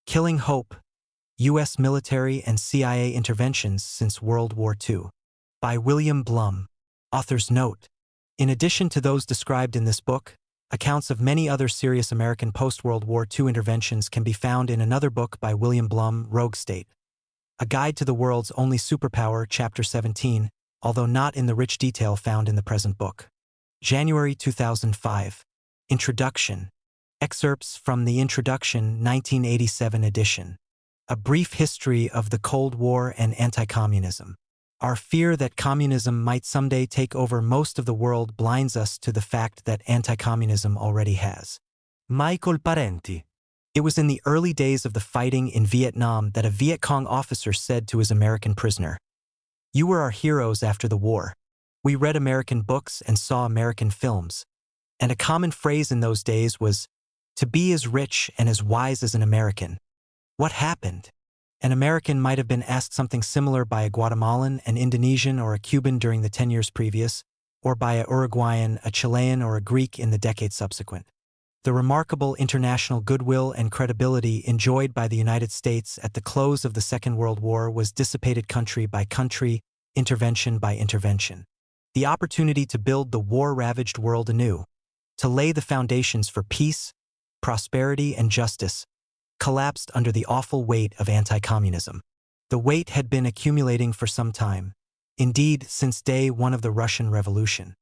Killing Hope, U.S. Military and CIA Interventions Since World War II, by William Blum. Author's note: in addition to those described in this book, accounts of many other serious American post-World War II interventions can be found in another book by William Blum, Rogue State, A Guide to the World's Only Superpower, Chapter 17, although not in the rich detail found in the present book. January 2005. Introduction. Excerpts from the Introduction 1987 edition. A Brief History of the Cold War and Anti-Communism. Our fear that communism might someday take over most of the world blinds us to the fact that anti-communism already has. Michael Parenti. It was in the early days of the fighting in Vietnam that a Viet Cong officer said to his American prisoner, "You were our heroes after the war. We read American books and saw American films. And a common phrase in those days was, to be as rich and as wise as an American. What happened?" An American might have been asked something similar by a Guatemalan, an Indonesian, or a Cuban during the 10 years previous, or by a Uruguayan, a Chilean, or a Greek in the decade subsequent. The remarkable international goodwill and credibility enjoyed by the United States at the close of the Second World War was dissipated country by country, intervention by intervention. The opportunity to build the war-ravaged world anew, to lay the foundations for peace, prosperity, and justice, collapsed under the awful weight of anti-communism. The weight had been accumulating for some time, indeed since day one of the Russian Revolution.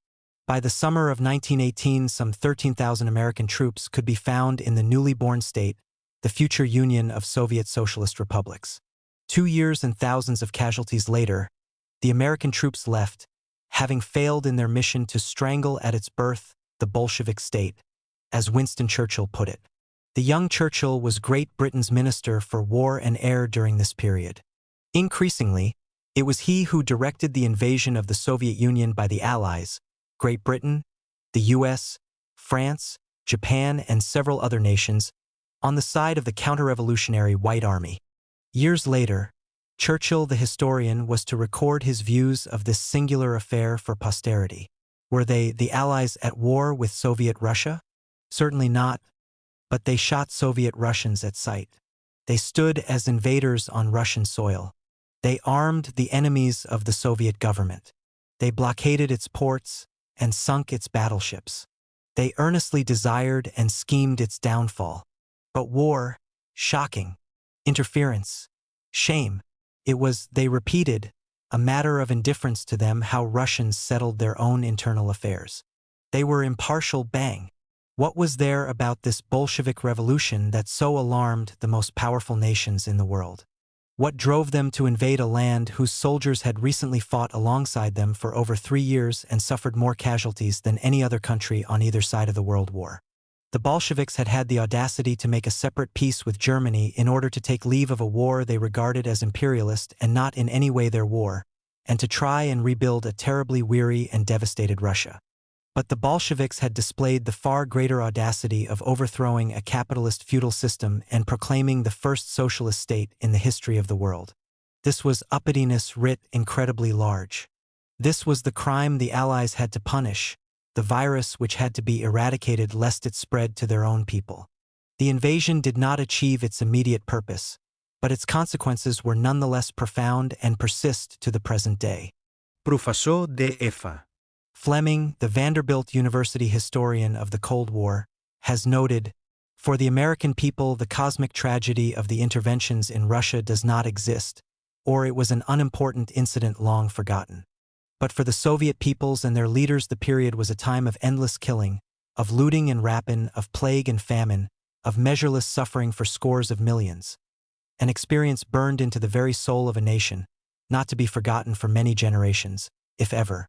By the summer of 1918, some 13,000 American troops could be found in the newly born state, the future Union of Soviet Socialist Republics. 2 years and thousands of casualties later, the American troops left, having failed in their mission to strangle at its birth the Bolshevik state, as Winston Churchill put it. The young Churchill was Great Britain's Minister for War and Air during this period. Increasingly, it was he who directed the invasion of the Soviet Union by the Allies, Great Britain, the US, France, Japan, and several other nations, on the side of the counter-revolutionary White Army. Years later, Churchill the historian was to record his views of this singular affair for posterity. Were they, the Allies, at war with Soviet Russia? Certainly not. But they shot Soviet Russians at sight. They stood as invaders on Russian soil. They armed the enemies of the Soviet government. They blockaded its ports and sunk its battleships. They earnestly desired and schemed its downfall. But war, shocking, interference, shame, it was, they repeated, a matter of indifference to them how Russians settled their own internal affairs. They were impartial. Bang. What was there about this Bolshevik revolution that so alarmed the most powerful nations in the world? What drove them to invade a land whose soldiers had recently fought alongside them for over 3 years and suffered more casualties than any other country on either side of the World War? The Bolsheviks had had the audacity to make a separate peace with Germany in order to take leave of a war they regarded as imperialist and not in any way their war, and to try and rebuild a terribly weary and devastated Russia. But the Bolsheviks had displayed the far greater audacity of overthrowing a capitalist feudal system and proclaiming the first socialist state in the history of the world. This was uppityness writ incredibly large. This was the crime the Allies had to punish, the virus which had to be eradicated lest it spread to their own people. The invasion did not achieve its immediate purpose, but its consequences were nonetheless profound and persist to the present day. Professor D.F. Fleming, the Vanderbilt University historian of the Cold War, has noted, "For the American people, the cosmic tragedy of the interventions in Russia does not exist, or it was an unimportant incident long forgotten. But for the Soviet peoples and their leaders, the period was a time of endless killing, of looting and rapine, of plague and famine, of measureless suffering for scores of millions. An experience burned into the very soul of a nation, not to be forgotten for many generations, if ever.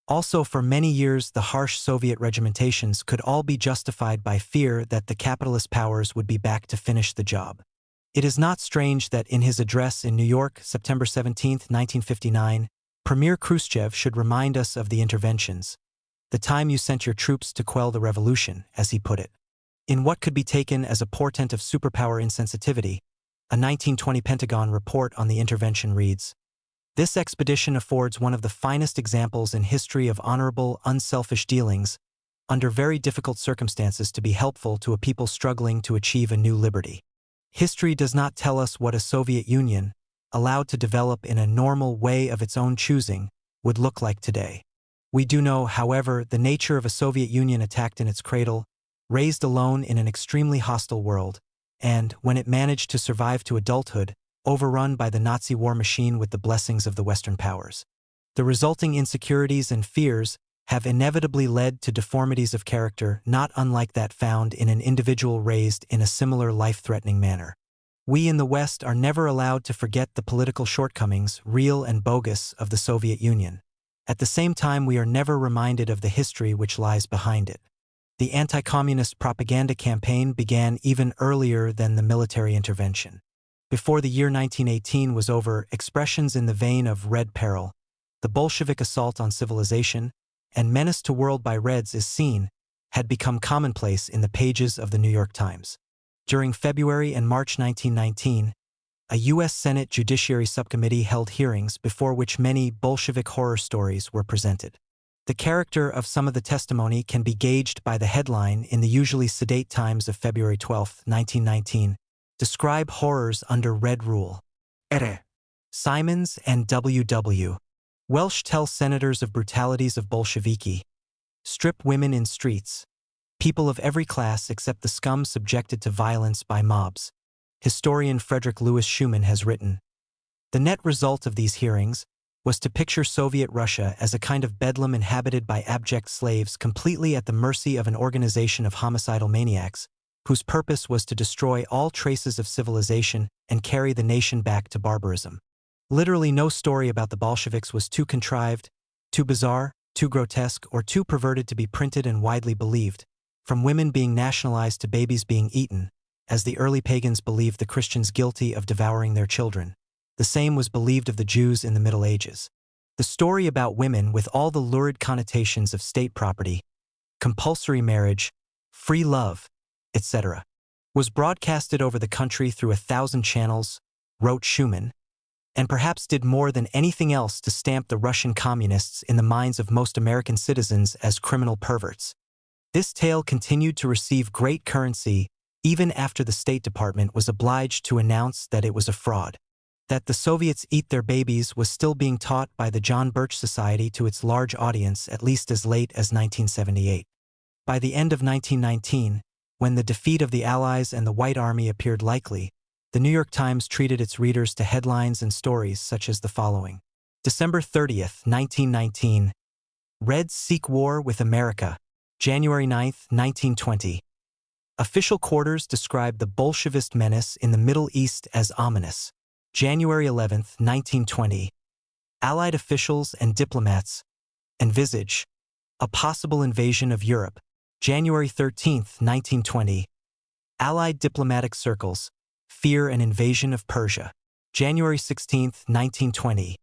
Also, for many years, the harsh Soviet regimentations could all be justified by fear that the capitalist powers would be back to finish the job." It is not strange that in his address in New York, September 17, 1959, Premier Khrushchev should remind us of the interventions, the time you sent your troops to quell the revolution, as he put it. In what could be taken as a portent of superpower insensitivity, a 1920 Pentagon report on the intervention reads, "This expedition affords one of the finest examples in history of honorable, unselfish dealings, under very difficult circumstances to be helpful to a people struggling to achieve a new liberty." History does not tell us what a Soviet Union, allowed to develop in a normal way of its own choosing, would look like today. We do know, however, the nature of a Soviet Union attacked in its cradle, raised alone in an extremely hostile world, and, when it managed to survive to adulthood, overrun by the Nazi war machine with the blessings of the Western powers. The resulting insecurities and fears have inevitably led to deformities of character not unlike that found in an individual raised in a similar life-threatening manner. We in the West are never allowed to forget the political shortcomings, real and bogus, of the Soviet Union. At the same time, we are never reminded of the history which lies behind it. The anti-communist propaganda campaign began even earlier than the military intervention. Before the year 1918 was over, expressions in the vein of Red Peril, the Bolshevik assault on civilization, and menace to world by Reds is seen, had become commonplace in the pages of the New York Times. During February and March 1919, a U.S. Senate Judiciary Subcommittee held hearings before which many Bolshevik horror stories were presented. The character of some of the testimony can be gauged by the headline in the usually sedate Times of February 12, 1919, "Describe Horrors Under Red Rule." Simons and W.W. Welsh tell senators of brutalities of Bolsheviki, strip women in streets, people of every class except the scum subjected to violence by mobs. Historian Frederick Lewis Schumann has written, "The net result of these hearings was to picture Soviet Russia as a kind of bedlam inhabited by abject slaves completely at the mercy of an organization of homicidal maniacs, whose purpose was to destroy all traces of civilization and carry the nation back to barbarism." Literally no story about the Bolsheviks was too contrived, too bizarre, too grotesque, or too perverted to be printed and widely believed, from women being nationalized to babies being eaten, as the early pagans believed the Christians guilty of devouring their children. The same was believed of the Jews in the Middle Ages. The story about women with all the lurid connotations of state property, compulsory marriage, free love, etc., was broadcasted over the country through 1,000 channels, wrote Schumann, and perhaps did more than anything else to stamp the Russian communists in the minds of most American citizens as criminal perverts. This tale continued to receive great currency even after the State Department was obliged to announce that it was a fraud. That the Soviets eat their babies was still being taught by the John Birch Society to its large audience at least as late as 1978. By the end of 1919, when the defeat of the Allies and the White Army appeared likely, the New York Times treated its readers to headlines and stories such as the following. December 30, 1919. Reds seek war with America. January 9, 1920. Official quarters describe the Bolshevist menace in the Middle East as ominous. January 11, 1920. Allied officials and diplomats envisage a possible invasion of Europe. January 13, 1920. Allied diplomatic circles fear an invasion of Persia. January 16, 1920.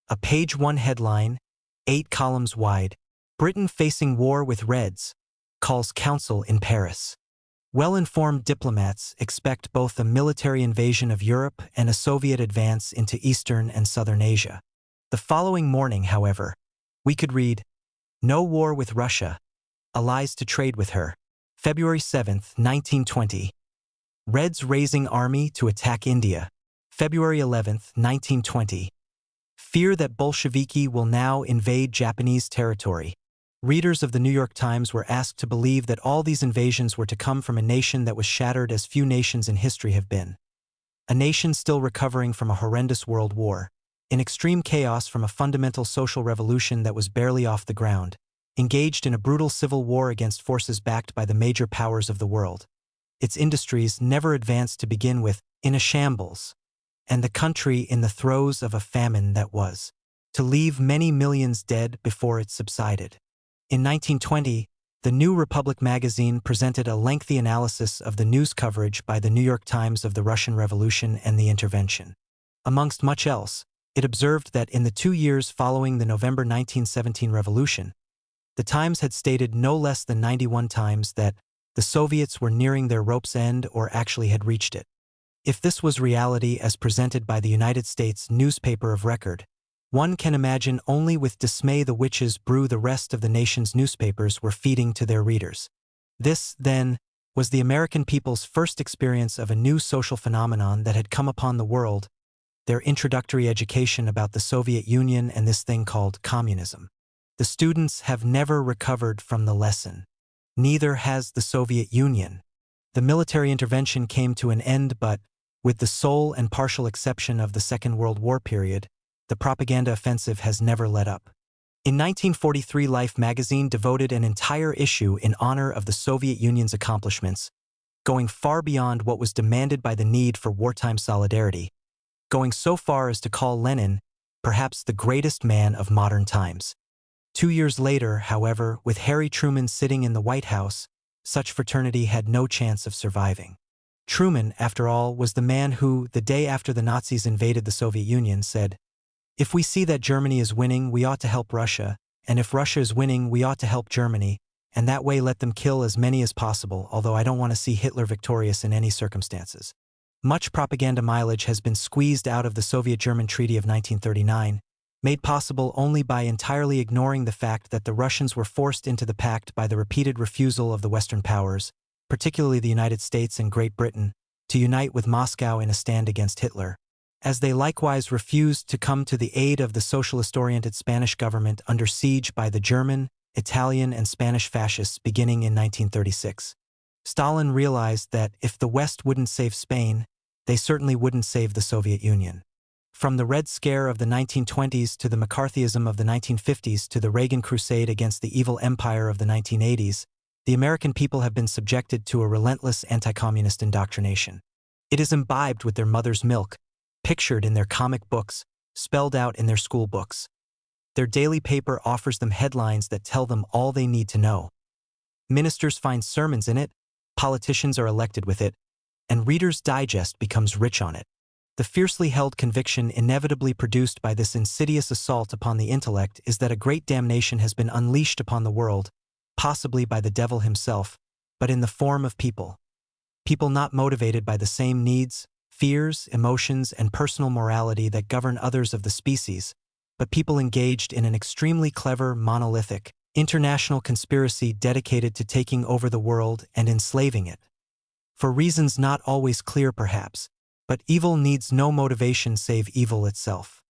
A page 1 headline, 8 columns wide. Britain facing war with Reds, calls council in Paris. Well-informed diplomats expect both a military invasion of Europe and a Soviet advance into Eastern and Southern Asia. The following morning, however, we could read, "No war with Russia, allies to trade with her." February 7, 1920. Reds raising army to attack India. February 11, 1920. Fear that Bolsheviki will now invade Japanese territory. Readers of the New York Times were asked to believe that all these invasions were to come from a nation that was shattered as few nations in history have been. A nation still recovering from a horrendous world war, in extreme chaos from a fundamental social revolution that was barely off the ground, engaged in a brutal civil war against forces backed by the major powers of the world. Its industries never advanced to begin with, in a shambles, and the country in the throes of a famine that was to leave many millions dead before it subsided. In 1920, the New Republic magazine presented a lengthy analysis of the news coverage by the New York Times of the Russian Revolution and the intervention. Amongst much else, it observed that in the 2 years following the November 1917 revolution, the Times had stated no less than 91 times that the Soviets were nearing their rope's end or actually had reached it. If this was reality as presented by the United States newspaper of record, one can imagine only with dismay the witches brew the rest of the nation's newspapers were feeding to their readers. This, then, was the American people's first experience of a new social phenomenon that had come upon the world, their introductory education about the Soviet Union and this thing called communism. The students have never recovered from the lesson. Neither has the Soviet Union. The military intervention came to an end, but, with the sole and partial exception of the Second World War period, the propaganda offensive has never let up. In 1943, Life magazine devoted an entire issue in honor of the Soviet Union's accomplishments, going far beyond what was demanded by the need for wartime solidarity, going so far as to call Lenin perhaps the greatest man of modern times. 2 years later, however, with Harry Truman sitting in the White House, such fraternity had no chance of surviving. Truman, after all, was the man who, the day after the Nazis invaded the Soviet Union, said, "If we see that Germany is winning, we ought to help Russia, and if Russia is winning, we ought to help Germany, and that way let them kill as many as possible, although I don't want to see Hitler victorious in any circumstances." Much propaganda mileage has been squeezed out of the Soviet-German Treaty of 1939, made possible only by entirely ignoring the fact that the Russians were forced into the pact by the repeated refusal of the Western powers, particularly the United States and Great Britain, to unite with Moscow in a stand against Hitler, as they likewise refused to come to the aid of the socialist-oriented Spanish government under siege by the German, Italian, and Spanish fascists beginning in 1936. Stalin realized that if the West wouldn't save Spain, they certainly wouldn't save the Soviet Union. From the Red Scare of the 1920s to the McCarthyism of the 1950s to the Reagan crusade against the evil empire of the 1980s, the American people have been subjected to a relentless anti-communist indoctrination. It is imbibed with their mother's milk, pictured in their comic books, spelled out in their school books. Their daily paper offers them headlines that tell them all they need to know. Ministers find sermons in it, politicians are elected with it, and Reader's Digest becomes rich on it. The fiercely held conviction inevitably produced by this insidious assault upon the intellect is that a great damnation has been unleashed upon the world, possibly by the devil himself, but in the form of people. People not motivated by the same needs, fears, emotions, and personal morality that govern others of the species, but people engaged in an extremely clever, monolithic, international conspiracy dedicated to taking over the world and enslaving it. For reasons not always clear perhaps, but evil needs no motivation save evil itself.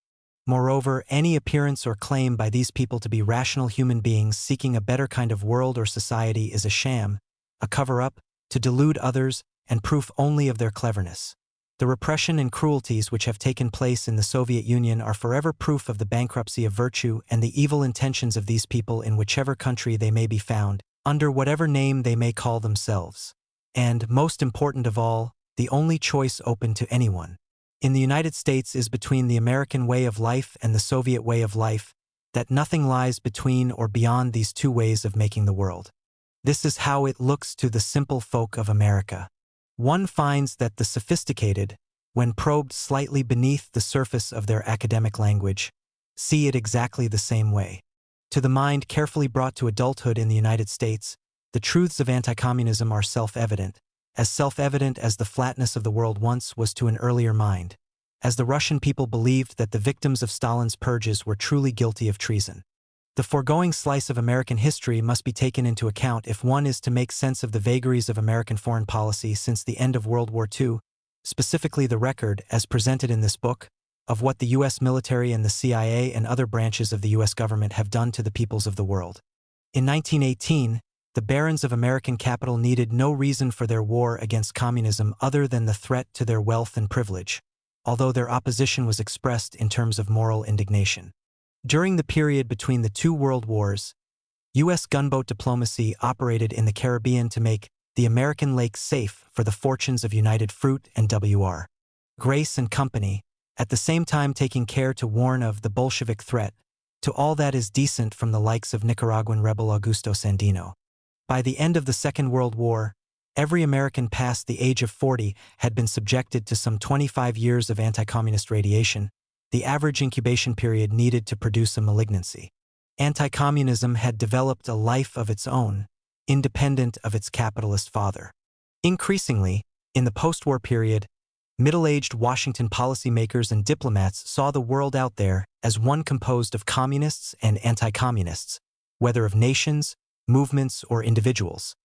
Moreover, any appearance or claim by these people to be rational human beings seeking a better kind of world or society is a sham, a cover-up, to delude others, and proof only of their cleverness. The repression and cruelties which have taken place in the Soviet Union are forever proof of the bankruptcy of virtue and the evil intentions of these people in whichever country they may be found, under whatever name they may call themselves. And, most important of all, the only choice open to anyone in the United States is between the American way of life and the Soviet way of life, that nothing lies between or beyond these two ways of making the world. This is how it looks to the simple folk of America. One finds that the sophisticated, when probed slightly beneath the surface of their academic language, see it exactly the same way. To the mind carefully brought to adulthood in the United States, the truths of anti-communism are self-evident as the flatness of the world once was to an earlier mind, as the Russian people believed that the victims of Stalin's purges were truly guilty of treason. The foregoing slice of American history must be taken into account if one is to make sense of the vagaries of American foreign policy since the end of World War II, specifically the record, as presented in this book, of what the U.S. military and the CIA and other branches of the U.S. government have done to the peoples of the world. In 1918, the barons of American capital needed no reason for their war against communism other than the threat to their wealth and privilege, although their opposition was expressed in terms of moral indignation. During the period between the two world wars, U.S. gunboat diplomacy operated in the Caribbean to make the American lake safe for the fortunes of United Fruit and W.R. Grace and Company, at the same time taking care to warn of the Bolshevik threat to all that is decent from the likes of Nicaraguan rebel Augusto Sandino. By the end of the Second World War, every American past the age of 40 had been subjected to some 25 years of anti-communist radiation, the average incubation period needed to produce a malignancy. Anti-communism had developed a life of its own, independent of its capitalist father. Increasingly, in the post-war period, middle-aged Washington policymakers and diplomats saw the world out there as one composed of communists and anti-communists, whether of nations, movements, or individuals.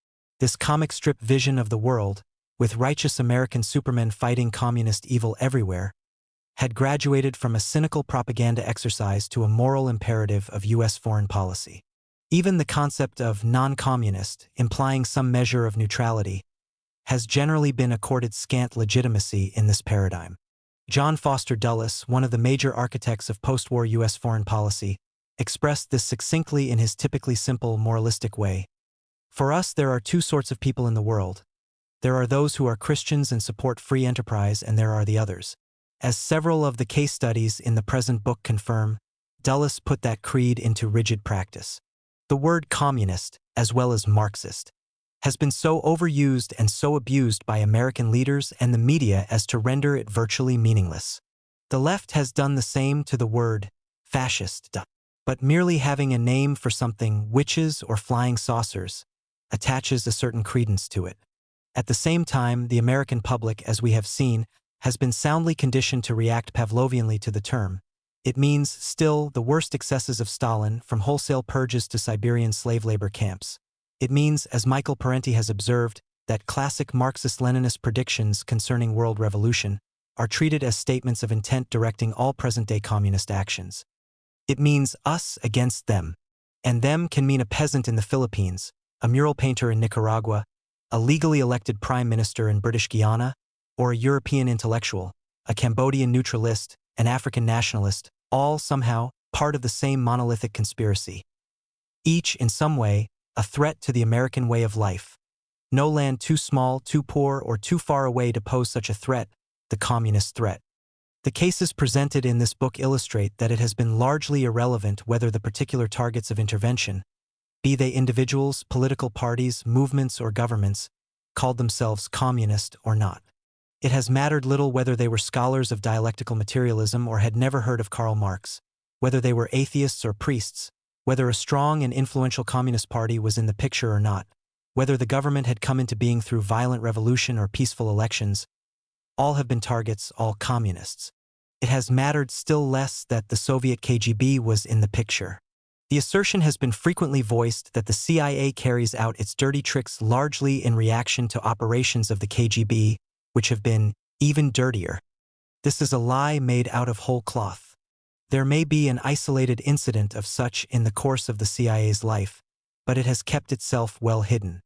This comic strip vision of the world, with righteous American supermen fighting communist evil everywhere, had graduated from a cynical propaganda exercise to a moral imperative of U.S. foreign policy. Even the concept of non-communist, implying some measure of neutrality, has generally been accorded scant legitimacy in this paradigm. John Foster Dulles, one of the major architects of post-war U.S. foreign policy, expressed this succinctly in his typically simple, moralistic way. For us, there are two sorts of people in the world. There are those who are Christians and support free enterprise, and there are the others. As several of the case studies in the present book confirm, Dulles put that creed into rigid practice. The word communist, as well as Marxist, has been so overused and so abused by American leaders and the media as to render it virtually meaningless. The left has done the same to the word fascist, but merely having a name for something, witches or flying saucers, attaches a certain credence to it. At the same time, the American public, as we have seen, has been soundly conditioned to react Pavlovianly to the term. It means, still, the worst excesses of Stalin, from wholesale purges to Siberian slave labor camps. It means, as Michael Parenti has observed, that classic Marxist-Leninist predictions concerning world revolution are treated as statements of intent directing all present-day communist actions. It means us against them, and them can mean a peasant in the Philippines, a mural painter in Nicaragua, a legally elected prime minister in British Guyana, or a European intellectual, a Cambodian neutralist, an African nationalist, all somehow part of the same monolithic conspiracy. Each, in some way, a threat to the American way of life. No land too small, too poor, or too far away to pose such a threat, the communist threat. The cases presented in this book illustrate that it has been largely irrelevant whether the particular targets of intervention, be they individuals, political parties, movements, or governments, called themselves communist or not. It has mattered little whether they were scholars of dialectical materialism or had never heard of Karl Marx, whether they were atheists or priests, whether a strong and influential communist party was in the picture or not, whether the government had come into being through violent revolution or peaceful elections. All have been targets, all communists. It has mattered still less that the Soviet KGB was in the picture. The assertion has been frequently voiced that the CIA carries out its dirty tricks largely in reaction to operations of the KGB, which have been even dirtier. This is a lie made out of whole cloth. There may be an isolated incident of such in the course of the CIA's life, but it has kept itself well hidden.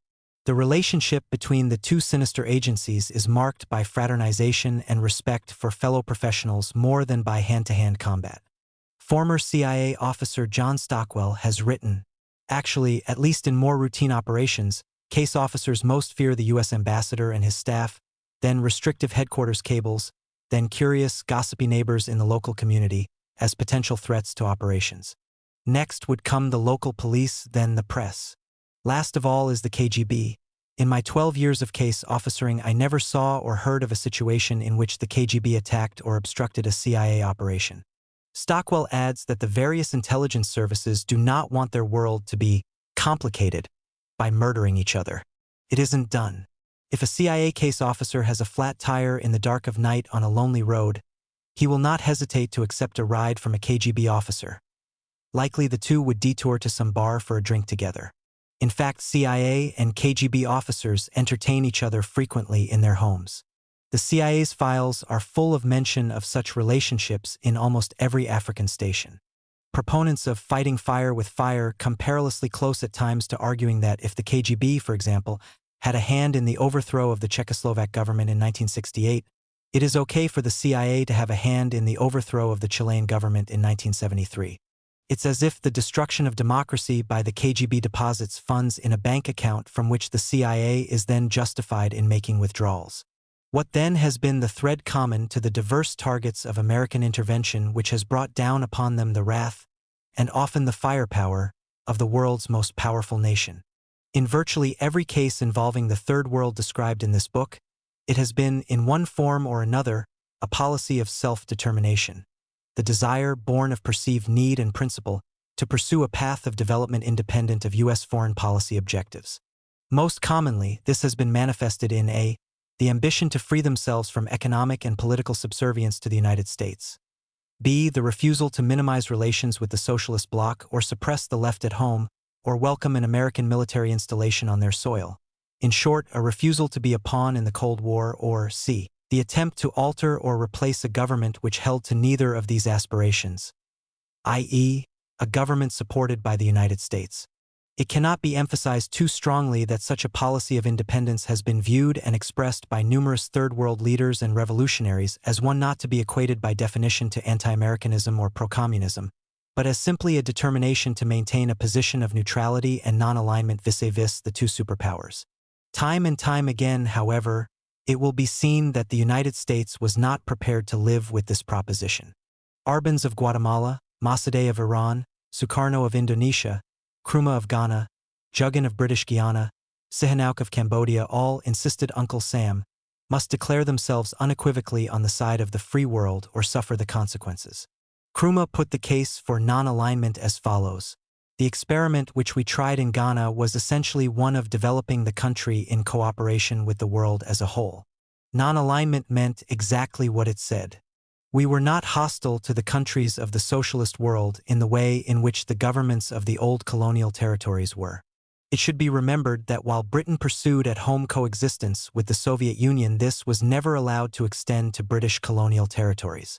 The relationship between the two sinister agencies is marked by fraternization and respect for fellow professionals more than by hand-to-hand combat. Former CIA officer John Stockwell has written, actually, at least in more routine operations, case officers most fear the U.S. ambassador and his staff, then restrictive headquarters cables, then curious, gossipy neighbors in the local community, as potential threats to operations. Next would come the local police, then the press. Last of all is the KGB. In my 12 years of case officering, I never saw or heard of a situation in which the KGB attacked or obstructed a CIA operation. Stockwell adds that the various intelligence services do not want their world to be complicated by murdering each other. It isn't done. If a CIA case officer has a flat tire in the dark of night on a lonely road, he will not hesitate to accept a ride from a KGB officer. Likely the two would detour to some bar for a drink together. In fact, CIA and KGB officers entertain each other frequently in their homes. The CIA's files are full of mention of such relationships in almost every African station. Proponents of fighting fire with fire come perilously close at times to arguing that if the KGB, for example, had a hand in the overthrow of the Czechoslovak government in 1968, it is okay for the CIA to have a hand in the overthrow of the Chilean government in 1973. It's as if the destruction of democracy by the KGB deposits funds in a bank account from which the CIA is then justified in making withdrawals. What then has been the thread common to the diverse targets of American intervention which has brought down upon them the wrath, and often the firepower, of the world's most powerful nation? In virtually every case involving the Third World described in this book, it has been, in one form or another, a policy of self-determination, the desire, born of perceived need and principle, to pursue a path of development independent of U.S. foreign policy objectives. Most commonly, this has been manifested in a. The ambition to free themselves from economic and political subservience to the United States. B. The refusal to minimize relations with the socialist bloc or suppress the left at home, or welcome an American military installation on their soil. In short, a refusal to be a pawn in the Cold War, or c. the attempt to alter or replace a government which held to neither of these aspirations, i.e., a government supported by the United States. It cannot be emphasized too strongly that such a policy of independence has been viewed and expressed by numerous Third World leaders and revolutionaries as one not to be equated by definition to anti-Americanism or pro-communism, but as simply a determination to maintain a position of neutrality and non-alignment vis-a-vis the two superpowers. Time and time again, however, it will be seen that the United States was not prepared to live with this proposition. Arbans of Guatemala, Mossadegh of Iran, Sukarno of Indonesia, Nkrumah of Ghana, Jugan of British Guyana, Sihanouk of Cambodia all insisted Uncle Sam must declare themselves unequivocally on the side of the free world or suffer the consequences. Nkrumah put the case for non-alignment as follows. The experiment which we tried in Ghana was essentially one of developing the country in cooperation with the world as a whole. Non-alignment meant exactly what it said. We were not hostile to the countries of the socialist world in the way in which the governments of the old colonial territories were. It should be remembered that while Britain pursued at-home coexistence with the Soviet Union, this was never allowed to extend to British colonial territories.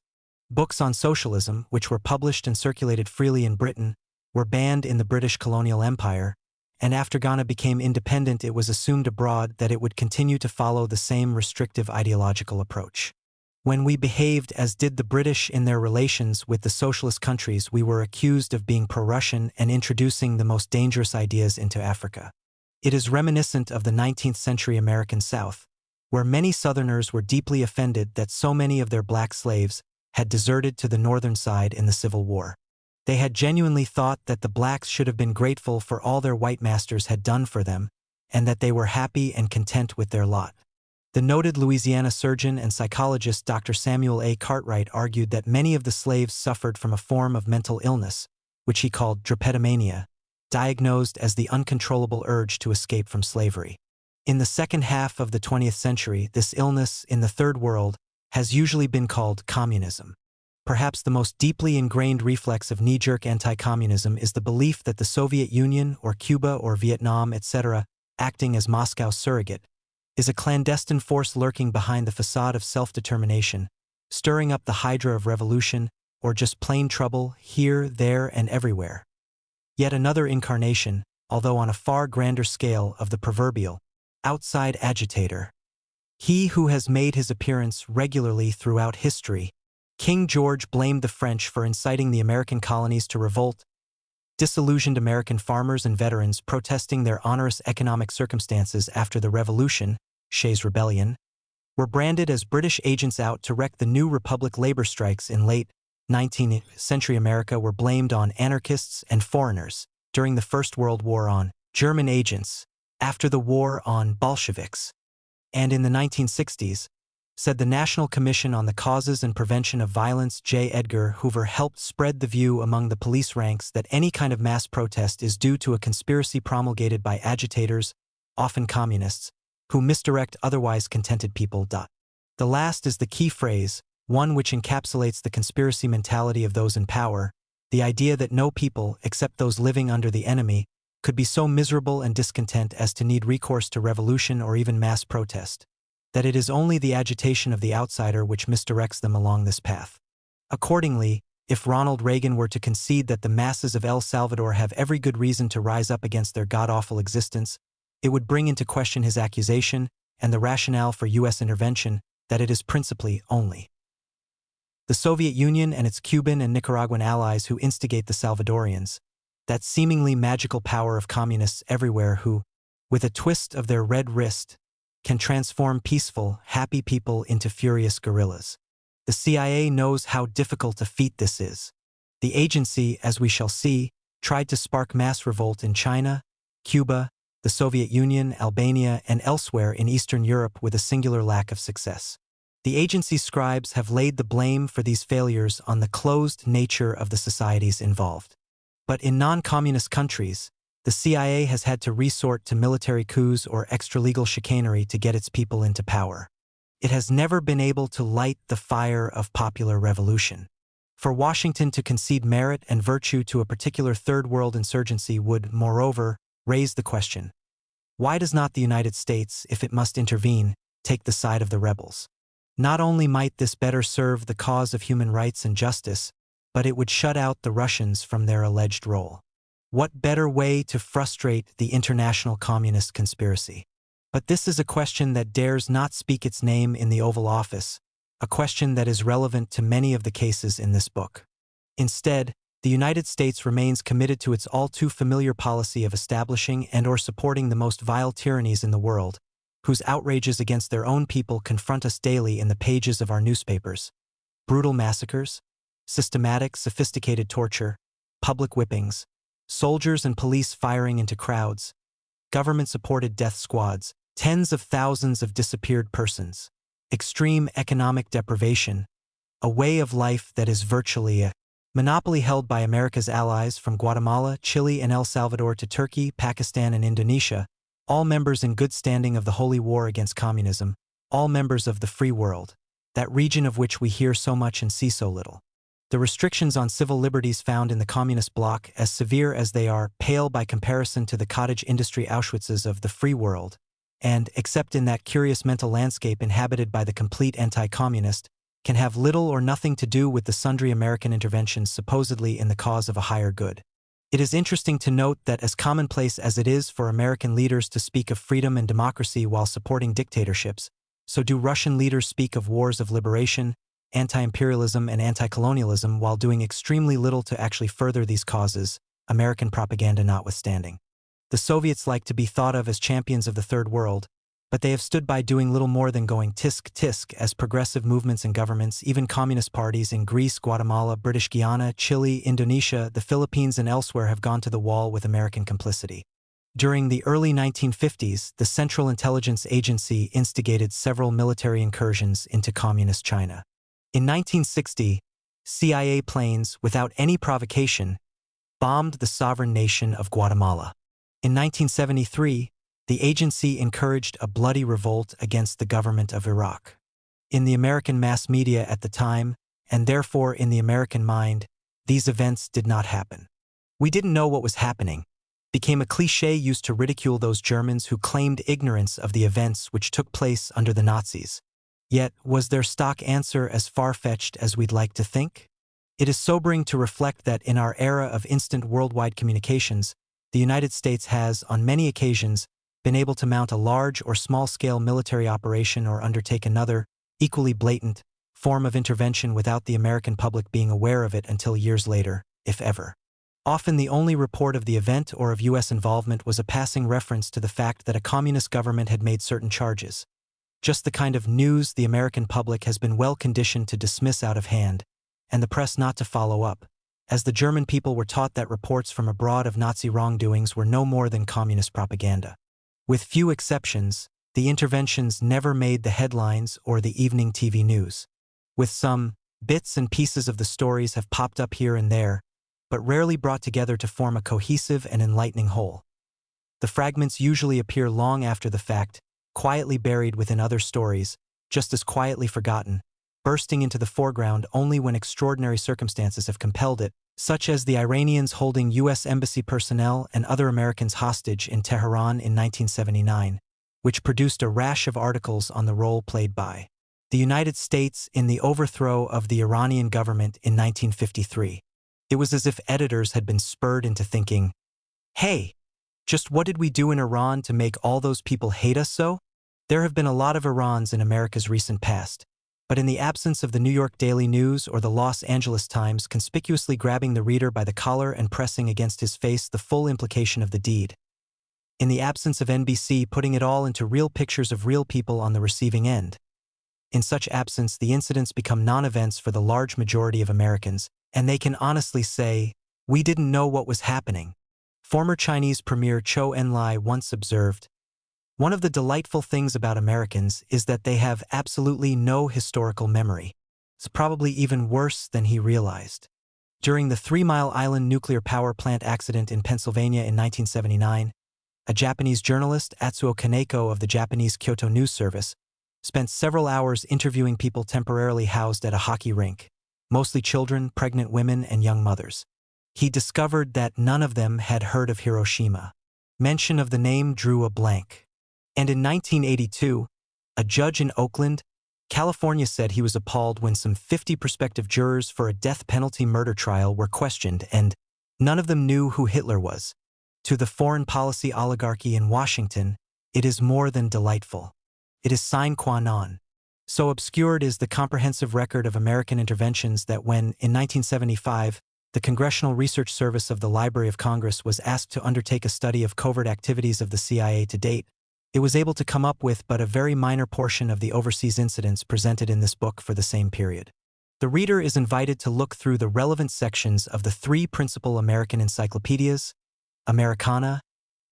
Books on socialism, which were published and circulated freely in Britain, were banned in the British colonial empire, and after Ghana became independent it was assumed abroad that it would continue to follow the same restrictive ideological approach. When we behaved as did the British in their relations with the socialist countries, we were accused of being pro-Russian and introducing the most dangerous ideas into Africa. It is reminiscent of the 19th century American South, where many Southerners were deeply offended that so many of their black slaves had deserted to the northern side in the Civil War. They had genuinely thought that the blacks should have been grateful for all their white masters had done for them, and that they were happy and content with their lot. The noted Louisiana surgeon and psychologist Dr. Samuel A. Cartwright argued that many of the slaves suffered from a form of mental illness, which he called drapetomania, diagnosed as the uncontrollable urge to escape from slavery. In the second half of the 20th century, this illness in the Third World has usually been called communism. Perhaps the most deeply ingrained reflex of knee-jerk anti-communism is the belief that the Soviet Union or Cuba or Vietnam, etc., acting as Moscow's surrogate, is a clandestine force lurking behind the facade of self-determination, stirring up the hydra of revolution, or just plain trouble here, there, and everywhere. Yet another incarnation, although on a far grander scale, of the proverbial outside agitator. He who has made his appearance regularly throughout history. King George blamed the French for inciting the American colonies to revolt. Disillusioned American farmers and veterans protesting their onerous economic circumstances after the Revolution, Shays' Rebellion, were branded as British agents out to wreck the new Republic. Labor strikes in late 19th century America were blamed on anarchists and foreigners, during the First World War on German agents, after the war on Bolsheviks, and in the 1960s, said the National Commission on the Causes and Prevention of Violence. J. Edgar Hoover helped spread the view among the police ranks that any kind of mass protest is due to a conspiracy promulgated by agitators, often communists, who misdirect otherwise contented people. The last is the key phrase, one which encapsulates the conspiracy mentality of those in power, the idea that no people, except those living under the enemy, could be so miserable and discontent as to need recourse to revolution or even mass protest, that it is only the agitation of the outsider which misdirects them along this path. Accordingly, if Ronald Reagan were to concede that the masses of El Salvador have every good reason to rise up against their god-awful existence, it would bring into question his accusation and the rationale for U.S. intervention that it is principally only the Soviet Union and its Cuban and Nicaraguan allies who instigate the Salvadorians, that seemingly magical power of communists everywhere who, with a twist of their red wrist, can transform peaceful, happy people into furious guerrillas. The CIA knows how difficult a feat this is. The agency, as we shall see, tried to spark mass revolt in China, Cuba, the Soviet Union, Albania, and elsewhere in Eastern Europe with a singular lack of success. The agency's scribes have laid the blame for these failures on the closed nature of the societies involved. But in non-communist countries, the CIA has had to resort to military coups or extralegal chicanery to get its people into power. It has never been able to light the fire of popular revolution. For Washington to concede merit and virtue to a particular Third World insurgency would, moreover, raise the question: Why does not the United States, if it must intervene, take the side of the rebels? Not only might this better serve the cause of human rights and justice, but it would shut out the Russians from their alleged role. What better way to frustrate the international communist conspiracy? But this is a question that dares not speak its name in the Oval Office, a question that is relevant to many of the cases in this book. Instead, the United States remains committed to its all-too-familiar policy of establishing and/or supporting the most vile tyrannies in the world, whose outrages against their own people confront us daily in the pages of our newspapers. Brutal massacres, systematic, sophisticated torture, public whippings, soldiers and police firing into crowds, government-supported death squads, tens of thousands of disappeared persons, extreme economic deprivation, a way of life that is virtually a monopoly held by America's allies from Guatemala, Chile, and El Salvador to Turkey, Pakistan, and Indonesia, all members in good standing of the Holy War against communism, all members of the free world, that region of which we hear so much and see so little. The restrictions on civil liberties found in the communist bloc, as severe as they are, pale by comparison to the cottage industry Auschwitzes of the free world, and, except in that curious mental landscape inhabited by the complete anti-communist, can have little or nothing to do with the sundry American interventions supposedly in the cause of a higher good. It is interesting to note that as commonplace as it is for American leaders to speak of freedom and democracy while supporting dictatorships, so do Russian leaders speak of wars of liberation, anti-imperialism and anti-colonialism while doing extremely little to actually further these causes, American propaganda notwithstanding. The Soviets like to be thought of as champions of the Third World, but they have stood by doing little more than going tisk-tisk as progressive movements and governments, even communist parties in Greece, Guatemala, British Guyana, Chile, Indonesia, the Philippines, and elsewhere have gone to the wall with American complicity. During the early 1950s, the Central Intelligence Agency instigated several military incursions into communist China. In 1960, CIA planes, without any provocation, bombed the sovereign nation of Guatemala. In 1973, the agency encouraged a bloody revolt against the government of Iraq. In the American mass media at the time, and therefore in the American mind, these events did not happen. "We didn't know what was happening" became a cliché used to ridicule those Germans who claimed ignorance of the events which took place under the Nazis. Yet, was their stock answer as far-fetched as we'd like to think? It is sobering to reflect that in our era of instant worldwide communications, the United States has, on many occasions, been able to mount a large or small-scale military operation or undertake another, equally blatant, form of intervention without the American public being aware of it until years later, if ever. Often the only report of the event or of U.S. involvement was a passing reference to the fact that a communist government had made certain charges. Just the kind of news the American public has been well conditioned to dismiss out of hand, and the press not to follow up, as the German people were taught that reports from abroad of Nazi wrongdoings were no more than communist propaganda. With few exceptions, the interventions never made the headlines or the evening TV news. With some, bits and pieces of the stories have popped up here and there, but rarely brought together to form a cohesive and enlightening whole. The fragments usually appear long after the fact, quietly buried within other stories, just as quietly forgotten, bursting into the foreground only when extraordinary circumstances have compelled it, such as the Iranians holding U.S. embassy personnel and other Americans hostage in Tehran in 1979, which produced a rash of articles on the role played by the United States in the overthrow of the Iranian government in 1953. It was as if editors had been spurred into thinking, "Hey, just what did we do in Iran to make all those people hate us so?" There have been a lot of Irans in America's recent past, but in the absence of the New York Daily News or the Los Angeles Times conspicuously grabbing the reader by the collar and pressing against his face the full implication of the deed, in the absence of NBC putting it all into real pictures of real people on the receiving end, in such absence the incidents become non-events for the large majority of Americans, and they can honestly say, "We didn't know what was happening." Former Chinese Premier Zhou Enlai once observed, "One of the delightful things about Americans is that they have absolutely no historical memory. It's probably even worse than he realized." During the 3 Mile Island nuclear power plant accident in Pennsylvania in 1979, a Japanese journalist, Atsuo Kaneko of the Japanese Kyoto News Service, spent several hours interviewing people temporarily housed at a hockey rink, mostly children, pregnant women, and young mothers. He discovered that none of them had heard of Hiroshima. Mention of the name drew a blank. And in 1982, a judge in Oakland, California said he was appalled when some 50 prospective jurors for a death penalty murder trial were questioned and none of them knew who Hitler was. To the foreign policy oligarchy in Washington, it is more than delightful. It is sine qua non. So obscured is the comprehensive record of American interventions that when, in 1975, the Congressional Research Service of the Library of Congress was asked to undertake a study of covert activities of the CIA to date, it was able to come up with but a very minor portion of the overseas incidents presented in this book for the same period. The reader is invited to look through the relevant sections of the three principal American encyclopedias, Americana,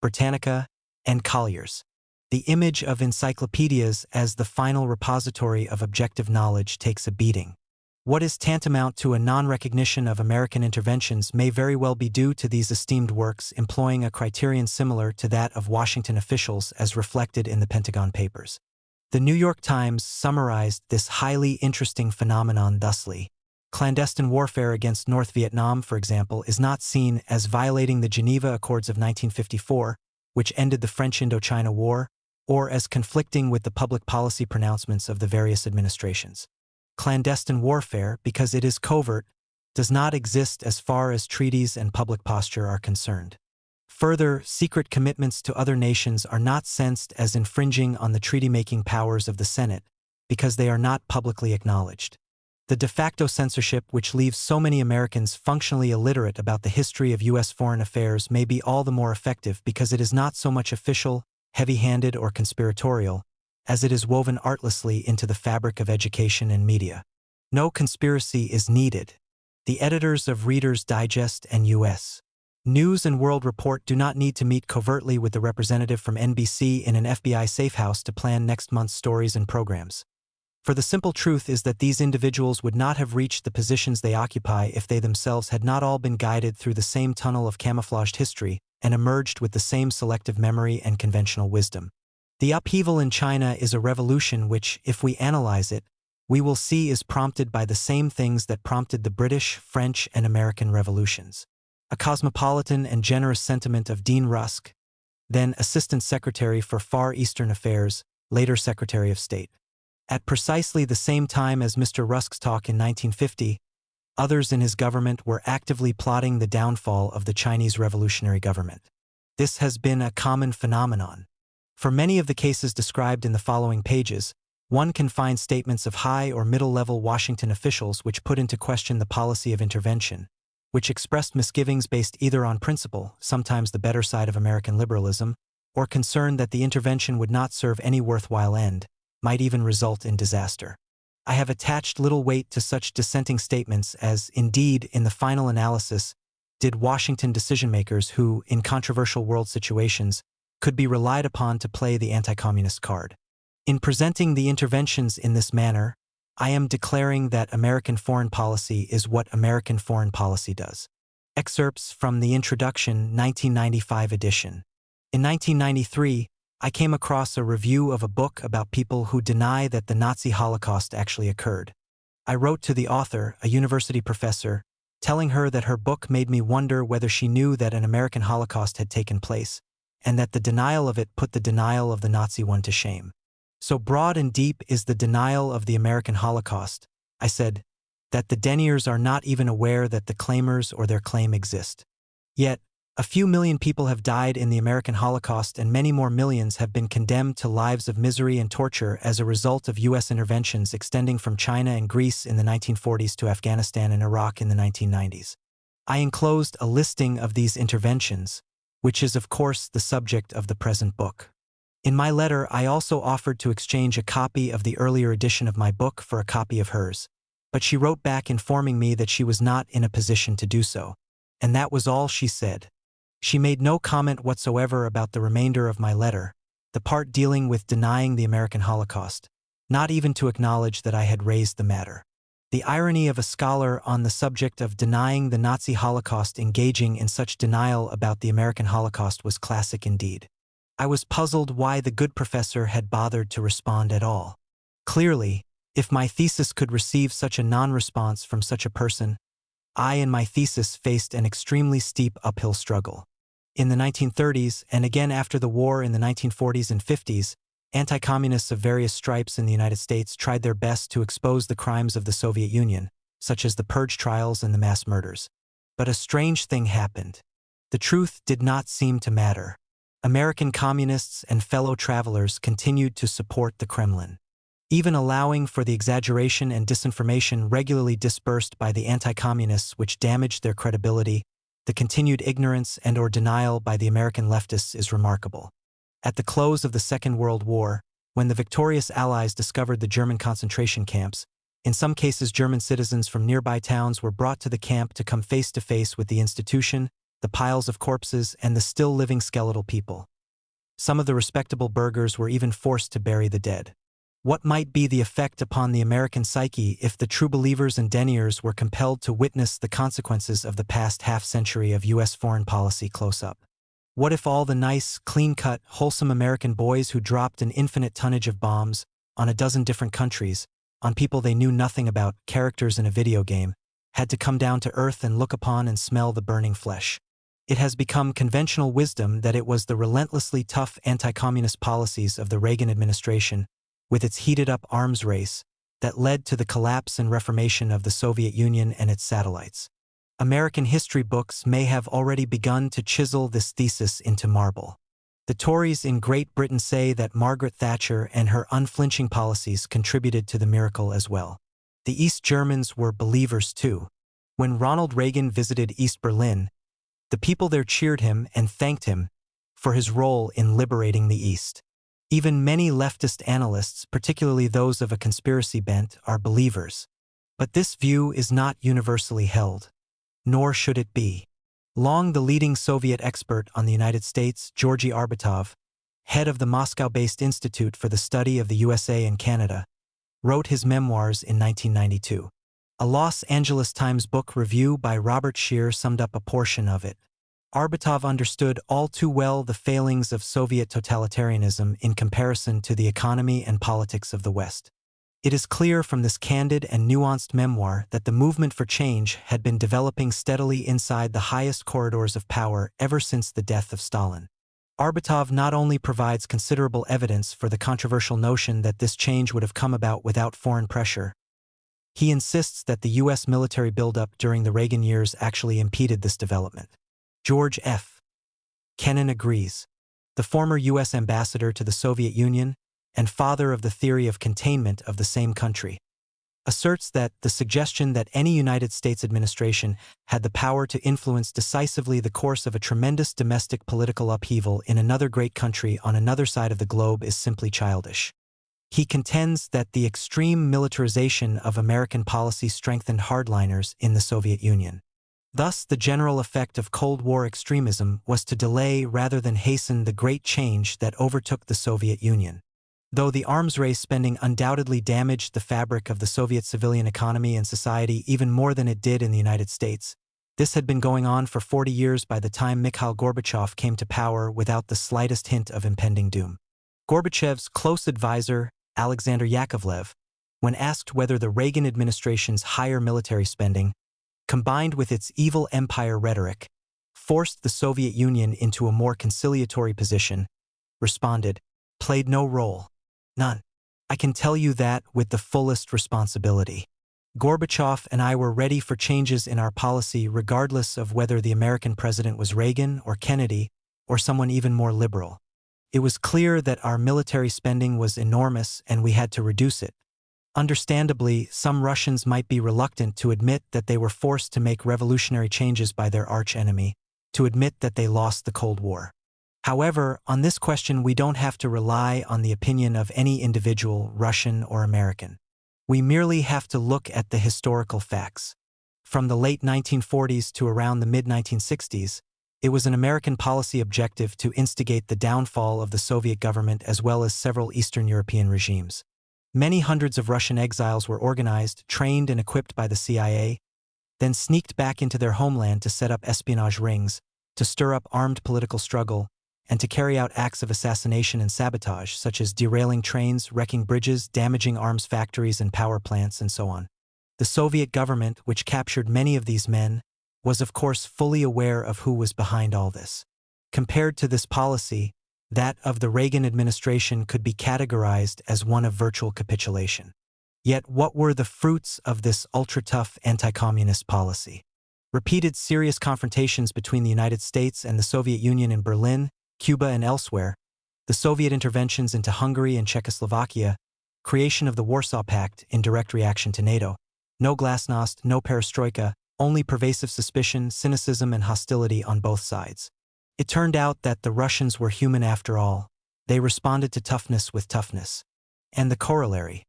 Britannica, and Collier's. The image of encyclopedias as the final repository of objective knowledge takes a beating. What is tantamount to a non-recognition of American interventions may very well be due to these esteemed works employing a criterion similar to that of Washington officials as reflected in the Pentagon Papers. The New York Times summarized this highly interesting phenomenon thusly. Clandestine warfare against North Vietnam, for example, is not seen as violating the Geneva Accords of 1954, which ended the French Indochina War, or as conflicting with the public policy pronouncements of the various administrations. Clandestine warfare, because it is covert, does not exist as far as treaties and public posture are concerned. Further, secret commitments to other nations are not sensed as infringing on the treaty-making powers of the Senate, because they are not publicly acknowledged. The de facto censorship which leaves so many Americans functionally illiterate about the history of U.S. foreign affairs may be all the more effective because it is not so much official, heavy-handed, or conspiratorial, as it is woven artlessly into the fabric of education and media. No conspiracy is needed. The editors of Reader's Digest and U.S. News and World Report do not need to meet covertly with the representative from NBC in an FBI safehouse to plan next month's stories and programs. For the simple truth is that these individuals would not have reached the positions they occupy if they themselves had not all been guided through the same tunnel of camouflaged history and emerged with the same selective memory and conventional wisdom. The upheaval in China is a revolution which, if we analyze it, we will see is prompted by the same things that prompted the British, French, and American revolutions. A cosmopolitan and generous sentiment of Dean Rusk, then Assistant Secretary for Far Eastern Affairs, later Secretary of State. At precisely the same time as Mr. Rusk's talk in 1950, others in his government were actively plotting the downfall of the Chinese revolutionary government. This has been a common phenomenon. For many of the cases described in the following pages, one can find statements of high or middle-level Washington officials which put into question the policy of intervention, which expressed misgivings based either on principle, sometimes the better side of American liberalism, or concern that the intervention would not serve any worthwhile end, might even result in disaster. I have attached little weight to such dissenting statements as, indeed, in the final analysis, did Washington decision-makers who, in controversial world situations, could be relied upon to play the anti-communist card. In presenting the interventions in this manner, I am declaring that American foreign policy is what American foreign policy does. Excerpts from the Introduction 1995 edition. In 1993, I came across a review of a book about people who deny that the Nazi Holocaust actually occurred. I wrote to the author, a university professor, telling her that her book made me wonder whether she knew that an American Holocaust had taken place, and that the denial of it put the denial of the Nazi one to shame. So broad and deep is the denial of the American Holocaust, I said, that the deniers are not even aware that the claimers or their claim exist. Yet, a few million people have died in the American Holocaust and many more millions have been condemned to lives of misery and torture as a result of U.S. interventions extending from China and Greece in the 1940s to Afghanistan and Iraq in the 1990s. I enclosed a listing of these interventions, which is of course the subject of the present book. In my letter, I also offered to exchange a copy of the earlier edition of my book for a copy of hers, but she wrote back informing me that she was not in a position to do so, and that was all she said. She made no comment whatsoever about the remainder of my letter, the part dealing with denying the American Holocaust, not even to acknowledge that I had raised the matter. The irony of a scholar on the subject of denying the Nazi Holocaust engaging in such denial about the American Holocaust was classic indeed. I was puzzled why the good professor had bothered to respond at all. Clearly, if my thesis could receive such a non-response from such a person, I and my thesis faced an extremely steep uphill struggle. In the 1930s, and again after the war in the 1940s and 50s, anti-communists of various stripes in the United States tried their best to expose the crimes of the Soviet Union, such as the purge trials and the mass murders. But a strange thing happened. The truth did not seem to matter. American communists and fellow travelers continued to support the Kremlin, even allowing for the exaggeration and disinformation regularly dispersed by the anti-communists which damaged their credibility. The continued ignorance and/or denial by the American leftists is remarkable. At the close of the Second World War, when the victorious Allies discovered the German concentration camps, in some cases German citizens from nearby towns were brought to the camp to come face to face with the institution, the piles of corpses, and the still living skeletal people. Some of the respectable burghers were even forced to bury the dead. What might be the effect upon the American psyche if the true believers and deniers were compelled to witness the consequences of the past half-century of U.S. foreign policy close up? What if all the nice, clean-cut, wholesome American boys who dropped an infinite tonnage of bombs on a dozen different countries, on people they knew nothing about, characters in a video game, had to come down to earth and look upon and smell the burning flesh? It has become conventional wisdom that it was the relentlessly tough anti-communist policies of the Reagan administration, with its heated-up arms race, that led to the collapse and reformation of the Soviet Union and its satellites. American history books may have already begun to chisel this thesis into marble. The Tories in Great Britain say that Margaret Thatcher and her unflinching policies contributed to the miracle as well. The East Germans were believers too. When Ronald Reagan visited East Berlin, the people there cheered him and thanked him for his role in liberating the East. Even many leftist analysts, particularly those of a conspiracy bent, are believers. But this view is not universally held. Nor should it be. Long the leading Soviet expert on the United States, Georgy Arbatov, head of the Moscow-based Institute for the Study of the USA and Canada, wrote his memoirs in 1992. A Los Angeles Times book review by Robert Scheer summed up a portion of it. Arbatov understood all too well the failings of Soviet totalitarianism in comparison to the economy and politics of the West. It is clear from this candid and nuanced memoir that the movement for change had been developing steadily inside the highest corridors of power ever since the death of Stalin. Arbatov not only provides considerable evidence for the controversial notion that this change would have come about without foreign pressure, he insists that the U.S. military buildup during the Reagan years actually impeded this development. George F. Kennan agrees. The former U.S. ambassador to the Soviet Union and father of the theory of containment of the same country, asserts that the suggestion that any United States administration had the power to influence decisively the course of a tremendous domestic political upheaval in another great country on another side of the globe is simply childish. He contends that the extreme militarization of American policy strengthened hardliners in the Soviet Union. Thus, the general effect of Cold War extremism was to delay rather than hasten the great change that overtook the Soviet Union. Though the arms race spending undoubtedly damaged the fabric of the Soviet civilian economy and society even more than it did in the United States, this had been going on for 40 years by the time Mikhail Gorbachev came to power without the slightest hint of impending doom. Gorbachev's close advisor, Alexander Yakovlev, when asked whether the Reagan administration's higher military spending, combined with its evil empire rhetoric, forced the Soviet Union into a more conciliatory position, responded, "Played no role. None. I can tell you that with the fullest responsibility. Gorbachev and I were ready for changes in our policy regardless of whether the American president was Reagan or Kennedy or someone even more liberal. It was clear that our military spending was enormous and we had to reduce it. Understandably, some Russians might be reluctant to admit that they were forced to make revolutionary changes by their arch-enemy, to admit that they lost the Cold War. However, on this question we don't have to rely on the opinion of any individual, Russian or American. We merely have to look at the historical facts. From the late 1940s to around the mid-1960s, it was an American policy objective to instigate the downfall of the Soviet government as well as several Eastern European regimes. Many hundreds of Russian exiles were organized, trained and equipped by the CIA, then sneaked back into their homeland to set up espionage rings, to stir up armed political struggle, and to carry out acts of assassination and sabotage, such as derailing trains, wrecking bridges, damaging arms factories and power plants, and so on. The Soviet government, which captured many of these men, was of course fully aware of who was behind all this. Compared to this policy, that of the Reagan administration could be categorized as one of virtual capitulation. Yet what were the fruits of this ultra-tough anti-communist policy? Repeated serious confrontations between the United States and the Soviet Union in Berlin, Cuba, and elsewhere, the Soviet interventions into Hungary and Czechoslovakia, creation of the Warsaw Pact in direct reaction to NATO, no glasnost, no perestroika, only pervasive suspicion, cynicism, and hostility on both sides. It turned out that the Russians were human after all. They responded to toughness with toughness. And the corollary.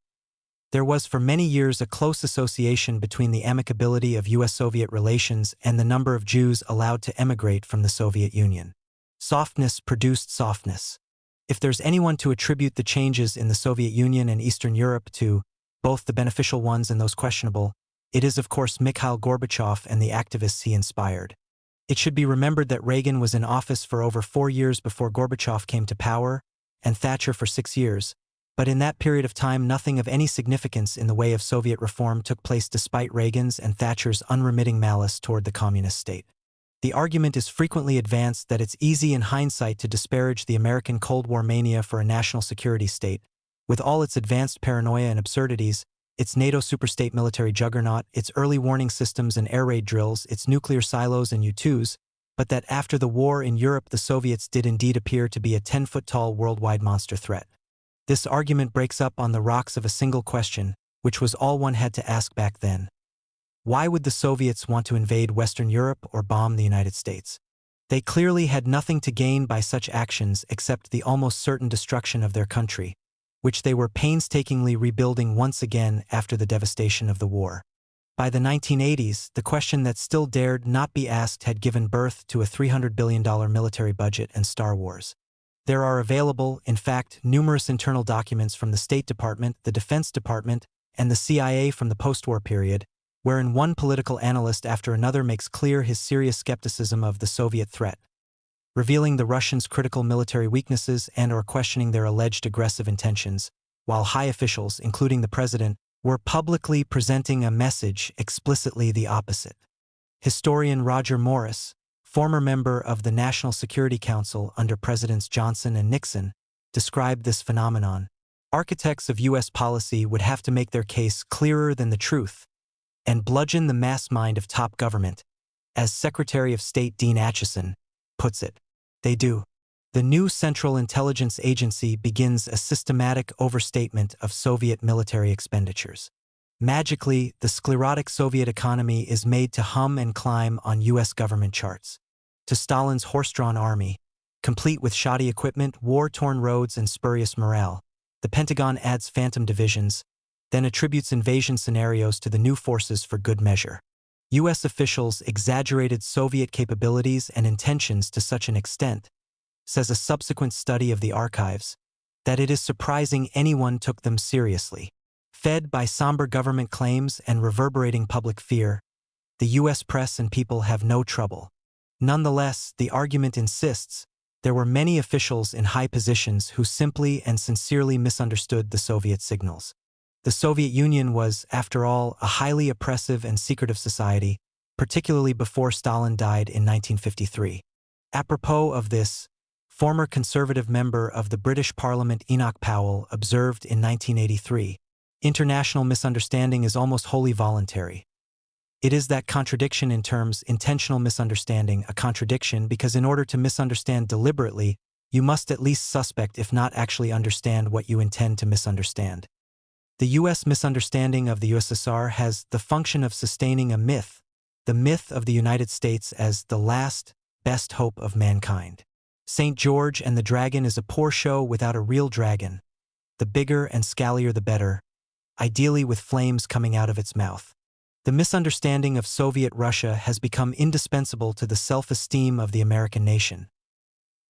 There was for many years a close association between the amicability of US-Soviet relations and the number of Jews allowed to emigrate from the Soviet Union. Softness produced softness. If there's anyone to attribute the changes in the Soviet Union and Eastern Europe to, both the beneficial ones and those questionable, it is of course Mikhail Gorbachev and the activists he inspired. It should be remembered that Reagan was in office for over 4 years before Gorbachev came to power, and Thatcher for 6 years, but in that period of time nothing of any significance in the way of Soviet reform took place despite Reagan's and Thatcher's unremitting malice toward the communist state. The argument is frequently advanced that it's easy in hindsight to disparage the American Cold War mania for a national security state, with all its advanced paranoia and absurdities, its NATO superstate military juggernaut, its early warning systems and air raid drills, its nuclear silos and U-2s, but that after the war in Europe the Soviets did indeed appear to be a 10-foot-tall worldwide monster threat. This argument breaks up on the rocks of a single question, which was all one had to ask back then. Why would the Soviets want to invade Western Europe or bomb the United States? They clearly had nothing to gain by such actions except the almost certain destruction of their country, which they were painstakingly rebuilding once again after the devastation of the war. By the 1980s, the question that still dared not be asked had given birth to a $300 billion military budget and Star Wars. There are available, in fact, numerous internal documents from the State Department, the Defense Department, and the CIA from the post-war period, wherein one political analyst after another makes clear his serious skepticism of the Soviet threat, revealing the Russians' critical military weaknesses and/or questioning their alleged aggressive intentions, while high officials, including the president, were publicly presenting a message explicitly the opposite. Historian Roger Morris, former member of the National Security Council under Presidents Johnson and Nixon, described this phenomenon. Architects of U.S. policy would have to make their case clearer than the truth, and bludgeon the mass mind of top government, as Secretary of State Dean Acheson puts it. They do. The new Central Intelligence Agency begins a systematic overstatement of Soviet military expenditures. Magically, the sclerotic Soviet economy is made to hum and climb on U.S. government charts. To Stalin's horse-drawn army, complete with shoddy equipment, war-torn roads, and spurious morale, the Pentagon adds phantom divisions, then attributes invasion scenarios to the new forces for good measure. U.S. officials exaggerated Soviet capabilities and intentions to such an extent, says a subsequent study of the archives, that it is surprising anyone took them seriously. Fed by somber government claims and reverberating public fear, the U.S. press and people have no trouble. Nonetheless, the argument insists, there were many officials in high positions who simply and sincerely misunderstood the Soviet signals. The Soviet Union was, after all, a highly oppressive and secretive society, particularly before Stalin died in 1953. Apropos of this, former conservative member of the British Parliament Enoch Powell observed in 1983, international misunderstanding is almost wholly voluntary. It is that contradiction in terms, intentional misunderstanding, a contradiction because in order to misunderstand deliberately, you must at least suspect if not actually understand what you intend to misunderstand. The U.S. misunderstanding of the USSR has the function of sustaining a myth, the myth of the United States as the last, best hope of mankind. St. George and the Dragon is a poor show without a real dragon. The bigger and scallier the better, ideally with flames coming out of its mouth. The misunderstanding of Soviet Russia has become indispensable to the self-esteem of the American nation.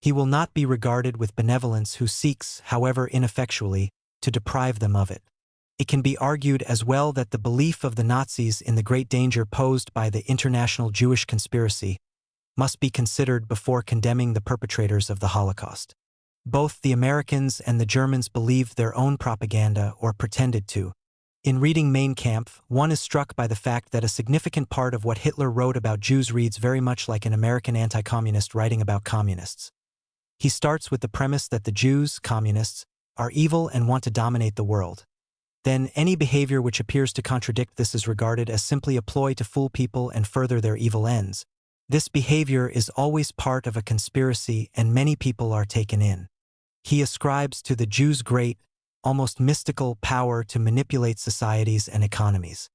He will not be regarded with benevolence who seeks, however ineffectually, to deprive them of it. It can be argued as well that the belief of the Nazis in the great danger posed by the international Jewish conspiracy must be considered before condemning the perpetrators of the Holocaust. Both the Americans and the Germans believed their own propaganda or pretended to, In reading Mein Kampf, one is struck by the fact that a significant part of what Hitler wrote about Jews reads very much like an American anti-communist writing about communists. He starts with the premise that the Jews, communists, are evil and want to dominate the world. Then, any behavior which appears to contradict this is regarded as simply a ploy to fool people and further their evil ends. This behavior is always part of a conspiracy and many people are taken in. He ascribes to the Jews great, almost mystical power to manipulate societies and economies.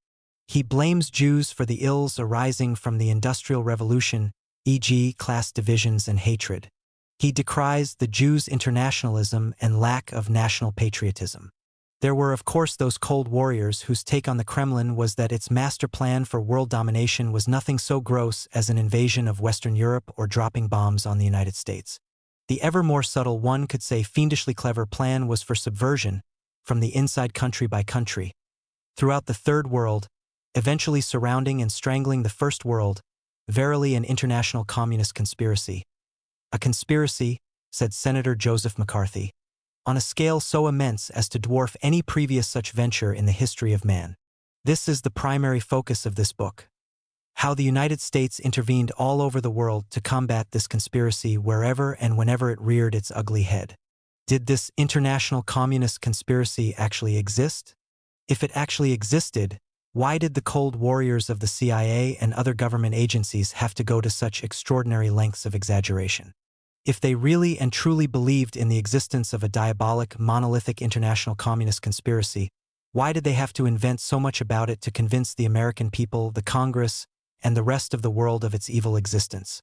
He blames Jews for the ills arising from the Industrial Revolution, e.g. class divisions and hatred. He decries the Jews' internationalism and lack of national patriotism. There were of course those cold warriors whose take on the Kremlin was that its master plan for world domination was nothing so gross as an invasion of Western Europe or dropping bombs on the United States. The ever more subtle, one could say fiendishly clever plan was for subversion, from the inside country by country, throughout the Third World, eventually surrounding and strangling the First World, verily an international communist conspiracy. A conspiracy, said Senator Joseph McCarthy, on a scale so immense as to dwarf any previous such venture in the history of man. This is the primary focus of this book. How the United States intervened all over the world to combat this conspiracy wherever and whenever it reared its ugly head. Did this international communist conspiracy actually exist? If it actually existed, why did the cold warriors of the CIA and other government agencies have to go to such extraordinary lengths of exaggeration? If they really and truly believed in the existence of a diabolic, monolithic international communist conspiracy, why did they have to invent so much about it to convince the American people, the Congress, and the rest of the world of its evil existence?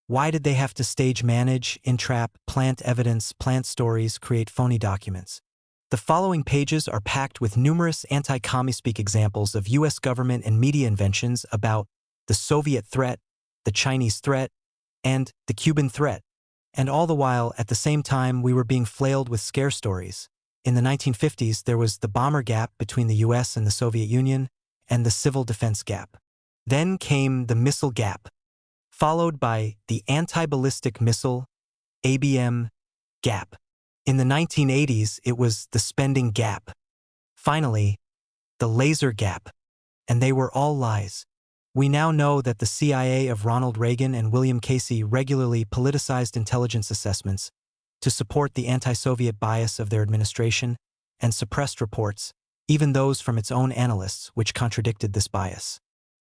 Why did they have to stage manage, entrap, plant evidence, plant stories, create phony documents? The following pages are packed with numerous anti-commie-speak examples of U.S. government and media inventions about the Soviet threat, the Chinese threat, and the Cuban threat. And all the while, at the same time, we were being flailed with scare stories. In the 1950s, there was the bomber gap between the U.S. and the Soviet Union, and the civil defense gap. Then came the missile gap, followed by the anti-ballistic missile, ABM, gap. In the 1980s, it was the spending gap. Finally, the laser gap. And they were all lies. We now know that the CIA of Ronald Reagan and William Casey regularly politicized intelligence assessments to support the anti-Soviet bias of their administration and suppressed reports, even those from its own analysts, which contradicted this bias.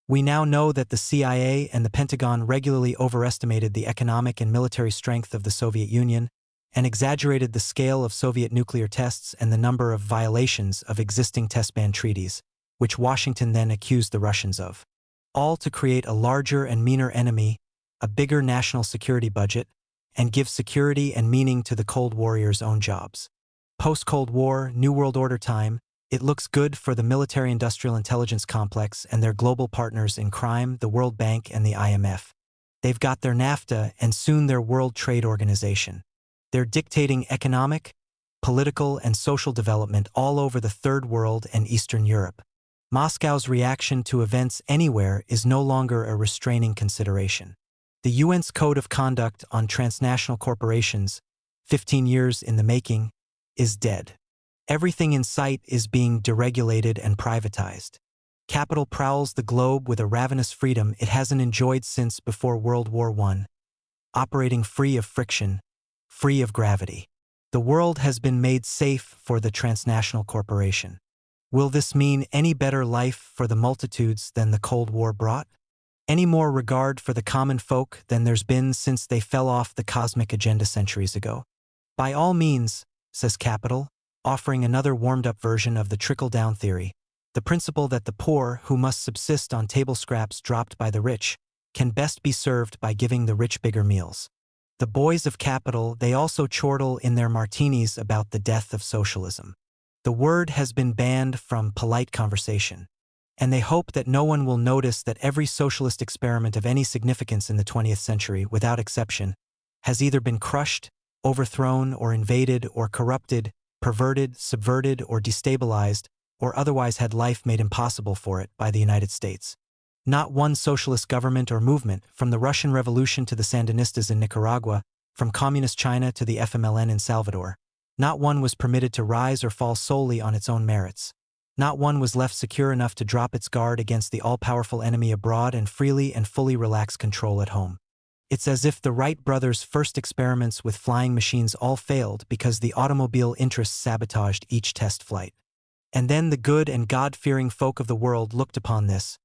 We now know that the CIA and the Pentagon regularly overestimated the economic and military strength of the Soviet Union and exaggerated the scale of Soviet nuclear tests and the number of violations of existing test ban treaties, which Washington then accused the Russians of. All to create a larger and meaner enemy, a bigger national security budget, and give security and meaning to the Cold Warriors' own jobs. Post-Cold War, New World Order time, it looks good for the military-industrial intelligence complex and their global partners in crime, the World Bank and the IMF. They've got their NAFTA and soon their World Trade Organization. They're dictating economic, political, and social development all over the Third World and Eastern Europe. Moscow's reaction to events anywhere is no longer a restraining consideration. The UN's Code of Conduct on Transnational Corporations, 15 years in the making, is dead. Everything in sight is being deregulated and privatized. Capital prowls the globe with a ravenous freedom it hasn't enjoyed since before World War I, operating free of friction, free of gravity. The world has been made safe for the transnational corporation. Will this mean any better life for the multitudes than the Cold War brought? Any more regard for the common folk than there's been since they fell off the cosmic agenda centuries ago? By all means, says Capital, offering another warmed-up version of the trickle-down theory, the principle that the poor, who must subsist on table scraps dropped by the rich, can best be served by giving the rich bigger meals. The boys of Capital, they also chortle in their martinis about the death of socialism. The word has been banned from polite conversation, and they hope that no one will notice that every socialist experiment of any significance in the 20th century, without exception, has either been crushed, overthrown, or invaded, or corrupted, perverted, subverted, or destabilized, or otherwise had life made impossible for it by the United States. Not one socialist government or movement, from the Russian Revolution to the Sandinistas in Nicaragua, from Communist China to the FMLN in Salvador, not one was permitted to rise or fall solely on its own merits. Not one was left secure enough to drop its guard against the all-powerful enemy abroad and freely and fully relax control at home. It's as if the Wright brothers' first experiments with flying machines all failed because the automobile interests sabotaged each test flight. And then the good and God-fearing folk of the world looked upon this,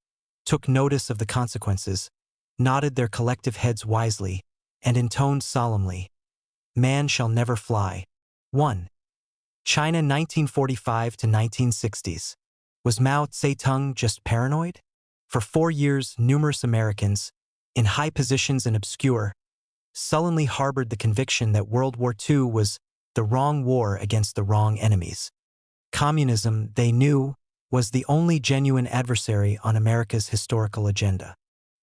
took notice of the consequences, nodded their collective heads wisely, and intoned solemnly, "Man shall never fly." 1. China 1945 to 1960s. Was Mao Zedong just paranoid? For 4 years, numerous Americans, in high positions and obscure, sullenly harbored the conviction that World War II was the wrong war against the wrong enemies. Communism, they knew, was the only genuine adversary on America's historical agenda.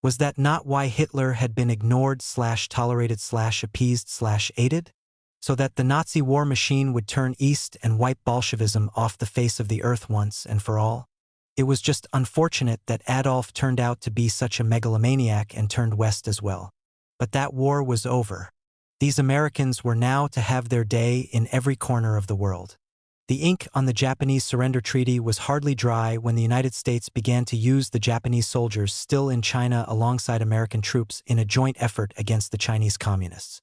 Was that not why Hitler had been ignored/tolerated/appeased/aided? So that the Nazi war machine would turn east and wipe Bolshevism off the face of the earth once and for all? It was just unfortunate that Adolf turned out to be such a megalomaniac and turned west as well. But that war was over. These Americans were now to have their day in every corner of the world. The ink on the Japanese surrender treaty was hardly dry when the United States began to use the Japanese soldiers still in China alongside American troops in a joint effort against the Chinese communists.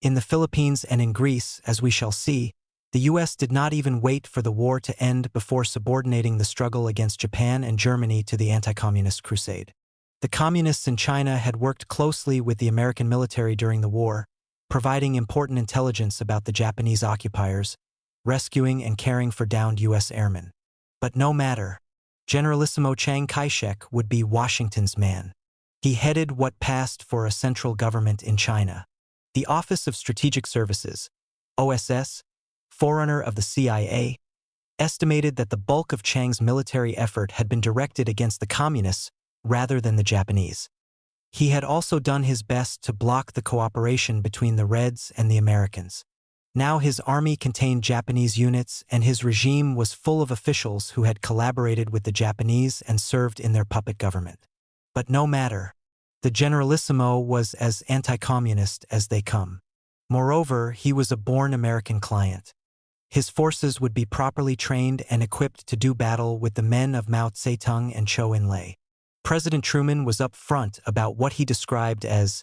In the Philippines and in Greece, as we shall see, the U.S. did not even wait for the war to end before subordinating the struggle against Japan and Germany to the anti-communist crusade. The communists in China had worked closely with the American military during the war, providing important intelligence about the Japanese occupiers, rescuing and caring for downed U.S. airmen. But no matter. Generalissimo Chiang Kai-shek would be Washington's man. He headed what passed for a central government in China. The Office of Strategic Services, OSS, forerunner of the CIA, estimated that the bulk of Chiang's military effort had been directed against the communists rather than the Japanese. He had also done his best to block the cooperation between the Reds and the Americans. Now his army contained Japanese units and his regime was full of officials who had collaborated with the Japanese and served in their puppet government. But no matter. The Generalissimo was as anti-communist as they come. Moreover, he was a born American client. His forces would be properly trained and equipped to do battle with the men of Mao Zedong and Zhou Enlai. President Truman was up front about what he described as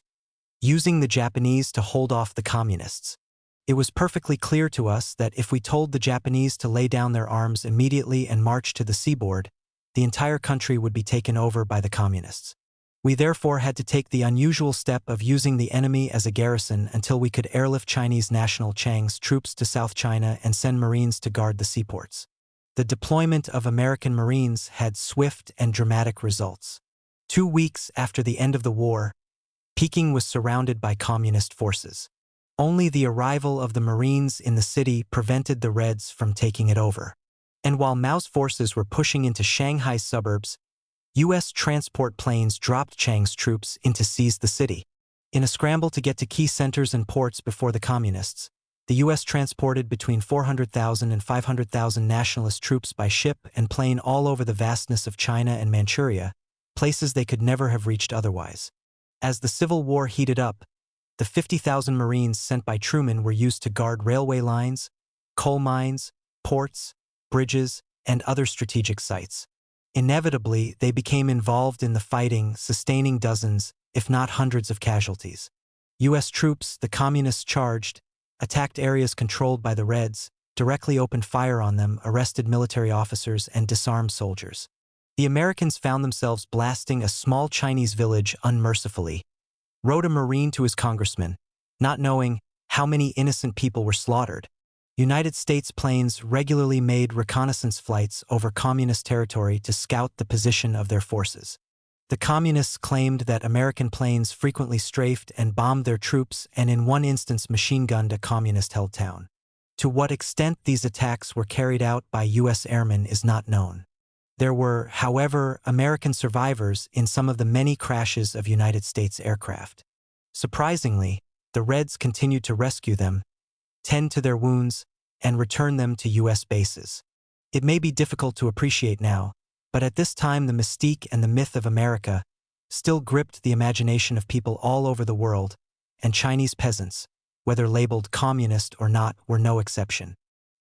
using the Japanese to hold off the communists. It was perfectly clear to us that if we told the Japanese to lay down their arms immediately and march to the seaboard, the entire country would be taken over by the communists. We therefore had to take the unusual step of using the enemy as a garrison until we could airlift Chinese National Chiang's troops to South China and send Marines to guard the seaports. The deployment of American Marines had swift and dramatic results. 2 weeks after the end of the war, Peking was surrounded by communist forces. Only the arrival of the Marines in the city prevented the Reds from taking it over. And while Mao's forces were pushing into Shanghai's suburbs, U.S. transport planes dropped Chiang's troops in to seize the city. In a scramble to get to key centers and ports before the communists, the U.S. transported between 400,000 and 500,000 nationalist troops by ship and plane all over the vastness of China and Manchuria, places they could never have reached otherwise. As the Civil War heated up, the 50,000 Marines sent by Truman were used to guard railway lines, coal mines, ports, bridges, and other strategic sites. Inevitably, they became involved in the fighting, sustaining dozens, if not hundreds of casualties. U.S. troops, the communists charged, attacked areas controlled by the Reds, directly opened fire on them, arrested military officers, and disarmed soldiers. The Americans found themselves blasting a small Chinese village unmercifully, wrote a Marine to his congressman, not knowing how many innocent people were slaughtered. United States planes regularly made reconnaissance flights over communist territory to scout the position of their forces. The communists claimed that American planes frequently strafed and bombed their troops and in one instance machine-gunned a communist-held town. To what extent these attacks were carried out by U.S. airmen is not known. There were, however, American survivors in some of the many crashes of United States aircraft. Surprisingly, the Reds continued to rescue them, tend to their wounds, and return them to U.S. bases. It may be difficult to appreciate now, but at this time the mystique and the myth of America still gripped the imagination of people all over the world, and Chinese peasants, whether labeled communist or not, were no exception.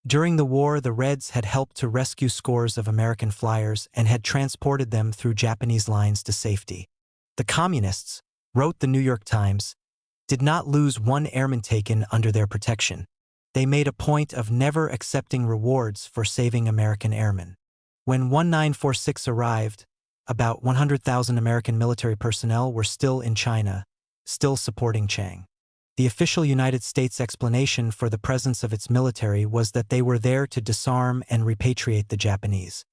During the war, the Reds had helped to rescue scores of American flyers and had transported them through Japanese lines to safety. The Communists, wrote the New York Times, did not lose one airman taken under their protection. They made a point of never accepting rewards for saving American airmen. When 1946 arrived, about 100,000 American military personnel were still in China, still supporting Chiang. The official United States explanation for the presence of its military was that they were there to disarm and repatriate the Japanese.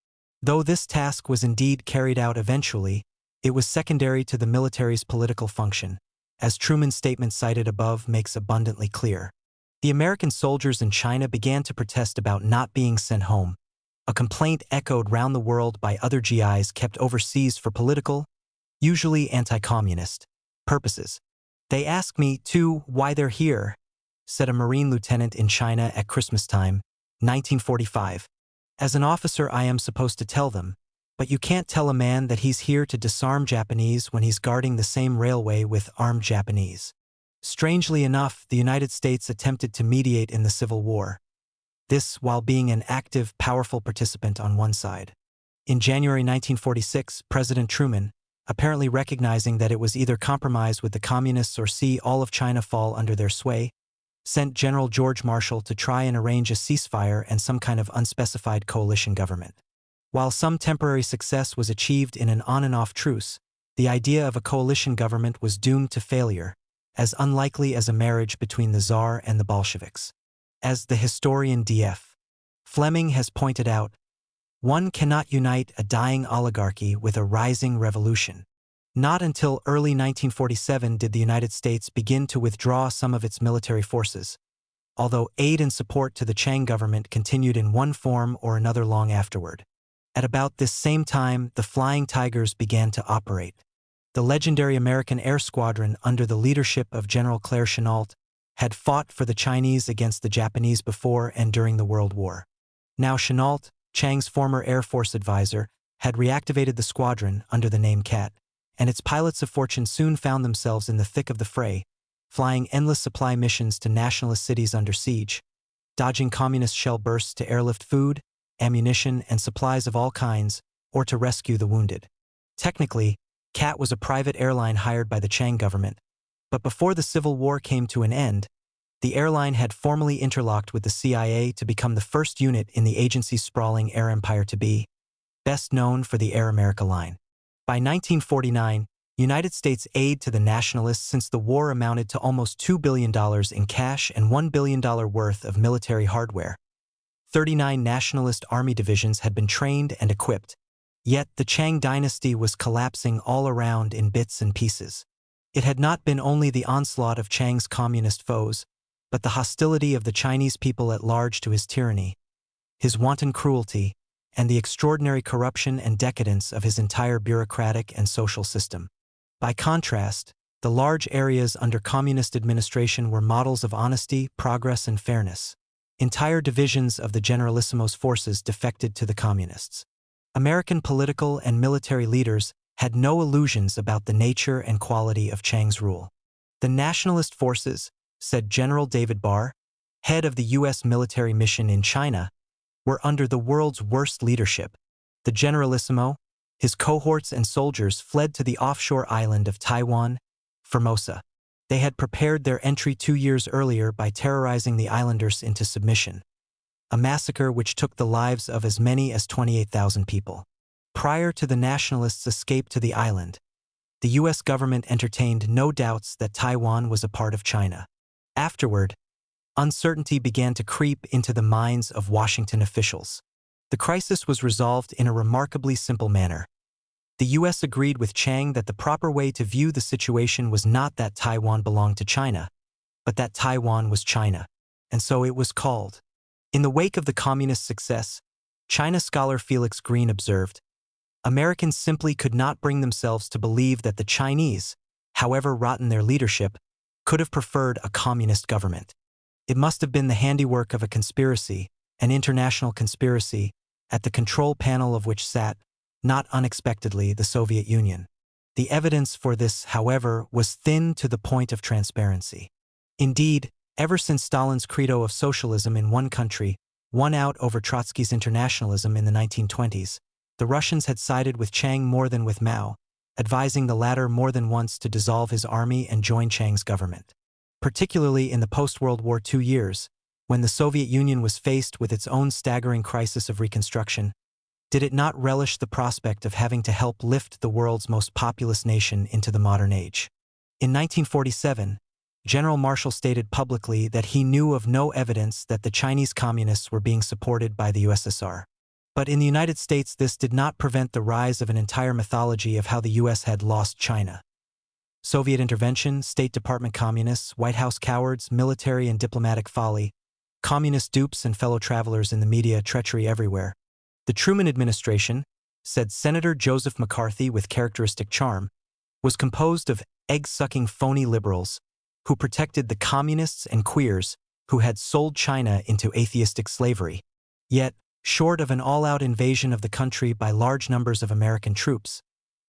Though this task was indeed carried out eventually, it was secondary to the military's political function, as Truman's statement cited above makes abundantly clear. The American soldiers in China began to protest about not being sent home, a complaint echoed round the world by other GIs kept overseas for political, usually anti-communist, purposes. "They ask me, too, why they're here," said a Marine lieutenant in China at Christmas time, 1945. "As an officer I am supposed to tell them, but you can't tell a man that he's here to disarm Japanese when he's guarding the same railway with armed Japanese." Strangely enough, the United States attempted to mediate in the Civil War. This while being an active, powerful participant on one side. In January 1946, President Truman, apparently recognizing that it was either compromise with the Communists or see all of China fall under their sway, sent General George Marshall to try and arrange a ceasefire and some kind of unspecified coalition government. While some temporary success was achieved in an on-and-off truce, the idea of a coalition government was doomed to failure, as unlikely as a marriage between the Tsar and the Bolsheviks. As the historian D.F. Fleming has pointed out, one cannot unite a dying oligarchy with a rising revolution. Not until early 1947 did the United States begin to withdraw some of its military forces, although aid and support to the Chiang government continued in one form or another long afterward. At about this same time, the Flying Tigers began to operate. The legendary American Air Squadron under the leadership of General Claire Chennault had fought for the Chinese against the Japanese before and during the World War. Now Chennault, Chiang's former Air Force advisor, had reactivated the squadron under the name CAT, and its pilots of fortune soon found themselves in the thick of the fray, flying endless supply missions to nationalist cities under siege, dodging communist shell bursts to airlift food, ammunition, and supplies of all kinds, or to rescue the wounded. Technically, CAT was a private airline hired by the Chiang government, but before the Civil War came to an end, the airline had formally interlocked with the CIA to become the first unit in the agency's sprawling air empire to be, best known for the Air America line. By 1949, United States aid to the nationalists since the war amounted to almost $2 billion in cash and $1 billion worth of military hardware. 39 nationalist army divisions had been trained and equipped, yet the Chiang dynasty was collapsing all around in bits and pieces. It had not been only the onslaught of Chiang's communist foes, but the hostility of the Chinese people at large to his tyranny, his wanton cruelty, and the extraordinary corruption and decadence of his entire bureaucratic and social system. By contrast, the large areas under communist administration were models of honesty, progress, and fairness. Entire divisions of the Generalissimo's forces defected to the communists. American political and military leaders had no illusions about the nature and quality of Chiang's rule. The nationalist forces, said General David Barr, head of the U.S. military mission in China, were under the world's worst leadership. The Generalissimo, his cohorts and soldiers fled to the offshore island of Taiwan, Formosa. They had prepared their entry 2 years earlier by terrorizing the islanders into submission, a massacre which took the lives of as many as 28,000 people. Prior to the nationalists' escape to the island, the U.S. government entertained no doubts that Taiwan was a part of China. Afterward, uncertainty began to creep into the minds of Washington officials. The crisis was resolved in a remarkably simple manner. The U.S. agreed with Chiang that the proper way to view the situation was not that Taiwan belonged to China, but that Taiwan was China, and so it was called. In the wake of the communist success, China scholar Felix Green observed, Americans simply could not bring themselves to believe that the Chinese, however rotten their leadership, could have preferred a communist government. It must have been the handiwork of a conspiracy, an international conspiracy, at the control panel of which sat, not unexpectedly, the Soviet Union. The evidence for this, however, was thin to the point of transparency. Indeed, ever since Stalin's credo of socialism in one country, Won out over Trotsky's internationalism in the 1920s, the Russians had sided with Chiang more than with Mao, advising the latter more than once to dissolve his army and join Chiang's government. Particularly in the post-World War II years, when the Soviet Union was faced with its own staggering crisis of reconstruction, did it not relish the prospect of having to help lift the world's most populous nation into the modern age? In 1947, General Marshall stated publicly that he knew of no evidence that the Chinese Communists were being supported by the USSR. But in the United States, this did not prevent the rise of an entire mythology of how the US had lost China. Soviet intervention, State Department communists, White House cowards, military and diplomatic folly, communist dupes and fellow travelers in the media, treachery everywhere. The Truman administration, said Senator Joseph McCarthy with characteristic charm, was composed of egg-sucking phony liberals who protected the communists and queers who had sold China into atheistic slavery. Yet, short of an all-out invasion of the country by large numbers of American troops,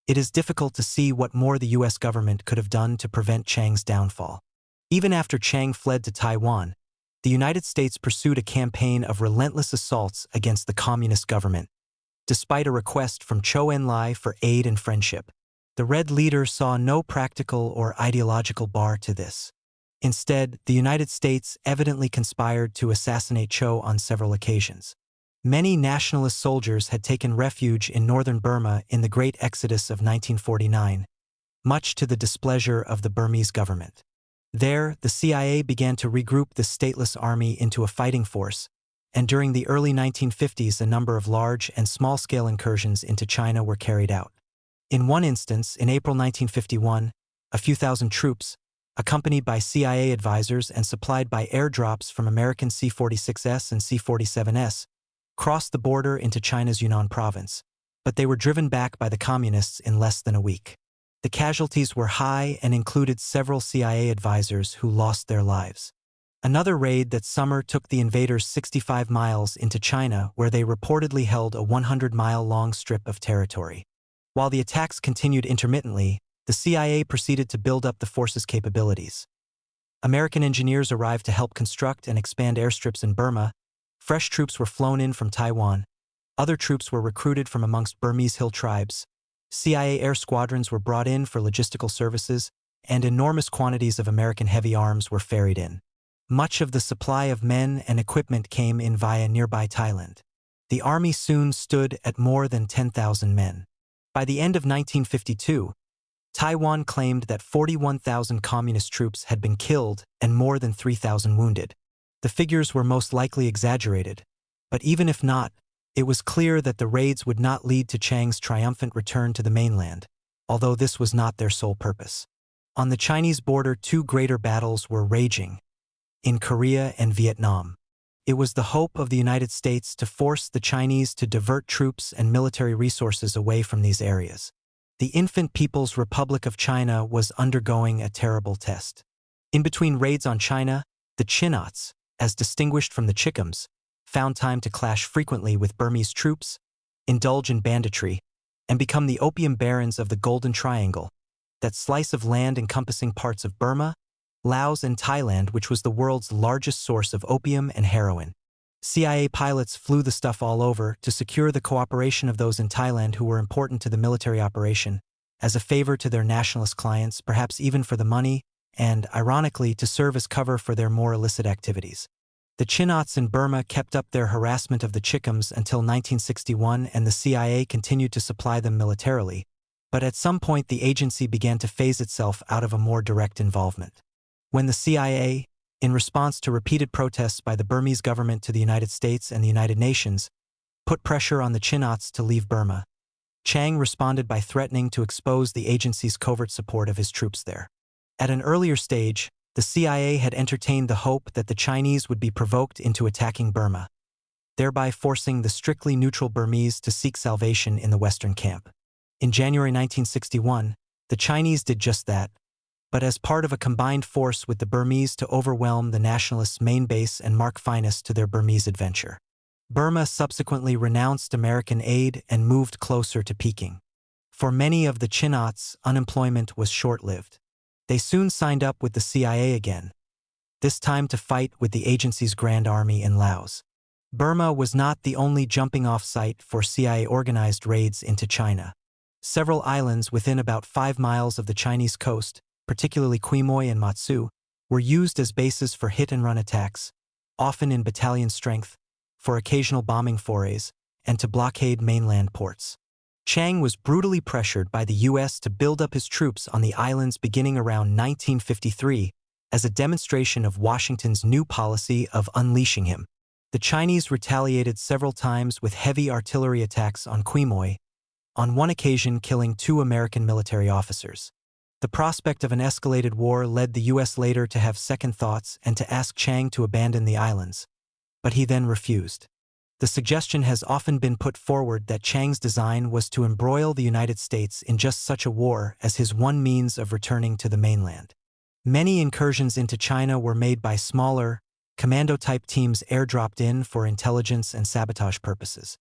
it is difficult to see what more the U.S. government could have done to prevent Chiang's downfall. Even after Chiang fled to Taiwan, the United States pursued a campaign of relentless assaults against the communist government. Despite a request from Zhou Enlai for aid and friendship, the Red leader saw no practical or ideological bar to this. Instead, the United States evidently conspired to assassinate Zhou on several occasions. Many nationalist soldiers had taken refuge in northern Burma in the Great Exodus of 1949, much to the displeasure of the Burmese government. There, the CIA began to regroup the stateless army into a fighting force, and during the early 1950s a number of large and small-scale incursions into China were carried out. In one instance, in April 1951, a few thousand troops, accompanied by CIA advisors and supplied by airdrops from American C-46S and C-47S, crossed the border into China's Yunnan province, but they were driven back by the communists in less than a week. The casualties were high and included several CIA advisors who lost their lives. Another raid that summer took the invaders 65 miles into China, where they reportedly held a 100-mile-long strip of territory. While the attacks continued intermittently, the CIA proceeded to build up the force's capabilities. American engineers arrived to help construct and expand airstrips in Burma. Fresh troops were flown in from Taiwan. Other troops were recruited from amongst Burmese hill tribes. CIA air squadrons were brought in for logistical services, and enormous quantities of American heavy arms were ferried in. Much of the supply of men and equipment came in via nearby Thailand. The army soon stood at more than 10,000 men. By the end of 1952, Taiwan claimed that 41,000 communist troops had been killed and more than 3,000 wounded. The figures were most likely exaggerated, but even if not, it was clear that the raids would not lead to Chiang's triumphant return to the mainland, although this was not their sole purpose. On the Chinese border, two greater battles were raging, in Korea and Vietnam. It was the hope of the United States to force the Chinese to divert troops and military resources away from these areas. The infant People's Republic of China was undergoing a terrible test. In between raids on China, the Chinots, as distinguished from the Chickums, found time to clash frequently with Burmese troops, indulge in banditry, and become the opium barons of the Golden Triangle, that slice of land encompassing parts of Burma, Laos and Thailand, which was the world's largest source of opium and heroin. CIA pilots flew the stuff all over to secure the cooperation of those in Thailand who were important to the military operation, as a favor to their nationalist clients, perhaps even for the money, and, ironically, to serve as cover for their more illicit activities. The Chinots in Burma kept up their harassment of the Chickums until 1961, and the CIA continued to supply them militarily, but at some point the agency began to phase itself out of a more direct involvement. When the CIA, in response to repeated protests by the Burmese government to the United States and the United Nations, put pressure on the Chinots to leave Burma, Chiang responded by threatening to expose the agency's covert support of his troops there. At an earlier stage, the CIA had entertained the hope that the Chinese would be provoked into attacking Burma, thereby forcing the strictly neutral Burmese to seek salvation in the Western camp. In January 1961, the Chinese did just that, but as part of a combined force with the Burmese to overwhelm the nationalists' main base and mark finest to their Burmese adventure. Burma subsequently renounced American aid and moved closer to Peking. For many of the Chinots, unemployment was short-lived. They soon signed up with the CIA again, this time to fight with the agency's Grand Army in Laos. Burma was not the only jumping-off site for CIA-organized raids into China. Several islands within about 5 miles of the Chinese coast, particularly Quemoy and Matsu, were used as bases for hit-and-run attacks, often in battalion strength, for occasional bombing forays, and to blockade mainland ports. Chiang was brutally pressured by the U.S. to build up his troops on the islands beginning around 1953 as a demonstration of Washington's new policy of unleashing him. The Chinese retaliated several times with heavy artillery attacks on Quemoy, on one occasion killing 2 American military officers. The prospect of an escalated war led the U.S. later to have second thoughts and to ask Chiang to abandon the islands, but he then refused. The suggestion has often been put forward that Chiang's design was to embroil the United States in just such a war as his one means of returning to the mainland. Many incursions into China were made by smaller, commando-type teams airdropped in for intelligence and sabotage purposes.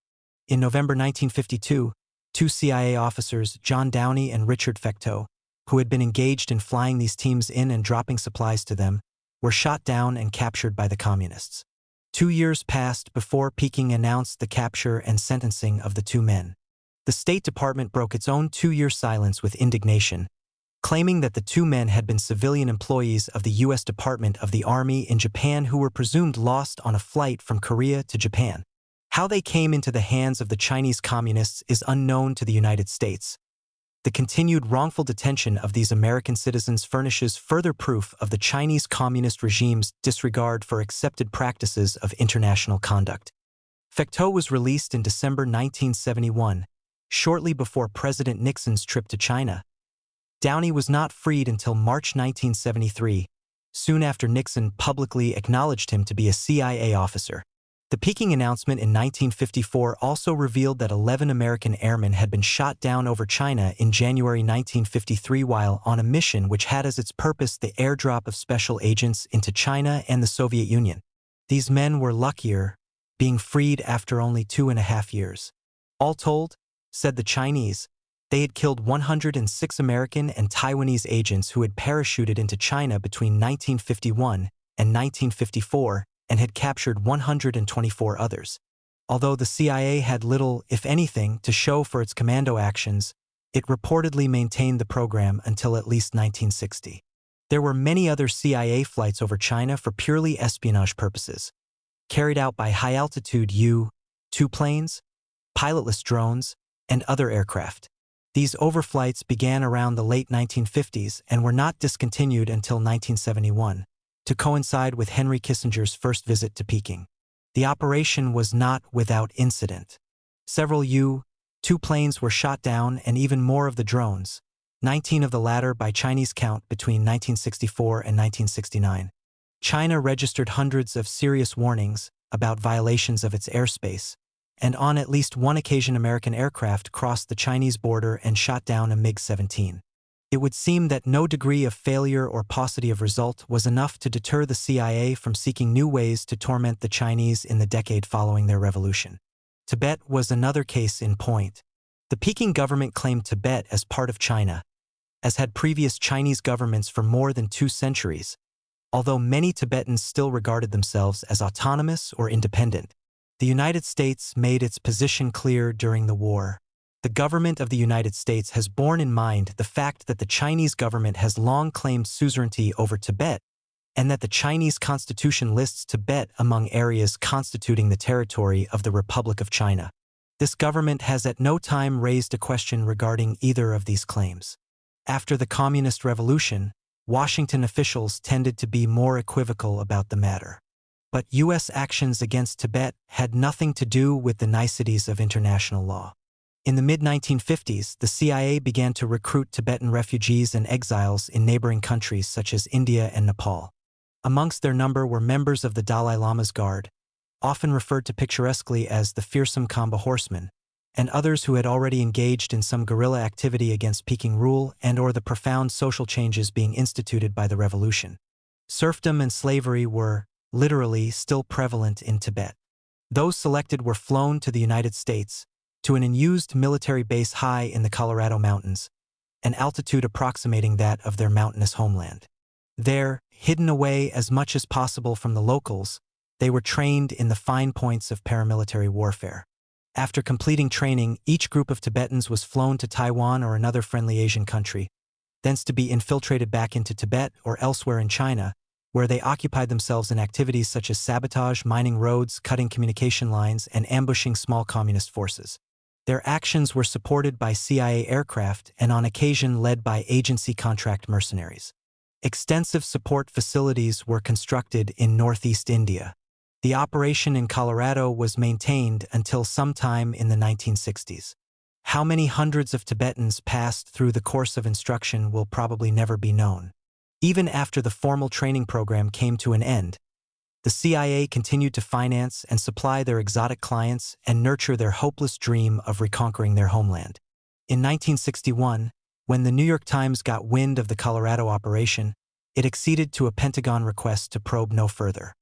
In November 1952, 2 CIA officers, John Downey and Richard Fecteau, who had been engaged in flying these teams in and dropping supplies to them, were shot down and captured by the Communists. 2 years passed before Peking announced the capture and sentencing of the 2 men. The State Department broke its own 2-year silence with indignation, claiming that the 2 men had been civilian employees of the U.S. Department of the Army in Japan who were presumed lost on a flight from Korea to Japan. How they came into the hands of the Chinese Communists is unknown to the United States. The continued wrongful detention of these American citizens furnishes further proof of the Chinese Communist regime's disregard for accepted practices of international conduct. Fecteau was released in December 1971, shortly before President Nixon's trip to China. Downey was not freed until March 1973, soon after Nixon publicly acknowledged him to be a CIA officer. The Peking announcement in 1954 also revealed that 11 American airmen had been shot down over China in January 1953 while on a mission which had as its purpose the airdrop of special agents into China and the Soviet Union. These men were luckier, being freed after only 2.5 years. All told, said the Chinese, they had killed 106 American and Taiwanese agents who had parachuted into China between 1951 and 1954, and had captured 124 others. Although the CIA had little, if anything, to show for its commando actions, it reportedly maintained the program until at least 1960. There were many other CIA flights over China for purely espionage purposes, carried out by high-altitude U-2 planes, pilotless drones, and other aircraft. These overflights began around the late 1950s and were not discontinued until 1971. To coincide with Henry Kissinger's first visit to Peking. The operation was not without incident. Several U-2 planes were shot down and even more of the drones, 19 of the latter by Chinese count between 1964 and 1969. China registered hundreds of serious warnings about violations of its airspace, and on at least one occasion American aircraft crossed the Chinese border and shot down a MiG-17. It would seem that no degree of failure or paucity of result was enough to deter the CIA from seeking new ways to torment the Chinese in the decade following their revolution. Tibet was another case in point. The Peking government claimed Tibet as part of China, as had previous Chinese governments for more than 2 centuries, although many Tibetans still regarded themselves as autonomous or independent. The United States made its position clear during the war. The government of the United States has borne in mind the fact that the Chinese government has long claimed suzerainty over Tibet, and that the Chinese constitution lists Tibet among areas constituting the territory of the Republic of China. This government has at no time raised a question regarding either of these claims. After the Communist Revolution, Washington officials tended to be more equivocal about the matter. But U.S. actions against Tibet had nothing to do with the niceties of international law. In the mid-1950s, the CIA began to recruit Tibetan refugees and exiles in neighboring countries such as India and Nepal. Amongst their number were members of the Dalai Lama's Guard, often referred to picturesquely as the fearsome Khamba horsemen, and others who had already engaged in some guerrilla activity against Peking rule and/or the profound social changes being instituted by the revolution. Serfdom and slavery were, literally, still prevalent in Tibet. Those selected were flown to the United States, to an unused military base high in the Colorado Mountains, an altitude approximating that of their mountainous homeland. There, hidden away as much as possible from the locals, They were trained in the fine points of paramilitary warfare. After completing training, each group of Tibetans was flown to Taiwan or another friendly Asian country, thence to be infiltrated back into Tibet or elsewhere in China, where they occupied themselves in activities such as sabotage, mining roads, cutting communication lines, and ambushing small communist forces. Their actions were supported by CIA aircraft and on occasion led by agency contract mercenaries. Extensive support facilities were constructed in northeast India. The operation in Colorado was maintained until sometime in the 1960s. How many hundreds of Tibetans passed through the course of instruction will probably never be known. Even after the formal training program came to an end, the CIA continued to finance and supply their exotic clients and nurture their hopeless dream of reconquering their homeland. In 1961, when the New York Times got wind of the Colorado operation, it acceded to a Pentagon request to probe no further.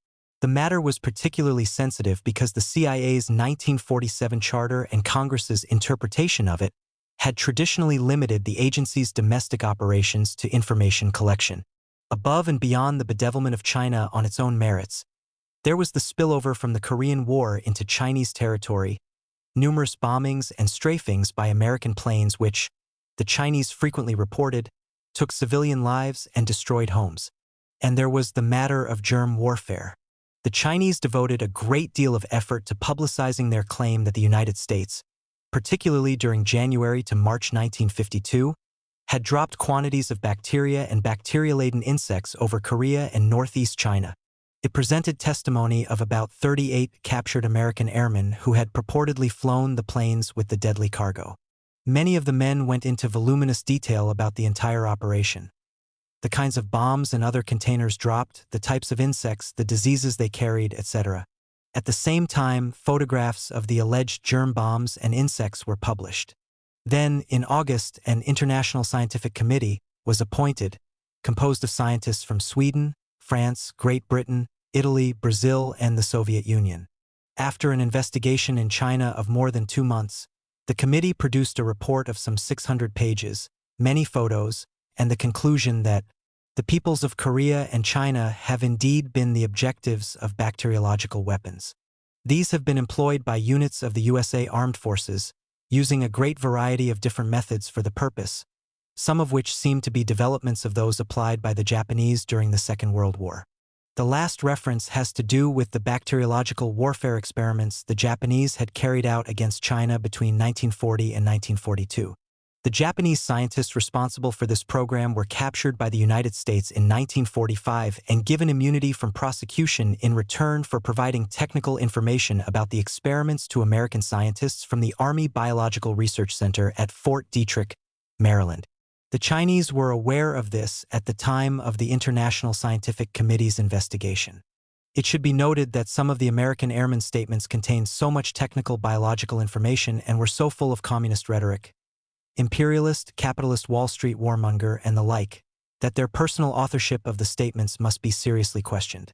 The matter was particularly sensitive because the CIA's 1947 charter and Congress's interpretation of it had traditionally limited the agency's domestic operations to information collection. Above and beyond the bedevilment of China on its own merits, there was the spillover from the Korean War into Chinese territory, numerous bombings and strafings by American planes which, the Chinese frequently reported, took civilian lives and destroyed homes. And there was the matter of germ warfare. The Chinese devoted a great deal of effort to publicizing their claim that the United States, particularly during January to March 1952, had dropped quantities of bacteria and bacteria-laden insects over Korea and northeast China. It presented testimony of about 38 captured American airmen who had purportedly flown the planes with the deadly cargo. Many of the men went into voluminous detail about the entire operation. The kinds of bombs and other containers dropped, the types of insects, the diseases they carried, etc. At the same time, photographs of the alleged germ bombs and insects were published. Then, in August, an international scientific committee was appointed, composed of scientists from Sweden, France, Great Britain, Italy, Brazil, and the Soviet Union. After an investigation in China of more than 2 months, the committee produced a report of some 600 pages, many photos, and the conclusion that the peoples of Korea and China have indeed been the objectives of bacteriological weapons. These have been employed by units of the USA Armed Forces, using a great variety of different methods for the purpose, some of which seem to be developments of those applied by the Japanese during the Second World War. The last reference has to do with the bacteriological warfare experiments the Japanese had carried out against China between 1940 and 1942. The Japanese scientists responsible for this program were captured by the United States in 1945 and given immunity from prosecution in return for providing technical information about the experiments to American scientists from the Army Biological Research Center at Fort Detrick, Maryland. The Chinese were aware of this at the time of the International Scientific Committee's investigation. It should be noted that some of the American airmen statements contained so much technical biological information and were so full of communist rhetoric, imperialist, capitalist Wall Street warmonger, and the like, that their personal authorship of the statements must be seriously questioned.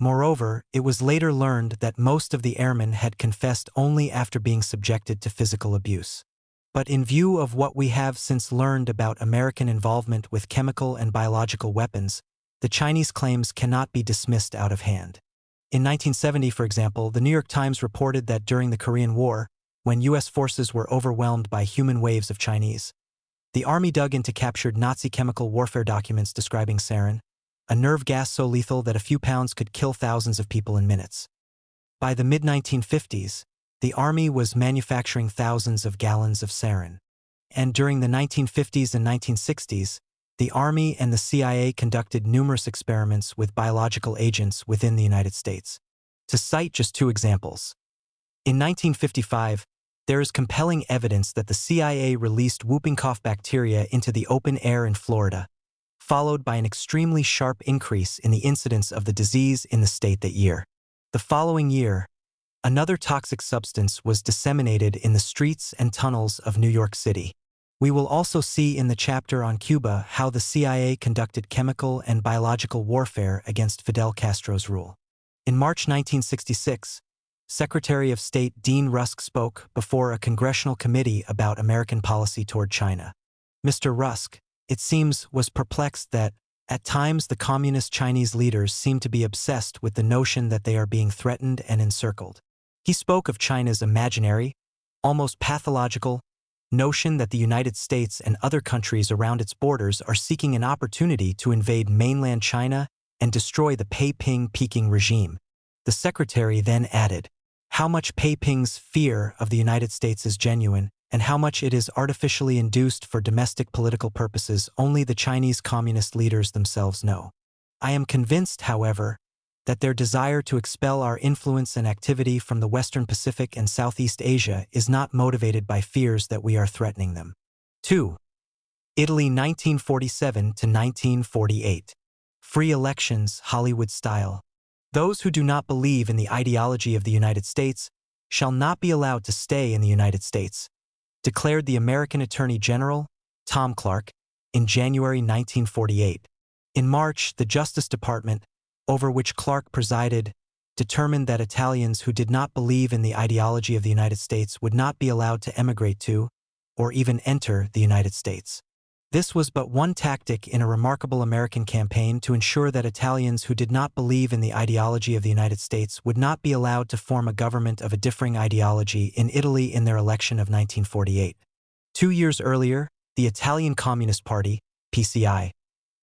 Moreover, it was later learned that most of the airmen had confessed only after being subjected to physical abuse. But in view of what we have since learned about American involvement with chemical and biological weapons, the Chinese claims cannot be dismissed out of hand. In 1970, for example, the New York Times reported that during the Korean War, when U.S. forces were overwhelmed by human waves of Chinese, the Army dug into captured Nazi chemical warfare documents describing sarin, a nerve gas so lethal that a few pounds could kill thousands of people in minutes. By the mid-1950s, the Army was manufacturing thousands of gallons of sarin. And during the 1950s and 1960s, the Army and the CIA conducted numerous experiments with biological agents within the United States. To cite just 2 examples. In 1955, there is compelling evidence that the CIA released whooping cough bacteria into the open air in Florida, followed by an extremely sharp increase in the incidence of the disease in the state that year. The following year, another toxic substance was disseminated in the streets and tunnels of New York City. We will also see in the chapter on Cuba how the CIA conducted chemical and biological warfare against Fidel Castro's rule. In March 1966, Secretary of State Dean Rusk spoke before a congressional committee about American policy toward China. Mr. Rusk, it seems, was perplexed that, At times, the communist Chinese leaders seem to be obsessed with the notion that they are being threatened and encircled. He spoke of China's imaginary, almost pathological, notion that the United States and other countries around its borders are seeking an opportunity to invade mainland China and destroy the Peking regime. The secretary then added, "How much Peking's fear of the United States is genuine, and how much it is artificially induced for domestic political purposes, only the Chinese communist leaders themselves know. I am convinced, however, that their desire to expel our influence and activity from the Western Pacific and Southeast Asia is not motivated by fears that we are threatening them." 2. Italy 1947 to 1948. Free elections, Hollywood style. Those who do not believe in the ideology of the United States shall not be allowed to stay in the United States, declared the American Attorney General, Tom Clark, in January 1948. In March, the Justice Department, over which Clark presided, determined that Italians who did not believe in the ideology of the United States would not be allowed to emigrate to, or even enter, the United States. This was but one tactic in a remarkable American campaign to ensure that Italians who did not believe in the ideology of the United States would not be allowed to form a government of a differing ideology in Italy in their election of 1948. 2 years earlier, the Italian Communist Party, PCI,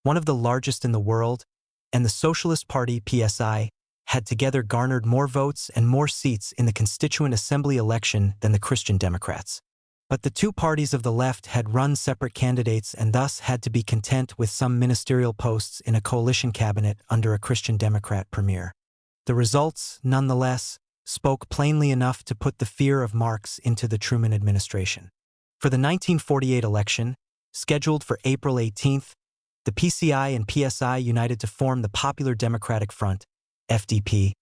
one of the largest in the world, and the Socialist Party, PSI, had together garnered more votes and more seats in the Constituent Assembly election than the Christian Democrats. But the two parties of the left had run separate candidates and thus had to be content with some ministerial posts in a coalition cabinet under a Christian Democrat premier. The results, nonetheless, spoke plainly enough to put the fear of Marx into the Truman administration. For the 1948 election, scheduled for April 18th, the PCI and PSI united to form the Popular Democratic Front, FDP,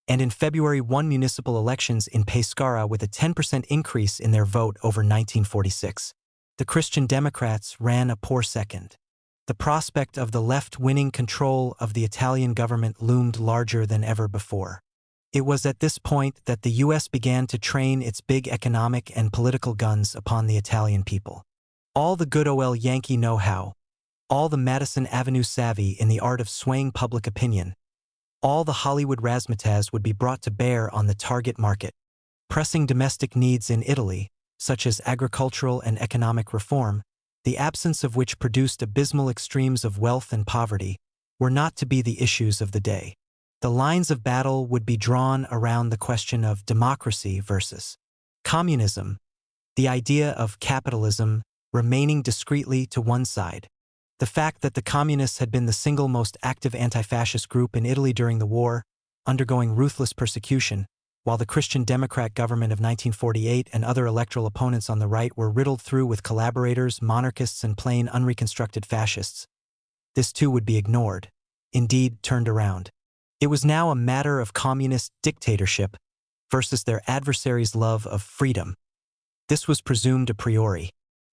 and in February won municipal elections in Pescara with a 10% increase in their vote over 1946. The Christian Democrats ran a poor second. The prospect of the left winning control of the Italian government loomed larger than ever before. It was at this point that the U.S. began to train its big economic and political guns upon the Italian people. All the good old Yankee know-how, all the Madison Avenue savvy in the art of swaying public opinion, all the Hollywood razzmatazz would be brought to bear on the target market. Pressing domestic needs in Italy, such as agricultural and economic reform, the absence of which produced abysmal extremes of wealth and poverty, were not to be the issues of the day. The lines of battle would be drawn around the question of democracy versus communism, the idea of capitalism remaining discreetly to one side. The fact that the communists had been the single most active anti-fascist group in Italy during the war, undergoing ruthless persecution, while the Christian Democrat government of 1948 and other electoral opponents on the right were riddled through with collaborators, monarchists, and plain unreconstructed fascists. This too would be ignored, indeed turned around. It was now a matter of communist dictatorship versus their adversaries' love of freedom. This was presumed a priori.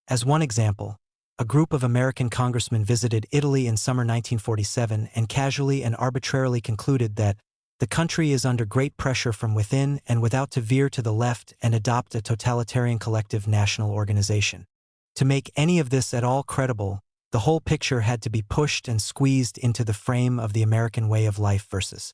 As one example, a group of American congressmen visited Italy in summer 1947 and casually and arbitrarily concluded that the country is under great pressure from within and without to veer to the left and adopt a totalitarian collective national organization. To make any of this at all credible, the whole picture had to be pushed and squeezed into the frame of the American way of life versus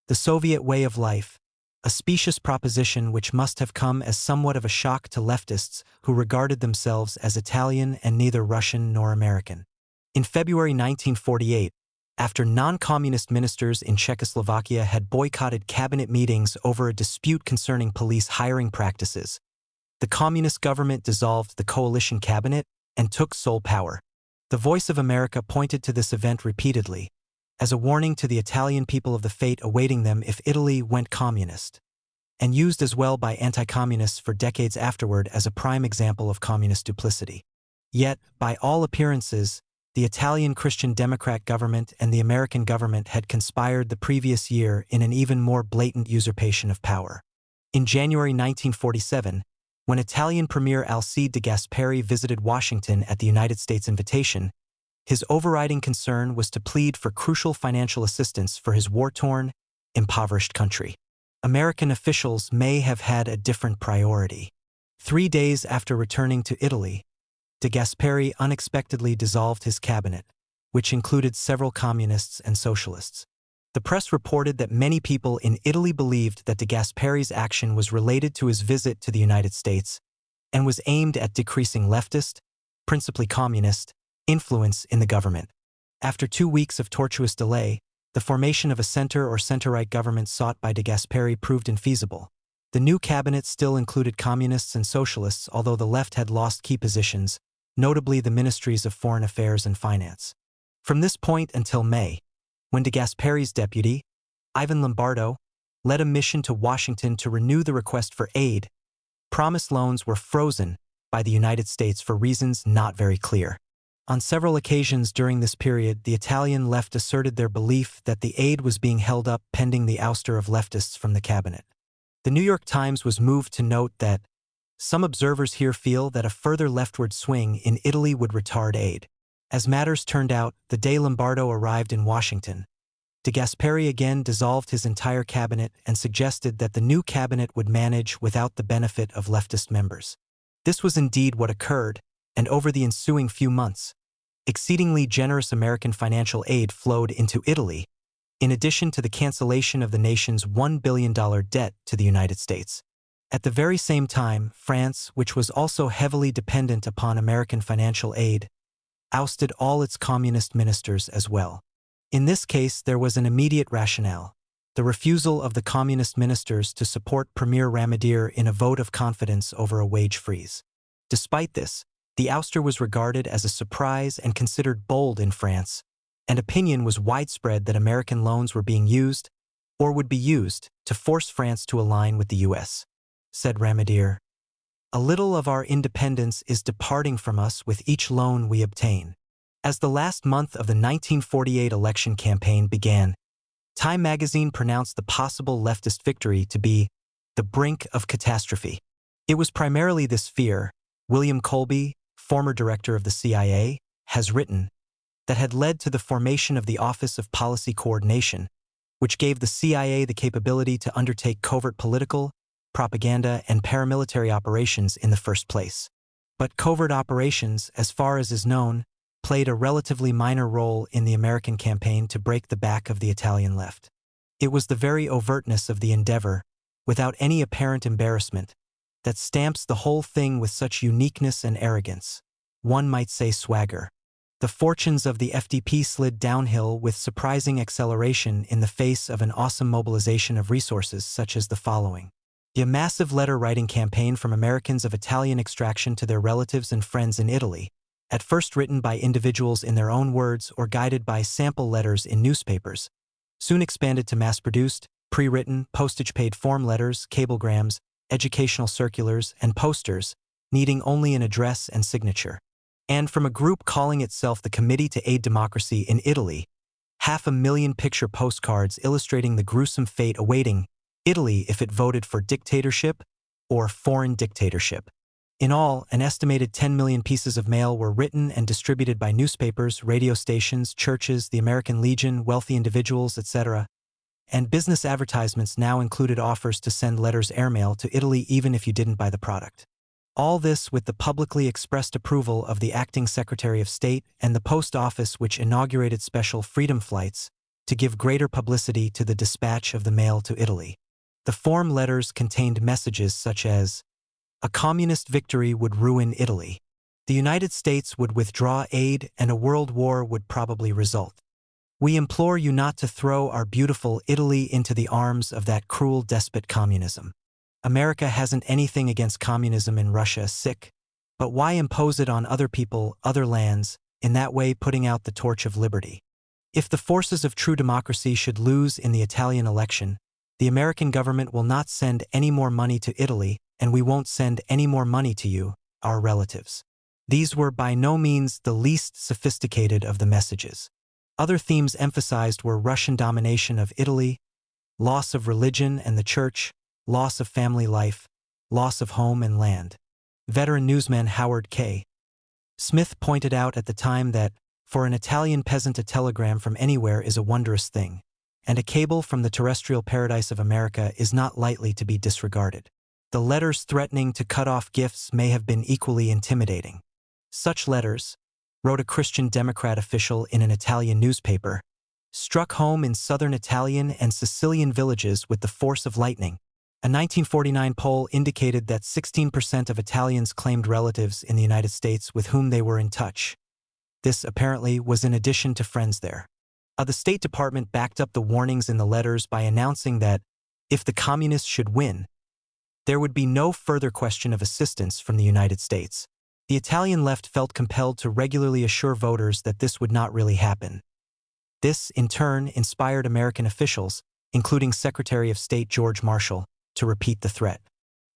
the Soviet way of life, a specious proposition which must have come as somewhat of a shock to leftists who regarded themselves as Italian and neither Russian nor American. In February 1948, after non-communist ministers in Czechoslovakia had boycotted cabinet meetings over a dispute concerning police hiring practices, the communist government dissolved the coalition cabinet and took sole power. The Voice of America pointed to this event repeatedly, as a warning to the Italian people of the fate awaiting them if Italy went communist, and used as well by anti-communists for decades afterward as a prime example of communist duplicity. Yet, by all appearances, the Italian Christian Democrat government and the American government had conspired the previous year in an even more blatant usurpation of power. In January 1947, when Italian Premier Alcide de Gasperi visited Washington at the United States invitation, his overriding concern was to plead for crucial financial assistance for his war-torn, impoverished country. American officials may have had a different priority. 3 days after returning to Italy, de Gasperi unexpectedly dissolved his cabinet, which included several communists and socialists. The press reported that many people in Italy believed that de Gasperi's action was related to his visit to the United States and was aimed at decreasing leftist, principally communist, influence in the government. After 2 weeks of tortuous delay, the formation of a center or center-right government sought by de Gasperi proved infeasible. The new cabinet still included communists and socialists, although the left had lost key positions, notably the ministries of Foreign Affairs and Finance. From this point until May, when de Gasperi's deputy, Ivan Lombardo, led a mission to Washington to renew the request for aid, promised loans were frozen by the United States for reasons not very clear. On several occasions during this period, the Italian left asserted their belief that the aid was being held up pending the ouster of leftists from the cabinet. The New York Times was moved to note that some observers here feel that a further leftward swing in Italy would retard aid. As matters turned out, the day Lombardo arrived in Washington, de Gasperi again dissolved his entire cabinet and suggested that the new cabinet would manage without the benefit of leftist members. This was indeed what occurred, and over the ensuing few months, exceedingly generous American financial aid flowed into Italy, in addition to the cancellation of the nation's $1 billion debt to the United States. At the very same time, France, which was also heavily dependent upon American financial aid, ousted all its communist ministers as well. In this case, there was an immediate rationale: the refusal of the communist ministers to support Premier Ramadier in a vote of confidence over a wage freeze. Despite this, the ouster was regarded as a surprise and considered bold in France, and opinion was widespread that American loans were being used, or would be used, to force France to align with the U.S. Said Ramadier, "A little of our independence is departing from us with each loan we obtain." As the last month of the 1948 election campaign began, Time magazine pronounced the possible leftist victory to be the brink of catastrophe. It was primarily this fear, William Colby, former director of the CIA, has written, that had led to the formation of the Office of Policy Coordination, which gave the CIA the capability to undertake covert political, propaganda, and paramilitary operations in the first place. But covert operations, as far as is known, played a relatively minor role in the American campaign to break the back of the Italian left. It was the very overtness of the endeavor, without any apparent embarrassment, that stamps the whole thing with such uniqueness and arrogance. One might say swagger. The fortunes of the FDP slid downhill with surprising acceleration in the face of an awesome mobilization of resources such as the following. A massive letter-writing campaign from Americans of Italian extraction to their relatives and friends in Italy, at first written by individuals in their own words or guided by sample letters in newspapers, soon expanded to mass-produced, pre-written, postage-paid form letters, cablegrams, educational circulars, and posters, needing only an address and signature. And from a group calling itself the Committee to Aid Democracy in Italy, 500,000 picture postcards illustrating the gruesome fate awaiting Italy if it voted for dictatorship or foreign dictatorship. In all, an estimated 10 million pieces of mail were written and distributed by newspapers, radio stations, churches, the American Legion, wealthy individuals, etc. And business advertisements now included offers to send letters airmail to Italy even if you didn't buy the product. All this with the publicly expressed approval of the acting Secretary of State and the Post Office, which inaugurated special freedom flights to give greater publicity to the dispatch of the mail to Italy. The form letters contained messages such as, "A communist victory would ruin Italy. The United States would withdraw aid and a world war would probably result. We implore you not to throw our beautiful Italy into the arms of that cruel despot communism. America hasn't anything against communism in Russia, but why impose it on other people, other lands, in that way putting out the torch of liberty? If the forces of true democracy should lose in the Italian election, the American government will not send any more money to Italy, and we won't send any more money to you, our relatives." These were by no means the least sophisticated of the messages. Other themes emphasized were Russian domination of Italy, loss of religion and the church, loss of family life, loss of home and land. Veteran newsman Howard K. Smith pointed out at the time that, for an Italian peasant, a telegram from anywhere is a wondrous thing, and a cable from the terrestrial paradise of America is not lightly to be disregarded. The letters threatening to cut off gifts may have been equally intimidating. Such letters, wrote a Christian Democrat official in an Italian newspaper, struck home in southern Italian and Sicilian villages with the force of lightning. A 1949 poll indicated that 16% of Italians claimed relatives in the United States with whom they were in touch. This apparently was in addition to friends there. The State Department backed up the warnings in the letters by announcing that, if the communists should win, there would be no further question of assistance from the United States. The Italian left felt compelled to regularly assure voters that this would not really happen. This, in turn, inspired American officials, including Secretary of State George Marshall, to repeat the threat.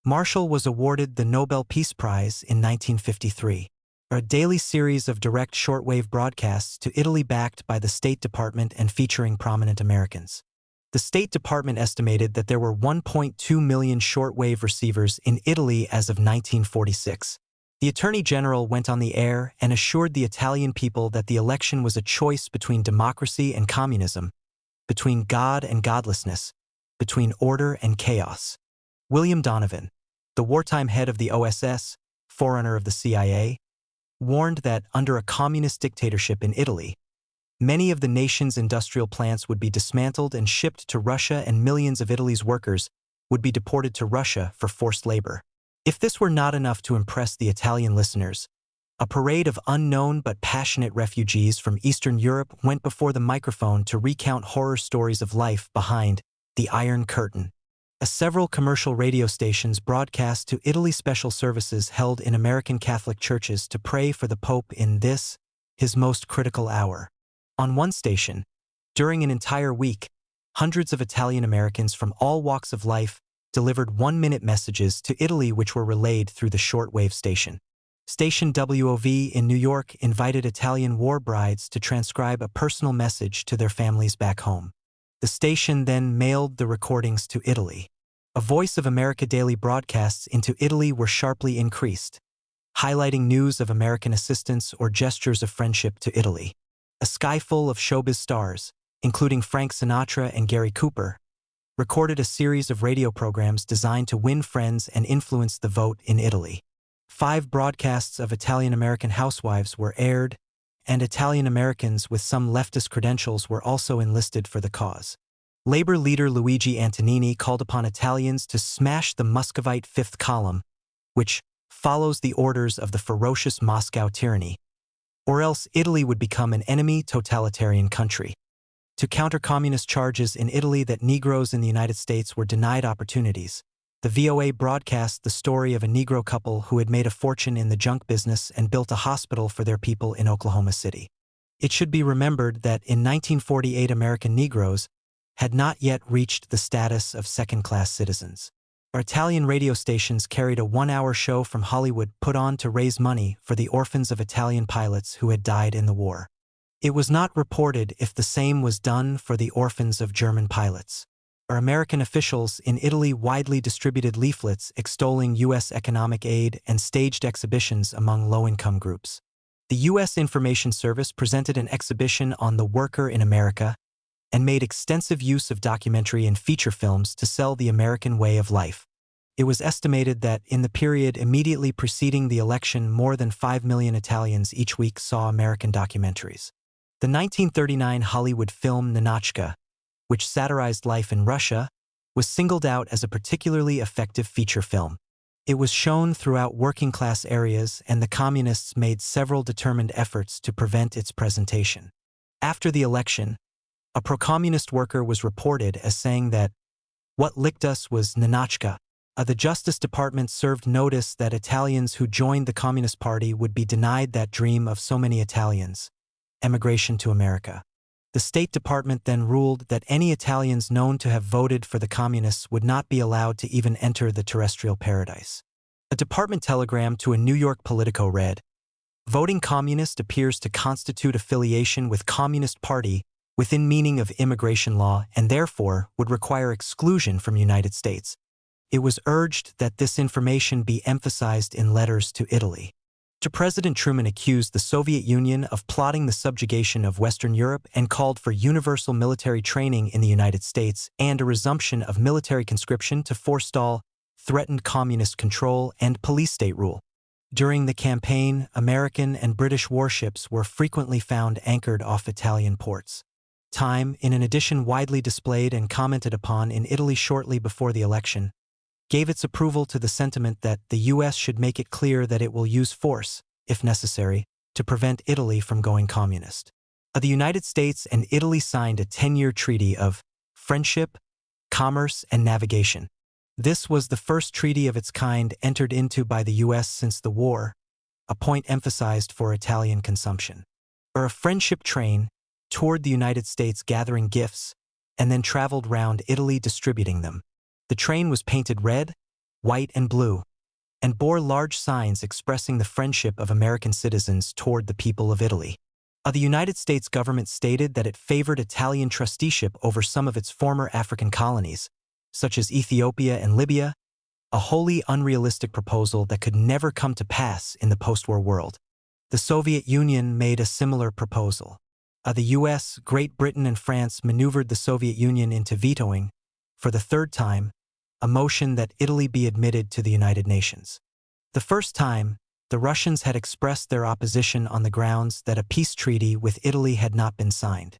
Marshall was awarded the Nobel Peace Prize in 1953. A daily series of direct shortwave broadcasts to Italy backed by the State Department and featuring prominent Americans. The State Department estimated that there were 1.2 million shortwave receivers in Italy as of 1946. The Attorney General went on the air and assured the Italian people that the election was a choice between democracy and communism, between God and godlessness, between order and chaos. William Donovan, the wartime head of the OSS, forerunner of the CIA, warned that under a communist dictatorship in Italy, many of the nation's industrial plants would be dismantled and shipped to Russia, and millions of Italy's workers would be deported to Russia for forced labor. If this were not enough to impress the Italian listeners, a parade of unknown but passionate refugees from Eastern Europe went before the microphone to recount horror stories of life behind the Iron Curtain. Several commercial radio stations broadcast to Italy special services held in American Catholic churches to pray for the Pope in this, his most critical hour. On one station, during an entire week, hundreds of Italian Americans from all walks of life delivered 1-minute messages to Italy which were relayed through the shortwave station. Station WOV in New York invited Italian war brides to transcribe a personal message to their families back home. The station then mailed the recordings to Italy. A Voice of America daily broadcasts into Italy were sharply increased, highlighting news of American assistance or gestures of friendship to Italy. A sky full of showbiz stars, including Frank Sinatra and Gary Cooper, recorded a series of radio programs designed to win friends and influence the vote in Italy. 5 broadcasts of Italian-American housewives were aired, and Italian Americans with some leftist credentials were also enlisted for the cause. Labor leader Luigi Antonini called upon Italians to smash the Muscovite fifth column, which follows the orders of the ferocious Moscow tyranny, or else Italy would become an enemy totalitarian country. To counter communist charges in Italy that Negroes in the United States were denied opportunities, the VOA broadcast the story of a Negro couple who had made a fortune in the junk business and built a hospital for their people in Oklahoma City. It should be remembered that in 1948 American Negroes had not yet reached the status of second-class citizens. Our Italian radio stations carried a 1-hour show from Hollywood put on to raise money for the orphans of Italian pilots who had died in the war. It was not reported if the same was done for the orphans of German pilots. Our American officials in Italy widely distributed leaflets extolling U.S. economic aid and staged exhibitions among low-income groups. The U.S. Information Service presented an exhibition on the worker in America and made extensive use of documentary and feature films to sell the American way of life. It was estimated that in the period immediately preceding the election, more than 5 million Italians each week saw American documentaries. The 1939 Hollywood film Ninotchka, which satirized life in Russia, was singled out as a particularly effective feature film. It was shown throughout working-class areas, and the communists made several determined efforts to prevent its presentation. After the election, a pro-communist worker was reported as saying that what licked us was Ninotchka. The Justice Department served notice that Italians who joined the Communist Party would be denied that dream of so many Italians, emigration to America. The State Department then ruled that any Italians known to have voted for the Communists would not be allowed to even enter the terrestrial paradise. A department telegram to a New York Politico read, "Voting Communist appears to constitute affiliation with Communist Party within meaning of immigration law and therefore would require exclusion from United States." It was urged that this information be emphasized in letters to Italy. President Truman accused the Soviet Union of plotting the subjugation of Western Europe and called for universal military training in the United States and a resumption of military conscription to forestall threatened communist control and police state rule. During the campaign, American and British warships were frequently found anchored off Italian ports. Time, in an edition widely displayed and commented upon in Italy shortly before the election, gave its approval to the sentiment that the U.S. should make it clear that it will use force, if necessary, to prevent Italy from going communist. The United States and Italy signed a 10-year treaty of friendship, commerce, and navigation. This was the first treaty of its kind entered into by the U.S. since the war, a point emphasized for Italian consumption. A friendship train toured the United States gathering gifts and then traveled round Italy distributing them. The train was painted red, white, and blue, and bore large signs expressing the friendship of American citizens toward the people of Italy. The United States government stated that it favored Italian trusteeship over some of its former African colonies, such as Ethiopia and Libya, a wholly unrealistic proposal that could never come to pass in the post-war world. The Soviet Union made a similar proposal. The US, Great Britain, and France maneuvered the Soviet Union into vetoing, for the third time, a motion that Italy be admitted to the United Nations. The first time, the Russians had expressed their opposition on the grounds that a peace treaty with Italy had not been signed.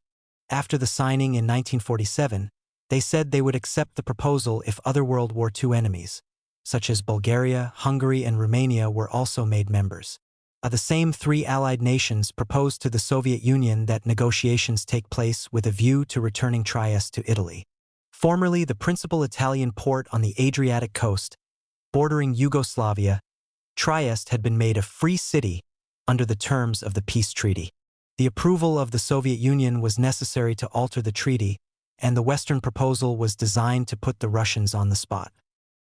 After the signing in 1947, they said they would accept the proposal if other World War II enemies, such as Bulgaria, Hungary, and Romania, were also made members. The same three Allied nations proposed to the Soviet Union that negotiations take place with a view to returning Trieste to Italy. Formerly the principal Italian port on the Adriatic coast, bordering Yugoslavia, Trieste had been made a free city under the terms of the peace treaty. The approval of the Soviet Union was necessary to alter the treaty, and the Western proposal was designed to put the Russians on the spot.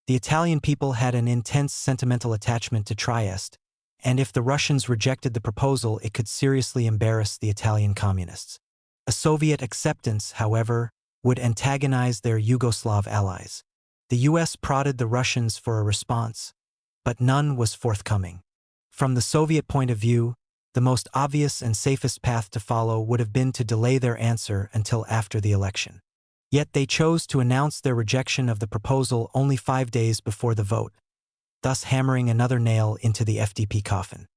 The Italian people had an intense sentimental attachment to Trieste, and if the Russians rejected the proposal, it could seriously embarrass the Italian communists. A Soviet acceptance, however, would antagonize their Yugoslav allies. The U.S. prodded the Russians for a response, but none was forthcoming. From the Soviet point of view, the most obvious and safest path to follow would have been to delay their answer until after the election. Yet they chose to announce their rejection of the proposal only 5 days before the vote, thus hammering another nail into the FDP coffin.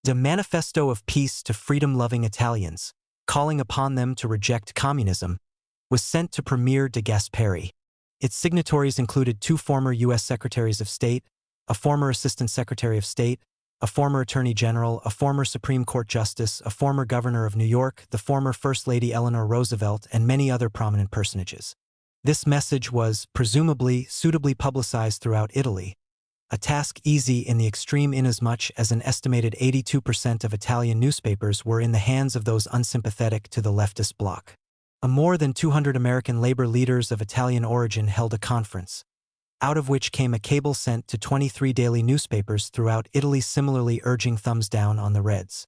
The Manifesto of Peace to Freedom-Loving Italians, calling upon them to reject communism, was sent to Premier de Gasperi. Its signatories included 2 former U.S. Secretaries of State, a former Assistant Secretary of State, a former Attorney General, a former Supreme Court Justice, a former Governor of New York, the former First Lady Eleanor Roosevelt, and many other prominent personages. This message was, presumably, suitably publicized throughout Italy, a task easy in the extreme inasmuch as an estimated 82% of Italian newspapers were in the hands of those unsympathetic to the leftist bloc. More than 200 American labor leaders of Italian origin held a conference, out of which came a cable sent to 23 daily newspapers throughout Italy similarly urging thumbs down on the Reds.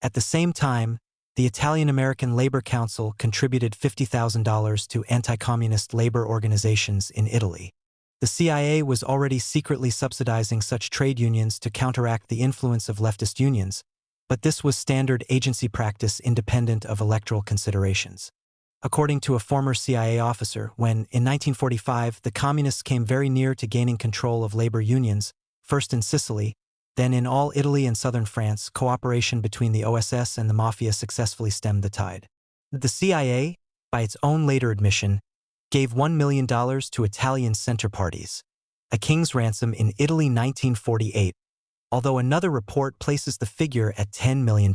At the same time, the Italian-American Labor Council contributed $50,000 to anti-communist labor organizations in Italy. The CIA was already secretly subsidizing such trade unions to counteract the influence of leftist unions, but this was standard agency practice independent of electoral considerations. According to a former CIA officer, when, in 1945, the Communists came very near to gaining control of labor unions, first in Sicily, then in all Italy and southern France, cooperation between the OSS and the Mafia successfully stemmed the tide. The CIA, by its own later admission, gave $1 million to Italian center parties, a king's ransom in Italy 1948, although another report places the figure at $10 million.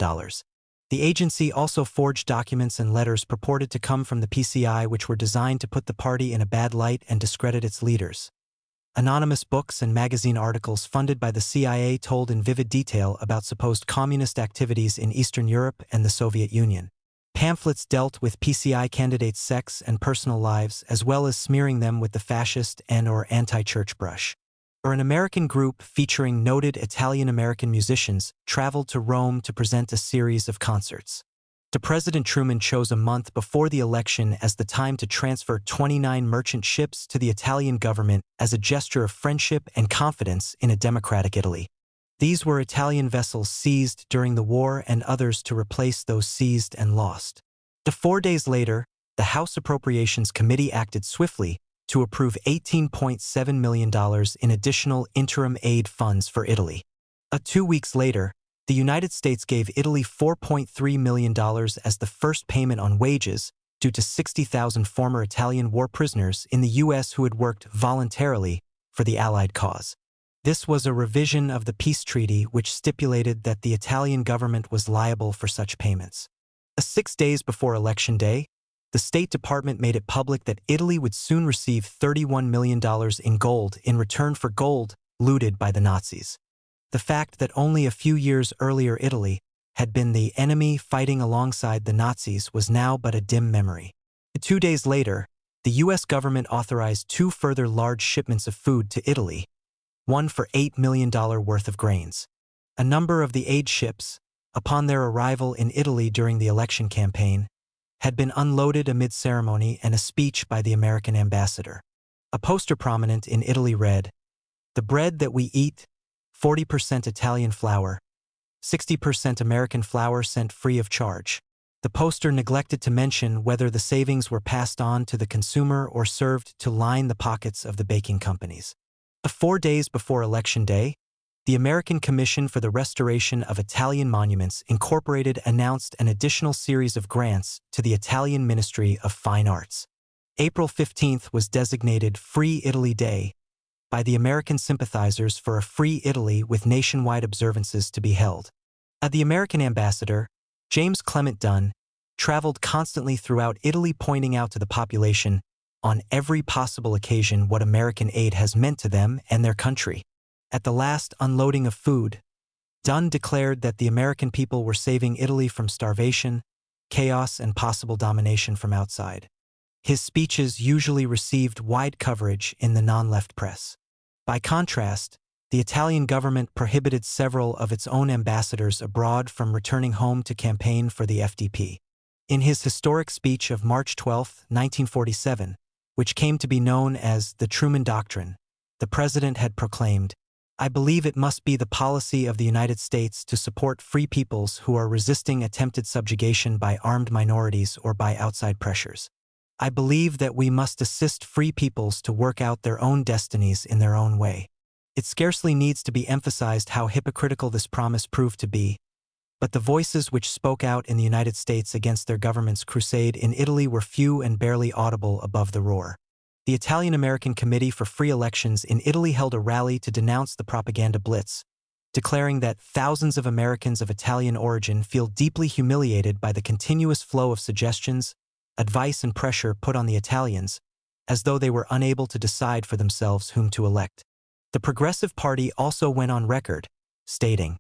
The agency also forged documents and letters purported to come from the PCI which were designed to put the party in a bad light and discredit its leaders. Anonymous books and magazine articles funded by the CIA told in vivid detail about supposed communist activities in Eastern Europe and the Soviet Union. Pamphlets dealt with PCI candidates' sex and personal lives as well as smearing them with the fascist and/or anti-church brush. An American group featuring noted Italian-American musicians traveled to Rome to present a series of concerts. President Truman chose a month before the election as the time to transfer 29 merchant ships to the Italian government as a gesture of friendship and confidence in a democratic Italy. These were Italian vessels seized during the war and others to replace those seized and lost. 4 days later, the House Appropriations Committee acted swiftly to approve $18.7 million in additional interim aid funds for Italy. 2 weeks later, the United States gave Italy $4.3 million as the first payment on wages due to 60,000 former Italian war prisoners in the U.S. who had worked voluntarily for the Allied cause. This was a revision of the peace treaty which stipulated that the Italian government was liable for such payments. 6 days before Election Day, the State Department made it public that Italy would soon receive $31 million in gold in return for gold looted by the Nazis. The fact that only a few years earlier Italy had been the enemy fighting alongside the Nazis was now but a dim memory. 2 days later, the U.S. government authorized 2 further large shipments of food to Italy, one for $8 million worth of grains. A number of the aid ships, upon their arrival in Italy during the election campaign, had been unloaded amid ceremony and a speech by the American ambassador. A poster prominent in Italy read, "The bread that we eat, 40% Italian flour, 60% American flour sent free of charge." The poster neglected to mention whether the savings were passed on to the consumer or served to line the pockets of the baking companies. 4 days before Election Day, the American Commission for the Restoration of Italian Monuments Incorporated announced an additional series of grants to the Italian Ministry of Fine Arts. April 15th was designated Free Italy Day by the American sympathizers for a free Italy with nationwide observances to be held. The American ambassador, James Clement Dunn, traveled constantly throughout Italy pointing out to the population on every possible occasion what American aid has meant to them and their country. At the last unloading of food, Dunn declared that the American people were saving Italy from starvation, chaos, and possible domination from outside. His speeches usually received wide coverage in the non-left press. By contrast, the Italian government prohibited several of its own ambassadors abroad from returning home to campaign for the FDP. In his historic speech of March 12, 1947, which came to be known as the Truman Doctrine, the president had proclaimed, "I believe it must be the policy of the United States to support free peoples who are resisting attempted subjugation by armed minorities or by outside pressures. I believe that we must assist free peoples to work out their own destinies in their own way." It scarcely needs to be emphasized how hypocritical this promise proved to be, but the voices which spoke out in the United States against their government's crusade in Italy were few and barely audible above the roar. The Italian-American Committee for Free Elections in Italy held a rally to denounce the propaganda blitz, declaring that thousands of Americans of Italian origin feel deeply humiliated by the continuous flow of suggestions, advice, and pressure put on the Italians, as though they were unable to decide for themselves whom to elect. The Progressive Party also went on record, stating,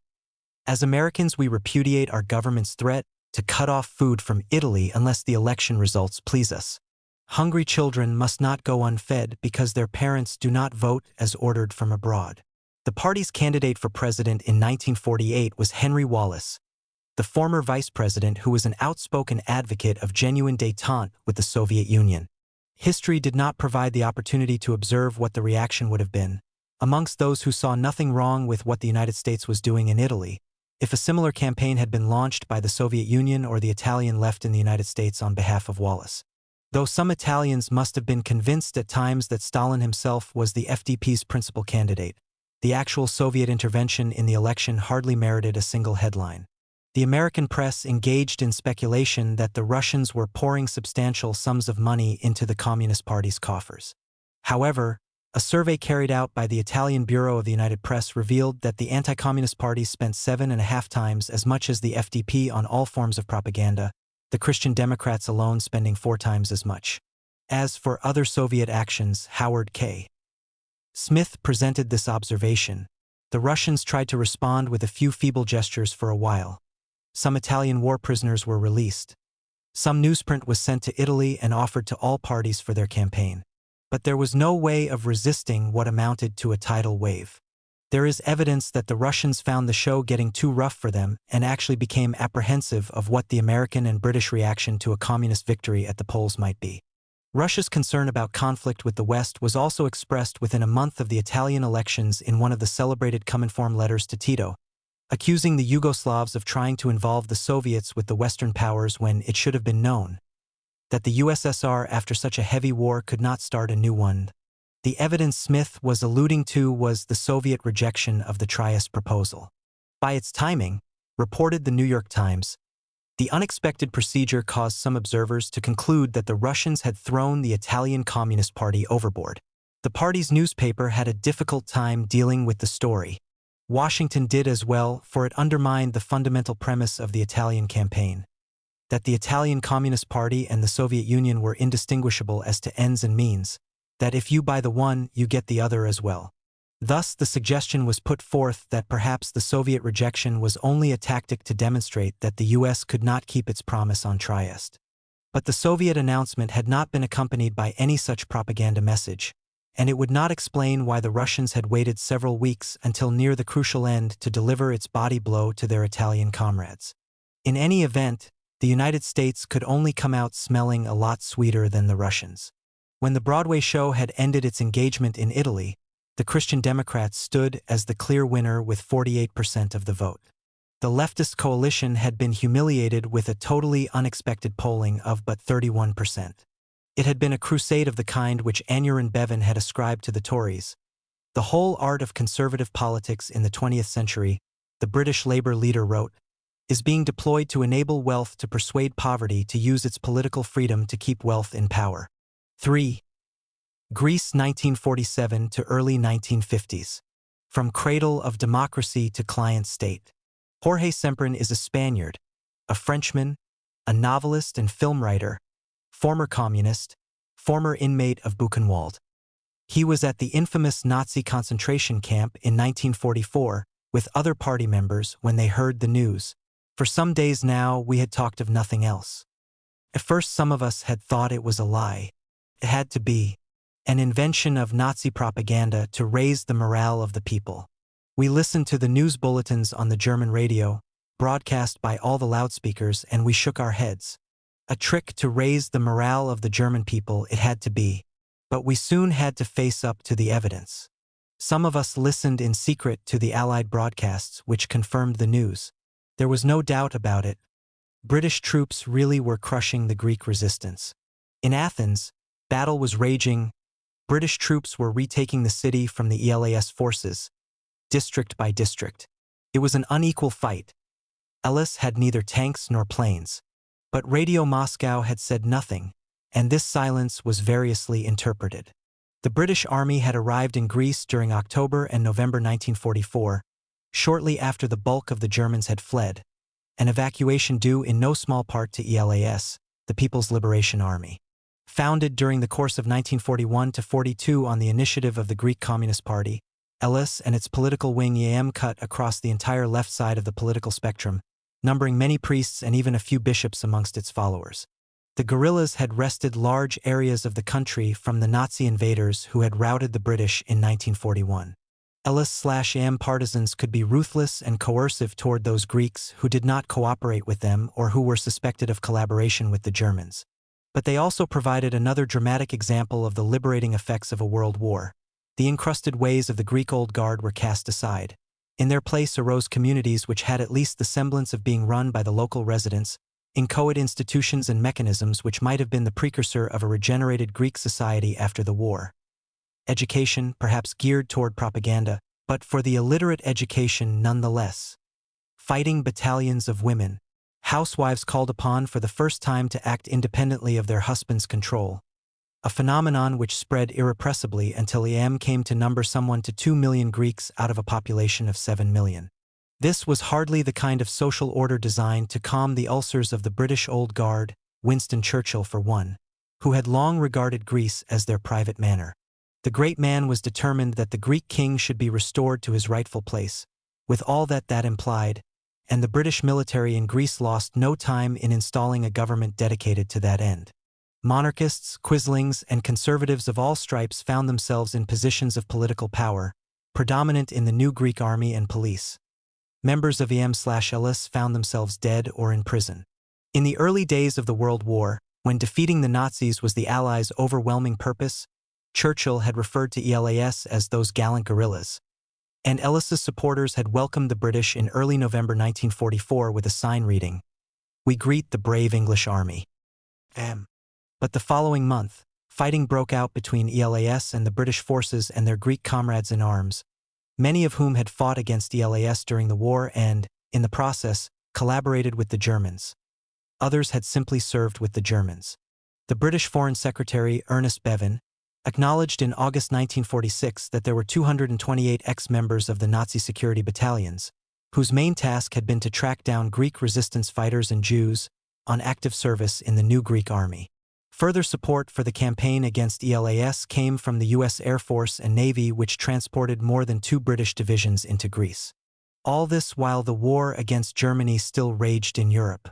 "As Americans, we repudiate our government's threat to cut off food from Italy unless the election results please us. Hungry children must not go unfed because their parents do not vote as ordered from abroad." The party's candidate for president in 1948 was Henry Wallace, the former vice president who was an outspoken advocate of genuine détente with the Soviet Union. History did not provide the opportunity to observe what the reaction would have been. Amongst those who saw nothing wrong with what the United States was doing in Italy, if a similar campaign had been launched by the Soviet Union or the Italian left in the United States on behalf of Wallace. Though some Italians must have been convinced at times that Stalin himself was the FDP's principal candidate, the actual Soviet intervention in the election hardly merited a single headline. The American press engaged in speculation that the Russians were pouring substantial sums of money into the Communist Party's coffers. However, a survey carried out by the Italian Bureau of the United Press revealed that the anti-communist party spent 7.5 times as much as the FDP on all forms of propaganda, the Christian Democrats alone spending 4 times as much. As for other Soviet actions, Howard K. Smith presented this observation. The Russians tried to respond with a few feeble gestures for a while. Some Italian war prisoners were released. Some newsprint was sent to Italy and offered to all parties for their campaign. But there was no way of resisting what amounted to a tidal wave. There is evidence that the Russians found the show getting too rough for them and actually became apprehensive of what the American and British reaction to a communist victory at the polls might be. Russia's concern about conflict with the West was also expressed within a month of the Italian elections in one of the celebrated cuneiform letters to Tito, accusing the Yugoslavs of trying to involve the Soviets with the Western powers when it should have been known that the USSR, after such a heavy war, could not start a new one. The evidence Smith was alluding to was the Soviet rejection of the Trieste proposal. By its timing, reported the New York Times, the unexpected procedure caused some observers to conclude that the Russians had thrown the Italian Communist Party overboard. The party's newspaper had a difficult time dealing with the story. Washington did as well, for it undermined the fundamental premise of the Italian campaign, that the Italian Communist Party and the Soviet Union were indistinguishable as to ends and means, that if you buy the one, you get the other as well. Thus, the suggestion was put forth that perhaps the Soviet rejection was only a tactic to demonstrate that the U.S. could not keep its promise on Trieste. But the Soviet announcement had not been accompanied by any such propaganda message, and it would not explain why the Russians had waited several weeks until near the crucial end to deliver its body blow to their Italian comrades. In any event, the United States could only come out smelling a lot sweeter than the Russians. When the Broadway show had ended its engagement in Italy, the Christian Democrats stood as the clear winner with 48% of the vote. The leftist coalition had been humiliated with a totally unexpected polling of but 31%. It had been a crusade of the kind which Aneurin Bevan had ascribed to the Tories. The whole art of conservative politics in the 20th century, the British Labour leader wrote, is being deployed to enable wealth to persuade poverty to use its political freedom to keep wealth in power. 3. Greece 1947 to early 1950s. From cradle of democracy to client state. Jorge Semprin is a Spaniard, a Frenchman, a novelist and film writer, former communist, former inmate of Buchenwald. He was at the infamous Nazi concentration camp in 1944 with other party members when they heard the news. For some days now we had talked of nothing else. At first some of us had thought it was a lie. It had to be an invention of Nazi propaganda to raise the morale of the people. We listened to the news bulletins on the German radio, broadcast by all the loudspeakers, and we shook our heads. A trick to raise the morale of the German people it had to be. But we soon had to face up to the evidence. Some of us listened in secret to the Allied broadcasts which confirmed the news. There was no doubt about it. British troops really were crushing the Greek resistance. In Athens, battle was raging. British troops were retaking the city from the ELAS forces, district by district. It was an unequal fight. Elis had neither tanks nor planes. But Radio Moscow had said nothing, and this silence was variously interpreted. The British Army had arrived in Greece during October and November 1944, shortly after the bulk of the Germans had fled, an evacuation due in no small part to ELAS, the People's Liberation Army. Founded during the course of 1941 to 42 on the initiative of the Greek Communist Party, ELAS and its political wing EAM cut across the entire left side of the political spectrum, numbering many priests and even a few bishops amongst its followers. The guerrillas had wrested large areas of the country from the Nazi invaders who had routed the British in 1941. ELAS/EAM partisans could be ruthless and coercive toward those Greeks who did not cooperate with them or who were suspected of collaboration with the Germans. But they also provided another dramatic example of the liberating effects of a world war. The encrusted ways of the Greek Old Guard were cast aside. In their place arose communities which had at least the semblance of being run by the local residents, inchoate institutions and mechanisms which might have been the precursor of a regenerated Greek society after the war. Education, perhaps geared toward propaganda, but for the illiterate education nonetheless. Fighting battalions of women, housewives called upon for the first time to act independently of their husband's control, a phenomenon which spread irrepressibly until EAM came to number someone to 2 million Greeks out of a population of 7 million. This was hardly the kind of social order designed to calm the ulcers of the British Old Guard, Winston Churchill for one, who had long regarded Greece as their private manor. The great man was determined that the Greek king should be restored to his rightful place, with all that implied, and the British military in Greece lost no time in installing a government dedicated to that end. Monarchists, quislings, and conservatives of all stripes found themselves in positions of political power, predominant in the new Greek army and police. Members of EAM/ELAS found themselves dead or in prison. In the early days of the World War, when defeating the Nazis was the Allies' overwhelming purpose, Churchill had referred to ELAS as those gallant guerrillas, and ELAS's supporters had welcomed the British in early November 1944 with a sign reading, "We greet the brave English army." But the following month, fighting broke out between ELAS and the British forces and their Greek comrades in arms, many of whom had fought against ELAS during the war and, in the process, collaborated with the Germans. Others had simply served with the Germans. The British Foreign Secretary Ernest Bevin acknowledged in August 1946 that there were 228 ex-members of the Nazi security battalions, whose main task had been to track down Greek resistance fighters and Jews on active service in the new Greek army. Further support for the campaign against ELAS came from the U.S. Air Force and Navy, which transported more than 2 British divisions into Greece. All this while the war against Germany still raged in Europe.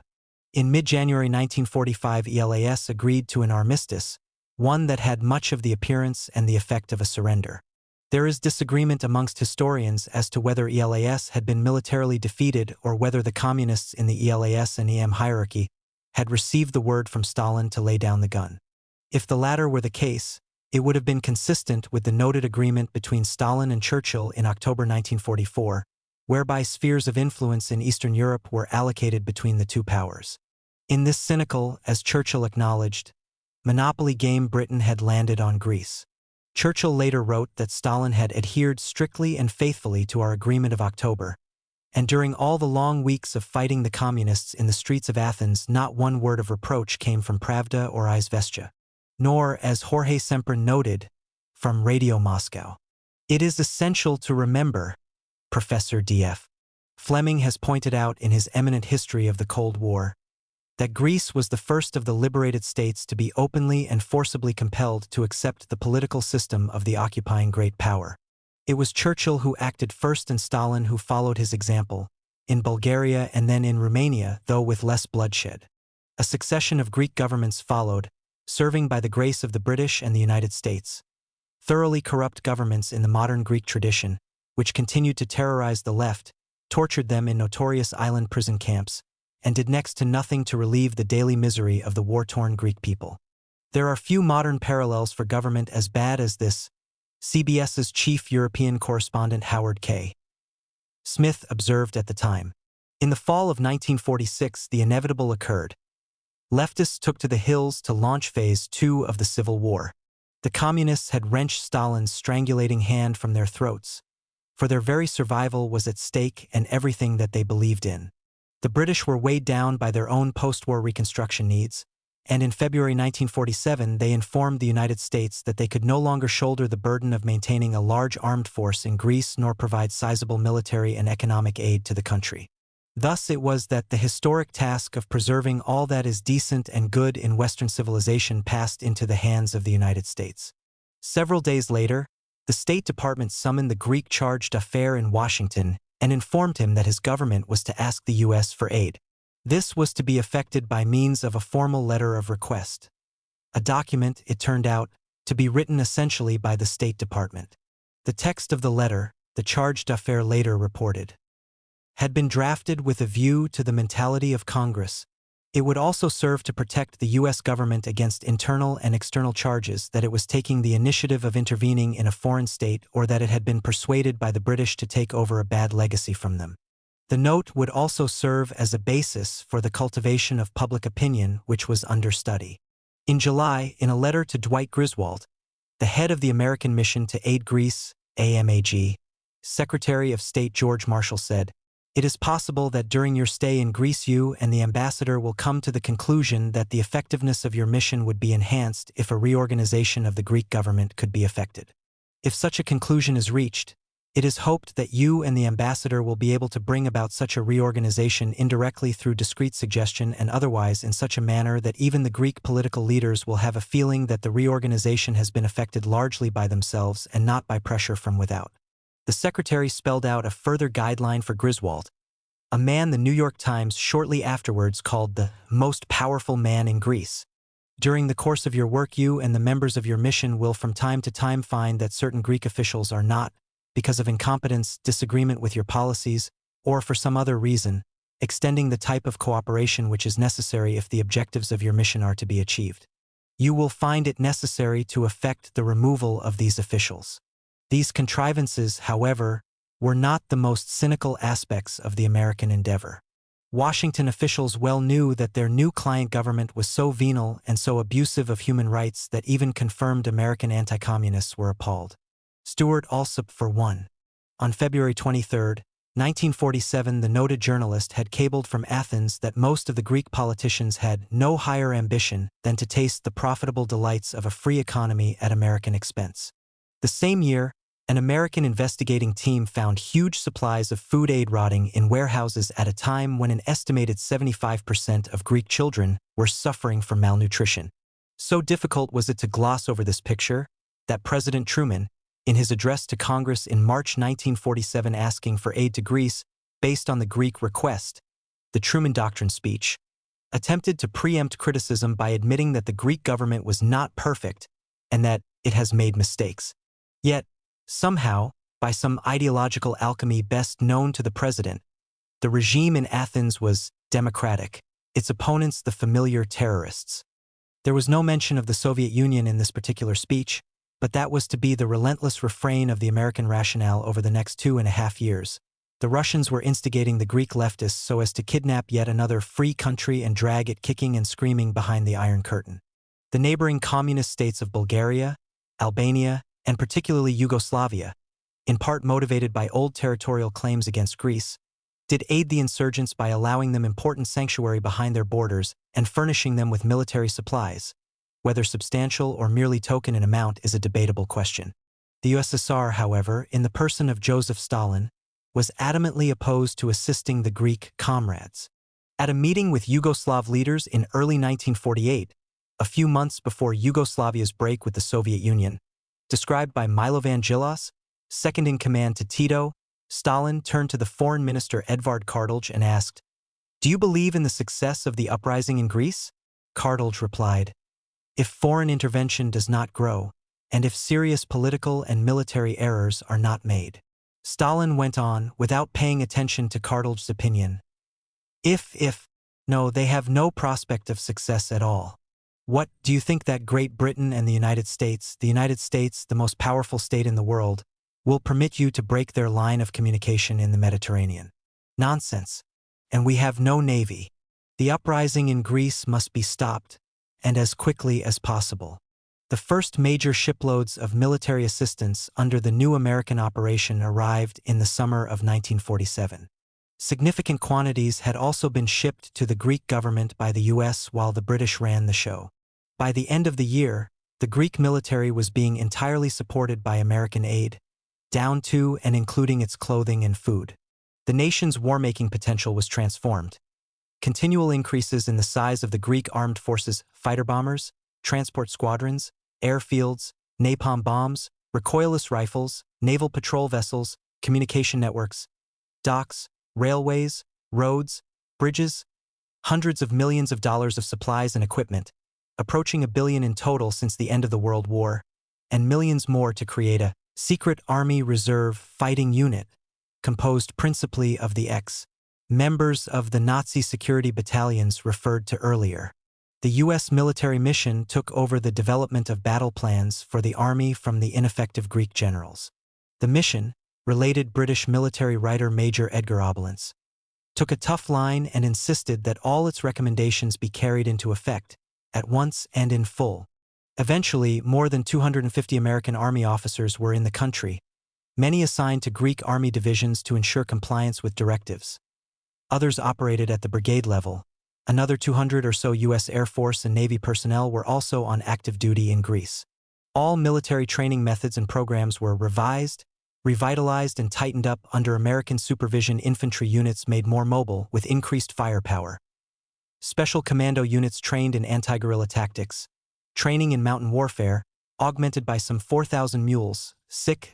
In mid-January 1945, ELAS agreed to an armistice, one that had much of the appearance and the effect of a surrender. There is disagreement amongst historians as to whether ELAS had been militarily defeated or whether the communists in the ELAS and EM hierarchy had received the word from Stalin to lay down the gun. If the latter were the case, it would have been consistent with the noted agreement between Stalin and Churchill in October 1944, whereby spheres of influence in Eastern Europe were allocated between the two powers. In this cynical, as Churchill acknowledged, monopoly game, Britain had landed on Greece. Churchill later wrote that Stalin had adhered strictly and faithfully to our agreement of October, and during all the long weeks of fighting the communists in the streets of Athens, not one word of reproach came from Pravda or Izvestia, nor, as Jorge Semper noted, from Radio Moscow. It is essential to remember, Professor D.F. Fleming has pointed out in his eminent history of the Cold War, that Greece was the first of the liberated states to be openly and forcibly compelled to accept the political system of the occupying great power. It was Churchill who acted first and Stalin who followed his example, in Bulgaria and then in Romania, though with less bloodshed. A succession of Greek governments followed, serving by the grace of the British and the United States. Thoroughly corrupt governments in the modern Greek tradition, which continued to terrorize the left, tortured them in notorious island prison camps, and did next to nothing to relieve the daily misery of the war-torn Greek people. There are few modern parallels for government as bad as this, CBS's chief European correspondent Howard K. Smith observed at the time. In the fall of 1946, the inevitable occurred. Leftists took to the hills to launch Phase 2 of the Civil War. The communists had wrenched Stalin's strangulating hand from their throats, for their very survival was at stake and everything that they believed in. The British were weighed down by their own post-war reconstruction needs, and in February 1947 they informed the United States that they could no longer shoulder the burden of maintaining a large armed force in Greece nor provide sizable military and economic aid to the country. Thus it was that the historic task of preserving all that is decent and good in Western civilization passed into the hands of the United States. Several days later, the State Department summoned the Greek charge d'affaires in Washington and informed him that his government was to ask the U.S. for aid. This was to be effected by means of a formal letter of request. A document, it turned out, to be written essentially by the State Department. The text of the letter, the charge d'affaires later reported, had been drafted with a view to the mentality of Congress. It would also serve to protect the U.S. government against internal and external charges that it was taking the initiative of intervening in a foreign state or that it had been persuaded by the British to take over a bad legacy from them. The note would also serve as a basis for the cultivation of public opinion, which was under study. In July, in a letter to Dwight Griswold, the head of the American Mission to Aid Greece, AMAG, Secretary of State George Marshall said, "It is possible that during your stay in Greece you and the ambassador will come to the conclusion that the effectiveness of your mission would be enhanced if a reorganization of the Greek government could be effected. If such a conclusion is reached, it is hoped that you and the ambassador will be able to bring about such a reorganization indirectly through discreet suggestion and otherwise in such a manner that even the Greek political leaders will have a feeling that the reorganization has been effected largely by themselves and not by pressure from without." The secretary spelled out a further guideline for Griswold, a man the New York Times shortly afterwards called the most powerful man in Greece. During the course of your work, you and the members of your mission will from time to time find that certain Greek officials are not, because of incompetence, disagreement with your policies, or for some other reason, extending the type of cooperation which is necessary if the objectives of your mission are to be achieved. You will find it necessary to effect the removal of these officials. These contrivances, however, were not the most cynical aspects of the American endeavor. Washington officials well knew that their new client government was so venal and so abusive of human rights that even confirmed American anti-communists were appalled. Stuart Alsop, for one, On February 23, 1947, the noted journalist had cabled from Athens that most of the Greek politicians had no higher ambition than to taste the profitable delights of a free economy at American expense. The same year, an American investigating team found huge supplies of food aid rotting in warehouses at a time when an estimated 75% of Greek children were suffering from malnutrition. So difficult was it to gloss over this picture that President Truman, in his address to Congress in March 1947 asking for aid to Greece based on the Greek request, the Truman Doctrine speech, attempted to preempt criticism by admitting that the Greek government was not perfect and that it has made mistakes. Yet, somehow, by some ideological alchemy best known to the president, the regime in Athens was democratic, its opponents the familiar terrorists. There was no mention of the Soviet Union in this particular speech, but that was to be the relentless refrain of the American rationale over the next 2.5 years. The Russians were instigating the Greek leftists so as to kidnap yet another free country and drag it kicking and screaming behind the Iron Curtain. The neighboring communist states of Bulgaria, Albania, and particularly Yugoslavia, in part motivated by old territorial claims against Greece, did aid the insurgents by allowing them important sanctuary behind their borders and furnishing them with military supplies. Whether substantial or merely token in amount is a debatable question. The USSR, however, in the person of Joseph Stalin, was adamantly opposed to assisting the Greek comrades. At a meeting with Yugoslav leaders in early 1948, a few months before Yugoslavia's break with the Soviet Union, described by Milovan Djilas, second in command to Tito, Stalin turned to the foreign minister Edvard Kardelj and asked, "Do you believe in the success of the uprising in Greece?" Kardelj replied, "If foreign intervention does not grow, and if serious political and military errors are not made." Stalin went on, without paying attention to Kardelj's opinion. No, they have no prospect of success at all. What, do you think that Great Britain and the United States, the most powerful state in the world, will permit you to break their line of communication in the Mediterranean? Nonsense. And we have no navy. The uprising in Greece must be stopped, and as quickly as possible. The first major shiploads of military assistance under the new American operation arrived in the summer of 1947. Significant quantities had also been shipped to the Greek government by the US while the British ran the show. By the end of the year, the Greek military was being entirely supported by American aid, down to and including its clothing and food. The nation's war-making potential was transformed. Continual increases in the size of the Greek armed forces, fighter bombers, transport squadrons, airfields, napalm bombs, recoilless rifles, naval patrol vessels, communication networks, docks, railways, roads, bridges, hundreds of millions of dollars of supplies and equipment, approaching $1 billion in total since the end of the World War, and millions more to create a secret Army Reserve fighting unit, composed principally of the members of the Nazi security battalions referred to earlier. The U.S. military mission took over the development of battle plans for the army from the ineffective Greek generals. The mission, related British military writer Major Edgar Obelance, took a tough line and insisted that all its recommendations be carried into effect, at once and in full. Eventually, more than 250 American Army officers were in the country, many assigned to Greek Army divisions to ensure compliance with directives. Others operated at the brigade level. Another 200 or so U.S. Air Force and Navy personnel were also on active duty in Greece. All military training methods and programs were revised, revitalized, and tightened up under American supervision. Infantry units made more mobile with increased firepower. Special commando units trained in anti-guerrilla tactics. Training in mountain warfare, augmented by some 4,000 mules,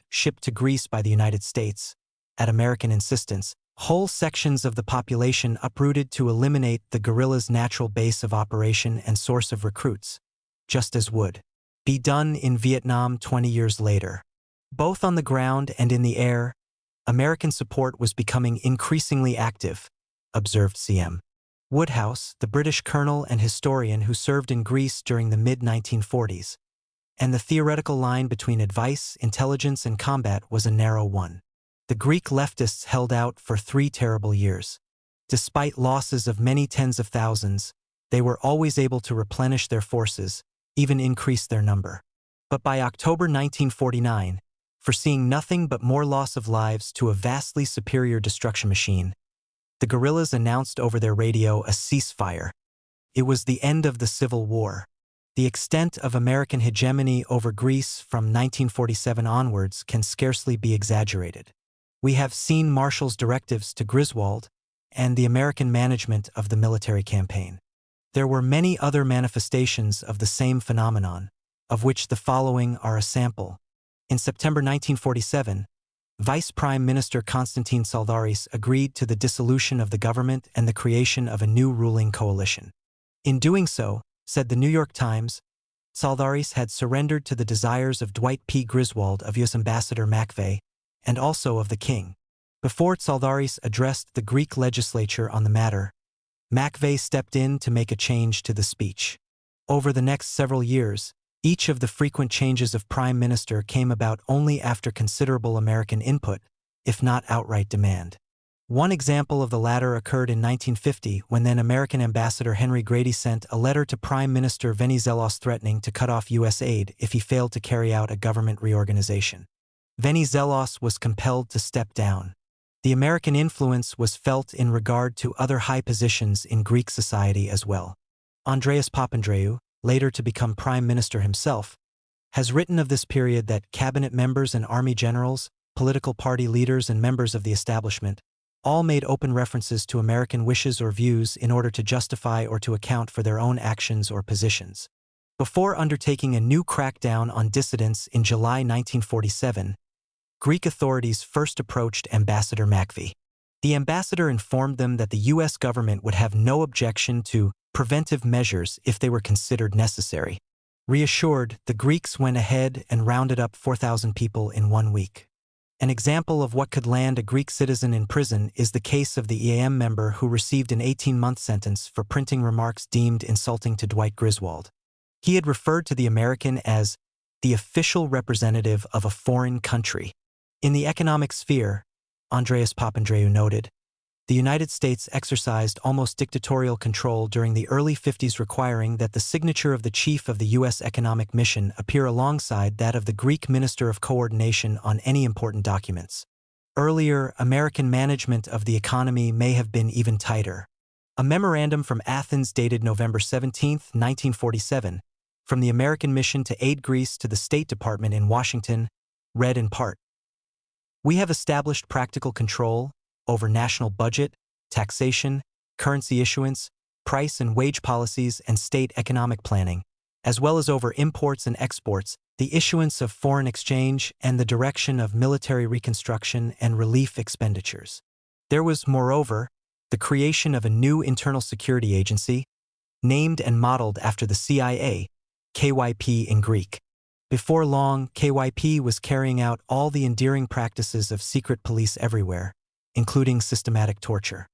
shipped to Greece by the United States, at American insistence. Whole sections of the population uprooted to eliminate the guerrillas' natural base of operation and source of recruits, just as would be done in Vietnam 20 years later. Both on the ground and in the air, American support was becoming increasingly active, observed C.M. Woodhouse, the British colonel and historian who served in Greece during the mid-1940s, and the theoretical line between advice, intelligence, and combat was a narrow one. The Greek leftists held out for 3 terrible years. Despite losses of many tens of thousands, they were always able to replenish their forces, even increase their number. But by October 1949, foreseeing nothing but more loss of lives to a vastly superior destruction machine, the guerrillas announced over their radio a ceasefire. It was the end of the Civil War. The extent of American hegemony over Greece from 1947 onwards can scarcely be exaggerated. We have seen Marshall's directives to Griswold and the American management of the military campaign. There were many other manifestations of the same phenomenon, of which the following are a sample. In September 1947, Vice Prime Minister Konstantin Saldaris agreed to the dissolution of the government and the creation of a new ruling coalition. In doing so, said the New York Times, Saldaris had surrendered to the desires of Dwight P. Griswold of U.S. Ambassador McVeigh, and also of the king. Before Saldaris addressed the Greek legislature on the matter, McVeigh stepped in to make a change to the speech. Over the next several years, each of the frequent changes of prime minister came about only after considerable American input, if not outright demand. One example of the latter occurred in 1950 when then American Ambassador Henry Grady sent a letter to Prime Minister Venizelos threatening to cut off U.S. aid if he failed to carry out a government reorganization. Venizelos was compelled to step down. The American influence was felt in regard to other high positions in Greek society as well. Andreas Papandreou, later to become Prime Minister himself, has written of this period that cabinet members and army generals, political party leaders and members of the establishment, all made open references to American wishes or views in order to justify or to account for their own actions or positions. Before undertaking a new crackdown on dissidents in July 1947, Greek authorities first approached Ambassador McVeigh. The ambassador informed them that the U.S. government would have no objection to preventive measures if they were considered necessary. Reassured, the Greeks went ahead and rounded up 4,000 people in 1 week. An example of what could land a Greek citizen in prison is the case of the EAM member who received an 18-month sentence for printing remarks deemed insulting to Dwight Griswold. He had referred to the American as the official representative of a foreign country. In the economic sphere, Andreas Papandreou noted, the United States exercised almost dictatorial control during the early 50s, requiring that the signature of the chief of the U.S. economic mission appear alongside that of the Greek Minister of Coordination on any important documents. Earlier, American management of the economy may have been even tighter. A memorandum from Athens dated November 17, 1947, from the American mission to aid Greece to the State Department in Washington, read in part, "We have established practical control over national budget, taxation, currency issuance, price and wage policies and state economic planning, as well as over imports and exports, the issuance of foreign exchange, and the direction of military reconstruction and relief expenditures. There was, moreover, the creation of a new internal security agency, named and modeled after the CIA, KYP in Greek. Before long, KYP was carrying out all the endearing practices of secret police everywhere, including systematic torture.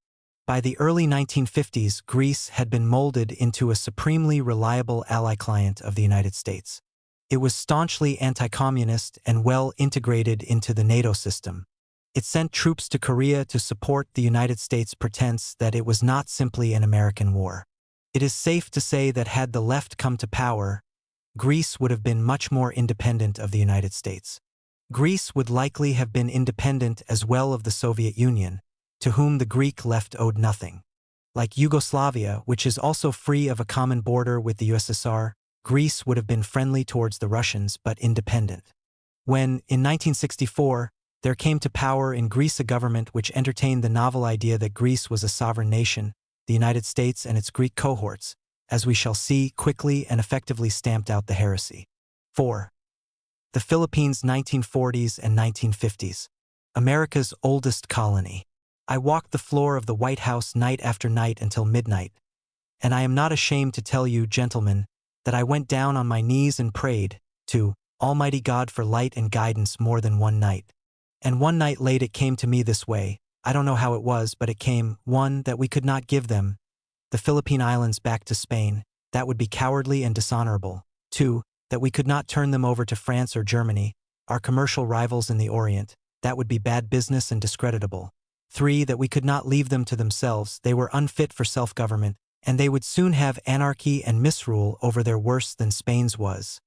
By the early 1950s, Greece had been molded into a supremely reliable ally client of the United States. It was staunchly anti-communist and well integrated into the NATO system. It sent troops to Korea to support the United States' pretense that it was not simply an American war. It is safe to say that had the left come to power, Greece would have been much more independent of the United States. Greece would likely have been independent as well of the Soviet Union, to whom the Greek left owed nothing. Like Yugoslavia, which is also free of a common border with the USSR, Greece would have been friendly towards the Russians but independent. When, in 1964, there came to power in Greece a government which entertained the novel idea that Greece was a sovereign nation, the United States and its Greek cohorts, as we shall see, quickly and effectively stamped out the heresy. 4. The Philippines, 1940s and 1950s. America's oldest colony. I walked the floor of the White House night after night until midnight, and I am not ashamed to tell you, gentlemen, that I went down on my knees and prayed to Almighty God for light and guidance more than one night. And one night late it came to me this way, I don't know how it was, but it came, 1, that we could not give them, the Philippine Islands, back to Spain, that would be cowardly and dishonorable. 2, that we could not turn them over to France or Germany, our commercial rivals in the Orient, that would be bad business and discreditable. 3, that we could not leave them to themselves, they were unfit for self-government, and they would soon have anarchy and misrule over their worse than Spain's was.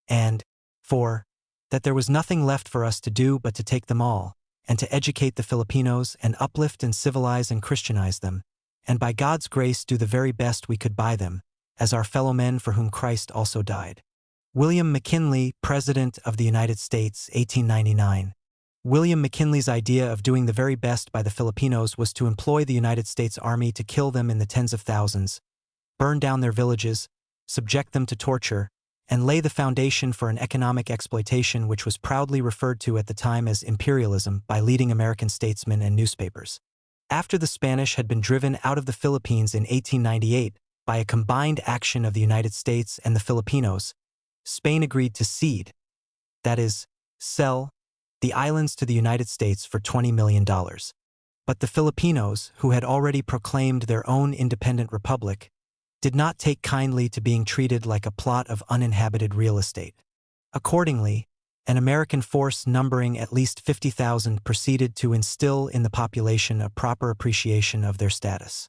And 4, that there was nothing left for us to do but to take them all, and to educate the Filipinos and uplift and civilize and Christianize them, and by God's grace do the very best we could by them, as our fellow men for whom Christ also died. William McKinley, President of the United States, 1899. William McKinley's idea of doing the very best by the Filipinos was to employ the United States Army to kill them in the tens of thousands, burn down their villages, subject them to torture, and lay the foundation for an economic exploitation which was proudly referred to at the time as imperialism by leading American statesmen and newspapers. After the Spanish had been driven out of the Philippines in 1898 by a combined action of the United States and the Filipinos, Spain agreed to cede, that is, sell, the islands to the United States for $20 million. But the Filipinos, who had already proclaimed their own independent republic, did not take kindly to being treated like a plot of uninhabited real estate. Accordingly, an American force numbering at least 50,000 proceeded to instill in the population a proper appreciation of their status.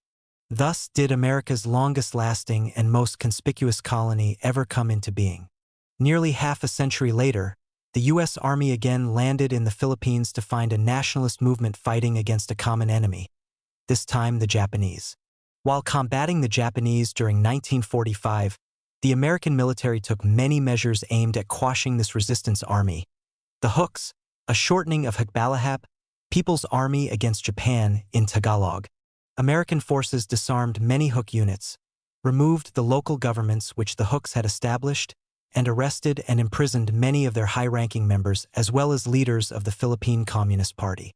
Thus did America's longest-lasting and most conspicuous colony ever come into being. Nearly half a century later, the U.S. Army again landed in the Philippines to find a nationalist movement fighting against a common enemy, this time the Japanese. While combating the Japanese during 1945, the American military took many measures aimed at quashing this resistance army. The Hooks, a shortening of Hukbalahap, People's Army against Japan in Tagalog. American forces disarmed many Hook units, removed the local governments which the Hooks had established, and arrested and imprisoned many of their high-ranking members as well as leaders of the Philippine Communist Party.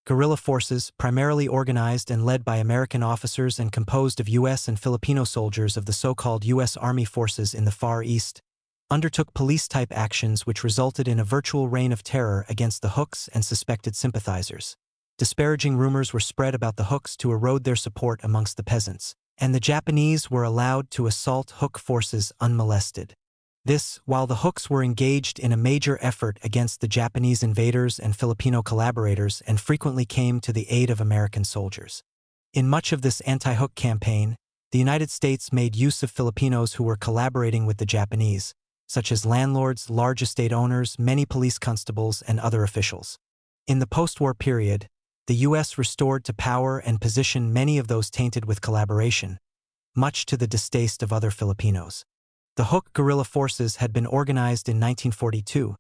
Guerrilla forces, primarily organized and led by American officers and composed of U.S. and Filipino soldiers of the so-called U.S. Army forces in the Far East, undertook police-type actions which resulted in a virtual reign of terror against the Hooks and suspected sympathizers. Disparaging rumors were spread about the Hooks to erode their support amongst the peasants, and the Japanese were allowed to assault Hook forces unmolested. This, while the Hooks were engaged in a major effort against the Japanese invaders and Filipino collaborators and frequently came to the aid of American soldiers. In much of this anti-Hook campaign, the United States made use of Filipinos who were collaborating with the Japanese, such as landlords, large estate owners, many police constables, and other officials. In the post-war period, the U.S. restored to power and position many of those tainted with collaboration, much to the distaste of other Filipinos. The Hook guerrilla forces had been organized in 1942,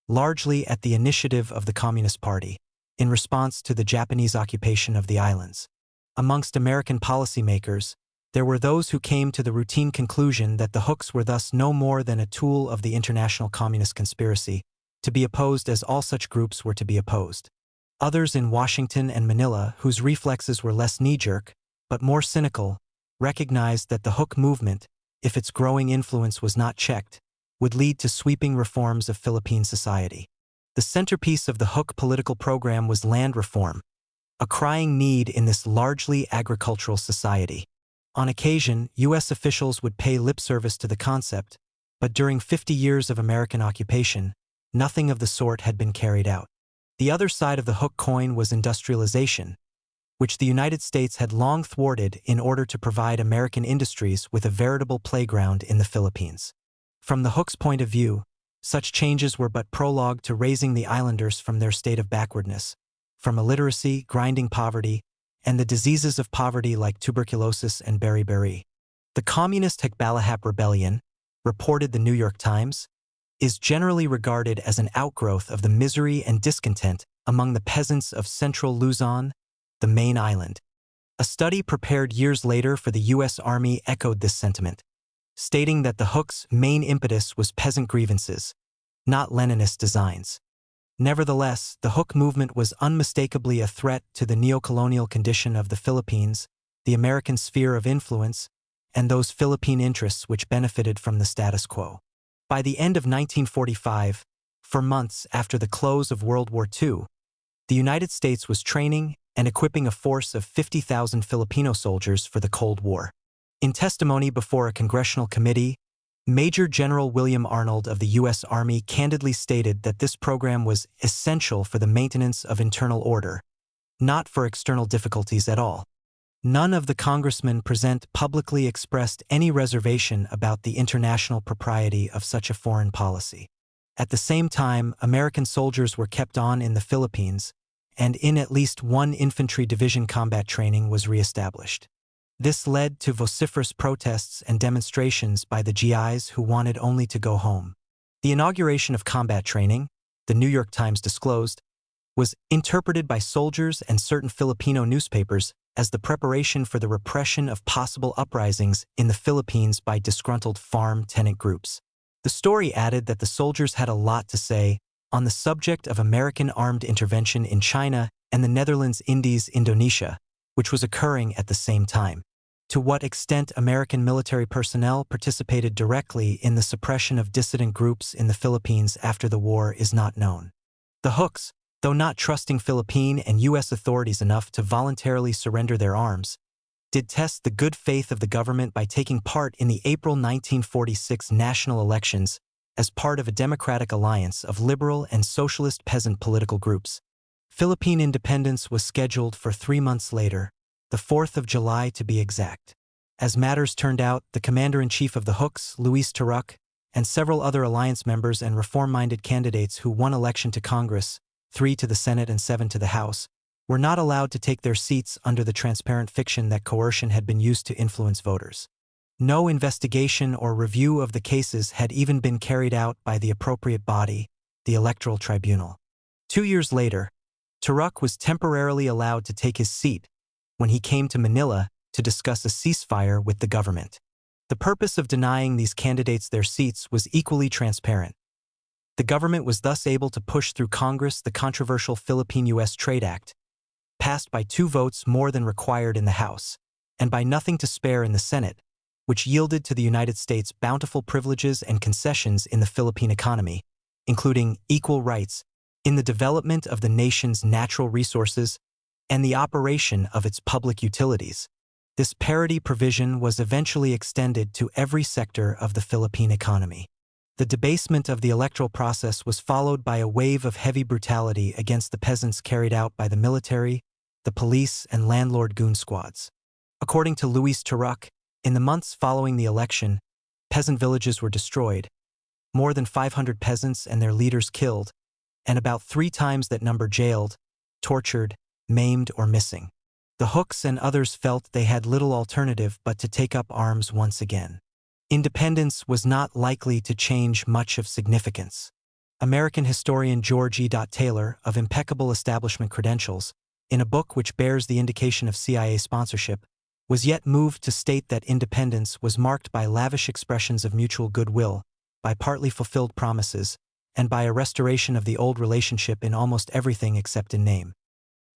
largely at the initiative of the Communist Party, in response to the Japanese occupation of the islands. Amongst American policymakers, there were those who came to the routine conclusion that the Hooks were thus no more than a tool of the international communist conspiracy, to be opposed as all such groups were to be opposed. Others in Washington and Manila, whose reflexes were less knee-jerk, but more cynical, recognized that the Hook movement, if its growing influence was not checked, would lead to sweeping reforms of Philippine society. The centerpiece of the Hook political program was land reform, a crying need in this largely agricultural society. On occasion, U.S. officials would pay lip service to the concept, but during 50 years of American occupation, nothing of the sort had been carried out. The other side of the Hook coin was industrialization, which the United States had long thwarted in order to provide American industries with a veritable playground in the Philippines. From the Hook's point of view, such changes were but prologue to raising the islanders from their state of backwardness, from illiteracy, grinding poverty, and the diseases of poverty like tuberculosis and beriberi. The Communist Hukbalahap Rebellion, reported the New York Times, is generally regarded as an outgrowth of the misery and discontent among the peasants of central Luzon, the main island. A study prepared years later for the U.S. Army echoed this sentiment, stating that the Hook's main impetus was peasant grievances, not Leninist designs. Nevertheless, the Hook movement was unmistakably a threat to the neocolonial condition of the Philippines, the American sphere of influence, and those Philippine interests which benefited from the status quo. By the end of 1945, for months after the close of World War II, the United States was training and equipping a force of 50,000 Filipino soldiers for the Cold War. In testimony before a congressional committee, Major General William Arnold of the U.S. Army candidly stated that this program was essential for the maintenance of internal order, not for external difficulties at all. None of the congressmen present publicly expressed any reservation about the international propriety of such a foreign policy. At the same time, American soldiers were kept on in the Philippines, and in at least one infantry division combat training was reestablished. This led to vociferous protests and demonstrations by the GIs who wanted only to go home. The inauguration of combat training, the New York Times disclosed, was interpreted by soldiers and certain Filipino newspapers as the preparation for the repression of possible uprisings in the Philippines by disgruntled farm tenant groups. The story added that the soldiers had a lot to say on the subject of American armed intervention in China and the Netherlands Indies Indonesia, which was occurring at the same time. To what extent American military personnel participated directly in the suppression of dissident groups in the Philippines after the war is not known. The Hooks, though not trusting Philippine and U.S. authorities enough to voluntarily surrender their arms, did test the good faith of the government by taking part in the April 1946 national elections as part of a democratic alliance of liberal and socialist peasant political groups. Philippine independence was scheduled for 3 months later, the 4th of July to be exact. As matters turned out, the commander-in-chief of the Hooks, Luis Turok, and several other alliance members and reform-minded candidates who won election to Congress, 3 to the Senate and 7 to the House, were not allowed to take their seats under the transparent fiction that coercion had been used to influence voters. No investigation or review of the cases had even been carried out by the appropriate body, the Electoral Tribunal. 2 years later, Turok was temporarily allowed to take his seat when he came to Manila to discuss a ceasefire with the government. The purpose of denying these candidates their seats was equally transparent. The government was thus able to push through Congress the controversial Philippine-U.S. Trade Act, passed by 2 votes more than required in the House, and by nothing to spare in the Senate, which yielded to the United States bountiful privileges and concessions in the Philippine economy, including equal rights in the development of the nation's natural resources and the operation of its public utilities. This parity provision was eventually extended to every sector of the Philippine economy. The debasement of the electoral process was followed by a wave of heavy brutality against the peasants carried out by the military, the police, and landlord goon squads. According to Luis Turok, in the months following the election, peasant villages were destroyed, more than 500 peasants and their leaders killed, and about 3 times that number jailed, tortured, maimed, or missing. The Hooks and others felt they had little alternative but to take up arms once again. Independence was not likely to change much of significance. American historian George E. Taylor, of impeccable establishment credentials, in a book which bears the indication of CIA sponsorship, was yet moved to state that independence was marked by lavish expressions of mutual goodwill, by partly fulfilled promises, and by a restoration of the old relationship in almost everything except in name.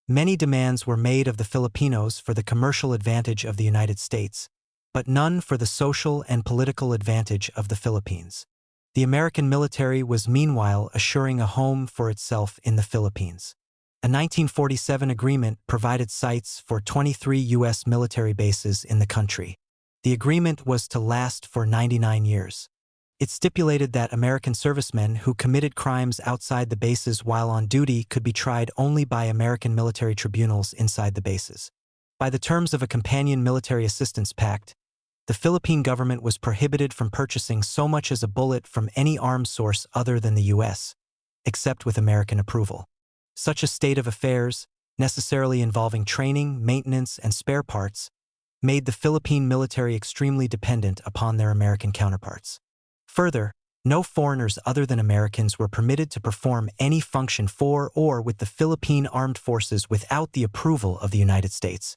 Many demands were made of the Filipinos for the commercial advantage of the United States, but none for the social and political advantage of the Philippines. The American military was meanwhile assuring a home for itself in the Philippines. A 1947 agreement provided sites for 23 U.S. military bases in the country. The agreement was to last for 99 years. It stipulated that American servicemen who committed crimes outside the bases while on duty could be tried only by American military tribunals inside the bases. By the terms of a companion military assistance pact, the Philippine government was prohibited from purchasing so much as a bullet from any arms source other than the U.S., except with American approval. Such a state of affairs, necessarily involving training, maintenance, and spare parts, made the Philippine military extremely dependent upon their American counterparts. Further, no foreigners other than Americans were permitted to perform any function for or with the Philippine Armed Forces without the approval of the United States.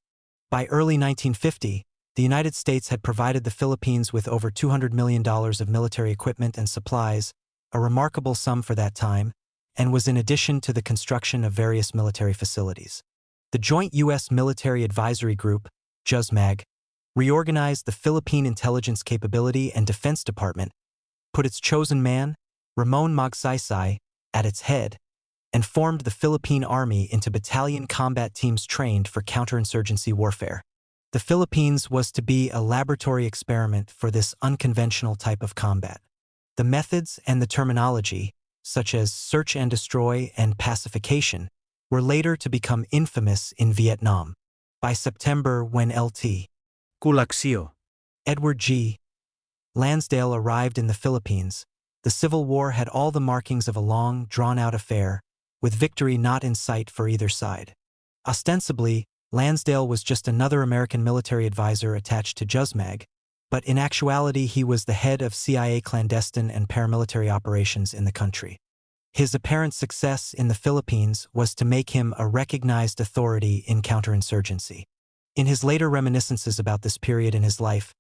By early 1950, the United States had provided the Philippines with over $200 million of military equipment and supplies, a remarkable sum for that time, and was in addition to the construction of various military facilities. The Joint U.S. Military Advisory Group, JUSMAG, reorganized the Philippine Intelligence Capability and Defense Department, put its chosen man, Ramon Magsaysay, at its head, and formed the Philippine Army into battalion combat teams trained for counterinsurgency warfare. The Philippines was to be a laboratory experiment for this unconventional type of combat. The methods and the terminology, such as search and destroy and pacification, were later to become infamous in Vietnam. By September, when Lt. Culaxio. Edward G. Lansdale arrived in the Philippines, the Civil War had all the markings of a long, drawn-out affair, with victory not in sight for either side. Ostensibly, Lansdale was just another American military advisor attached to JUSMAG, but in actuality he was the head of CIA clandestine and paramilitary operations in the country. His apparent success in the Philippines was to make him a recognized authority in counterinsurgency. In his later reminiscences about this period in his life,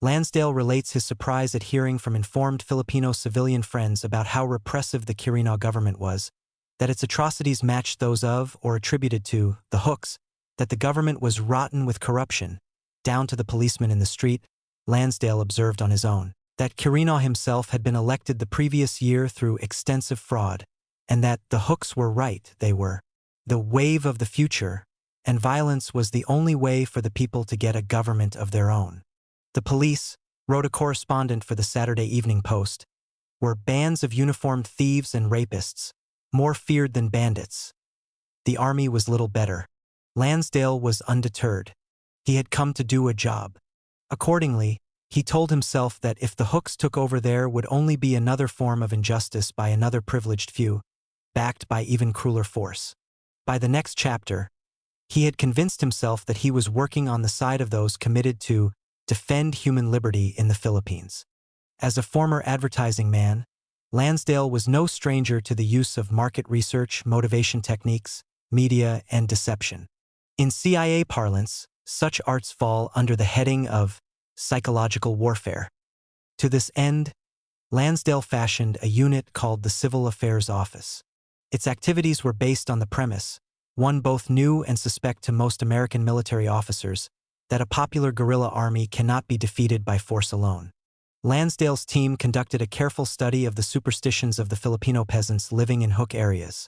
Lansdale relates his surprise at hearing from informed Filipino civilian friends about how repressive the Quirino government was, that its atrocities matched those of, or attributed to, the Hooks, that the government was rotten with corruption, down to the policeman in the street. Lansdale observed on his own that Quirino himself had been elected the previous year through extensive fraud, and that the Hooks were right, they were the wave of the future, and violence was the only way for the people to get a government of their own. The police, wrote a correspondent for the Saturday Evening Post, were bands of uniformed thieves and rapists, more feared than bandits. The army was little better. Lansdale was undeterred. He had come to do a job. Accordingly, he told himself that if the Hooks took over there would only be another form of injustice by another privileged few, backed by even crueler force. By the next chapter, he had convinced himself that he was working on the side of those committed to defend human liberty in the Philippines. As a former advertising man, Lansdale was no stranger to the use of market research, motivation techniques, media, and deception. In CIA parlance, such arts fall under the heading of psychological warfare. To this end, Lansdale fashioned a unit called the Civil Affairs Office. Its activities were based on the premise, one both new and suspect to most American military officers, that a popular guerrilla army cannot be defeated by force alone. Lansdale's team conducted a careful study of the superstitions of the Filipino peasants living in Hook areas.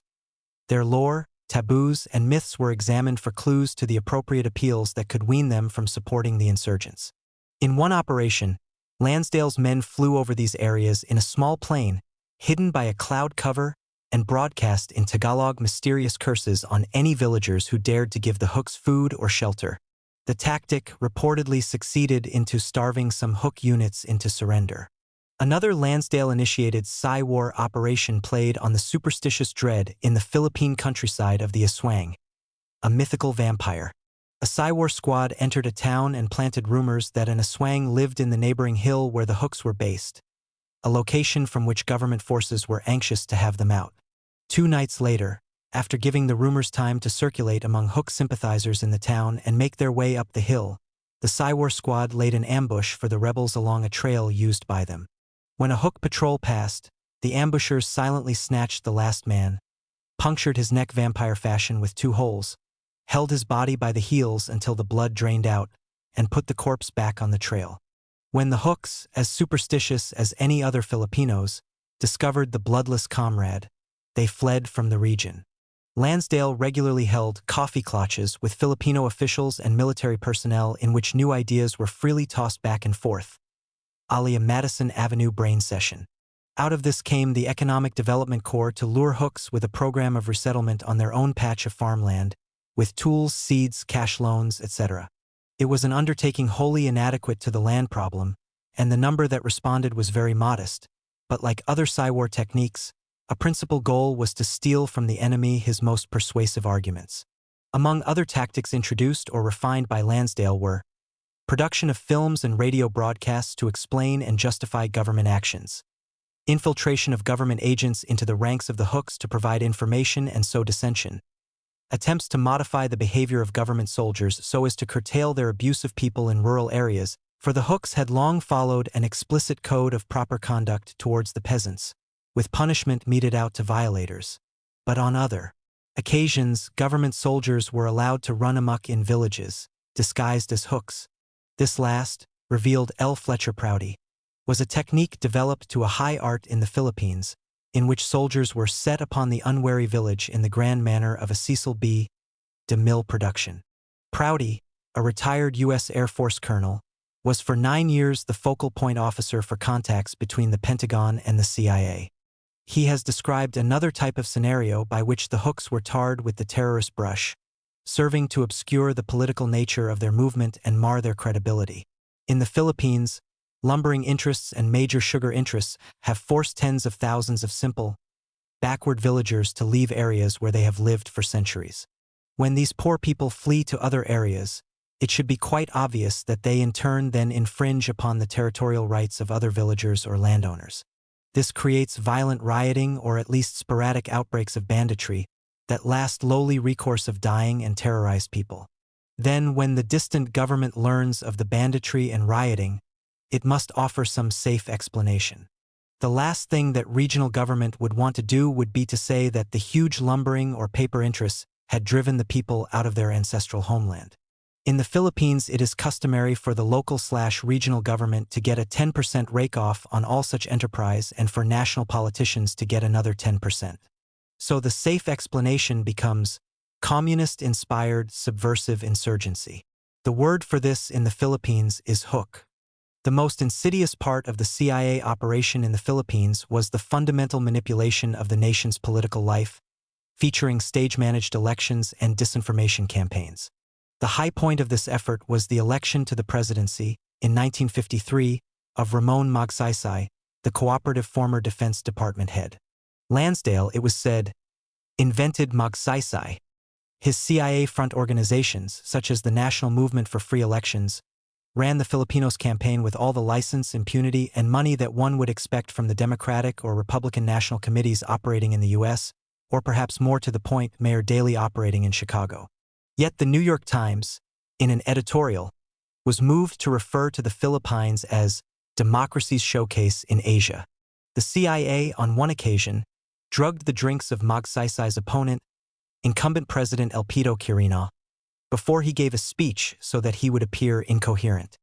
Their lore, taboos, and myths were examined for clues to the appropriate appeals that could wean them from supporting the insurgents. In one operation, Lansdale's men flew over these areas in a small plane, hidden by a cloud cover, and broadcast in Tagalog mysterious curses on any villagers who dared to give the Hooks food or shelter. The tactic reportedly succeeded into starving some Hook units into surrender. Another Lansdale-initiated Psy-War operation played on the superstitious dread in the Philippine countryside of the Aswang, a mythical vampire. A Psy-War squad entered a town and planted rumors that an Aswang lived in the neighboring hill where the Hooks were based, a location from which government forces were anxious to have them out. 2 nights later, after giving the rumors time to circulate among Hook sympathizers in the town and make their way up the hill, the Psy-War squad laid an ambush for the rebels along a trail used by them. When a Hook patrol passed, the ambushers silently snatched the last man, punctured his neck vampire fashion with 2 holes, held his body by the heels until the blood drained out, and put the corpse back on the trail. When the Hooks, as superstitious as any other Filipinos, discovered the bloodless comrade, they fled from the region. Lansdale regularly held coffee clutches with Filipino officials and military personnel in which new ideas were freely tossed back and forth, a la Madison Avenue brain session. Out of this came the Economic Development Corps to lure Hooks with a program of resettlement on their own patch of farmland, with tools, seeds, cash loans, etc. It was an undertaking wholly inadequate to the land problem, and the number that responded was very modest, but like other Psy-War techniques, a principal goal was to steal from the enemy his most persuasive arguments. Among other tactics introduced or refined by Lansdale were production of films and radio broadcasts to explain and justify government actions, infiltration of government agents into the ranks of the Hooks to provide information and sow dissension, attempts to modify the behavior of government soldiers so as to curtail their abuse of people in rural areas, for the Hooks had long followed an explicit code of proper conduct towards the peasants, with punishment meted out to violators. But on other occasions, government soldiers were allowed to run amok in villages, disguised as Hooks. This last, revealed L. Fletcher Prouty, was a technique developed to a high art in the Philippines, in which soldiers were set upon the unwary village in the grand manner of a Cecil B. DeMille production. Prouty, a retired U.S. Air Force colonel, was for 9 years the focal point officer for contacts between the Pentagon and the CIA. He has described another type of scenario by which the Hooks were tarred with the terrorist brush, serving to obscure the political nature of their movement and mar their credibility. In the Philippines, Lumbering interests and major sugar interests have forced tens of thousands of simple, backward villagers to leave areas where they have lived for centuries. When these poor people flee to other areas, it should be quite obvious that they in turn then infringe upon the territorial rights of other villagers or landowners. This creates violent rioting or at least sporadic outbreaks of banditry that last lowly recourse of dying and terrorize people. Then, when the distant government learns of the banditry and rioting, it must offer some safe explanation. The last thing that regional government would want to do would be to say that the huge lumbering or paper interests had driven the people out of their ancestral homeland. In the Philippines, it is customary for the local/regional government to get a 10% rake-off on all such enterprise and for national politicians to get another 10%. So the safe explanation becomes communist-inspired subversive insurgency. The word for this in the Philippines is hook. The most insidious part of the CIA operation in the Philippines was the fundamental manipulation of the nation's political life, featuring stage-managed elections and disinformation campaigns. The high point of this effort was the election to the presidency, in 1953, of Ramon Magsaysay, the cooperative former Defense Department head. Lansdale, it was said, invented Magsaysay. His CIA front organizations, such as the National Movement for Free Elections, ran the Filipinos campaign with all the license, impunity, and money that one would expect from the Democratic or Republican national committees operating in the U.S., or perhaps more to the point, Mayor Daley operating in Chicago. Yet the New York Times, in an editorial, was moved to refer to the Philippines as democracy's showcase in Asia. The CIA, on one occasion, drugged the drinks of Magsaysay's opponent, incumbent President Elpidio Quirino, before he gave a speech so that he would appear incoherent.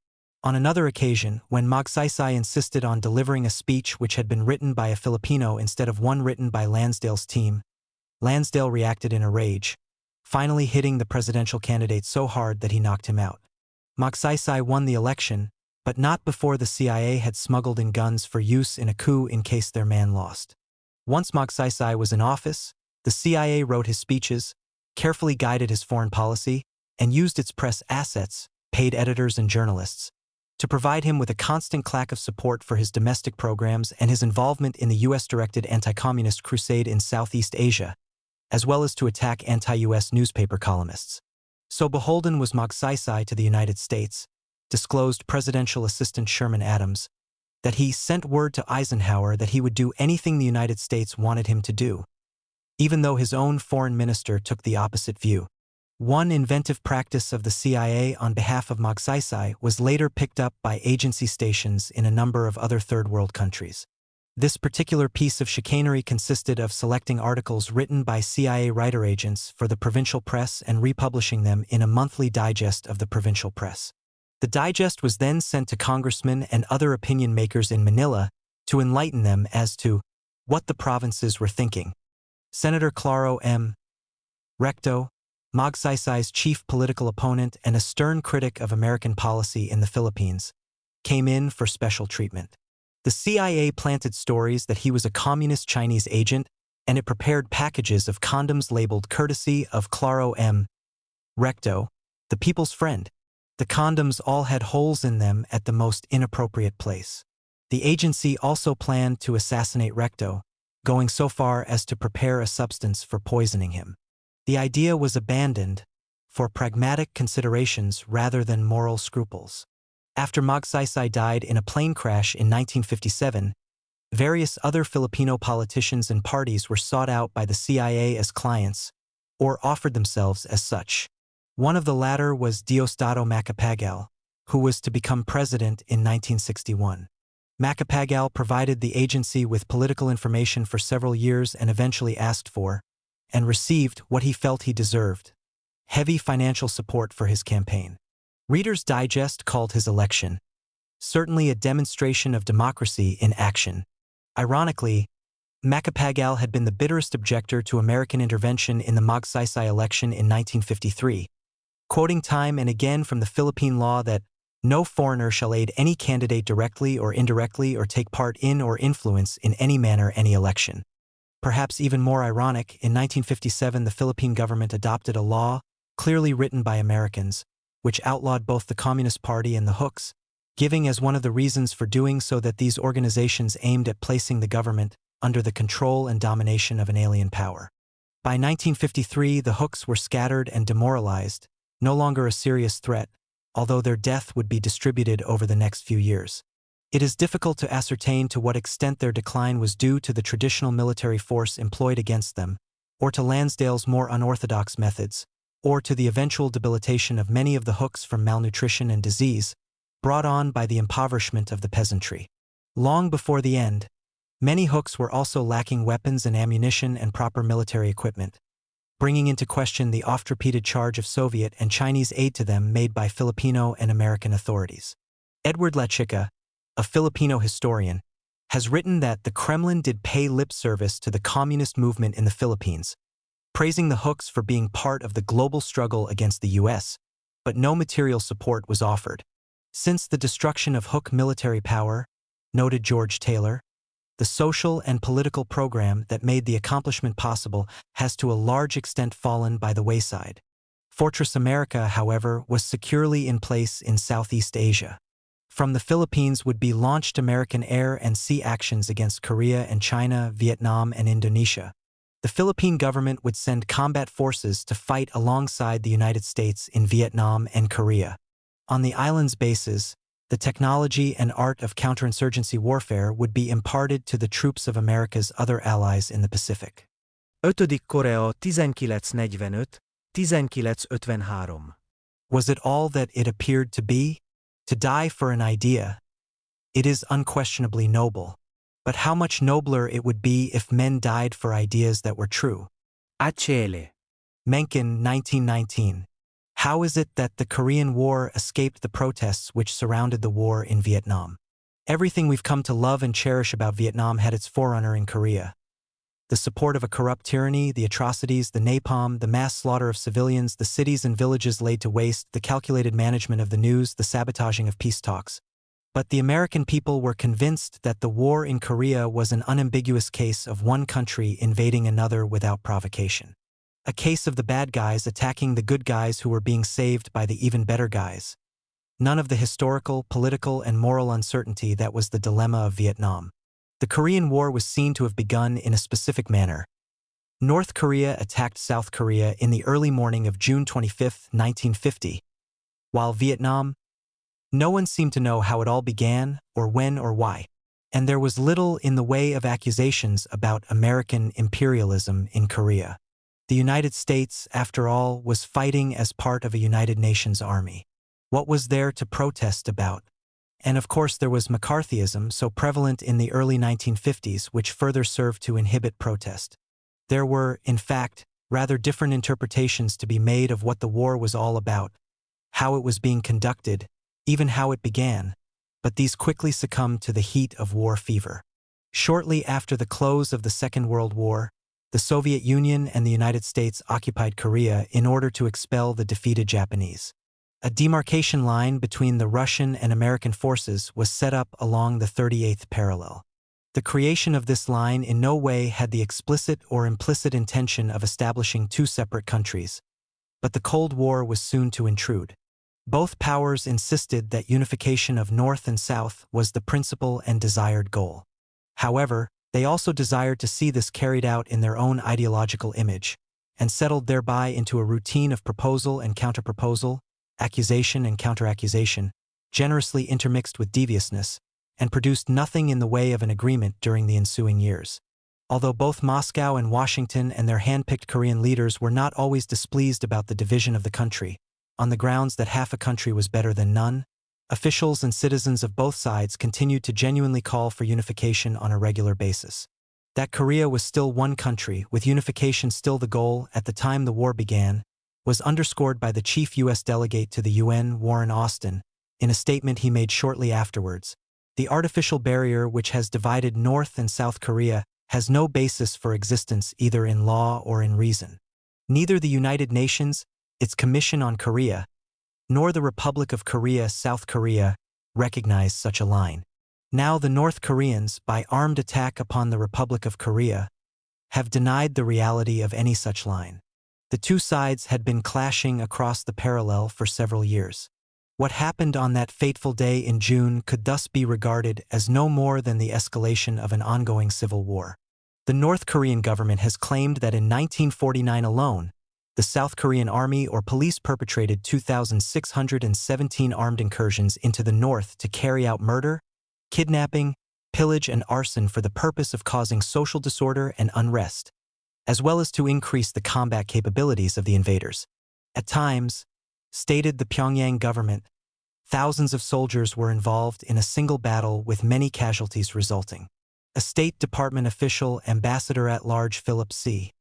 On another occasion, when Magsaysay insisted on delivering a speech which had been written by a Filipino instead of one written by Lansdale's team, Lansdale reacted in a rage, finally hitting the presidential candidate so hard that he knocked him out. Magsaysay won the election, but not before the CIA had smuggled in guns for use in a coup in case their man lost. Once Magsaysay was in office, the CIA wrote his speeches, carefully guided his foreign policy, and used its press assets, paid editors and journalists, to provide him with a constant clack of support for his domestic programs and his involvement in the U.S.-directed anti-communist crusade in Southeast Asia, as well as to attack anti-U.S. newspaper columnists. So beholden was Magsaysay to the United States, disclosed Presidential Assistant Sherman Adams, that he sent word to Eisenhower that he would do anything the United States wanted him to do, even though his own foreign minister took the opposite view. One inventive practice of the CIA on behalf of Magsaysay was later picked up by agency stations in a number of other Third World countries. This particular piece of chicanery consisted of selecting articles written by CIA writer agents for the provincial press and republishing them in a monthly digest of the provincial press. The digest was then sent to congressmen and other opinion makers in Manila to enlighten them as to what the provinces were thinking. Senator Claro M. Recto, Magsaysay's chief political opponent and a stern critic of American policy in the Philippines, came in for special treatment. The CIA planted stories that he was a communist Chinese agent, and it prepared packages of condoms labeled courtesy of Claro M. Recto, the people's friend. The condoms all had holes in them at the most inappropriate place. The agency also planned to assassinate Recto, going so far as to prepare a substance for poisoning him. The idea was abandoned for pragmatic considerations rather than moral scruples. After Magsaysay died in a plane crash in 1957, various other Filipino politicians and parties were sought out by the CIA as clients, or offered themselves as such. One of the latter was Diosdado Macapagal, who was to become president in 1961. Macapagal provided the agency with political information for several years and eventually asked for, and received what he felt he deserved, heavy financial support for his campaign. Reader's Digest called his election certainly a demonstration of democracy in action. Ironically, Macapagal had been the bitterest objector to American intervention in the Magsaysay election in 1953, quoting time and again from the Philippine law that no foreigner shall aid any candidate directly or indirectly or take part in or influence in any manner any election. Perhaps even more ironic, in 1957 the Philippine government adopted a law, clearly written by Americans, which outlawed both the Communist Party and the hooks, giving as one of the reasons for doing so that these organizations aimed at placing the government under the control and domination of an alien power. By 1953, the hooks were scattered and demoralized, no longer a serious threat, although their death would be distributed over the next few years. It is difficult to ascertain to what extent their decline was due to the traditional military force employed against them, or to Lansdale's more unorthodox methods, or to the eventual debilitation of many of the hooks from malnutrition and disease, brought on by the impoverishment of the peasantry. Long before the end, many hooks were also lacking weapons and ammunition and proper military equipment, bringing into question the oft-repeated charge of Soviet and Chinese aid to them made by Filipino and American authorities. Edward Lechica, a Filipino historian, has written that the Kremlin did pay lip service to the communist movement in the Philippines, praising the hooks for being part of the global struggle against the U.S., but no material support was offered. Since the destruction of hook military power, noted George Taylor, the social and political program that made the accomplishment possible has to a large extent fallen by the wayside. Fortress America, however, was securely in place in Southeast Asia. From the Philippines would be launched American air and sea actions against Korea and China, Vietnam, and Indonesia. The Philippine government would send combat forces to fight alongside the United States in Vietnam and Korea. On the islands' bases, the technology and art of counterinsurgency warfare would be imparted to the troops of America's other allies in the Pacific. 5. Korea 1945, 1953. Was it all that it appeared to be? To die for an idea? It is unquestionably noble. But how much nobler it would be if men died for ideas that were true. Acele. Mencken, 1919. How is it that the Korean War escaped the protests which surrounded the war in Vietnam? Everything we've come to love and cherish about Vietnam had its forerunner in Korea. The support of a corrupt tyranny, the atrocities, the napalm, the mass slaughter of civilians, the cities and villages laid to waste, the calculated management of the news, the sabotaging of peace talks. But the American people were convinced that the war in Korea was an unambiguous case of one country invading another without provocation. A case of the bad guys attacking the good guys who were being saved by the even better guys. None of the historical, political, and moral uncertainty that was the dilemma of Vietnam. The Korean War was seen to have begun in a specific manner. North Korea attacked South Korea in the early morning of June 25, 1950, while Vietnam, no one seemed to know how it all began, or when or why, and there was little in the way of accusations about American imperialism in Korea. The United States, after all, was fighting as part of a United Nations army. What was there to protest about? And of course there was McCarthyism, so prevalent in the early 1950s, which further served to inhibit protest. There were, in fact, rather different interpretations to be made of what the war was all about, how it was being conducted, even how it began, but these quickly succumbed to the heat of war fever. Shortly after the close of the Second World War, the Soviet Union and the United States occupied Korea in order to expel the defeated Japanese. A demarcation line between the Russian and American forces was set up along the 38th parallel. The creation of this line in no way had the explicit or implicit intention of establishing two separate countries, but the Cold War was soon to intrude. Both powers insisted that unification of North and South was the principal and desired goal. However, they also desired to see this carried out in their own ideological image, and settled thereby into a routine of proposal and counterproposal, accusation and counteraccusation, generously intermixed with deviousness, and produced nothing in the way of an agreement during the ensuing years. Although both Moscow and Washington and their hand-picked Korean leaders were not always displeased about the division of the country, on the grounds that half a country was better than none, officials and citizens of both sides continued to genuinely call for unification on a regular basis. That Korea was still one country, with unification still the goal at the time the war began, was underscored by the chief U.S. delegate to the UN, Warren Austin, in a statement he made shortly afterwards. The artificial barrier which has divided North and South Korea has no basis for existence either in law or in reason. Neither the United Nations, its Commission on Korea, nor the Republic of Korea, South Korea, recognize such a line. Now the North Koreans, by armed attack upon the Republic of Korea, have denied the reality of any such line. The two sides had been clashing across the parallel for several years. What happened on that fateful day in June could thus be regarded as no more than the escalation of an ongoing civil war. The North Korean government has claimed that in 1949 alone, the South Korean army or police perpetrated 2,617 armed incursions into the north to carry out murder, kidnapping, pillage, and arson for the purpose of causing social disorder and unrest, as well as to increase the combat capabilities of the invaders. At times, stated the Pyongyang government, thousands of soldiers were involved in a single battle with many casualties resulting. A State Department official, Ambassador-at-Large Philip C.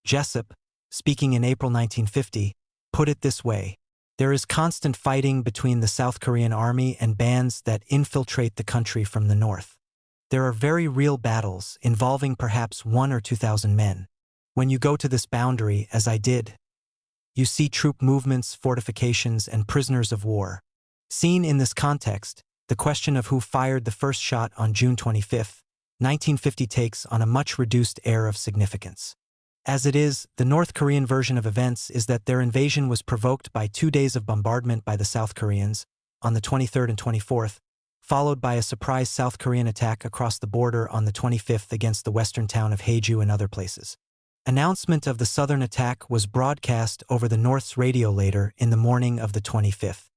Jessup, speaking in April 1950, put it this way: "There is constant fighting between the South Korean army and bands that infiltrate the country from the north. There are very real battles involving perhaps 1,000 or 2,000 men. When you go to this boundary, as I did, you see troop movements, fortifications, and prisoners of war." Seen in this context, the question of who fired the first shot on June 25, 1950 takes on a much reduced air of significance. As it is, the North Korean version of events is that their invasion was provoked by 2 days of bombardment by the South Koreans, on the 23rd and 24th, followed by a surprise South Korean attack across the border on the 25th against the western town of Haeju and other places. Announcement of the southern attack was broadcast over the North's radio later in the morning of the 25th.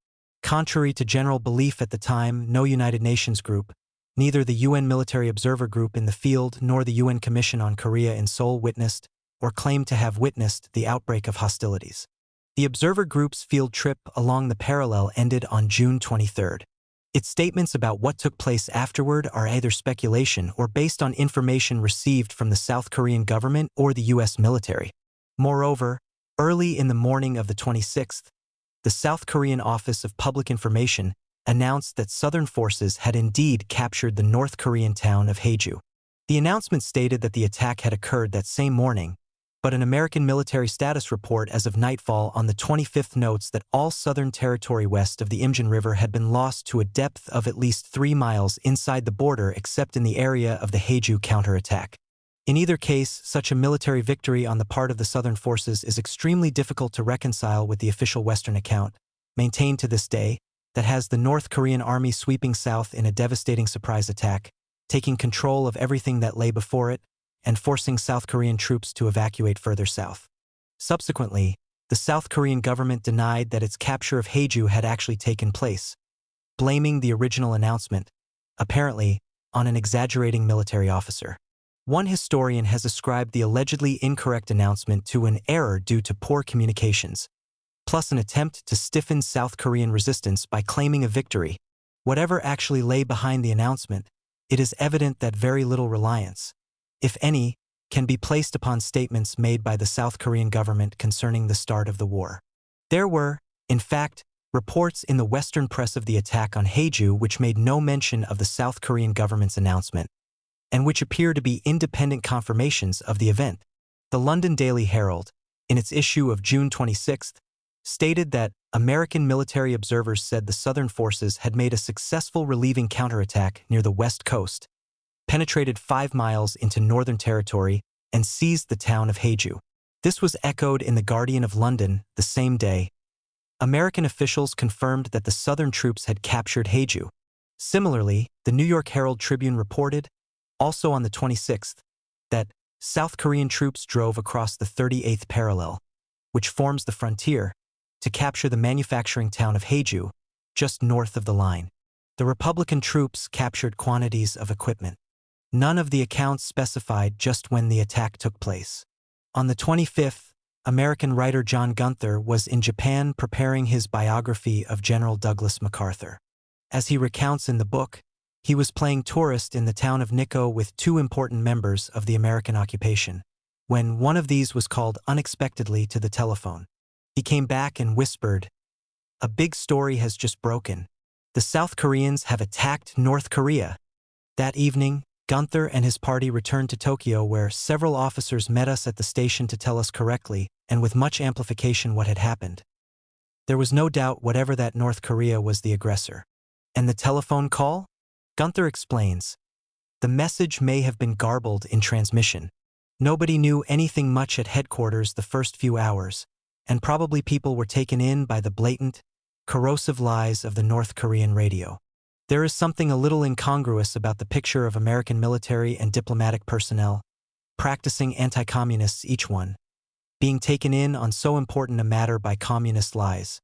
Contrary to general belief at the time, no United Nations group, neither the UN Military Observer Group in the field nor the UN Commission on Korea in Seoul witnessed or claimed to have witnessed the outbreak of hostilities. The observer group's field trip along the parallel ended on June 23. Its statements about what took place afterward are either speculation or based on information received from the South Korean government or the U.S. military. Moreover, early in the morning of the 26th, the South Korean Office of Public Information announced that Southern forces had indeed captured the North Korean town of Haeju. The announcement stated that the attack had occurred that same morning, but an American military status report as of nightfall on the 25th notes that all southern territory west of the Imjin River had been lost to a depth of at least 3 miles inside the border except in the area of the Haeju counterattack. In either case, such a military victory on the part of the Southern forces is extremely difficult to reconcile with the official Western account, maintained to this day, that has the North Korean army sweeping south in a devastating surprise attack, taking control of everything that lay before it, and forcing South Korean troops to evacuate further south. Subsequently, the South Korean government denied that its capture of Haeju had actually taken place, blaming the original announcement, apparently, on an exaggerating military officer. One historian has ascribed the allegedly incorrect announcement to an error due to poor communications, plus an attempt to stiffen South Korean resistance by claiming a victory. Whatever actually lay behind the announcement, it is evident that very little reliance, if any, can be placed upon statements made by the South Korean government concerning the start of the war. There were, in fact, reports in the Western press of the attack on Haeju which made no mention of the South Korean government's announcement, and which appear to be independent confirmations of the event. The London Daily Herald, in its issue of June 26, stated that American military observers said the Southern forces had made a successful relieving counterattack near the west coast, penetrated 5 miles into Northern Territory, and seized the town of Haeju. This was echoed in The Guardian of London the same day. American officials confirmed that the Southern troops had captured Haeju. Similarly, the New York Herald Tribune reported, also on the 26th, that South Korean troops drove across the 38th parallel, which forms the frontier, to capture the manufacturing town of Haeju, just north of the line. The Republican troops captured quantities of equipment. None of the accounts specified just when the attack took place. On the 25th, American writer John Gunther was in Japan preparing his biography of General Douglas MacArthur. As he recounts in the book, he was playing tourist in the town of Nikko with 2 important members of the American occupation, when one of these was called unexpectedly to the telephone. He came back and whispered, "A big story has just broken. The South Koreans have attacked North Korea." That evening, Gunther and his party returned to Tokyo, where several officers met us at the station to tell us correctly, and with much amplification, what had happened. There was no doubt whatever that North Korea was the aggressor. And the telephone call? Gunther explains. The message may have been garbled in transmission. Nobody knew anything much at headquarters the first few hours, and probably people were taken in by the blatant, corrosive lies of the North Korean radio. There is something a little incongruous about the picture of American military and diplomatic personnel, practicing anti-communists each one, being taken in on so important a matter by communist lies,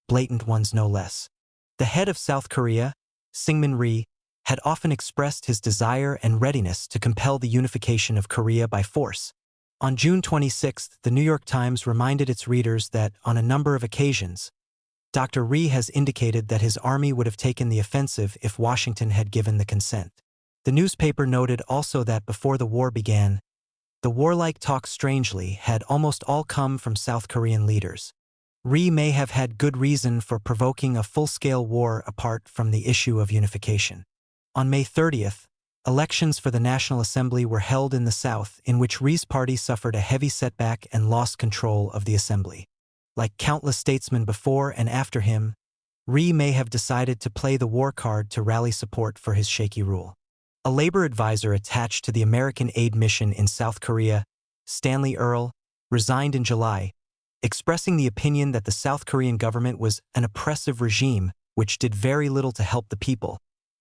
blatant ones no less. The head of South Korea, Syngman Rhee, had often expressed his desire and readiness to compel the unification of Korea by force. On June 26, the New York Times reminded its readers that, on a number of occasions, Dr. Rhee has indicated that his army would have taken the offensive if Washington had given the consent. The newspaper noted also that before the war began, the warlike talk strangely had almost all come from South Korean leaders. Rhee may have had good reason for provoking a full-scale war apart from the issue of unification. On May 30th, elections for the National Assembly were held in the South, in which Rhee's party suffered a heavy setback and lost control of the Assembly. Like countless statesmen before and after him, Rhee may have decided to play the war card to rally support for his shaky rule. A labor advisor attached to the American aid mission in South Korea, Stanley Earle, resigned in July, expressing the opinion that the South Korean government was an oppressive regime which did very little to help the people,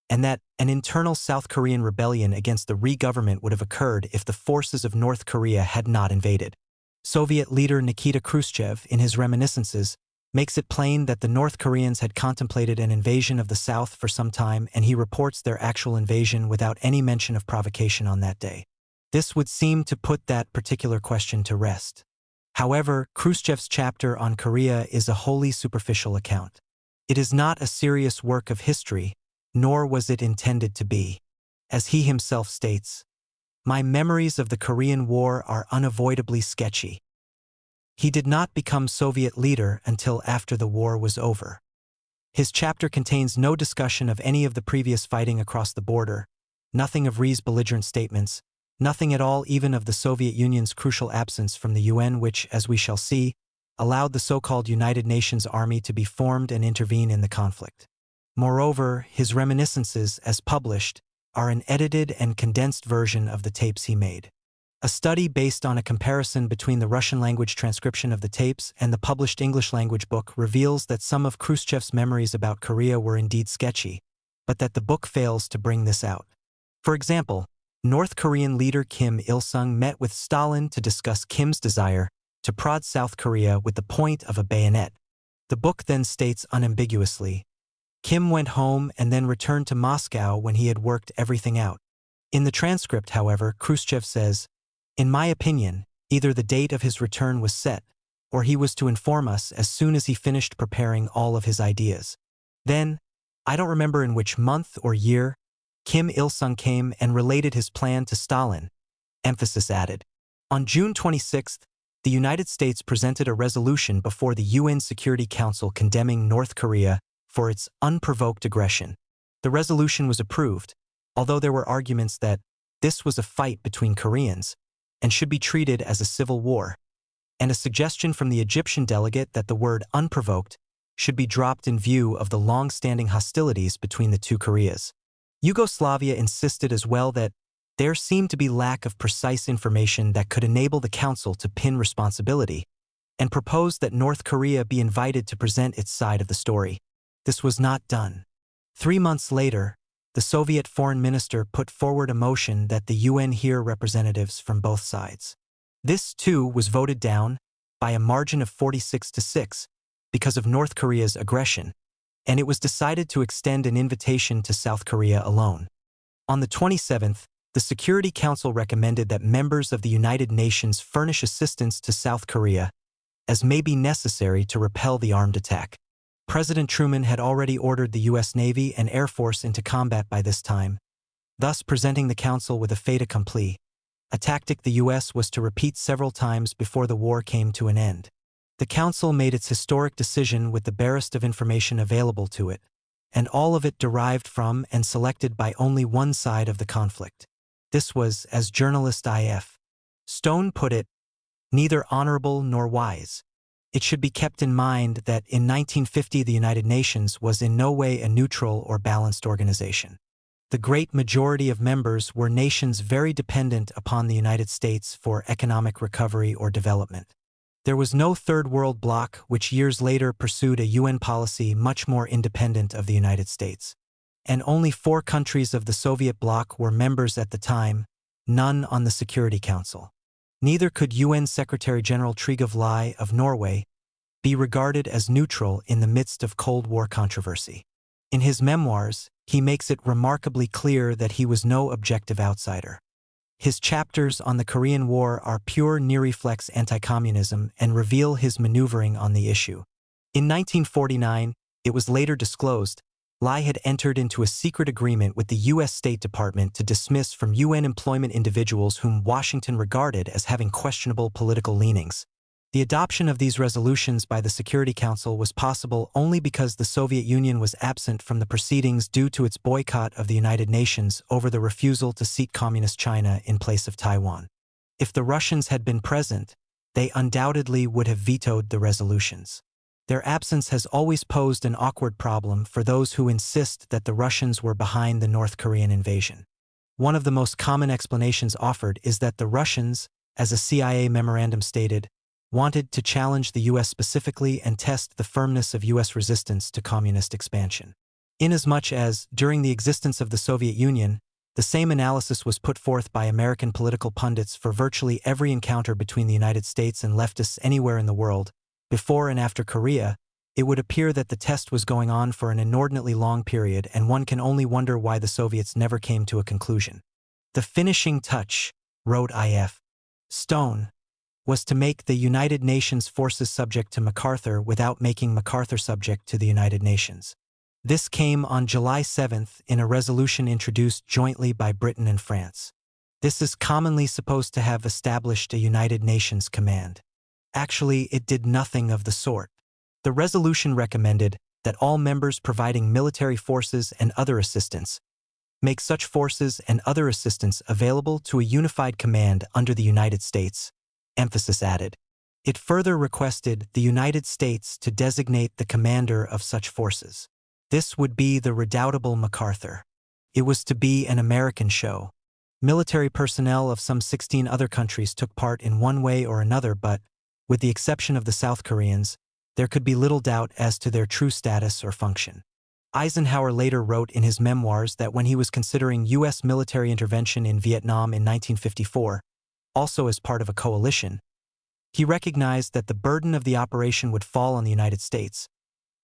and that an internal South Korean rebellion against the Rhee government would have occurred if the forces of North Korea had not invaded. Soviet leader Nikita Khrushchev, in his reminiscences, makes it plain that the North Koreans had contemplated an invasion of the South for some time, and he reports their actual invasion without any mention of provocation on that day. This would seem to put that particular question to rest. However, Khrushchev's chapter on Korea is a wholly superficial account. It is not a serious work of history, nor was it intended to be. As he himself states, "My memories of the Korean War are unavoidably sketchy." He did not become Soviet leader until after the war was over. His chapter contains no discussion of any of the previous fighting across the border, nothing of Rhee's belligerent statements, nothing at all even of the Soviet Union's crucial absence from the UN which, as we shall see, allowed the so-called United Nations Army to be formed and intervene in the conflict. Moreover, his reminiscences, as published, are an edited and condensed version of the tapes he made. A study based on a comparison between the Russian-language transcription of the tapes and the published English-language book reveals that some of Khrushchev's memories about Korea were indeed sketchy, but that the book fails to bring this out. For example, North Korean leader Kim Il-sung met with Stalin to discuss Kim's desire to prod South Korea with the point of a bayonet. The book then states unambiguously, Kim went home and then returned to Moscow when he had worked everything out. In the transcript, however, Khrushchev says, "In my opinion, either the date of his return was set, or he was to inform us as soon as he finished preparing all of his ideas. Then, I don't remember in which month or year, Kim Il-sung came and related his plan to Stalin." Emphasis added. On June 26, the United States presented a resolution before the UN Security Council condemning North Korea for its unprovoked aggression. The resolution was approved, although there were arguments that this was a fight between Koreans and should be treated as a civil war, and a suggestion from the Egyptian delegate that the word unprovoked should be dropped in view of the long-standing hostilities between the two Koreas. Yugoslavia insisted as well that there seemed to be lack of precise information that could enable the Council to pin responsibility, and proposed that North Korea be invited to present its side of the story. This was not done. 3 months later, the Soviet foreign minister put forward a motion that the UN hear representatives from both sides. This, too, was voted down by a margin of 46-6 because of North Korea's aggression, and it was decided to extend an invitation to South Korea alone. On the 27th, the Security Council recommended that members of the United Nations furnish assistance to South Korea as may be necessary to repel the armed attack. President Truman had already ordered the U.S. Navy and Air Force into combat by this time, thus presenting the Council with a fait accompli, a tactic the U.S. was to repeat several times before the war came to an end. The Council made its historic decision with the barest of information available to it, and all of it derived from and selected by only one side of the conflict. This was, as journalist I.F. Stone put it, neither honorable nor wise. It should be kept in mind that in 1950 the United Nations was in no way a neutral or balanced organization. The great majority of members were nations very dependent upon the United States for economic recovery or development. There was no Third World Bloc, which years later pursued a UN policy much more independent of the United States. And only 4 countries of the Soviet bloc were members at the time, none on the Security Council. Neither could UN Secretary-General Trygve Lie of Norway be regarded as neutral in the midst of Cold War controversy. In his memoirs, he makes it remarkably clear that he was no objective outsider. His chapters on the Korean War are pure near-reflex anti-communism and reveal his maneuvering on the issue. In 1949, it was later disclosed, Lie had entered into a secret agreement with the U.S. State Department to dismiss from UN employment individuals whom Washington regarded as having questionable political leanings. The adoption of these resolutions by the Security Council was possible only because the Soviet Union was absent from the proceedings due to its boycott of the United Nations over the refusal to seat Communist China in place of Taiwan. If the Russians had been present, they undoubtedly would have vetoed the resolutions. Their absence has always posed an awkward problem for those who insist that the Russians were behind the North Korean invasion. One of the most common explanations offered is that the Russians, as a CIA memorandum stated, wanted to challenge the U.S. specifically and test the firmness of U.S. resistance to communist expansion. Inasmuch as, during the existence of the Soviet Union, the same analysis was put forth by American political pundits for virtually every encounter between the United States and leftists anywhere in the world, before and after Korea, it would appear that the test was going on for an inordinately long period, and one can only wonder why the Soviets never came to a conclusion. The finishing touch, wrote I.F. Stone, was to make the United Nations forces subject to MacArthur without making MacArthur subject to the United Nations. This came on July 7th in a resolution introduced jointly by Britain and France. This is commonly supposed to have established a United Nations command. Actually, it did nothing of the sort. The resolution recommended that all members providing military forces and other assistance make such forces and other assistance available to a unified command under the United States. Emphasis added. It further requested the United States to designate the commander of such forces. This would be the redoubtable MacArthur. It was to be an American show. Military personnel of some 16 other countries took part in one way or another, but, with the exception of the South Koreans, there could be little doubt as to their true status or function. Eisenhower later wrote in his memoirs that when he was considering U.S. military intervention in Vietnam in 1954, also as part of a coalition, he recognized that the burden of the operation would fall on the United States,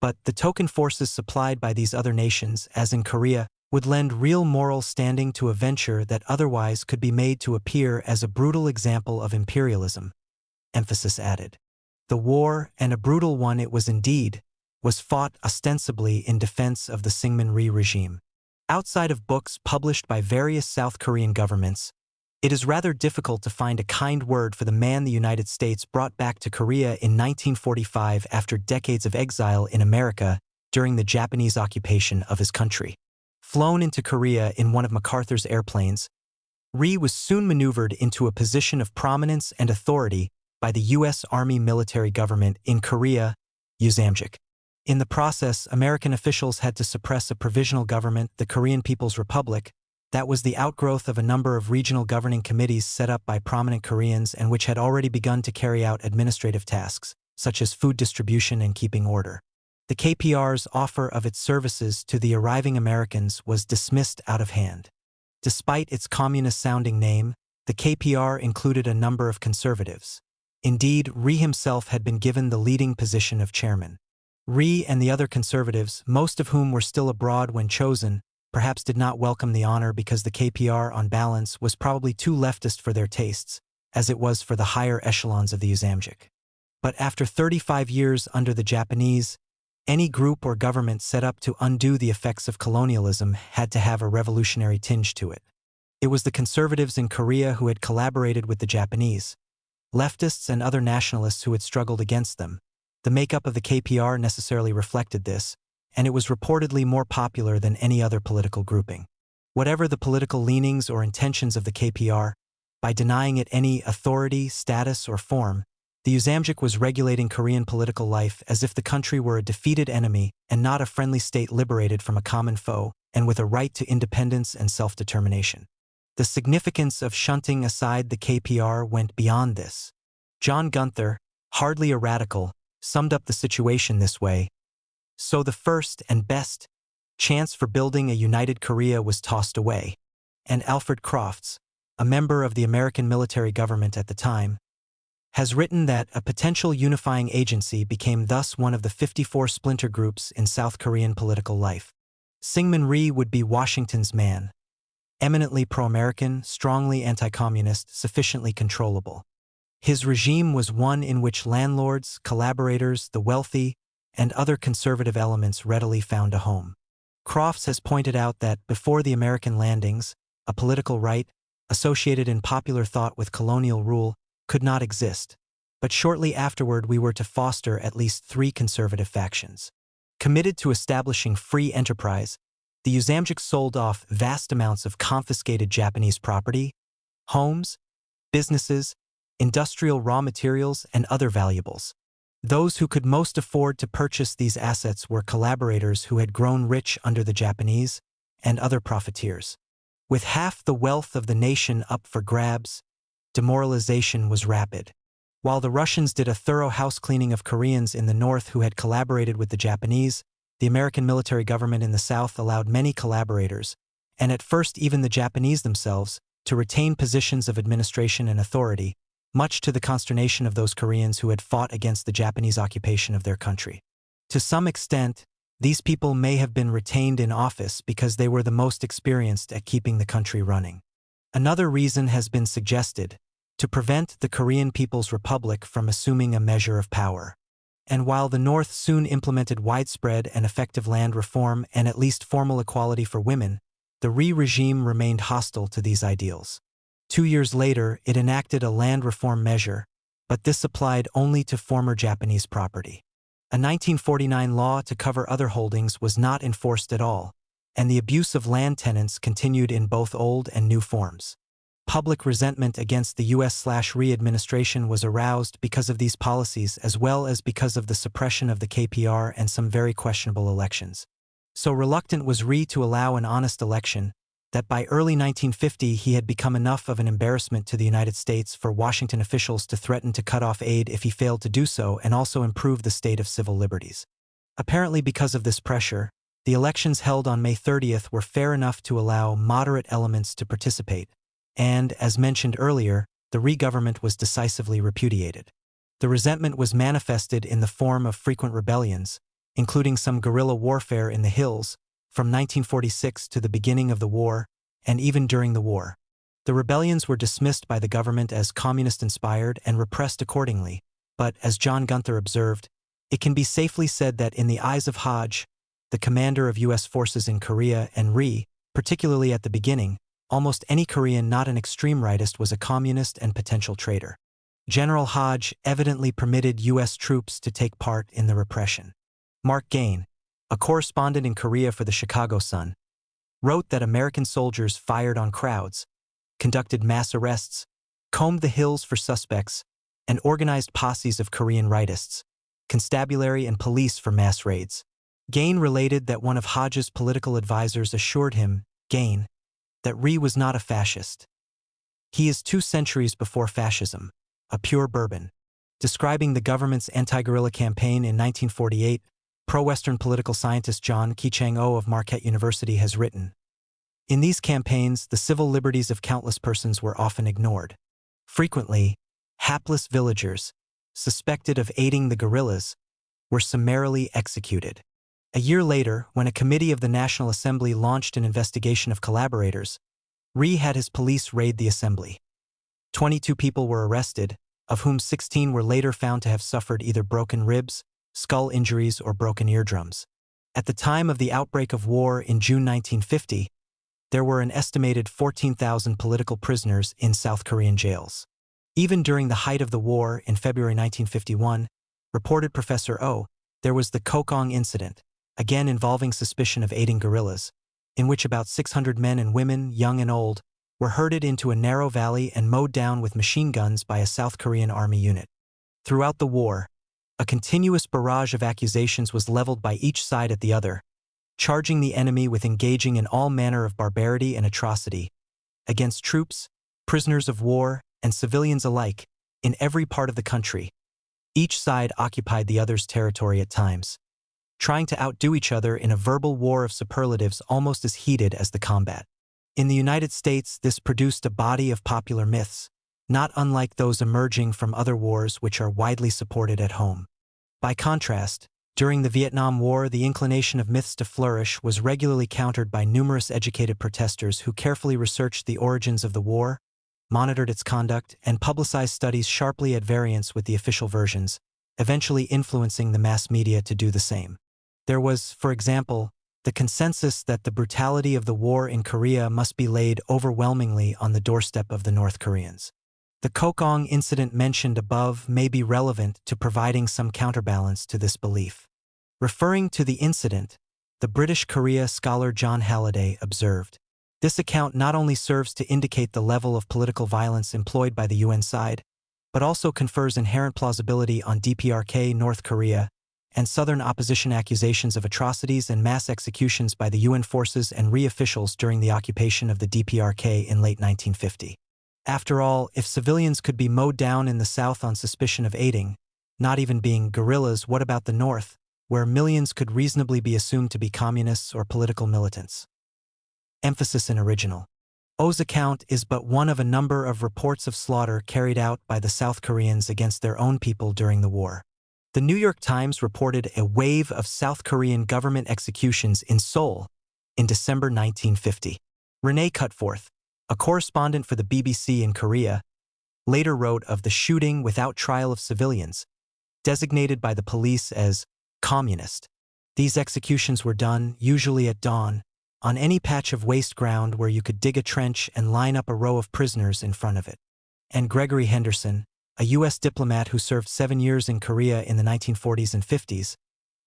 but the token forces supplied by these other nations, as in Korea, would lend real moral standing to a venture that otherwise could be made to appear as a brutal example of imperialism. Emphasis added. The war, and a brutal one it was indeed, was fought ostensibly in defense of the Syngman Rhee regime. Outside of books published by various South Korean governments, it is rather difficult to find a kind word for the man the United States brought back to Korea in 1945 after decades of exile in America during the Japanese occupation of his country. Flown into Korea in one of MacArthur's airplanes, Rhee was soon maneuvered into a position of prominence and authority by the U.S. Army military government in Korea, USAMJIC. In the process, American officials had to suppress a provisional government, the Korean People's Republic, that was the outgrowth of a number of regional governing committees set up by prominent Koreans and which had already begun to carry out administrative tasks, such as food distribution and keeping order. The KPR's offer of its services to the arriving Americans was dismissed out of hand. Despite its communist-sounding name, the KPR included a number of conservatives. Indeed, Rhee himself had been given the leading position of chairman. Rhee and the other conservatives, most of whom were still abroad when chosen, perhaps did not welcome the honor because the KPR, on balance, was probably too leftist for their tastes, as it was for the higher echelons of the USAMJIC. But after 35 years under the Japanese, any group or government set up to undo the effects of colonialism had to have a revolutionary tinge to it. It was the conservatives in Korea who had collaborated with the Japanese, leftists and other nationalists who had struggled against them. The makeup of the KPR necessarily reflected this, and it was reportedly more popular than any other political grouping. Whatever the political leanings or intentions of the KPR, by denying it any authority, status, or form, the USAMJIC was regulating Korean political life as if the country were a defeated enemy and not a friendly state liberated from a common foe and with a right to independence and self-determination. The significance of shunting aside the KPR went beyond this. John Gunther, hardly a radical, summed up the situation this way: "So the first and best chance for building a united Korea was tossed away." And Alfred Crofts, a member of the American military government at the time, has written that a potential unifying agency became thus one of the 54 splinter groups in South Korean political life. Syngman Rhee would be Washington's man. Eminently pro-American, strongly anti-communist, sufficiently controllable. His regime was one in which landlords, collaborators, the wealthy, and other conservative elements readily found a home. Crofts has pointed out that before the American landings, a political right, associated in popular thought with colonial rule, could not exist, but shortly afterward we were to foster at least 3 conservative factions. Committed to establishing free enterprise, the Uzamjuk sold off vast amounts of confiscated Japanese property, homes, businesses, industrial raw materials, and other valuables. Those who could most afford to purchase these assets were collaborators who had grown rich under the Japanese and other profiteers. With half the wealth of the nation up for grabs, demoralization was rapid. While the Russians did a thorough house cleaning of Koreans in the north who had collaborated with the Japanese, the American military government in the south allowed many collaborators, and at first even the Japanese themselves, to retain positions of administration and authority, much to the consternation of those Koreans who had fought against the Japanese occupation of their country. To some extent, these people may have been retained in office because they were the most experienced at keeping the country running. Another reason has been suggested: to prevent the Korean People's Republic from assuming a measure of power. And while the North soon implemented widespread and effective land reform and at least formal equality for women, the Rhee regime remained hostile to these ideals. 2 years later, it enacted a land reform measure, but this applied only to former Japanese property. A 1949 law to cover other holdings was not enforced at all, and the abuse of land tenants continued in both old and new forms. Public resentment against the U.S./Rhee administration was aroused because of these policies as well as because of the suppression of the KPR and some very questionable elections. So reluctant was Rhee to allow an honest election, that by early 1950 he had become enough of an embarrassment to the United States for Washington officials to threaten to cut off aid if he failed to do so and also improve the state of civil liberties. Apparently because of this pressure, the elections held on May 30th were fair enough to allow moderate elements to participate, and, as mentioned earlier, the Rhee government was decisively repudiated. The resentment was manifested in the form of frequent rebellions, including some guerrilla warfare in the hills, from 1946 to the beginning of the war, and even during the war. The rebellions were dismissed by the government as communist-inspired and repressed accordingly, but, as John Gunther observed, it can be safely said that in the eyes of Hodge, the commander of U.S. forces in Korea, and Rhee, particularly at the beginning, almost any Korean not an extreme rightist was a communist and potential traitor. General Hodge evidently permitted U.S. troops to take part in the repression. Mark Gain, a correspondent in Korea for the Chicago Sun, wrote that American soldiers fired on crowds, conducted mass arrests, combed the hills for suspects, and organized posses of Korean rightists, constabulary and police for mass raids. Gain related that one of Hodge's political advisors assured him, Gain, that Rhee was not a fascist. He is 2 centuries before fascism, a pure bourbon. Describing the government's anti-guerrilla campaign in 1948, pro-Western political scientist John Ki-Chang-Oh of Marquette University has written, "In these campaigns, the civil liberties of countless persons were often ignored. Frequently, hapless villagers, suspected of aiding the guerrillas, were summarily executed." A year later, when a committee of the National Assembly launched an investigation of collaborators, Rhee had his police raid the assembly. 22 people were arrested, of whom 16 were later found to have suffered either broken ribs, skull injuries, or broken eardrums. At the time of the outbreak of war in June 1950, there were an estimated 14,000 political prisoners in South Korean jails. Even during the height of the war in February 1951, reported Professor Oh, there was the Kokong incident, again involving suspicion of aiding guerrillas, in which about 600 men and women, young and old, were herded into a narrow valley and mowed down with machine guns by a South Korean army unit. Throughout the war, a continuous barrage of accusations was leveled by each side at the other, charging the enemy with engaging in all manner of barbarity and atrocity, against troops, prisoners of war, and civilians alike, in every part of the country, Each side occupied the other's territory at times, trying to outdo each other in a verbal war of superlatives almost as heated as the combat. In the United States, this produced a body of popular myths, not unlike those emerging from other wars which are widely supported at home. By contrast, during the Vietnam War, the inclination of myths to flourish was regularly countered by numerous educated protesters who carefully researched the origins of the war, monitored its conduct, and publicized studies sharply at variance with the official versions, eventually influencing the mass media to do the same. There was, for example, the consensus that the brutality of the war in Korea must be laid overwhelmingly on the doorstep of the North Koreans. The Kokong incident mentioned above may be relevant to providing some counterbalance to this belief. Referring to the incident, the British Korea scholar John Halliday observed, "This account not only serves to indicate the level of political violence employed by the UN side, but also confers inherent plausibility on DPRK North Korea and Southern opposition accusations of atrocities and mass executions by the UN forces and RE officials during the occupation of the DPRK in late 1950. After all, if civilians could be mowed down in the South on suspicion of aiding, not even being guerrillas, what about the North, where millions could reasonably be assumed to be communists or political militants?" Emphasis in original. O's account is but one of a number of reports of slaughter carried out by the South Koreans against their own people during the war. The New York Times reported a wave of South Korean government executions in Seoul in December 1950. Renee Cutforth, a correspondent for the BBC in Korea, later wrote of the shooting without trial of civilians, designated by the police as communist. These executions were done, usually at dawn, on any patch of waste ground where you could dig a trench and line up a row of prisoners in front of it. And Gregory Henderson, a U.S. diplomat who served 7 years in Korea in the 1940s and 50s,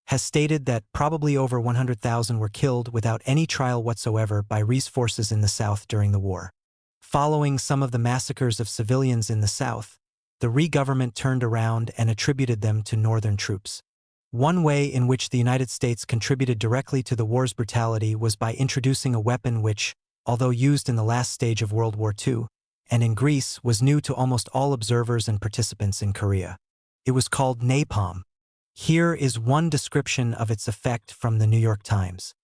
has stated that probably over 100,000 were killed without any trial whatsoever by RE's forces in the South during the war. Following some of the massacres of civilians in the South, the RE government turned around and attributed them to Northern troops. One way in which the United States contributed directly to the war's brutality was by introducing a weapon which, although used in the last stage of World War II, and in Greece, was new to almost all observers and participants in Korea. It was called napalm. Here is one description of its effect from the New York Times.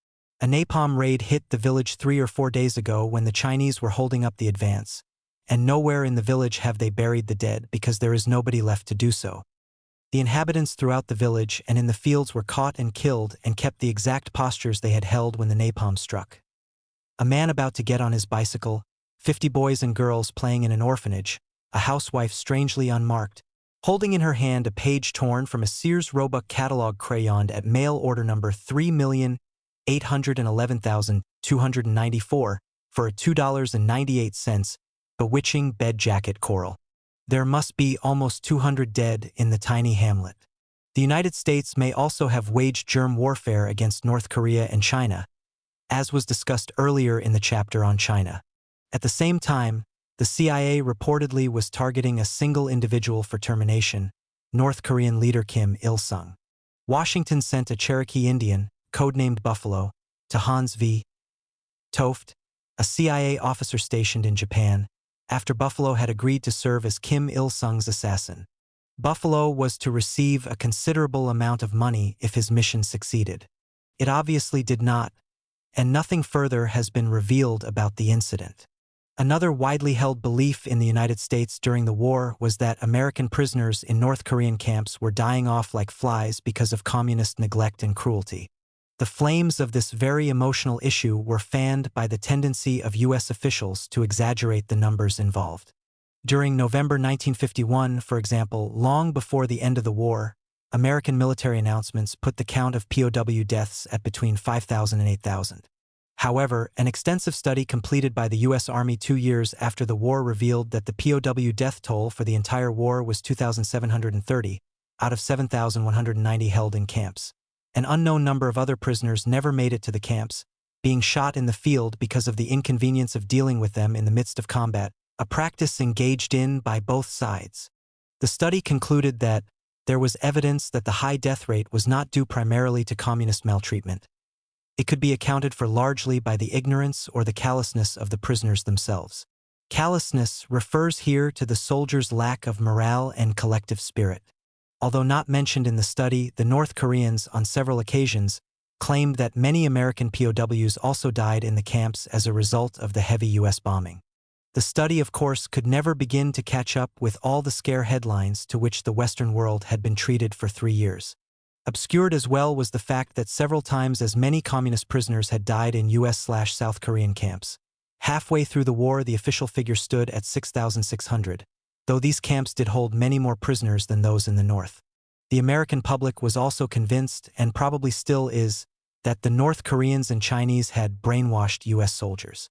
"A napalm raid hit the village 3 or 4 days ago when the Chinese were holding up the advance, and nowhere in the village have they buried the dead because there is nobody left to do so. The inhabitants throughout the village and in the fields were caught and killed and kept the exact postures they had held when the napalm struck. A man about to get on his bicycle, 50 boys and girls playing in an orphanage, a housewife strangely unmarked, holding in her hand a page torn from a Sears Roebuck catalog crayon at mail order number 3,811,294 for a $2.98 bewitching bed jacket coral. There must be almost 200 dead in the tiny hamlet. The United States may also have waged germ warfare against North Korea and China, as was discussed earlier in the chapter on China. At the same time, the CIA reportedly was targeting a single individual for termination, North Korean leader Kim Il-sung. Washington sent a Cherokee Indian, codenamed Buffalo, to Hans V. Toft, a CIA officer stationed in Japan, after Buffalo had agreed to serve as Kim Il-sung's assassin. Buffalo was to receive a considerable amount of money if his mission succeeded. It obviously did not, and nothing further has been revealed about the incident. Another widely held belief in the United States during the war was that American prisoners in North Korean camps were dying off like flies because of communist neglect and cruelty. The flames of this very emotional issue were fanned by the tendency of U.S. officials to exaggerate the numbers involved. During November 1951, for example, long before the end of the war, American military announcements put the count of POW deaths at between 5,000 and 8,000. However, an extensive study completed by the U.S. Army 2 years after the war revealed that the POW death toll for the entire war was 2,730, out of 7,190 held in camps. An unknown number of other prisoners never made it to the camps, being shot in the field because of the inconvenience of dealing with them in the midst of combat, a practice engaged in by both sides. The study concluded that there was evidence that the high death rate was not due primarily to communist maltreatment. It could be accounted for largely by the ignorance or the callousness of the prisoners themselves. Callousness refers here to the soldiers' lack of morale and collective spirit. Although not mentioned in the study, the North Koreans, on several occasions, claimed that many American POWs also died in the camps as a result of the heavy U.S. bombing. The study, of course, could never begin to catch up with all the scare headlines to which the Western world had been treated for 3 years. Obscured as well was the fact that several times as many communist prisoners had died in U.S./South Korean camps. Halfway through the war, the official figure stood at 6,600, though these camps did hold many more prisoners than those in the North. The American public was also convinced, and probably still is, that the North Koreans and Chinese had brainwashed U.S. soldiers.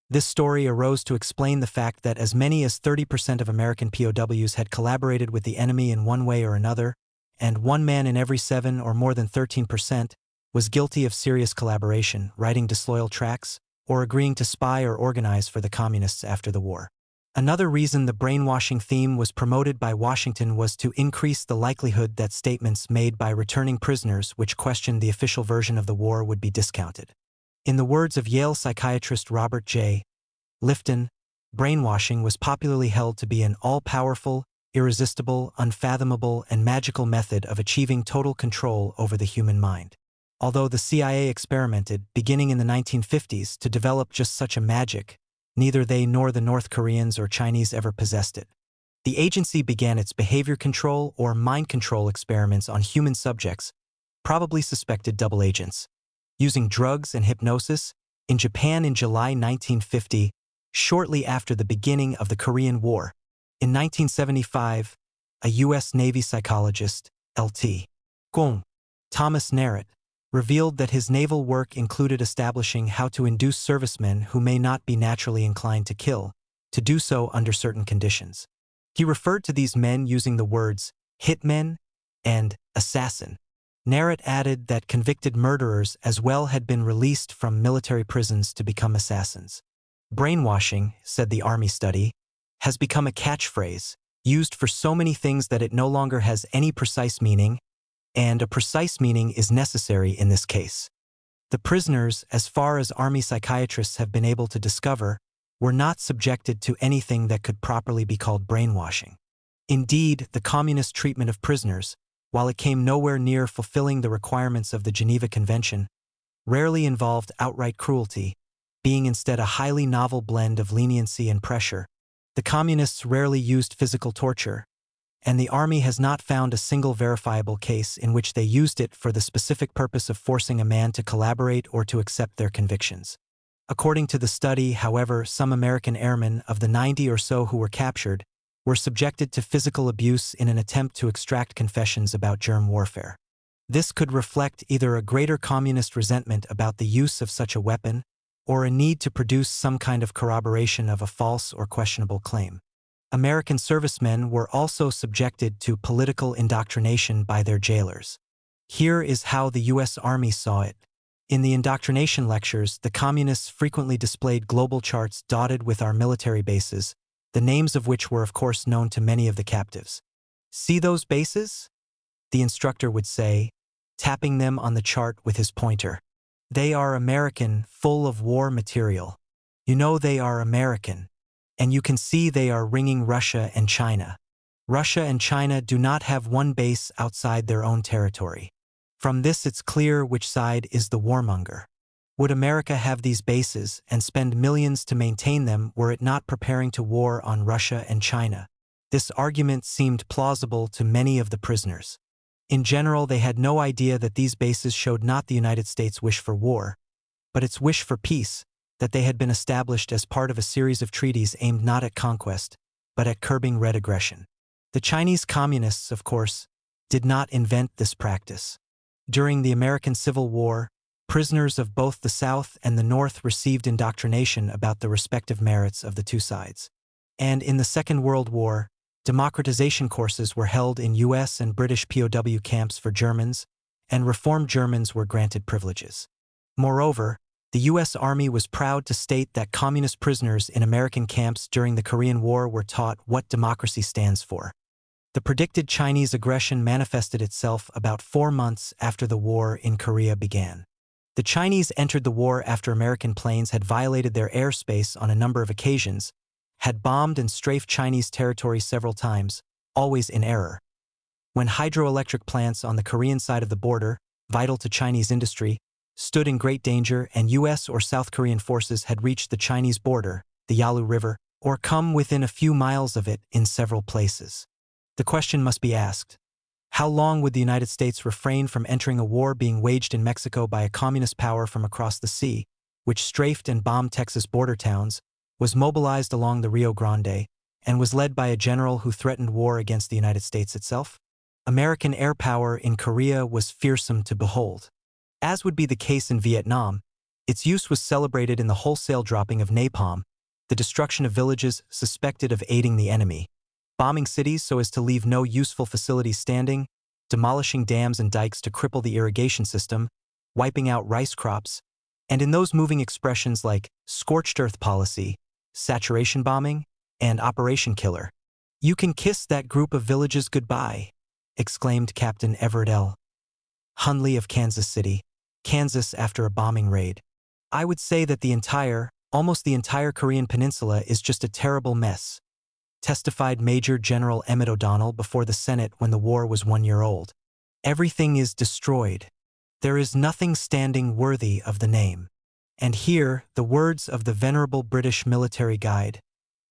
This story arose to explain the fact that as many as 30% of American POWs had collaborated with the enemy in one way or another, and 1 man in every 7 or more than 13% was guilty of serious collaboration, writing disloyal tracts, or agreeing to spy or organize for the communists after the war. Another reason the brainwashing theme was promoted by Washington was to increase the likelihood that statements made by returning prisoners which questioned the official version of the war would be discounted. In the words of Yale psychiatrist Robert J. Lifton, brainwashing was popularly held to be an all-powerful, irresistible, unfathomable, and magical method of achieving total control over the human mind. Although the CIA experimented, beginning in the 1950s, to develop just such a magic, neither they nor the North Koreans or Chinese ever possessed it. The agency began its behavior control or mind control experiments on human subjects, probably suspected double agents, using drugs and hypnosis, in Japan in July 1950, shortly after the beginning of the Korean War. In 1975, a U.S. Navy psychologist, Lt. Col. Thomas Narrett, revealed that his naval work included establishing how to induce servicemen who may not be naturally inclined to kill, to do so under certain conditions. He referred to these men using the words hitmen and assassin. Narrett added that convicted murderers as well had been released from military prisons to become assassins. Brainwashing, said the Army study, has become a catchphrase, used for so many things that it no longer has any precise meaning, and a precise meaning is necessary in this case. The prisoners, as far as Army psychiatrists have been able to discover, were not subjected to anything that could properly be called brainwashing. Indeed, the communist treatment of prisoners, while it came nowhere near fulfilling the requirements of the Geneva Convention, rarely involved outright cruelty, being instead a highly novel blend of leniency and pressure. The communists rarely used physical torture, and the Army has not found a single verifiable case in which they used it for the specific purpose of forcing a man to collaborate or to accept their convictions. According to the study, however, some American airmen of the 90 or so who were captured were subjected to physical abuse in an attempt to extract confessions about germ warfare. This could reflect either a greater communist resentment about the use of such a weapon or a need to produce some kind of corroboration of a false or questionable claim. American servicemen were also subjected to political indoctrination by their jailers. Here is how the U.S. Army saw it. In the indoctrination lectures, the communists frequently displayed global charts dotted with our military bases, the names of which were of course known to many of the captives. "See those bases?" the instructor would say, tapping them on the chart with his pointer. "They are American, full of war material. You know they are American. And you can see they are ringing Russia and China. Russia and China do not have one base outside their own territory. From this it's clear which side is the warmonger. Would America have these bases and spend millions to maintain them were it not preparing to war on Russia and China?" This argument seemed plausible to many of the prisoners. In general, they had no idea that these bases showed not the United States' wish for war, but its wish for peace, that they had been established as part of a series of treaties aimed not at conquest, but at curbing red aggression. The Chinese communists, of course, did not invent this practice. During the American Civil War, prisoners of both the South and the North received indoctrination about the respective merits of the two sides. And in the Second World War, democratization courses were held in U.S. and British POW camps for Germans, and reformed Germans were granted privileges. Moreover, the U.S. Army was proud to state that communist prisoners in American camps during the Korean War were taught what democracy stands for. The predicted Chinese aggression manifested itself about 4 months after the war in Korea began. The Chinese entered the war after American planes had violated their airspace on a number of occasions, had bombed and strafed Chinese territory several times, always in error. when hydroelectric plants on the Korean side of the border, vital to Chinese industry, stood in great danger and U.S. or South Korean forces had reached the Chinese border, the Yalu River, or come within a few miles of it in several places. The question must be asked: how long would the United States refrain from entering a war being waged in Mexico by a communist power from across the sea, which strafed and bombed Texas border towns, was mobilized along the Rio Grande, and was led by a general who threatened war against the United States itself? American air power in Korea was fearsome to behold. As would be the case in Vietnam, its use was celebrated in the wholesale dropping of napalm, the destruction of villages suspected of aiding the enemy, bombing cities so as to leave no useful facilities standing, demolishing dams and dikes to cripple the irrigation system, wiping out rice crops, and in those moving expressions like scorched earth policy, saturation bombing, and Operation Killer. "You can kiss that group of villages goodbye," exclaimed Captain Everett L. Hundley of Kansas City, Kansas after a bombing raid. "I would say that almost the entire Korean peninsula is just a terrible mess," testified Major General Emmett O'Donnell before the Senate when the war was 1 year old. "Everything is destroyed. There is nothing standing worthy of the name." And here, the words of the venerable British military guide,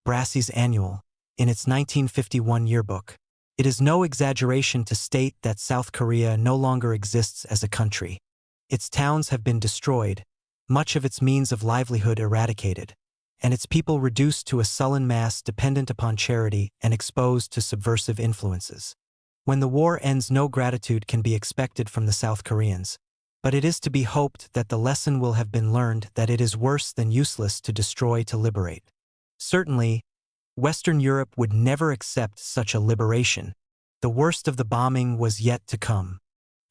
Brassey's Annual, in its 1951 yearbook. "It is no exaggeration to state that South Korea no longer exists as a country. Its towns have been destroyed, much of its means of livelihood eradicated, and its people reduced to a sullen mass dependent upon charity and exposed to subversive influences. When the war ends, no gratitude can be expected from the South Koreans, but it is to be hoped that the lesson will have been learned that it is worse than useless to destroy to liberate. Certainly, Western Europe would never accept such a liberation. The worst of the bombing was yet to come.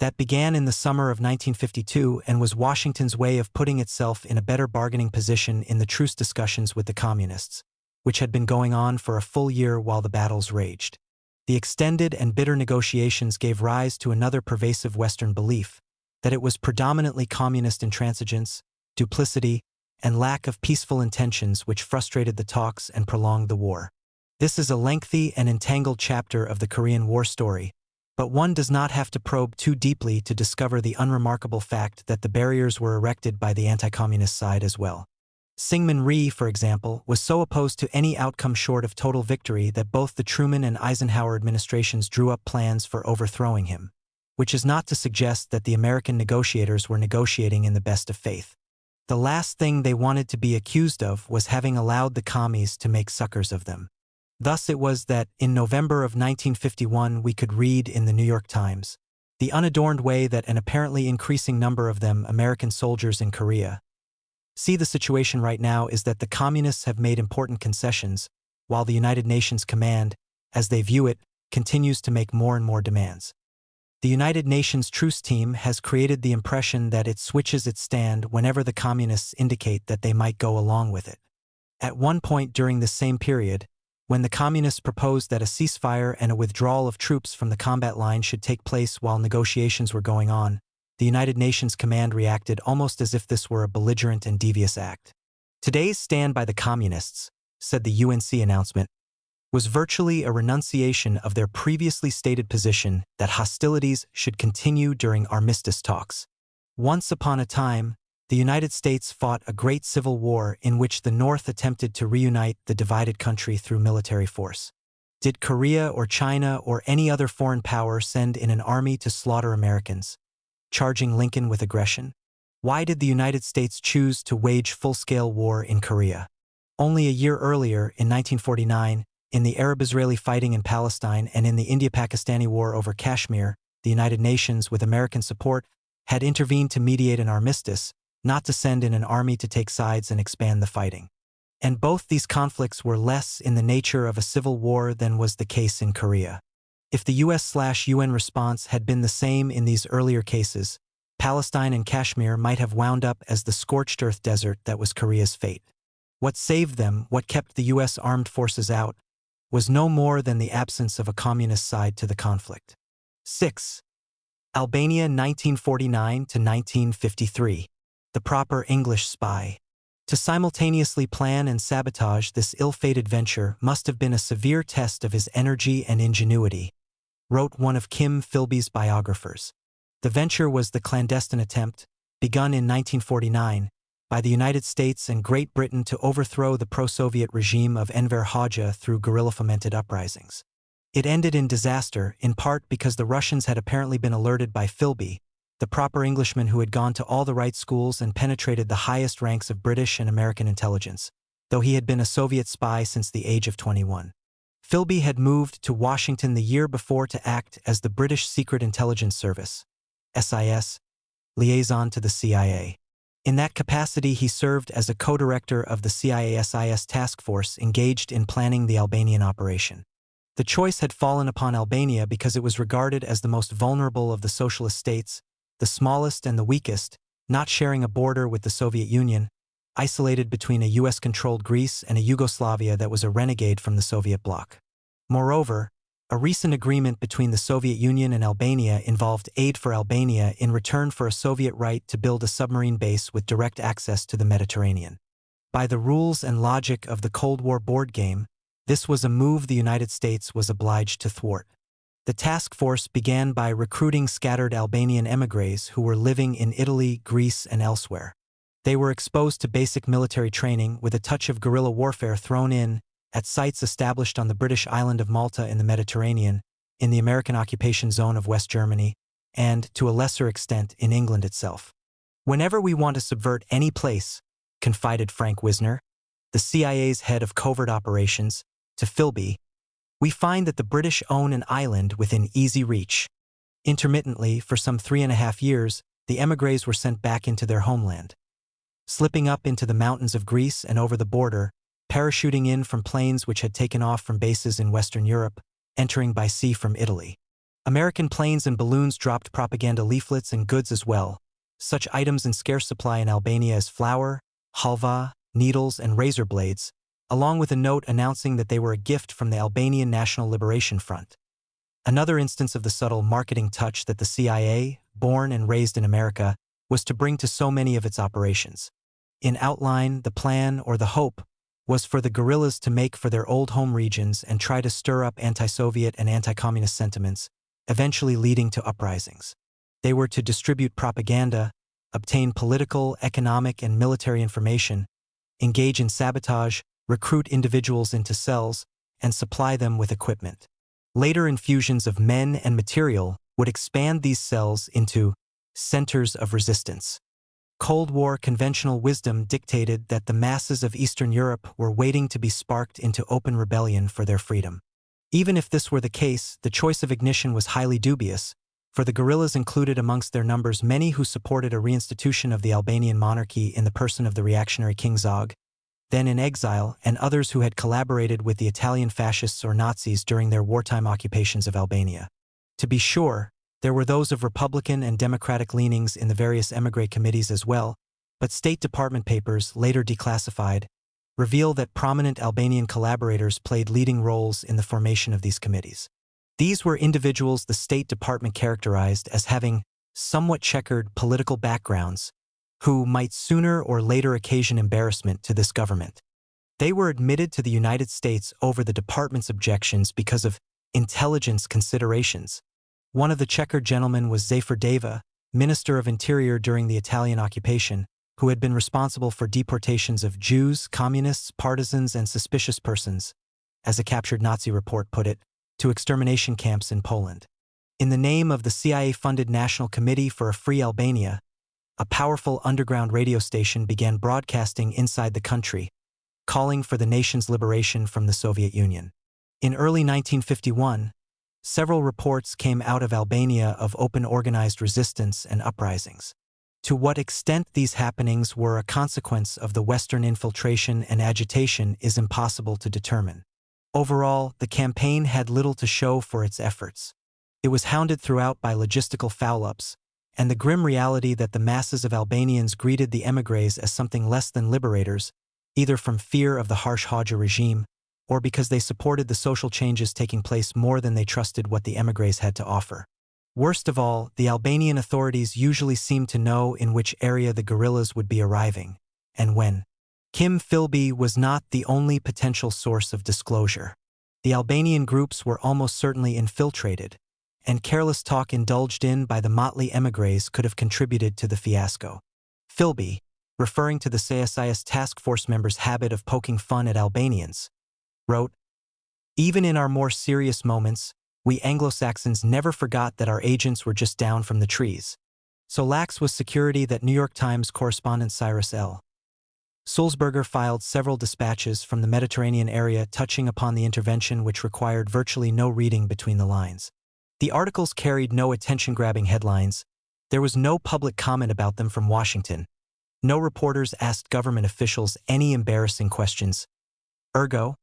That began in the summer of 1952 and was Washington's way of putting itself in a better bargaining position in the truce discussions with the Communists, which had been going on for a full year while the battles raged. The extended and bitter negotiations gave rise to another pervasive Western belief, that it was predominantly communist intransigence, duplicity, and lack of peaceful intentions which frustrated the talks and prolonged the war. This is a lengthy and entangled chapter of the Korean War story, but one does not have to probe too deeply to discover the unremarkable fact that the barriers were erected by the anti-communist side as well. Syngman Rhee, for example, was so opposed to any outcome short of total victory that both the Truman and Eisenhower administrations drew up plans for overthrowing him, which is not to suggest that the American negotiators were negotiating in the best of faith. The last thing they wanted to be accused of was having allowed the commies to make suckers of them. Thus it was that, in November of 1951, we could read in the New York Times the unadorned way that an apparently increasing number of them, American soldiers in Korea. "See, the situation right now is that the communists have made important concessions, while the United Nations Command, as they view it, continues to make more and more demands. The United Nations truce team has created the impression that it switches its stand whenever the communists indicate that they might go along with it. At one point during this same period, when the communists proposed that a ceasefire and a withdrawal of troops from the combat line should take place while negotiations were going on, the United Nations Command reacted almost as if this were a belligerent and devious act. Today's stand by the communists," said the UNC announcement, "was virtually a renunciation of their previously stated position that hostilities should continue during armistice talks. Once upon a time, the United States fought a great civil war in which the North attempted to reunite the divided country through military force. Did Korea or China or any other foreign power send in an army to slaughter Americans, charging Lincoln with aggression? Why did the United States choose to wage full-scale war in Korea? Only a year earlier, in 1949, in the Arab-Israeli fighting in Palestine and in the India-Pakistani war over Kashmir, the United Nations, with American support, had intervened to mediate an armistice, not to send in an army to take sides and expand the fighting. And both these conflicts were less in the nature of a civil war than was the case in Korea. If the US/UN response had been the same in these earlier cases, Palestine and Kashmir might have wound up as the scorched earth desert that was Korea's fate. What saved them, what kept the US armed forces out, was no more than the absence of a communist side to the conflict. 6. Albania 1949 to 1953. The proper English spy. To simultaneously plan and sabotage this ill-fated venture must have been a severe test of his energy and ingenuity. wrote one of Kim Philby's biographers. The venture was the clandestine attempt, begun in 1949, by the United States and Great Britain to overthrow the pro-Soviet regime of Enver Hoxha through guerrilla-fomented uprisings. It ended in disaster, in part because the Russians had apparently been alerted by Philby, the proper Englishman who had gone to all the right schools and penetrated the highest ranks of British and American intelligence, though he had been a Soviet spy since the age of 21. Philby had moved to Washington the year before to act as the British Secret Intelligence Service, SIS, liaison to the CIA. In that capacity, he served as a co-director of the CIA-SIS task force engaged in planning the Albanian operation. The choice had fallen upon Albania because it was regarded as the most vulnerable of the socialist states, the smallest and the weakest, not sharing a border with the Soviet Union, isolated between a US-controlled Greece and a Yugoslavia that was a renegade from the Soviet bloc. Moreover, a recent agreement between the Soviet Union and Albania involved aid for Albania in return for a Soviet right to build a submarine base with direct access to the Mediterranean. By the rules and logic of the Cold War board game, this was a move the United States was obliged to thwart. The task force began by recruiting scattered Albanian émigrés who were living in Italy, Greece, and elsewhere. They were exposed to basic military training with a touch of guerrilla warfare thrown in at sites established on the British island of Malta in the Mediterranean, in the American occupation zone of West Germany, and, to a lesser extent, in England itself. "Whenever we want to subvert any place," confided Frank Wisner, the CIA's head of covert operations, to Philby, "we find that the British own an island within easy reach." Intermittently, for some 3.5 years, the émigrés were sent back into their homeland. Slipping up into the mountains of Greece and over the border, parachuting in from planes which had taken off from bases in Western Europe, entering by sea from Italy. American planes and balloons dropped propaganda leaflets and goods as well, such items in scarce supply in Albania as flour, halva, needles, and razor blades, along with a note announcing that they were a gift from the Albanian National Liberation Front. Another instance of the subtle marketing touch that the CIA, born and raised in America, was to bring to so many of its operations. In outline, the plan, or the hope, was for the guerrillas to make for their old home regions and try to stir up anti-Soviet and anti-communist sentiments, eventually leading to uprisings. They were to distribute propaganda, obtain political, economic, and military information, engage in sabotage, recruit individuals into cells, and supply them with equipment. Later infusions of men and material would expand these cells into centers of resistance. Cold War conventional wisdom dictated that the masses of Eastern Europe were waiting to be sparked into open rebellion for their freedom. Even if this were the case, the choice of ignition was highly dubious, for the guerrillas included amongst their numbers many who supported a reinstitution of the Albanian monarchy in the person of the reactionary King Zog, then in exile, and others who had collaborated with the Italian fascists or Nazis during their wartime occupations of Albania. To be sure, there were those of Republican and Democratic leanings in the various émigré committees as well, but State Department papers, later declassified, reveal that prominent Albanian collaborators played leading roles in the formation of these committees. These were individuals the State Department characterized as having somewhat checkered political backgrounds, who might sooner or later occasion embarrassment to this government. They were admitted to the United States over the department's objections because of intelligence considerations. One of the checkered gentlemen was Zafer Deva, Minister of Interior during the Italian occupation, who had been responsible for deportations of Jews, communists, partisans, and suspicious persons, as a captured Nazi report put it, to extermination camps in Poland. In the name of the CIA-funded National Committee for a Free Albania, a powerful underground radio station began broadcasting inside the country, calling for the nation's liberation from the Soviet Union. In early 1951, several reports came out of Albania of open organized resistance and uprisings. To what extent these happenings were a consequence of the Western infiltration and agitation is impossible to determine. Overall, the campaign had little to show for its efforts. It was hounded throughout by logistical foul-ups, and the grim reality that the masses of Albanians greeted the émigrés as something less than liberators, either from fear of the harsh Hoxha regime, or because they supported the social changes taking place more than they trusted what the émigrés had to offer. Worst of all, the Albanian authorities usually seemed to know in which area the guerrillas would be arriving, and when. Kim Philby was not the only potential source of disclosure. The Albanian groups were almost certainly infiltrated, and careless talk indulged in by the motley émigrés could have contributed to the fiasco. Philby, referring to the CSIS task force members' habit of poking fun at Albanians, wrote, "Even in our more serious moments, we Anglo-Saxons never forgot that our agents were just down from the trees. So lax was security that New York Times correspondent Cyrus L. Sulzberger filed several dispatches from the Mediterranean area touching upon the intervention which required virtually no reading between the lines. The articles carried no attention-grabbing headlines. There was no public comment about them from Washington. No reporters asked government officials any embarrassing questions. Ergo,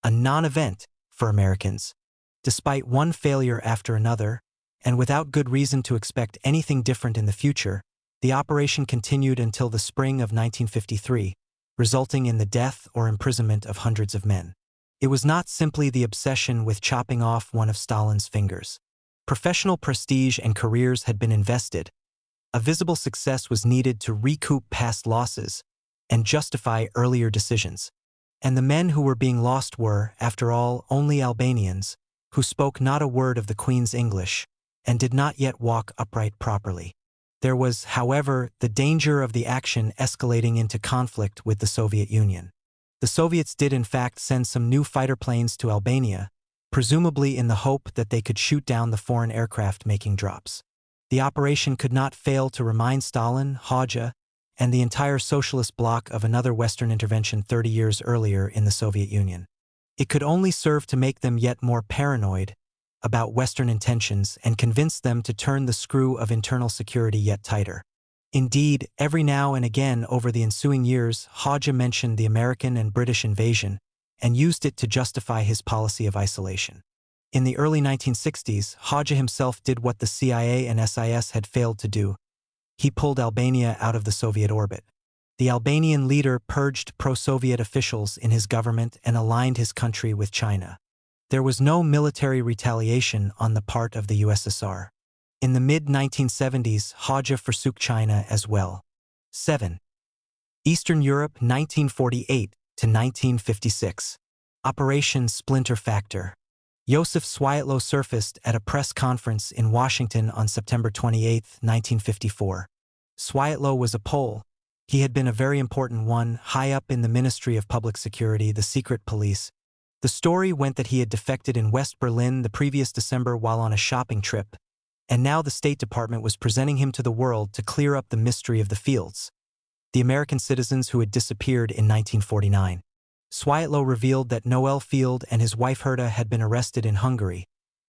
a non-event for Americans. Despite one failure after another, and without good reason to expect anything different in the future, the operation continued until the spring of 1953, resulting in the death or imprisonment of hundreds of men. It was not simply the obsession with chopping off one of Stalin's fingers. Professional prestige and careers had been invested. A visible success was needed to recoup past losses and justify earlier decisions. And the men who were being lost were, after all, only Albanians, who spoke not a word of the Queen's English and did not yet walk upright properly. There was, however, the danger of the action escalating into conflict with the Soviet Union. The Soviets did in fact send some new fighter planes to Albania, presumably in the hope that they could shoot down the foreign aircraft making drops. The operation could not fail to remind Stalin, Hoxha, and the entire socialist bloc of another Western intervention 30 years earlier in the Soviet Union. It could only serve to make them yet more paranoid about Western intentions and convince them to turn the screw of internal security yet tighter. Indeed, every now and again over the ensuing years, Hoxha mentioned the American and British invasion and used it to justify his policy of isolation. In the early 1960s, Hoxha himself did what the CIA and SIS had failed to do. He pulled Albania out of the Soviet orbit. The Albanian leader purged pro-Soviet officials in his government and aligned his country with China. There was no military retaliation on the part of the USSR. In the mid-1970s, Hoxha forsook China as well. 7. Eastern Europe 1948 to 1956. Operation Splinter Factor. Josef Swiatlow surfaced at a press conference in Washington on September 28, 1954. Swiatlow was a Pole. He had been a very important one, high up in the Ministry of Public Security, the secret police. The story went that he had defected in West Berlin the previous December while on a shopping trip, and now the State Department was presenting him to the world to clear up the mystery of the fields, the American citizens who had disappeared in 1949. Swiatlow revealed that Noel Field and his wife Herta had been arrested in Hungary,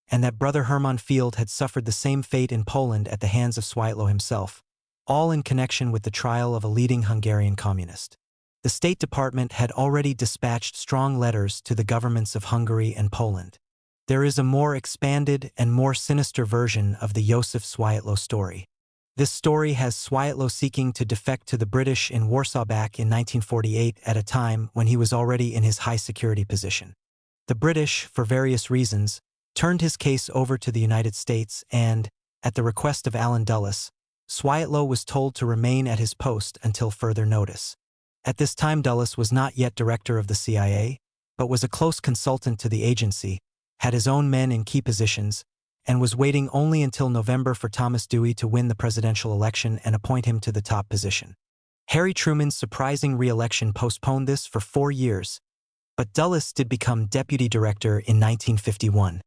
and that brother Hermann Field had suffered the same fate in Poland at the hands of Swiatlow himself, all in connection with the trial of a leading Hungarian communist. The State Department had already dispatched strong letters to the governments of Hungary and Poland. There is a more expanded and more sinister version of the Josef Swiatlow story. This story has Swiatlow seeking to defect to the British in Warsaw back in 1948 at a time when he was already in his high-security position. The British, for various reasons, turned his case over to the United States and, at the request of Allen Dulles, Swiatlow was told to remain at his post until further notice. At this time Dulles was not yet director of the CIA, but was a close consultant to the agency, had his own men in key positions, and was waiting only until November for Thomas Dewey to win the presidential election and appoint him to the top position. Harry Truman's surprising re-election postponed this for 4 years, but Dulles did become deputy director in 1951.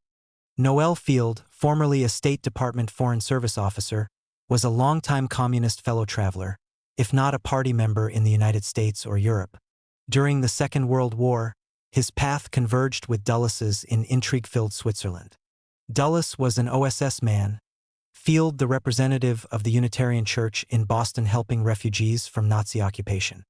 Noel Field, formerly a State Department Foreign Service officer, was a longtime communist fellow traveler, if not a party member in the United States or Europe. During the Second World War, his path converged with Dulles's in intrigue-filled Switzerland. Dulles was an OSS man, Field the representative of the Unitarian Church in Boston helping refugees from Nazi occupation.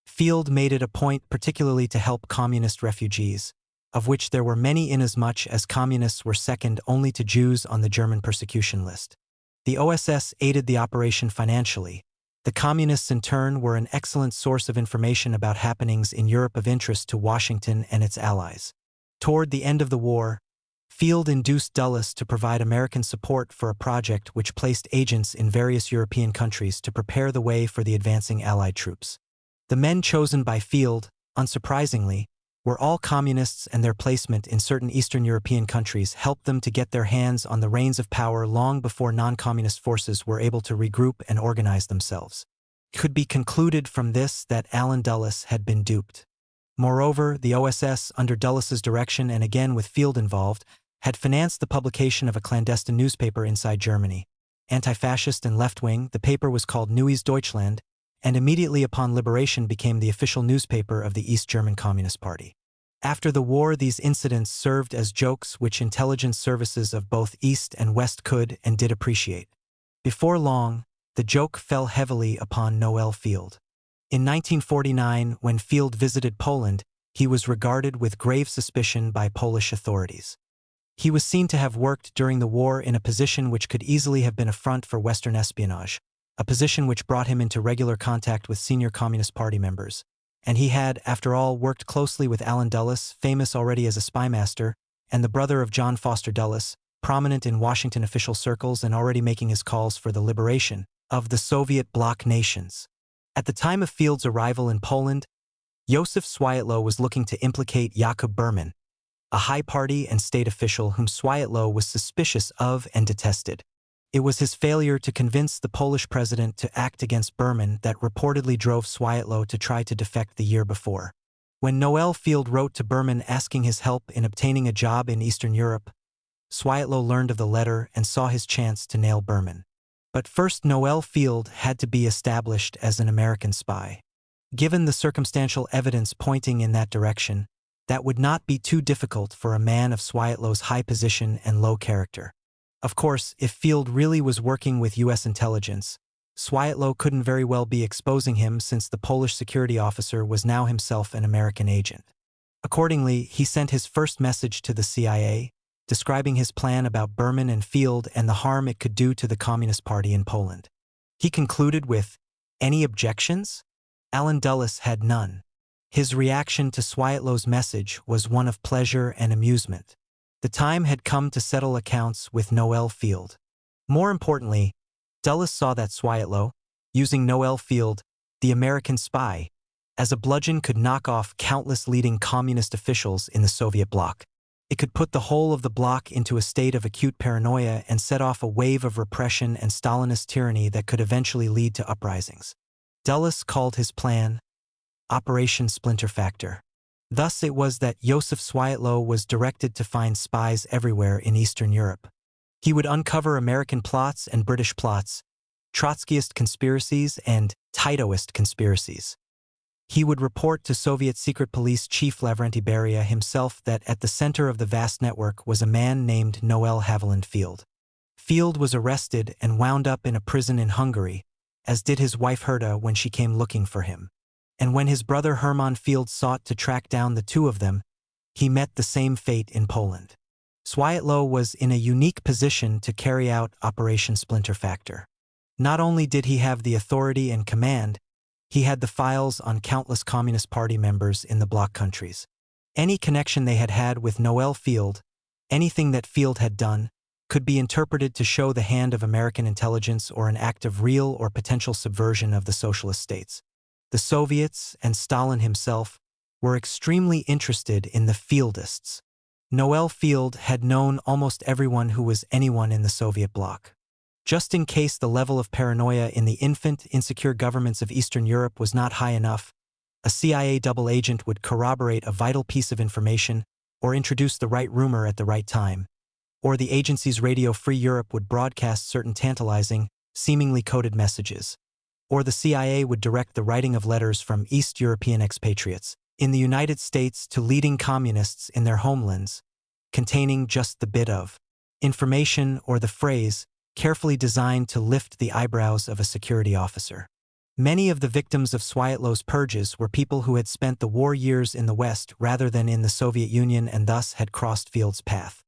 Field made it a point particularly to help communist refugees, of which there were many inasmuch as communists were second only to Jews on the German persecution list. The OSS aided the operation financially. The communists in turn were an excellent source of information about happenings in Europe of interest to Washington and its allies. Toward the end of the war, Field induced Dulles to provide American support for a project which placed agents in various European countries to prepare the way for the advancing Allied troops. The men chosen by Field, unsurprisingly, were all communists, and their placement in certain Eastern European countries helped them to get their hands on the reins of power long before non-communist forces were able to regroup and organize themselves. It could be concluded from this that Allen Dulles had been duped. Moreover, the OSS, under Dulles's direction and again with Field involved, had financed the publication of a clandestine newspaper inside Germany. Anti-fascist and left-wing, the paper was called Neues Deutschland, and immediately upon liberation became the official newspaper of the East German Communist Party. After the war, these incidents served as jokes which intelligence services of both East and West could and did appreciate. Before long, the joke fell heavily upon Noel Field. In 1949, when Field visited Poland, he was regarded with grave suspicion by Polish authorities. He was seen to have worked during the war in a position which could easily have been a front for Western espionage, a position which brought him into regular contact with senior Communist Party members. And he had, after all, worked closely with Allen Dulles, famous already as a spymaster, and the brother of John Foster Dulles, prominent in Washington official circles and already making his calls for the liberation of the Soviet bloc nations. At the time of Field's arrival in Poland, Josef Swiatlow was looking to implicate Jakob Berman, a high party and state official whom Swiatlow was suspicious of and detested. It was his failure to convince the Polish president to act against Berman that reportedly drove Swiatlow to try to defect the year before. When Noel Field wrote to Berman asking his help in obtaining a job in Eastern Europe, Swiatlow learned of the letter and saw his chance to nail Berman. But first, Noel Field had to be established as an American spy. Given the circumstantial evidence pointing in that direction, that would not be too difficult for a man of Swiatlow's high position and low character. Of course, if Field really was working with U.S. intelligence, Swiatlow couldn't very well be exposing him since the Polish security officer was now himself an American agent. Accordingly, he sent his first message to the CIA, describing his plan about Berman and Field and the harm it could do to the Communist Party in Poland. He concluded with, "Any objections?" Allen Dulles had none. His reaction to Swiatlow's message was one of pleasure and amusement. The time had come to settle accounts with Noel Field. More importantly, Dulles saw that Swiatlow, using Noel Field, the American spy, as a bludgeon could knock off countless leading communist officials in the Soviet bloc. It could put the whole of the bloc into a state of acute paranoia and set off a wave of repression and Stalinist tyranny that could eventually lead to uprisings. Dulles called his plan Operation Splinter Factor. Thus it was that Josef Swiatlow was directed to find spies everywhere in Eastern Europe. He would uncover American plots and British plots, Trotskyist conspiracies and Titoist conspiracies. He would report to Soviet secret police chief Lavrenti Beria himself that at the center of the vast network was a man named Noel Haviland Field. Field was arrested and wound up in a prison in Hungary, as did his wife Herta when she came looking for him. And when his brother Hermann Field sought to track down the two of them, he met the same fate in Poland. Swiatlow was in a unique position to carry out Operation Splinter Factor. Not only did he have the authority and command, he had the files on countless Communist Party members in the bloc countries. Any connection they had had with Noel Field, anything that Field had done, could be interpreted to show the hand of American intelligence or an act of real or potential subversion of the socialist states. The Soviets, and Stalin himself, were extremely interested in the Fieldists. Noel Field had known almost everyone who was anyone in the Soviet bloc. Just in case the level of paranoia in the infant, insecure governments of Eastern Europe was not high enough, a CIA double agent would corroborate a vital piece of information or introduce the right rumor at the right time, or the agency's Radio Free Europe would broadcast certain tantalizing, seemingly coded messages, or the CIA would direct the writing of letters from East European expatriates in the United States to leading communists in their homelands, containing just the bit of information or the phrase carefully designed to lift the eyebrows of a security officer. Many of the victims of Swiatlow's purges were people who had spent the war years in the West rather than in the Soviet Union and thus had crossed Field's path.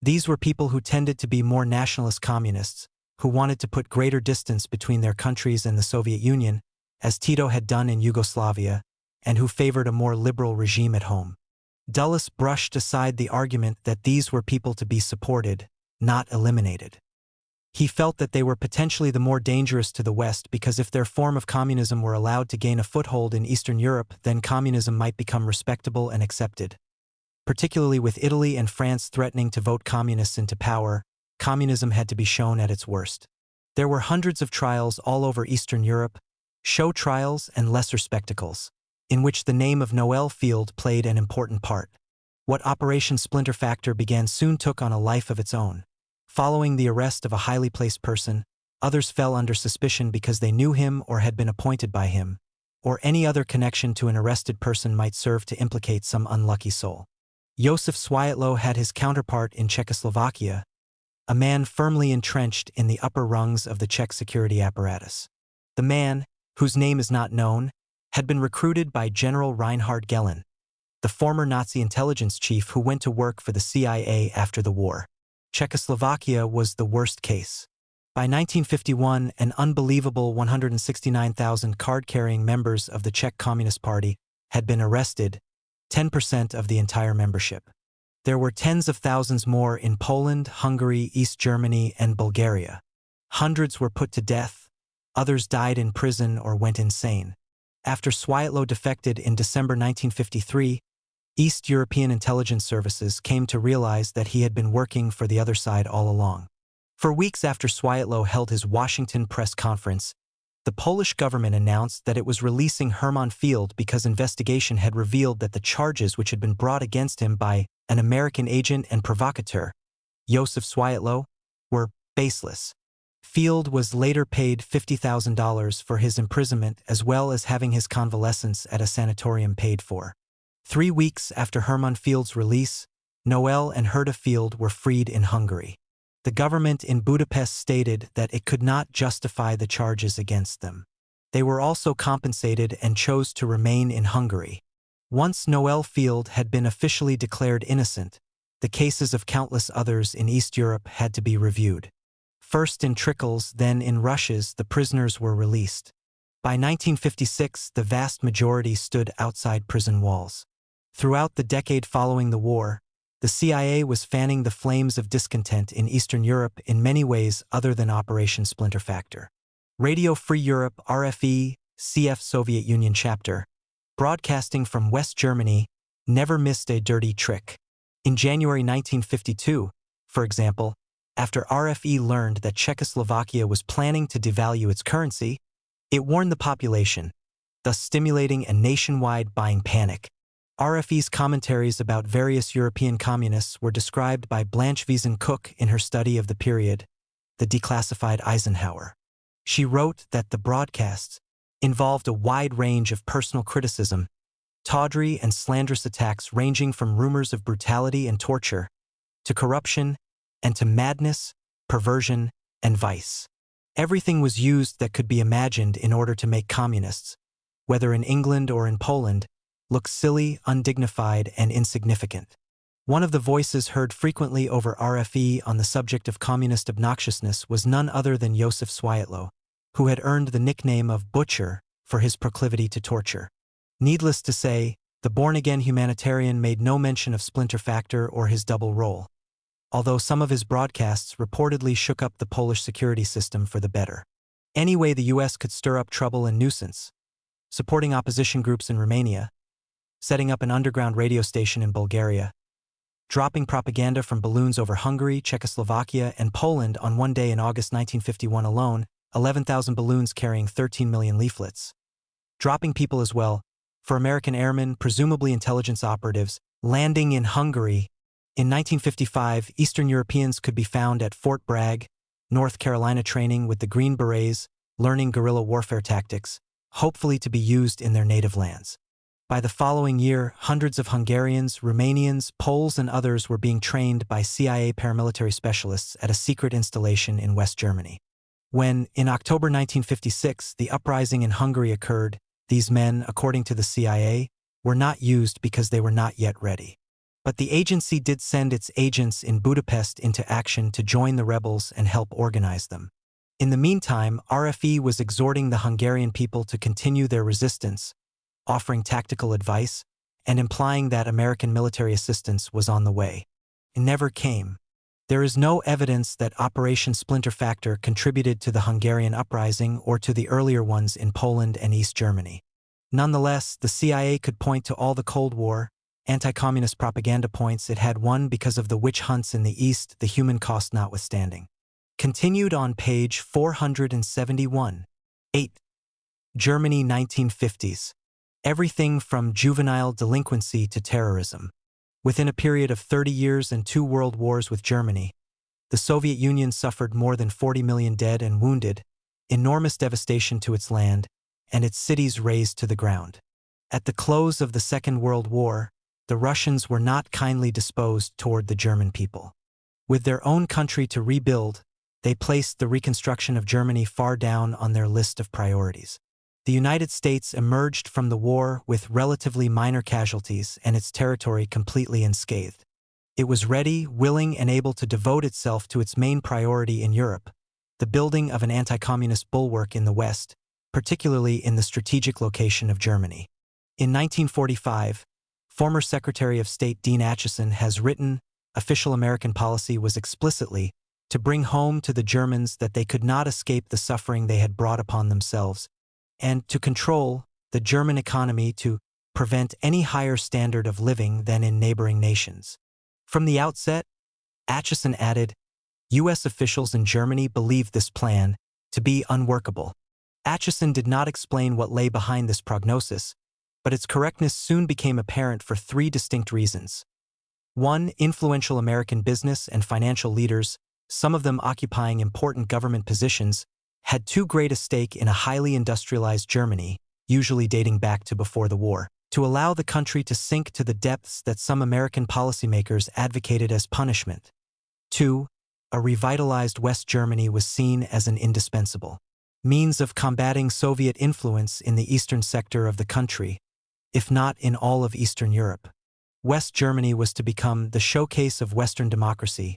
These were people who tended to be more nationalist communists, who wanted to put greater distance between their countries and the Soviet Union, as Tito had done in Yugoslavia, and who favored a more liberal regime at home. Dulles brushed aside the argument that these were people to be supported, not eliminated. He felt that they were potentially the more dangerous to the West because if their form of communism were allowed to gain a foothold in Eastern Europe, then communism might become respectable and accepted. Particularly with Italy and France threatening to vote communists into power, communism had to be shown at its worst. There were hundreds of trials all over Eastern Europe, show trials and lesser spectacles, in which the name of Noel Field played an important part. What Operation Splinter Factor began soon took on a life of its own. Following the arrest of a highly placed person, others fell under suspicion because they knew him or had been appointed by him, or any other connection to an arrested person might serve to implicate some unlucky soul. Josef Swiatlow had his counterpart in Czechoslovakia, a man firmly entrenched in the upper rungs of the Czech security apparatus. The man, whose name is not known, had been recruited by General Reinhard Gehlen, the former Nazi intelligence chief who went to work for the CIA after the war. Czechoslovakia was the worst case. By 1951, an unbelievable 169,000 card-carrying members of the Czech Communist Party had been arrested, 10% of the entire membership. There were tens of thousands more in Poland, Hungary, East Germany, and Bulgaria. Hundreds were put to death, others died in prison or went insane. After Swiatlow defected in December 1953, East European intelligence services came to realize that he had been working for the other side all along. For weeks after Swiatlow held his Washington press conference, the Polish government announced that it was releasing Hermann Field because investigation had revealed that the charges which had been brought against him by an American agent and provocateur, Josef Swiatlow, were baseless. Field was later paid $50,000 for his imprisonment as well as having his convalescence at a sanatorium paid for. 3 weeks after Hermann Field's release, Noel and Herta Field were freed in Hungary. The government in Budapest stated that it could not justify the charges against them. They were also compensated and chose to remain in Hungary. Once Noel Field had been officially declared innocent, the cases of countless others in East Europe had to be reviewed. First in trickles, then in rushes, the prisoners were released. By 1956, the vast majority stood outside prison walls. Throughout the decade following the war, the CIA was fanning the flames of discontent in Eastern Europe in many ways other than Operation Splinter Factor. Radio Free Europe RFE, CF Soviet Union chapter, broadcasting from West Germany, never missed a dirty trick. In January 1952, for example, after RFE learned that Czechoslovakia was planning to devalue its currency, it warned the population, thus stimulating a nationwide buying panic. RFE's commentaries about various European communists were described by Blanche Wiesen-Cook in her study of the period, The Declassified Eisenhower. She wrote that the broadcasts involved a wide range of personal criticism, tawdry and slanderous attacks ranging from rumors of brutality and torture, to corruption, and to madness, perversion, and vice. Everything was used that could be imagined in order to make communists, whether in England or in Poland, look silly, undignified, and insignificant. One of the voices heard frequently over RFE on the subject of communist obnoxiousness was none other than Josef Swiatlow, who had earned the nickname of Butcher for his proclivity to torture. Needless to say, the born-again humanitarian made no mention of Splinter Factor or his double role, although some of his broadcasts reportedly shook up the Polish security system for the better. Anyway, the US could stir up trouble and nuisance, supporting opposition groups in Romania, setting up an underground radio station in Bulgaria, dropping propaganda from balloons over Hungary, Czechoslovakia, and Poland on one day in August 1951 alone, 11,000 balloons carrying 13 million leaflets. Dropping people as well, for American airmen, presumably intelligence operatives, landing in Hungary. In 1955, Eastern Europeans could be found at Fort Bragg, North Carolina training with the Green Berets, learning guerrilla warfare tactics, hopefully to be used in their native lands. By the following year, hundreds of Hungarians, Romanians, Poles, and others were being trained by CIA paramilitary specialists at a secret installation in West Germany. When, in October 1956, the uprising in Hungary occurred, these men, according to the CIA, were not used because they were not yet ready. But the agency did send its agents in Budapest into action to join the rebels and help organize them. In the meantime, RFE was exhorting the Hungarian people to continue their resistance, offering tactical advice, and implying that American military assistance was on the way. It never came. There is no evidence that Operation Splinter Factor contributed to the Hungarian uprising or to the earlier ones in Poland and East Germany. Nonetheless, the CIA could point to all the Cold War, anti-communist propaganda points it had won because of the witch hunts in the East, the human cost notwithstanding. Continued on page 471. 8. Germany 1950s. Everything from juvenile delinquency to terrorism. Within a period of 30 years and 2 world wars with Germany, the Soviet Union suffered more than 40 million dead and wounded, enormous devastation to its land, and its cities razed to the ground. At the close of the Second World War, the Russians were not kindly disposed toward the German people. With their own country to rebuild, they placed the reconstruction of Germany far down on their list of priorities. The United States emerged from the war with relatively minor casualties and its territory completely unscathed. It was ready, willing, and able to devote itself to its main priority in Europe, the building of an anti-communist bulwark in the West, particularly in the strategic location of Germany. In 1945, former Secretary of State Dean Acheson has written, official American policy was explicitly to bring home to the Germans that they could not escape the suffering they had brought upon themselves, and to control the German economy to prevent any higher standard of living than in neighboring nations. From the outset, Acheson added, U.S. officials in Germany believed this plan to be unworkable. Acheson did not explain what lay behind this prognosis, but its correctness soon became apparent for 3 distinct reasons. 1. Influential American business and financial leaders, some of them occupying important government positions, had too great a stake in a highly industrialized Germany, usually dating back to before the war, to allow the country to sink to the depths that some American policymakers advocated as punishment. 2. A revitalized West Germany was seen as an indispensable means of combating Soviet influence in the eastern sector of the country, if not in all of Eastern Europe. West Germany was to become the showcase of Western democracy,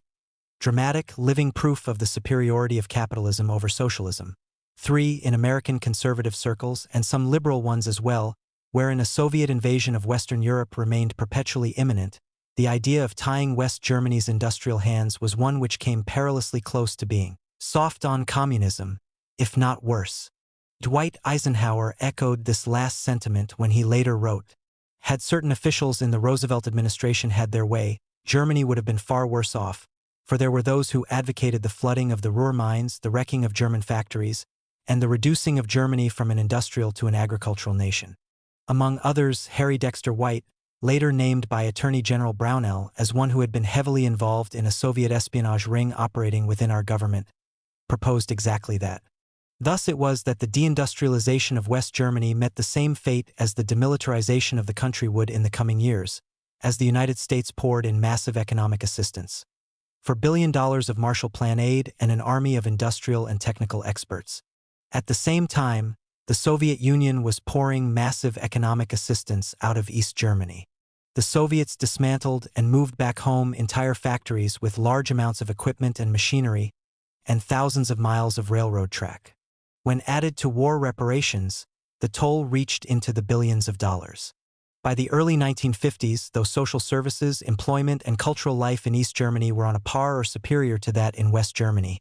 dramatic, living proof of the superiority of capitalism over socialism. 3. In American conservative circles, and some liberal ones as well, wherein a Soviet invasion of Western Europe remained perpetually imminent, the idea of tying West Germany's industrial hands was one which came perilously close to being soft on communism, if not worse. Dwight Eisenhower echoed this last sentiment when he later wrote, had certain officials in the Roosevelt administration had their way, Germany would have been far worse off, for there were those who advocated the flooding of the Ruhr mines, the wrecking of German factories, and the reducing of Germany from an industrial to an agricultural nation. Among others, Harry Dexter White, later named by Attorney General Brownell as one who had been heavily involved in a Soviet espionage ring operating within our government, proposed exactly that. Thus it was that the deindustrialization of West Germany met the same fate as the demilitarization of the country would in the coming years, as the United States poured in massive economic assistance. For $1 billion of Marshall Plan aid and an army of industrial and technical experts. At the same time, the Soviet Union was pouring massive economic assistance out of East Germany. The Soviets dismantled and moved back home entire factories with large amounts of equipment and machinery, and thousands of miles of railroad track. When added to war reparations, the toll reached into the billions of dollars. By the early 1950s, though social services, employment, and cultural life in East Germany were on a par or superior to that in West Germany,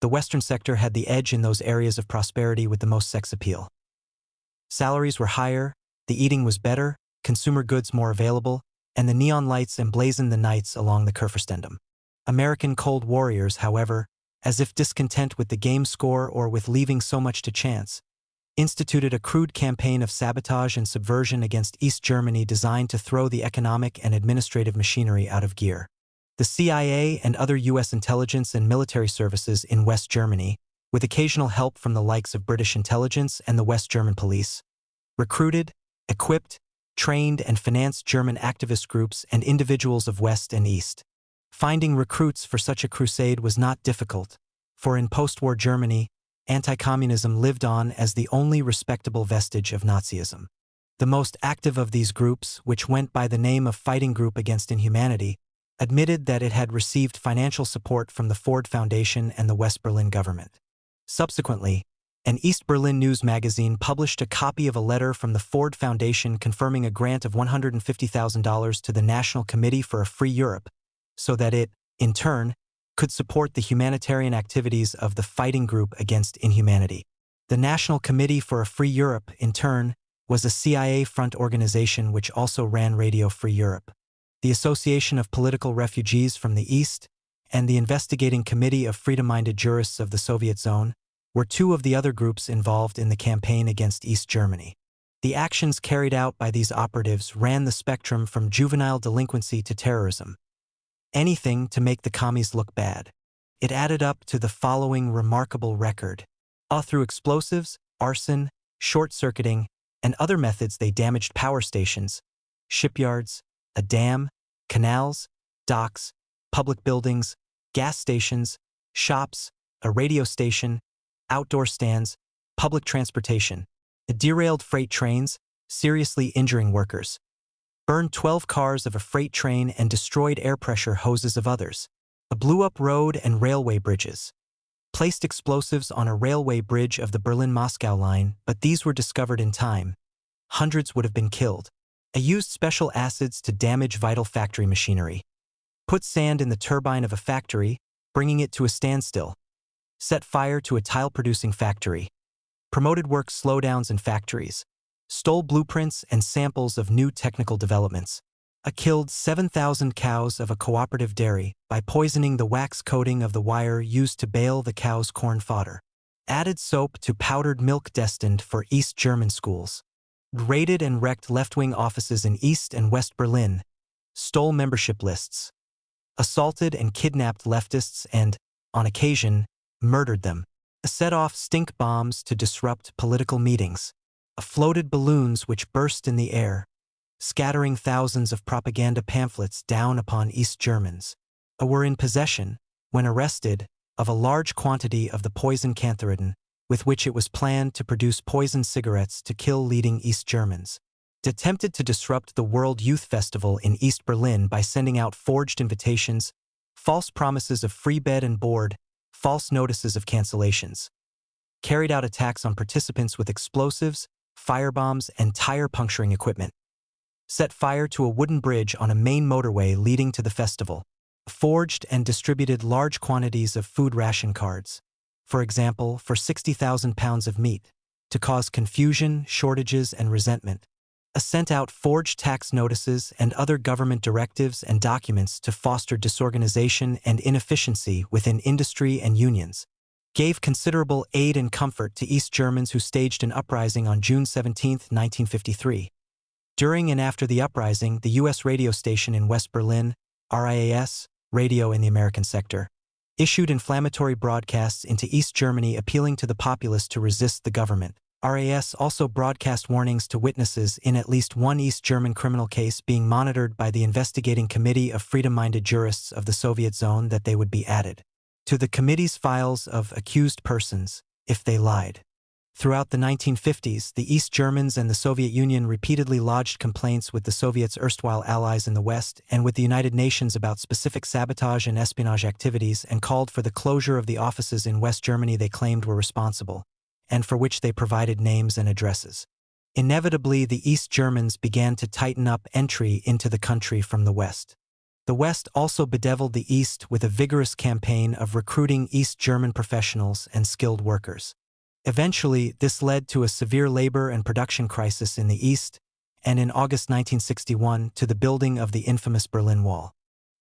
the Western sector had the edge in those areas of prosperity with the most sex appeal. Salaries were higher, the eating was better, consumer goods more available, and the neon lights emblazoned the nights along the Kurfürstentum. American Cold Warriors, however, as if discontent with the game score or with leaving so much to chance, instituted a crude campaign of sabotage and subversion against East Germany designed to throw the economic and administrative machinery out of gear. The CIA and other U.S. intelligence and military services in West Germany, with occasional help from the likes of British intelligence and the West German police, recruited, equipped, trained, and financed German activist groups and individuals of West and East. Finding recruits for such a crusade was not difficult, for in post-war Germany, anti-communism lived on as the only respectable vestige of Nazism. The most active of these groups, which went by the name of Fighting Group Against Inhumanity, admitted that it had received financial support from the Ford Foundation and the West Berlin government. Subsequently, an East Berlin news magazine published a copy of a letter from the Ford Foundation confirming a grant of $150,000 to the National Committee for a Free Europe, so that it, in turn, could support the humanitarian activities of the fighting group against inhumanity. The National Committee for a Free Europe, in turn, was a CIA front organization which also ran Radio Free Europe. The Association of Political Refugees from the East and the Investigating Committee of Freedom-Minded Jurists of the Soviet Zone were two of the other groups involved in the campaign against East Germany. The actions carried out by these operatives ran the spectrum from juvenile delinquency to terrorism. Anything to make the commies look bad. It added up to the following remarkable record. Through explosives, arson, short-circuiting, and other methods they damaged power stations, shipyards, a dam, canals, docks, public buildings, gas stations, shops, a radio station, outdoor stands, public transportation, derailed freight trains, seriously injuring workers, burned 12 cars of a freight train and destroyed air pressure hoses of others, blew up road and railway bridges, placed explosives on a railway bridge of the Berlin-Moscow line, but these were discovered in time. Hundreds would have been killed. Used special acids to damage vital factory machinery. Put sand in the turbine of a factory, bringing it to a standstill. Set fire to a tile-producing factory. Promoted work slowdowns in factories. Stole blueprints and samples of new technical developments. Killed 7,000 cows of a cooperative dairy by poisoning the wax coating of the wire used to bale the cows' corn fodder. Added soap to powdered milk destined for East German schools. Raided and wrecked left-wing offices in East and West Berlin. Stole membership lists. Assaulted and kidnapped leftists and, on occasion, murdered them. Set off stink bombs to disrupt political meetings. Floated balloons which burst in the air, scattering thousands of propaganda pamphlets down upon East Germans. Were in possession, when arrested, of a large quantity of the poison cantharidin, with which it was planned to produce poison cigarettes to kill leading East Germans. Attempted to disrupt the World Youth Festival in East Berlin by sending out forged invitations, false promises of free bed and board, false notices of cancellations. Carried out attacks on participants with explosives, firebombs, and tire-puncturing equipment. Set fire to a wooden bridge on a main motorway leading to the festival. Forged and distributed large quantities of food ration cards, for example, for 60,000 pounds of meat, to cause confusion, shortages, and resentment. Sent out forged tax notices and other government directives and documents to foster disorganization and inefficiency within industry and unions. Gave considerable aid and comfort to East Germans who staged an uprising on June 17, 1953. During and after the uprising, the U.S. radio station in West Berlin, RIAS, radio in the American sector, issued inflammatory broadcasts into East Germany appealing to the populace to resist the government. RIAS also broadcast warnings to witnesses in at least one East German criminal case being monitored by the Investigating Committee of Freedom-Minded Jurists of the Soviet Zone that they would be added to the committee's files of accused persons if they lied. Throughout the 1950s, the East Germans and the Soviet Union repeatedly lodged complaints with the Soviets' erstwhile allies in the West and with the United Nations about specific sabotage and espionage activities and called for the closure of the offices in West Germany they claimed were responsible, and for which they provided names and addresses. Inevitably, the East Germans began to tighten up entry into the country from the West. The West also bedeviled the East with a vigorous campaign of recruiting East German professionals and skilled workers. Eventually, this led to a severe labor and production crisis in the East, and in August 1961 to the building of the infamous Berlin Wall.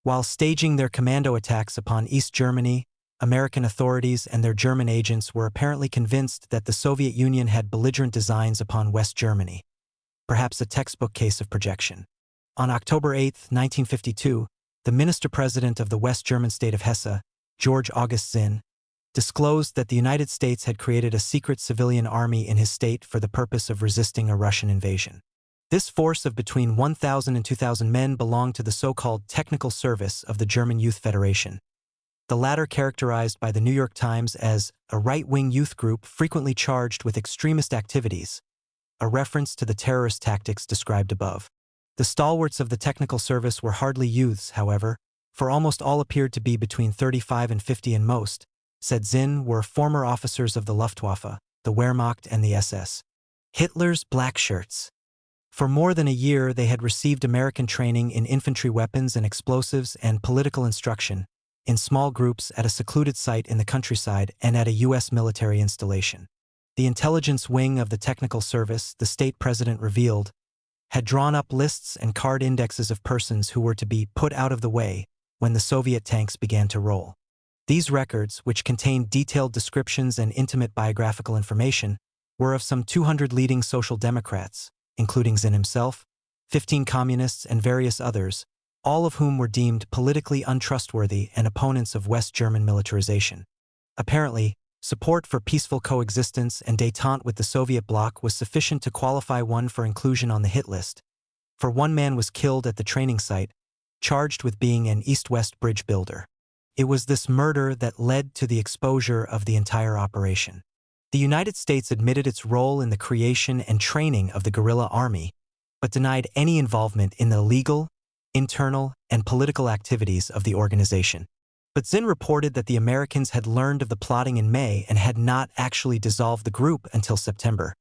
While staging their commando attacks upon East Germany, American authorities and their German agents were apparently convinced that the Soviet Union had belligerent designs upon West Germany. Perhaps a textbook case of projection. On October 8, 1952, the Minister-President of the West German state of Hesse, George August Zinn, disclosed that the United States had created a secret civilian army in his state for the purpose of resisting a Russian invasion. This force of between 1,000 and 2,000 men belonged to the so-called Technical Service of the German Youth Federation. The latter characterized by the New York Times as a right-wing youth group frequently charged with extremist activities, a reference to the terrorist tactics described above. The stalwarts of the Technical Service were hardly youths, however, for almost all appeared to be between 35 and 50 and most, said Zinn, were former officers of the Luftwaffe, the Wehrmacht, and the SS. Hitler's black shirts. For more than a year they had received American training in infantry weapons and explosives and political instruction, in small groups at a secluded site in the countryside and at a U.S. military installation. The intelligence wing of the technical service, the state president revealed, had drawn up lists and card indexes of persons who were to be put out of the way when the Soviet tanks began to roll. These records, which contained detailed descriptions and intimate biographical information, were of some 200 leading social democrats, including Zinn himself, 15 communists, and various others, all of whom were deemed politically untrustworthy and opponents of West German militarization. Apparently, support for peaceful coexistence and détente with the Soviet bloc was sufficient to qualify one for inclusion on the hit list, for one man was killed at the training site, charged with being an east-west bridge builder. It was this murder that led to the exposure of the entire operation. The United States admitted its role in the creation and training of the guerrilla army, but denied any involvement in the legal, internal, and political activities of the organization. But Zinn reported that the Americans had learned of the plotting in May and had not actually dissolved the group until September,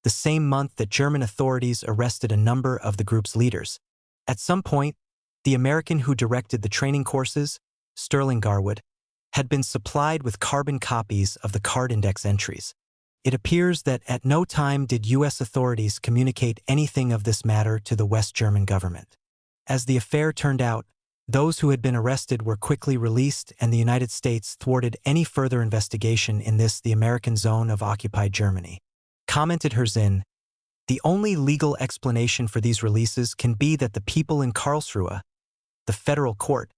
the same month that German authorities arrested a number of the group's leaders. At some point, the American who directed the training courses, Sterling Garwood, had been supplied with carbon copies of the card index entries. It appears that at no time did U.S. authorities communicate anything of this matter to the West German government. As the affair turned out, those who had been arrested were quickly released and the United States thwarted any further investigation in this the American zone of occupied Germany. Commented Zinn, the only legal explanation for these releases can be that the people in Karlsruhe, the federal court,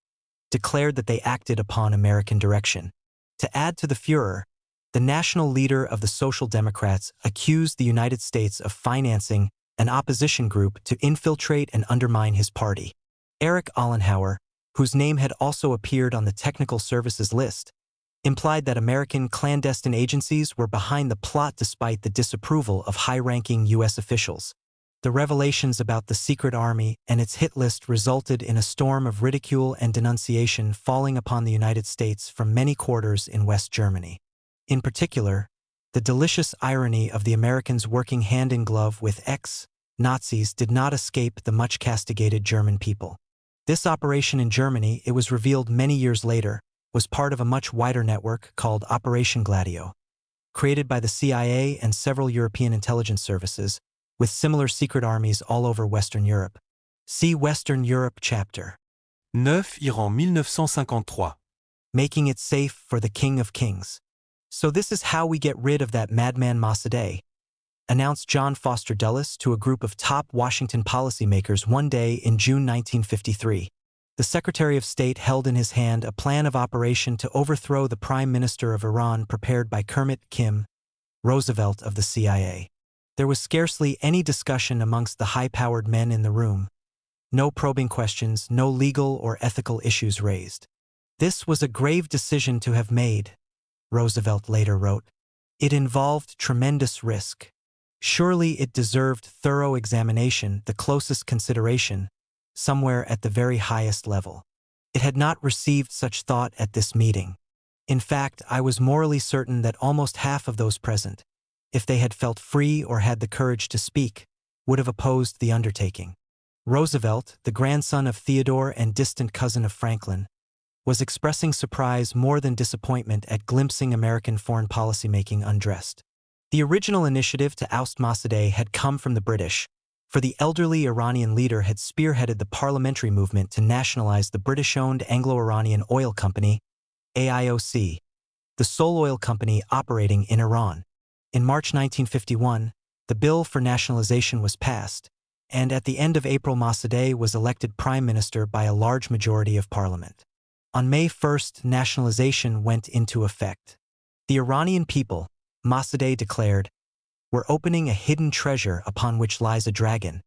declared that they acted upon American direction. To add to the furor, the national leader of the Social Democrats accused the United States of financing an opposition group to infiltrate and undermine his party. Erich Ollenhauer, whose name had also appeared on the technical services list, implied that American clandestine agencies were behind the plot despite the disapproval of high-ranking U.S. officials. The revelations about the secret army and its hit list resulted in a storm of ridicule and denunciation falling upon the United States from many quarters in West Germany. In particular, the delicious irony of the Americans working hand-in-glove with ex-Nazis did not escape the much-castigated German people. This operation in Germany, it was revealed many years later, was part of a much wider network called Operation Gladio, created by the CIA and several European intelligence services, with similar secret armies all over Western Europe. See Western Europe chapter 9 Iran 1953. Making it safe for the King of Kings. So this is how we get rid of that madman Mossadegh, announced John Foster Dulles to a group of top Washington policymakers one day in June 1953. The Secretary of State held in his hand a plan of operation to overthrow the Prime Minister of Iran prepared by Kermit Kim Roosevelt of the CIA. There was scarcely any discussion amongst the high-powered men in the room. No probing questions, no legal or ethical issues raised. This was a grave decision to have made, Roosevelt later wrote. It involved tremendous risk. Surely it deserved thorough examination, the closest consideration, somewhere at the very highest level. It had not received such thought at this meeting. In fact, I was morally certain that almost half of those present, if they had felt free or had the courage to speak, would have opposed the undertaking. Roosevelt, the grandson of Theodore and distant cousin of Franklin, was expressing surprise more than disappointment at glimpsing American foreign policymaking undressed. The original initiative to oust Mossadegh had come from the British, for the elderly Iranian leader had spearheaded the parliamentary movement to nationalize the British-owned Anglo-Iranian Oil Company, AIOC, the sole oil company operating in Iran. In March 1951, the bill for nationalization was passed, and at the end of April Mossadegh was elected prime minister by a large majority of parliament. On May 1st, nationalization went into effect. The Iranian people, Mossadegh declared, were opening a hidden treasure upon which lies a dragon.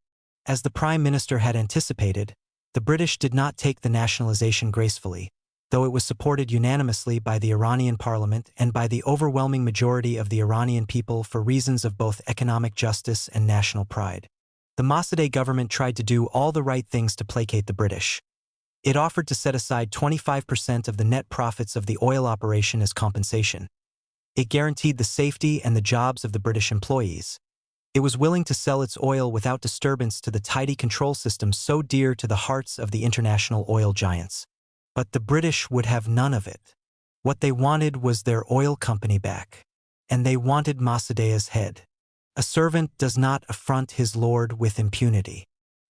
As the prime minister had anticipated, the British did not take the nationalization gracefully, though it was supported unanimously by the Iranian parliament and by the overwhelming majority of the Iranian people for reasons of both economic justice and national pride. The Mossadegh government tried to do all the right things to placate the British. It offered to set aside 25% of the net profits of the oil operation as compensation. It guaranteed the safety and the jobs of the British employees. It was willing to sell its oil without disturbance to the tidy control system so dear to the hearts of the international oil giants. But the British would have none of it. What they wanted was their oil company back. And they wanted Masadea's head. A servant does not affront his lord with impunity.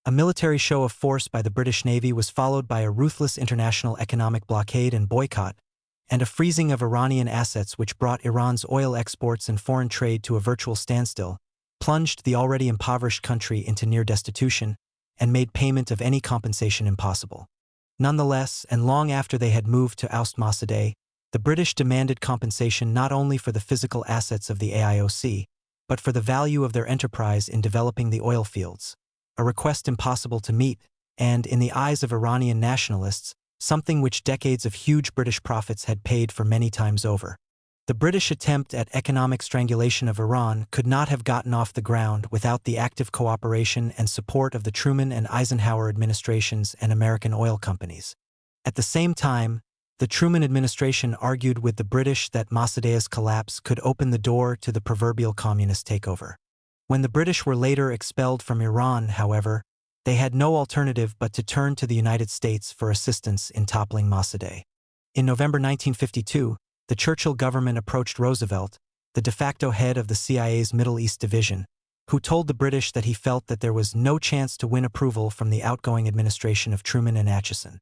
A military show of force by the British Navy was followed by a ruthless international economic blockade and boycott, and a freezing of Iranian assets which brought Iran's oil exports and foreign trade to a virtual standstill, plunged the already impoverished country into near destitution, and made payment of any compensation impossible. Nonetheless, and long after they had moved to oust Masadeh, the British demanded compensation not only for the physical assets of the AIOC, but for the value of their enterprise in developing the oil fields, a request impossible to meet, and, in the eyes of Iranian nationalists, something which decades of huge British profits had paid for many times over. The British attempt at economic strangulation of Iran could not have gotten off the ground without the active cooperation and support of the Truman and Eisenhower administrations and American oil companies. At the same time, the Truman administration argued with the British that Mossadegh's collapse could open the door to the proverbial communist takeover. When the British were later expelled from Iran, however, they had no alternative but to turn to the United States for assistance in toppling Mossadegh. In November 1952, the Churchill government approached Roosevelt, the de facto head of the CIA's Middle East Division, who told the British that he felt that there was no chance to win approval from the outgoing administration of Truman and Acheson.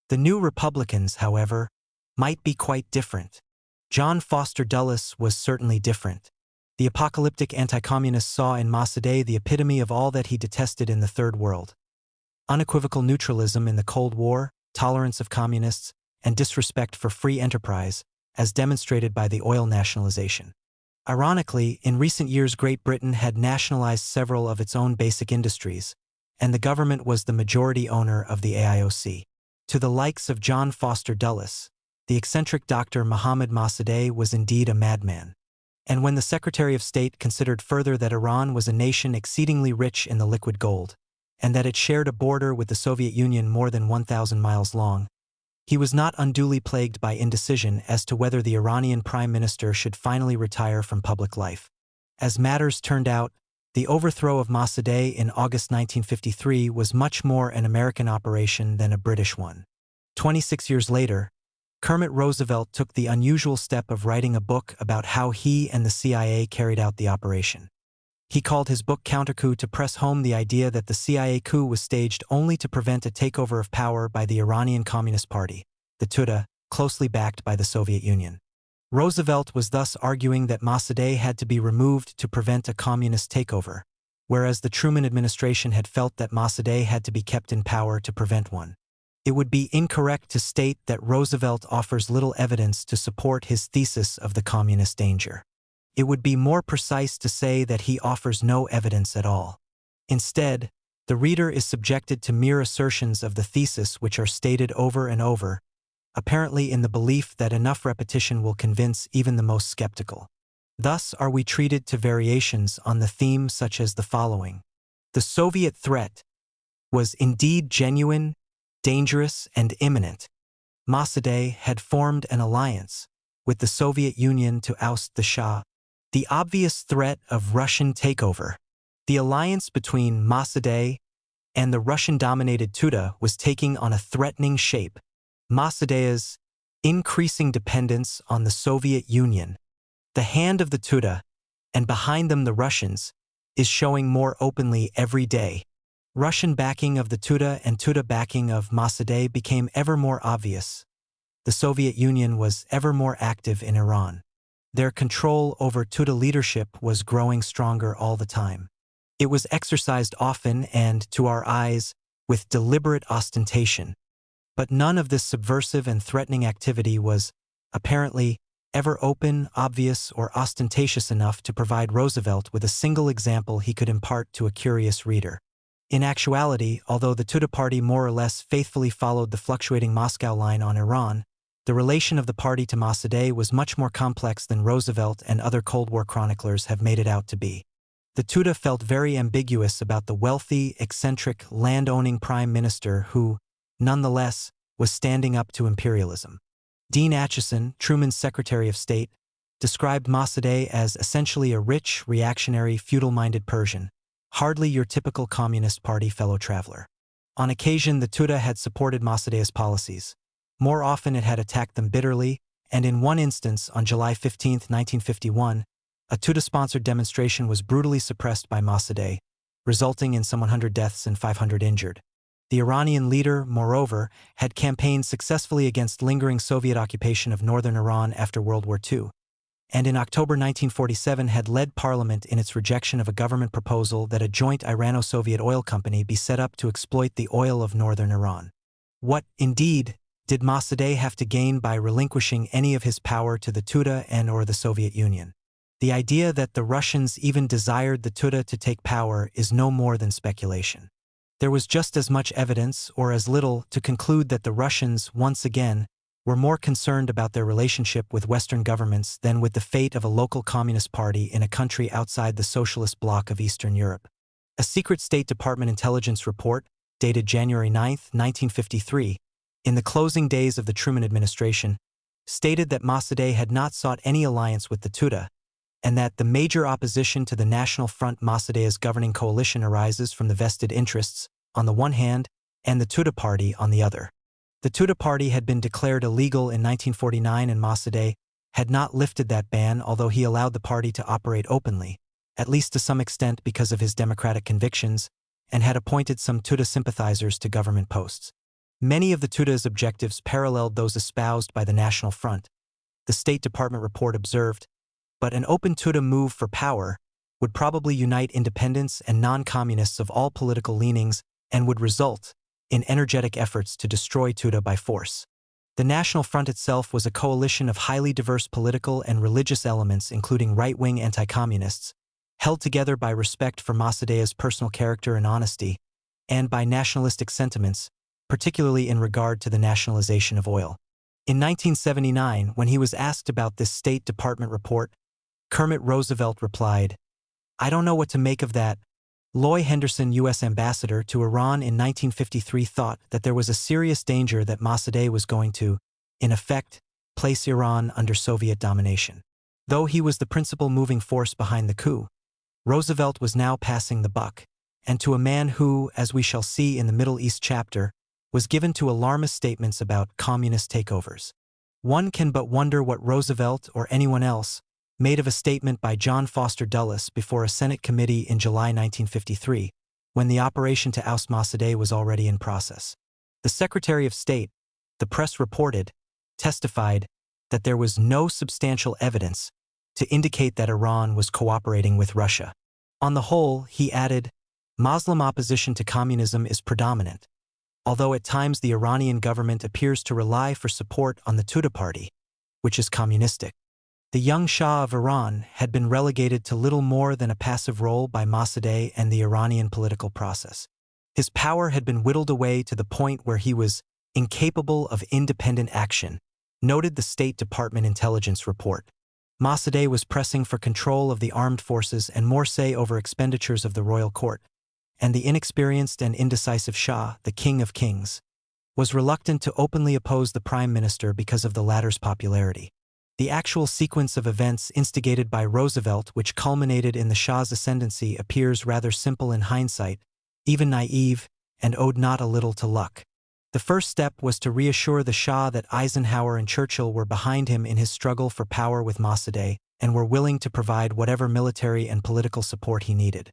The new Republicans, however, might be quite different. John Foster Dulles was certainly different. The apocalyptic anti-communists saw in Mossadegh the epitome of all that he detested in the Third World: unequivocal neutralism in the Cold War, tolerance of communists, and disrespect for free enterprise, as demonstrated by the oil nationalization. Ironically, in recent years Great Britain had nationalized several of its own basic industries, and the government was the majority owner of the AIOC. To the likes of John Foster Dulles, the eccentric Dr. Mohammad Mossadegh was indeed a madman. And when the Secretary of State considered further that Iran was a nation exceedingly rich in the liquid gold, and that it shared a border with the Soviet Union more than 1,000 miles long, he was not unduly plagued by indecision as to whether the Iranian Prime Minister should finally retire from public life. As matters turned out, the overthrow of Mossadegh in August 1953 was much more an American operation than a British one. 26 years later, Kermit Roosevelt took the unusual step of writing a book about how he and the CIA carried out the operation. He called his book Countercoup to press home the idea that the CIA coup was staged only to prevent a takeover of power by the Iranian Communist Party, the Tudeh, closely backed by the Soviet Union. Roosevelt was thus arguing that Mossadegh had to be removed to prevent a communist takeover, whereas the Truman administration had felt that Mossadegh had to be kept in power to prevent one. It would be incorrect to state that Roosevelt offers little evidence to support his thesis of the communist danger. It would be more precise to say that he offers no evidence at all. Instead, the reader is subjected to mere assertions of the thesis which are stated over and over, apparently in the belief that enough repetition will convince even the most skeptical. Thus are we treated to variations on the theme such as the following. The Soviet threat was indeed genuine, dangerous, and imminent. Mossadegh had formed an alliance with the Soviet Union to oust the Shah. The obvious threat of Russian takeover. The alliance between Mossadegh and the Russian-dominated Tudeh was taking on a threatening shape. Mossadegh's increasing dependence on the Soviet Union, the hand of the Tudeh, and behind them the Russians, is showing more openly every day. Russian backing of the Tudeh and Tudeh backing of Mossadegh became ever more obvious. The Soviet Union was ever more active in Iran. Their control over Tudeh leadership was growing stronger all the time. It was exercised often and, to our eyes, with deliberate ostentation. But none of this subversive and threatening activity was, apparently, ever open, obvious, or ostentatious enough to provide Roosevelt with a single example he could impart to a curious reader. In actuality, although the Tudeh party more or less faithfully followed the fluctuating Moscow line on Iran, the relation of the party to Mossadegh was much more complex than Roosevelt and other Cold War chroniclers have made it out to be. The Tudeh felt very ambiguous about the wealthy, eccentric, land-owning prime minister who, nonetheless, was standing up to imperialism. Dean Acheson, Truman's Secretary of State, described Mossadegh as essentially a rich, reactionary, feudal-minded Persian, hardly your typical Communist Party fellow traveler. On occasion, the Tudeh had supported Mossadegh's policies. More often it had attacked them bitterly, and in one instance, on July 15, 1951, a Tuta-sponsored demonstration was brutally suppressed by Mossadegh, resulting in some 100 deaths and 500 injured. The Iranian leader, moreover, had campaigned successfully against lingering Soviet occupation of northern Iran after World War II, and in October 1947 had led parliament in its rejection of a government proposal that a joint Irano-Soviet oil company be set up to exploit the oil of northern Iran. What, indeed, did Mossadegh have to gain by relinquishing any of his power to the Tuta and/or the Soviet Union? The idea that the Russians even desired the Tuta to take power is no more than speculation. There was just as much evidence, or as little, to conclude that the Russians, once again, were more concerned about their relationship with Western governments than with the fate of a local communist party in a country outside the socialist bloc of Eastern Europe. A secret State Department intelligence report, dated January 9, 1953, in the closing days of the Truman administration, stated that Mossadegh had not sought any alliance with the Tuta, and that the major opposition to the National Front Mossadegh's governing coalition arises from the vested interests, on the one hand, and the Tuta party on the other. The Tuta party had been declared illegal in 1949 and Mossadegh had not lifted that ban, although he allowed the party to operate openly, at least to some extent because of his democratic convictions, and had appointed some Tuta sympathizers to government posts. Many of the Tuta's objectives paralleled those espoused by the National Front, the State Department report observed, but an open Tuta move for power would probably unite independents and non-communists of all political leanings and would result in energetic efforts to destroy Tuta by force. The National Front itself was a coalition of highly diverse political and religious elements, including right-wing anti-communists, held together by respect for Mossadegh's personal character and honesty, and by nationalistic sentiments, particularly in regard to the nationalization of oil. In 1979, when he was asked about this State Department report, Kermit Roosevelt replied, "I don't know what to make of that." Loy Henderson, U.S. ambassador to Iran in 1953, thought that there was a serious danger that Mossadegh was going to, in effect, place Iran under Soviet domination. Though he was the principal moving force behind the coup, Roosevelt was now passing the buck, and to a man who, as we shall see in the Middle East chapter, was given to alarmist statements about communist takeovers. One can but wonder what Roosevelt or anyone else made of a statement by John Foster Dulles before a Senate committee in July 1953, when the operation to oust Mossadegh was already in process. The Secretary of State, the press reported, testified that there was no substantial evidence to indicate that Iran was cooperating with Russia. On the whole, he added, Muslim opposition to communism is predominant, although at times the Iranian government appears to rely for support on the Tuta party, which is communistic. The young Shah of Iran had been relegated to little more than a passive role by Mossadegh and the Iranian political process. His power had been whittled away to the point where he was incapable of independent action, noted the State Department intelligence report. Mossadegh was pressing for control of the armed forces and more say over expenditures of the royal court, and the inexperienced and indecisive Shah, the King of Kings, was reluctant to openly oppose the prime minister because of the latter's popularity. The actual sequence of events instigated by Roosevelt, which culminated in the Shah's ascendancy, appears rather simple in hindsight, even naive, and owed not a little to luck. The first step was to reassure the Shah that Eisenhower and Churchill were behind him in his struggle for power with Mossadegh and were willing to provide whatever military and political support he needed.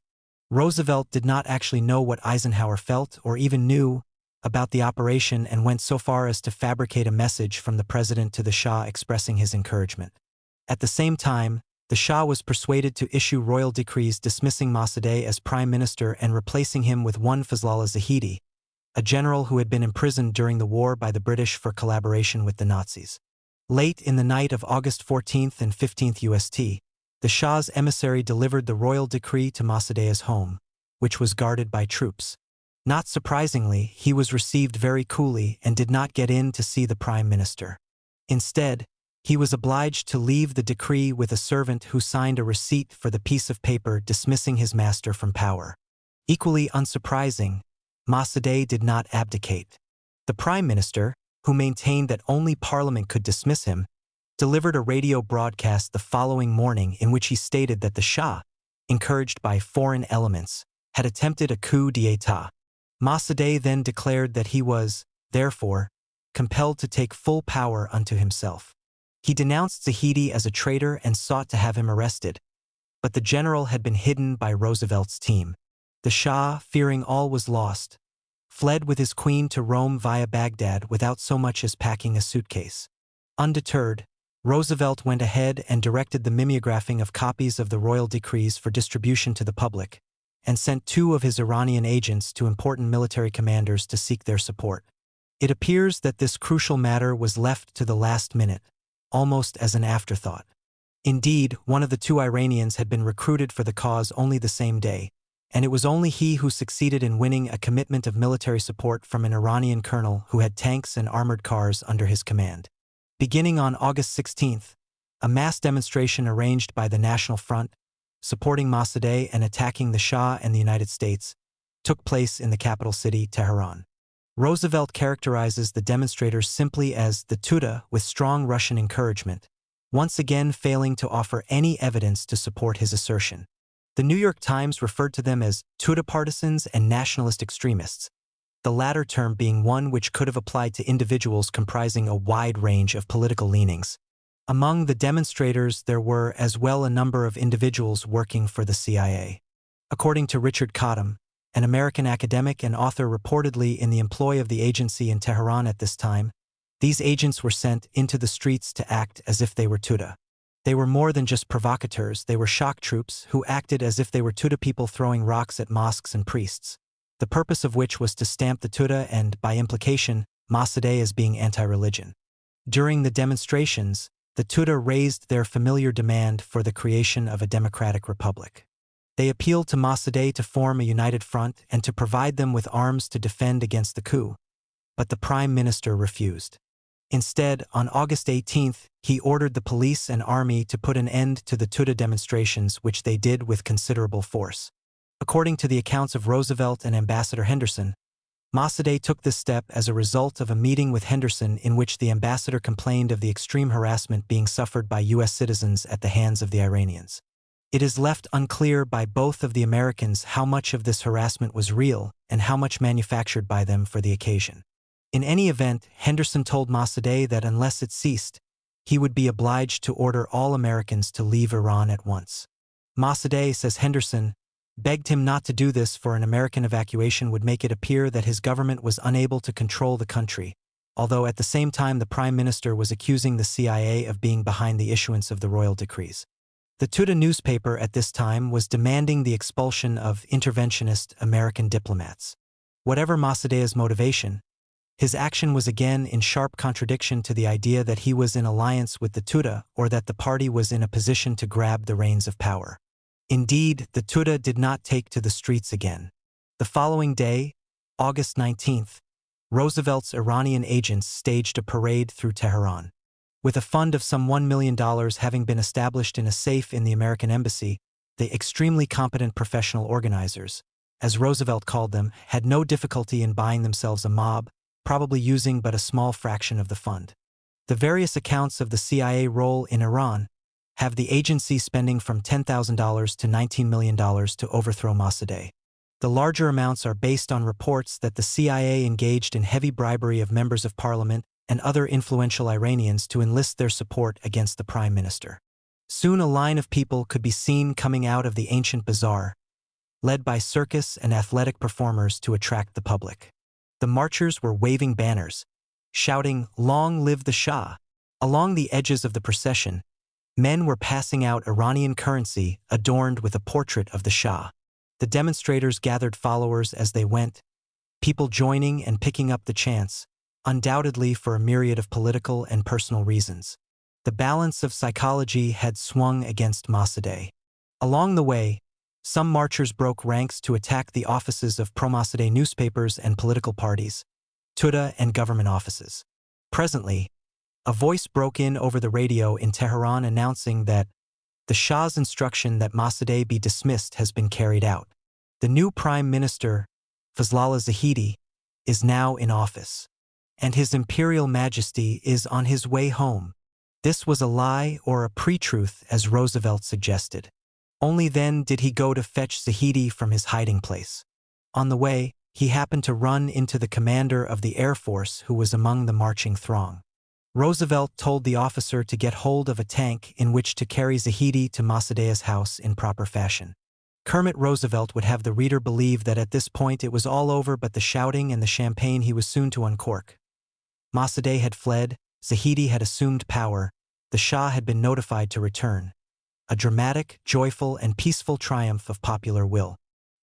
Roosevelt did not actually know what Eisenhower felt or even knew about the operation and went so far as to fabricate a message from the president to the Shah expressing his encouragement. At the same time, the Shah was persuaded to issue royal decrees dismissing Mossadegh as prime minister and replacing him with one Fazlollah Zahedi, a general who had been imprisoned during the war by the British for collaboration with the Nazis. Late in the night of August 14th and 15th UST, the Shah's emissary delivered the royal decree to Mossadegh's home, which was guarded by troops. Not surprisingly, he was received very coolly and did not get in to see the prime minister. Instead, he was obliged to leave the decree with a servant who signed a receipt for the piece of paper dismissing his master from power. Equally unsurprising, Mossadegh did not abdicate. The prime minister, who maintained that only parliament could dismiss him, delivered a radio broadcast the following morning in which he stated that the Shah, encouraged by foreign elements, had attempted a coup d'état. Mossadegh then declared that he was, therefore, compelled to take full power unto himself. He denounced Zahedi as a traitor and sought to have him arrested, but the general had been hidden by Roosevelt's team. The Shah, fearing all was lost, fled with his queen to Rome via Baghdad without so much as packing a suitcase. Undeterred, Roosevelt went ahead and directed the mimeographing of copies of the royal decrees for distribution to the public, and sent 2 of his Iranian agents to important military commanders to seek their support. It appears that this crucial matter was left to the last minute, almost as an afterthought. Indeed, one of the 2 Iranians had been recruited for the cause only the same day, and it was only he who succeeded in winning a commitment of military support from an Iranian colonel who had tanks and armored cars under his command. Beginning on August 16th, a mass demonstration arranged by the National Front, supporting Mossadegh and attacking the Shah and the United States, took place in the capital city, Tehran. Roosevelt characterizes the demonstrators simply as the Tuda with strong Russian encouragement, once again failing to offer any evidence to support his assertion. The New York Times referred to them as Tuda partisans and nationalist extremists, the latter term being one which could have applied to individuals comprising a wide range of political leanings. Among the demonstrators there were as well a number of individuals working for the CIA. According to Richard Cottam, an American academic and author reportedly in the employ of the agency in Tehran at this time, these agents were sent into the streets to act as if they were Tuda. They were more than just provocateurs, they were shock troops who acted as if they were Tuda people throwing rocks at mosques and priests, the purpose of which was to stamp the Tuda and, by implication, Mossadegh as being anti-religion. During the demonstrations, the Tuda raised their familiar demand for the creation of a democratic republic. They appealed to Mossadegh to form a united front and to provide them with arms to defend against the coup, but the Prime Minister refused. Instead, on August 18th, he ordered the police and army to put an end to the Tuda demonstrations, which they did with considerable force. According to the accounts of Roosevelt and Ambassador Henderson, Mossadegh took this step as a result of a meeting with Henderson in which the ambassador complained of the extreme harassment being suffered by U.S. citizens at the hands of the Iranians. It is left unclear by both of the Americans how much of this harassment was real and how much manufactured by them for the occasion. In any event, Henderson told Mossadegh that unless it ceased, he would be obliged to order all Americans to leave Iran at once. Mossadegh, says Henderson, begged him not to do this, for an American evacuation would make it appear that his government was unable to control the country, although at the same time the Prime Minister was accusing the CIA of being behind the issuance of the royal decrees. The Tuda newspaper at this time was demanding the expulsion of interventionist American diplomats. Whatever Mossadegh's motivation, his action was again in sharp contradiction to the idea that he was in alliance with the Tuda or that the party was in a position to grab the reins of power. Indeed, the Tuda did not take to the streets again. The following day, August 19th, Roosevelt's Iranian agents staged a parade through Tehran. With a fund of some $1 million having been established in a safe in the American embassy, the extremely competent professional organizers, as Roosevelt called them, had no difficulty in buying themselves a mob, probably using but a small fraction of the fund. The various accounts of the CIA role in Iran have the agency spending from $10,000 to $19 million to overthrow Mossadegh. The larger amounts are based on reports that the CIA engaged in heavy bribery of members of parliament and other influential Iranians to enlist their support against the Prime Minister. Soon a line of people could be seen coming out of the ancient bazaar, led by circus and athletic performers to attract the public. The marchers were waving banners, shouting, "Long live the Shah!" Along the edges of the procession, men were passing out Iranian currency adorned with a portrait of the Shah. The demonstrators gathered followers as they went, people joining and picking up the chants, undoubtedly for a myriad of political and personal reasons. The balance of psychology had swung against Mossadegh. Along the way, some marchers broke ranks to attack the offices of pro-Mossadegh newspapers and political parties, Tuda and government offices. Presently, a voice broke in over the radio in Tehran announcing that the Shah's instruction that Mossadegh be dismissed has been carried out. The new Prime Minister, Fazlollah Zahedi, is now in office, and His Imperial Majesty is on his way home. This was a lie or a pre-truth, as Roosevelt suggested. Only then did he go to fetch Zahedi from his hiding place. On the way, he happened to run into the commander of the Air Force who was among the marching throng. Roosevelt told the officer to get hold of a tank in which to carry Zahedi to Mossadegh's house in proper fashion. Kermit Roosevelt would have the reader believe that at this point it was all over but the shouting and the champagne he was soon to uncork. Mossadegh had fled, Zahedi had assumed power, the Shah had been notified to return. A dramatic, joyful, and peaceful triumph of popular will.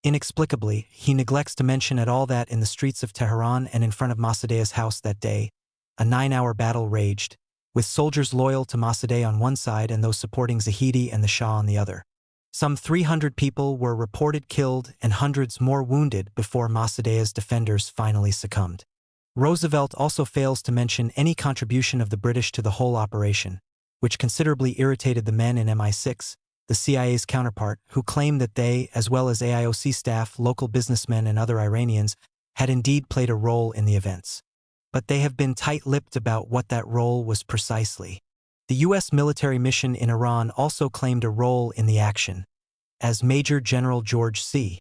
Inexplicably, he neglects to mention at all that in the streets of Tehran and in front of Mossadegh's house that day, a 9-hour battle raged, with soldiers loyal to Mossadegh on one side and those supporting Zahedi and the Shah on the other. Some 300 people were reported killed and hundreds more wounded before Mossadegh's defenders finally succumbed. Roosevelt also fails to mention any contribution of the British to the whole operation, which considerably irritated the men in MI6, the CIA's counterpart, who claimed that they, as well as AIOC staff, local businessmen and other Iranians, had indeed played a role in the events. But they have been tight-lipped about what that role was precisely. The U.S. military mission in Iran also claimed a role in the action, as Major General George C.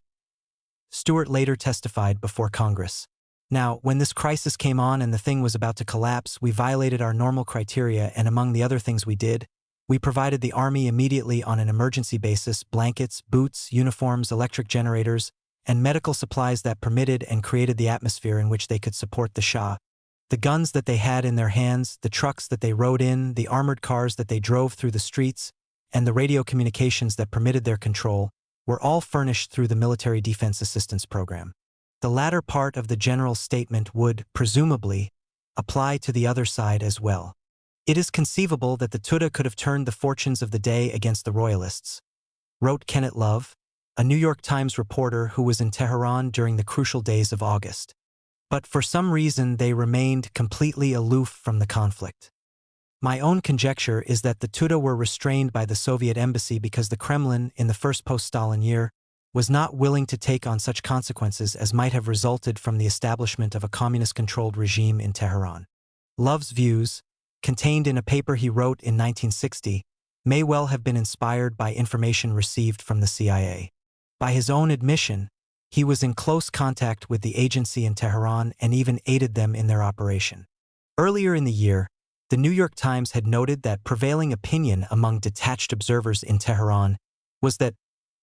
Stewart later testified before Congress. Now, when this crisis came on and the thing was about to collapse, we violated our normal criteria, and among the other things we did, we provided the Army immediately on an emergency basis blankets, boots, uniforms, electric generators, and medical supplies that permitted and created the atmosphere in which they could support the Shah. The guns that they had in their hands, the trucks that they rode in, the armored cars that they drove through the streets, and the radio communications that permitted their control, were all furnished through the Military Defense Assistance Program. The latter part of the general statement would, presumably, apply to the other side as well. It is conceivable that the Tudeh could have turned the fortunes of the day against the Royalists, wrote Kenneth Love, a New York Times reporter who was in Tehran during the crucial days of August. But for some reason they remained completely aloof from the conflict. My own conjecture is that the Tudeh were restrained by the Soviet embassy because the Kremlin, in the first post-Stalin year, was not willing to take on such consequences as might have resulted from the establishment of a communist-controlled regime in Tehran. Love's views, contained in a paper he wrote in 1960, may well have been inspired by information received from the CIA. By his own admission, he was in close contact with the agency in Tehran and even aided them in their operation. Earlier in the year, the New York Times had noted that prevailing opinion among detached observers in Tehran was that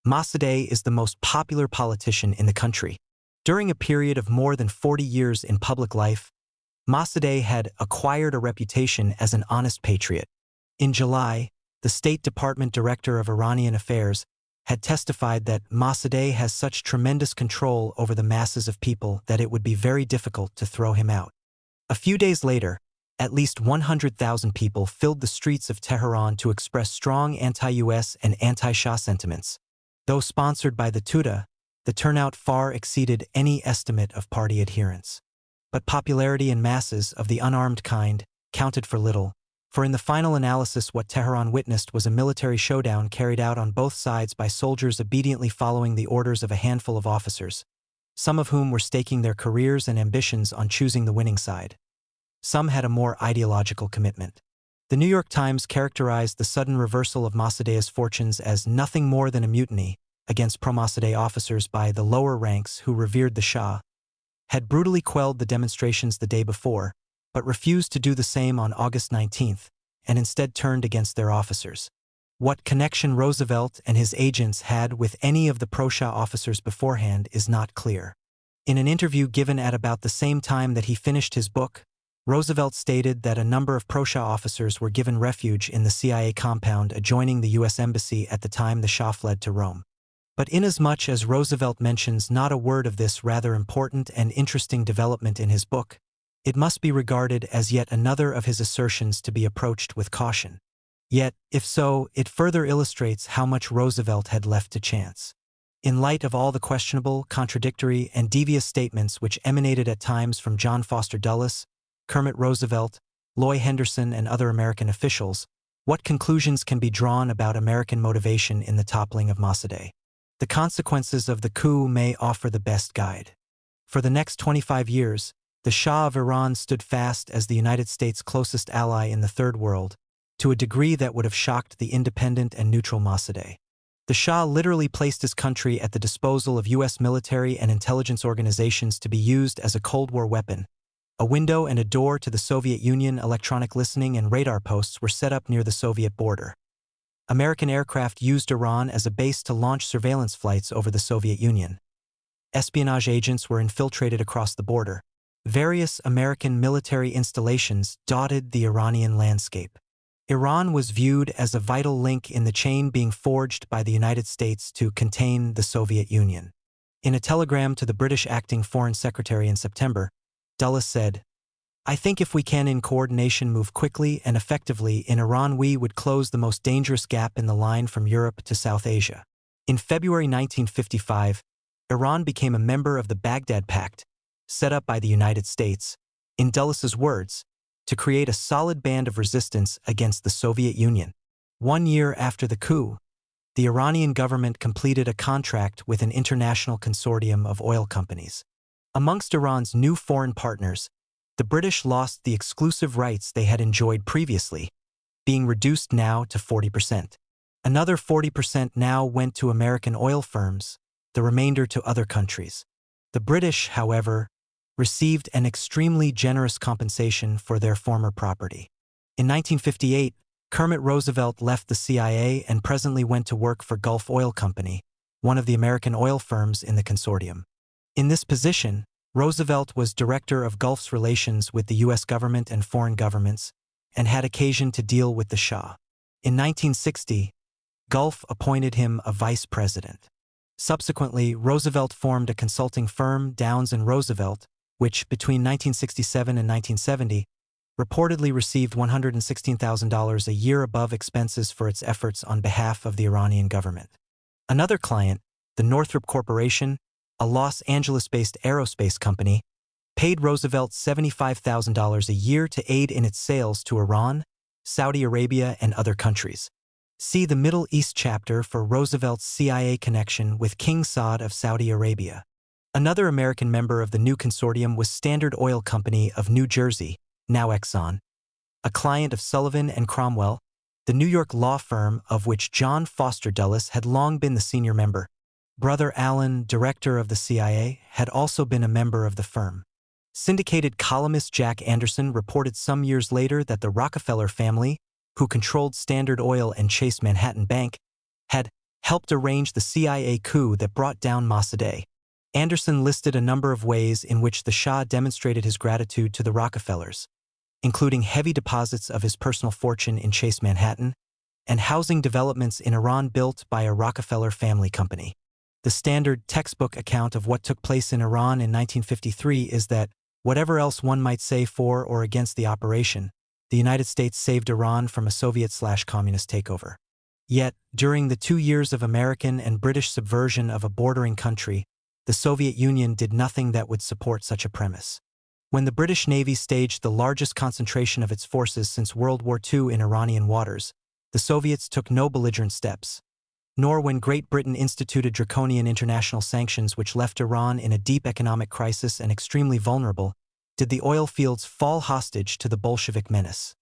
Mossadegh is the most popular politician in the country. During a period of more than 40 years in public life, Mossadegh had acquired a reputation as an honest patriot. In July, the State Department Director of Iranian Affairs had testified that Mossadegh has such tremendous control over the masses of people that it would be very difficult to throw him out. A few days later, at least 100,000 people filled the streets of Tehran to express strong anti-US and anti-Shah sentiments. Though sponsored by the Tudeh, the turnout far exceeded any estimate of party adherents. But popularity in masses of the unarmed kind counted for little, for in the final analysis what Tehran witnessed was a military showdown carried out on both sides by soldiers obediently following the orders of a handful of officers, some of whom were staking their careers and ambitions on choosing the winning side. Some had a more ideological commitment. The New York Times characterized the sudden reversal of Mossadegh's fortunes as nothing more than a mutiny against pro-Mossadegh officers by the lower ranks who revered the Shah, had brutally quelled the demonstrations the day before, but refused to do the same on August 19th, and instead turned against their officers. What connection Roosevelt and his agents had with any of the pro-Shah officers beforehand is not clear. In an interview given at about the same time that he finished his book, Roosevelt stated that a number of pro-Shah officers were given refuge in the CIA compound adjoining the U.S. Embassy at the time the Shah fled to Rome. But inasmuch as Roosevelt mentions not a word of this rather important and interesting development in his book, it must be regarded as yet another of his assertions to be approached with caution. Yet, if so, it further illustrates how much Roosevelt had left to chance. In light of all the questionable, contradictory, and devious statements which emanated at times from John Foster Dulles, Kermit Roosevelt, Loy Henderson, and other American officials, what conclusions can be drawn about American motivation in the toppling of Mossadegh? The consequences of the coup may offer the best guide. For the next 25 years, the Shah of Iran stood fast as the United States' closest ally in the Third World, to a degree that would have shocked the independent and neutral Mossadegh. The Shah literally placed his country at the disposal of U.S. military and intelligence organizations to be used as a Cold War weapon. A window and a door to the Soviet Union electronic listening and radar posts were set up near the Soviet border. American aircraft used Iran as a base to launch surveillance flights over the Soviet Union. Espionage agents were infiltrated across the border. Various American military installations dotted the Iranian landscape. Iran was viewed as a vital link in the chain being forged by the United States to contain the Soviet Union. In a telegram to the British acting Foreign Secretary in September, Dulles said, "I think if we can in coordination move quickly and effectively in Iran, we would close the most dangerous gap in the line from Europe to South Asia." In February 1955, Iran became a member of the Baghdad Pact, set up by the United States, in Dulles's words, to create a solid band of resistance against the Soviet Union. 1 year after the coup, the Iranian government completed a contract with an international consortium of oil companies. Amongst Iran's new foreign partners, the British lost the exclusive rights they had enjoyed previously, being reduced now to 40%. Another 40% now went to American oil firms, the remainder to other countries. The British, however, received an extremely generous compensation for their former property. In 1958, Kermit Roosevelt left the CIA and presently went to work for Gulf Oil Company, one of the American oil firms in the consortium. In this position, Roosevelt was director of Gulf's relations with the U.S. government and foreign governments, and had occasion to deal with the Shah. In 1960, Gulf appointed him a vice president. Subsequently, Roosevelt formed a consulting firm, Downs and Roosevelt, which, between 1967 and 1970, reportedly received $116,000 a year above expenses for its efforts on behalf of the Iranian government. Another client, the Northrop Corporation, a Los Angeles-based aerospace company, paid Roosevelt $75,000 a year to aid in its sales to Iran, Saudi Arabia, and other countries. See the Middle East chapter for Roosevelt's CIA connection with King Saud of Saudi Arabia. Another American member of the new consortium was Standard Oil Company of New Jersey, now Exxon, a client of Sullivan and Cromwell, the New York law firm of which John Foster Dulles had long been the senior member. Brother Alan, director of the CIA, had also been a member of the firm. Syndicated columnist Jack Anderson reported some years later that the Rockefeller family, who controlled Standard Oil and Chase Manhattan Bank, had helped arrange the CIA coup that brought down Mossadegh. Anderson listed a number of ways in which the Shah demonstrated his gratitude to the Rockefellers, including heavy deposits of his personal fortune in Chase Manhattan and housing developments in Iran built by a Rockefeller family company. The standard textbook account of what took place in Iran in 1953 is that, whatever else one might say for or against the operation, the United States saved Iran from a Soviet/communist takeover. Yet, during the 2 years of American and British subversion of a bordering country, the Soviet Union did nothing that would support such a premise. When the British Navy staged the largest concentration of its forces since World War II in Iranian waters, the Soviets took no belligerent steps. Nor when Great Britain instituted draconian international sanctions which left Iran in a deep economic crisis and extremely vulnerable, did the oil fields fall hostage to the Bolshevik menace.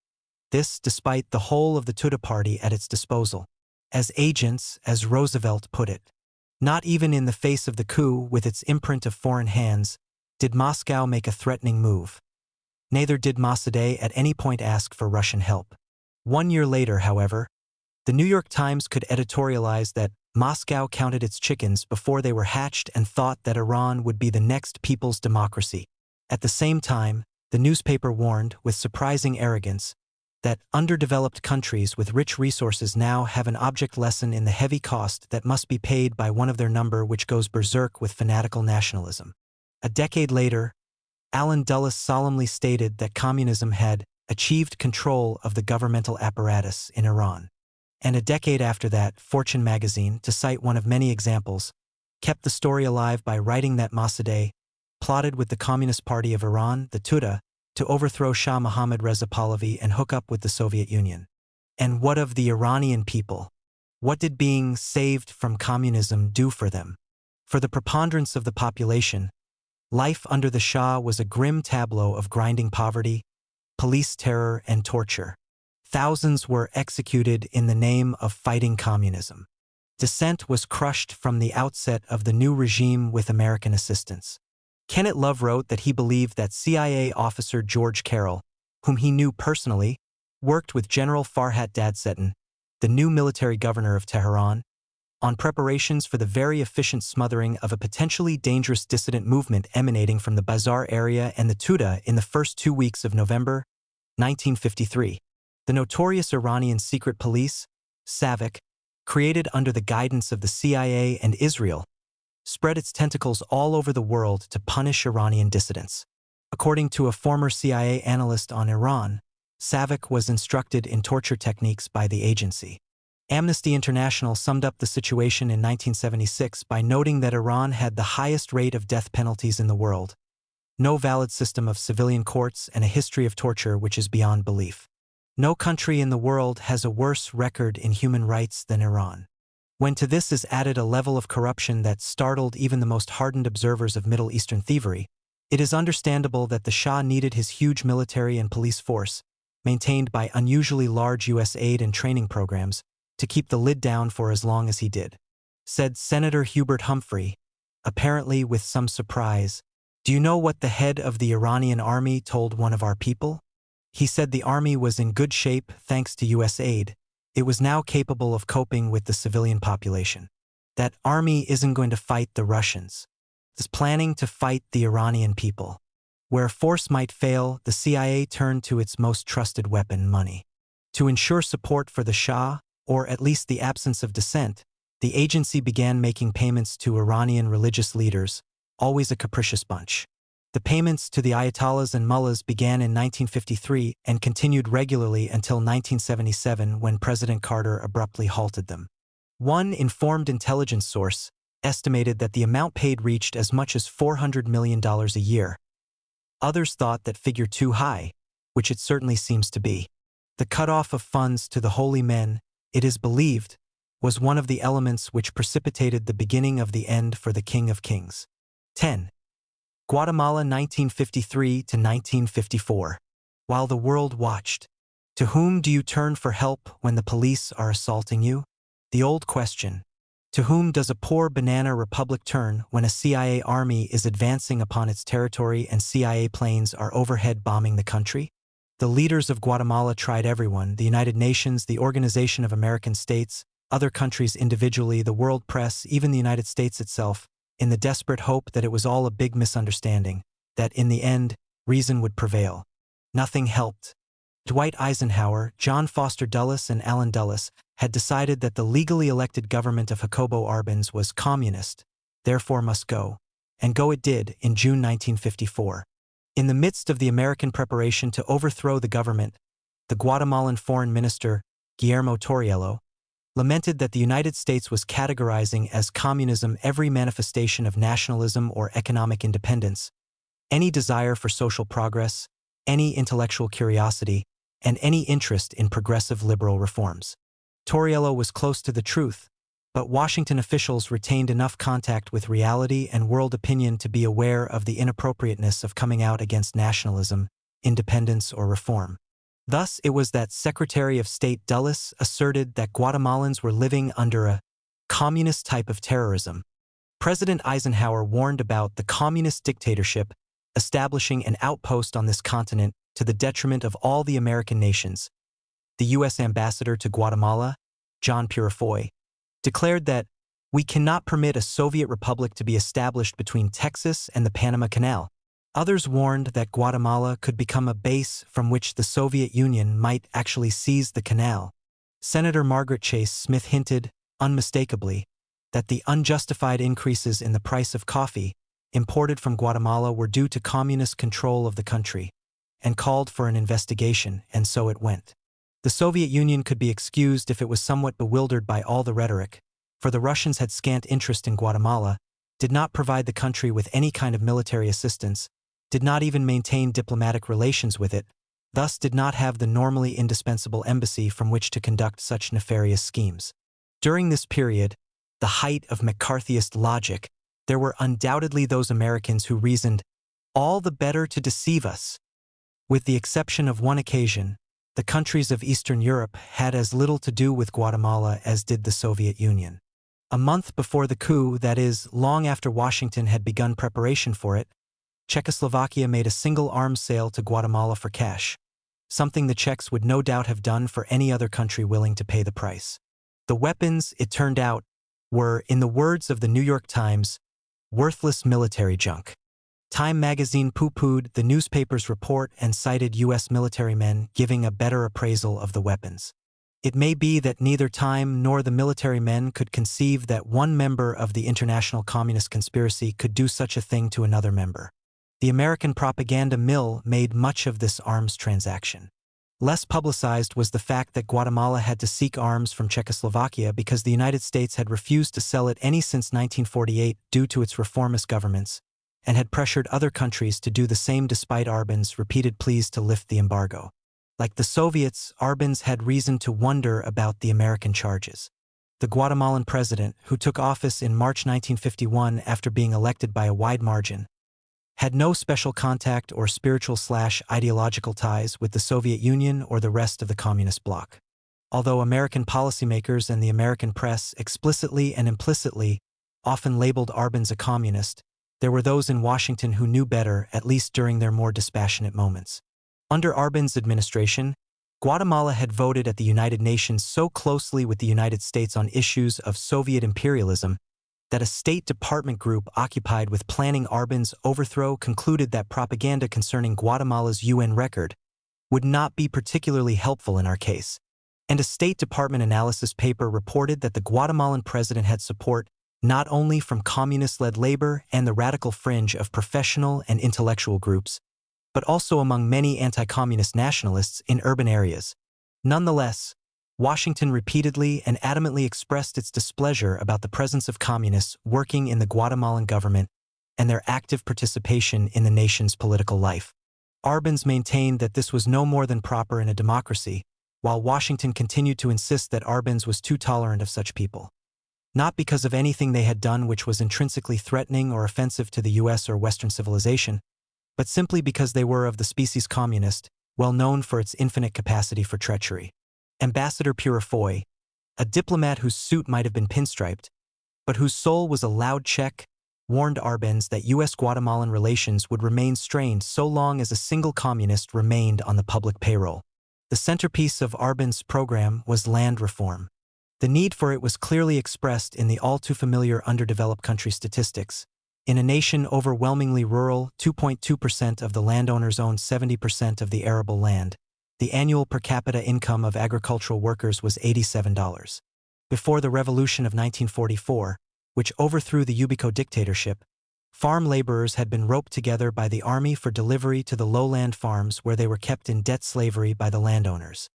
This despite the whole of the Tudeh party at its disposal. As agents, as Roosevelt put it. Not even in the face of the coup, with its imprint of foreign hands, did Moscow make a threatening move. Neither did Mossadegh at any point ask for Russian help. 1 year later, however, the New York Times could editorialize that Moscow counted its chickens before they were hatched and thought that Iran would be the next people's democracy. At the same time, the newspaper warned, with surprising arrogance, that underdeveloped countries with rich resources now have an object lesson in the heavy cost that must be paid by one of their number which goes berserk with fanatical nationalism. A decade later, Alan Dulles solemnly stated that communism had achieved control of the governmental apparatus in Iran. And a decade after that, Fortune magazine, to cite one of many examples, kept the story alive by writing that Mossadegh plotted with the Communist Party of Iran, the Tudeh, to overthrow Shah Mohammad Reza Pahlavi and hook up with the Soviet Union. And what of the Iranian people? What did being saved from communism do for them? For the preponderance of the population, life under the Shah was a grim tableau of grinding poverty, police terror, and torture. Thousands were executed in the name of fighting communism. Dissent was crushed from the outset of the new regime with American assistance. Kenneth Love wrote that he believed that CIA officer George Carroll, whom he knew personally, worked with General Farhat Dadsetan, the new military governor of Tehran, on preparations for the very efficient smothering of a potentially dangerous dissident movement emanating from the Bazaar area and the Tuda in the first 2 weeks of November 1953. The notorious Iranian secret police, SAVAK, created under the guidance of the CIA and Israel, spread its tentacles all over the world to punish Iranian dissidents. According to a former CIA analyst on Iran, SAVAK was instructed in torture techniques by the agency. Amnesty International summed up the situation in 1976 by noting that Iran had the highest rate of death penalties in the world, no valid system of civilian courts, and a history of torture which is beyond belief. No country in the world has a worse record in human rights than Iran. When to this is added a level of corruption that startled even the most hardened observers of Middle Eastern thievery, it is understandable that the Shah needed his huge military and police force, maintained by unusually large U.S. aid and training programs, to keep the lid down for as long as he did. Said Senator Hubert Humphrey, apparently with some surprise, "Do you know what the head of the Iranian army told one of our people? He said the army was in good shape thanks to U.S. aid. It was now capable of coping with the civilian population. That army isn't going to fight the Russians. It's planning to fight the Iranian people. Where force might fail, the CIA turned to its most trusted weapon, money. To ensure support for the Shah, or at least the absence of dissent, the agency began making payments to Iranian religious leaders, always a capricious bunch. The payments to the Ayatollahs and mullahs began in 1953 and continued regularly until 1977 when President Carter abruptly halted them. One informed intelligence source estimated that the amount paid reached as much as $400 million a year. Others thought that figure too high, which it certainly seems to be. The cutoff of funds to the holy men, it is believed, was one of the elements which precipitated the beginning of the end for the King of Kings. 10. Guatemala 1953 to 1954. While the world watched. To whom do you turn for help when the police are assaulting you? The old question. To whom does a poor banana republic turn when a CIA army is advancing upon its territory and CIA planes are overhead bombing the country? The leaders of Guatemala tried everyone, the United Nations, the Organization of American States, other countries individually, the world press, even the United States itself, in the desperate hope that it was all a big misunderstanding, that in the end, reason would prevail. Nothing helped. Dwight Eisenhower, John Foster Dulles, and Allen Dulles had decided that the legally elected government of Jacobo Arbenz was communist, therefore must go. And go it did in June 1954. In the midst of the American preparation to overthrow the government, the Guatemalan foreign minister, Guillermo Torriello, lamented that the United States was categorizing as communism every manifestation of nationalism or economic independence, any desire for social progress, any intellectual curiosity, and any interest in progressive liberal reforms. Torriello was close to the truth, but Washington officials retained enough contact with reality and world opinion to be aware of the inappropriateness of coming out against nationalism, independence, or reform. Thus, it was that Secretary of State Dulles asserted that Guatemalans were living under a communist type of terrorism. President Eisenhower warned about the communist dictatorship establishing an outpost on this continent to the detriment of all the American nations. The U.S. ambassador to Guatemala, John Purifoy, declared that we cannot permit a Soviet republic to be established between Texas and the Panama Canal. Others warned that Guatemala could become a base from which the Soviet Union might actually seize the canal. Senator Margaret Chase Smith hinted, unmistakably, that the unjustified increases in the price of coffee imported from Guatemala were due to communist control of the country, and called for an investigation, and so it went. The Soviet Union could be excused if it was somewhat bewildered by all the rhetoric, for the Russians had scant interest in Guatemala, did not provide the country with any kind of military assistance, did not even maintain diplomatic relations with it, thus did not have the normally indispensable embassy from which to conduct such nefarious schemes. During this period, the height of McCarthyist logic, there were undoubtedly those Americans who reasoned, all the better to deceive us. With the exception of one occasion, the countries of Eastern Europe had as little to do with Guatemala as did the Soviet Union. A month before the coup, that is, long after Washington had begun preparation for it, Czechoslovakia made a single arms sale to Guatemala for cash, something the Czechs would no doubt have done for any other country willing to pay the price. The weapons, it turned out, were, in the words of the New York Times, worthless military junk. Time magazine pooh-poohed the newspaper's report and cited U.S. military men giving a better appraisal of the weapons. It may be that neither Time nor the military men could conceive that one member of the international communist conspiracy could do such a thing to another member. The American propaganda mill made much of this arms transaction. Less publicized was the fact that Guatemala had to seek arms from Czechoslovakia because the United States had refused to sell it any since 1948 due to its reformist governments, and had pressured other countries to do the same despite Arbenz' repeated pleas to lift the embargo. Like the Soviets, Arbenz had reason to wonder about the American charges. The Guatemalan president, who took office in March 1951 after being elected by a wide margin, had no special contact or spiritual/ideological ties with the Soviet Union or the rest of the communist bloc. Although American policymakers and the American press explicitly and implicitly often labeled Arbenz a communist, there were those in Washington who knew better, at least during their more dispassionate moments. Under Arbenz' administration, Guatemala had voted at the United Nations so closely with the United States on issues of Soviet imperialism that a State Department group occupied with planning Arbenz' overthrow concluded that propaganda concerning Guatemala's UN record would not be particularly helpful in our case, and a State Department analysis paper reported that the Guatemalan president had support not only from communist-led labor and the radical fringe of professional and intellectual groups, but also among many anti-communist nationalists in urban areas. Nonetheless, Washington repeatedly and adamantly expressed its displeasure about the presence of communists working in the Guatemalan government and their active participation in the nation's political life. Arbenz maintained that this was no more than proper in a democracy, while Washington continued to insist that Arbenz was too tolerant of such people. Not because of anything they had done which was intrinsically threatening or offensive to the U.S. or Western civilization, but simply because they were of the species communist, well known for its infinite capacity for treachery. Ambassador Purifoy, a diplomat whose suit might have been pinstriped, but whose soul was a loud Czech, warned Arbenz that U.S.-Guatemalan relations would remain strained so long as a single communist remained on the public payroll. The centerpiece of Arbenz' program was land reform. The need for it was clearly expressed in the all-too-familiar underdeveloped country statistics. In a nation overwhelmingly rural, 2.2% of the landowners owned 70% of the arable land. The annual per capita income of agricultural workers was $87. Before the Revolution of 1944, which overthrew the Ubico dictatorship, farm laborers had been roped together by the army for delivery to the lowland farms where they were kept in debt slavery by the landowners.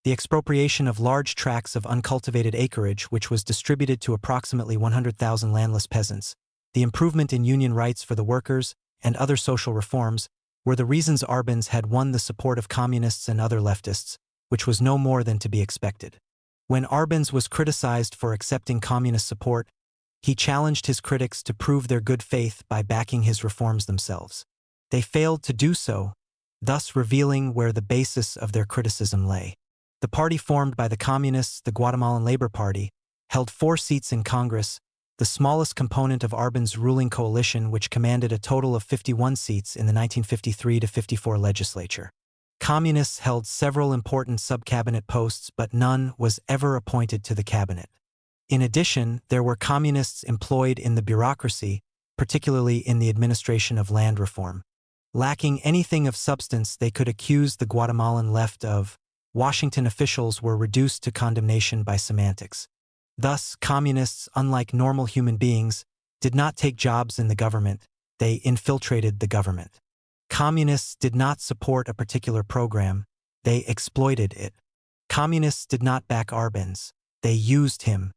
The expropriation of large tracts of uncultivated acreage, which was distributed to approximately 100,000 landless peasants, the improvement in union rights for the workers, and other social reforms, were the reasons Arbenz had won the support of communists and other leftists, which was no more than to be expected. When Arbenz was criticized for accepting communist support, he challenged his critics to prove their good faith by backing his reforms themselves. They failed to do so, thus revealing where the basis of their criticism lay. The party formed by the Communists, the Guatemalan Labor Party, held 4 seats in Congress, the smallest component of Arbenz' ruling coalition, which commanded a total of 51 seats in the 1953-54 legislature. Communists held several important sub-cabinet posts, but none was ever appointed to the cabinet. In addition, there were communists employed in the bureaucracy, particularly in the administration of land reform. Lacking anything of substance they could accuse the Guatemalan left of, Washington officials were reduced to condemnation by semantics. Thus, communists, unlike normal human beings, did not take jobs in the government, they infiltrated the government. Communists did not support a particular program, they exploited it. Communists did not back Arbenz, they used him.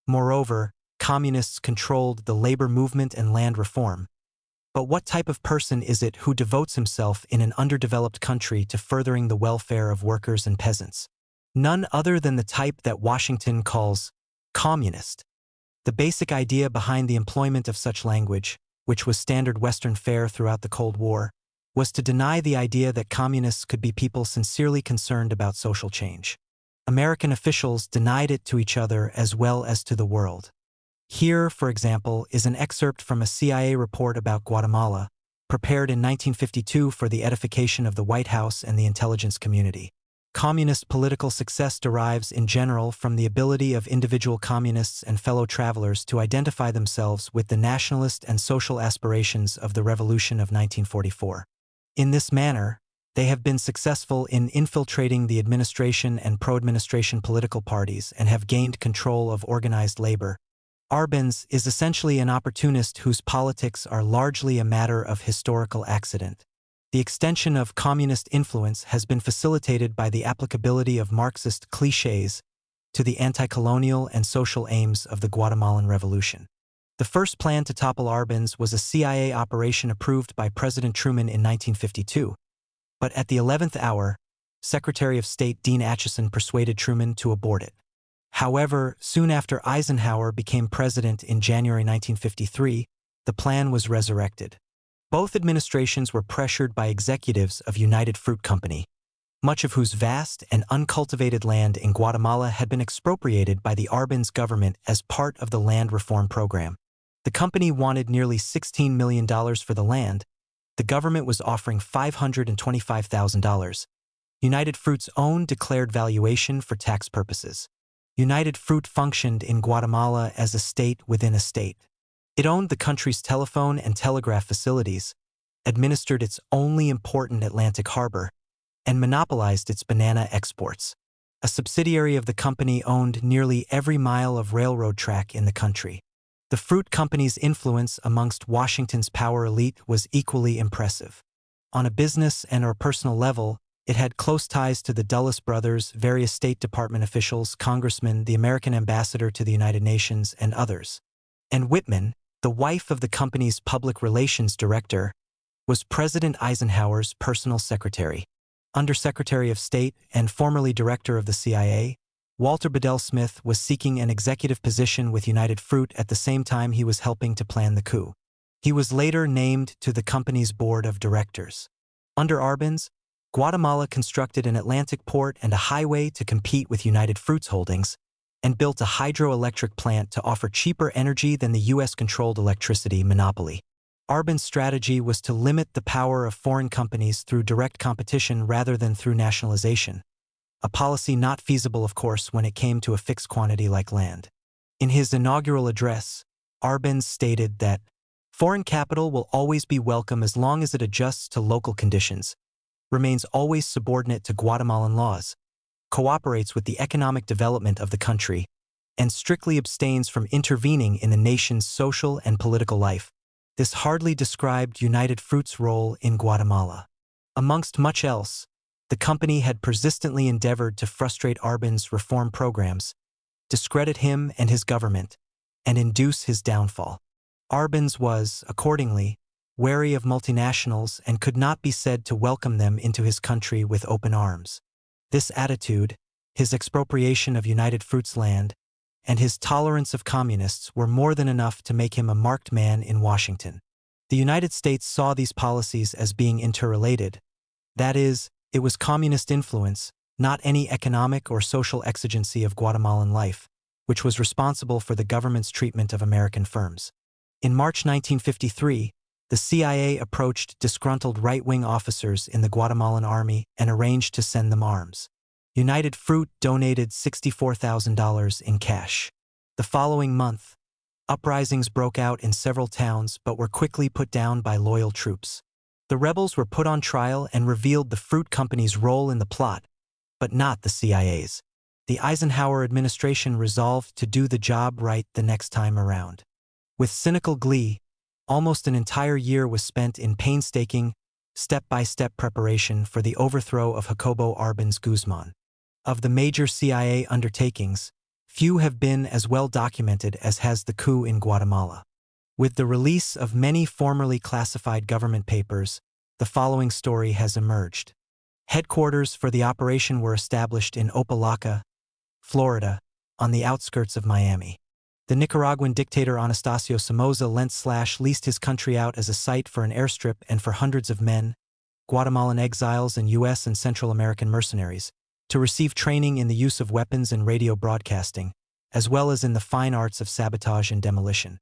Moreover, communists controlled the labor movement and land reform. But what type of person is it who devotes himself in an underdeveloped country to furthering the welfare of workers and peasants? None other than the type that Washington calls communist. The basic idea behind the employment of such language, which was standard Western fare throughout the Cold War, was to deny the idea that communists could be people sincerely concerned about social change. American officials denied it to each other as well as to the world. Here, for example, is an excerpt from a CIA report about Guatemala, prepared in 1952 for the edification of the White House and the intelligence community. Communist political success derives in general from the ability of individual communists and fellow travelers to identify themselves with the nationalist and social aspirations of the Revolution of 1944. In this manner, they have been successful in infiltrating the administration and pro-administration political parties and have gained control of organized labor. Arbenz is essentially an opportunist whose politics are largely a matter of historical accident. The extension of communist influence has been facilitated by the applicability of Marxist clichés to the anti-colonial and social aims of the Guatemalan Revolution. The first plan to topple Arbenz was a CIA operation approved by President Truman in 1952, but at the 11th hour, Secretary of State Dean Acheson persuaded Truman to abort it. However, soon after Eisenhower became president in January 1953, the plan was resurrected. Both administrations were pressured by executives of United Fruit Company, much of whose vast and uncultivated land in Guatemala had been expropriated by the Arbenz government as part of the land reform program. The company wanted nearly $16 million for the land. The government was offering $525,000, United Fruit's own declared valuation for tax purposes. United Fruit functioned in Guatemala as a state within a state. It owned the country's telephone and telegraph facilities, administered its only important Atlantic harbor, and monopolized its banana exports. A subsidiary of the company owned nearly every mile of railroad track in the country. The fruit company's influence amongst Washington's power elite was equally impressive. On a business and/or personal level, it had close ties to the Dulles brothers, various State Department officials, congressmen, the American ambassador to the United Nations, and others. And Whitman, the wife of the company's public relations director, was President Eisenhower's personal secretary. Undersecretary of State and formerly director of the CIA, Walter Bedell Smith was seeking an executive position with United Fruit at the same time he was helping to plan the coup. He was later named to the company's board of directors. Under Arbenz, Guatemala constructed an Atlantic port and a highway to compete with United Fruit's holdings, and built a hydroelectric plant to offer cheaper energy than the U.S.-controlled electricity monopoly. Arbenz's strategy was to limit the power of foreign companies through direct competition rather than through nationalization, a policy not feasible, of course, when it came to a fixed quantity like land. In his inaugural address, Arbenz stated that foreign capital will always be welcome as long as it adjusts to local conditions, remains always subordinate to Guatemalan laws, cooperates with the economic development of the country, and strictly abstains from intervening in the nation's social and political life. This hardly described United Fruit's role in Guatemala. Amongst much else, the company had persistently endeavored to frustrate Arbenz's reform programs, discredit him and his government, and induce his downfall. Arbenz was, accordingly, wary of multinationals and could not be said to welcome them into his country with open arms. This attitude, his expropriation of United Fruit's land, and his tolerance of communists were more than enough to make him a marked man in Washington. The United States saw these policies as being interrelated. That is, it was communist influence, not any economic or social exigency of Guatemalan life, which was responsible for the government's treatment of American firms. In March 1953, the CIA approached disgruntled right-wing officers in the Guatemalan army and arranged to send them arms. United Fruit donated $64,000 in cash. The following month, uprisings broke out in several towns but were quickly put down by loyal troops. The rebels were put on trial and revealed the fruit company's role in the plot, but not the CIA's. The Eisenhower administration resolved to do the job right the next time around. With cynical glee, almost an entire year was spent in painstaking, step-by-step preparation for the overthrow of Jacobo Arbenz Guzman. Of the major CIA undertakings, few have been as well documented as has the coup in Guatemala. With the release of many formerly classified government papers, the following story has emerged. Headquarters for the operation were established in Opalaca, Florida, on the outskirts of Miami. The Nicaraguan dictator Anastasio Somoza leased his country out as a site for an airstrip and for hundreds of men, Guatemalan exiles and U.S. and Central American mercenaries, to receive training in the use of weapons and radio broadcasting, as well as in the fine arts of sabotage and demolition.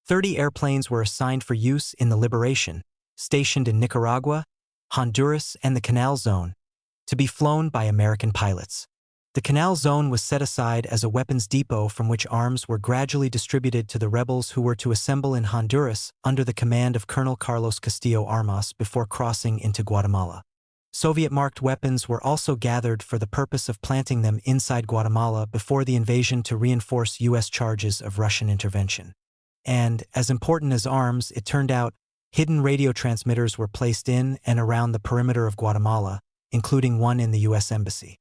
30 airplanes were assigned for use in the liberation, stationed in Nicaragua, Honduras, and the Canal Zone, to be flown by American pilots. The Canal Zone was set aside as a weapons depot from which arms were gradually distributed to the rebels who were to assemble in Honduras under the command of Colonel Carlos Castillo Armas before crossing into Guatemala. Soviet-marked weapons were also gathered for the purpose of planting them inside Guatemala before the invasion to reinforce U.S. charges of Russian intervention. And, as important as arms, it turned out, hidden radio transmitters were placed in and around the perimeter of Guatemala, including one in the U.S. Embassy.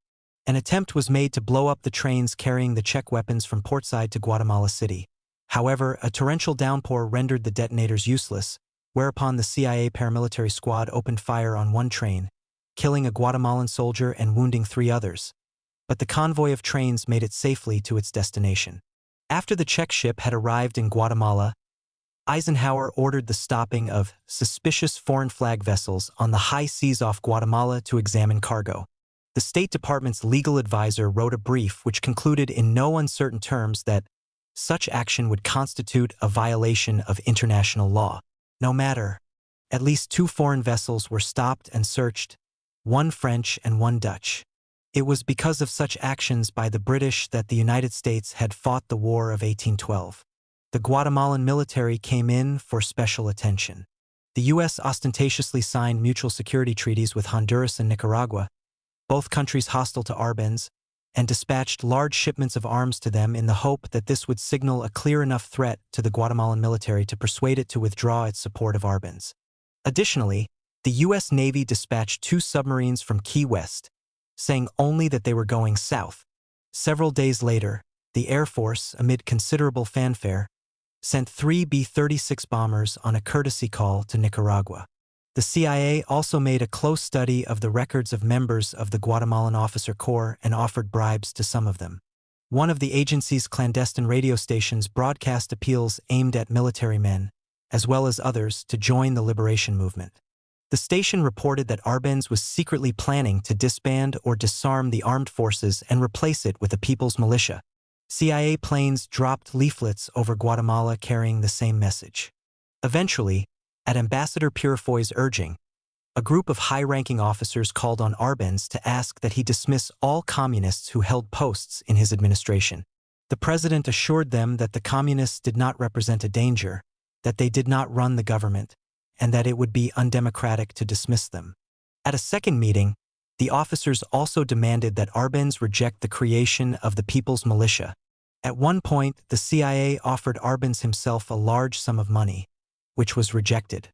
An attempt was made to blow up the trains carrying the Czech weapons from portside to Guatemala City. However, a torrential downpour rendered the detonators useless, whereupon the CIA paramilitary squad opened fire on one train, killing a Guatemalan soldier and wounding 3 others. But the convoy of trains made it safely to its destination. After the Czech ship had arrived in Guatemala, Eisenhower ordered the stopping of suspicious foreign flag vessels on the high seas off Guatemala to examine cargo. The State Department's legal advisor wrote a brief which concluded in no uncertain terms that such action would constitute a violation of international law. No matter, at least 2 foreign vessels were stopped and searched, 1 French and 1 Dutch. It was because of such actions by the British that the United States had fought the War of 1812. The Guatemalan military came in for special attention. The U.S. ostentatiously signed mutual security treaties with Honduras and Nicaragua, both countries hostile to Arbenz, and dispatched large shipments of arms to them in the hope that this would signal a clear enough threat to the Guatemalan military to persuade it to withdraw its support of Arbenz. Additionally, the U.S. Navy dispatched 2 submarines from Key West, saying only that they were going south. Several days later, the Air Force, amid considerable fanfare, sent 3 B-36 bombers on a courtesy call to Nicaragua. The CIA also made a close study of the records of members of the Guatemalan officer corps and offered bribes to some of them. One of the agency's clandestine radio stations broadcast appeals aimed at military men, as well as others, to join the liberation movement. The station reported that Arbenz was secretly planning to disband or disarm the armed forces and replace it with a people's militia. CIA planes dropped leaflets over Guatemala carrying the same message. Eventually, at Ambassador Purifoy's urging, a group of high-ranking officers called on Arbenz to ask that he dismiss all communists who held posts in his administration. The president assured them that the communists did not represent a danger, that they did not run the government, and that it would be undemocratic to dismiss them. At a second meeting, the officers also demanded that Arbenz reject the creation of the People's Militia. At one point, the CIA offered Arbenz himself a large sum of money, which was rejected.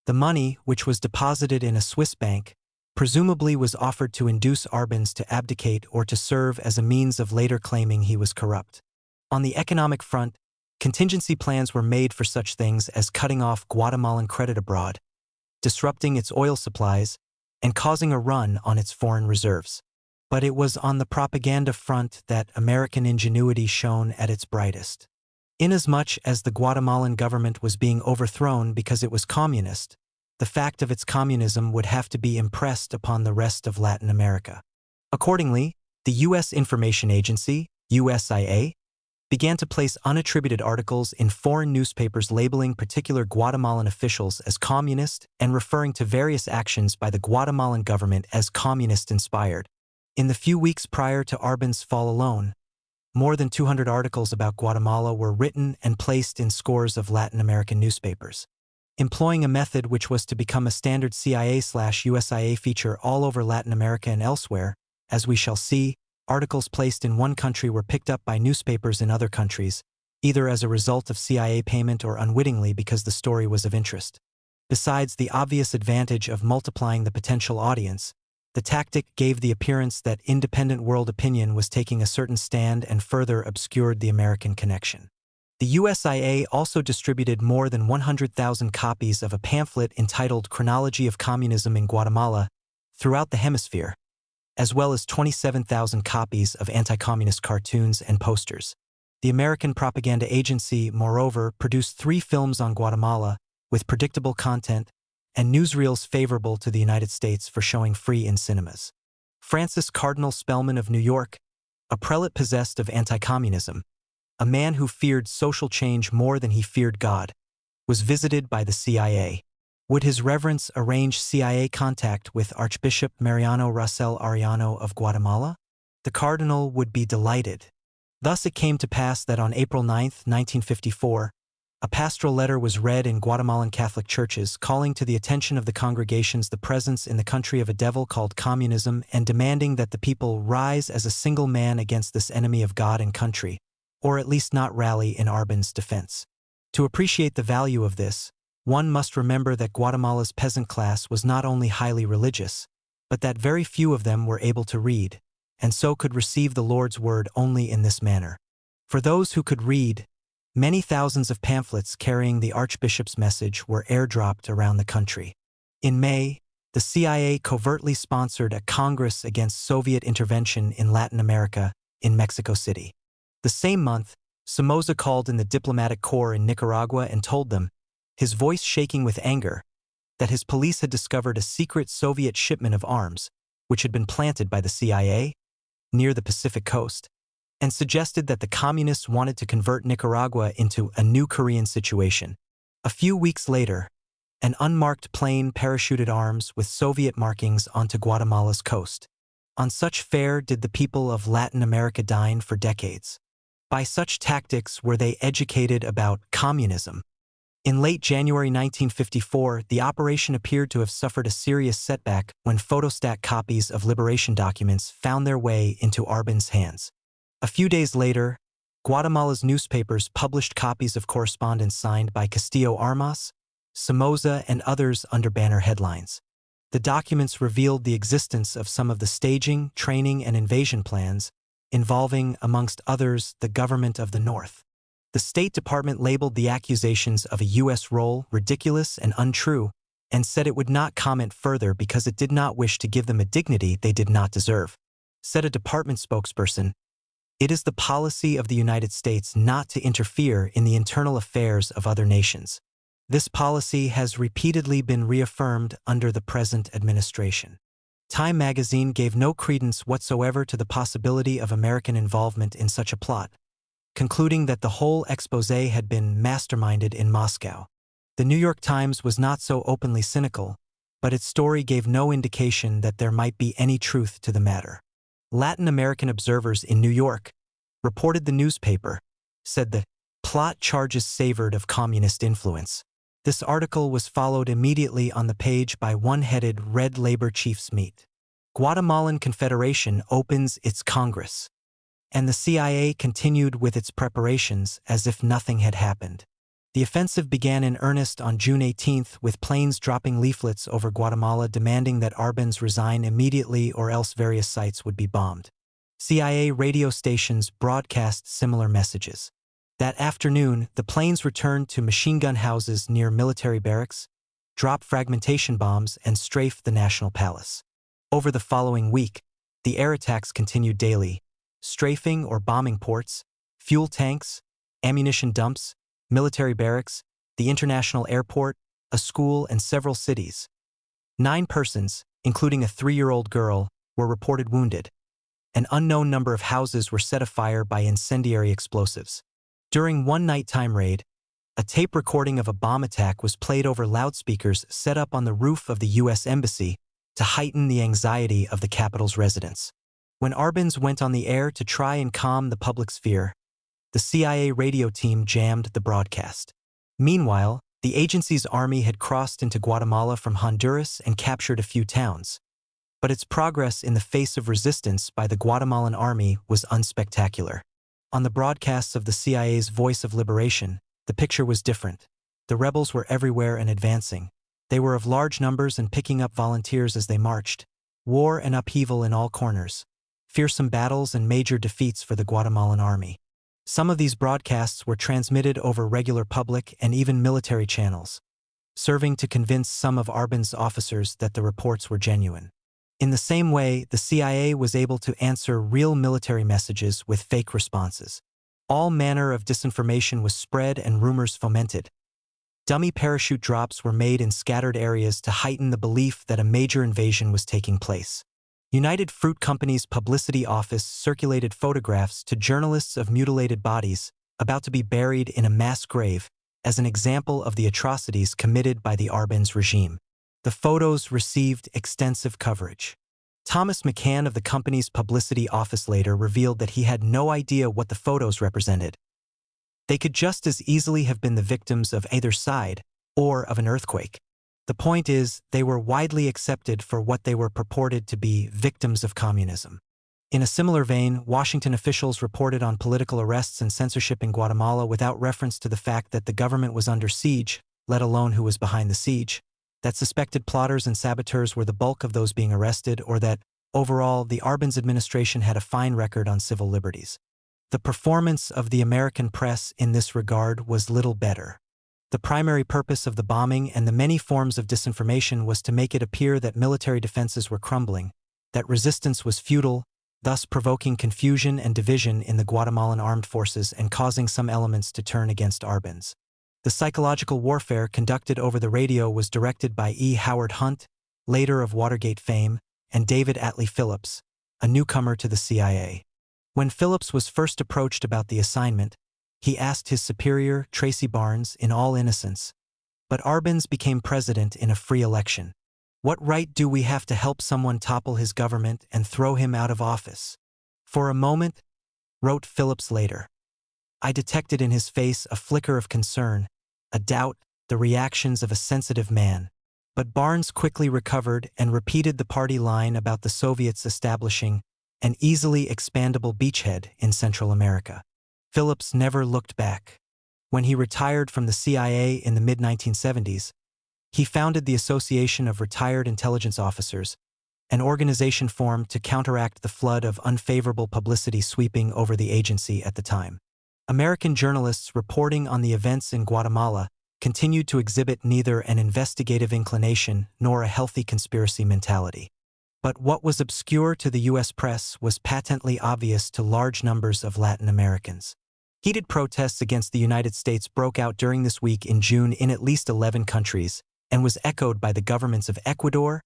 The money, which was deposited in a Swiss bank, presumably was offered to induce Arbenz to abdicate or to serve as a means of later claiming he was corrupt. On the economic front, contingency plans were made for such things as cutting off Guatemalan credit abroad, disrupting its oil supplies, and causing a run on its foreign reserves. But it was on the propaganda front that American ingenuity shone at its brightest. Inasmuch as the Guatemalan government was being overthrown because it was communist, the fact of its communism would have to be impressed upon the rest of Latin America. Accordingly, the U.S. Information Agency, USIA, began to place unattributed articles in foreign newspapers labeling particular Guatemalan officials as communist and referring to various actions by the Guatemalan government as communist-inspired. In the few weeks prior to Arbenz's fall alone, more than 200 articles about Guatemala were written and placed in scores of Latin American newspapers. Employing a method which was to become a standard CIA/USIA feature all over Latin America and elsewhere, as we shall see, articles placed in one country were picked up by newspapers in other countries, either as a result of CIA payment or unwittingly because the story was of interest. Besides the obvious advantage of multiplying the potential audience, the tactic gave the appearance that independent world opinion was taking a certain stand and further obscured the American connection. The USIA also distributed more than 100,000 copies of a pamphlet entitled Chronology of Communism in Guatemala throughout the hemisphere, as well as 27,000 copies of anti-communist cartoons and posters. The American propaganda agency, moreover, produced 3 films on Guatemala with predictable content and newsreels favorable to the United States for showing free in cinemas. Francis Cardinal Spellman of New York, a prelate possessed of anti-communism, a man who feared social change more than he feared God, was visited by the CIA. Would His Reverence arrange CIA contact with Archbishop Mariano Rosell Arellano of Guatemala? The cardinal would be delighted. Thus it came to pass that on April 9, 1954, a pastoral letter was read in Guatemalan Catholic churches calling to the attention of the congregations the presence in the country of a devil called communism and demanding that the people rise as a single man against this enemy of God and country, or at least not rally in Arben's defense. To appreciate the value of this, one must remember that Guatemala's peasant class was not only highly religious, but that very few of them were able to read, and so could receive the Lord's word only in this manner. For those who could read, many thousands of pamphlets carrying the Archbishop's message were airdropped around the country. In May, the CIA covertly sponsored a Congress against Soviet intervention in Latin America in Mexico City. The same month, Somoza called in the diplomatic corps in Nicaragua and told them, his voice shaking with anger, that his police had discovered a secret Soviet shipment of arms, which had been planted by the CIA, near the Pacific coast, and suggested that the communists wanted to convert Nicaragua into a new Korean situation. A few weeks later, an unmarked plane parachuted arms with Soviet markings onto Guatemala's coast. On such fare did the people of Latin America dine for decades. By such tactics were they educated about communism. In late January 1954, the operation appeared to have suffered a serious setback when photostat copies of liberation documents found their way into Arben's hands. A few days later, Guatemala's newspapers published copies of correspondence signed by Castillo Armas, Somoza, and others under banner headlines. The documents revealed the existence of some of the staging, training, and invasion plans involving, amongst others, the government of the North. The State Department labeled the accusations of a U.S. role ridiculous and untrue and said it would not comment further because it did not wish to give them a dignity they did not deserve. Said a department spokesperson, "It is the policy of the United States not to interfere in the internal affairs of other nations. This policy has repeatedly been reaffirmed under the present administration." Time magazine gave no credence whatsoever to the possibility of American involvement in such a plot, concluding that the whole exposé had been masterminded in Moscow. The New York Times was not so openly cynical, but its story gave no indication that there might be any truth to the matter. Latin American observers in New York, reported the newspaper, said the plot charges savored of communist influence. This article was followed immediately on the page by one-headed Red Labor Chiefs Meet. Guatemalan Confederation opens its Congress. And the CIA continued with its preparations as if nothing had happened. The offensive began in earnest on June 18th with planes dropping leaflets over Guatemala demanding that Arbenz resign immediately or else various sites would be bombed. CIA radio stations broadcast similar messages. That afternoon, the planes returned to machine gun houses near military barracks, dropped fragmentation bombs, and strafed the National Palace. Over the following week, the air attacks continued daily, strafing or bombing ports, fuel tanks, ammunition dumps, military barracks, the international airport, a school, and several cities. 9 persons, including a 3-year-old girl, were reported wounded. An unknown number of houses were set afire by incendiary explosives. During one nighttime raid, a tape recording of a bomb attack was played over loudspeakers set up on the roof of the U.S. Embassy to heighten the anxiety of the capital's residents. When Arbenz went on the air to try and calm the public's fear, the CIA radio team jammed the broadcast. Meanwhile, the agency's army had crossed into Guatemala from Honduras and captured a few towns. But its progress in the face of resistance by the Guatemalan army was unspectacular. On the broadcasts of the CIA's Voice of Liberation, the picture was different. The rebels were everywhere and advancing. They were of large numbers and picking up volunteers as they marched. War and upheaval in all corners. Fearsome battles and major defeats for the Guatemalan army. Some of these broadcasts were transmitted over regular public and even military channels, serving to convince some of Arben's officers that the reports were genuine. In the same way, the CIA was able to answer real military messages with fake responses. All manner of disinformation was spread and rumors fomented. Dummy parachute drops were made in scattered areas to heighten the belief that a major invasion was taking place. United Fruit Company's publicity office circulated photographs to journalists of mutilated bodies, about to be buried in a mass grave, as an example of the atrocities committed by the Arbenz regime. The photos received extensive coverage. Thomas McCann of the company's publicity office later revealed that he had no idea what the photos represented. They could just as easily have been the victims of either side or of an earthquake. The point is, they were widely accepted for what they were purported to be: victims of communism. In a similar vein, Washington officials reported on political arrests and censorship in Guatemala without reference to the fact that the government was under siege, let alone who was behind the siege, that suspected plotters and saboteurs were the bulk of those being arrested, or that, overall, the Arbenz administration had a fine record on civil liberties. The performance of the American press in this regard was little better. The primary purpose of the bombing and the many forms of disinformation was to make it appear that military defenses were crumbling, that resistance was futile, thus provoking confusion and division in the Guatemalan armed forces and causing some elements to turn against Arbenz. The psychological warfare conducted over the radio was directed by E. Howard Hunt, later of Watergate fame, and David Atlee Phillips, a newcomer to the CIA. When Phillips was first approached about the assignment, he asked his superior, Tracy Barnes, in all innocence, "But Arbenz became president in a free election. What right do we have to help someone topple his government and throw him out of office?" "For a moment," wrote Phillips later, "I detected in his face a flicker of concern, a doubt, the reactions of a sensitive man." But Barnes quickly recovered and repeated the party line about the Soviets establishing an easily expandable beachhead in Central America. Phillips never looked back. When he retired from the CIA in the mid-1970s, he founded the Association of Retired Intelligence Officers, an organization formed to counteract the flood of unfavorable publicity sweeping over the agency at the time. American journalists reporting on the events in Guatemala continued to exhibit neither an investigative inclination nor a healthy conspiracy mentality. But what was obscure to the U.S. press was patently obvious to large numbers of Latin Americans. Heated protests against the United States broke out during this week in June in at least 11 countries, and was echoed by the governments of Ecuador,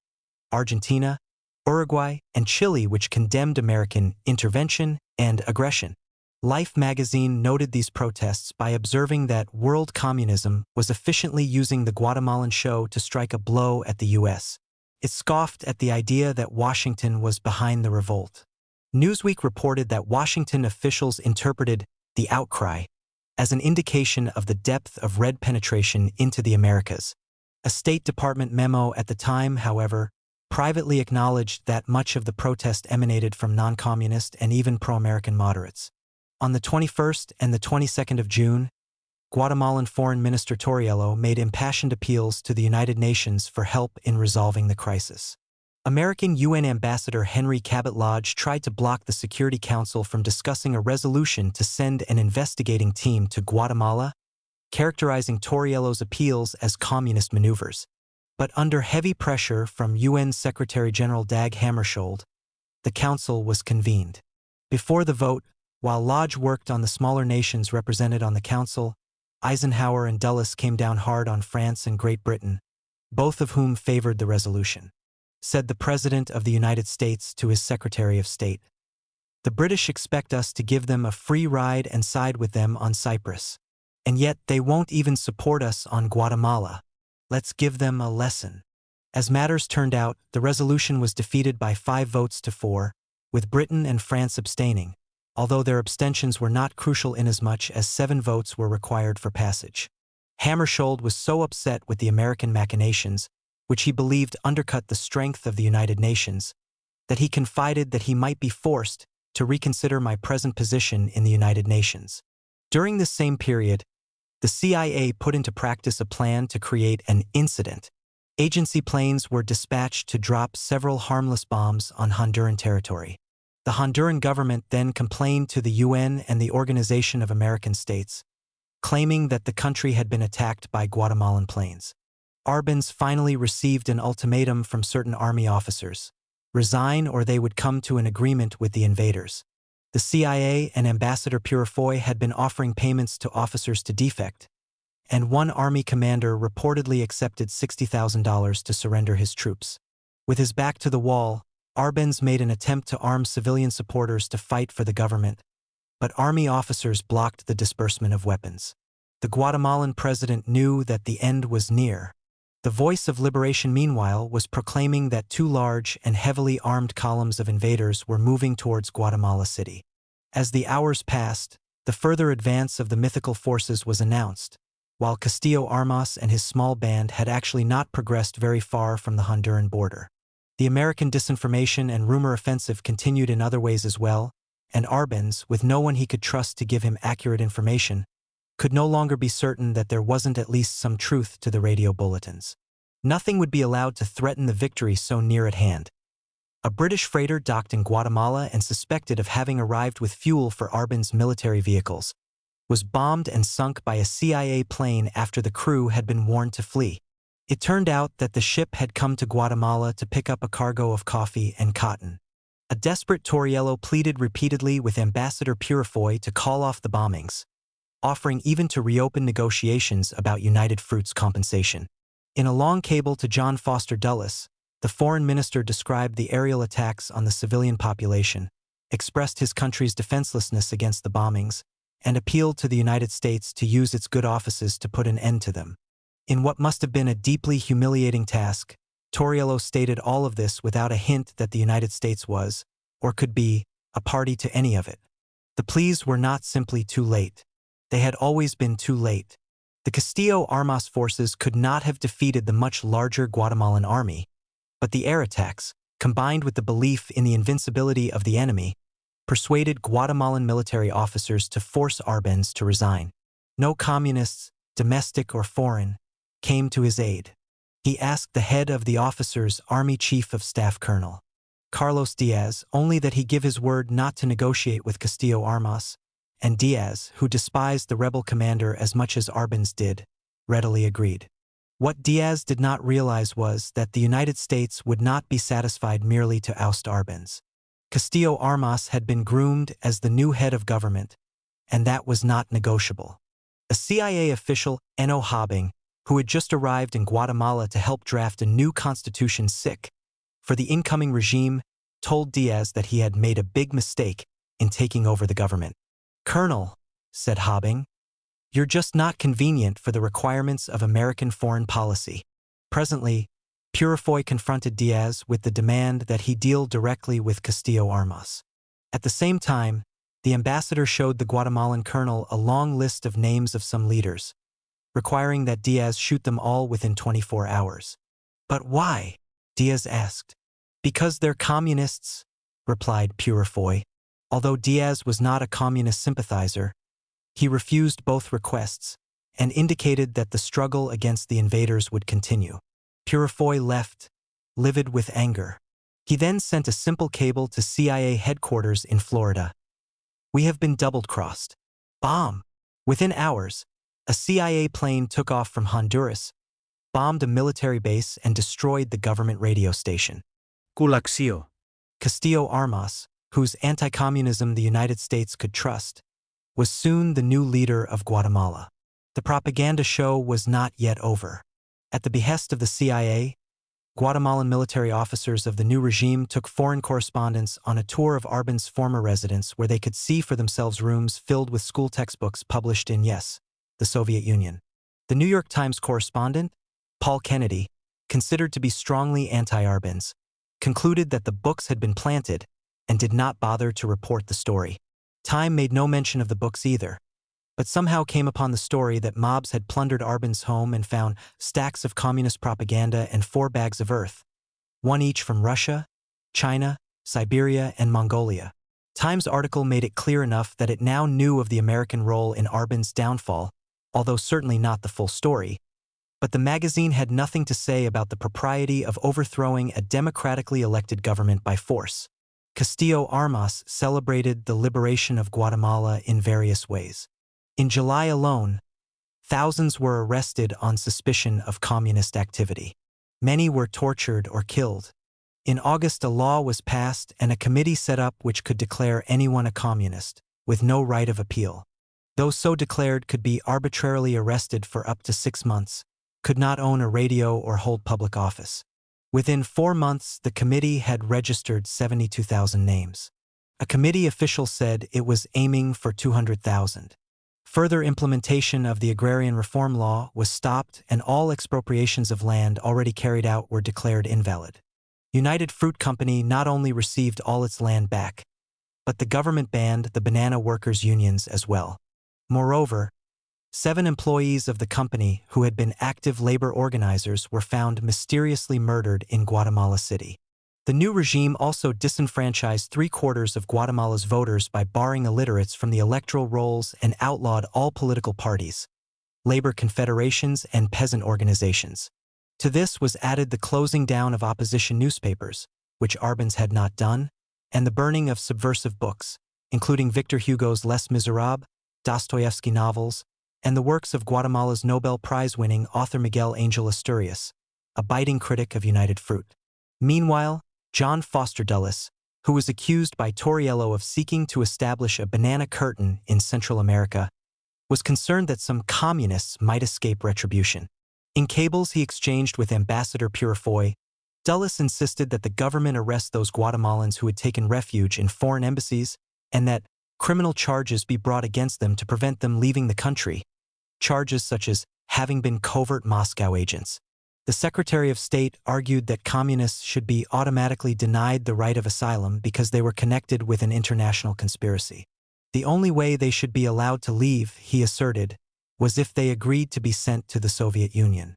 Argentina, Uruguay, and Chile, which condemned American intervention and aggression. Life magazine noted these protests by observing that world communism was efficiently using the Guatemalan show to strike a blow at the U.S. It scoffed at the idea that Washington was behind the revolt. Newsweek reported that Washington officials interpreted the outcry as an indication of the depth of red penetration into the Americas. A State Department memo at the time, however, privately acknowledged that much of the protest emanated from non-communist and even pro-American moderates. On the 21st and the 22nd of June, Guatemalan Foreign Minister Torriello made impassioned appeals to the United Nations for help in resolving the crisis. American UN Ambassador Henry Cabot Lodge tried to block the Security Council from discussing a resolution to send an investigating team to Guatemala, characterizing Torriello's appeals as communist maneuvers. But under heavy pressure from UN Secretary-General Dag Hammarskjöld, the council was convened. Before the vote, while Lodge worked on the smaller nations represented on the council, Eisenhower and Dulles came down hard on France and Great Britain, both of whom favored the resolution. Said the President of the United States to his Secretary of State, "The British expect us to give them a free ride and side with them on Cyprus. And yet they won't even support us on Guatemala. Let's give them a lesson." As matters turned out, the resolution was defeated by 5 votes to 4, with Britain and France abstaining, although their abstentions were not crucial inasmuch as 7 votes were required for passage. Hammarskjöld was so upset with the American machinations, which he believed undercut the strength of the United Nations, that he confided that he might be forced to reconsider my present position in the United Nations. During this same period, the CIA put into practice a plan to create an incident. Agency planes were dispatched to drop several harmless bombs on Honduran territory. The Honduran government then complained to the UN and the Organization of American States, claiming that the country had been attacked by Guatemalan planes. Arbenz finally received an ultimatum from certain army officers: resign or they would come to an agreement with the invaders. The CIA and Ambassador Purifoy had been offering payments to officers to defect, and one army commander reportedly accepted $60,000 to surrender his troops. With his back to the wall, Arbenz made an attempt to arm civilian supporters to fight for the government, but army officers blocked the disbursement of weapons. The Guatemalan president knew that the end was near. The voice of liberation, meanwhile, was proclaiming that two large and heavily armed columns of invaders were moving towards Guatemala City. As the hours passed, the further advance of the mythical forces was announced, while Castillo Armas and his small band had actually not progressed very far from the Honduran border. The American disinformation and rumor offensive continued in other ways as well, and Arbenz, with no one he could trust to give him accurate information, could no longer be certain that there wasn't at least some truth to the radio bulletins. Nothing would be allowed to threaten the victory so near at hand. A British freighter docked in Guatemala and suspected of having arrived with fuel for Arbenz's military vehicles was bombed and sunk by a CIA plane after the crew had been warned to flee. It turned out that the ship had come to Guatemala to pick up a cargo of coffee and cotton. A desperate Torriello pleaded repeatedly with Ambassador Purifoy to call off the bombings, offering even to reopen negotiations about United Fruit's compensation. In a long cable to John Foster Dulles, the foreign minister described the aerial attacks on the civilian population, expressed his country's defenselessness against the bombings, and appealed to the United States to use its good offices to put an end to them. In what must have been a deeply humiliating task, Torriello stated all of this without a hint that the United States was, or could be, a party to any of it. The pleas were not simply too late. They had always been too late. The Castillo Armas forces could not have defeated the much larger Guatemalan army, but the air attacks, combined with the belief in the invincibility of the enemy, persuaded Guatemalan military officers to force Arbenz to resign. No communists, domestic or foreign, came to his aid. He asked the head of the officers' Army Chief of Staff Colonel Carlos Diaz only that he give his word not to negotiate with Castillo Armas, and Diaz, who despised the rebel commander as much as Arbenz did, readily agreed. What Diaz did not realize was that the United States would not be satisfied merely to oust Arbenz. Castillo Armas had been groomed as the new head of government, and that was not negotiable. A CIA official, Enno Hobbing, who had just arrived in Guatemala to help draft a new constitution for the incoming regime, told Diaz that he had made a big mistake in taking over the government. "Colonel," said Hobbing, "you're just not convenient for the requirements of American foreign policy." Presently, Purifoy confronted Diaz with the demand that he deal directly with Castillo Armas. At the same time, the ambassador showed the Guatemalan colonel a long list of names of some leaders, requiring that Diaz shoot them all within 24 hours. "But why?" Diaz asked. "Because they're communists," replied Purifoy. Although Diaz was not a communist sympathizer, he refused both requests and indicated that the struggle against the invaders would continue. Purifoy left, livid with anger. He then sent a simple cable to CIA headquarters in Florida. "We have been double-crossed. Bomb!" Within hours, a CIA plane took off from Honduras, bombed a military base, and destroyed the government radio station. Culaxio. Castillo Armas, whose anti-communism the United States could trust, was soon the new leader of Guatemala. The propaganda show was not yet over. At the behest of the CIA, Guatemalan military officers of the new regime took foreign correspondents on a tour of Arbenz's former residence where they could see for themselves rooms filled with school textbooks published in, yes, the Soviet Union. The New York Times correspondent, Paul Kennedy, considered to be strongly anti-Arbenz, concluded that the books had been planted and did not bother to report the story. Time made no mention of the books either, but somehow came upon the story that mobs had plundered Arbenz's home and found stacks of communist propaganda and 4 bags of earth, one each from Russia, China, Siberia, and Mongolia. Times article made it clear enough that it now knew of the American role in Arbenz's downfall, although certainly not the full story. But the magazine had nothing to say about the propriety of overthrowing a democratically elected government by force. Castillo Armas celebrated the liberation of Guatemala in various ways. In July alone, thousands were arrested on suspicion of communist activity. Many were tortured or killed. In August, a law was passed and a committee set up which could declare anyone a communist, with no right of appeal. Those so declared could be arbitrarily arrested for up to 6 months, could not own a radio or hold public office. Within 4 months, the committee had registered 72,000 names. A committee official said it was aiming for 200,000. Further implementation of the agrarian reform law was stopped and all expropriations of land already carried out were declared invalid. United Fruit Company not only received all its land back, but the government banned the banana workers' unions as well. Moreover, 7 employees of the company who had been active labor organizers were found mysteriously murdered in Guatemala City. The new regime also disenfranchised 3/4 of Guatemala's voters by barring illiterates from the electoral rolls and outlawed all political parties, labor confederations, and peasant organizations. To this was added the closing down of opposition newspapers, which Arbenz had not done, and the burning of subversive books, including Victor Hugo's Les Miserables, Dostoevsky novels, and the works of Guatemala's Nobel Prize-winning author Miguel Angel Asturias, a biting critic of United Fruit. Meanwhile, John Foster Dulles, who was accused by Torriello of seeking to establish a banana curtain in Central America, was concerned that some communists might escape retribution. In cables he exchanged with Ambassador Purifoy, Dulles insisted that the government arrest those Guatemalans who had taken refuge in foreign embassies and that criminal charges be brought against them to prevent them leaving the country, charges such as having been covert Moscow agents. The Secretary of State argued that communists should be automatically denied the right of asylum because they were connected with an international conspiracy. The only way they should be allowed to leave, he asserted, was if they agreed to be sent to the Soviet Union.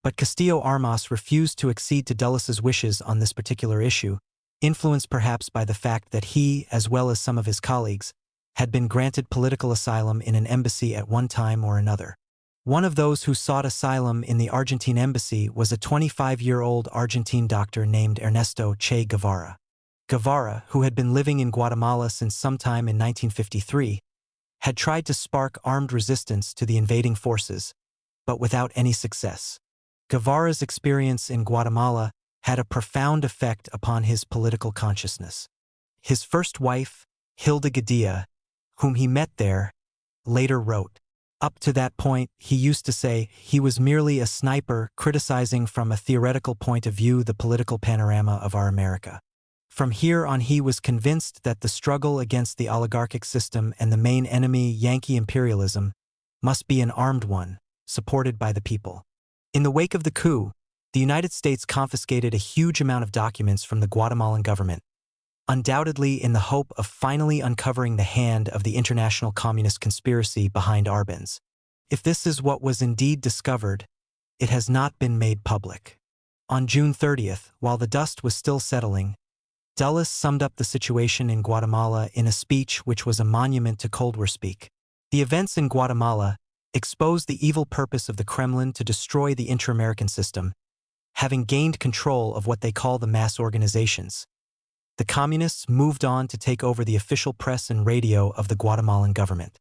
But Castillo Armas refused to accede to Dulles's wishes on this particular issue, influenced perhaps by the fact that he, as well as some of his colleagues, had been granted political asylum in an embassy at one time or another. One of those who sought asylum in the Argentine embassy was a 25-year-old Argentine doctor named Ernesto Che Guevara. Guevara, who had been living in Guatemala since sometime in 1953, had tried to spark armed resistance to the invading forces, but without any success. Guevara's experience in Guatemala had a profound effect upon his political consciousness. His first wife, Hilda Gadea, whom he met there, later wrote, "Up to that point, he used to say he was merely a sniper criticizing from a theoretical point of view the political panorama of our America. From here on he was convinced that the struggle against the oligarchic system and the main enemy, Yankee imperialism, must be an armed one, supported by the people." In the wake of the coup, the United States confiscated a huge amount of documents from the Guatemalan government, undoubtedly in the hope of finally uncovering the hand of the international communist conspiracy behind Arbenz. If this is what was indeed discovered, it has not been made public. On June 30th, while the dust was still settling, Dulles summed up the situation in Guatemala in a speech which was a monument to Cold War speak. The events in Guatemala exposed the evil purpose of the Kremlin to destroy the inter-American system, having gained control of what they call the mass organizations. The communists moved on to take over the official press and radio of the Guatemalan government.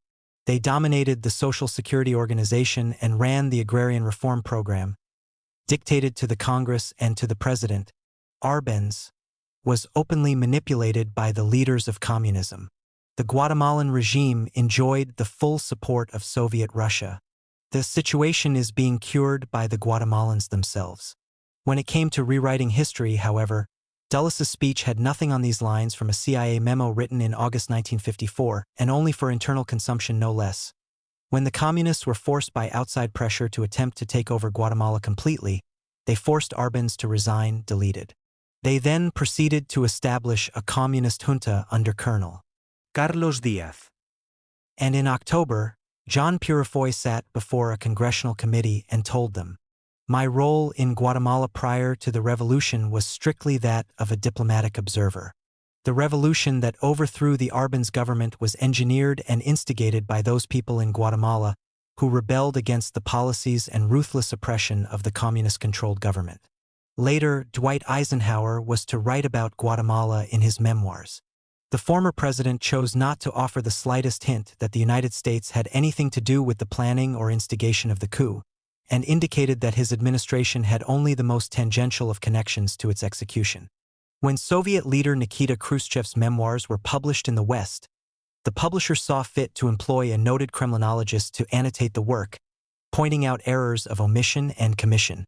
They dominated the Social Security Organization and ran the agrarian reform program, dictated to the Congress and to the president. Arbenz was openly manipulated by the leaders of communism. The Guatemalan regime enjoyed the full support of Soviet Russia. The situation is being cured by the Guatemalans themselves. When it came to rewriting history, however, Dulles's speech had nothing on these lines from a CIA memo written in August 1954, and only for internal consumption no less. When the communists were forced by outside pressure to attempt to take over Guatemala completely, they forced Arbenz to resign, deleted. They then proceeded to establish a communist junta under Colonel Carlos Díaz. And in October, John Purifoy sat before a congressional committee and told them, "My role in Guatemala prior to the revolution was strictly that of a diplomatic observer. The revolution that overthrew the Arbenz government was engineered and instigated by those people in Guatemala who rebelled against the policies and ruthless oppression of the communist-controlled government." Later, Dwight Eisenhower was to write about Guatemala in his memoirs. The former president chose not to offer the slightest hint that the United States had anything to do with the planning or instigation of the coup, and indicated that his administration had only the most tangential of connections to its execution. When Soviet leader Nikita Khrushchev's memoirs were published in the West, the publisher saw fit to employ a noted Kremlinologist to annotate the work, pointing out errors of omission and commission.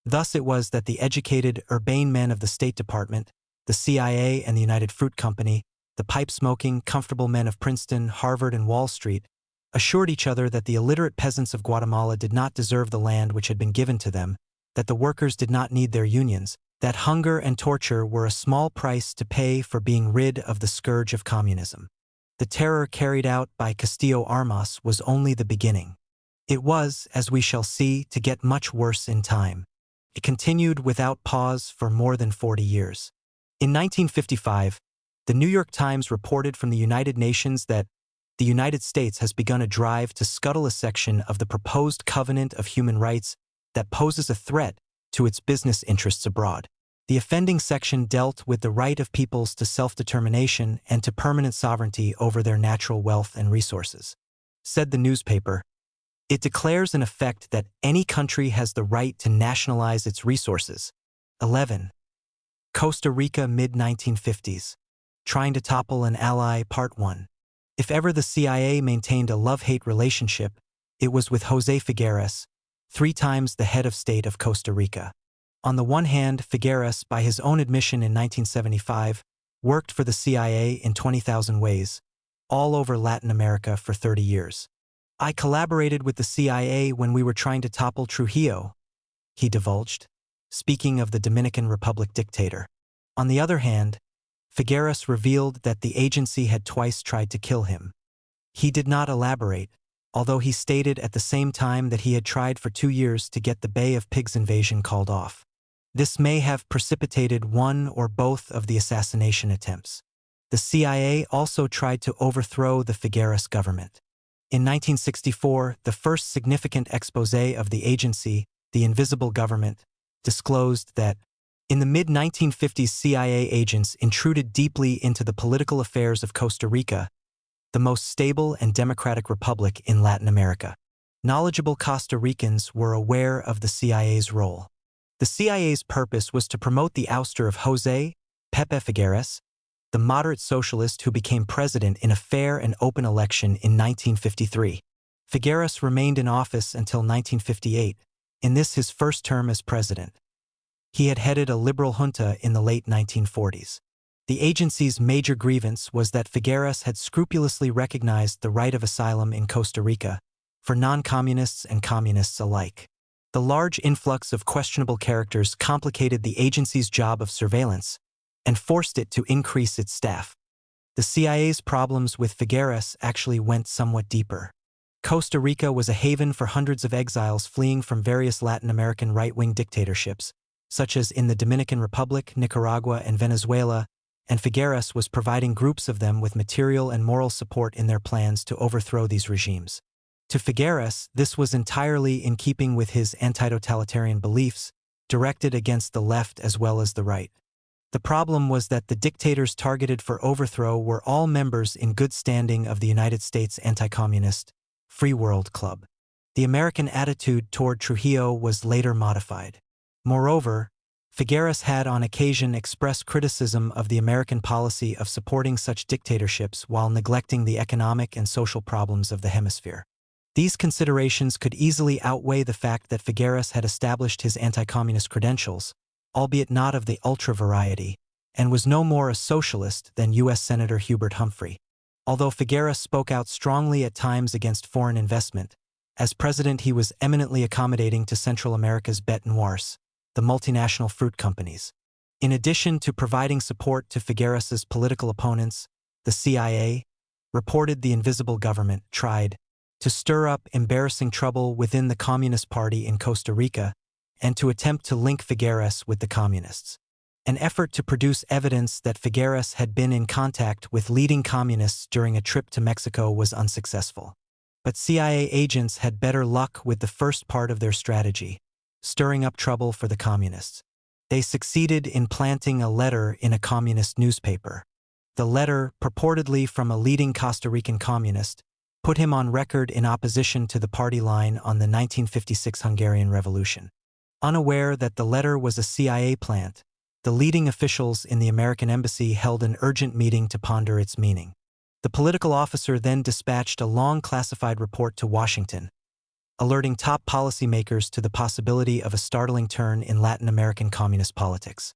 Thus it was that the educated, urbane men of the State Department, the CIA, and the United Fruit Company the pipe-smoking, comfortable men of Princeton, Harvard, and Wall Street, assured each other that the illiterate peasants of Guatemala did not deserve the land which had been given to them, that the workers did not need their unions, that hunger and torture were a small price to pay for being rid of the scourge of communism. The terror carried out by Castillo Armas was only the beginning. It was, as we shall see, to get much worse in time. It continued without pause for more than 40 years. In 1955, the New York Times reported from the United Nations that the United States has begun a drive to scuttle a section of the proposed Covenant of Human Rights that poses a threat to its business interests abroad. The offending section dealt with the right of peoples to self-determination and to permanent sovereignty over their natural wealth and resources. Said the newspaper, it declares in effect that any country has the right to nationalize its resources. 11. Costa Rica, mid-1950s. Trying to topple an ally, Part 1. If ever the CIA maintained a love-hate relationship, it was with José Figueres, 3 times the head of state of Costa Rica. On the one hand, Figueres, by his own admission in 1975, worked for the CIA in 20,000 ways, all over Latin America for 30 years. I collaborated with the CIA when we were trying to topple Trujillo, he divulged, speaking of the Dominican Republic dictator. On the other hand, Figueres revealed that the agency had twice tried to kill him. He did not elaborate, although he stated at the same time that he had tried for 2 years to get the Bay of Pigs invasion called off. This may have precipitated one or both of the assassination attempts. The CIA also tried to overthrow the Figueres government. In 1964, the first significant exposé of the agency, The Invisible Government, disclosed that, in the mid-1950s, CIA agents intruded deeply into the political affairs of Costa Rica, the most stable and democratic republic in Latin America. Knowledgeable Costa Ricans were aware of the CIA's role. The CIA's purpose was to promote the ouster of José Pepe Figueres, the moderate socialist who became president in a fair and open election in 1953. Figueres remained in office until 1958, in this his first term as president. He had headed a liberal junta in the late 1940s. The agency's major grievance was that Figueres had scrupulously recognized the right of asylum in Costa Rica for non-communists and communists alike. The large influx of questionable characters complicated the agency's job of surveillance and forced it to increase its staff. The CIA's problems with Figueres actually went somewhat deeper. Costa Rica was a haven for hundreds of exiles fleeing from various Latin American right-wing dictatorships, such as in the Dominican Republic, Nicaragua, and Venezuela, and Figueres was providing groups of them with material and moral support in their plans to overthrow these regimes. To Figueres, this was entirely in keeping with his anti-totalitarian beliefs, directed against the left as well as the right. The problem was that the dictators targeted for overthrow were all members in good standing of the United States anti-communist Free World Club. The American attitude toward Trujillo was later modified. Moreover, Figueres had on occasion expressed criticism of the American policy of supporting such dictatorships while neglecting the economic and social problems of the hemisphere. These considerations could easily outweigh the fact that Figueres had established his anti-communist credentials, albeit not of the ultra variety, and was no more a socialist than U.S. Senator Hubert Humphrey. Although Figueres spoke out strongly at times against foreign investment, as president he was eminently accommodating to Central America's bête noirs, the multinational fruit companies. In addition to providing support to Figueres's political opponents, the CIA, reported the Invisible Government, tried to stir up embarrassing trouble within the Communist Party in Costa Rica and to attempt to link Figueres with the communists. An effort to produce evidence that Figueres had been in contact with leading communists during a trip to Mexico was unsuccessful. But CIA agents had better luck with the first part of their strategy, stirring up trouble for the communists. They succeeded in planting a letter in a communist newspaper. The letter, purportedly from a leading Costa Rican communist, put him on record in opposition to the party line on the 1956 Hungarian Revolution. Unaware that the letter was a CIA plant, the leading officials in the American embassy held an urgent meeting to ponder its meaning. The political officer then dispatched a long classified report to Washington, alerting top policymakers to the possibility of a startling turn in Latin American communist politics.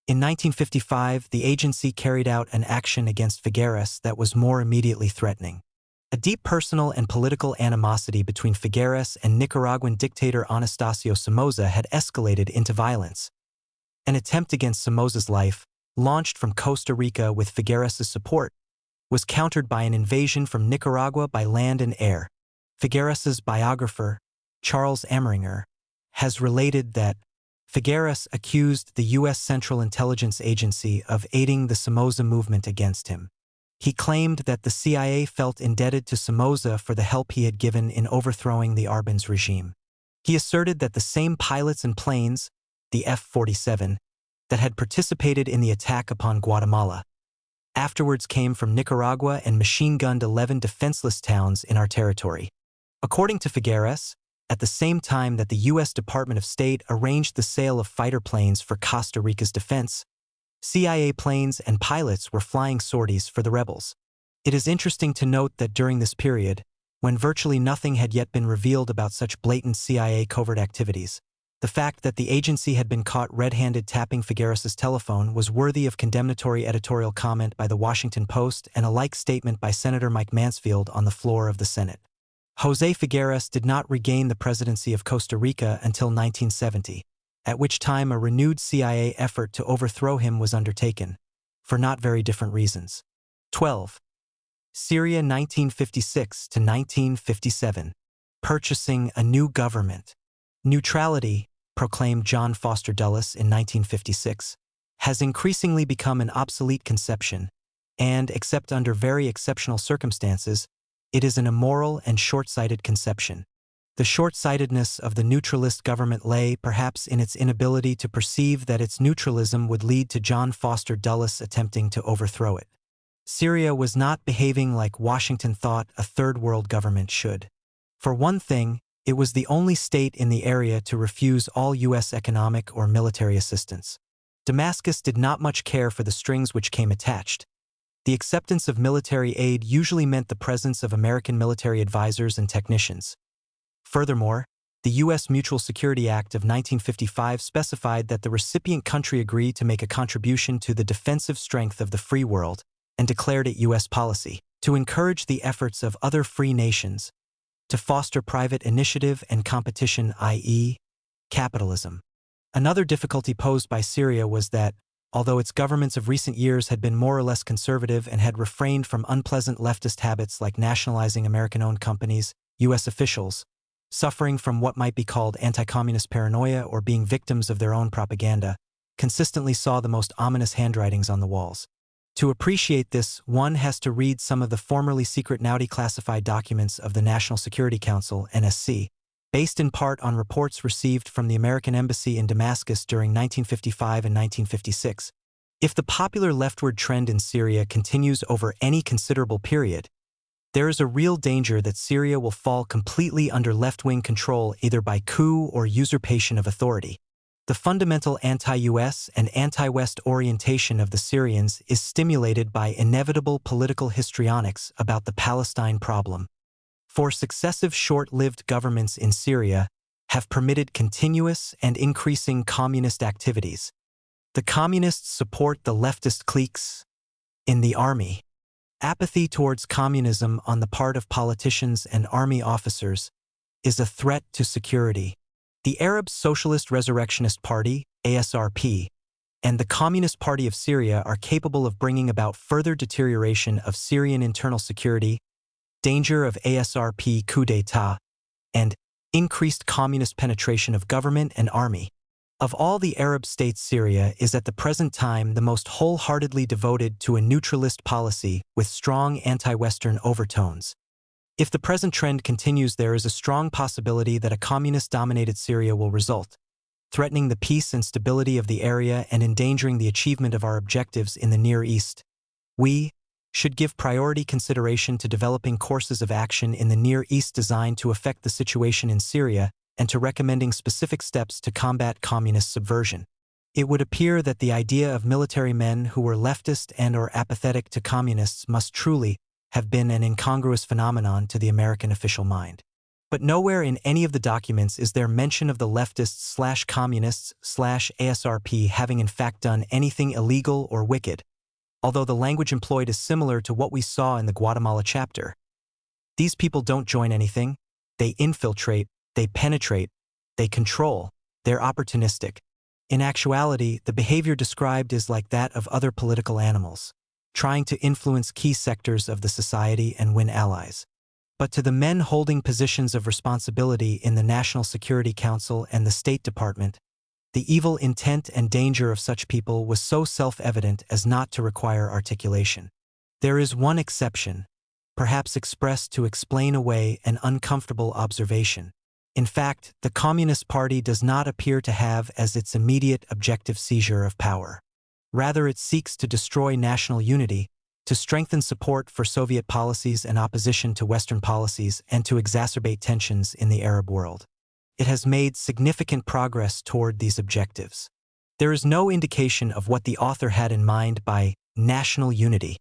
In 1955, the agency carried out an action against Figueres that was more immediately threatening. A deep personal and political animosity between Figueres and Nicaraguan dictator Anastasio Somoza had escalated into violence. An attempt against Somoza's life, launched from Costa Rica with Figueres' support, was countered by an invasion from Nicaragua by land and air. Figueres' biographer, Charles Emeringer, has related that Figueres accused the U.S. Central Intelligence Agency of aiding the Somoza movement against him. He claimed that the CIA felt indebted to Somoza for the help he had given in overthrowing the Arbenz regime. He asserted that the same pilots and planes, the F-47, that had participated in the attack upon Guatemala, afterwards came from Nicaragua and machine-gunned 11 defenseless towns in our territory. According to Figueres, at the same time that the U.S. Department of State arranged the sale of fighter planes for Costa Rica's defense, CIA planes and pilots were flying sorties for the rebels. It is interesting to note that during this period, when virtually nothing had yet been revealed about such blatant CIA covert activities, the fact that the agency had been caught red-handed tapping Figueres' telephone was worthy of condemnatory editorial comment by the Washington Post and a like statement by Senator Mike Mansfield on the floor of the Senate. José Figueres did not regain the presidency of Costa Rica until 1970, at which time a renewed CIA effort to overthrow him was undertaken, for not very different reasons. 12. Syria 1956 to 1957. Purchasing a new government. Neutrality, proclaimed John Foster Dulles in 1956, has increasingly become an obsolete conception, and, except under very exceptional circumstances, it is an immoral and short-sighted conception. The short-sightedness of the neutralist government lay perhaps in its inability to perceive that its neutralism would lead to John Foster Dulles attempting to overthrow it. Syria was not behaving like Washington thought a third world government should. For one thing, it was the only state in the area to refuse all U.S. economic or military assistance. Damascus did not much care for the strings which came attached. The acceptance of military aid usually meant the presence of American military advisors and technicians. Furthermore, the U.S. Mutual Security Act of 1955 specified that the recipient country agreed to make a contribution to the defensive strength of the free world and declared it U.S. policy to encourage the efforts of other free nations to foster private initiative and competition, i.e., capitalism. Another difficulty posed by Syria was that, although its governments of recent years had been more or less conservative and had refrained from unpleasant leftist habits like nationalizing American-owned companies, U.S. officials, suffering from what might be called anti-communist paranoia or being victims of their own propaganda, consistently saw the most ominous handwritings on the walls. To appreciate this, one has to read some of the formerly secret now declassified documents of the National Security Council, NSC, based in part on reports received from the American Embassy in Damascus during 1955 and 1956. If the popular leftward trend in Syria continues over any considerable period, there is a real danger that Syria will fall completely under left-wing control either by coup or usurpation of authority. The fundamental anti-US and anti-West orientation of the Syrians is stimulated by inevitable political histrionics about the Palestine problem. For successive short-lived governments in Syria have permitted continuous and increasing communist activities. The communists support the leftist cliques in the army. Apathy towards communism on the part of politicians and army officers is a threat to security. The Arab Socialist Resurrectionist Party, ASRP, and the Communist Party of Syria are capable of bringing about further deterioration of Syrian internal security, danger of ASRP coup d'état, and increased communist penetration of government and army. Of all the Arab states, Syria is at the present time the most wholeheartedly devoted to a neutralist policy with strong anti-Western overtones. If the present trend continues, there is a strong possibility that a communist-dominated Syria will result, threatening the peace and stability of the area and endangering the achievement of our objectives in the Near East. We should give priority consideration to developing courses of action in the Near East designed to affect the situation in Syria and to recommending specific steps to combat communist subversion. It would appear that the idea of military men who were leftist and/or apathetic to communists must truly have been an incongruous phenomenon to the American official mind. But nowhere in any of the documents is there mention of the leftists/communists/ASRP having in fact done anything illegal or wicked, although the language employed is similar to what we saw in the Guatemala chapter. These people don't join anything, they infiltrate, they penetrate, they control, they're opportunistic. In actuality, the behavior described is like that of other political animals, trying to influence key sectors of the society and win allies. But to the men holding positions of responsibility in the National Security Council and the State Department, the evil intent and danger of such people was so self-evident as not to require articulation. There is one exception, perhaps expressed to explain away an uncomfortable observation. In fact, the Communist Party does not appear to have as its immediate objective seizure of power. Rather, it seeks to destroy national unity, to strengthen support for Soviet policies and opposition to Western policies, and to exacerbate tensions in the Arab world. It has made significant progress toward these objectives. There is no indication of what the author had in mind by national unity.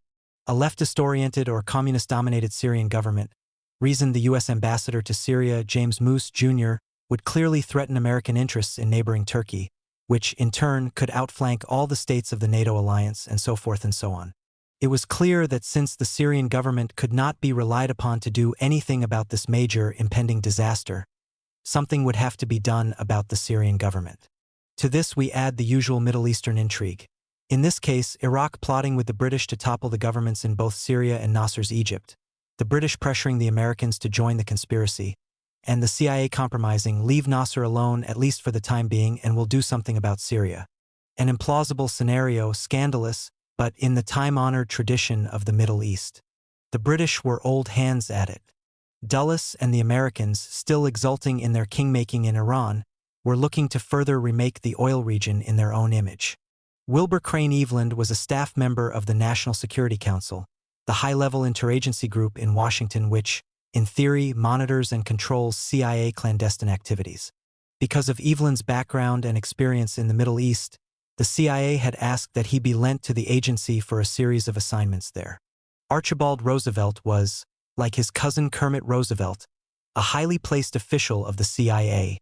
A leftist-oriented or communist-dominated Syrian government, reasoned the U.S. ambassador to Syria, James Moose, Jr., would clearly threaten American interests in neighboring Turkey, which, in turn, could outflank all the states of the NATO alliance, and so forth and so on. It was clear that since the Syrian government could not be relied upon to do anything about this major impending disaster, something would have to be done about the Syrian government. To this we add the usual Middle Eastern intrigue. In this case, Iraq plotting with the British to topple the governments in both Syria and Nasser's Egypt, the British pressuring the Americans to join the conspiracy, and the CIA compromising, leave Nasser alone at least for the time being and will do something about Syria. An implausible scenario, scandalous, but in the time-honored tradition of the Middle East. The British were old hands at it. Dulles and the Americans, still exulting in their king-making in Iran, were looking to further remake the oil region in their own image. Wilbur Crane Eveland was a staff member of the National Security Council, the high-level interagency group in Washington which, in theory, monitors and controls CIA clandestine activities. Because of Eveland's background and experience in the Middle East, the CIA had asked that he be lent to the agency for a series of assignments there. Archibald Roosevelt was, like his cousin Kermit Roosevelt, a highly placed official of the CIA.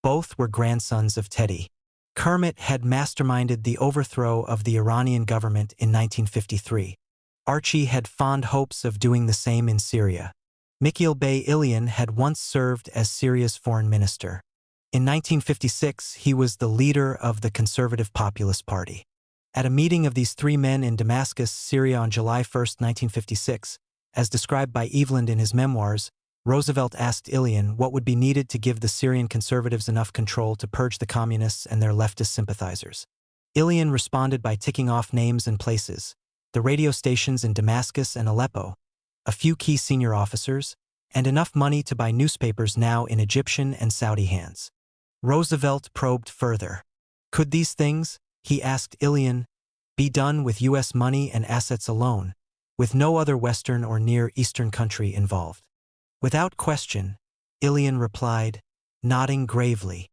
Both were grandsons of Teddy. Kermit had masterminded the overthrow of the Iranian government in 1953. Archie had fond hopes of doing the same in Syria. Mikhail Bey Ilian had once served as Syria's foreign minister. In 1956, he was the leader of the Conservative Populist Party. At a meeting of these three men in Damascus, Syria on July 1, 1956, as described by Eveland in his memoirs, Roosevelt asked Ilian what would be needed to give the Syrian conservatives enough control to purge the communists and their leftist sympathizers. Ilian responded by ticking off names and places, the radio stations in Damascus and Aleppo, a few key senior officers, and enough money to buy newspapers now in Egyptian and Saudi hands. Roosevelt probed further. Could these things, he asked Ilian, be done with U.S. money and assets alone, with no other Western or Near Eastern country involved? Without question, Ilian replied, nodding gravely.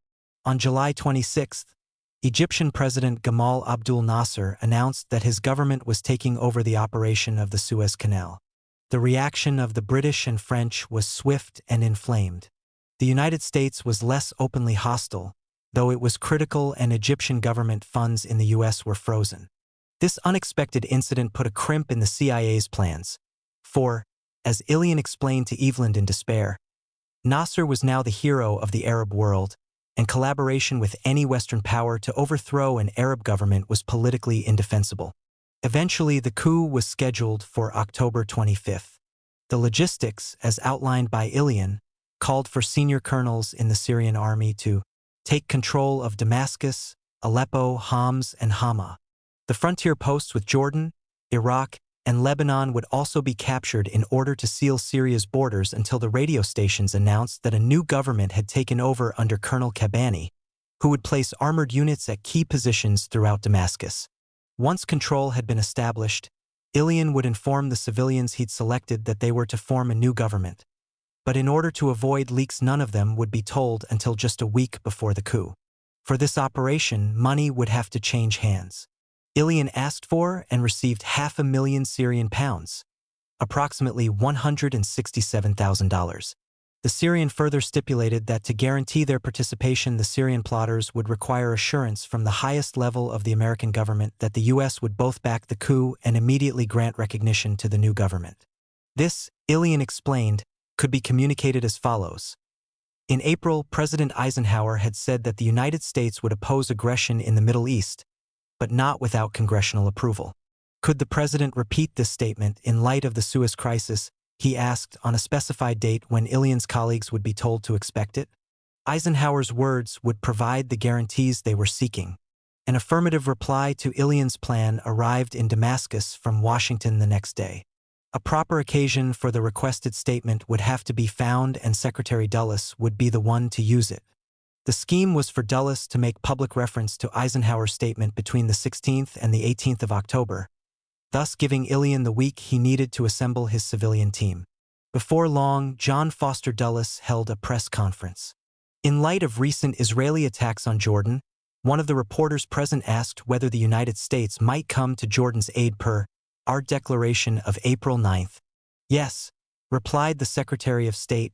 On July 26, Egyptian President Gamal Abdul Nasser announced that his government was taking over the operation of the Suez Canal. The reaction of the British and French was swift and inflamed. The United States was less openly hostile, though it was critical and Egyptian government funds in the U.S. were frozen. This unexpected incident put a crimp in the CIA's plans. For, as Ilian explained to Eveland in despair, Nasser was now the hero of the Arab world, and collaboration with any Western power to overthrow an Arab government was politically indefensible. Eventually, the coup was scheduled for October 25. The logistics, as outlined by Ilian, called for senior colonels in the Syrian army to take control of Damascus, Aleppo, Homs, and Hama. The frontier posts with Jordan, Iraq, and Lebanon would also be captured in order to seal Syria's borders until the radio stations announced that a new government had taken over under Colonel Kabani, who would place armored units at key positions throughout Damascus. Once control had been established, Ilian would inform the civilians he'd selected that they were to form a new government. But in order to avoid leaks, none of them would be told until just a week before the coup. For this operation, money would have to change hands. Ilian asked for and received £500,000 Syrian pounds, approximately $167,000. The Syrian further stipulated that to guarantee their participation, the Syrian plotters would require assurance from the highest level of the American government that the U.S. would both back the coup and immediately grant recognition to the new government. This, Ilian explained, could be communicated as follows. In April, President Eisenhower had said that the United States would oppose aggression in the Middle East, but not without congressional approval. Could the president repeat this statement in light of the Suez Crisis, he asked, on a specified date when Ilian's colleagues would be told to expect it? Eisenhower's words would provide the guarantees they were seeking. An affirmative reply to Ilian's plan arrived in Damascus from Washington the next day. A proper occasion for the requested statement would have to be found, and Secretary Dulles would be the one to use it. The scheme was for Dulles to make public reference to Eisenhower's statement between the 16th and the 18th of October, thus giving Ilian the week he needed to assemble his civilian team. Before long, John Foster Dulles held a press conference. In light of recent Israeli attacks on Jordan, one of the reporters present asked whether the United States might come to Jordan's aid per our declaration of April 9th. Yes, replied the Secretary of State,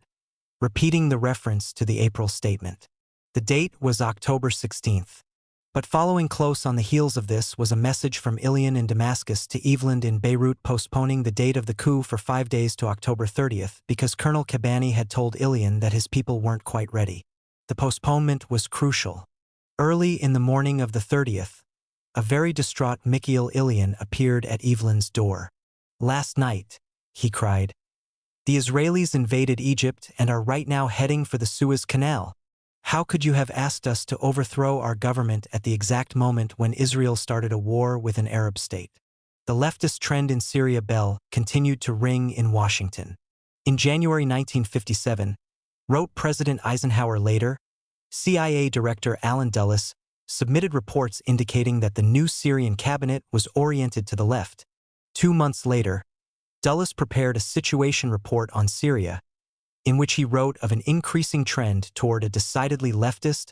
repeating the reference to the April statement. The date was October 16th. But following close on the heels of this was a message from Ilian in Damascus to Eveland in Beirut postponing the date of the coup for 5 days to October 30th because Colonel Kabani had told Ilian that his people weren't quite ready. The postponement was crucial. Early in the morning of the 30th, a very distraught Mikhail Ilian appeared at Eveland's door. "Last night," he cried, "the Israelis invaded Egypt and are right now heading for the Suez Canal. How could you have asked us to overthrow our government at the exact moment when Israel started a war with an Arab state?" The leftist trend in Syria bell continued to ring in Washington. In January 1957, wrote President Eisenhower later, CIA Director Allen Dulles submitted reports indicating that the new Syrian cabinet was oriented to the left. 2 months later, Dulles prepared a situation report on Syria, in which he wrote of an increasing trend toward a decidedly leftist,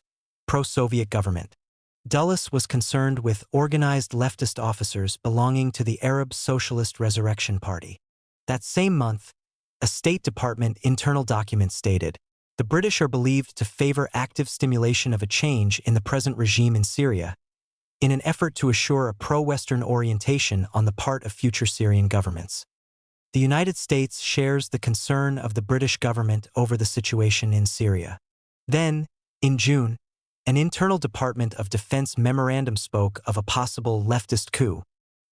pro-Soviet government. Dulles was concerned with organized leftist officers belonging to the Arab Socialist Resurrection Party. That same month, a State Department internal document stated, "The British are believed to favor active stimulation of a change in the present regime in Syria, in an effort to assure a pro-Western orientation on the part of future Syrian governments." The United States shares the concern of the British government over the situation in Syria. Then, in June, an internal Department of Defense memorandum spoke of a possible leftist coup.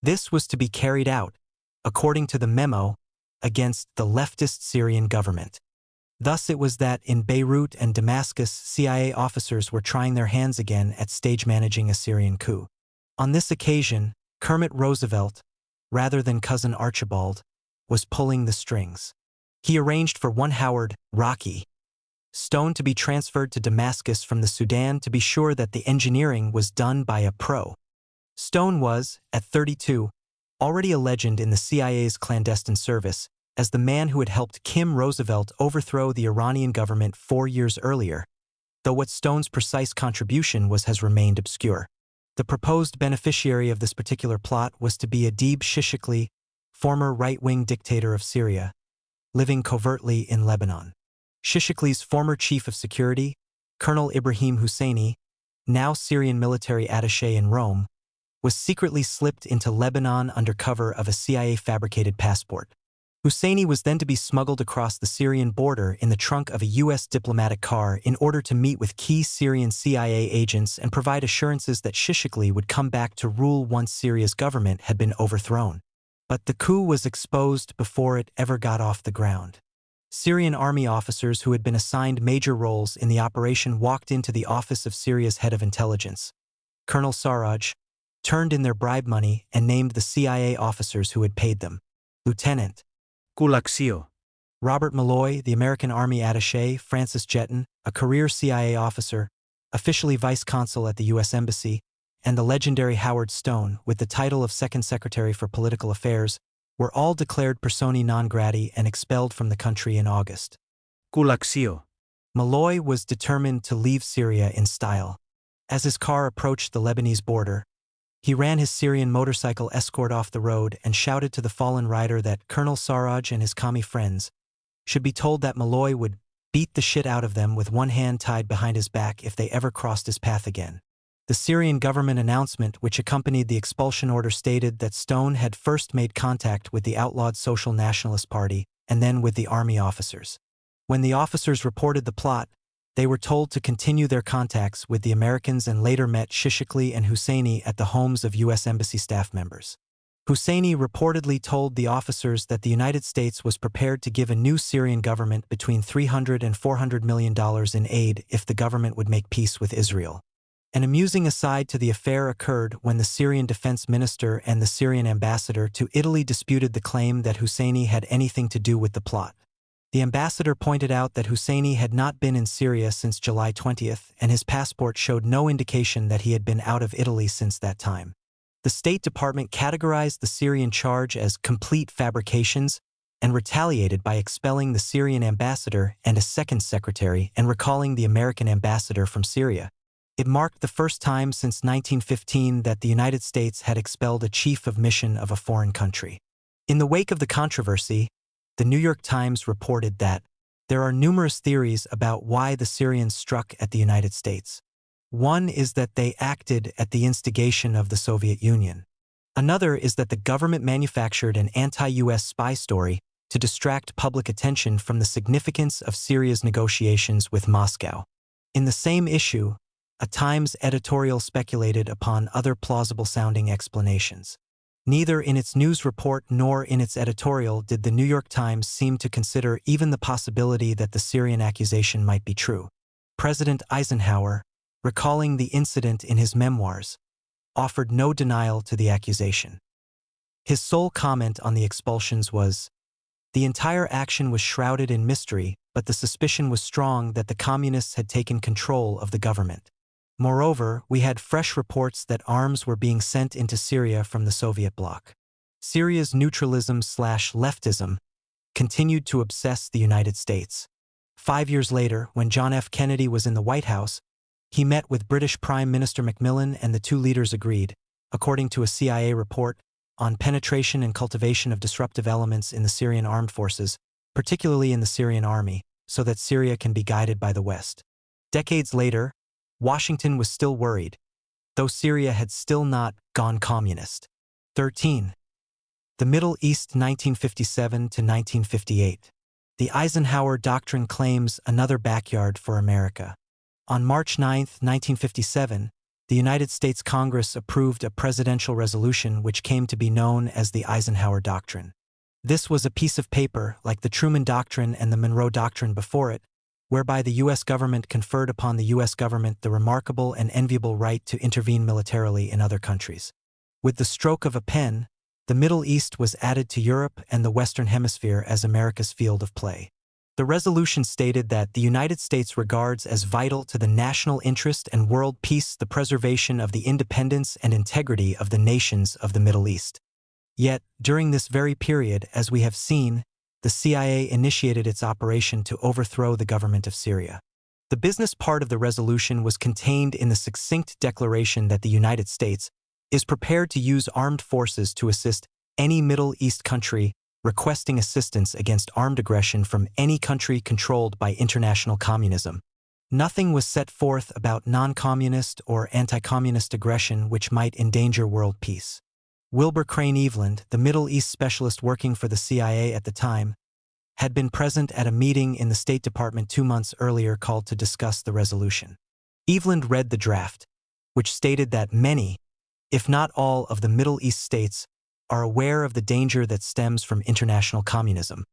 This was to be carried out, according to the memo, against the leftist Syrian government. Thus it was that in Beirut and Damascus, CIA officers were trying their hands again at stage managing a Syrian coup. On this occasion, Kermit Roosevelt, rather than cousin Archibald, was pulling the strings. He arranged for one Howard "Rocky" Stone to be transferred to Damascus from the Sudan to be sure that the engineering was done by a pro. Stone was, at 32, already a legend in the CIA's clandestine service, as the man who had helped Kim Roosevelt overthrow the Iranian government 4 years earlier, though what Stone's precise contribution was has remained obscure. The proposed beneficiary of this particular plot was to be Adib Shishakli, former right-wing dictator of Syria, living covertly in Lebanon. Shishakli's former chief of security, Colonel Ibrahim Husseini, now Syrian military attaché in Rome, was secretly slipped into Lebanon under cover of a CIA-fabricated passport. Husseini was then to be smuggled across the Syrian border in the trunk of a U.S. diplomatic car in order to meet with key Syrian CIA agents and provide assurances that Shishakli would come back to rule once Syria's government had been overthrown. But the coup was exposed before it ever got off the ground. Syrian army officers who had been assigned major roles in the operation walked into the office of Syria's head of intelligence, Colonel Sarraj, turned in their bribe money and named the CIA officers who had paid them. Lieutenant Colaxio. Robert Malloy, the American Army attaché, Francis Jetton, a career CIA officer, officially vice consul at the U.S. Embassy, and the legendary Howard Stone, with the title of Second Secretary for Political Affairs, were all declared persona non grata and expelled from the country in August. Colaxio. Malloy was determined to leave Syria in style. As his car approached the Lebanese border, he ran his Syrian motorcycle escort off the road and shouted to the fallen rider that Colonel Sarraj and his commie friends should be told that Malloy would beat the shit out of them with one hand tied behind his back if they ever crossed his path again. The Syrian government announcement which accompanied the expulsion order stated that Stone had first made contact with the outlawed Social Nationalist Party and then with the army officers. When the officers reported the plot, they were told to continue their contacts with the Americans and later met Shishakli and Husseini at the homes of U.S. Embassy staff members. Husseini reportedly told the officers that the United States was prepared to give a new Syrian government between $300 and $400 million in aid if the government would make peace with Israel. An amusing aside to the affair occurred when the Syrian defense minister and the Syrian ambassador to Italy disputed the claim that Husseini had anything to do with the plot. The ambassador pointed out that Husseini had not been in Syria since July 20th, and his passport showed no indication that he had been out of Italy since that time. The State Department categorized the Syrian charge as complete fabrications and retaliated by expelling the Syrian ambassador and a second secretary and recalling the American ambassador from Syria. It marked the first time since 1915 that the United States had expelled a chief of mission of a foreign country. In the wake of the controversy, the New York Times reported that there are numerous theories about why the Syrians struck at the United States. One is that they acted at the instigation of the Soviet Union. Another is that the government manufactured an anti-US spy story to distract public attention from the significance of Syria's negotiations with Moscow. In the same issue, a Times editorial speculated upon other plausible-sounding explanations. Neither in its news report nor in its editorial did the New York Times seem to consider even the possibility that the Syrian accusation might be true. President Eisenhower, recalling the incident in his memoirs, offered no denial to the accusation. His sole comment on the expulsions was, "The entire action was shrouded in mystery, but the suspicion was strong that the communists had taken control of the government. Moreover, we had fresh reports that arms were being sent into Syria from the Soviet bloc." Syria's neutralism/leftism continued to obsess the United States. 5 years later, when John F. Kennedy was in the White House, he met with British Prime Minister Macmillan and the two leaders agreed, according to a CIA report, on penetration and cultivation of disruptive elements in the Syrian armed forces, particularly in the Syrian army, so that Syria can be guided by the West. Decades later, Washington was still worried, though Syria had still not gone communist. 13. The Middle East 1957 to 1958. The Eisenhower Doctrine claims another backyard for America. On March 9, 1957, the United States Congress approved a presidential resolution which came to be known as the Eisenhower Doctrine. This was a piece of paper, like the Truman Doctrine and the Monroe Doctrine before it, whereby the U.S. government conferred upon the U.S. government the remarkable and enviable right to intervene militarily in other countries. With the stroke of a pen, the Middle East was added to Europe and the Western Hemisphere as America's field of play. The resolution stated that the United States regards as vital to the national interest and world peace the preservation of the independence and integrity of the nations of the Middle East. Yet, during this very period, as we have seen, the CIA initiated its operation to overthrow the government of Syria. The business part of the resolution was contained in the succinct declaration that the United States is prepared to use armed forces to assist any Middle East country requesting assistance against armed aggression from any country controlled by international communism. Nothing was set forth about non-communist or anti-communist aggression which might endanger world peace. Wilbur Crane Eveland, the Middle East specialist working for the CIA at the time, had been present at a meeting in the State Department 2 months earlier called to discuss the resolution. Eveland read the draft, which stated that many, if not all, of the Middle East states are aware of the danger that stems from international communism.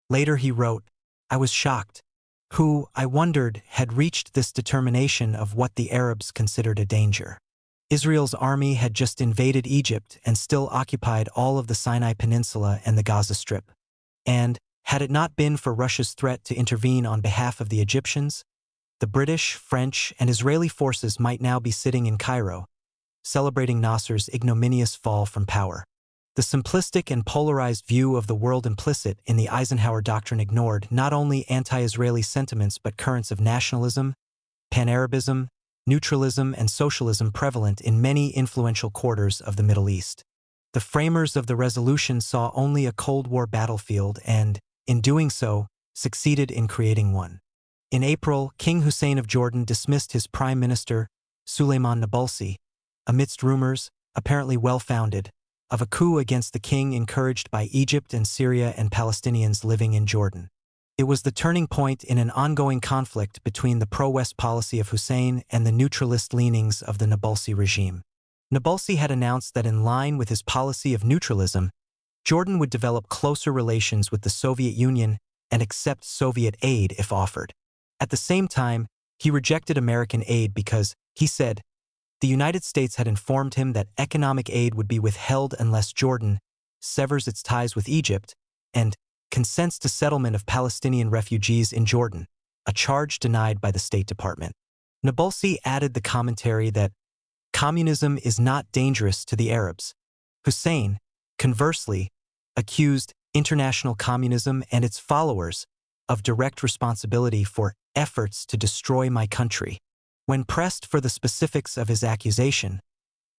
Later he wrote, "I was shocked. Who, I wondered, had reached this determination of what the Arabs considered a danger. Israel's army had just invaded Egypt and still occupied all of the Sinai Peninsula and the Gaza Strip. And, had it not been for Russia's threat to intervene on behalf of the Egyptians, the British, French, and Israeli forces might now be sitting in Cairo, celebrating Nasser's ignominious fall from power." The simplistic and polarized view of the world implicit in the Eisenhower Doctrine ignored not only anti-Israeli sentiments but currents of nationalism, pan-Arabism, neutralism, and socialism prevalent in many influential quarters of the Middle East. The framers of the resolution saw only a Cold War battlefield and, in doing so, succeeded in creating one. In April, King Hussein of Jordan dismissed his prime minister, Suleiman Nabulsi, amidst rumors, apparently well-founded, of a coup against the king encouraged by Egypt and Syria and Palestinians living in Jordan. It was the turning point in an ongoing conflict between the pro-West policy of Hussein and the neutralist leanings of the Nabulsi regime. Nabulsi had announced that in line with his policy of neutralism, Jordan would develop closer relations with the Soviet Union and accept Soviet aid if offered. At the same time, he rejected American aid because, he said, the United States had informed him that economic aid would be withheld unless Jordan severs its ties with Egypt and consents to settlement of Palestinian refugees in Jordan, a charge denied by the State Department. Nabulsi added the commentary that communism is not dangerous to the Arabs. Hussein, conversely, accused international communism and its followers of direct responsibility for efforts to destroy my country. When pressed for the specifics of his accusation,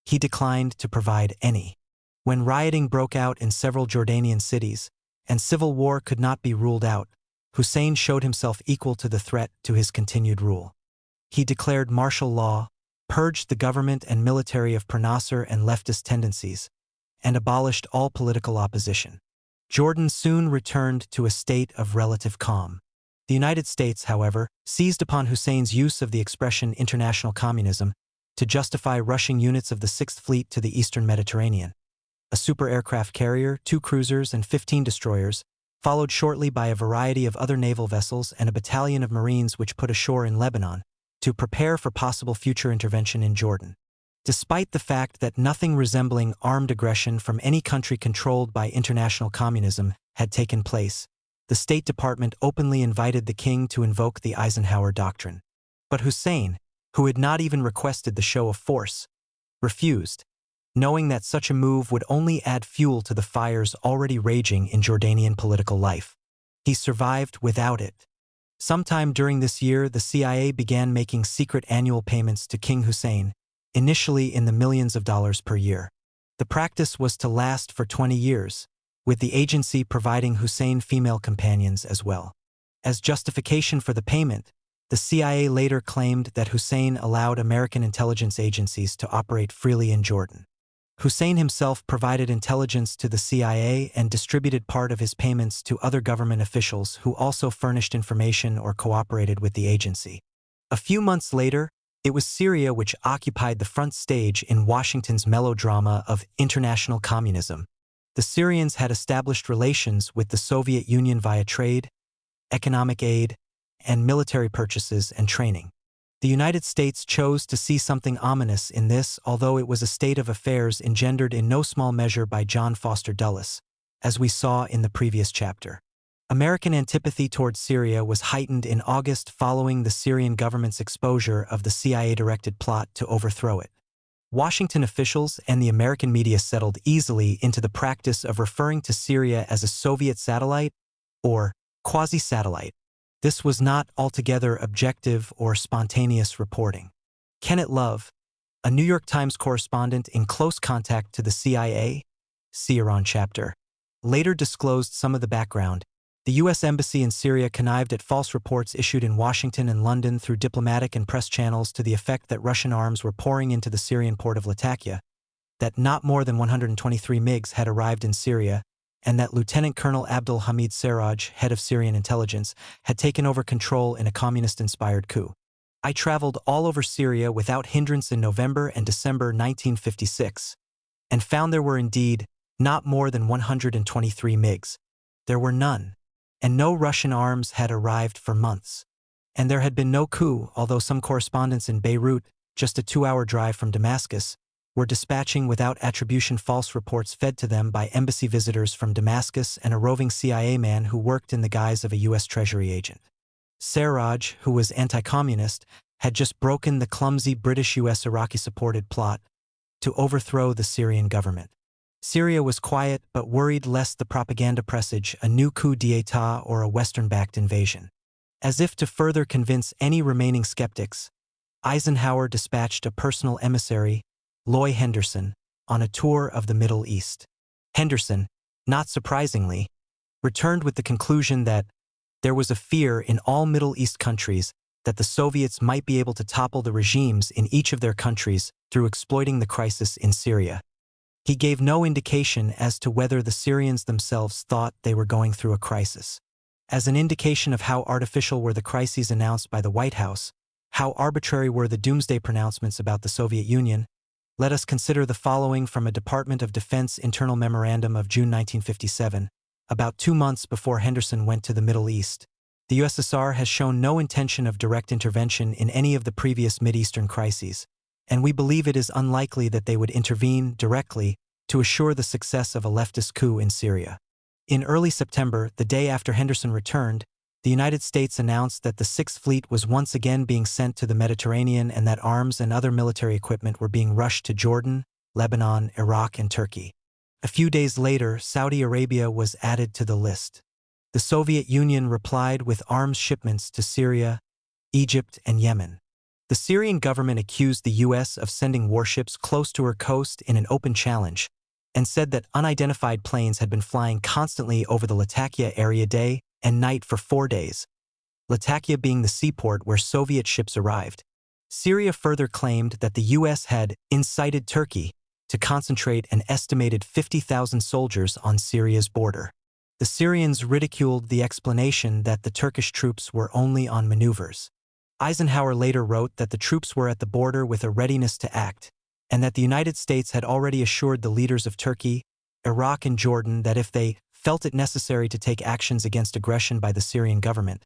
he declined to provide any. When rioting broke out in several Jordanian cities, and civil war could not be ruled out, Hussein showed himself equal to the threat to his continued rule. He declared martial law, purged the government and military of pro-Nasser and leftist tendencies, and abolished all political opposition. Jordan soon returned to a state of relative calm. The United States, however, seized upon Hussein's use of the expression international communism to justify rushing units of the Sixth Fleet to the eastern Mediterranean. A super aircraft carrier, 2 cruisers, and 15 destroyers, followed shortly by a variety of other naval vessels and a battalion of Marines which put ashore in Lebanon to prepare for possible future intervention in Jordan. Despite the fact that nothing resembling armed aggression from any country controlled by international communism had taken place, the State Department openly invited the king to invoke the Eisenhower Doctrine. But Hussein, who had not even requested the show of force, refused, knowing that such a move would only add fuel to the fires already raging in Jordanian political life. He survived without it. Sometime during this year, the CIA began making secret annual payments to King Hussein, initially in the millions of dollars per year. The practice was to last for 20 years, with the agency providing Hussein female companions as well. As justification for the payment, the CIA later claimed that Hussein allowed American intelligence agencies to operate freely in Jordan. Hussein himself provided intelligence to the CIA and distributed part of his payments to other government officials who also furnished information or cooperated with the agency. A few months later, it was Syria which occupied the front stage in Washington's melodrama of international communism. The Syrians had established relations with the Soviet Union via trade, economic aid, and military purchases and training. The United States chose to see something ominous in this, although it was a state of affairs engendered in no small measure by John Foster Dulles, as we saw in the previous chapter. American antipathy towards Syria was heightened in August following the Syrian government's exposure of the CIA-directed plot to overthrow it. Washington officials and the American media settled easily into the practice of referring to Syria as a Soviet satellite or quasi-satellite. This was not altogether objective or spontaneous reporting. Kenneth Love, a New York Times correspondent in close contact to the CIA, see Iran chapter, later disclosed some of the background. The U.S. Embassy in Syria connived at false reports issued in Washington and London through diplomatic and press channels to the effect that Russian arms were pouring into the Syrian port of Latakia, that not more than 123 MiGs had arrived in Syria, and that Lieutenant Colonel Abdul Hamid Serraj, head of Syrian intelligence, had taken over control in a communist-inspired coup. I traveled all over Syria without hindrance in November and December 1956, and found there were indeed not more than 123 MiGs. There were none, and no Russian arms had arrived for months. And there had been no coup, although some correspondents in Beirut, just a 2-hour drive from Damascus, were dispatching without attribution false reports fed to them by embassy visitors from Damascus and a roving CIA man who worked in the guise of a U.S. Treasury agent. Serraj, who was anti-communist, had just broken the clumsy British-U.S. Iraqi-supported plot to overthrow the Syrian government. Syria was quiet but worried lest the propaganda presage a new coup d'état or a Western-backed invasion. As if to further convince any remaining skeptics, Eisenhower dispatched a personal emissary, Loy Henderson, on a tour of the Middle East. Henderson, not surprisingly, returned with the conclusion that There was a fear in all Middle East countries that the Soviets might be able to topple the regimes in each of their countries through exploiting the crisis in Syria. He gave no indication as to whether the Syrians themselves thought they were going through a crisis. As an indication of how artificial were the crises announced by the White House, how arbitrary were the doomsday pronouncements about the Soviet Union, let us consider the following from a Department of Defense internal memorandum of June 1957, about 2 months before Henderson went to the Middle East. The USSR has shown no intention of direct intervention in any of the previous Mideastern crises, and we believe it is unlikely that they would intervene directly to assure the success of a leftist coup in Syria. In early September, the day after Henderson returned, the United States announced that the Sixth Fleet was once again being sent to the Mediterranean and that arms and other military equipment were being rushed to Jordan, Lebanon, Iraq, and Turkey. A few days later, Saudi Arabia was added to the list. The Soviet Union replied with arms shipments to Syria, Egypt, and Yemen. The Syrian government accused the U.S. of sending warships close to her coast in an open challenge, and said that unidentified planes had been flying constantly over the Latakia area day and night for 4 days, Latakia being the seaport where Soviet ships arrived. Syria further claimed that the U.S. had incited Turkey to concentrate an estimated 50,000 soldiers on Syria's border. The Syrians ridiculed the explanation that the Turkish troops were only on maneuvers. Eisenhower later wrote that the troops were at the border with a readiness to act, and that the United States had already assured the leaders of Turkey, Iraq, and Jordan that if they felt it necessary to take actions against aggression by the Syrian government,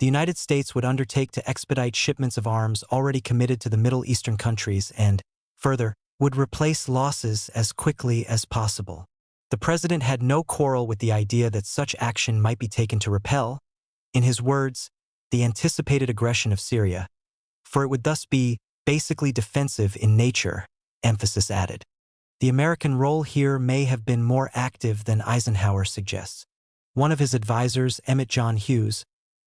the United States would undertake to expedite shipments of arms already committed to the Middle Eastern countries and, further, would replace losses as quickly as possible. The president had no quarrel with the idea that such action might be taken to repel, in his words, the anticipated aggression of Syria, for it would thus be basically defensive in nature, emphasis added. The American role here may have been more active than Eisenhower suggests. One of his advisors, Emmett John Hughes,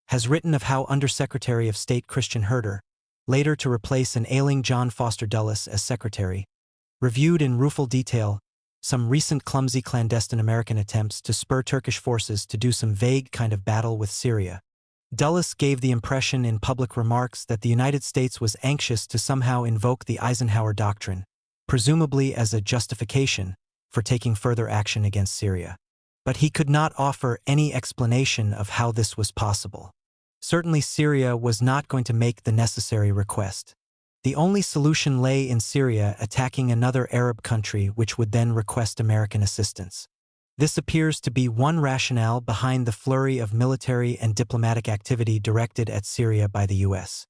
has written of how Undersecretary of State Christian Herter, later to replace an ailing John Foster Dulles as secretary, reviewed in rueful detail some recent clumsy clandestine American attempts to spur Turkish forces to do some vague kind of battle with Syria. Dulles gave the impression in public remarks that the United States was anxious to somehow invoke the Eisenhower Doctrine, presumably as a justification for taking further action against Syria. But he could not offer any explanation of how this was possible. Certainly Syria was not going to make the necessary request. The only solution lay in Syria attacking another Arab country which would then request American assistance. This appears to be one rationale behind the flurry of military and diplomatic activity directed at Syria by the U.S.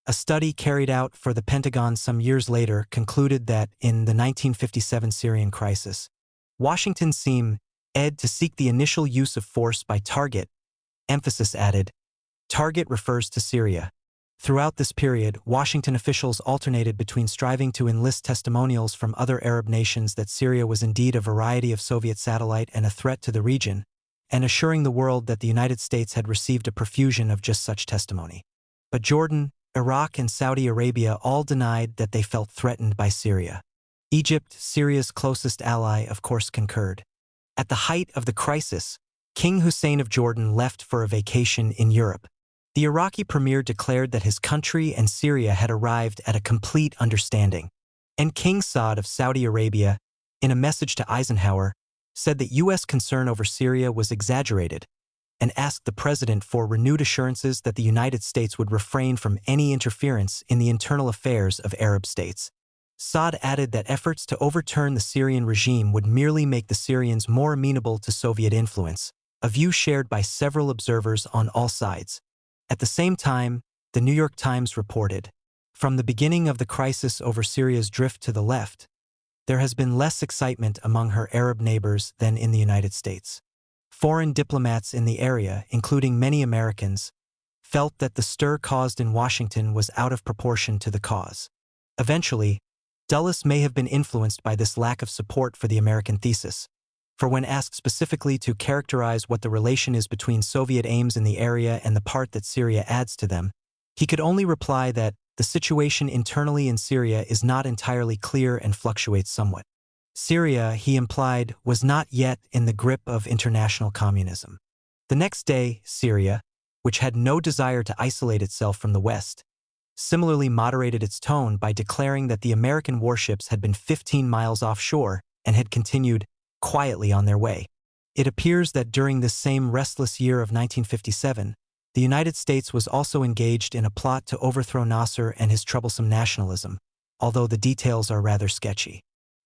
A study carried out for the Pentagon some years later concluded that in the 1957 Syrian crisis, Washington seemed to seek the initial use of force by target, emphasis added. Target refers to Syria. Throughout this period, Washington officials alternated between striving to enlist testimonials from other Arab nations that Syria was indeed a variety of Soviet satellite and a threat to the region, and assuring the world that the United States had received a profusion of just such testimony. But Jordan, Iraq, and Saudi Arabia all denied that they felt threatened by Syria. Egypt, Syria's closest ally, of course concurred. At the height of the crisis, King Hussein of Jordan left for a vacation in Europe. The Iraqi premier declared that his country and Syria had arrived at a complete understanding, and King Saud of Saudi Arabia, in a message to Eisenhower, said that U.S. concern over Syria was exaggerated and asked the president for renewed assurances that the United States would refrain from any interference in the internal affairs of Arab states. Saud added that efforts to overturn the Syrian regime would merely make the Syrians more amenable to Soviet influence, a view shared by several observers on all sides. At the same time, the New York Times reported, from the beginning of the crisis over Syria's drift to the left, there has been less excitement among her Arab neighbors than in the United States. Foreign diplomats in the area, including many Americans, felt that the stir caused in Washington was out of proportion to the cause. Eventually, Dulles may have been influenced by this lack of support for the American thesis, for when asked specifically to characterize what the relation is between Soviet aims in the area and the part that Syria adds to them, he could only reply that the situation internally in Syria is not entirely clear and fluctuates somewhat. Syria, he implied, was not yet in the grip of international communism. The next day, Syria, which had no desire to isolate itself from the West, similarly moderated its tone by declaring that the American warships had been 15 miles offshore and had continued quietly on their way. It appears that during this same restless year of 1957, the United States was also engaged in a plot to overthrow Nasser and his troublesome nationalism, although the details are rather sketchy.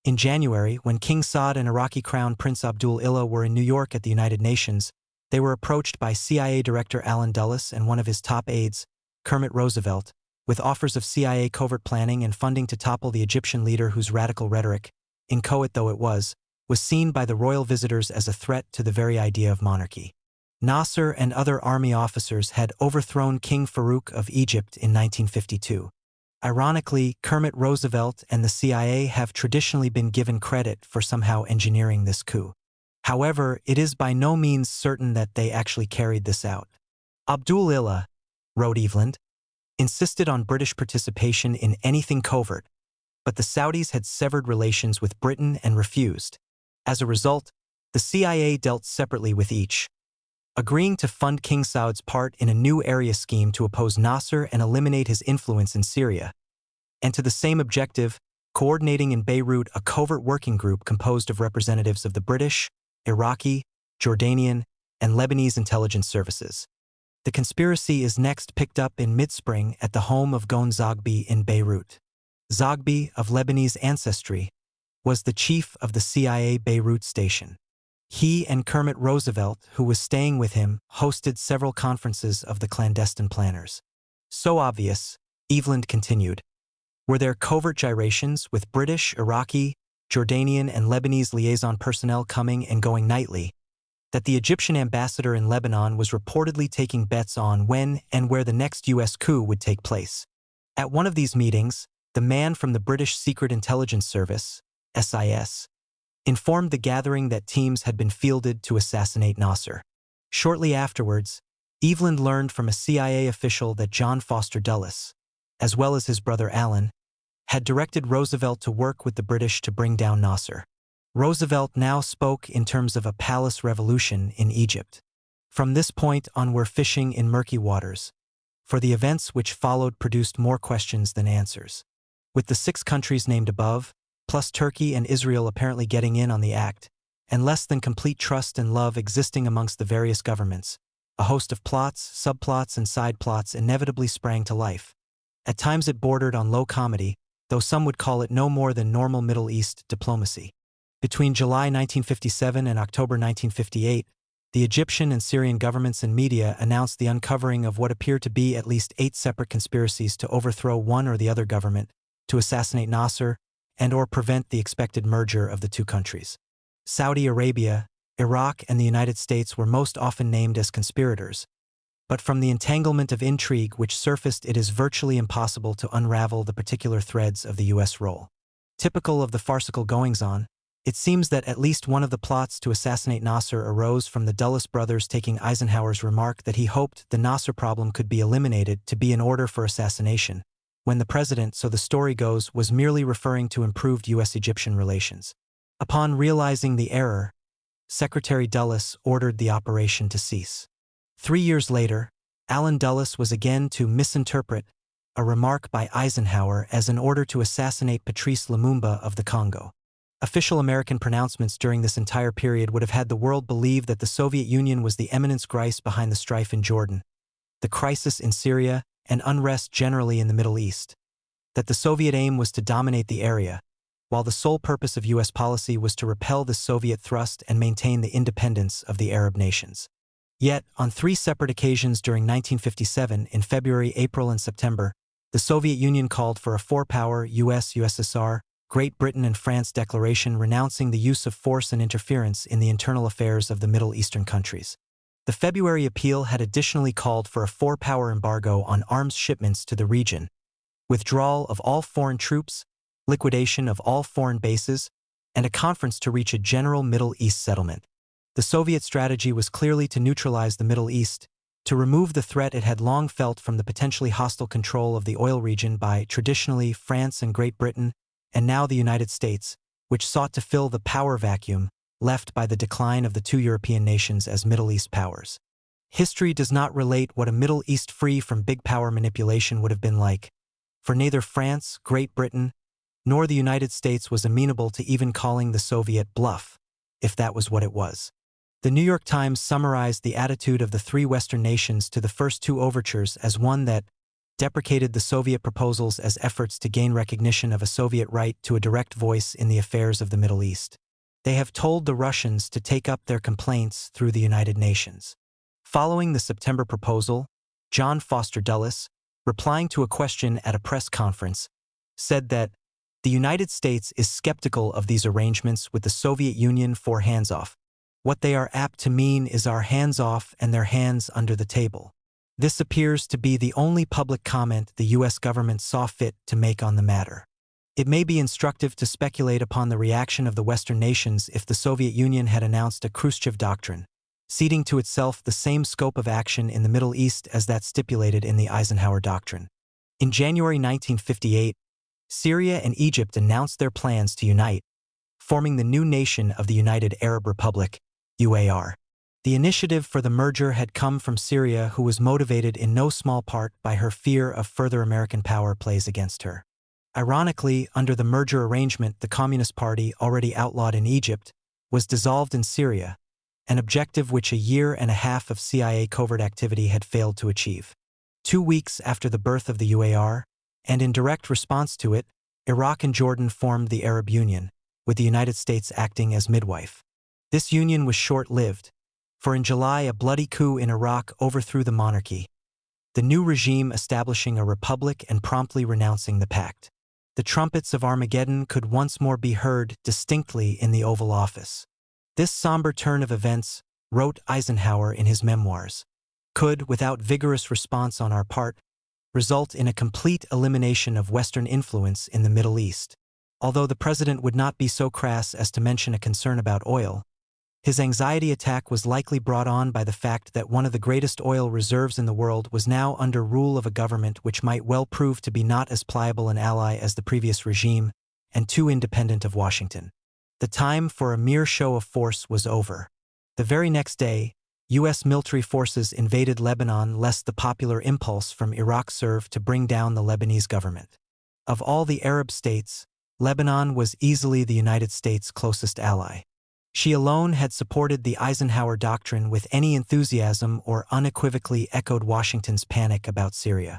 In January, when King Saud and Iraqi Crown Prince Abdul-Illah were in New York at the United Nations, they were approached by CIA Director Allen Dulles and one of his top aides, Kermit Roosevelt, with offers of CIA covert planning and funding to topple the Egyptian leader whose radical rhetoric, inchoate though it was seen by the royal visitors as a threat to the very idea of monarchy. Nasser and other army officers had overthrown King Farouk of Egypt in 1952. Ironically, Kermit Roosevelt and the CIA have traditionally been given credit for somehow engineering this coup. However, it is by no means certain that they actually carried this out. Abdul-Illah, wrote Eveland, insisted on British participation in anything covert, but the Saudis had severed relations with Britain and refused. As a result, the CIA dealt separately with each, agreeing to fund King Saud's part in a new area scheme to oppose Nasser and eliminate his influence in Syria, and to the same objective, coordinating in Beirut a covert working group composed of representatives of the British, Iraqi, Jordanian, and Lebanese intelligence services. The conspiracy is next picked up in mid-spring at the home of Gon Zogby in Beirut. Zogby, of Lebanese ancestry, was the chief of the CIA Beirut station. He and Kermit Roosevelt, who was staying with him, hosted several conferences of the clandestine planners. So obvious, Eveland continued, were there covert gyrations with British, Iraqi, Jordanian, and Lebanese liaison personnel coming and going nightly, that the Egyptian ambassador in Lebanon was reportedly taking bets on when and where the next U.S. coup would take place. At one of these meetings, the man from the British Secret Intelligence Service, SIS, informed the gathering that teams had been fielded to assassinate Nasser. Shortly afterwards, Eveland learned from a CIA official that John Foster Dulles, as well as his brother Alan, had directed Roosevelt to work with the British to bring down Nasser. Roosevelt now spoke in terms of a palace revolution in Egypt. From this point on we're fishing in murky waters, for the events which followed produced more questions than answers. With the 6 countries named above, plus Turkey and Israel apparently getting in on the act, and less than complete trust and love existing amongst the various governments, a host of plots, subplots, and side plots inevitably sprang to life. At times it bordered on low comedy, though some would call it no more than normal Middle East diplomacy. Between July 1957 and October 1958, the Egyptian and Syrian governments and media announced the uncovering of what appeared to be at least 8 separate conspiracies to overthrow one or the other government, to assassinate Nasser, and/or prevent the expected merger of the 2 countries. Saudi Arabia, Iraq, and the United States were most often named as conspirators, but from the entanglement of intrigue which surfaced it is virtually impossible to unravel the particular threads of the U.S. role. Typical of the farcical goings-on, it seems that at least one of the plots to assassinate Nasser arose from the Dulles brothers taking Eisenhower's remark that he hoped the Nasser problem could be eliminated to be in order for assassination, when the president, so the story goes, was merely referring to improved U.S.-Egyptian relations. Upon realizing the error, Secretary Dulles ordered the operation to cease. 3 years later, Allen Dulles was again to misinterpret a remark by Eisenhower as an order to assassinate Patrice Lumumba of the Congo. Official American pronouncements during this entire period would have had the world believe that the Soviet Union was the eminence grise behind the strife in Jordan, the crisis in Syria, and unrest generally in the Middle East, that the Soviet aim was to dominate the area, while the sole purpose of U.S. policy was to repel the Soviet thrust and maintain the independence of the Arab nations. Yet, on 3 separate occasions during 1957, in February, April, and September, the Soviet Union called for a 4-power US, USSR, Great Britain and France declaration renouncing the use of force and interference in the internal affairs of the Middle Eastern countries. The February appeal had additionally called for a 4-power embargo on arms shipments to the region, withdrawal of all foreign troops, liquidation of all foreign bases, and a conference to reach a general Middle East settlement. The Soviet strategy was clearly to neutralize the Middle East, to remove the threat it had long felt from the potentially hostile control of the oil region by traditionally France and Great Britain, and now the United States, which sought to fill the power vacuum left by the decline of the 2 European nations as Middle East powers. History does not relate what a Middle East free from big power manipulation would have been like, for neither France, Great Britain, nor the United States was amenable to even calling the Soviet bluff, if that was what it was. The New York Times summarized the attitude of the three Western nations to the first two overtures as one that deprecated the Soviet proposals as efforts to gain recognition of a Soviet right to a direct voice in the affairs of the Middle East. They have told the Russians to take up their complaints through the United Nations. Following the September proposal, John Foster Dulles, replying to a question at a press conference, said that the United States is skeptical of these arrangements with the Soviet Union for hands-off. What they are apt to mean is our hands off and their hands under the table. This appears to be the only public comment the U.S. government saw fit to make on the matter. It may be instructive to speculate upon the reaction of the Western nations if the Soviet Union had announced a Khrushchev doctrine, ceding to itself the same scope of action in the Middle East as that stipulated in the Eisenhower Doctrine. In January 1958, Syria and Egypt announced their plans to unite, forming the new nation of the United Arab Republic, UAR. The initiative for the merger had come from Syria, who was motivated in no small part by her fear of further American power plays against her. Ironically, under the merger arrangement, the Communist Party, already outlawed in Egypt, was dissolved in Syria, an objective which a year and a half of CIA covert activity had failed to achieve. 2 weeks after the birth of the UAR, and in direct response to it, Iraq and Jordan formed the Arab Union, with the United States acting as midwife. This union was short-lived, for in July a bloody coup in Iraq overthrew the monarchy, the new regime establishing a republic and promptly renouncing the pact. The trumpets of Armageddon could once more be heard distinctly in the Oval Office. This somber turn of events, wrote Eisenhower in his memoirs, could, without vigorous response on our part, result in a complete elimination of Western influence in the Middle East. Although the president would not be so crass as to mention a concern about oil, his anxiety attack was likely brought on by the fact that one of the greatest oil reserves in the world was now under rule of a government which might well prove to be not as pliable an ally as the previous regime and too independent of Washington. The time for a mere show of force was over. The very next day, U.S. military forces invaded Lebanon lest the popular impulse from Iraq serve to bring down the Lebanese government. Of all the Arab states, Lebanon was easily the United States' closest ally. She alone had supported the Eisenhower Doctrine with any enthusiasm or unequivocally echoed Washington's panic about Syria.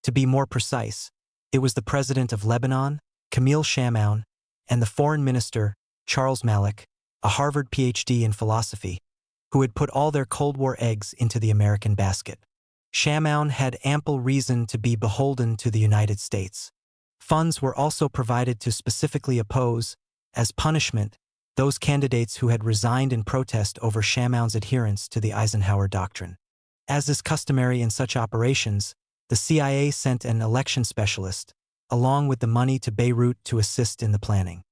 To be more precise, it was the president of Lebanon, Camille Chamoun, and the foreign minister, Charles Malik, a Harvard PhD in philosophy, who had put all their Cold War eggs into the American basket. Chamoun had ample reason to be beholden to the United States. Funds were also provided to specifically oppose, as punishment, those candidates who had resigned in protest over Chamoun's adherence to the Eisenhower Doctrine. As is customary in such operations, the CIA sent an election specialist, along with the money to Beirut to assist in the planning.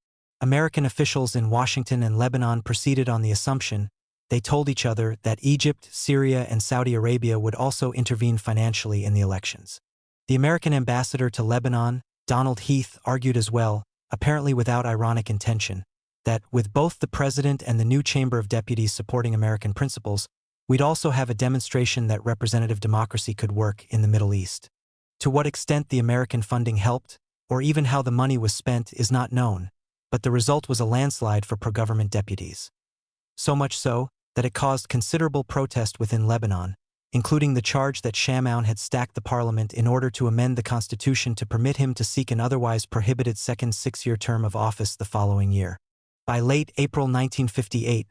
American officials in Washington and Lebanon proceeded on the assumption, they told each other, that Egypt, Syria, and Saudi Arabia would also intervene financially in the elections. The American ambassador to Lebanon, Donald Heath, argued as well, apparently without ironic intention, that, with both the president and the new Chamber of Deputies supporting American principles, we'd also have a demonstration that representative democracy could work in the Middle East. To what extent the American funding helped, or even how the money was spent, is not known, but the result was a landslide for pro-government deputies. So much so, that it caused considerable protest within Lebanon, including the charge that Chamoun had stacked the parliament in order to amend the constitution to permit him to seek an otherwise prohibited second 6-year term of office the following year. By late April 1958,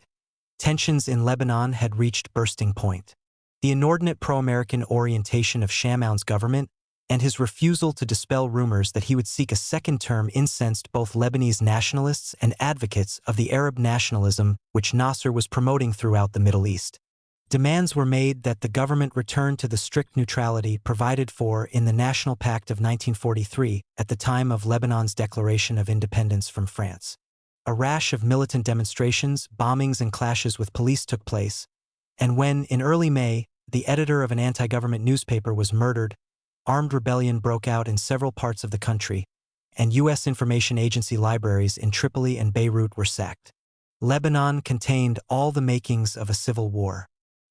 tensions in Lebanon had reached bursting point. The inordinate pro-American orientation of Chamoun's government and his refusal to dispel rumors that he would seek a second term incensed both Lebanese nationalists and advocates of the Arab nationalism which Nasser was promoting throughout the Middle East. Demands were made that the government return to the strict neutrality provided for in the National Pact of 1943 at the time of Lebanon's declaration of independence from France. A rash of militant demonstrations, bombings, and clashes with police took place, and when, in early May, the editor of an anti-government newspaper was murdered, armed rebellion broke out in several parts of the country, and U.S. information agency libraries in Tripoli and Beirut were sacked. Lebanon contained all the makings of a civil war.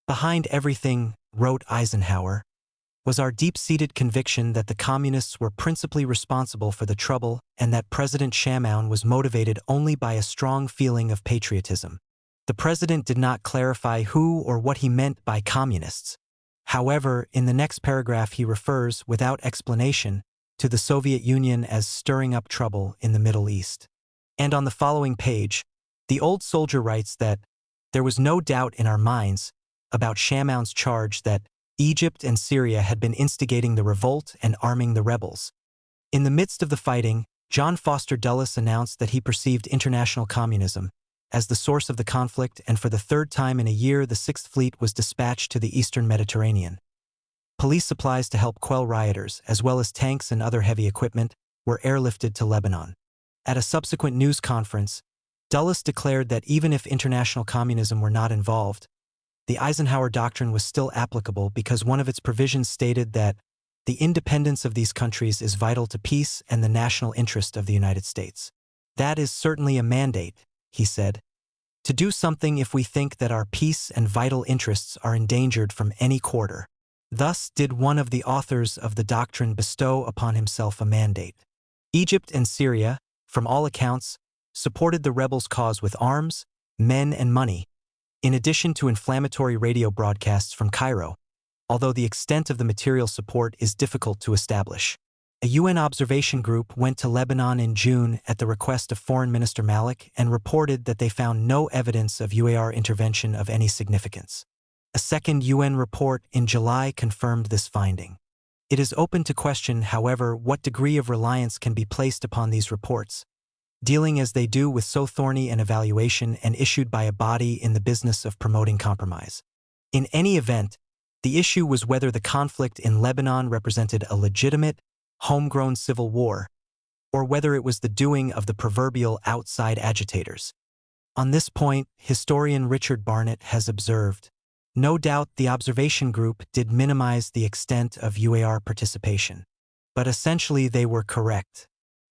Behind everything, wrote Eisenhower, was our deep-seated conviction that the communists were principally responsible for the trouble and that President Shamroun was motivated only by a strong feeling of patriotism. The president did not clarify who or what he meant by communists. However, in the next paragraph he refers, without explanation, to the Soviet Union as stirring up trouble in the Middle East. And on the following page, the old soldier writes that there was no doubt in our minds about Shamroun's charge that Egypt and Syria had been instigating the revolt and arming the rebels. In the midst of the fighting, John Foster Dulles announced that he perceived international communism as the source of the conflict, and for the third time in a year the Sixth Fleet was dispatched to the eastern Mediterranean. Police supplies to help quell rioters, as well as tanks and other heavy equipment, were airlifted to Lebanon. At a subsequent news conference, Dulles declared that even if international communism were not involved, the Eisenhower Doctrine was still applicable because one of its provisions stated that the independence of these countries is vital to peace and the national interest of the United States. That is certainly a mandate, he said, to do something if we think that our peace and vital interests are endangered from any quarter. Thus did one of the authors of the doctrine bestow upon himself a mandate. Egypt and Syria, from all accounts, supported the rebels' cause with arms, men, and money, in addition to inflammatory radio broadcasts from Cairo, although the extent of the material support is difficult to establish. A UN observation group went to Lebanon in June at the request of Foreign Minister Malik and reported that they found no evidence of UAR intervention of any significance. A second UN report in July confirmed this finding. It is open to question, however, what degree of reliance can be placed upon these reports, dealing as they do with so thorny an evaluation and issued by a body in the business of promoting compromise. In any event, the issue was whether the conflict in Lebanon represented a legitimate, homegrown civil war, or whether it was the doing of the proverbial outside agitators. On this point, historian Richard Barnett has observed, no doubt the observation group did minimize the extent of UAR participation. But essentially they were correct.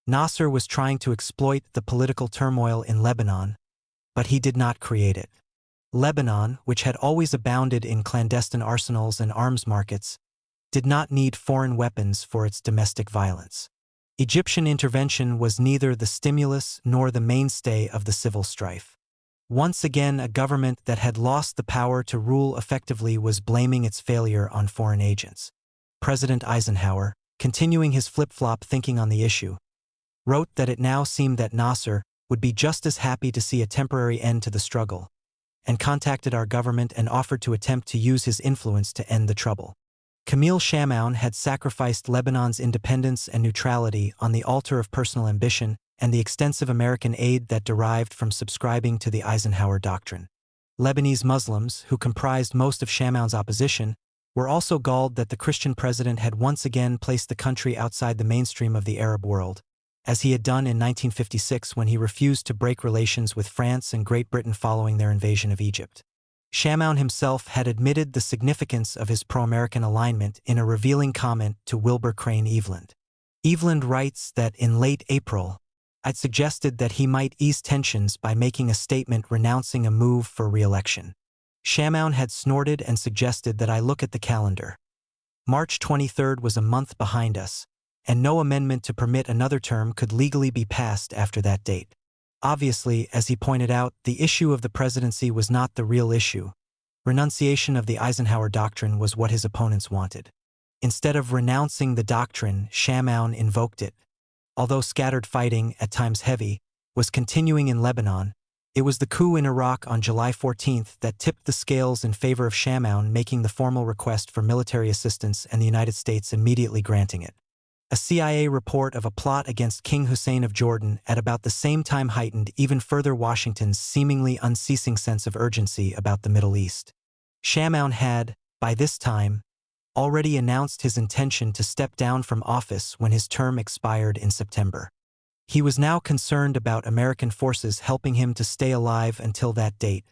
Nasser was trying to exploit the political turmoil in Lebanon, but he did not create it. Lebanon, which had always abounded in clandestine arsenals and arms markets, did not need foreign weapons for its domestic violence. Egyptian intervention was neither the stimulus nor the mainstay of the civil strife. Once again, a government that had lost the power to rule effectively was blaming its failure on foreign agents. President Eisenhower, continuing his flip-flop thinking on the issue, wrote that it now seemed that Nasser would be just as happy to see a temporary end to the struggle, and contacted our government and offered to attempt to use his influence to end the trouble. Camille Shamroun had sacrificed Lebanon's independence and neutrality on the altar of personal ambition and the extensive American aid that derived from subscribing to the Eisenhower Doctrine. Lebanese Muslims, who comprised most of Shamroun's opposition, were also galled that the Christian president had once again placed the country outside the mainstream of the Arab world, as he had done in 1956 when he refused to break relations with France and Great Britain following their invasion of Egypt. Shamroun himself had admitted the significance of his pro-American alignment in a revealing comment to Wilbur Crane Eveland. Eveland writes that in late April, I'd suggested that he might ease tensions by making a statement renouncing a move for re-election. Shamroun had snorted and suggested that I look at the calendar. March 23rd was a month behind us, and no amendment to permit another term could legally be passed after that date. Obviously, as he pointed out, the issue of the presidency was not the real issue. Renunciation of the Eisenhower Doctrine was what his opponents wanted. Instead of renouncing the doctrine, Shamroun invoked it. Although scattered fighting, at times heavy, was continuing in Lebanon, it was the coup in Iraq on July 14th that tipped the scales in favor of Shamroun making the formal request for military assistance and the United States immediately granting it. A CIA report of a plot against King Hussein of Jordan at about the same time heightened even further Washington's seemingly unceasing sense of urgency about the Middle East. Shamroun had, by this time, already announced his intention to step down from office when his term expired in September. He was now concerned about American forces helping him to stay alive until that date,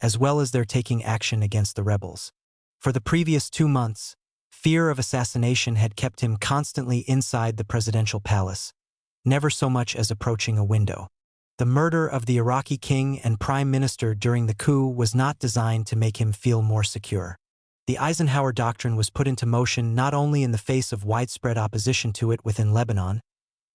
as well as their taking action against the rebels. For the previous 2 months, fear of assassination had kept him constantly inside the presidential palace, never so much as approaching a window. The murder of the Iraqi king and prime minister during the coup was not designed to make him feel more secure. The Eisenhower Doctrine was put into motion not only in the face of widespread opposition to it within Lebanon,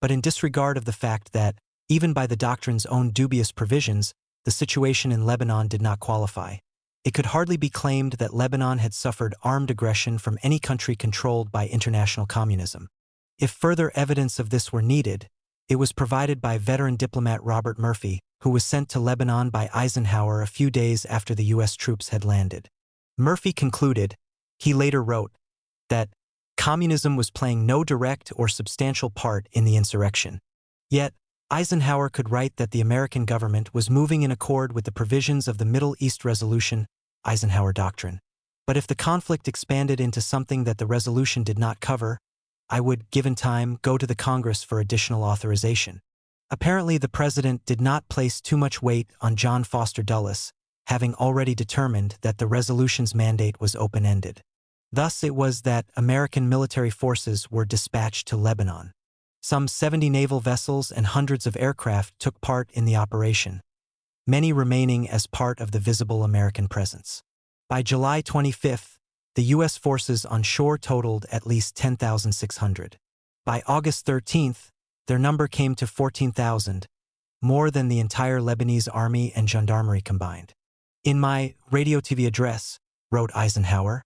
but in disregard of the fact that, even by the doctrine's own dubious provisions, the situation in Lebanon did not qualify. It could hardly be claimed that Lebanon had suffered armed aggression from any country controlled by international communism. If further evidence of this were needed, it was provided by veteran diplomat Robert Murphy, who was sent to Lebanon by Eisenhower a few days after the U.S. troops had landed. Murphy concluded, he later wrote, that communism was playing no direct or substantial part in the insurrection. Yet, Eisenhower could write that the American government was moving in accord with the provisions of the Middle East Resolution, Eisenhower Doctrine. But if the conflict expanded into something that the resolution did not cover, I would, given time, go to the Congress for additional authorization. Apparently, the president did not place too much weight on John Foster Dulles, having already determined that the resolution's mandate was open-ended. Thus, it was that American military forces were dispatched to Lebanon. Some 70 naval vessels and hundreds of aircraft took part in the operation, many remaining as part of the visible American presence. By July 25, the U.S. forces on shore totaled at least 10,600. By August 13, their number came to 14,000, more than the entire Lebanese army and gendarmerie combined. In my radio-TV address, wrote Eisenhower,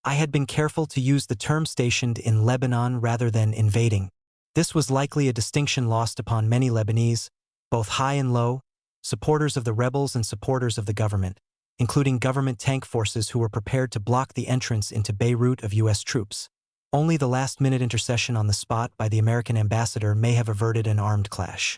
I had been careful to use the term stationed in Lebanon rather than invading. This was likely a distinction lost upon many Lebanese, both high and low, supporters of the rebels and supporters of the government, including government tank forces who were prepared to block the entrance into Beirut of U.S. troops. Only the last-minute intercession on the spot by the American ambassador may have averted an armed clash.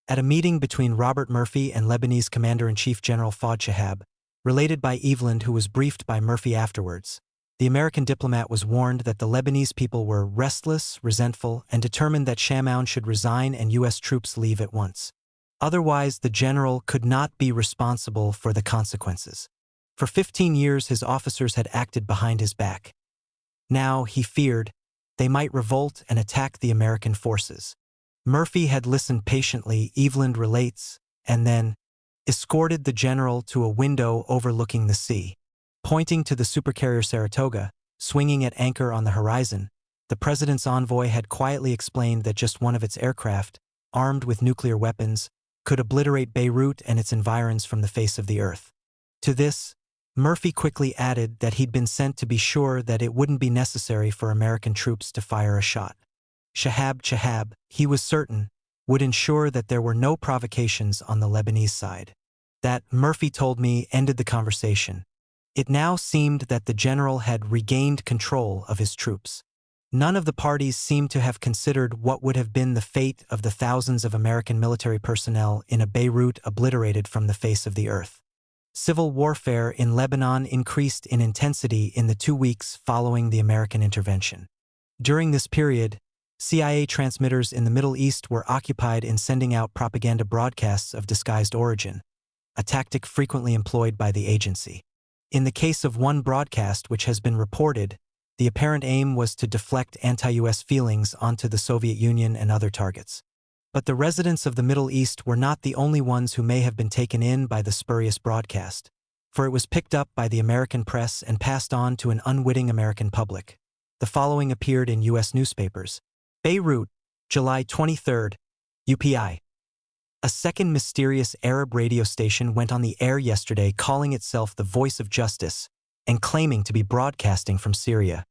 At a meeting between Robert Murphy and Lebanese Commander-in-Chief General Fouad Shahab, related by Eveland, who was briefed by Murphy afterwards, the American diplomat was warned that the Lebanese people were restless, resentful, and determined that Chamoun should resign and U.S. troops leave at once. Otherwise, the general could not be responsible for the consequences. For 15 years, his officers had acted behind his back. Now, he feared, they might revolt and attack the American forces. Murphy had listened patiently, Eveland relates, and then escorted the general to a window overlooking the sea. Pointing to the supercarrier Saratoga, swinging at anchor on the horizon, the president's envoy had quietly explained that just one of its aircraft, armed with nuclear weapons, could obliterate Beirut and its environs from the face of the earth. To this, Murphy quickly added that he'd been sent to be sure that it wouldn't be necessary for American troops to fire a shot. Shahab, he was certain, would ensure that there were no provocations on the Lebanese side. That, Murphy told me, ended the conversation. It now seemed that the general had regained control of his troops. None of the parties seemed to have considered what would have been the fate of the thousands of American military personnel in a Beirut obliterated from the face of the earth. Civil warfare in Lebanon increased in intensity in the 2 weeks following the American intervention. During this period, CIA transmitters in the Middle East were occupied in sending out propaganda broadcasts of disguised origin, a tactic frequently employed by the agency. In the case of one broadcast which has been reported, the apparent aim was to deflect anti-US feelings onto the Soviet Union and other targets. But the residents of the Middle East were not the only ones who may have been taken in by the spurious broadcast, for it was picked up by the American press and passed on to an unwitting American public. The following appeared in U.S. newspapers. Beirut, July 23, UPI. A second mysterious Arab radio station went on the air yesterday calling itself the Voice of Justice and claiming to be broadcasting from Syria.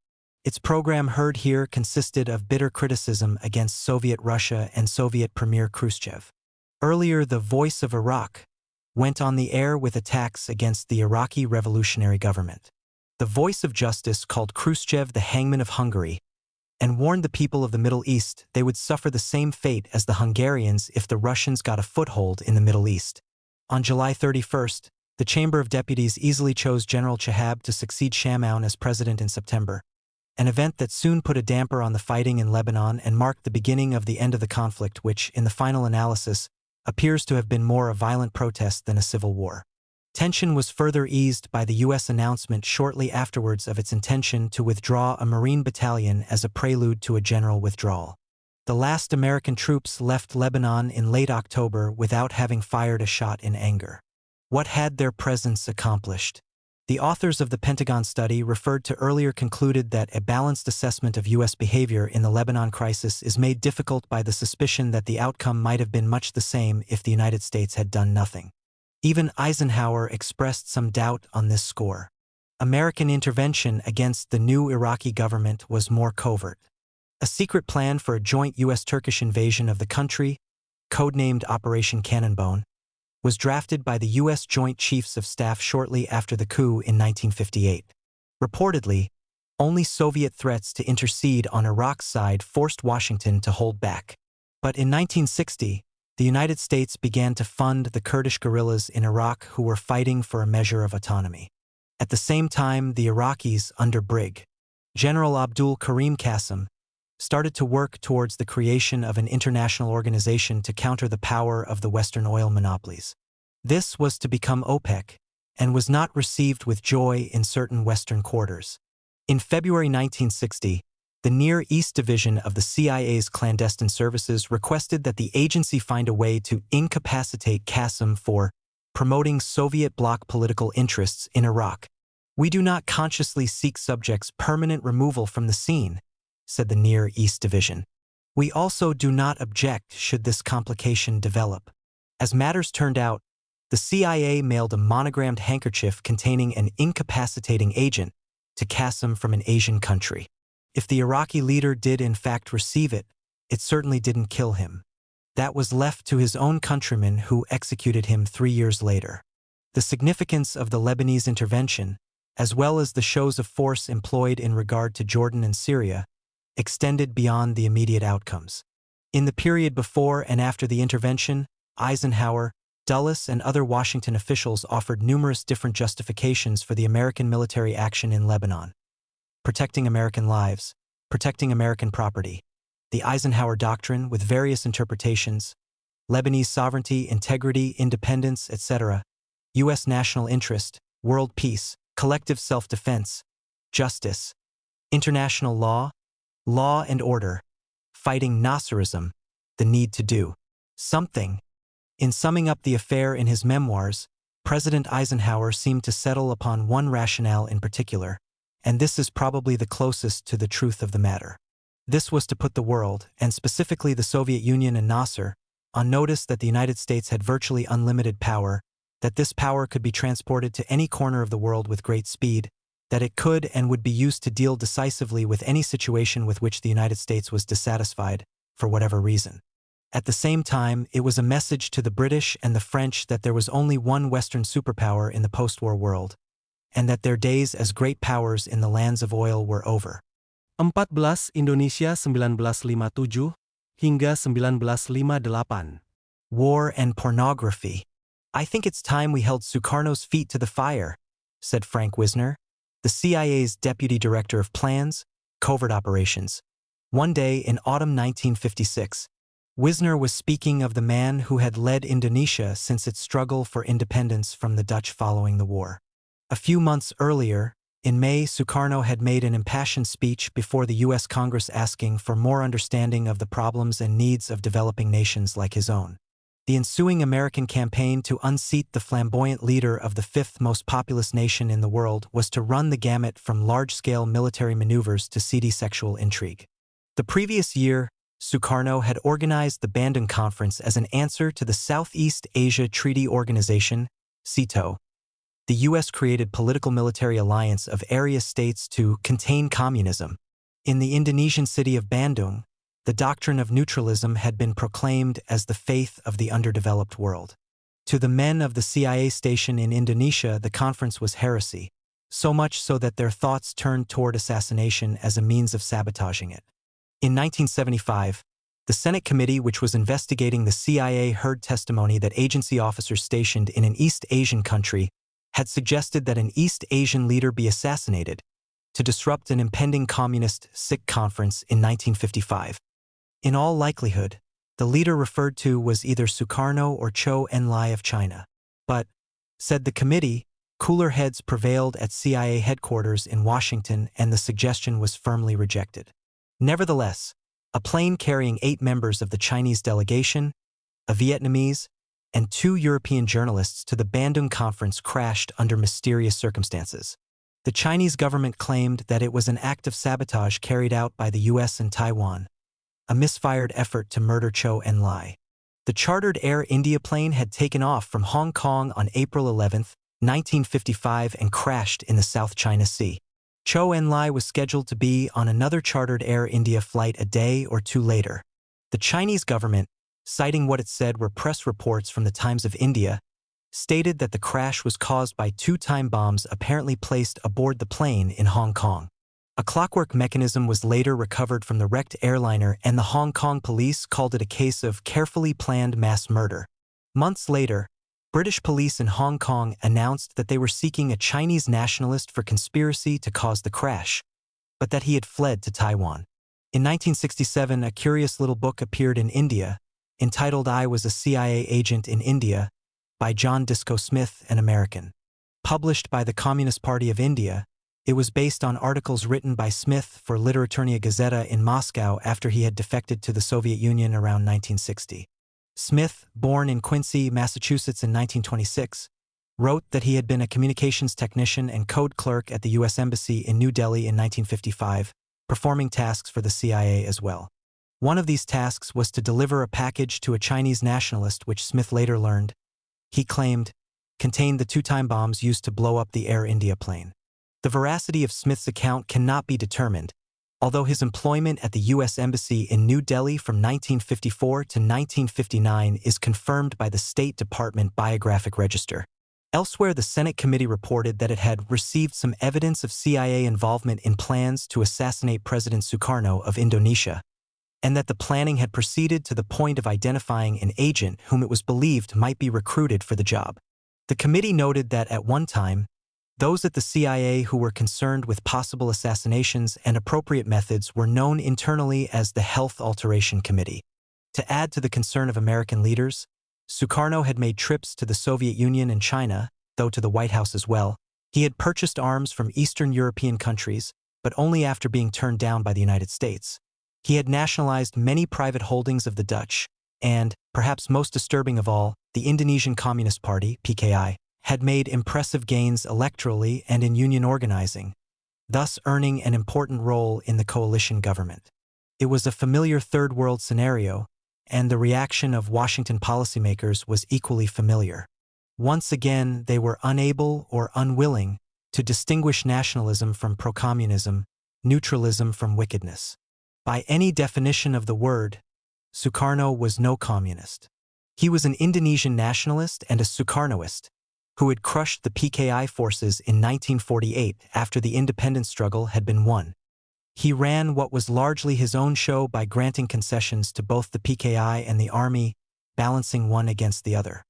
Its program heard here consisted of bitter criticism against Soviet Russia and Soviet Premier Khrushchev. Earlier, the Voice of Iraq went on the air with attacks against the Iraqi revolutionary government. The Voice of Justice called Khrushchev the hangman of Hungary and warned the people of the Middle East they would suffer the same fate as the Hungarians if the Russians got a foothold in the Middle East. On July 31st, the Chamber of Deputies easily chose General Shahab to succeed Chamoun as president in September, an event that soon put a damper on the fighting in Lebanon and marked the beginning of the end of the conflict, which, in the final analysis, appears to have been more a violent protest than a civil war. Tension was further eased by the U.S. announcement shortly afterwards of its intention to withdraw a Marine battalion as a prelude to a general withdrawal. The last American troops left Lebanon in late October without having fired a shot in anger. What had their presence accomplished? The authors of the Pentagon study referred to earlier concluded that a balanced assessment of U.S. behavior in the Lebanon crisis is made difficult by the suspicion that the outcome might have been much the same if the United States had done nothing. Even Eisenhower expressed some doubt on this score. American intervention against the new Iraqi government was more covert. A secret plan for a joint U.S.-Turkish invasion of the country, codenamed Operation Cannonbone, was drafted by the U.S. Joint Chiefs of Staff shortly after the coup in 1958. Reportedly, only Soviet threats to intercede on Iraq's side forced Washington to hold back. But in 1960, the United States began to fund the Kurdish guerrillas in Iraq who were fighting for a measure of autonomy. At the same time, the Iraqis, under Brig. General Abdul Karim Qasim, started to work towards the creation of an international organization to counter the power of the Western oil monopolies. This was to become OPEC, and was not received with joy in certain Western quarters. In February 1960, the Near East Division of the CIA's clandestine services requested that the agency find a way to incapacitate Qasim for promoting Soviet bloc political interests in Iraq. "We do not consciously seek subjects' permanent removal from the scene," said the Near East Division. "We also do not object should this complication develop." As matters turned out, the CIA mailed a monogrammed handkerchief containing an incapacitating agent to Qasim from an Asian country. If the Iraqi leader did in fact receive it, it certainly didn't kill him. That was left to his own countrymen who executed him 3 years later. The significance of the Lebanese intervention, as well as the shows of force employed in regard to Jordan and Syria, extended beyond the immediate outcomes. In the period before and after the intervention, Eisenhower, Dulles, and other Washington officials offered numerous different justifications for the American military action in Lebanon. Protecting American lives, protecting American property, the Eisenhower Doctrine with various interpretations, Lebanese sovereignty, integrity, independence, etc., U.S. national interest, world peace, collective self-defense, justice, international law, law and order, fighting Nasserism, the need to do something. In summing up the affair in his memoirs, President Eisenhower seemed to settle upon one rationale in particular, and this is probably the closest to the truth of the matter. This was to put the world, and specifically the Soviet Union and Nasser, on notice that the United States had virtually unlimited power, that this power could be transported to any corner of the world with great speed, that it could and would be used to deal decisively with any situation with which the United States was dissatisfied, for whatever reason. At the same time, it was a message to the British and the French that there was only one Western superpower in the post-war world, and that their days as great powers in the lands of oil were over. 14 Indonesia 1957 hingga 1958. War and pornography. "I think it's time we held Sukarno's feet to the fire," said Frank Wisner, the CIA's Deputy Director of Plans, Covert Operations. One day in autumn 1956, Wisner was speaking of the man who had led Indonesia since its struggle for independence from the Dutch following the war. A few months earlier, in May, Sukarno had made an impassioned speech before the U.S. Congress asking for more understanding of the problems and needs of developing nations like his own. The ensuing American campaign to unseat the flamboyant leader of the fifth most populous nation in the world was to run the gamut from large-scale military maneuvers to seedy sexual intrigue. The previous year, Sukarno had organized the Bandung Conference as an answer to the Southeast Asia Treaty Organization, SEATO, the U.S.-created political-military alliance of area states to contain communism. In the Indonesian city of Bandung, the doctrine of neutralism had been proclaimed as the faith of the underdeveloped world. To the men of the CIA station in Indonesia, the conference was heresy, so much so that their thoughts turned toward assassination as a means of sabotaging it. In 1975, the Senate committee which was investigating the CIA heard testimony that agency officers stationed in an East Asian country had suggested that an East Asian leader be assassinated to disrupt an impending communist SIC conference in 1955. In all likelihood, the leader referred to was either Sukarno or Zhou Enlai of China. But, said the committee, cooler heads prevailed at CIA headquarters in Washington and the suggestion was firmly rejected. Nevertheless, a plane carrying 8 members of the Chinese delegation, a Vietnamese, and 2 European journalists to the Bandung conference crashed under mysterious circumstances. The Chinese government claimed that it was an act of sabotage carried out by the US and Taiwan, a misfired effort to murder Zhou Enlai. The chartered Air India plane had taken off from Hong Kong on April 11, 1955 and crashed in the South China Sea. Zhou Enlai was scheduled to be on another chartered Air India flight a day or two later. The Chinese government, citing what it said were press reports from the Times of India, stated that the crash was caused by 2 time bombs apparently placed aboard the plane in Hong Kong. A clockwork mechanism was later recovered from the wrecked airliner, and the Hong Kong police called it a case of carefully planned mass murder. Months later, British police in Hong Kong announced that they were seeking a Chinese nationalist for conspiracy to cause the crash, but that he had fled to Taiwan. In 1967, a curious little book appeared in India, entitled I Was a CIA Agent in India, by John Disco Smith, an American. Published by the Communist Party of India, it was based on articles written by Smith for Literaturnia Gazeta in Moscow after he had defected to the Soviet Union around 1960. Smith, born in Quincy, Massachusetts in 1926, wrote that he had been a communications technician and code clerk at the U.S. Embassy in New Delhi in 1955, performing tasks for the CIA as well. One of these tasks was to deliver a package to a Chinese nationalist, which Smith later learned, he claimed, contained the 2 time bombs used to blow up the Air India plane. The veracity of Smith's account cannot be determined, although his employment at the U.S. Embassy in New Delhi from 1954 to 1959 is confirmed by the State Department Biographic Register. Elsewhere, the Senate committee reported that it had received some evidence of CIA involvement in plans to assassinate President Sukarno of Indonesia, and that the planning had proceeded to the point of identifying an agent whom it was believed might be recruited for the job. The committee noted that at one time, those at the CIA who were concerned with possible assassinations and appropriate methods were known internally as the Health Alteration Committee. To add to the concern of American leaders, Sukarno had made trips to the Soviet Union and China, though to the White House as well. He had purchased arms from Eastern European countries, but only after being turned down by the United States. He had nationalized many private holdings of the Dutch, and, perhaps most disturbing of all, the Indonesian Communist Party, PKI, had made impressive gains electorally and in union organizing, thus earning an important role in the coalition government. It was a familiar Third World scenario, and the reaction of Washington policymakers was equally familiar. Once again, they were unable or unwilling to distinguish nationalism from pro-communism, neutralism from wickedness. By any definition of the word, Sukarno was no communist. He was an Indonesian nationalist and a Sukarnoist, who had crushed the PKI forces in 1948 after the independence struggle had been won. He ran what was largely his own show by granting concessions to both the PKI and the army, balancing one against the other.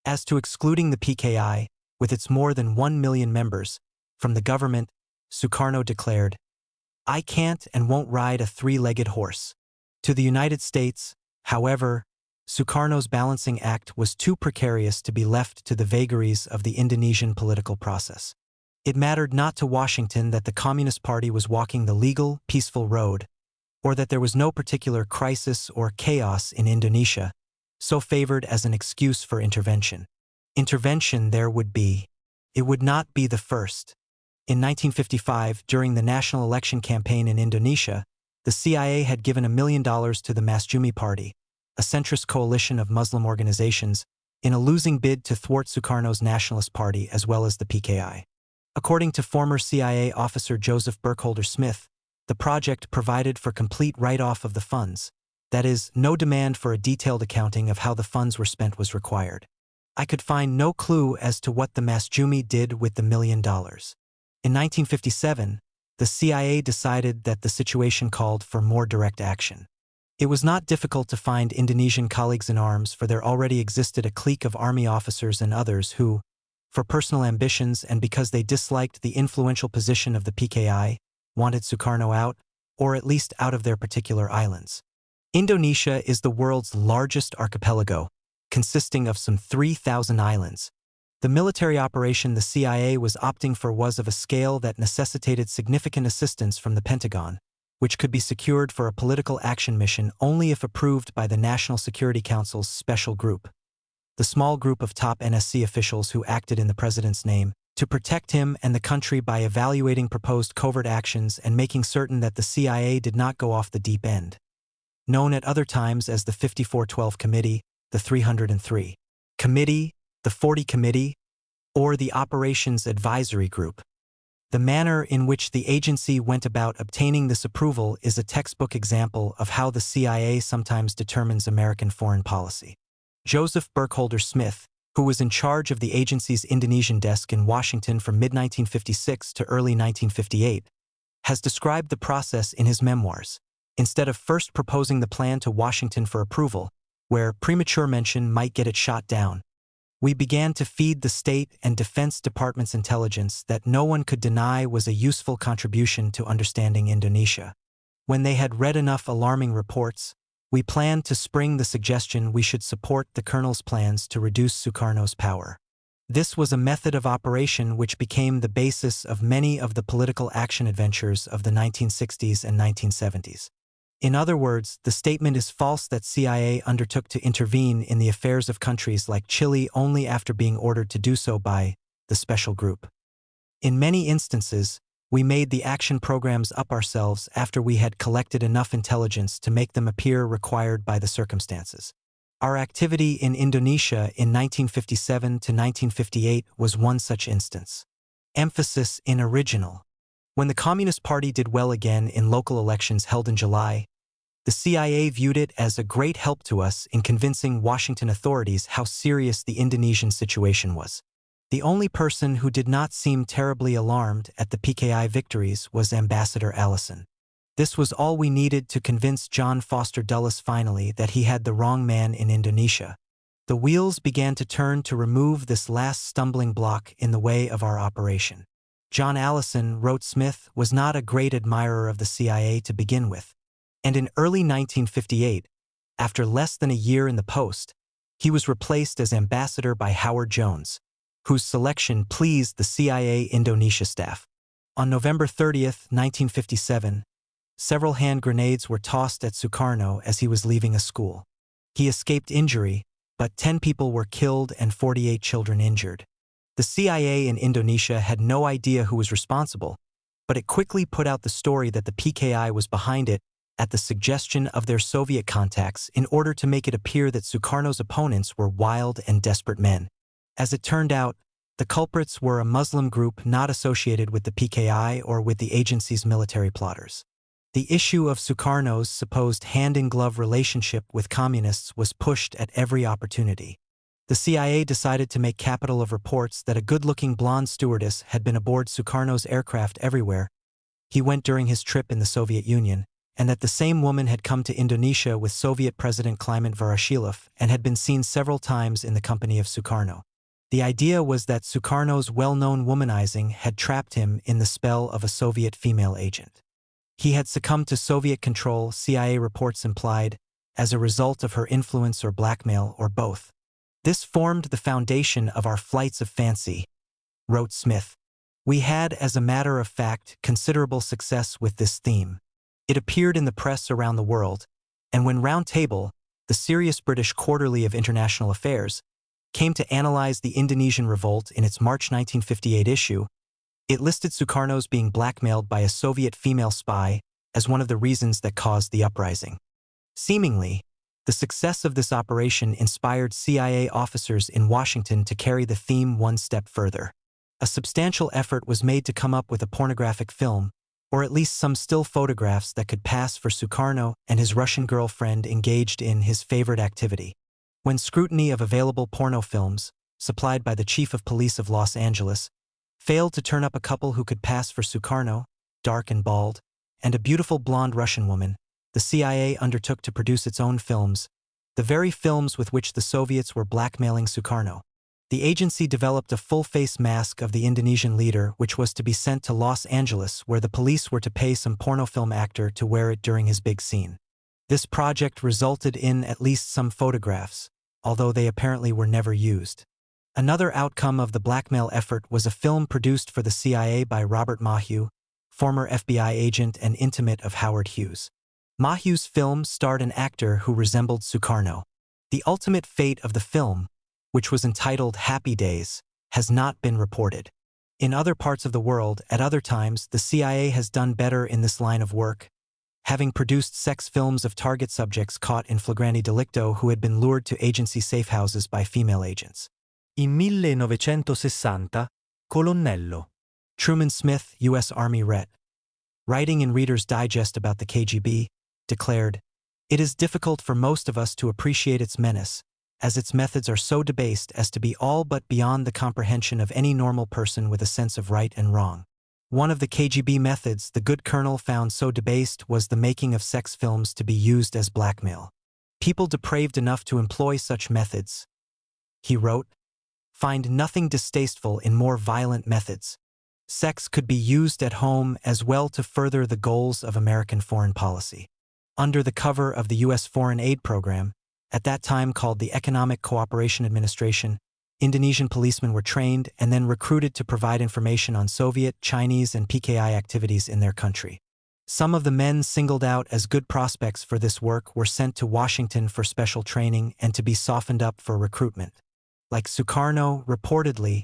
As to excluding the PKI, with its more than 1 million members, from the government, Sukarno declared, "I can't and won't ride a 3-legged horse." To the United States, however, Sukarno's balancing act was too precarious to be left to the vagaries of the Indonesian political process. It mattered not to Washington that the Communist Party was walking the legal, peaceful road, or that there was no particular crisis or chaos in Indonesia, so favored as an excuse for intervention. Intervention there would be. It would not be the first. In 1955, during the national election campaign in Indonesia, the CIA had given $1 million to the Masyumi Party, a centrist coalition of Muslim organizations, in a losing bid to thwart Sukarno's Nationalist Party as well as the PKI. According to former CIA officer Joseph Burkholder Smith, the project provided for complete write-off of the funds. That is, no demand for a detailed accounting of how the funds were spent was required. I could find no clue as to what the Masyumi did with the $1 million. In 1957, the CIA decided that the situation called for more direct action. It was not difficult to find Indonesian colleagues in arms, for there already existed a clique of army officers and others who, for personal ambitions and because they disliked the influential position of the PKI, wanted Sukarno out, or at least out of their particular islands. Indonesia is the world's largest archipelago, consisting of some 3,000 islands. The military operation the CIA was opting for was of a scale that necessitated significant assistance from the Pentagon, which could be secured for a political action mission only if approved by the National Security Council's special group. the small group of top NSC officials who acted in the president's name, to protect him and the country by evaluating proposed covert actions and making certain that the CIA did not go off the deep end. Known at other times as the 5412 Committee, the 303 Committee, the 40 Committee, or the Operations Advisory Group. The manner in which the agency went about obtaining this approval is a textbook example of how the CIA sometimes determines American foreign policy. Joseph Burkholder Smith, who was in charge of the agency's Indonesian desk in Washington from mid-1956 to early 1958, has described the process in his memoirs. Instead of first proposing the plan to Washington for approval, where premature mention might get it shot down, we began to feed the State and Defense Department's intelligence that no one could deny was a useful contribution to understanding Indonesia. When they had read enough alarming reports, we planned to spring the suggestion we should support the colonel's plans to reduce Sukarno's power. This was a method of operation which became the basis of many of the political action adventures of the 1960s and 1970s. In other words, the statement is false that CIA undertook to intervene in the affairs of countries like Chile only after being ordered to do so by the special group. In many instances, we made the action programs up ourselves after we had collected enough intelligence to make them appear required by the circumstances. Our activity in Indonesia in 1957 to 1958 was one such instance. Emphasis in original. When the Communist Party did well again in local elections held in July, the CIA viewed it as a great help to us in convincing Washington authorities how serious the Indonesian situation was. The only person who did not seem terribly alarmed at the PKI victories was Ambassador Allison. This was all we needed to convince John Foster Dulles finally that he had the wrong man in Indonesia. The wheels began to turn to remove this last stumbling block in the way of our operation. John Allison, wrote Smith, was not a great admirer of the CIA to begin with, and in early 1958, after less than a year in the post, he was replaced as ambassador by Howard Jones, whose selection pleased the CIA Indonesia staff. On November 30, 1957, several hand grenades were tossed at Sukarno as he was leaving a school. He escaped injury, but 10 people were killed and 48 children injured. The CIA in Indonesia had no idea who was responsible, but it quickly put out the story that the PKI was behind it at the suggestion of their Soviet contacts in order to make it appear that Sukarno's opponents were wild and desperate men. As it turned out, the culprits were a Muslim group not associated with the PKI or with the agency's military plotters. The issue of Sukarno's supposed hand-in-glove relationship with communists was pushed at every opportunity. The CIA decided to make capital of reports that a good-looking blonde stewardess had been aboard Sukarno's aircraft everywhere he went during his trip in the Soviet Union, and that the same woman had come to Indonesia with Soviet President Kliment Voroshilov and had been seen several times in the company of Sukarno. The idea was that Sukarno's well-known womanizing had trapped him in the spell of a Soviet female agent. He had succumbed to Soviet control, CIA reports implied, as a result of her influence or blackmail or both. This formed the foundation of our flights of fancy, wrote Smith. We had, as a matter of fact, considerable success with this theme. It appeared in the press around the world, and when Round Table, the serious British quarterly of international affairs, came to analyze the Indonesian revolt in its March 1958 issue, it listed Sukarno's being blackmailed by a Soviet female spy as one of the reasons that caused the uprising. Seemingly, the success of this operation inspired CIA officers in Washington to carry the theme one step further. A substantial effort was made to come up with a pornographic film, or at least some still photographs that could pass for Sukarno and his Russian girlfriend engaged in his favorite activity. When scrutiny of available porno films, supplied by the Chief of Police of Los Angeles, failed to turn up a couple who could pass for Sukarno, dark and bald, and a beautiful blonde Russian woman, the CIA undertook to produce its own films, the very films with which the Soviets were blackmailing Sukarno. The agency developed a full-face mask of the Indonesian leader which was to be sent to Los Angeles where the police were to pay some porno film actor to wear it during his big scene. This project resulted in at least some photographs, although they apparently were never used. Another outcome of the blackmail effort was a film produced for the CIA by Robert Maheu, former FBI agent and intimate of Howard Hughes. Maheu's film starred an actor who resembled Sukarno. The ultimate fate of the film which was entitled Happy Days, has not been reported. In other parts of the world, at other times, the CIA has done better in this line of work, having produced sex films of target subjects caught in flagrante delicto who had been lured to agency safehouses by female agents. In 1960, Colonnello. Truman Smith, U.S. Army Ret., writing in Reader's Digest about the KGB, declared, "It is difficult for most of us to appreciate its menace, as its methods are so debased as to be all but beyond the comprehension of any normal person with a sense of right and wrong. One of the KGB methods the good colonel found so debased was the making of sex films to be used as blackmail. People depraved enough to employ such methods," he wrote, "find nothing distasteful in more violent methods. Sex could be used at home as well to further the goals of American foreign policy." Under the cover of the U.S. Foreign Aid Program, at that time called the Economic Cooperation Administration, Indonesian policemen were trained and then recruited to provide information on Soviet, Chinese, and PKI activities in their country. Some of the men singled out as good prospects for this work were sent to Washington for special training and to be softened up for recruitment. Like Sukarno, reportedly,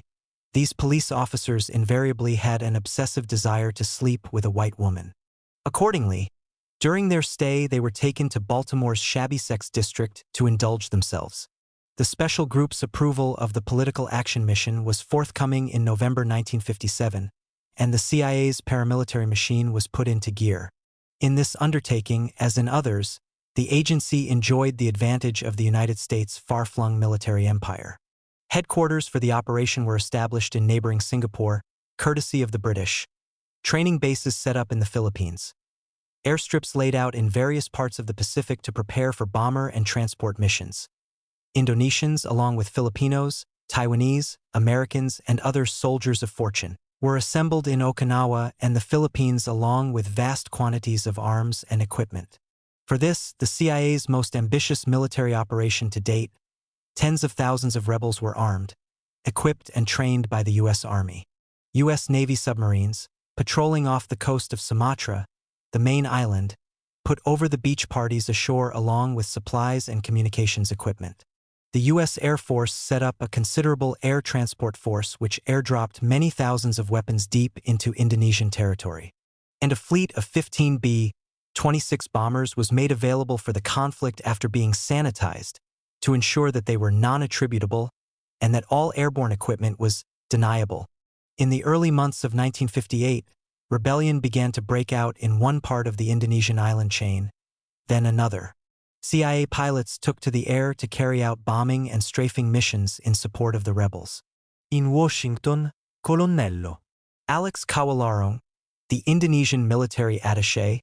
these police officers invariably had an obsessive desire to sleep with a white woman. Accordingly, during their stay they were taken to Baltimore's shabby sex district to indulge themselves. The special group's approval of the political action mission was forthcoming in November 1957, and the CIA's paramilitary machine was put into gear. In this undertaking, as in others, the agency enjoyed the advantage of the United States' far-flung military empire. Headquarters for the operation were established in neighboring Singapore, courtesy of the British. Training bases set up in the Philippines. Airstrips laid out in various parts of the Pacific to prepare for bomber and transport missions. Indonesians, along with Filipinos, Taiwanese, Americans, and other soldiers of fortune, were assembled in Okinawa and the Philippines along with vast quantities of arms and equipment. For this, the CIA's most ambitious military operation to date, tens of thousands of rebels were armed, equipped and trained by the U.S. Army. U.S. Navy submarines, patrolling off the coast of Sumatra, the main island, put over the beach parties ashore along with supplies and communications equipment. The U.S. Air Force set up a considerable air transport force which airdropped many thousands of weapons deep into Indonesian territory. And a fleet of 15 B-26 bombers was made available for the conflict after being sanitized to ensure that they were non-attributable and that all airborne equipment was deniable. In the early months of 1958, rebellion began to break out in one part of the Indonesian island chain, then another. CIA pilots took to the air to carry out bombing and strafing missions in support of the rebels. In Washington, Colonnello. Alex Kawalarong, the Indonesian military attaché,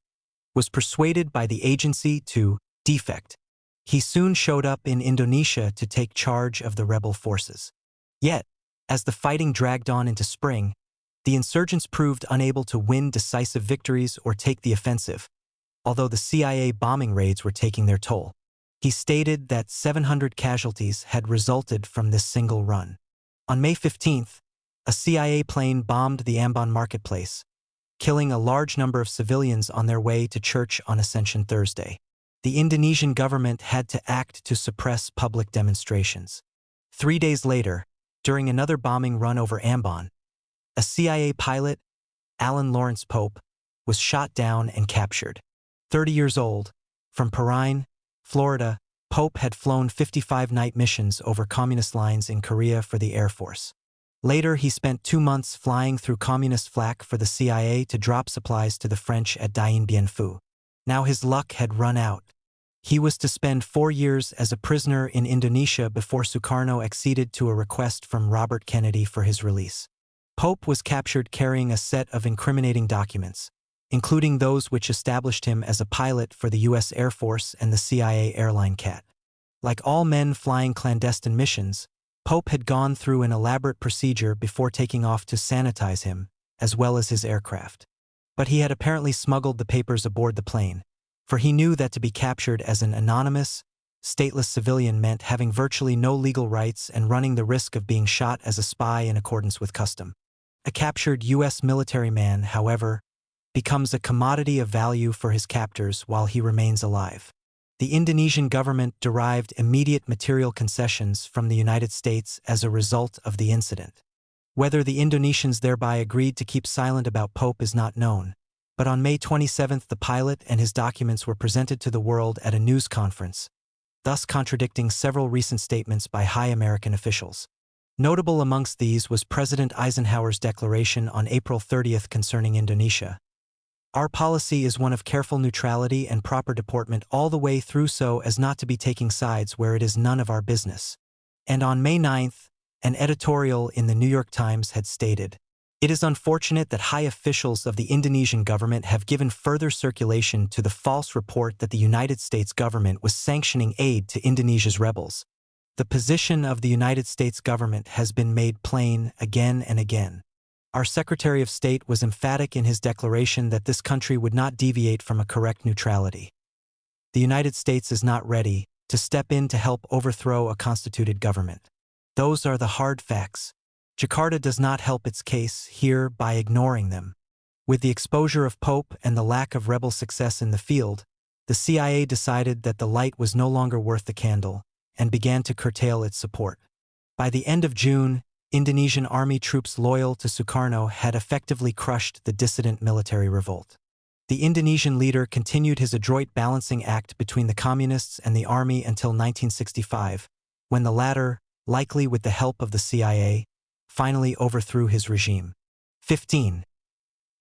was persuaded by the agency to defect. He soon showed up in Indonesia to take charge of the rebel forces. Yet, as the fighting dragged on into spring, the insurgents proved unable to win decisive victories or take the offensive, although the CIA bombing raids were taking their toll. He stated that 700 casualties had resulted from this single run. On May 15th, a CIA plane bombed the Ambon marketplace, killing a large number of civilians on their way to church on Ascension Thursday. The Indonesian government had to act to suppress public demonstrations. 3 days later, during another bombing run over Ambon, a CIA pilot, Alan Lawrence Pope, was shot down and captured. 30 years old, from Perrine, Florida, Pope had flown 55 night missions over communist lines in Korea for the Air Force. Later, he spent 2 months flying through communist flak for the CIA to drop supplies to the French at Dien Bien Phu. Now his luck had run out. He was to spend 4 years as a prisoner in Indonesia before Sukarno acceded to a request from Robert Kennedy for his release. Pope was captured carrying a set of incriminating documents, including those which established him as a pilot for the U.S. Air Force and the CIA airline CAT. Like all men flying clandestine missions, Pope had gone through an elaborate procedure before taking off to sanitize him, as well as his aircraft. But he had apparently smuggled the papers aboard the plane, for he knew that to be captured as an anonymous, stateless civilian meant having virtually no legal rights and running the risk of being shot as a spy in accordance with custom. A captured U.S. military man, however, becomes a commodity of value for his captors while he remains alive. The Indonesian government derived immediate material concessions from the United States as a result of the incident. Whether the Indonesians thereby agreed to keep silent about Pope is not known, but on May 27 the pilot and his documents were presented to the world at a news conference, thus contradicting several recent statements by high American officials. Notable amongst these was President Eisenhower's declaration on April 30 concerning Indonesia. Our policy is one of careful neutrality and proper deportment all the way through so as not to be taking sides where it is none of our business. And on May 9, an editorial in the New York Times had stated, "It is unfortunate that high officials of the Indonesian government have given further circulation to the false report that the United States government was sanctioning aid to Indonesia's rebels. The position of the United States government has been made plain again and again. Our Secretary of State was emphatic in his declaration that this country would not deviate from a correct neutrality. The United States is not ready to step in to help overthrow a constituted government. Those are the hard facts. Jakarta does not help its case here by ignoring them." With the exposure of Pope and the lack of rebel success in the field, the CIA decided that the light was no longer worth the candle and began to curtail its support. By the end of June, Indonesian army troops loyal to Sukarno had effectively crushed the dissident military revolt. The Indonesian leader continued his adroit balancing act between the communists and the army until 1965, when the latter, likely with the help of the CIA, finally overthrew his regime. 15.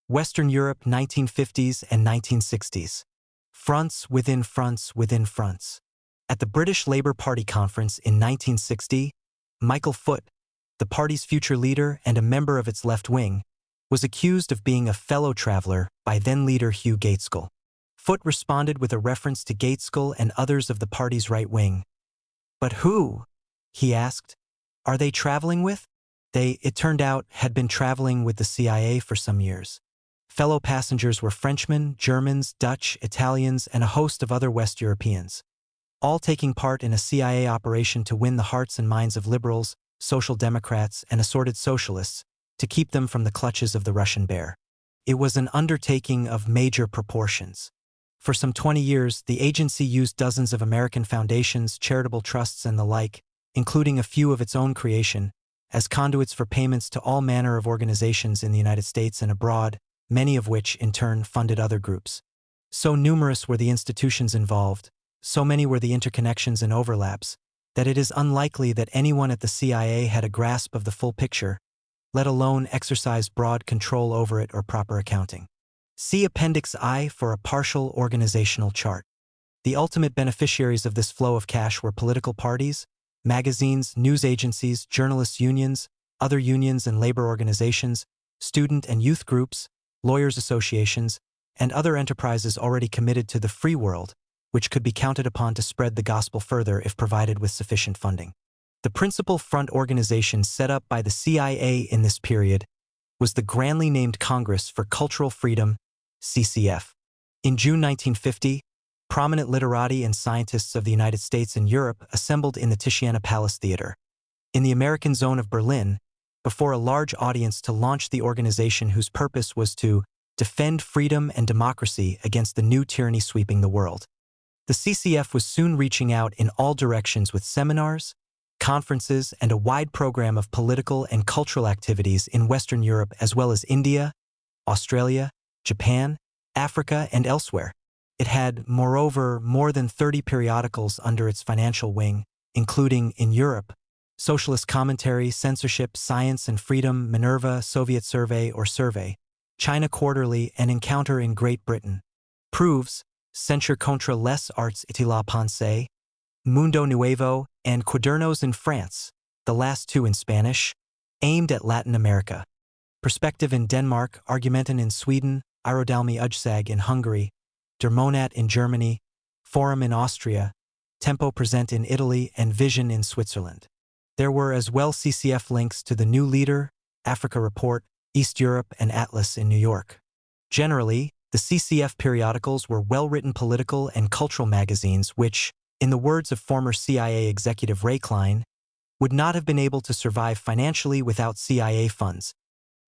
Western Europe 1950s and 1960s. Fronts within fronts within fronts. At the British Labour Party conference in 1960, Michael Foot, the party's future leader and a member of its left wing, was accused of being a fellow traveler by then-leader Hugh Gaitskell. Foot responded with a reference to Gaitskell and others of the party's right wing. "But who?" he asked. "Are they traveling with?" They, it turned out, had been traveling with the CIA for some years. Fellow passengers were Frenchmen, Germans, Dutch, Italians, and a host of other West Europeans, all taking part in a CIA operation to win the hearts and minds of liberals, social democrats, and assorted socialists, to keep them from the clutches of the Russian bear. It was an undertaking of major proportions. For some 20 years, the agency used dozens of American foundations, charitable trusts, and the like, including a few of its own creation, as conduits for payments to all manner of organizations in the United States and abroad, many of which, in turn, funded other groups. So numerous were the institutions involved, so many were the interconnections and overlaps, that it is unlikely that anyone at the CIA had a grasp of the full picture, let alone exercise broad control over it or proper accounting. See Appendix I for a partial organizational chart. The ultimate beneficiaries of this flow of cash were political parties, magazines, news agencies, journalists' unions, other unions and labor organizations, student and youth groups, lawyers' associations, and other enterprises already committed to the free world, which could be counted upon to spread the gospel further if provided with sufficient funding. The principal front organization set up by the CIA in this period was the grandly named Congress for Cultural Freedom, CCF. In June 1950, prominent literati and scientists of the United States and Europe assembled in the Tiziana Palace Theater, in the American zone of Berlin, before a large audience to launch the organization whose purpose was to defend freedom and democracy against the new tyranny sweeping the world. The CCF was soon reaching out in all directions with seminars, conferences, and a wide program of political and cultural activities in Western Europe as well as India, Australia, Japan, Africa, and elsewhere. It had, moreover, more than 30 periodicals under its financial wing, including, in Europe, Socialist Commentary, Censorship, Science and Freedom, Minerva, Soviet Survey or Survey, China Quarterly, and Encounter in Great Britain, Proofs, Censure contre les arts et la pensée, Mundo Nuevo, and Quadernos in France, the last two in Spanish, aimed at Latin America. Perspective in Denmark, Argumenten in Sweden, Aerodalmi Ujsag in Hungary, Der Monat in Germany, Forum in Austria, Tempo Present in Italy, and Vision in Switzerland. There were as well CCF links to The New Leader, Africa Report, East Europe, and Atlas in New York. Generally, the CCF periodicals were well-written political and cultural magazines which, in the words of former CIA executive Ray Klein, would not have been able to survive financially without CIA funds.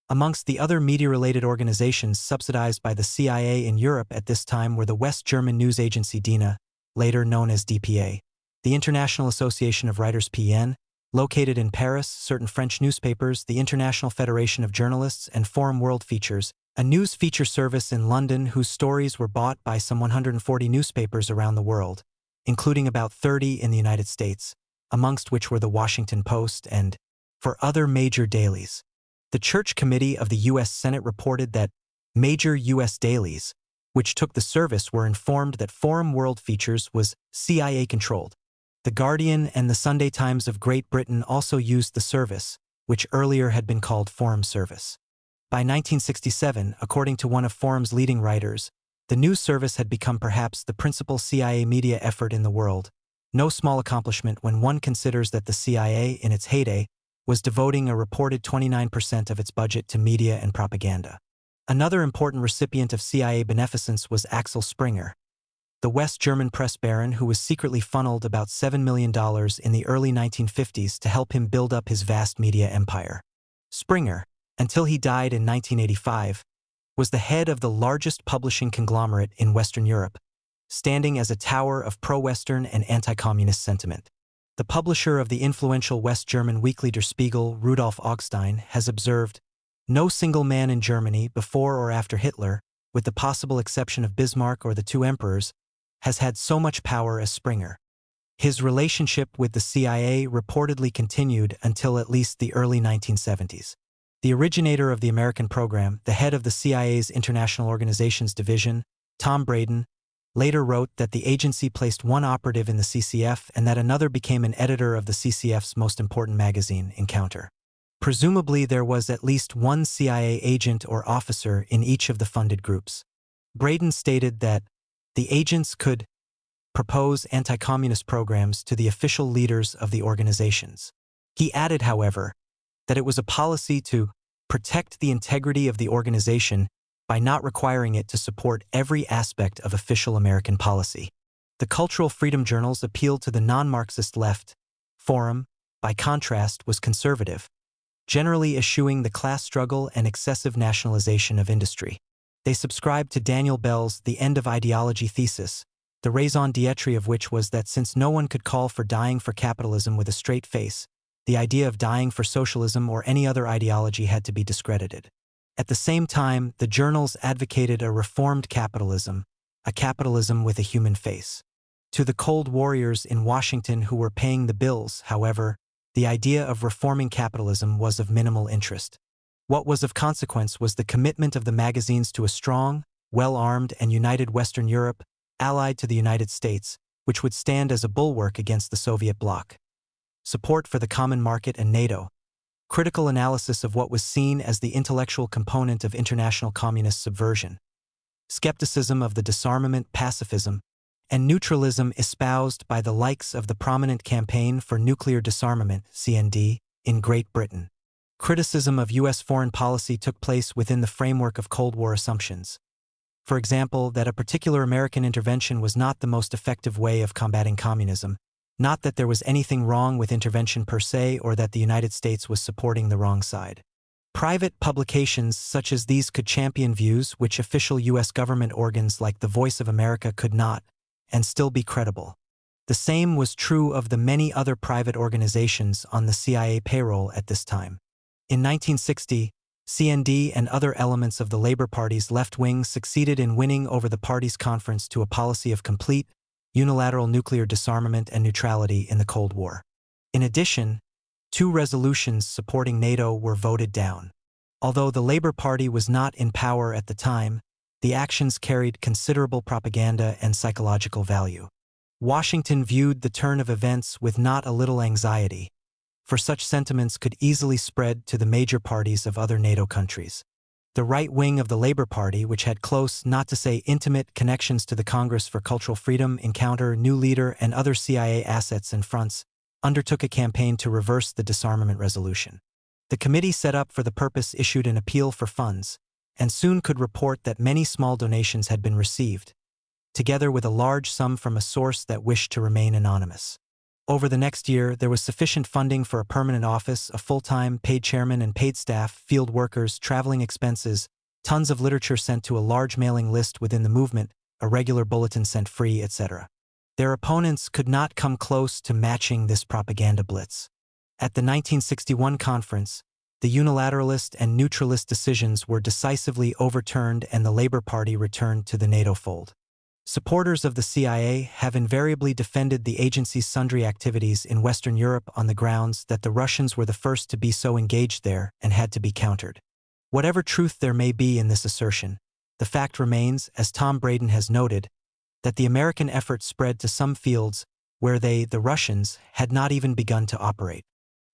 Amongst the other media-related organizations subsidized by the CIA in Europe at this time were the West German news agency DINA, later known as DPA, the International Association of Writers PN, located in Paris, certain French newspapers, the International Federation of Journalists, and Forum World Features, a news feature service in London whose stories were bought by some 140 newspapers around the world, including about 30 in the United States, amongst which were the Washington Post and, for other major dailies. The Church Committee of the U.S. Senate reported that major U.S. dailies, which took the service, were informed that Forum World Features was CIA-controlled. The Guardian and the Sunday Times of Great Britain also used the service, which earlier had been called Forum Service. By 1967, according to one of Forum's leading writers, the news service had become perhaps the principal CIA media effort in the world, no small accomplishment when one considers that the CIA, in its heyday, was devoting a reported 29% of its budget to media and propaganda. Another important recipient of CIA beneficence was Axel Springer, the West German press baron who was secretly funneled about $7 million in the early 1950s to help him build up his vast media empire. Springer, until he died in 1985, was the head of the largest publishing conglomerate in Western Europe, standing as a tower of pro-Western and anti-communist sentiment. The publisher of the influential West German weekly Der Spiegel, Rudolf Augstein, has observed, "No single man in Germany, before or after Hitler, with the possible exception of Bismarck or the two emperors, has had so much power as Springer." His relationship with the CIA reportedly continued until at least the early 1970s. The originator of the American program, the head of the CIA's International Organizations Division, Tom Braden, later wrote that the agency placed one operative in the CCF and that another became an editor of the CCF's most important magazine, Encounter. Presumably there was at least one CIA agent or officer in each of the funded groups. Braden stated that the agents could propose anti-communist programs to the official leaders of the organizations. He added, however, that it was a policy to protect the integrity of the organization by not requiring it to support every aspect of official American policy. The cultural freedom journals appealed to the non-Marxist left. Forum, by contrast, was conservative, generally eschewing the class struggle and excessive nationalization of industry. They subscribed to Daniel Bell's The End of Ideology thesis, the raison d'etre of which was that since no one could call for dying for capitalism with a straight face, the idea of dying for socialism or any other ideology had to be discredited. At the same time, the journals advocated a reformed capitalism, a capitalism with a human face. To the cold warriors in Washington who were paying the bills, however, the idea of reforming capitalism was of minimal interest. What was of consequence was the commitment of the magazines to a strong, well-armed and united Western Europe, allied to the United States, which would stand as a bulwark against the Soviet bloc. Support for the common market and NATO. Critical analysis of what was seen as the intellectual component of international communist subversion. Skepticism of the disarmament pacifism, and neutralism espoused by the likes of the prominent Campaign for Nuclear Disarmament, CND, in Great Britain. Criticism of U.S. foreign policy took place within the framework of Cold War assumptions. For example, that a particular American intervention was not the most effective way of combating communism, not that there was anything wrong with intervention per se or that the United States was supporting the wrong side. Private publications such as these could champion views which official U.S. government organs like the Voice of America could not, and still be credible. The same was true of the many other private organizations on the CIA payroll at this time. In 1960, CND and other elements of the Labor Party's left wing succeeded in winning over the party's conference to a policy of complete, unilateral nuclear disarmament and neutrality in the Cold War. In addition, 2 resolutions supporting NATO were voted down. Although the Labor Party was not in power at the time, the actions carried considerable propaganda and psychological value. Washington viewed the turn of events with not a little anxiety, for such sentiments could easily spread to the major parties of other NATO countries. The right wing of the Labor Party, which had close, not to say intimate, connections to the Congress for Cultural Freedom, Encounter, New Leader, and other CIA assets and fronts, undertook a campaign to reverse the disarmament resolution. The committee set up for the purpose issued an appeal for funds, and soon could report that many small donations had been received, together with a large sum from a source that wished to remain anonymous. Over the next year, there was sufficient funding for a permanent office, a full-time, paid chairman and paid staff, field workers, traveling expenses, tons of literature sent to a large mailing list within the movement, a regular bulletin sent free, etc. Their opponents could not come close to matching this propaganda blitz. At the 1961 conference, the unilateralist and neutralist decisions were decisively overturned and the Labour Party returned to the NATO fold. Supporters of the CIA have invariably defended the agency's sundry activities in Western Europe on the grounds that the Russians were the first to be so engaged there and had to be countered. Whatever truth there may be in this assertion, the fact remains, as Tom Braden has noted, that the American effort spread to some fields where they, the Russians, had not even begun to operate.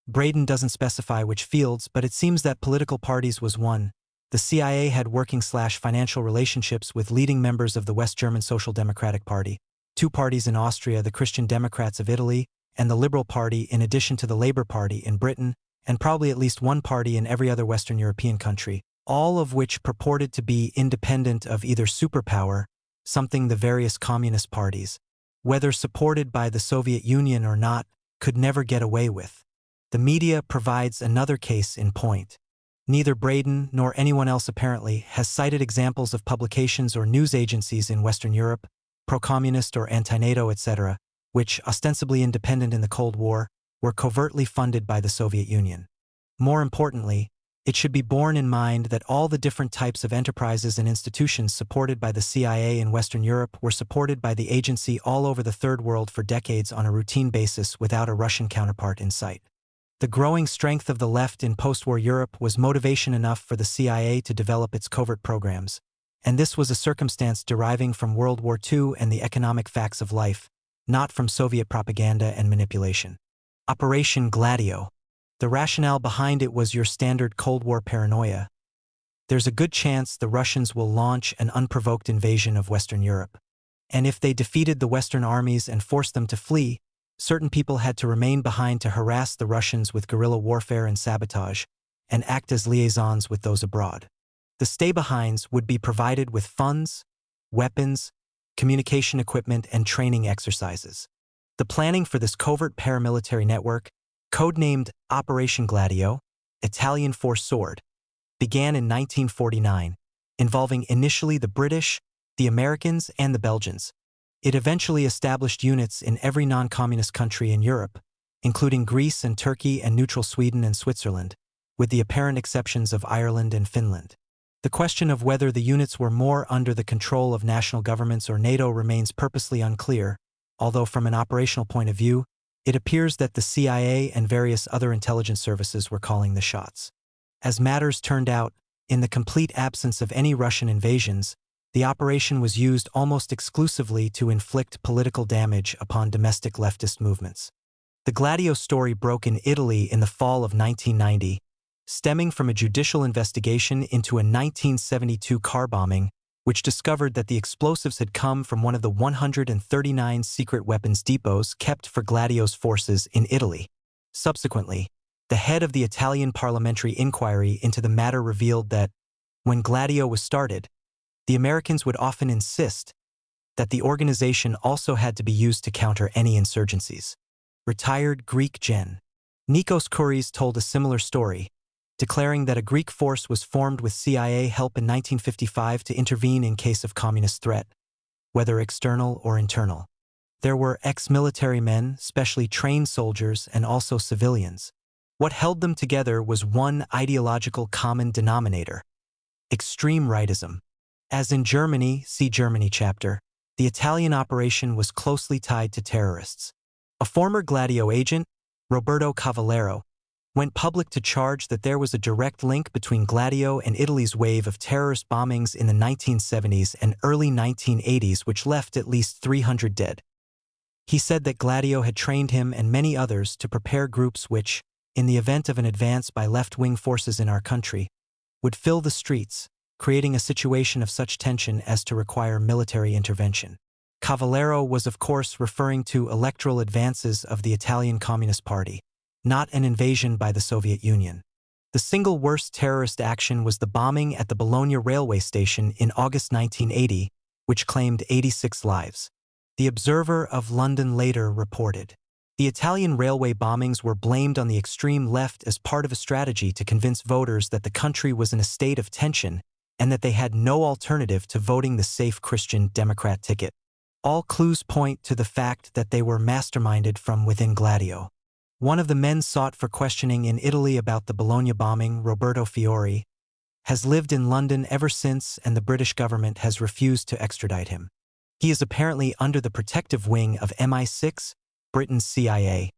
Braden doesn't specify which fields, but it seems that political parties was one. The CIA had working/financial relationships with leading members of the West German Social Democratic Party, two parties in Austria, the Christian Democrats of Italy, and the Liberal Party in addition to the Labour Party in Britain, and probably at least one party in every other Western European country, all of which purported to be independent of either superpower, something the various communist parties, whether supported by the Soviet Union or not, could never get away with. The media provides another case in point. Neither Braden nor anyone else apparently has cited examples of publications or news agencies in Western Europe, pro-communist or anti-NATO, etc., which, ostensibly independent in the Cold War, were covertly funded by the Soviet Union. More importantly, it should be borne in mind that all the different types of enterprises and institutions supported by the CIA in Western Europe were supported by the agency all over the Third World for decades on a routine basis without a Russian counterpart in sight. The growing strength of the left in post-war Europe was motivation enough for the CIA to develop its covert programs, and this was a circumstance deriving from World War II and the economic facts of life, not from Soviet propaganda and manipulation. Operation Gladio. The rationale behind it was your standard Cold War paranoia. There's a good chance the Russians will launch an unprovoked invasion of Western Europe. And if they defeated the Western armies and forced them to flee, certain people had to remain behind to harass the Russians with guerrilla warfare and sabotage, and act as liaisons with those abroad. The stay-behinds would be provided with funds, weapons, communication equipment, and training exercises. The planning for this covert paramilitary network, codenamed Operation Gladio, Italian for Sword, began in 1949, involving initially the British, the Americans, and the Belgians. It eventually established units in every non-communist country in Europe, including Greece and Turkey and neutral Sweden and Switzerland, with the apparent exceptions of Ireland and Finland. The question of whether the units were more under the control of national governments or NATO remains purposely unclear, although from an operational point of view, it appears that the CIA and various other intelligence services were calling the shots. As matters turned out, in the complete absence of any Russian invasions, the operation was used almost exclusively to inflict political damage upon domestic leftist movements. The Gladio story broke in Italy in the fall of 1990, stemming from a judicial investigation into a 1972 car bombing, which discovered that the explosives had come from one of the 139 secret weapons depots kept for Gladio's forces in Italy. Subsequently, the head of the Italian parliamentary inquiry into the matter revealed that, when Gladio was started, the Americans would often insist that the organization also had to be used to counter any insurgencies. Retired Greek Gen. Nikos Kouris told a similar story, declaring that a Greek force was formed with CIA help in 1955 to intervene in case of communist threat, whether external or internal. There were ex-military men, specially trained soldiers, and also civilians. What held them together was one ideological common denominator: extreme rightism. As in Germany, see Germany chapter, the Italian operation was closely tied to terrorists. A former Gladio agent, Roberto Cavallero, went public to charge that there was a direct link between Gladio and Italy's wave of terrorist bombings in the 1970s and early 1980s, which left at least 300 dead. He said that Gladio had trained him and many others to prepare groups which, in the event of an advance by left-wing forces in our country, would fill the streets, creating a situation of such tension as to require military intervention. Cavallero was of course referring to electoral advances of the Italian Communist Party, not an invasion by the Soviet Union. The single worst terrorist action was the bombing at the Bologna railway station in August 1980, which claimed 86 lives. The Observer of London later reported, the Italian railway bombings were blamed on the extreme left as part of a strategy to convince voters that the country was in a state of tension and that they had no alternative to voting the safe Christian Democrat ticket. All clues point to the fact that they were masterminded from within Gladio. One of the men sought for questioning in Italy about the Bologna bombing, Roberto Fiori, has lived in London ever since, and the British government has refused to extradite him. He is apparently under the protective wing of MI6, Britain's CIA,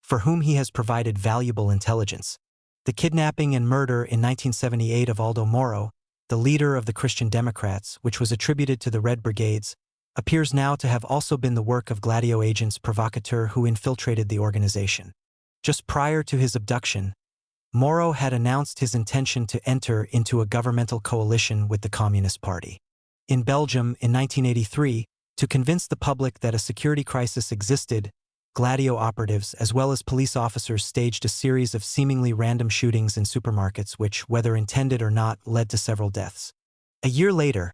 for whom he has provided valuable intelligence. The kidnapping and murder in 1978 of Aldo Moro, the leader of the Christian Democrats, which was attributed to the Red Brigades, appears now to have also been the work of Gladio agents provocateur who infiltrated the organization. Just prior to his abduction, Moro had announced his intention to enter into a governmental coalition with the Communist Party. In Belgium, in 1983, to convince the public that a security crisis existed, Gladio operatives as well as police officers staged a series of seemingly random shootings in supermarkets which, whether intended or not, led to several deaths. A year later,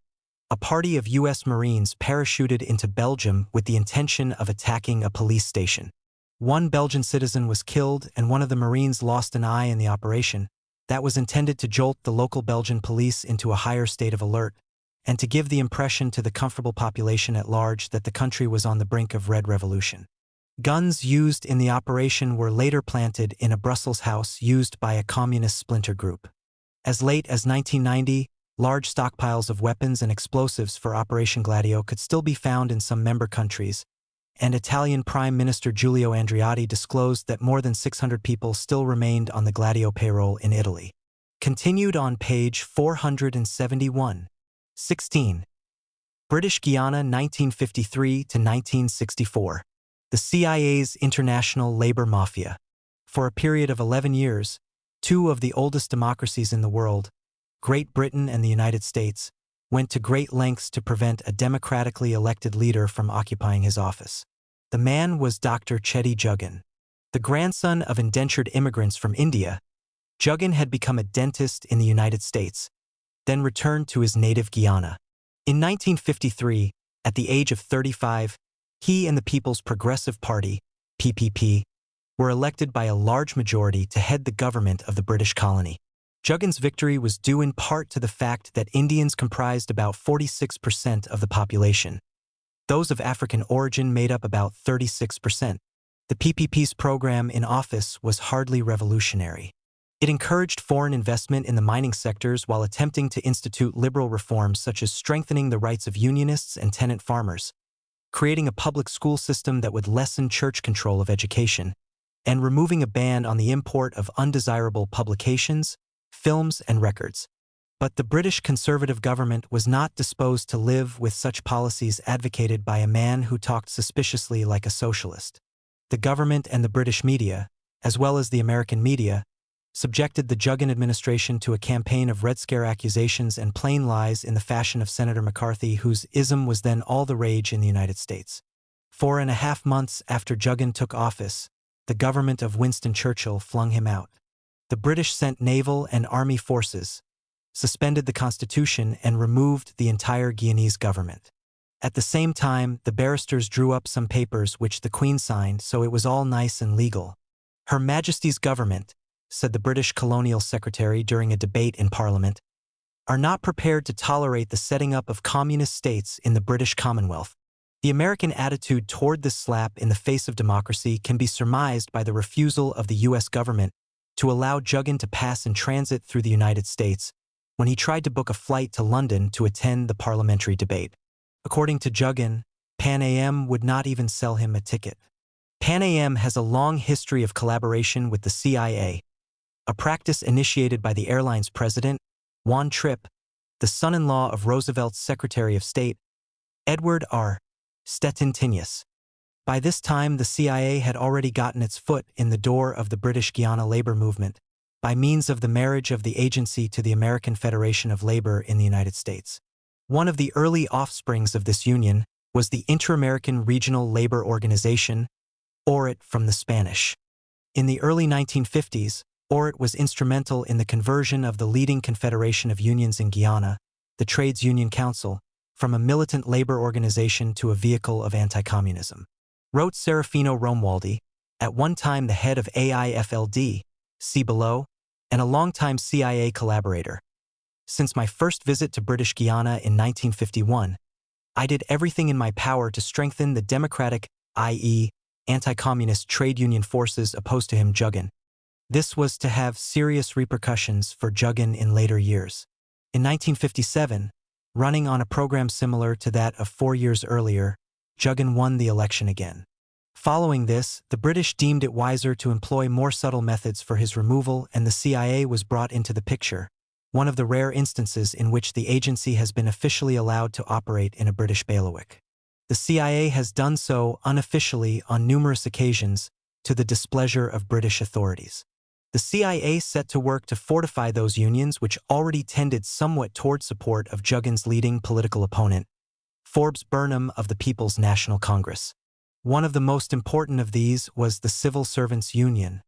a party of U.S. Marines parachuted into Belgium with the intention of attacking a police station. One Belgian citizen was killed and one of the Marines lost an eye in the operation that was intended to jolt the local Belgian police into a higher state of alert and to give the impression to the comfortable population at large that the country was on the brink of red revolution. Guns used in the operation were later planted in a Brussels house used by a communist splinter group. As late as 1990, large stockpiles of weapons and explosives for Operation Gladio could still be found in some member countries, and Italian Prime Minister Giulio Andreotti disclosed that more than 600 people still remained on the Gladio payroll in Italy. Continued on page 471. 16. British Guiana 1953 to 1964. The CIA's International Labor Mafia. For a period of 11 years, two of the oldest democracies in the world, Great Britain and the United States, went to great lengths to prevent a democratically elected leader from occupying his office. The man was Dr. Chetty Jugan. The grandson of indentured immigrants from India, Jugan had become a dentist in the United States, then returned to his native Guyana. In 1953, at the age of 35, he and the People's Progressive Party, PPP, were elected by a large majority to head the government of the British colony. Jugan's victory was due in part to the fact that Indians comprised about 46% of the population. Those of African origin made up about 36%. The PPP's program in office was hardly revolutionary. It encouraged foreign investment in the mining sectors while attempting to institute liberal reforms such as strengthening the rights of unionists and tenant farmers, creating a public school system that would lessen church control of education, and removing a ban on the import of undesirable publications, films, and records. But the British conservative government was not disposed to live with such policies advocated by a man who talked suspiciously like a socialist. The government and the British media, as well as the American media, subjected the Jugan administration to a campaign of Red Scare accusations and plain lies in the fashion of Senator McCarthy, whose ism was then all the rage in the United States. 4.5 months after Jugan took office, the government of Winston Churchill flung him out. The British sent naval and army forces, suspended the constitution, and removed the entire Guyanese government. At the same time, the barristers drew up some papers which the Queen signed, so it was all nice and legal. Her Majesty's government, said the British colonial secretary during a debate in Parliament, are not prepared to tolerate the setting up of communist states in the British Commonwealth. The American attitude toward this slap in the face of democracy can be surmised by the refusal of the U.S. government to allow Jugan to pass in transit through the United States when he tried to book a flight to London to attend the parliamentary debate. According to Jugan, Pan Am would not even sell him a ticket. Pan Am has a long history of collaboration with the CIA, a practice initiated by the airline's president, Juan Trippe, the son-in-law of Roosevelt's Secretary of State, Edward R. Stettintinius. By this time, the CIA had already gotten its foot in the door of the British Guiana labor movement by means of the marriage of the agency to the American Federation of Labor in the United States. One of the early offsprings of this union was the Inter-American Regional Labor Organization, ORIT from the Spanish. In the early 1950s, ORIT was instrumental in the conversion of the leading confederation of unions in Guyana, the Trades Union Council, from a militant labor organization to a vehicle of anti-communism. Wrote Serafino Romualdi, at one time the head of AIFLD, see below, and a longtime CIA collaborator. Since my first visit to British Guiana in 1951, I did everything in my power to strengthen the democratic, i.e., anti-communist trade union forces opposed to him Jugan. This was to have serious repercussions for Jugan in later years. In 1957, running on a program similar to that of 4 years earlier, Jugan won the election again. Following this, the British deemed it wiser to employ more subtle methods for his removal, and the CIA was brought into the picture, one of the rare instances in which the agency has been officially allowed to operate in a British bailiwick. The CIA has done so unofficially on numerous occasions, to the displeasure of British authorities. The CIA set to work to fortify those unions which already tended somewhat toward support of Jugan's leading political opponent, Forbes Burnham of the People's National Congress. One of the most important of these was the Civil Servants Union,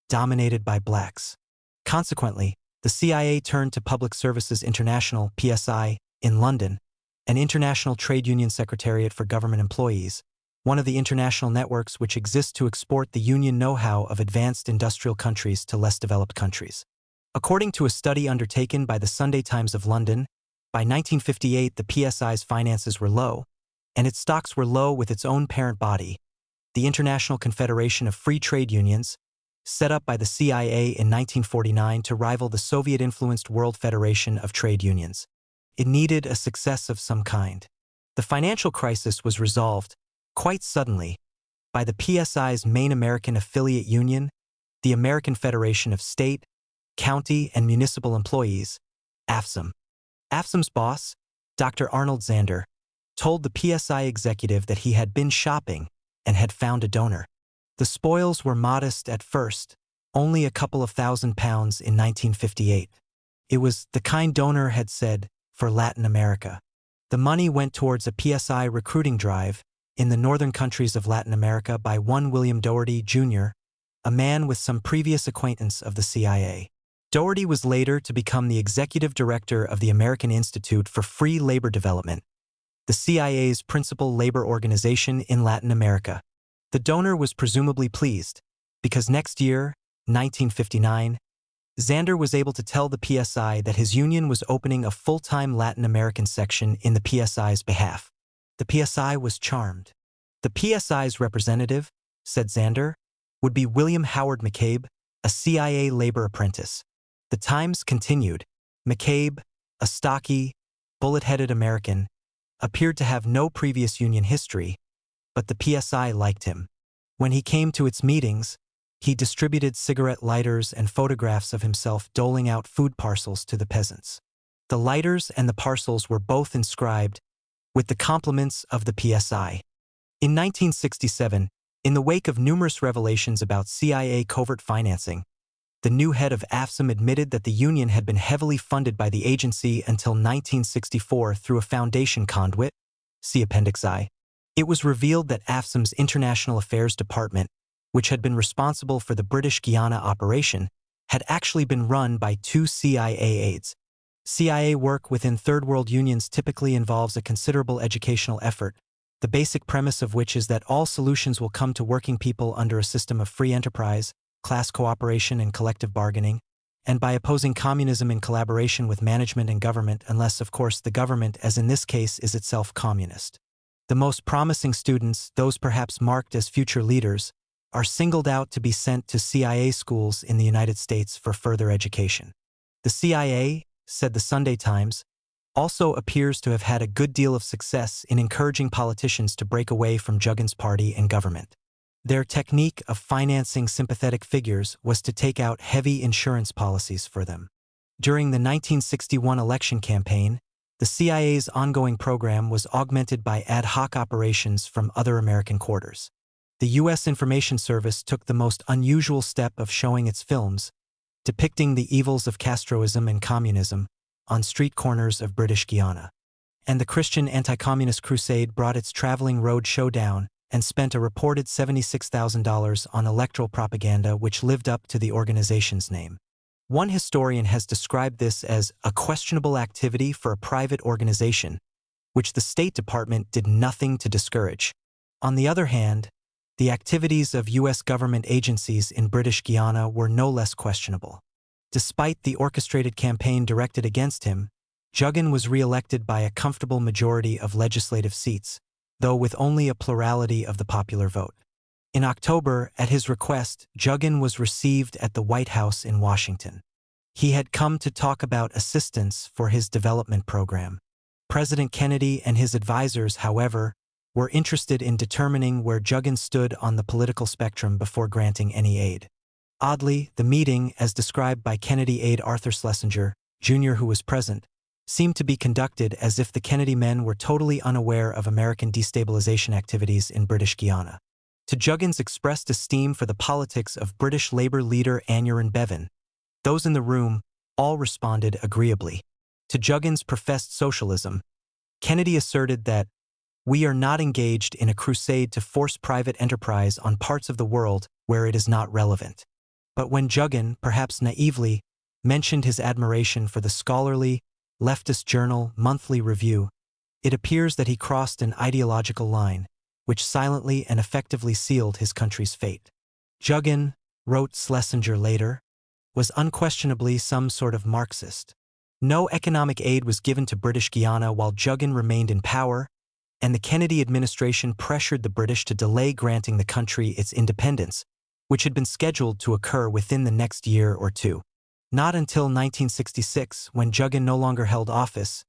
dominated by blacks. Consequently, the CIA turned to Public Services International (PSI) in London, an international trade union secretariat for government employees, one of the international networks which exists to export the union know-how of advanced industrial countries to less developed countries. According to a study undertaken by the Sunday Times of London, by 1958 the PSI's finances were low, and its stocks were low with its own parent body, the International Confederation of Free Trade Unions, set up by the CIA in 1949 to rival the Soviet-influenced World Federation of Trade Unions. It needed a success of some kind. The financial crisis was resolved, quite suddenly, by the PSI's main American affiliate union, the American Federation of State, County, and Municipal Employees, AFSM. AFSM's boss, Dr. Arnold Zander, told the PSI executive that he had been shopping and had found a donor. The spoils were modest at first, only a couple of £1,000 in 1958. It was, the kind donor had said, for Latin America. The money went towards a PSI recruiting drive in the northern countries of Latin America by one William Doherty, Jr., a man with some previous acquaintance of the CIA. Doherty was later to become the executive director of the American Institute for Free Labor Development, the CIA's principal labor organization in Latin America. The donor was presumably pleased, because next year, 1959, Zander was able to tell the PSI that his union was opening a full-time Latin American section in the PSI's behalf. The PSI was charmed. The PSI's representative, said Zander, would be William Howard McCabe, a CIA labor apprentice. The Times continued, McCabe, a stocky, bullet-headed American, appeared to have no previous union history, but the PSI liked him. When he came to its meetings, he distributed cigarette lighters and photographs of himself doling out food parcels to the peasants. The lighters and the parcels were both inscribed with the compliments of the PSI. In 1967, in the wake of numerous revelations about CIA covert financing, the new head of AFSM admitted that the union had been heavily funded by the agency until 1964 through a foundation conduit, see Appendix I. It was revealed that AFSM's International Affairs Department, which had been responsible for the British Guyana operation, had actually been run by 2 CIA aides. CIA work within Third World unions typically involves a considerable educational effort, the basic premise of which is that all solutions will come to working people under a system of free enterprise, class cooperation and collective bargaining, and by opposing communism in collaboration with management and government unless, of course, the government, as in this case, is itself communist. The most promising students, those perhaps marked as future leaders, are singled out to be sent to CIA schools in the United States for further education. The CIA, said the Sunday Times, also appears to have had a good deal of success in encouraging politicians to break away from Jugan's party and government. Their technique of financing sympathetic figures was to take out heavy insurance policies for them. During the 1961 election campaign, the CIA's ongoing program was augmented by ad hoc operations from other American quarters. The U.S. Information Service took the most unusual step of showing its films, depicting the evils of Castroism and communism, on street corners of British Guyana. And the Christian anti-communist crusade brought its traveling road showdown and spent a reported $76,000 on electoral propaganda which lived up to the organization's name. One historian has described this as a questionable activity for a private organization, which the State Department did nothing to discourage. On the other hand, the activities of U.S. government agencies in British Guyana were no less questionable. Despite the orchestrated campaign directed against him, Jugan was re-elected by a comfortable majority of legislative seats, though with only a plurality of the popular vote. In October, at his request, Jugan was received at the White House in Washington. He had come to talk about assistance for his development program. President Kennedy and his advisors, however, were interested in determining where Jugan stood on the political spectrum before granting any aid. Oddly, the meeting, as described by Kennedy aide Arthur Schlesinger, Jr., who was present, seemed to be conducted as if the Kennedy men were totally unaware of American destabilization activities in British Guiana. To Jugan's expressed esteem for the politics of British Labour leader Aneurin Bevan, those in the room all responded agreeably. To Jugan's professed socialism, Kennedy asserted that, "We are not engaged in a crusade to force private enterprise on parts of the world where it is not relevant." But when Jugan, perhaps naively, mentioned his admiration for the scholarly, leftist journal Monthly Review, it appears that he crossed an ideological line, which silently and effectively sealed his country's fate. Jugan, wrote Schlesinger later, was unquestionably some sort of Marxist. No economic aid was given to British Guiana while Jugan remained in power, and the Kennedy administration pressured the British to delay granting the country its independence, which had been scheduled to occur within the next year or two. Not until 1966, when Jugan no longer held office,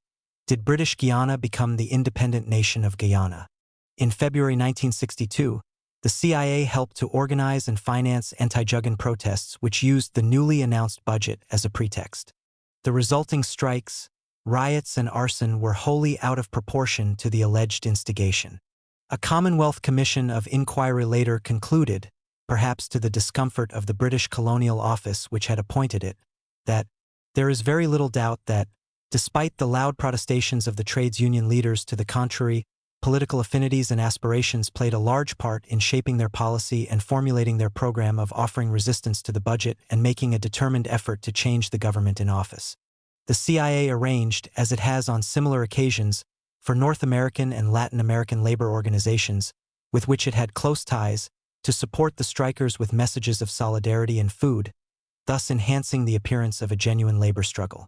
did British Guiana become the independent nation of Guyana. In February 1962, the CIA helped to organize and finance anti-Jugan protests which used the newly announced budget as a pretext. The resulting strikes, riots, and arson were wholly out of proportion to the alleged instigation. A Commonwealth Commission of Inquiry later concluded, perhaps to the discomfort of the British Colonial Office which had appointed it, that there is very little doubt that, despite the loud protestations of the trades union leaders to the contrary, political affinities and aspirations played a large part in shaping their policy and formulating their program of offering resistance to the budget and making a determined effort to change the government in office. The CIA arranged, as it has on similar occasions, for North American and Latin American labor organizations, with which it had close ties, to support the strikers with messages of solidarity and food, thus enhancing the appearance of a genuine labor struggle.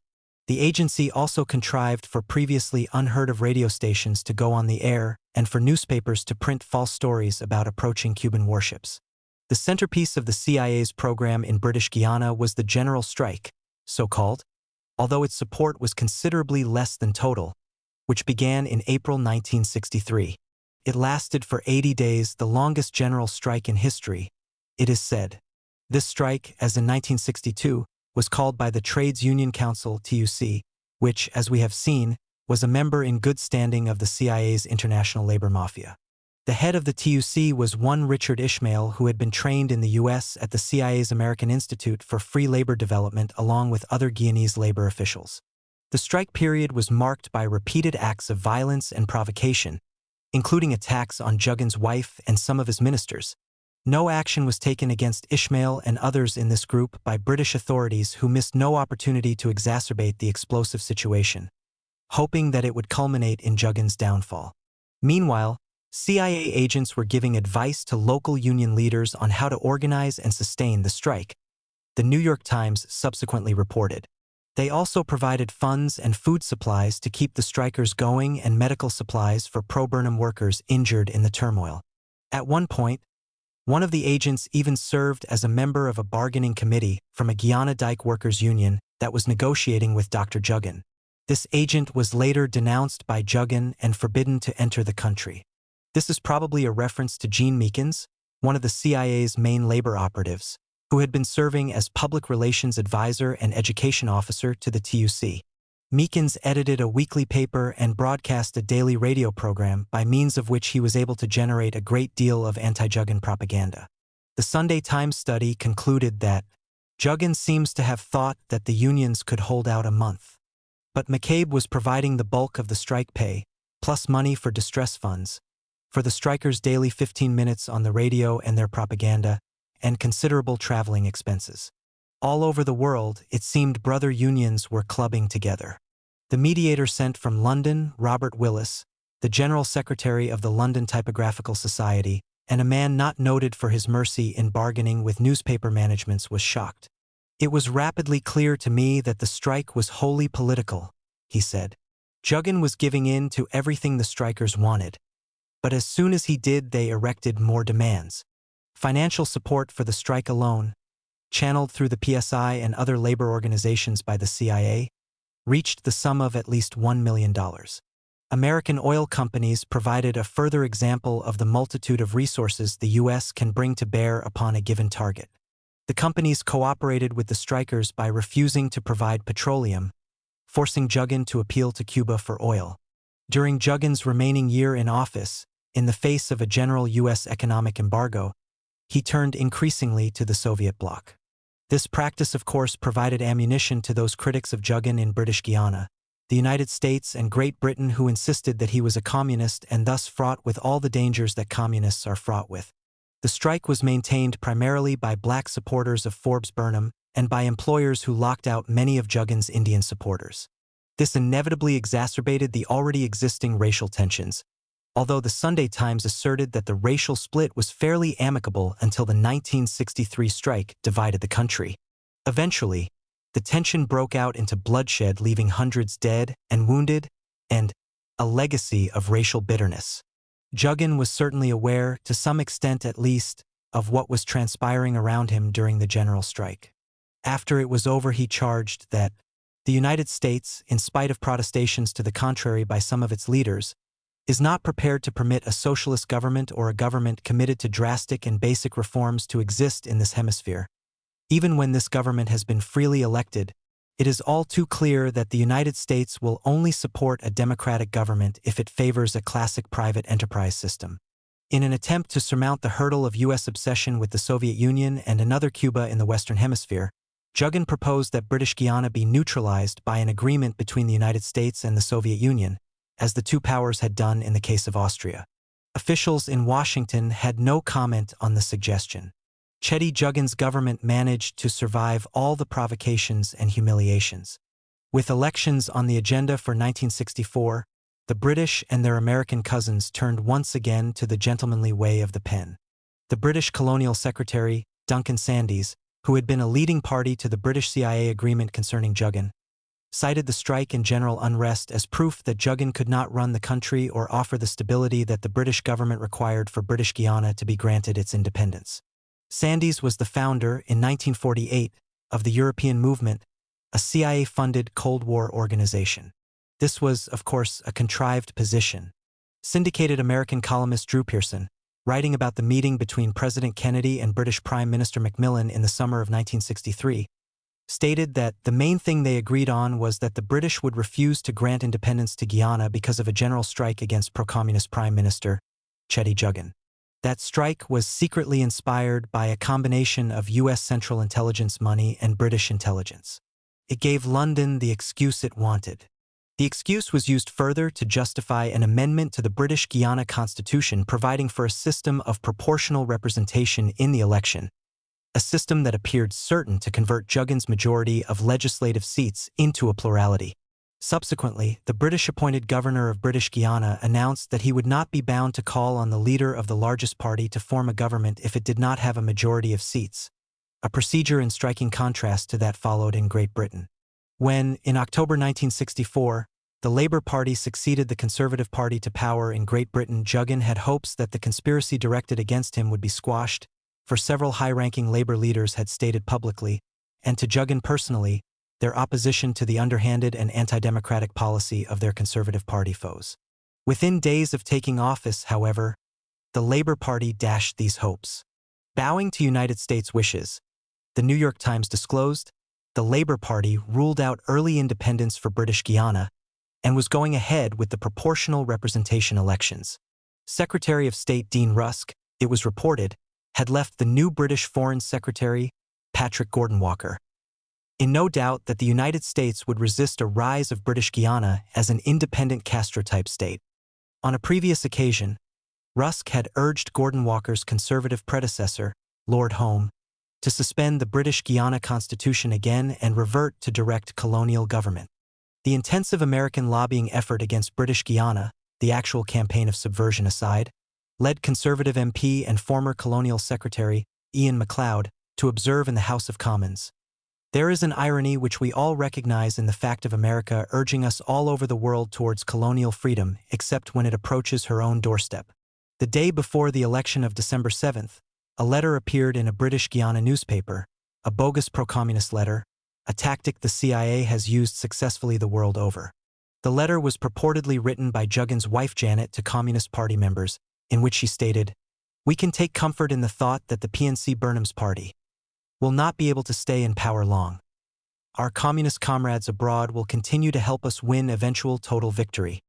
The agency also contrived for previously unheard-of radio stations to go on the air and for newspapers to print false stories about approaching Cuban warships. The centerpiece of the CIA's program in British Guiana was the General Strike, so-called, although its support was considerably less than total, which began in April 1963. It lasted for 80 days, the longest general strike in history, it is said. This strike, as in 1962, was called by the Trades Union Council (TUC), which, as we have seen, was a member in good standing of the CIA's international labor mafia. The head of the TUC was one Richard Ishmael, who had been trained in the U.S. at the CIA's American Institute for Free Labor Development along with other Guianese labor officials. The strike period was marked by repeated acts of violence and provocation, including attacks on Jugan's wife and some of his ministers. No action was taken against Ishmael and others in this group by British authorities, who missed no opportunity to exacerbate the explosive situation, hoping that it would culminate in Jugan's downfall. Meanwhile, CIA agents were giving advice to local union leaders on how to organize and sustain the strike, the New York Times subsequently reported. They also provided funds and food supplies to keep the strikers going and medical supplies for pro-Burnham workers injured in the turmoil. At one point, one of the agents even served as a member of a bargaining committee from a Guyana Dike Workers Union that was negotiating with Dr. Jugan. This agent was later denounced by Jugan and forbidden to enter the country. This is probably a reference to Gene Meekins, one of the CIA's main labor operatives, who had been serving as public relations advisor and education officer to the TUC. Meekins edited a weekly paper and broadcast a daily radio program by means of which he was able to generate a great deal of anti-Jugan propaganda. The Sunday Times study concluded that Jugan seems to have thought that the unions could hold out a month. But McCabe was providing the bulk of the strike pay, plus money for distress funds, for the strikers' daily 15 minutes on the radio and their propaganda, and considerable traveling expenses. All over the world, it seemed brother unions were clubbing together. The mediator sent from London, Robert Willis, the General Secretary of the London Typographical Society, and a man not noted for his mercy in bargaining with newspaper managements, was shocked. "It was rapidly clear to me that the strike was wholly political," he said. Jugan was giving in to everything the strikers wanted. But as soon as he did, they erected more demands. Financial support for the strike alone, channeled through the PSI and other labor organizations by the CIA, reached the sum of at least $1 million. American oil companies provided a further example of the multitude of resources the U.S. can bring to bear upon a given target. The companies cooperated with the strikers by refusing to provide petroleum, forcing Jugan to appeal to Cuba for oil. During Jugan's remaining year in office, in the face of a general U.S. economic embargo, he turned increasingly to the Soviet bloc. This practice, of course, provided ammunition to those critics of Jugan in British Guiana, the United States and Great Britain, who insisted that he was a communist and thus fraught with all the dangers that communists are fraught with. The strike was maintained primarily by black supporters of Forbes Burnham and by employers who locked out many of Jugan's Indian supporters. This inevitably exacerbated the already existing racial tensions, although the Sunday Times asserted that the racial split was fairly amicable until the 1963 strike divided the country. Eventually, the tension broke out into bloodshed, leaving hundreds dead and wounded, and a legacy of racial bitterness. Jugan was certainly aware, to some extent at least, of what was transpiring around him during the general strike. After it was over, he charged that the United States, in spite of protestations to the contrary by some of its leaders, is not prepared to permit a socialist government or a government committed to drastic and basic reforms to exist in this hemisphere. Even when this government has been freely elected, it is all too clear that the United States will only support a democratic government if it favors a classic private enterprise system. In an attempt to surmount the hurdle of U.S. obsession with the Soviet Union and another Cuba in the Western Hemisphere, Jugan proposed that British Guiana be neutralized by an agreement between the United States and the Soviet Union, as the two powers had done in the case of Austria. Officials in Washington had no comment on the suggestion. Chetty Jugan's government managed to survive all the provocations and humiliations. With elections on the agenda for 1964, the British and their American cousins turned once again to the gentlemanly way of the pen. The British Colonial Secretary, Duncan Sandys, who had been a leading party to the British CIA agreement concerning Jugan, cited the strike and general unrest as proof that Jugan could not run the country or offer the stability that the British government required for British Guiana to be granted its independence. Sandys was the founder, in 1948, of the European Movement, a CIA-funded Cold War organization. This was, of course, a contrived position. Syndicated American columnist Drew Pearson, writing about the meeting between President Kennedy and British Prime Minister Macmillan in the summer of 1963, stated that the main thing they agreed on was that the British would refuse to grant independence to Guyana because of a general strike against pro-communist Prime Minister Chetty Jugan. That strike was secretly inspired by a combination of U.S. Central Intelligence money and British intelligence. It gave London the excuse it wanted. The excuse was used further to justify an amendment to the British Guiana Constitution providing for a system of proportional representation in the election, a system that appeared certain to convert Jugan's majority of legislative seats into a plurality. Subsequently, the British-appointed governor of British Guiana announced that he would not be bound to call on the leader of the largest party to form a government if it did not have a majority of seats, a procedure in striking contrast to that followed in Great Britain. When, in October 1964, the Labour Party succeeded the Conservative Party to power in Great Britain, Jugan had hopes that the conspiracy directed against him would be squashed, for several high-ranking Labour leaders had stated publicly, and to Jugan personally, their opposition to the underhanded and anti-democratic policy of their Conservative Party foes. Within days of taking office, however, the Labour Party dashed these hopes. Bowing to United States wishes, the New York Times disclosed, the Labour Party ruled out early independence for British Guiana and was going ahead with the proportional representation elections. Secretary of State Dean Rusk, it was reported, had left the new British Foreign Secretary, Patrick Gordon Walker, in no doubt that the United States would resist a rise of British Guiana as an independent Castro-type state. On a previous occasion, Rusk had urged Gordon Walker's conservative predecessor, Lord Home, to suspend the British Guiana Constitution again and revert to direct colonial government. The intensive American lobbying effort against British Guiana, the actual campaign of subversion aside, led Conservative MP and former Colonial Secretary Ian MacLeod to observe in the House of Commons. There is an irony which we all recognize in the fact of America urging us all over the world towards colonial freedom, except when it approaches her own doorstep. The day before the election of December 7th, a letter appeared in a British Guyana newspaper, a bogus pro-communist letter, a tactic the CIA has used successfully the world over. The letter was purportedly written by Jugan's wife Janet to Communist Party members, in which she stated, "We can take comfort in the thought that the PNC Burnham's party will not be able to stay in power long. Our communist comrades abroad will continue to help us win eventual total victory."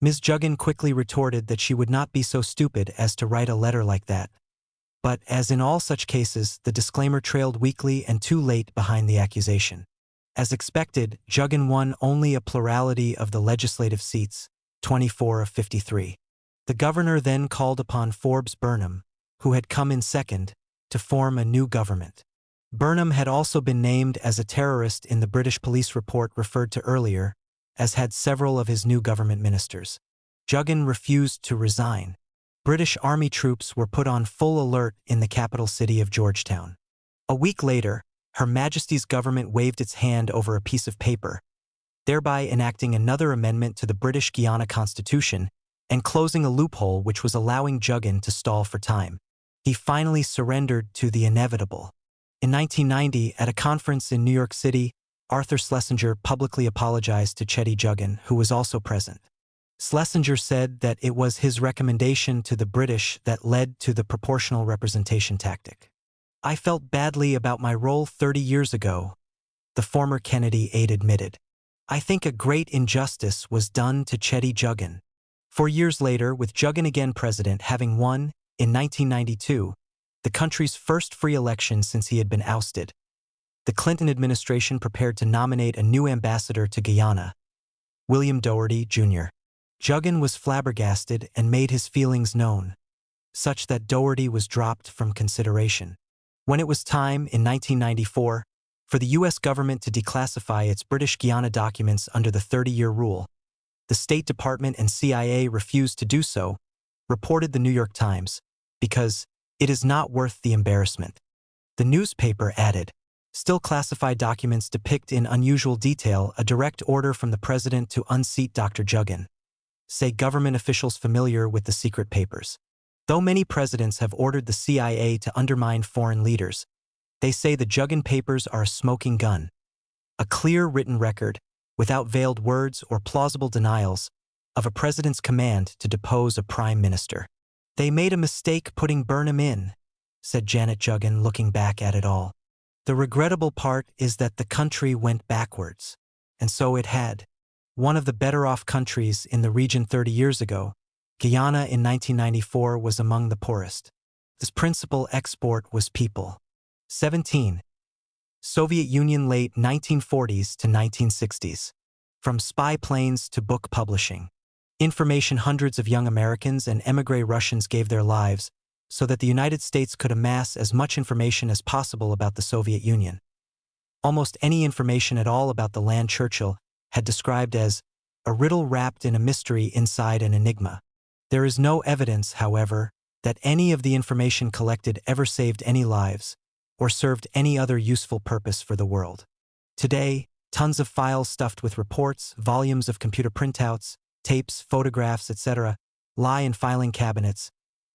Ms. Jugan quickly retorted that she would not be so stupid as to write a letter like that. But, as in all such cases, the disclaimer trailed weakly and too late behind the accusation. As expected, Jugan won only a plurality of the legislative seats, 24 of 53. The governor then called upon Forbes Burnham, who had come in second, to form a new government. Burnham had also been named as a terrorist in the British police report referred to earlier, as had several of his new government ministers. Jugan refused to resign. British Army troops were put on full alert in the capital city of Georgetown. A week later, Her Majesty's government waved its hand over a piece of paper, thereby enacting another amendment to the British Guyana Constitution and closing a loophole which was allowing Jugan to stall for time. He finally surrendered to the inevitable. In 1990, at a conference in New York City, Arthur Schlesinger publicly apologized to Chetty Jugan, who was also present. Schlesinger said that it was his recommendation to the British that led to the proportional representation tactic. "I felt badly about my role 30 years ago," the former Kennedy aide admitted. "I think a great injustice was done to Chetty Jugan." 4 years later, with Jugan again president, having won, in 1992, the country's first free election since he had been ousted, the Clinton administration prepared to nominate a new ambassador to Guyana, William Doherty, Jr. Jugan was flabbergasted and made his feelings known, such that Doherty was dropped from consideration. When it was time, in 1994, for the U.S. government to declassify its British Guyana documents under the 30-year rule, the State Department and CIA refused to do so, reported the New York Times, because it is not worth the embarrassment. The newspaper added, "Still classified documents depict in unusual detail a direct order from the president to unseat Dr. Jugan," say government officials familiar with the secret papers. Though many presidents have ordered the CIA to undermine foreign leaders, they say the Jugan papers are a smoking gun. A clear written record, without veiled words or plausible denials, of a president's command to depose a prime minister. "They made a mistake putting Burnham in," said Janet Jugan, looking back at it all. "The regrettable part is that the country went backwards. And so it had. One of the better-off countries in the region 30 years ago, Guyana in 1994 was among the poorest. This principal export was people." 17. Soviet Union late 1940s to 1960s. From spy planes to book publishing. Information hundreds of young Americans and émigré Russians gave their lives so that the United States could amass as much information as possible about the Soviet Union. Almost any information at all about the land Churchill had described as a riddle wrapped in a mystery inside an enigma. There is no evidence, however, that any of the information collected ever saved any lives or served any other useful purpose for the world. Today, tons of files stuffed with reports, volumes of computer printouts, tapes, photographs, etc., lie in filing cabinets,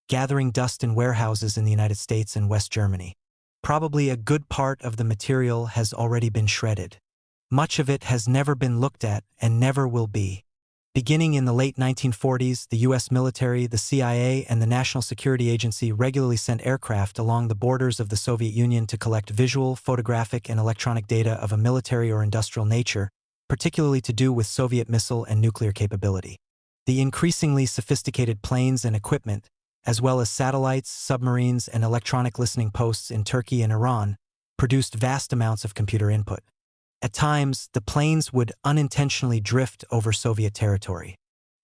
gathering dust in warehouses in the United States and West Germany. Probably a good part of the material has already been shredded. Much of it has never been looked at and never will be. Beginning in the late 1940s, the U.S. military, the CIA, and the National Security Agency regularly sent aircraft along the borders of the Soviet Union to collect visual, photographic, and electronic data of a military or industrial nature, particularly to do with Soviet missile and nuclear capability. The increasingly sophisticated planes and equipment, as well as satellites, submarines, and electronic listening posts in Turkey and Iran, produced vast amounts of computer input. At times, the planes would unintentionally drift over Soviet territory.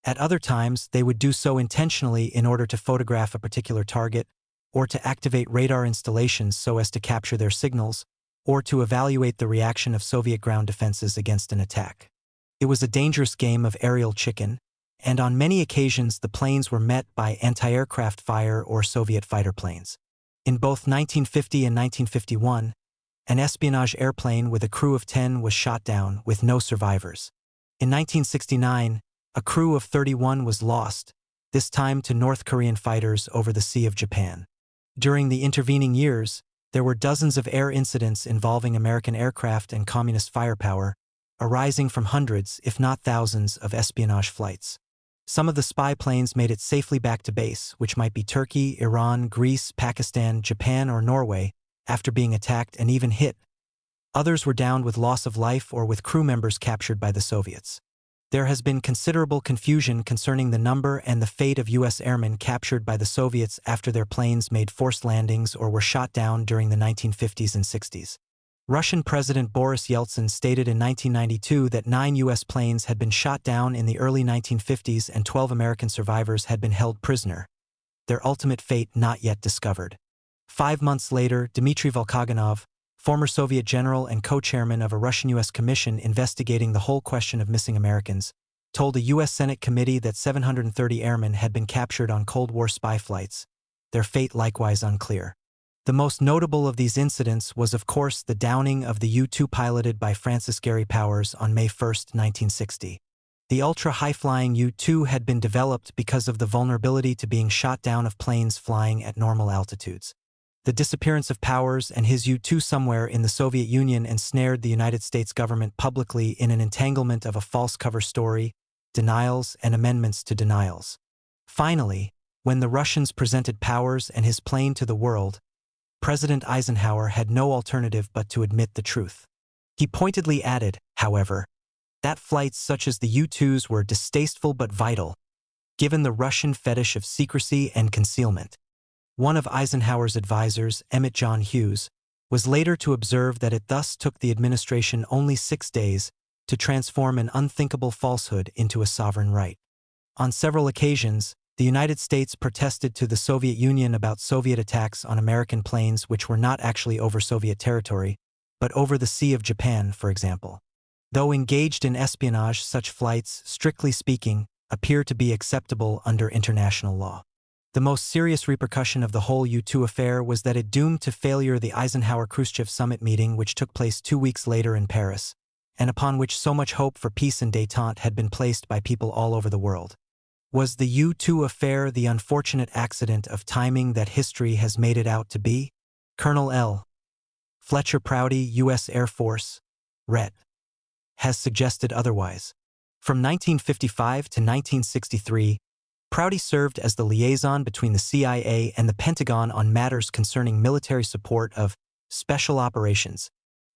At other times, they would do so intentionally in order to photograph a particular target, or to activate radar installations so as to capture their signals, or to evaluate the reaction of Soviet ground defenses against an attack. It was a dangerous game of aerial chicken, and on many occasions the planes were met by anti-aircraft fire or Soviet fighter planes. In both 1950 and 1951, an espionage airplane with a crew of 10 was shot down with no survivors. In 1969, a crew of 31 was lost, this time to North Korean fighters over the Sea of Japan. During the intervening years, there were dozens of air incidents involving American aircraft and communist firepower, arising from hundreds, if not thousands, of espionage flights. Some of the spy planes made it safely back to base, which might be Turkey, Iran, Greece, Pakistan, Japan, or Norway, after being attacked and even hit. Others were downed with loss of life or with crew members captured by the Soviets. There has been considerable confusion concerning the number and the fate of U.S. airmen captured by the Soviets after their planes made forced landings or were shot down during the 1950s and 60s. Russian President Boris Yeltsin stated in 1992 that 9 U.S. planes had been shot down in the early 1950s and 12 American survivors had been held prisoner, their ultimate fate not yet discovered. 5 months later, Dmitry Volkogonov, former Soviet general and co-chairman of a Russian-U.S. commission investigating the whole question of missing Americans, told a U.S. Senate committee that 730 airmen had been captured on Cold War spy flights, their fate likewise unclear. The most notable of these incidents was of course the downing of the U-2 piloted by Francis Gary Powers on May 1, 1960. The ultra-high-flying U-2 had been developed because of the vulnerability to being shot down of planes flying at normal altitudes. The disappearance of Powers and his U-2 somewhere in the Soviet Union ensnared the United States government publicly in an entanglement of a false cover story, denials, and amendments to denials. Finally, when the Russians presented Powers and his plane to the world, President Eisenhower had no alternative but to admit the truth. He pointedly added, however, that flights such as the U-2s were distasteful but vital, given the Russian fetish of secrecy and concealment. One of Eisenhower's advisors, Emmett John Hughes, was later to observe that it thus took the administration only 6 days to transform an unthinkable falsehood into a sovereign right. On several occasions, the United States protested to the Soviet Union about Soviet attacks on American planes which were not actually over Soviet territory, but over the Sea of Japan, for example. Though engaged in espionage, such flights, strictly speaking, appear to be acceptable under international law. The most serious repercussion of the whole U-2 affair was that it doomed to failure the Eisenhower-Khrushchev summit meeting which took place 2 weeks later in Paris, and upon which so much hope for peace and détente had been placed by people all over the world. Was the U-2 affair the unfortunate accident of timing that history has made it out to be? Colonel L. Fletcher Prouty, U.S. Air Force, Ret. has suggested otherwise. From 1955 to 1963, Prouty served as the liaison between the CIA and the Pentagon on matters concerning military support of special operations.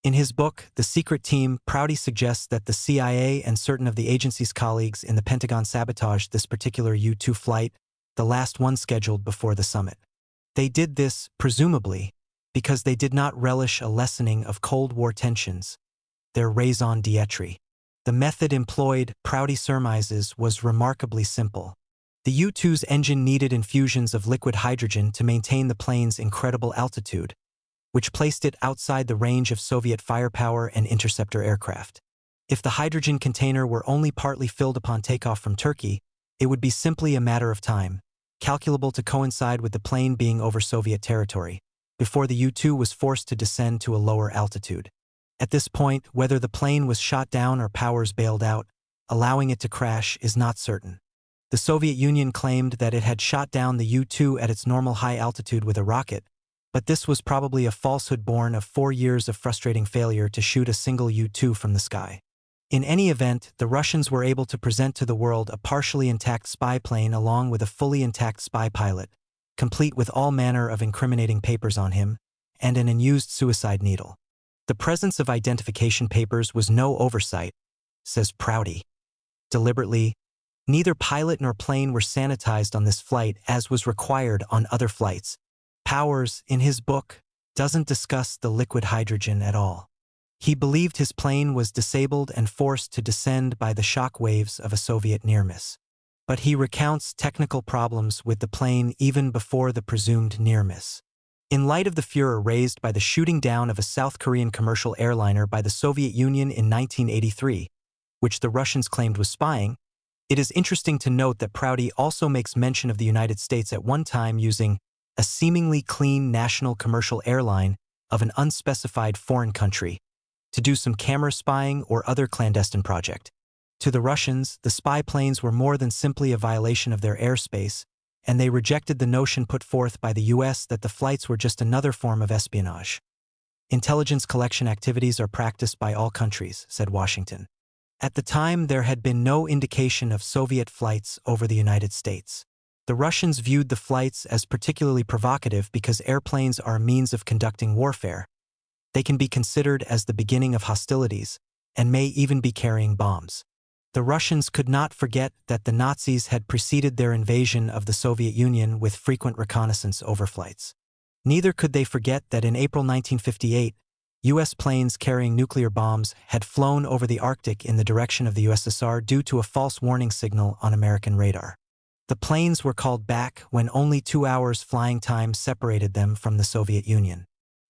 In his book, The Secret Team, Prouty suggests that the CIA and certain of the agency's colleagues in the Pentagon sabotaged this particular U-2 flight, the last one scheduled before the summit. They did this, presumably, because they did not relish a lessening of Cold War tensions, their raison d'etre. The method employed, Prouty surmises, was remarkably simple. The U-2's engine needed infusions of liquid hydrogen to maintain the plane's incredible altitude, which placed it outside the range of Soviet firepower and interceptor aircraft. If the hydrogen container were only partly filled upon takeoff from Turkey, it would be simply a matter of time, calculable to coincide with the plane being over Soviet territory, before the U-2 was forced to descend to a lower altitude. At this point, whether the plane was shot down or Powers bailed out, allowing it to crash, is not certain. The Soviet Union claimed that it had shot down the U-2 at its normal high altitude with a rocket, but this was probably a falsehood born of 4 years of frustrating failure to shoot a single U-2 from the sky. In any event, the Russians were able to present to the world a partially intact spy plane along with a fully intact spy pilot, complete with all manner of incriminating papers on him, and an unused suicide needle. The presence of identification papers was no oversight, says Prouty. Deliberately, neither pilot nor plane were sanitized on this flight as was required on other flights. Powers, in his book, doesn't discuss the liquid hydrogen at all. He believed his plane was disabled and forced to descend by the shock waves of a Soviet near-miss. But he recounts technical problems with the plane even before the presumed near-miss. In light of the furor raised by the shooting down of a South Korean commercial airliner by the Soviet Union in 1983, which the Russians claimed was spying, it is interesting to note that Prouty also makes mention of the United States at one time using a seemingly clean national commercial airline of an unspecified foreign country, to do some camera spying or other clandestine project. To the Russians, the spy planes were more than simply a violation of their airspace, and they rejected the notion put forth by the US that the flights were just another form of espionage. Intelligence collection activities are practiced by all countries, said Washington. At the time, there had been no indication of Soviet flights over the United States. The Russians viewed the flights as particularly provocative because airplanes are a means of conducting warfare. They can be considered as the beginning of hostilities, and may even be carrying bombs. The Russians could not forget that the Nazis had preceded their invasion of the Soviet Union with frequent reconnaissance overflights. Neither could they forget that in April 1958, U.S. planes carrying nuclear bombs had flown over the Arctic in the direction of the USSR due to a false warning signal on American radar. The planes were called back when only 2 hours flying time separated them from the Soviet Union.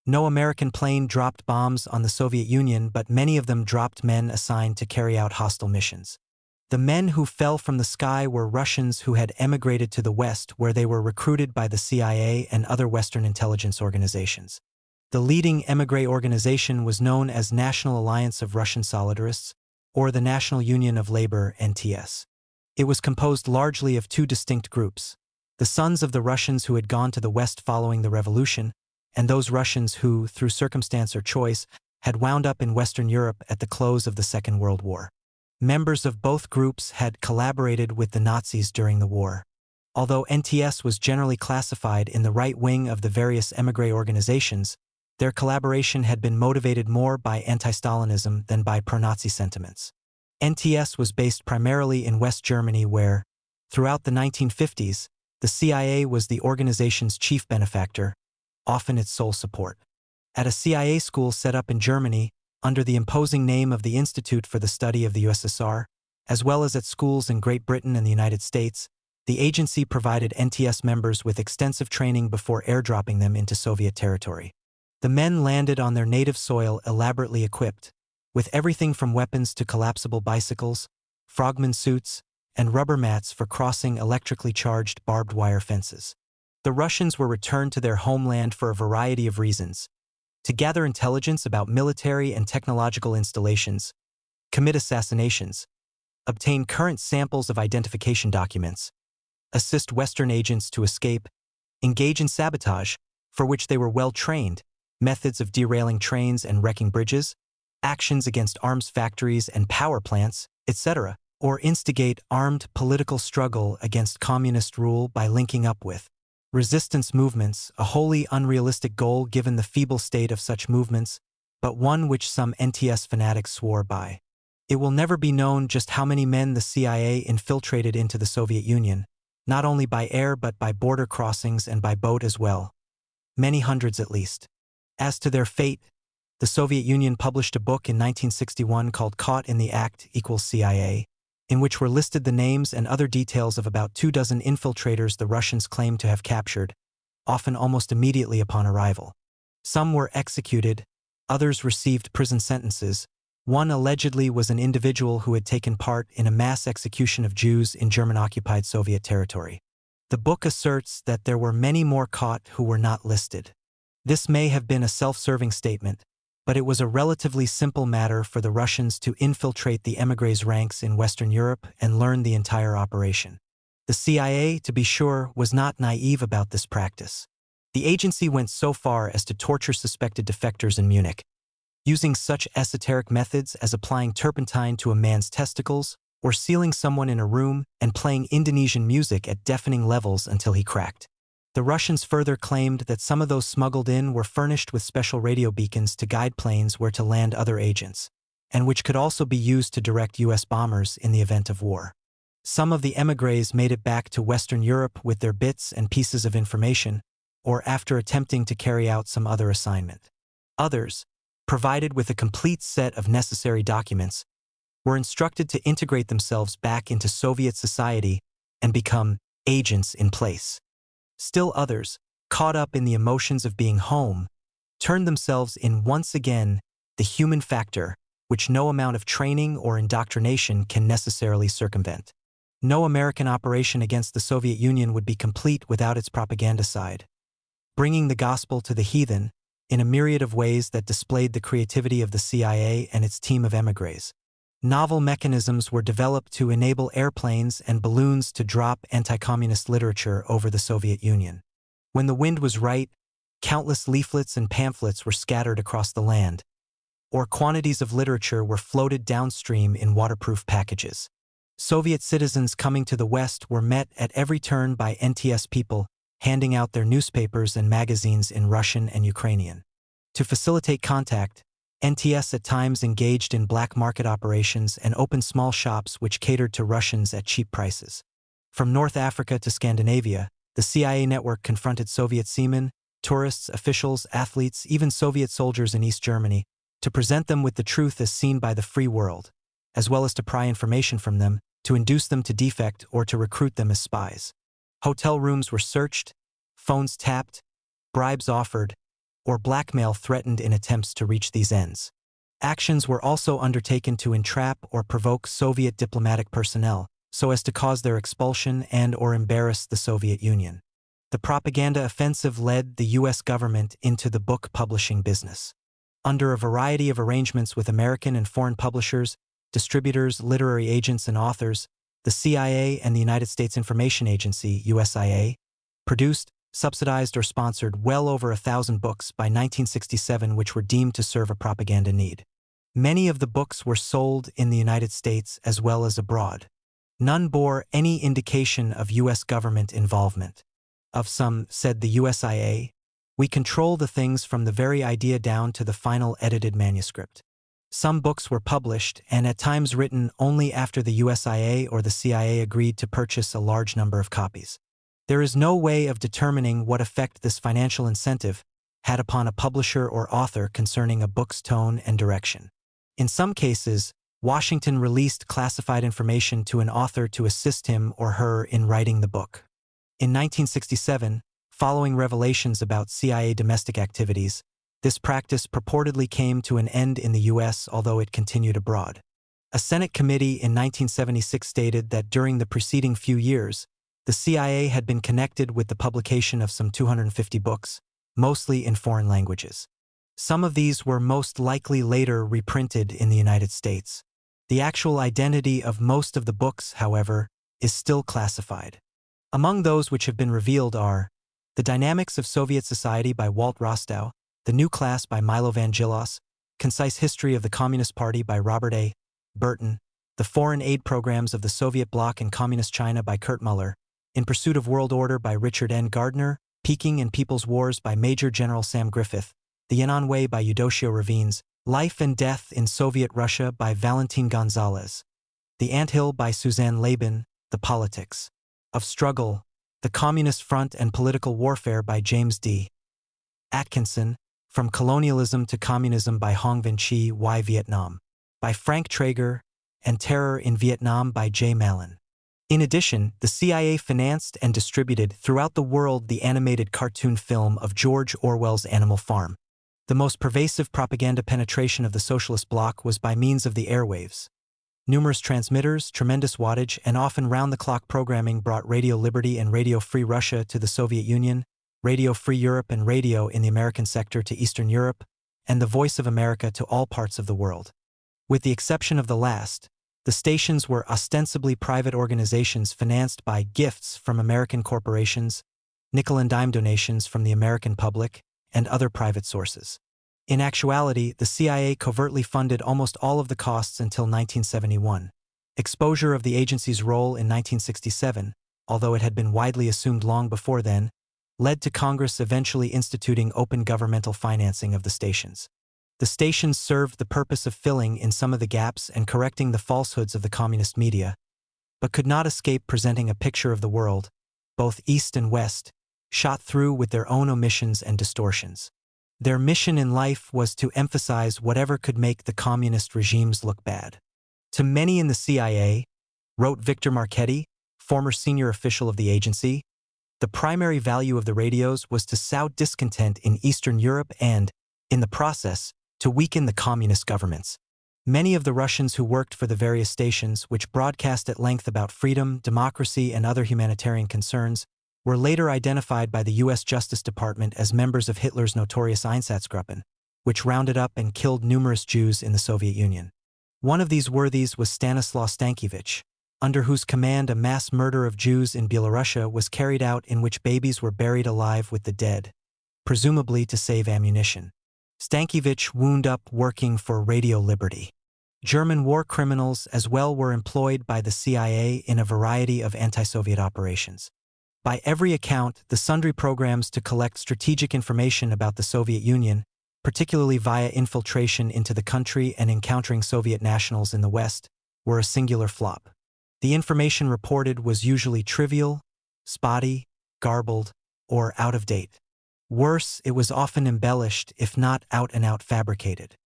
No American plane dropped bombs on the Soviet Union, but many of them dropped men assigned to carry out hostile missions. The men who fell from the sky were Russians who had emigrated to the West, where they were recruited by the CIA and other Western intelligence organizations. The leading émigré organization was known as National Alliance of Russian Solidarists, or the National Union of Labor (NTS). It was composed largely of two distinct groups: the sons of the Russians who had gone to the West following the revolution, and those Russians who, through circumstance or choice, had wound up in Western Europe at the close of the Second World War. Members of both groups had collaborated with the Nazis during the war. Although NTS was generally classified in the right wing of the various émigré organizations, their collaboration had been motivated more by anti-Stalinism than by pro-Nazi sentiments. NTS was based primarily in West Germany where, throughout the 1950s, the CIA was the organization's chief benefactor, often its sole support. At a CIA school set up in Germany, under the imposing name of the Institute for the Study of the USSR, as well as at schools in Great Britain and the United States, the agency provided NTS members with extensive training before airdropping them into Soviet territory. The men landed on their native soil elaborately equipped, with everything from weapons to collapsible bicycles, frogman suits, and rubber mats for crossing electrically charged barbed wire fences. The Russians were returned to their homeland for a variety of reasons: to gather intelligence about military and technological installations, commit assassinations, obtain current samples of identification documents, assist Western agents to escape, engage in sabotage, for which they were well trained, methods of derailing trains and wrecking bridges, actions against arms factories and power plants, etc., or instigate armed political struggle against communist rule by linking up with resistance movements, a wholly unrealistic goal given the feeble state of such movements, but one which some NTS fanatics swore by. It will never be known just how many men the CIA infiltrated into the Soviet Union, not only by air but by border crossings and by boat as well. Many hundreds at least. As to their fate, the Soviet Union published a book in 1961 called Caught in the Act = CIA, in which were listed the names and other details of about 24 infiltrators the Russians claimed to have captured, often almost immediately upon arrival. Some were executed, others received prison sentences. One allegedly was an individual who had taken part in a mass execution of Jews in German-occupied Soviet territory. The book asserts that there were many more caught who were not listed. This may have been a self-serving statement, but it was a relatively simple matter for the Russians to infiltrate the émigrés' ranks in Western Europe and learn the entire operation. The CIA, to be sure, was not naive about this practice. The agency went so far as to torture suspected defectors in Munich, using such esoteric methods as applying turpentine to a man's testicles or sealing someone in a room and playing Indonesian music at deafening levels until he cracked. The Russians further claimed that some of those smuggled in were furnished with special radio beacons to guide planes where to land other agents, and which could also be used to direct U.S. bombers in the event of war. Some of the émigrés made it back to Western Europe with their bits and pieces of information, or after attempting to carry out some other assignment. Others, provided with a complete set of necessary documents, were instructed to integrate themselves back into Soviet society and become agents in place. Still others, caught up in the emotions of being home, turned themselves in once again, the human factor, which no amount of training or indoctrination can necessarily circumvent. No American operation against the Soviet Union would be complete without its propaganda side. Bringing the gospel to the heathen, in a myriad of ways that displayed the creativity of the CIA and its team of émigrés. Novel mechanisms were developed to enable airplanes and balloons to drop anti-communist literature over the Soviet Union. When the wind was right, countless leaflets and pamphlets were scattered across the land, or quantities of literature were floated downstream in waterproof packages. Soviet citizens coming to the West were met at every turn by NTS people, handing out their newspapers and magazines in Russian and Ukrainian. To facilitate contact, NTS at times engaged in black market operations and opened small shops which catered to Russians at cheap prices. From North Africa to Scandinavia, the CIA network confronted Soviet seamen, tourists, officials, athletes, even Soviet soldiers in East Germany, to present them with the truth as seen by the free world, as well as to pry information from them, to induce them to defect or to recruit them as spies. Hotel rooms were searched, phones tapped, bribes offered, or blackmail threatened in attempts to reach these ends. Actions were also undertaken to entrap or provoke Soviet diplomatic personnel, so as to cause their expulsion and/or embarrass the Soviet Union. The propaganda offensive led the U.S. government into the book publishing business. Under a variety of arrangements with American and foreign publishers, distributors, literary agents, and authors, the CIA and the United States Information Agency, USIA, produced, subsidized, or sponsored well over 1,000 books by 1967 which were deemed to serve a propaganda need. Many of the books were sold in the United States as well as abroad. None bore any indication of U.S. government involvement. Of some, said the USIA, we control the things from the very idea down to the final edited manuscript. Some books were published and at times written only after the USIA or the CIA agreed to purchase a large number of copies. There is no way of determining what effect this financial incentive had upon a publisher or author concerning a book's tone and direction. In some cases, Washington released classified information to an author to assist him or her in writing the book. In 1967, following revelations about CIA domestic activities, this practice purportedly came to an end in the U.S., although it continued abroad. A Senate committee in 1976 stated that during the preceding few years, the CIA had been connected with the publication of some 250 books, mostly in foreign languages. Some of these were most likely later reprinted in the United States. The actual identity of most of the books, however, is still classified. Among those which have been revealed are The Dynamics of Soviet Society by Walt Rostow, The New Class by Milo Vangelos, Concise History of the Communist Party by Robert A. Burton, The Foreign Aid Programs of the Soviet Bloc in Communist China by Kurt Muller, In Pursuit of World Order by Richard N. Gardner, Peking and People's Wars by Major General Sam Griffith, The Yan'an Way by Eudoxio Ravines, Life and Death in Soviet Russia by Valentin Gonzalez, The Anthill by Suzanne Labin, The Politics of Struggle, The Communist Front and Political Warfare by James D. Atkinson, From Colonialism to Communism by Hong Vinh Chi, Why Vietnam, by Frank Traeger, and Terror in Vietnam by J. Mallon. In addition, the CIA financed and distributed throughout the world the animated cartoon film of George Orwell's Animal Farm. The most pervasive propaganda penetration of the socialist bloc was by means of the airwaves. Numerous transmitters, tremendous wattage, and often round-the-clock programming brought Radio Liberty and Radio Free Russia to the Soviet Union, Radio Free Europe and Radio in the American sector to Eastern Europe, and the Voice of America to all parts of the world. With the exception of the last, the stations were ostensibly private organizations financed by gifts from American corporations, nickel-and-dime donations from the American public, and other private sources. In actuality, the CIA covertly funded almost all of the costs until 1971. Exposure of the agency's role in 1967, although it had been widely assumed long before then, led to Congress eventually instituting open governmental financing of the stations. The stations served the purpose of filling in some of the gaps and correcting the falsehoods of the communist media, but could not escape presenting a picture of the world, both East and West, shot through with their own omissions and distortions. Their mission in life was to emphasize whatever could make the communist regimes look bad. To many in the CIA, wrote Victor Marchetti, former senior official of the agency, the primary value of the radios was to sow discontent in Eastern Europe and, in the process, to weaken the communist governments. Many of the Russians who worked for the various stations, which broadcast at length about freedom, democracy, and other humanitarian concerns, were later identified by the U.S. Justice Department as members of Hitler's notorious Einsatzgruppen, which rounded up and killed numerous Jews in the Soviet Union. One of these worthies was Stanislaw Stankiewicz, under whose command a mass murder of Jews in Belarusia was carried out in which babies were buried alive with the dead, presumably to save ammunition. Stankiewicz wound up working for Radio Liberty. German war criminals as well were employed by the CIA in a variety of anti-Soviet operations. By every account, the sundry programs to collect strategic information about the Soviet Union, particularly via infiltration into the country and encountering Soviet nationals in the West, were a singular flop. The information reported was usually trivial, spotty, garbled, or out of date. Worse, it was often embellished, if not out-and-out fabricated.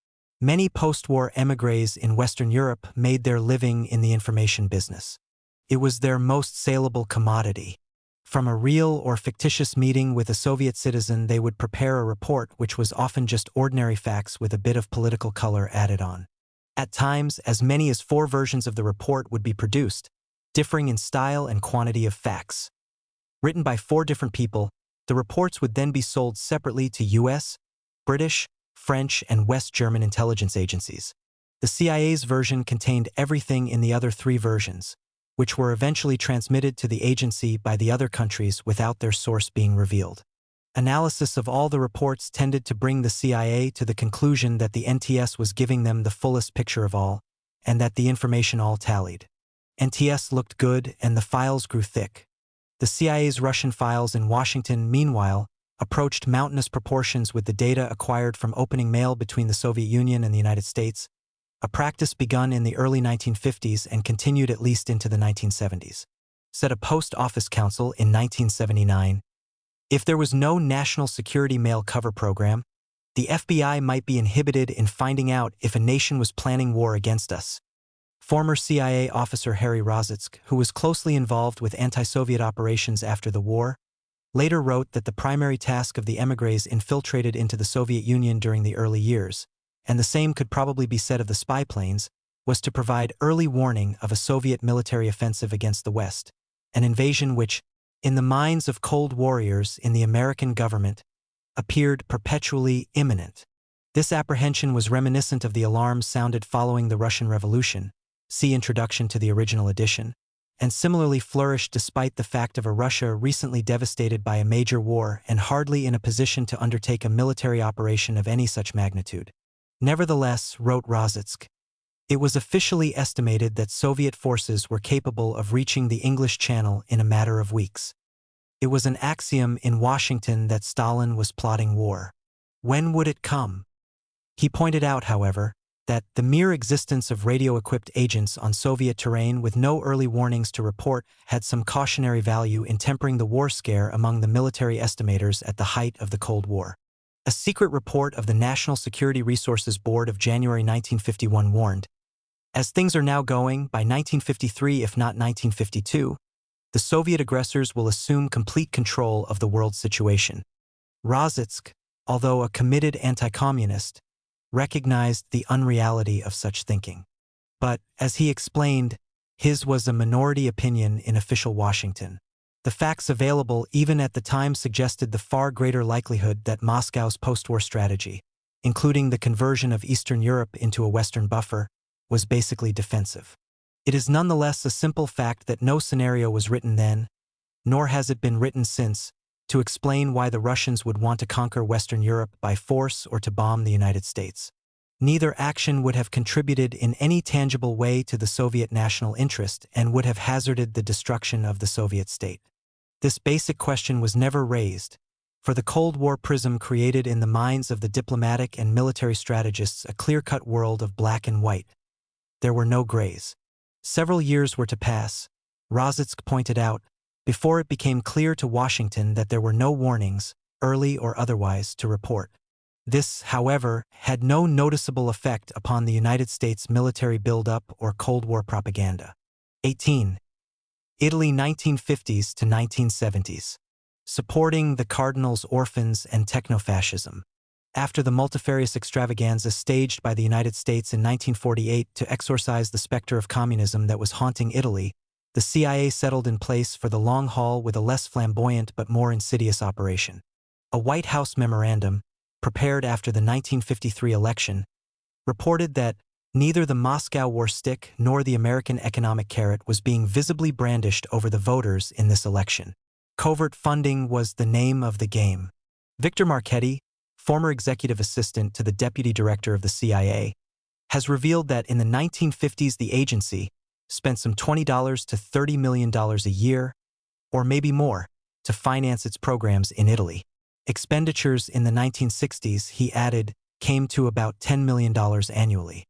Many post-war émigrés in Western Europe made their living in the information business. It was their most saleable commodity. From a real or fictitious meeting with a Soviet citizen, they would prepare a report which was often just ordinary facts with a bit of political color added on. At times, as many as 4 versions of the report would be produced, differing in style and quantity of facts. Written by 4 different people, the reports would then be sold separately to US, British, French, and West German intelligence agencies. The CIA's version contained everything in the other 3 versions, which were eventually transmitted to the agency by the other countries without their source being revealed. Analysis of all the reports tended to bring the CIA to the conclusion that the NTS was giving them the fullest picture of all, and that the information all tallied. NTS looked good and the files grew thick. The CIA's Russian files in Washington, meanwhile, approached mountainous proportions with the data acquired from opening mail between the Soviet Union and the United States, a practice begun in the early 1950s and continued at least into the 1970s. Said a Post Office Council in 1979, if there was no national security mail cover program, the FBI might be inhibited in finding out if a nation was planning war against us. Former CIA officer Harry Rositsk, who was closely involved with anti-Soviet operations after the war, later wrote that the primary task of the émigrés infiltrated into the Soviet Union during the early years, and the same could probably be said of the spy planes, was to provide early warning of a Soviet military offensive against the West, an invasion which, in the minds of cold warriors in the American government, appeared perpetually imminent. This apprehension was reminiscent of the alarms sounded following the Russian Revolution, see introduction to the original edition, and similarly flourished despite the fact of a Russia recently devastated by a major war and hardly in a position to undertake a military operation of any such magnitude. Nevertheless, wrote Rositsk, it was officially estimated that Soviet forces were capable of reaching the English Channel in a matter of weeks. It was an axiom in Washington that Stalin was plotting war. When would it come? He pointed out, however, that the mere existence of radio-equipped agents on Soviet terrain with no early warnings to report had some cautionary value in tempering the war scare among the military estimators at the height of the Cold War. A secret report of the National Security Resources Board of January 1951 warned, as things are now going, by 1953 if not 1952, the Soviet aggressors will assume complete control of the world situation. Rositsk, although a committed anti-communist, recognized the unreality of such thinking. But, as he explained, his was a minority opinion in official Washington. The facts available even at the time suggested the far greater likelihood that Moscow's post-war strategy, including the conversion of Eastern Europe into a Western buffer, was basically defensive. It is nonetheless a simple fact that no scenario was written then, nor has it been written since, to explain why the Russians would want to conquer Western Europe by force or to bomb the United States. Neither action would have contributed in any tangible way to the Soviet national interest and would have hazarded the destruction of the Soviet state. This basic question was never raised, for the Cold War prism created in the minds of the diplomatic and military strategists a clear-cut world of black and white. There were no grays. Several years were to pass, Rositsk pointed out, before it became clear to Washington that there were no warnings, early or otherwise, to report. This, however, had no noticeable effect upon the United States military buildup or Cold War propaganda. 18. Italy 1950s to 1970s. Supporting the Cardinals' orphans and technofascism. After the multifarious extravaganza staged by the United States in 1948 to exorcise the specter of communism that was haunting Italy, the CIA settled in place for the long haul with a less flamboyant but more insidious operation. A White House memorandum, prepared after the 1953 election, reported that neither the Moscow war stick nor the American economic carrot was being visibly brandished over the voters in this election. Covert funding was the name of the game. Victor Marchetti, former executive assistant to the deputy director of the CIA, has revealed that in the 1950s the agency spent some $20 to $30 million a year, or maybe more, to finance its programs in Italy. Expenditures in the 1960s, he added, came to about $10 million annually.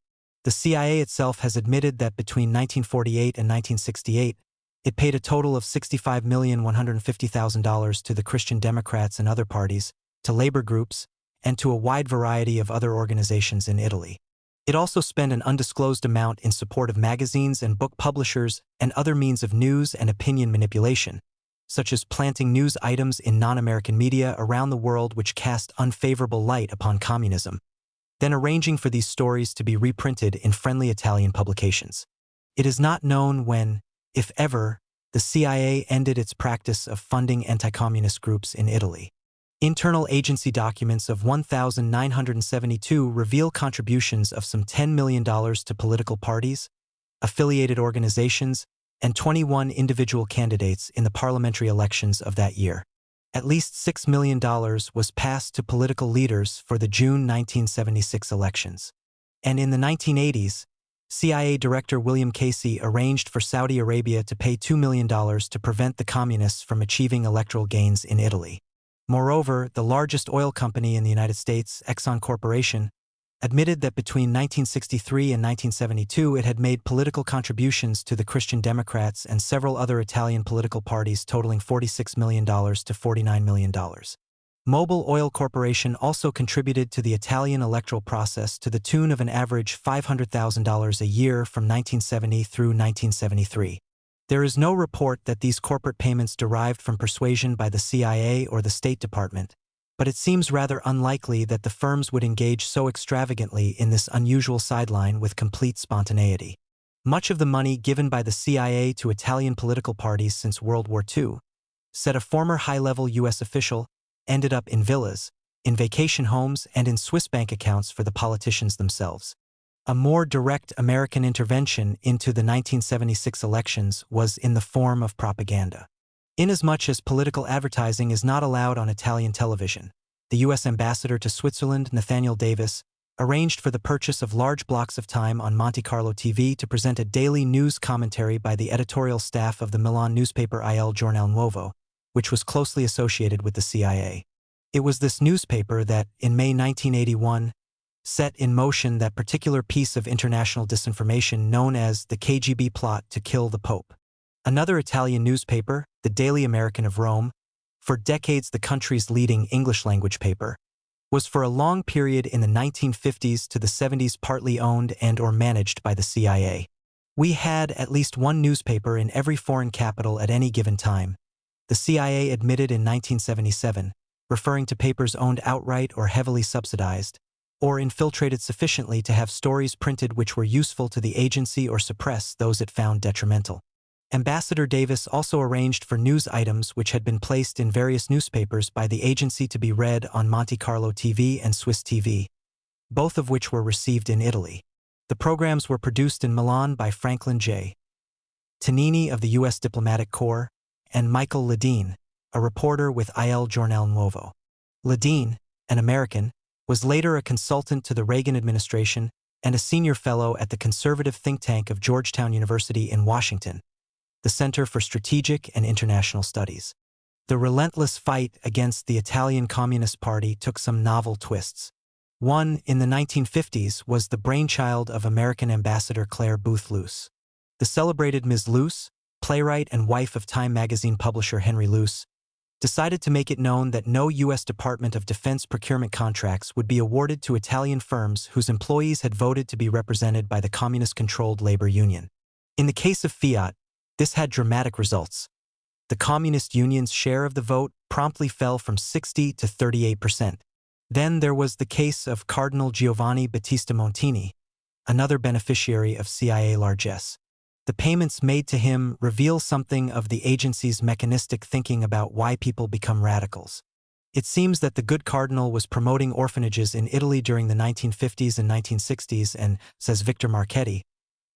The CIA itself has admitted that between 1948 and 1968, it paid a total of $65,150,000 to the Christian Democrats and other parties, to labor groups, and to a wide variety of other organizations in Italy. It also spent an undisclosed amount in support of magazines and book publishers and other means of news and opinion manipulation, such as planting news items in non-American media around the world which cast unfavorable light upon communism, then arranging for these stories to be reprinted in friendly Italian publications. It is not known when, if ever, the CIA ended its practice of funding anti-communist groups in Italy. Internal agency documents of 1,972 reveal contributions of some $10 million to political parties, affiliated organizations, and 21 individual candidates in the parliamentary elections of that year. At least $6 million was passed to political leaders for the June 1976 elections. And in the 1980s, CIA Director William Casey arranged for Saudi Arabia to pay $2 million to prevent the communists from achieving electoral gains in Italy. Moreover, the largest oil company in the United States, Exxon Corporation, admitted that between 1963 and 1972 it had made political contributions to the Christian Democrats and several other Italian political parties totaling $46 million to $49 million. Mobil Oil Corporation also contributed to the Italian electoral process to the tune of an average $500,000 a year from 1970 through 1973. There is no report that these corporate payments derived from persuasion by the CIA or the State Department, but it seems rather unlikely that the firms would engage so extravagantly in this unusual sideline with complete spontaneity. Much of the money given by the CIA to Italian political parties since World War II, said a former high-level U.S. official, ended up in villas, in vacation homes, and in Swiss bank accounts for the politicians themselves. A more direct American intervention into the 1976 elections was in the form of propaganda. Inasmuch as political advertising is not allowed on Italian television, the U.S. ambassador to Switzerland, Nathaniel Davis, arranged for the purchase of large blocks of time on Monte Carlo TV to present a daily news commentary by the editorial staff of the Milan newspaper Il Giornale Nuovo, which was closely associated with the CIA. It was this newspaper that, in May 1981, set in motion that particular piece of international disinformation known as the KGB plot to kill the Pope. Another Italian newspaper, the Daily American of Rome, for decades the country's leading English-language paper, was for a long period in the 1950s to the 70s partly owned and or managed by the CIA. We had at least one newspaper in every foreign capital at any given time, the CIA admitted in 1977, referring to papers owned outright or heavily subsidized, or infiltrated sufficiently to have stories printed which were useful to the agency or suppress those it found detrimental. Ambassador Davis also arranged for news items which had been placed in various newspapers by the agency to be read on Monte Carlo TV and Swiss TV, both of which were received in Italy. The programs were produced in Milan by Franklin J. Tonini of the U.S. Diplomatic Corps, and Michael Ledeen, a reporter with Il Giornale Nuovo. Ledeen, an American, was later a consultant to the Reagan administration and a senior fellow at the conservative think tank of Georgetown University in Washington, the Center for Strategic and International Studies. The relentless fight against the Italian Communist Party took some novel twists. One, in the 1950s, was the brainchild of American Ambassador Claire Booth Luce. The celebrated Ms. Luce, playwright and wife of Time magazine publisher Henry Luce, decided to make it known that no U.S. Department of Defense procurement contracts would be awarded to Italian firms whose employees had voted to be represented by the communist-controlled labor union. In the case of Fiat, this had dramatic results. The communist union's share of the vote promptly fell from 60 to 38%. Then there was the case of Cardinal Giovanni Battista Montini, another beneficiary of CIA largesse. The payments made to him reveal something of the agency's mechanistic thinking about why people become radicals. It seems that the good cardinal was promoting orphanages in Italy during the 1950s and 1960s and, says Victor Marchetti,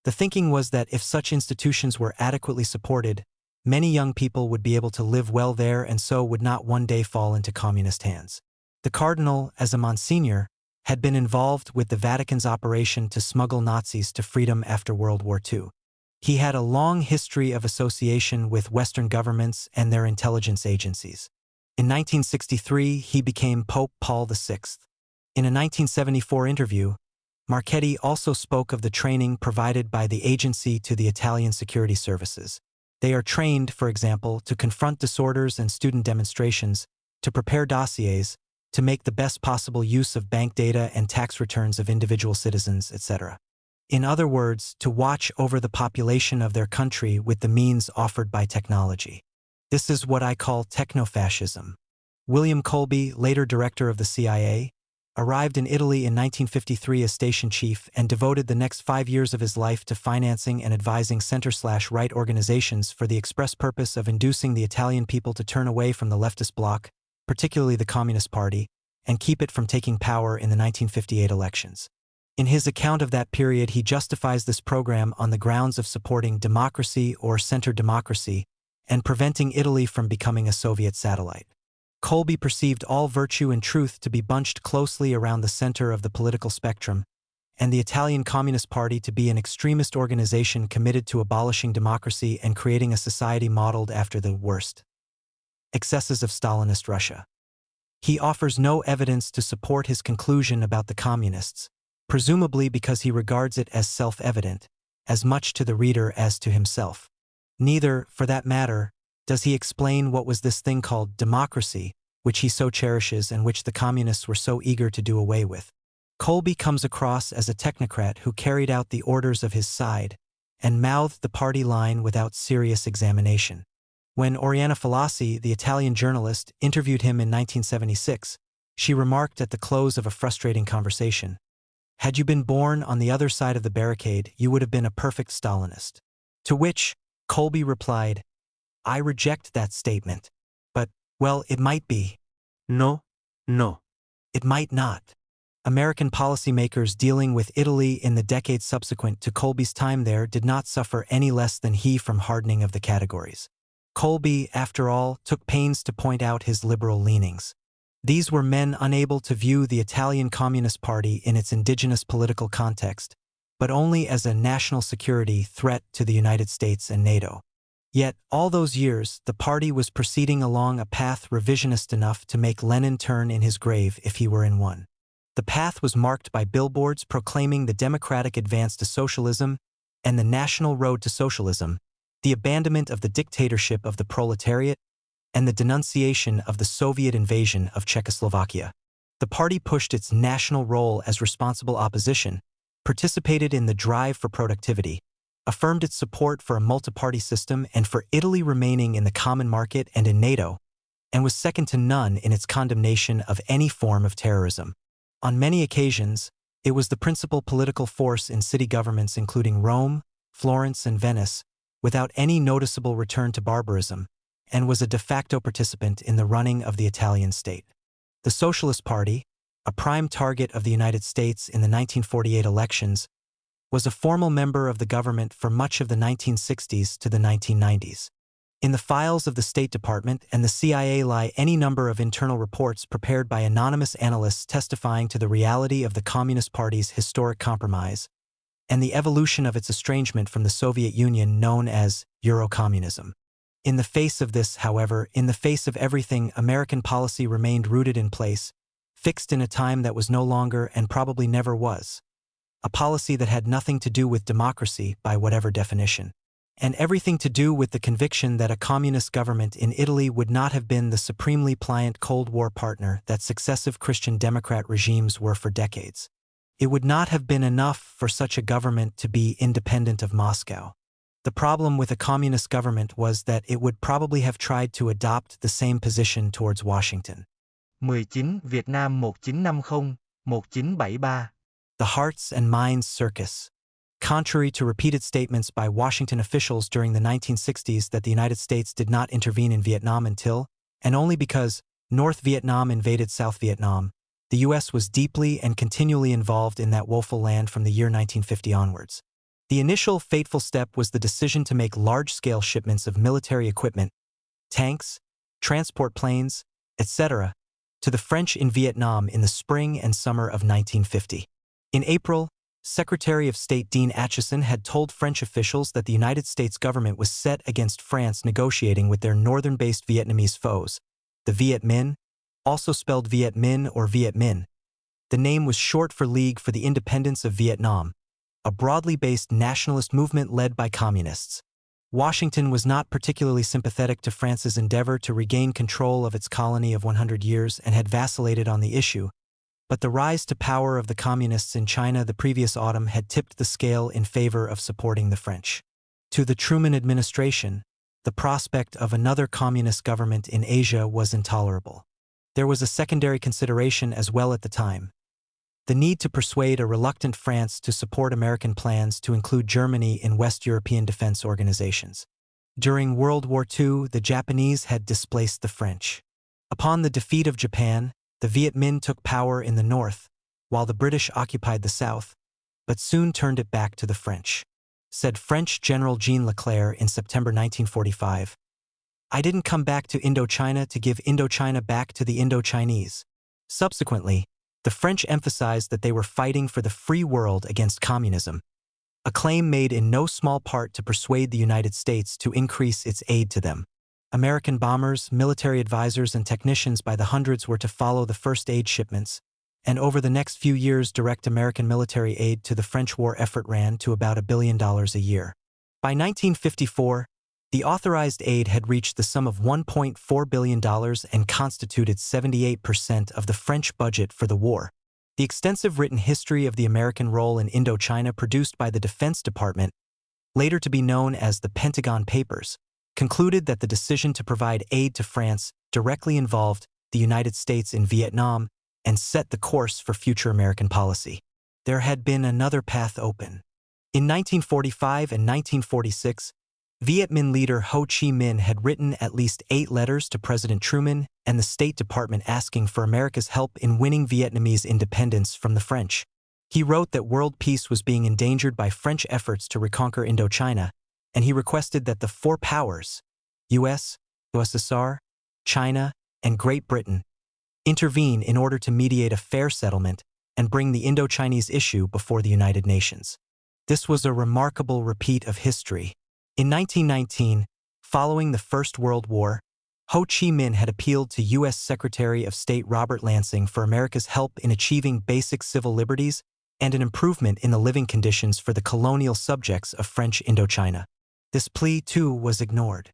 the thinking was that if such institutions were adequately supported, many young people would be able to live well there and so would not one day fall into communist hands. The cardinal, as a Monsignor, had been involved with the Vatican's operation to smuggle Nazis to freedom after World War II. He had a long history of association with Western governments and their intelligence agencies. In 1963, he became Pope Paul VI. In a 1974 interview, Marchetti also spoke of the training provided by the agency to the Italian security services. They are trained, for example, to confront disorders and student demonstrations, to prepare dossiers, to make the best possible use of bank data and tax returns of individual citizens, etc. In other words, to watch over the population of their country with the means offered by technology. This is what I call technofascism. William Colby, later director of the CIA, arrived in Italy in 1953 as station chief and devoted the next 5 years of his life to financing and advising center-right organizations for the express purpose of inducing the Italian people to turn away from the leftist bloc, particularly the Communist Party, and keep it from taking power in the 1958 elections. In his account of that period, he justifies this program on the grounds of supporting democracy or center democracy and preventing Italy from becoming a Soviet satellite. Colby perceived all virtue and truth to be bunched closely around the center of the political spectrum, and the Italian Communist Party to be an extremist organization committed to abolishing democracy and creating a society modeled after the worst excesses of Stalinist Russia. He offers no evidence to support his conclusion about the communists, presumably because he regards it as self-evident, as much to the reader as to himself. Neither, for that matter, does he explain what was this thing called democracy, which he so cherishes and which the communists were so eager to do away with. Colby comes across as a technocrat who carried out the orders of his side and mouthed the party line without serious examination. When Oriana Fallaci, the Italian journalist, interviewed him in 1976, she remarked at the close of a frustrating conversation, "Had you been born on the other side of the barricade, you would have been a perfect Stalinist." To which Colby replied, "I reject that statement. But, well, it might be." No. It might not. American policymakers dealing with Italy in the decades subsequent to Colby's time there did not suffer any less than he from hardening of the categories. Colby, after all, took pains to point out his liberal leanings. These were men unable to view the Italian Communist Party in its indigenous political context, but only as a national security threat to the United States and NATO. Yet, all those years, the party was proceeding along a path revisionist enough to make Lenin turn in his grave if he were in one. The path was marked by billboards proclaiming the democratic advance to socialism and the national road to socialism, the abandonment of the dictatorship of the proletariat, and the denunciation of the Soviet invasion of Czechoslovakia. The party pushed its national role as responsible opposition, participated in the drive for productivity, affirmed its support for a multi-party system and for Italy remaining in the common market and in NATO, and was second to none in its condemnation of any form of terrorism. On many occasions, it was the principal political force in city governments including Rome, Florence, and Venice, without any noticeable return to barbarism, and was a de facto participant in the running of the Italian state. The Socialist Party, a prime target of the United States in the 1948 elections, was a formal member of the government for much of the 1960s to the 1990s. In the files of the State Department and the CIA lie any number of internal reports prepared by anonymous analysts testifying to the reality of the Communist Party's historic compromise and the evolution of its estrangement from the Soviet Union known as Eurocommunism. In the face of this, however, in the face of everything, American policy remained rooted in place, fixed in a time that was no longer and probably never was. A policy that had nothing to do with democracy by whatever definition, and everything to do with the conviction that a communist government in Italy would not have been the supremely pliant Cold War partner that successive Christian Democrat regimes were for decades. It would not have been enough for such a government to be independent of Moscow. The problem with a communist government was that it would probably have tried to adopt the same position towards Washington. 19 Việt Nam 1950, 1973. The Hearts and Minds Circus. Contrary to repeated statements by Washington officials during the 1960s that the United States did not intervene in Vietnam until, and only because, North Vietnam invaded South Vietnam, the U.S. was deeply and continually involved in that woeful land from the year 1950 onwards. The initial fateful step was the decision to make large-scale shipments of military equipment, tanks, transport planes, etc., to the French in Vietnam in the spring and summer of 1950. In April, Secretary of State Dean Acheson had told French officials that the United States government was set against France negotiating with their northern-based Vietnamese foes, the Viet Minh, also spelled Viet Minh or Viet Minh. The name was short for League for the Independence of Vietnam, a broadly based nationalist movement led by communists. Washington was not particularly sympathetic to France's endeavor to regain control of its colony of 100 years and had vacillated on the issue, but the rise to power of the communists in China the previous autumn had tipped the scale in favor of supporting the French. To the Truman administration, the prospect of another communist government in Asia was intolerable. There was a secondary consideration as well at the time: the need to persuade a reluctant France to support American plans to include Germany in West European defense organizations. During World War II, the Japanese had displaced the French. Upon the defeat of Japan, the Viet Minh took power in the north, while the British occupied the south, but soon turned it back to the French. Said French General Jean Leclerc in September 1945, "I didn't come back to Indochina to give Indochina back to the Indo-Chinese." Subsequently, the French emphasized that they were fighting for the free world against communism, a claim made in no small part to persuade the United States to increase its aid to them. American bombers, military advisors, and technicians by the hundreds were to follow the first aid shipments, and over the next few years direct American military aid to the French war effort ran to about $1 billion a year. By 1954, the authorized aid had reached the sum of $1.4 billion and constituted 78% of the French budget for the war. The extensive written history of the American role in Indochina produced by the Defense Department, later to be known as the Pentagon Papers, concluded that the decision to provide aid to France directly involved the United States in Vietnam and set the course for future American policy. There had been another path open. In 1945 and 1946, Viet Minh leader Ho Chi Minh had written at least 8 letters to President Truman and the State Department asking for America's help in winning Vietnamese independence from the French. He wrote that world peace was being endangered by French efforts to reconquer Indochina, and he requested that the 4 powers, US, USSR, China, and Great Britain, intervene in order to mediate a fair settlement and bring the Indo-Chinese issue before the United Nations. This was a remarkable repeat of history. In 1919, following the First World War, Ho Chi Minh had appealed to U.S. Secretary of State Robert Lansing for America's help in achieving basic civil liberties and an improvement in the living conditions for the colonial subjects of French Indochina. This plea, too, was ignored.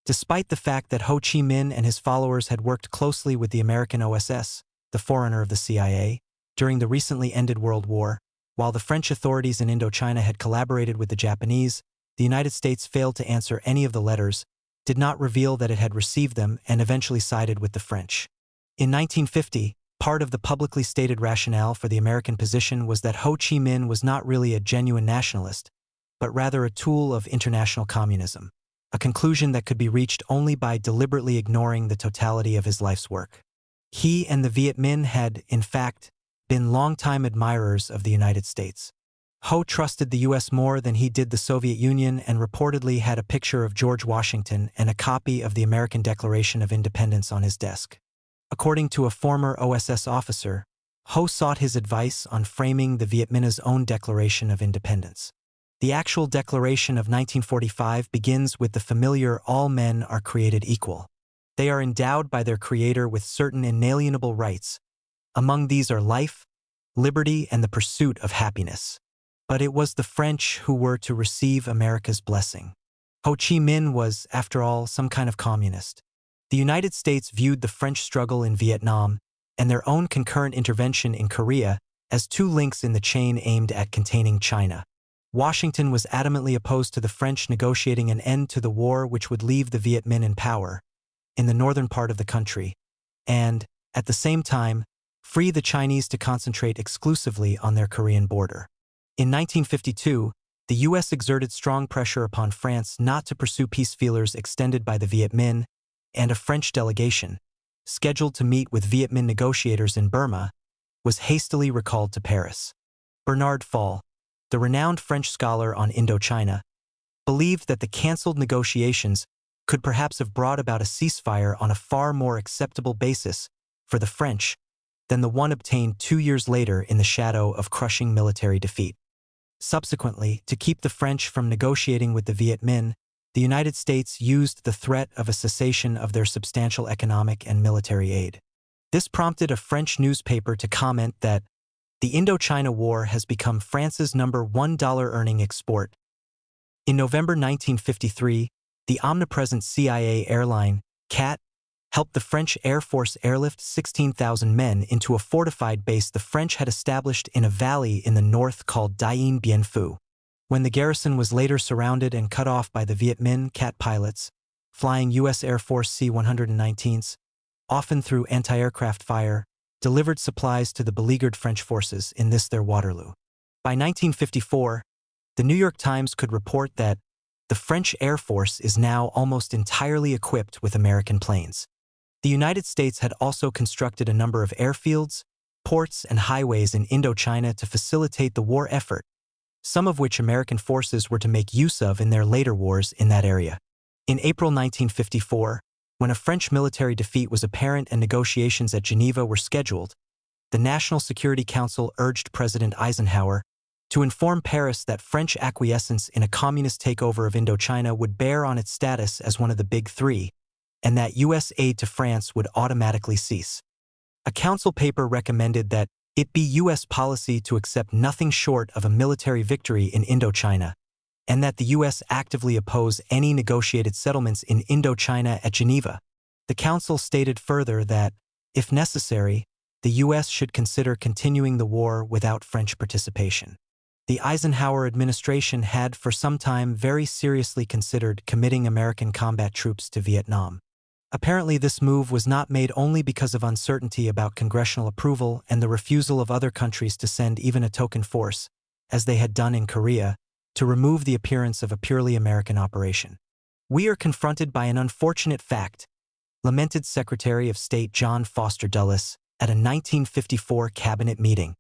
Despite the fact that Ho Chi Minh and his followers had worked closely with the American OSS, the forerunner of the CIA, during the recently ended World War, while the French authorities in Indochina had collaborated with the Japanese, the United States failed to answer any of the letters, did not reveal that it had received them, and eventually sided with the French. In 1950, part of the publicly stated rationale for the American position was that Ho Chi Minh was not really a genuine nationalist, but rather a tool of international communism, a conclusion that could be reached only by deliberately ignoring the totality of his life's work. He and the Viet Minh had, in fact, been longtime admirers of the United States. Ho trusted the U.S. more than he did the Soviet Union and reportedly had a picture of George Washington and a copy of the American Declaration of Independence on his desk. According to a former OSS officer, Ho sought his advice on framing the Viet Minh's own Declaration of Independence. The actual Declaration of 1945 begins with the familiar "all men are created equal." They are endowed by their Creator with certain inalienable rights. Among these are life, liberty, and the pursuit of happiness. But it was the French who were to receive America's blessing. Ho Chi Minh was, after all, some kind of communist. The United States viewed the French struggle in Vietnam and their own concurrent intervention in Korea as 2 links in the chain aimed at containing China. Washington was adamantly opposed to the French negotiating an end to the war which would leave the Viet Minh in power in the northern part of the country, and, at the same time, free the Chinese to concentrate exclusively on their Korean border. In 1952, the U.S. exerted strong pressure upon France not to pursue peace feelers extended by the Viet Minh, and a French delegation, scheduled to meet with Viet Minh negotiators in Burma, was hastily recalled to Paris. Bernard Fall, the renowned French scholar on Indochina, believed that the cancelled negotiations could perhaps have brought about a ceasefire on a far more acceptable basis for the French than the one obtained 2 years later in the shadow of crushing military defeat. Subsequently, to keep the French from negotiating with the Viet Minh, the United States used the threat of a cessation of their substantial economic and military aid. This prompted a French newspaper to comment that the Indochina War has become France's #1 earning export. In November 1953, the omnipresent CIA airline, CAT, helped the French Air Force airlift 16,000 men into a fortified base the French had established in a valley in the north called Dien Bien Phu. When the garrison was later surrounded and cut off by the Viet Minh CAT pilots, flying U.S. Air Force C-119s, often through anti-aircraft fire, delivered supplies to the beleaguered French forces in this their Waterloo. By 1954, the New York Times could report that the French Air Force is now almost entirely equipped with American planes. The United States had also constructed a number of airfields, ports, and highways in Indochina to facilitate the war effort, some of which American forces were to make use of in their later wars in that area. In April 1954, when a French military defeat was apparent and negotiations at Geneva were scheduled, the National Security Council urged President Eisenhower to inform Paris that French acquiescence in a communist takeover of Indochina would bear on its status as one of the Big Three, and that U.S. aid to France would automatically cease. A council paper recommended that it be U.S. policy to accept nothing short of a military victory in Indochina, and that the U.S. actively oppose any negotiated settlements in Indochina at Geneva. The council stated further that, if necessary, the U.S. should consider continuing the war without French participation. The Eisenhower administration had for some time very seriously considered committing American combat troops to Vietnam. Apparently, this move was not made only because of uncertainty about congressional approval and the refusal of other countries to send even a token force, as they had done in Korea, to remove the appearance of a purely American operation. "We are confronted by an unfortunate fact," lamented Secretary of State John Foster Dulles at a 1954 cabinet meeting.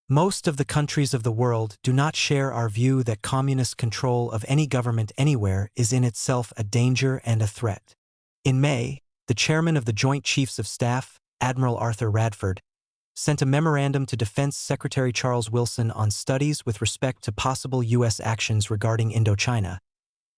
"Most of the countries of the world do not share our view that communist control of any government anywhere is in itself a danger and a threat." In May, the chairman of the Joint Chiefs of Staff, Admiral Arthur Radford, sent a memorandum to Defense Secretary Charles Wilson on studies with respect to possible U.S. actions regarding Indochina,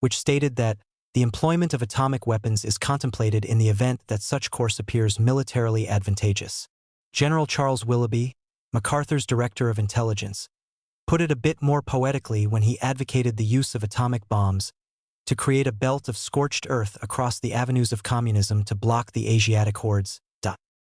which stated that the employment of atomic weapons is contemplated in the event that such course appears militarily advantageous. General Charles Willoughby, MacArthur's Director of Intelligence, put it a bit more poetically when he advocated the use of atomic bombs to create a belt of scorched earth across the avenues of communism to block the Asiatic hordes.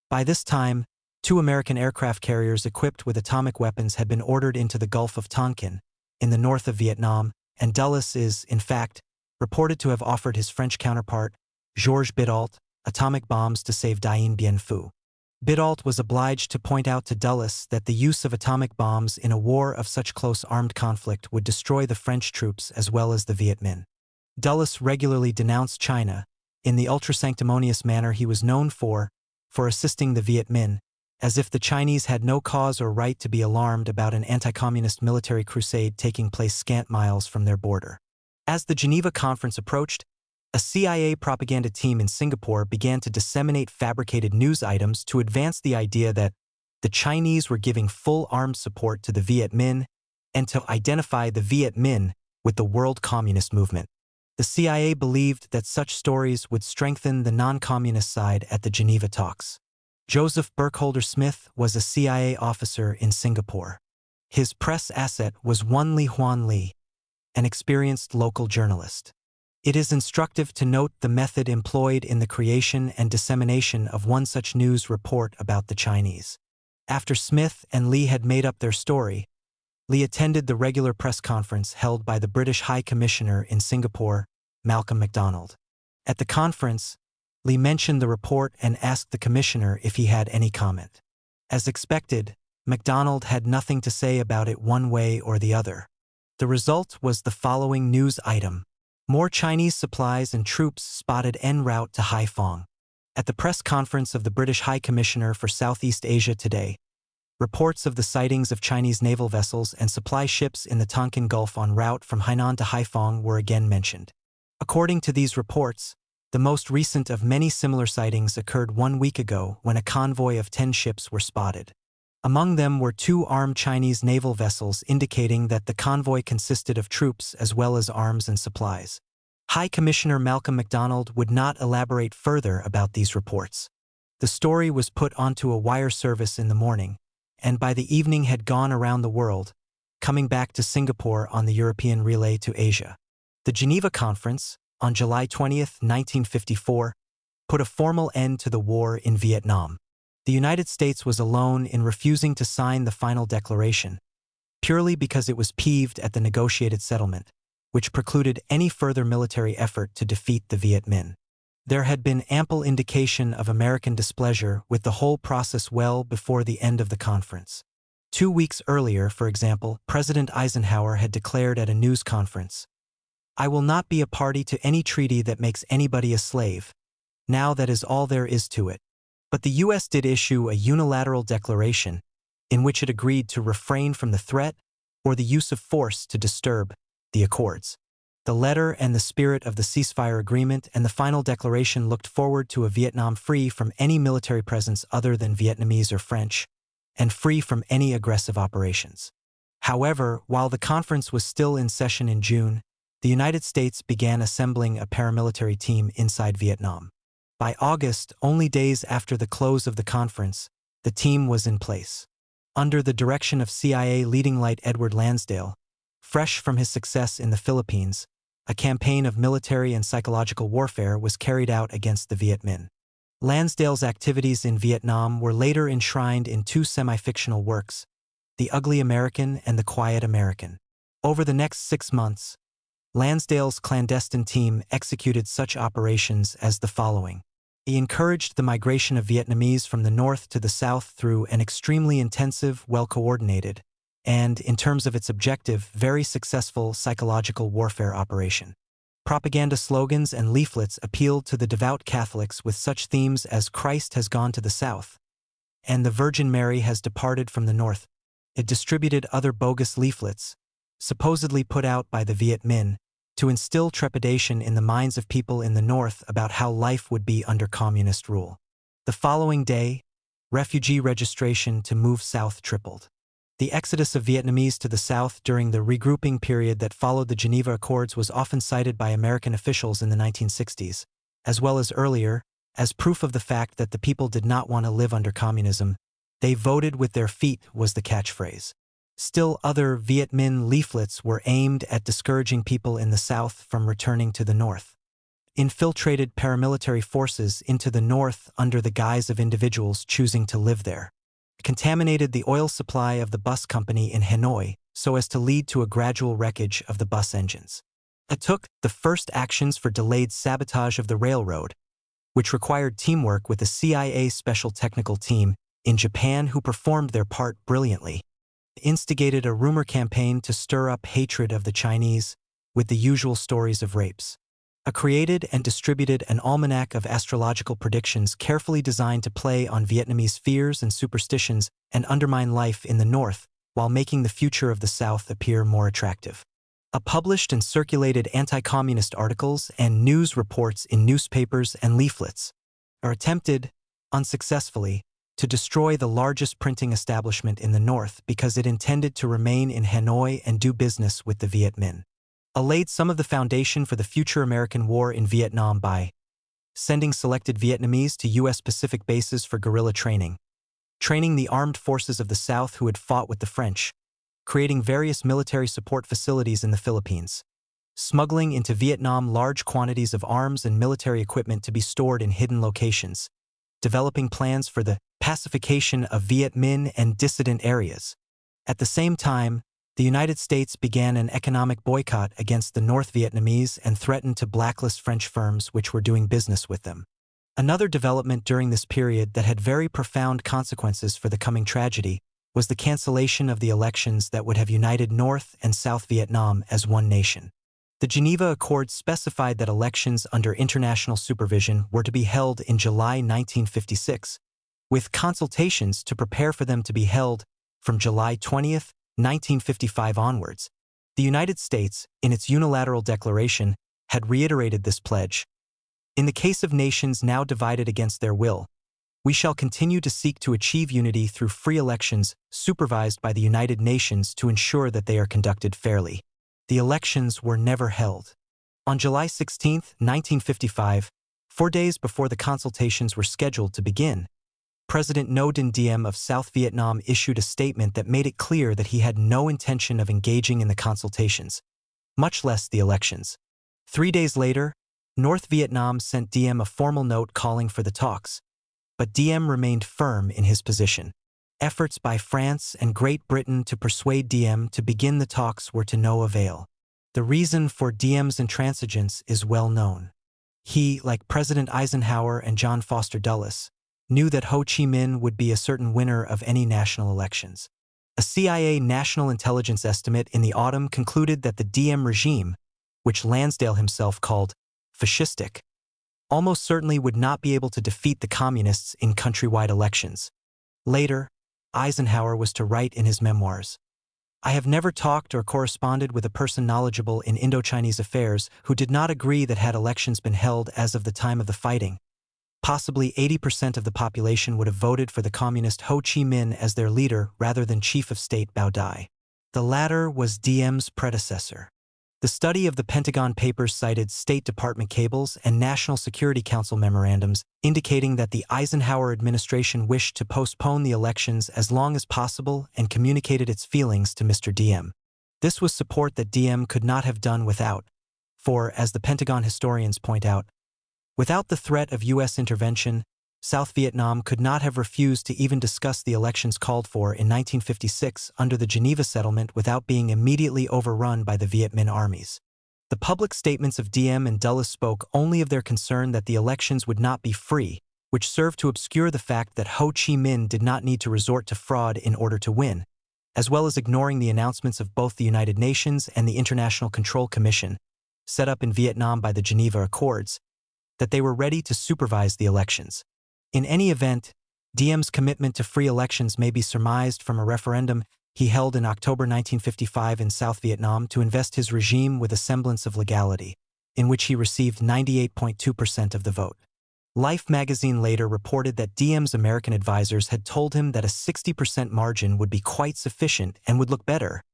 By this time, 2 American aircraft carriers equipped with atomic weapons had been ordered into the Gulf of Tonkin, in the north of Vietnam, and Dulles is, in fact, reported to have offered his French counterpart, Georges Bidault, atomic bombs to save Dien Bien Phu. Bidault was obliged to point out to Dulles that the use of atomic bombs in a war of such close armed conflict would destroy the French troops as well as the Viet Minh. Dulles regularly denounced China, in the ultra-sanctimonious manner he was known for assisting the Viet Minh, as if the Chinese had no cause or right to be alarmed about an anti-communist military crusade taking place scant miles from their border. As the Geneva Conference approached, a CIA propaganda team in Singapore began to disseminate fabricated news items to advance the idea that the Chinese were giving full armed support to the Viet Minh and to identify the Viet Minh with the world communist movement. The CIA believed that such stories would strengthen the non-communist side at the Geneva talks. Joseph Burkholder Smith was a CIA officer in Singapore. His press asset was one Li Huan Li, an experienced local journalist. It is instructive to note the method employed in the creation and dissemination of one such news report about the Chinese. After Smith and Li had made up their story, Li attended the regular press conference held by the British High Commissioner in Singapore, Malcolm MacDonald. At the conference, Li mentioned the report and asked the commissioner if he had any comment. As expected, MacDonald had nothing to say about it one way or the other. The result was the following news item. More Chinese supplies and troops spotted en route to Haiphong. At the press conference of the British High Commissioner for Southeast Asia today, reports of the sightings of Chinese naval vessels and supply ships in the Tonkin Gulf en route from Hainan to Haiphong were again mentioned. According to these reports, the most recent of many similar sightings occurred 1 week ago when a convoy of 10 ships were spotted. Among them were 2 armed Chinese naval vessels, indicating that the convoy consisted of troops as well as arms and supplies. High Commissioner Malcolm MacDonald would not elaborate further about these reports. The story was put onto a wire service in the morning, and by the evening had gone around the world, coming back to Singapore on the European relay to Asia. The Geneva Conference, on July 20, 1954, put a formal end to the war in Vietnam. The United States was alone in refusing to sign the final declaration, purely because it was peeved at the negotiated settlement, which precluded any further military effort to defeat the Viet Minh. There had been ample indication of American displeasure with the whole process well before the end of the conference. 2 weeks earlier, for example, President Eisenhower had declared at a news conference, "I will not be a party to any treaty that makes anybody a slave. Now that is all there is to it." But the U.S. did issue a unilateral declaration in which it agreed to refrain from the threat or the use of force to disturb the accords. The letter and the spirit of the ceasefire agreement and the final declaration looked forward to a Vietnam free from any military presence other than Vietnamese or French, and free from any aggressive operations. However, while the conference was still in session in June, the United States began assembling a paramilitary team inside Vietnam. By August, only days after the close of the conference, the team was in place. Under the direction of CIA leading light Edward Lansdale, fresh from his success in the Philippines, a campaign of military and psychological warfare was carried out against the Viet Minh. Lansdale's activities in Vietnam were later enshrined in 2 semi-fictional works, The Ugly American and The Quiet American. Over the next 6 months, Lansdale's clandestine team executed such operations as the following. He encouraged the migration of Vietnamese from the north to the south through an extremely intensive, well-coordinated, and, in terms of its objective, very successful psychological warfare operation. Propaganda slogans and leaflets appealed to the devout Catholics with such themes as "Christ has gone to the south" and "The Virgin Mary has departed from the north." It distributed other bogus leaflets, supposedly put out by the Viet Minh, to instill trepidation in the minds of people in the north about how life would be under communist rule. The following day, refugee registration to move south tripled. The exodus of Vietnamese to the south during the regrouping period that followed the Geneva Accords was often cited by American officials in the 1960s, as well as earlier, as proof of the fact that the people did not want to live under communism. "They voted with their feet" was the catchphrase. Still other Viet Minh leaflets were aimed at discouraging people in the south from returning to the north. Infiltrated paramilitary forces into the north under the guise of individuals choosing to live there. Contaminated the oil supply of the bus company in Hanoi so as to lead to a gradual wreckage of the bus engines. It took the first actions for delayed sabotage of the railroad, which required teamwork with the CIA Special Technical Team in Japan, who performed their part brilliantly. Instigated a rumor campaign to stir up hatred of the Chinese with the usual stories of rapes. Created and distributed an almanac of astrological predictions carefully designed to play on Vietnamese fears and superstitions and undermine life in the north while making the future of the south appear more attractive. Published and circulated anti-communist articles and news reports in newspapers and leaflets. Attempted, unsuccessfully, to destroy the largest printing establishment in the north because it intended to remain in Hanoi and do business with the Viet Minh. Laid some of the foundation for the future American war in Vietnam by sending selected Vietnamese to U.S. Pacific bases for guerrilla training, training the armed forces of the South who had fought with the French, creating various military support facilities in the Philippines, smuggling into Vietnam large quantities of arms and military equipment to be stored in hidden locations, developing plans for the pacification of Viet Minh and dissident areas. At the same time, the United States began an economic boycott against the North Vietnamese and threatened to blacklist French firms which were doing business with them. Another development during this period that had very profound consequences for the coming tragedy was the cancellation of the elections that would have united North and South Vietnam as one nation. The Geneva Accords specified that elections under international supervision were to be held in July 1956, with consultations to prepare for them to be held from July 20, 1955 onwards. The United States, in its unilateral declaration, had reiterated this pledge. In the case of nations now divided against their will, we shall continue to seek to achieve unity through free elections supervised by the United Nations to ensure that they are conducted fairly. The elections were never held. On July 16, 1955, 4 days before the consultations were scheduled to begin, President Ngo Dinh Diem of South Vietnam issued a statement that made it clear that he had no intention of engaging in the consultations, much less the elections. 3 days later, North Vietnam sent Diem a formal note calling for the talks, but Diem remained firm in his position. Efforts by France and Great Britain to persuade Diem to begin the talks were to no avail. The reason for Diem's intransigence is well known. He, like President Eisenhower and John Foster Dulles, knew that Ho Chi Minh would be a certain winner of any national elections. A CIA national intelligence estimate in the autumn concluded that the Diem regime, which Lansdale himself called fascistic, almost certainly would not be able to defeat the communists in countrywide elections. Later, Eisenhower was to write in his memoirs, "I have never talked or corresponded with a person knowledgeable in Indochinese affairs who did not agree that had elections been held as of the time of the fighting, possibly 80% of the population would have voted for the communist Ho Chi Minh as their leader rather than Chief of State Bao Dai." The latter was Diem's predecessor. The study of the Pentagon Papers cited State Department cables and National Security Council memorandums indicating that the Eisenhower administration wished to postpone the elections as long as possible and communicated its feelings to Mr. Diem. This was support that Diem could not have done without, for, as the Pentagon historians point out, without the threat of U.S. intervention, South Vietnam could not have refused to even discuss the elections called for in 1956 under the Geneva Settlement without being immediately overrun by the Viet Minh armies. The public statements of Diem and Dulles spoke only of their concern that the elections would not be free, which served to obscure the fact that Ho Chi Minh did not need to resort to fraud in order to win, as well as ignoring the announcements of both the United Nations and the International Control Commission, set up in Vietnam by the Geneva Accords, that they were ready to supervise the elections. In any event, Diem's commitment to free elections may be surmised from a referendum he held in October 1955 in South Vietnam to invest his regime with a semblance of legality, in which he received 98.2% of the vote. Life magazine later reported that Diem's American advisors had told him that a 60% margin would be quite sufficient and would look better.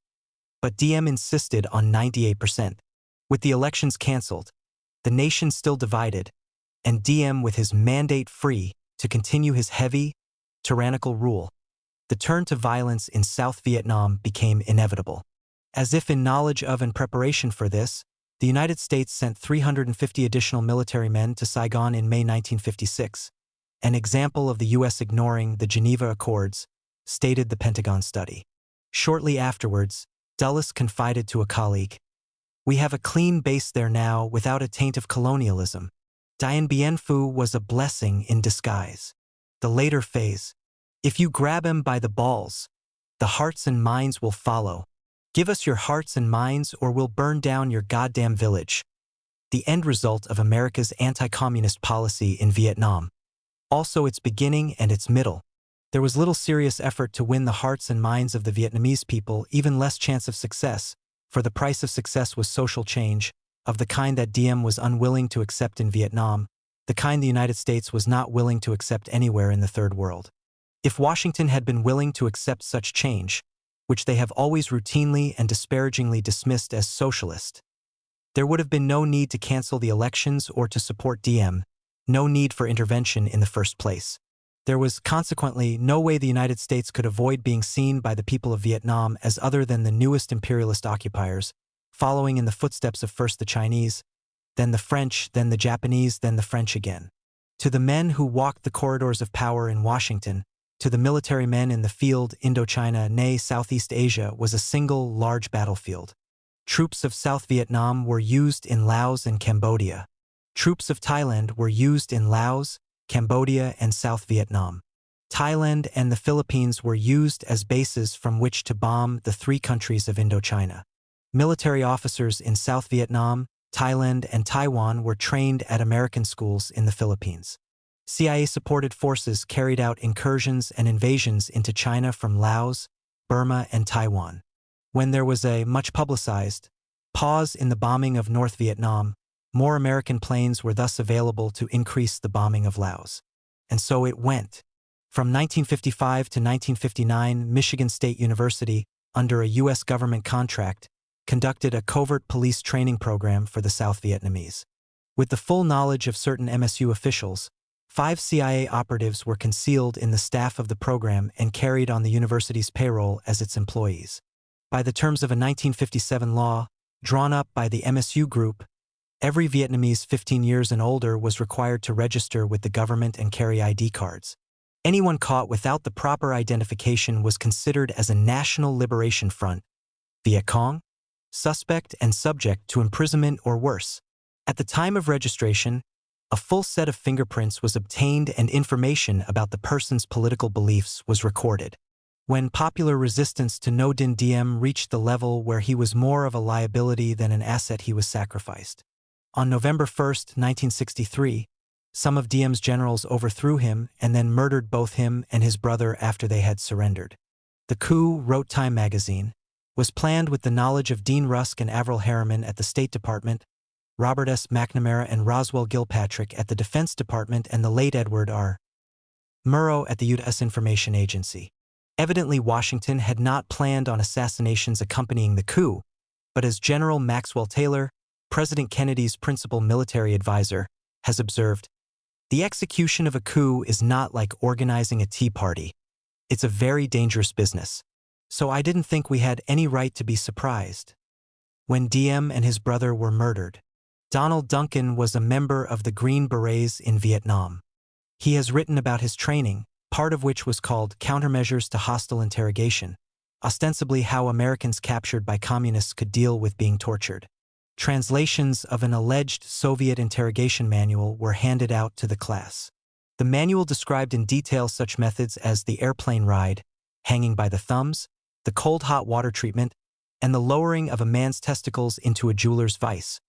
But Diem insisted on 98%. With the elections cancelled, the nation still divided, and Diem with his mandate free to continue his heavy, tyrannical rule, the turn to violence in South Vietnam became inevitable. As if in knowledge of and preparation for this, the United States sent 350 additional military men to Saigon in May 1956, an example of the U.S. ignoring the Geneva Accords, stated the Pentagon study. Shortly afterwards, Dulles confided to a colleague, "We have a clean base there now without a taint of colonialism. Dien Bien Phu was a blessing in disguise." The later phase, "If you grab him by the balls, the hearts and minds will follow. Give us your hearts and minds or we'll burn down your goddamn village." The end result of America's anti-communist policy in Vietnam. Also its beginning and its middle. There was little serious effort to win the hearts and minds of the Vietnamese people, even less chance of success, for the price of success was social change, of the kind that Diem was unwilling to accept in Vietnam, the kind the United States was not willing to accept anywhere in the Third World. If Washington had been willing to accept such change, which they have always routinely and disparagingly dismissed as socialist, there would have been no need to cancel the elections or to support Diem, no need for intervention in the first place. There was, consequently, no way the United States could avoid being seen by the people of Vietnam as other than the newest imperialist occupiers, following in the footsteps of first the Chinese, then the French, then the Japanese, then the French again. To the men who walked the corridors of power in Washington, to the military men in the field, Indochina, nay, Southeast Asia was a single, large battlefield. Troops of South Vietnam were used in Laos and Cambodia. Troops of Thailand were used in Laos, Cambodia, and South Vietnam. Thailand and the Philippines were used as bases from which to bomb the three countries of Indochina. Military officers in South Vietnam, Thailand, and Taiwan were trained at American schools in the Philippines. CIA-supported forces carried out incursions and invasions into China from Laos, Burma, and Taiwan. When there was a much-publicized pause in the bombing of North Vietnam, more American planes were thus available to increase the bombing of Laos. And so it went. From 1955 to 1959, Michigan State University, under a U.S. government contract, conducted a covert police training program for the South Vietnamese. With the full knowledge of certain MSU officials, 5 CIA operatives were concealed in the staff of the program and carried on the university's payroll as its employees. By the terms of a 1957 law, drawn up by the MSU group, every Vietnamese 15 years and older was required to register with the government and carry ID cards. Anyone caught without the proper identification was considered as a National Liberation Front, Viet Cong, suspect and subject to imprisonment or worse. At the time of registration, a full set of fingerprints was obtained and information about the person's political beliefs was recorded. When popular resistance to No Din Diem reached the level where he was more of a liability than an asset, he was sacrificed. On November 1, 1963, some of Diem's generals overthrew him and then murdered both him and his brother after they had surrendered. The coup, wrote Time magazine, was planned with the knowledge of Dean Rusk and Avril Harriman at the State Department, Robert S. McNamara and Roswell Gilpatrick at the Defense Department, and the late Edward R. Murrow at the U.S. Information Agency. Evidently, Washington had not planned on assassinations accompanying the coup, but as General Maxwell Taylor, President Kennedy's principal military advisor, has observed, the execution of a coup is not like organizing a tea party. It's a very dangerous business. So I didn't think we had any right to be surprised. When Diem and his brother were murdered, Donald Duncan was a member of the Green Berets in Vietnam. He has written about his training, part of which was called Countermeasures to Hostile Interrogation, ostensibly how Americans captured by communists could deal with being tortured. Translations of an alleged Soviet interrogation manual were handed out to the class. The manual described in detail such methods as the airplane ride, hanging by the thumbs, the cold hot water treatment, and the lowering of a man's testicles into a jeweler's vice,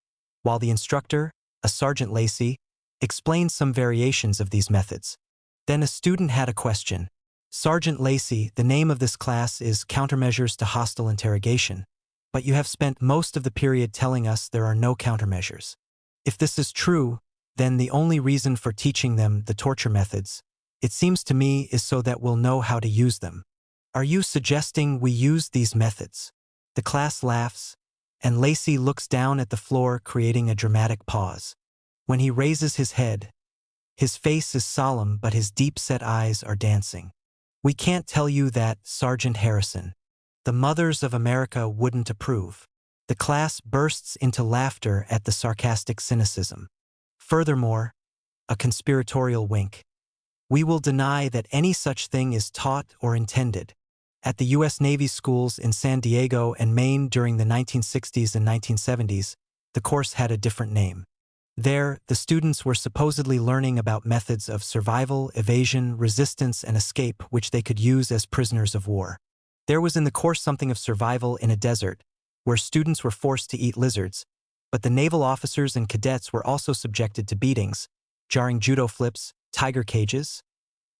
while the instructor, a Sergeant Lacey, explained some variations of these methods. Then a student had a question. Sergeant Lacey, the name of this class is Countermeasures to Hostile Interrogation, but you have spent most of the period telling us there are no countermeasures. If this is true, then the only reason for teaching them the torture methods, it seems to me, is so that we'll know how to use them. Are you suggesting we use these methods? The class laughs, and Lacey looks down at the floor, creating a dramatic pause. When he raises his head, his face is solemn, but his deep-set eyes are dancing. We can't tell you that, Sergeant Harrison. The mothers of America wouldn't approve. The class bursts into laughter at the sarcastic cynicism. Furthermore, a conspiratorial wink. We will deny that any such thing is taught or intended. At the U.S. Navy schools in San Diego and Maine during the 1960s and 1970s, the course had a different name. There, the students were supposedly learning about methods of survival, evasion, resistance, and escape which they could use as prisoners of war. There was in the course something of survival in a desert, where students were forced to eat lizards, but the naval officers and cadets were also subjected to beatings, jarring judo flips, tiger cages,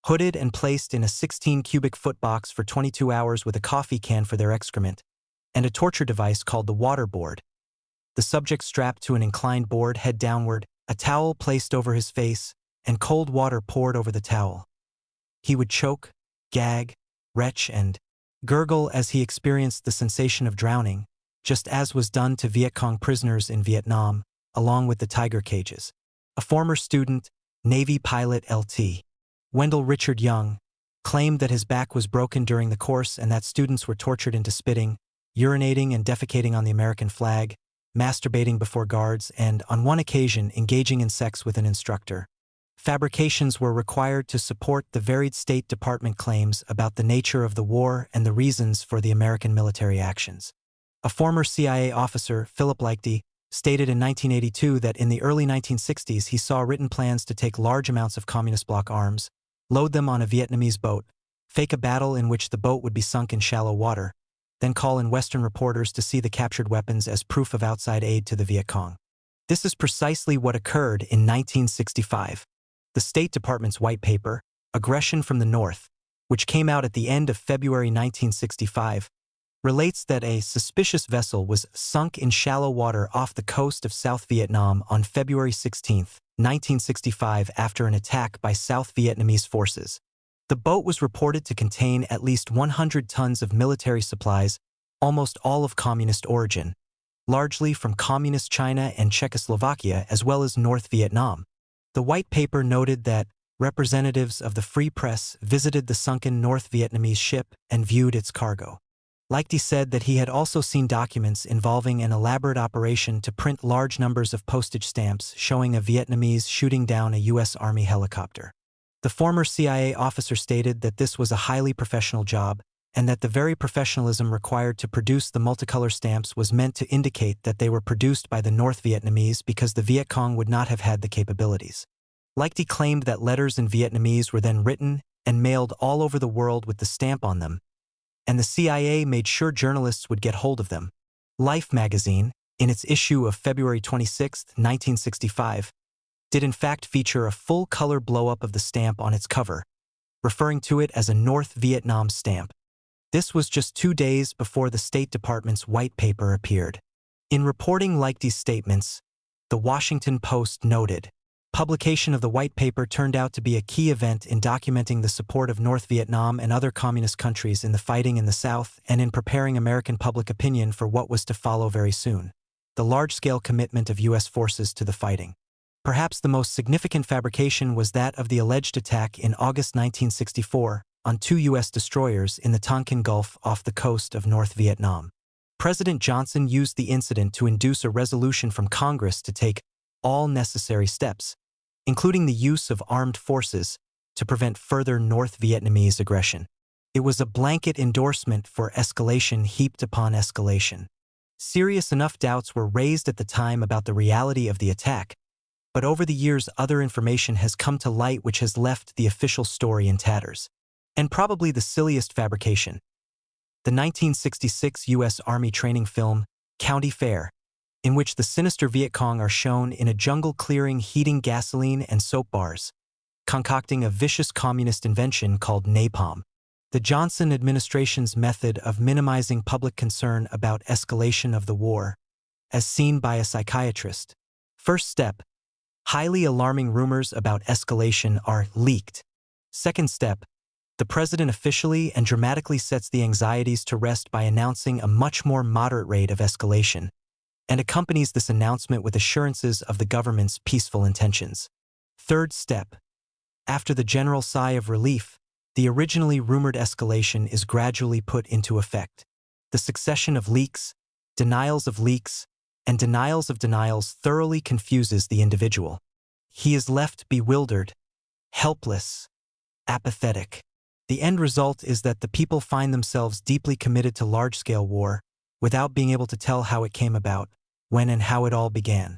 hooded and placed in a 16-cubic-foot box for 22 hours with a coffee can for their excrement, and a torture device called the waterboard. The subject strapped to an inclined board head downward, a towel placed over his face, and cold water poured over the towel. He would choke, gag, retch, and gurgle as he experienced the sensation of drowning, just as was done to Viet Cong prisoners in Vietnam, along with the tiger cages. A former student, Navy pilot Lt. Wendell Richard Young, claimed that his back was broken during the course and that students were tortured into spitting, urinating and defecating on the American flag, masturbating before guards, and, on one occasion, engaging in sex with an instructor. Fabrications were required to support the varied State Department claims about the nature of the war and the reasons for the American military actions. A former CIA officer, Philip Liechty, stated in 1982 that in the early 1960s he saw written plans to take large amounts of communist bloc arms, load them on a Vietnamese boat, fake a battle in which the boat would be sunk in shallow water, then call in Western reporters to see the captured weapons as proof of outside aid to the Viet Cong. This is precisely what occurred in 1965. The State Department's white paper, Aggression from the North, which came out at the end of February 1965, relates that a suspicious vessel was sunk in shallow water off the coast of South Vietnam on February 16, 1965, after an attack by South Vietnamese forces. The boat was reported to contain at least 100 tons of military supplies, almost all of communist origin, largely from Communist China and Czechoslovakia as well as North Vietnam. The white paper noted that representatives of the Free Press visited the sunken North Vietnamese ship and viewed its cargo. Liechty said that he had also seen documents involving an elaborate operation to print large numbers of postage stamps showing a Vietnamese shooting down a U.S. Army helicopter. The former CIA officer stated that this was a highly professional job and that the very professionalism required to produce the multicolor stamps was meant to indicate that they were produced by the North Vietnamese because the Viet Cong would not have had the capabilities. Liechty claimed that letters in Vietnamese were then written and mailed all over the world with the stamp on them, and the CIA made sure journalists would get hold of them. Life magazine, in its issue of February 26, 1965, did in fact feature a full-color blow-up of the stamp on its cover, referring to it as a North Vietnam stamp. This was just 2 days before the State Department's white paper appeared. In reporting Liechty's statements, the Washington Post noted, publication of the white paper turned out to be a key event in documenting the support of North Vietnam and other communist countries in the fighting in the South and in preparing American public opinion for what was to follow very soon, the large-scale commitment of U.S. forces to the fighting. Perhaps the most significant fabrication was that of the alleged attack in August 1964 on 2 U.S. destroyers in the Tonkin Gulf off the coast of North Vietnam. President Johnson used the incident to induce a resolution from Congress to take all necessary steps, including the use of armed forces, to prevent further North Vietnamese aggression. It was a blanket endorsement for escalation heaped upon escalation. Serious enough doubts were raised at the time about the reality of the attack, but over the years other information has come to light which has left the official story in tatters. And probably the silliest fabrication. The 1966 U.S. Army training film, County Fair, in which the sinister Viet Cong are shown in a jungle clearing heating gasoline and soap bars, concocting a vicious communist invention called napalm. The Johnson administration's method of minimizing public concern about escalation of the war, as seen by a psychiatrist. First step, highly alarming rumors about escalation are leaked. Second step, the president officially and dramatically sets the anxieties to rest by announcing a much more moderate rate of escalation, and accompanies this announcement with assurances of the government's peaceful intentions. Third step, after the general sigh of relief, the originally rumored escalation is gradually put into effect. The succession of leaks, denials of leaks, and denials of denials thoroughly confuses the individual. He is left bewildered, helpless, apathetic. The end result is that the people find themselves deeply committed to large-scale war, without being able to tell how it came about, when and how it all began.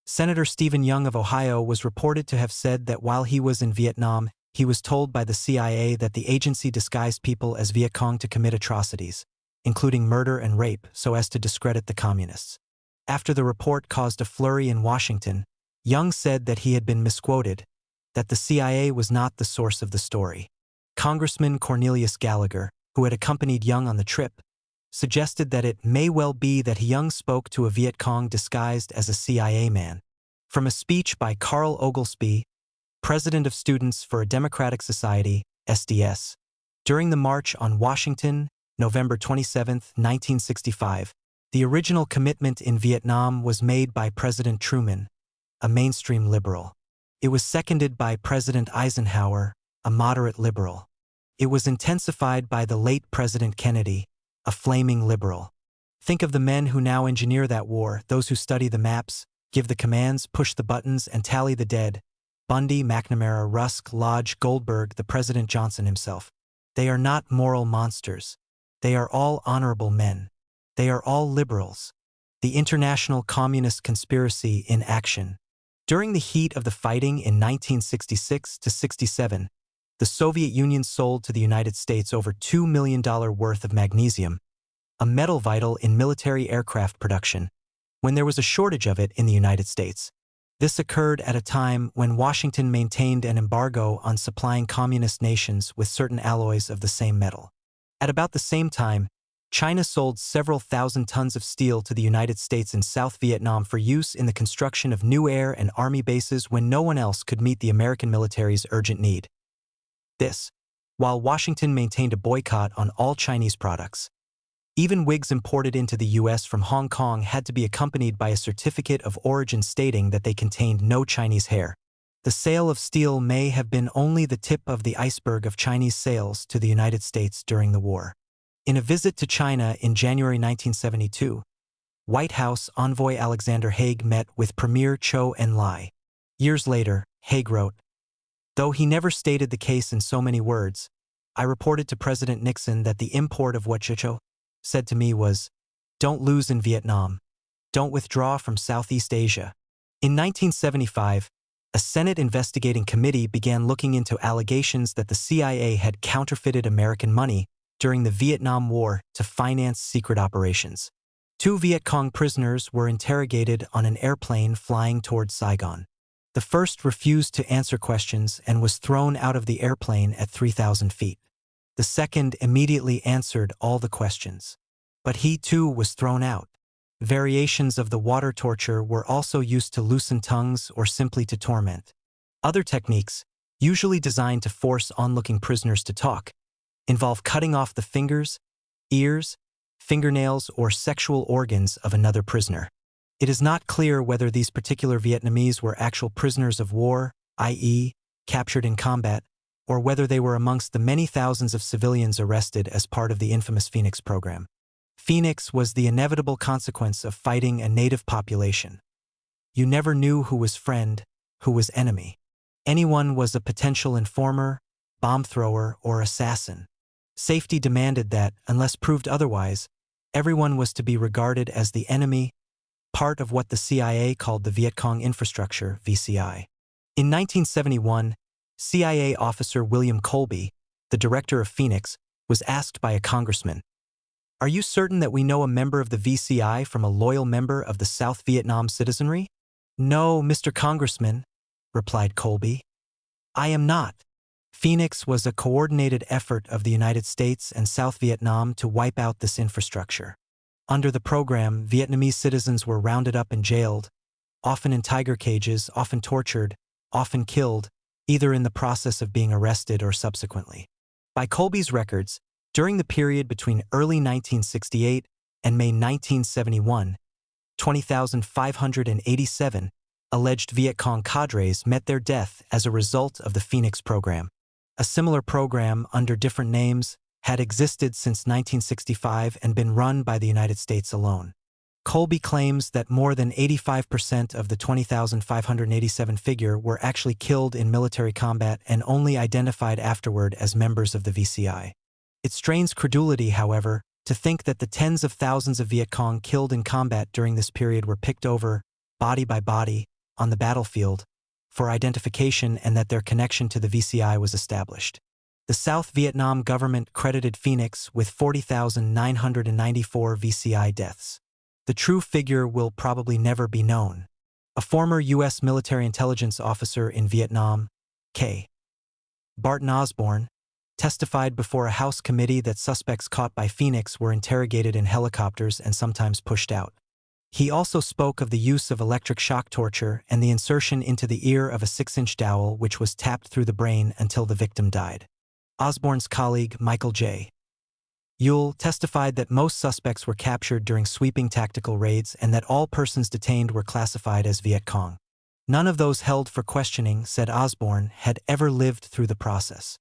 Senator Stephen Young of Ohio was reported to have said that while he was in Vietnam, he was told by the CIA that the agency disguised people as Viet Cong to commit atrocities, including murder and rape, so as to discredit the communists. After the report caused a flurry in Washington, Young said that he had been misquoted, that the CIA was not the source of the story. Congressman Cornelius Gallagher, who had accompanied Young on the trip, suggested that it may well be that Young spoke to a Viet Cong disguised as a CIA man. From a speech by Carl Oglesby, president of Students for a Democratic Society, SDS, during the March on Washington, November 27, 1965, the original commitment in Vietnam was made by President Truman, a mainstream liberal. It was seconded by President Eisenhower, a moderate liberal. It was intensified by the late President Kennedy, a flaming liberal. Think of the men who now engineer that war, those who study the maps, give the commands, push the buttons, and tally the dead. Bundy, McNamara, Rusk, Lodge, Goldberg, the President Johnson himself. They are not moral monsters. They are all honorable men. They are all liberals. The international communist conspiracy in action. During the heat of the fighting in 1966 to 67, the Soviet Union sold to the United States over $2 million worth of magnesium, a metal vital in military aircraft production, when there was a shortage of it in the United States. This occurred at a time when Washington maintained an embargo on supplying communist nations with certain alloys of the same metal. At about the same time, China sold several thousand tons of steel to the United States in South Vietnam for use in the construction of new air and army bases when no one else could meet the American military's urgent need. This, while Washington maintained a boycott on all Chinese products. Even wigs imported into the U.S. from Hong Kong had to be accompanied by a certificate of origin stating that they contained no Chinese hair. The sale of steel may have been only the tip of the iceberg of Chinese sales to the United States during the war. In a visit to China in January 1972, White House envoy Alexander Haig met with Premier Zhou Enlai. Years later, Haig wrote, "Though he never stated the case in so many words, I reported to President Nixon that the import of what Zhou said to me was, 'Don't lose in Vietnam. Don't withdraw from Southeast Asia.'" In 1975, a Senate investigating committee began looking into allegations that the CIA had counterfeited American money during the Vietnam War to finance secret operations. 2 Viet Cong prisoners were interrogated on an airplane flying toward Saigon. The first refused to answer questions and was thrown out of the airplane at 3,000 feet. The second immediately answered all the questions. But he too was thrown out. Variations of the water torture were also used to loosen tongues or simply to torment. Other techniques, usually designed to force onlooking prisoners to talk, involve cutting off the fingers, ears, fingernails, or sexual organs of another prisoner. It is not clear whether these particular Vietnamese were actual prisoners of war, i.e., captured in combat, or whether they were amongst the many thousands of civilians arrested as part of the infamous Phoenix program. Phoenix was the inevitable consequence of fighting a native population. You never knew who was friend, who was enemy. Anyone was a potential informer, bomb thrower, or assassin. Safety demanded that, unless proved otherwise, everyone was to be regarded as the enemy, part of what the CIA called the Viet Cong Infrastructure, VCI. In 1971, CIA officer William Colby, the director of Phoenix, was asked by a congressman, "Are you certain that we know a member of the VCI from a loyal member of the South Vietnam citizenry?" "No, Mr. Congressman," replied Colby. "I am not." Phoenix was a coordinated effort of the United States and South Vietnam to wipe out this infrastructure. Under the program, Vietnamese citizens were rounded up and jailed, often in tiger cages, often tortured, often killed, either in the process of being arrested or subsequently. By Colby's records, during the period between early 1968 and May 1971, 20,587 alleged Viet Cong cadres met their death as a result of the Phoenix program. A similar program, under different names, had existed since 1965 and been run by the United States alone. Colby claims that more than 85% of the 20,587 figure were actually killed in military combat and only identified afterward as members of the VCI. It strains credulity, however, to think that the tens of thousands of Viet Cong killed in combat during this period were picked over, body by body, on the battlefield, for identification and that their connection to the VCI was established. The South Vietnam government credited Phoenix with 40,994 VCI deaths. The true figure will probably never be known. A former U.S. military intelligence officer in Vietnam, K. Barton Osborne, testified before a House committee that suspects caught by Phoenix were interrogated in helicopters and sometimes pushed out. He also spoke of the use of electric shock torture and the insertion into the ear of a 6-inch dowel which was tapped through the brain until the victim died. Osborne's colleague, Michael J. Yule, testified that most suspects were captured during sweeping tactical raids and that all persons detained were classified as Viet Cong. None of those held for questioning, said Osborne, had ever lived through the process.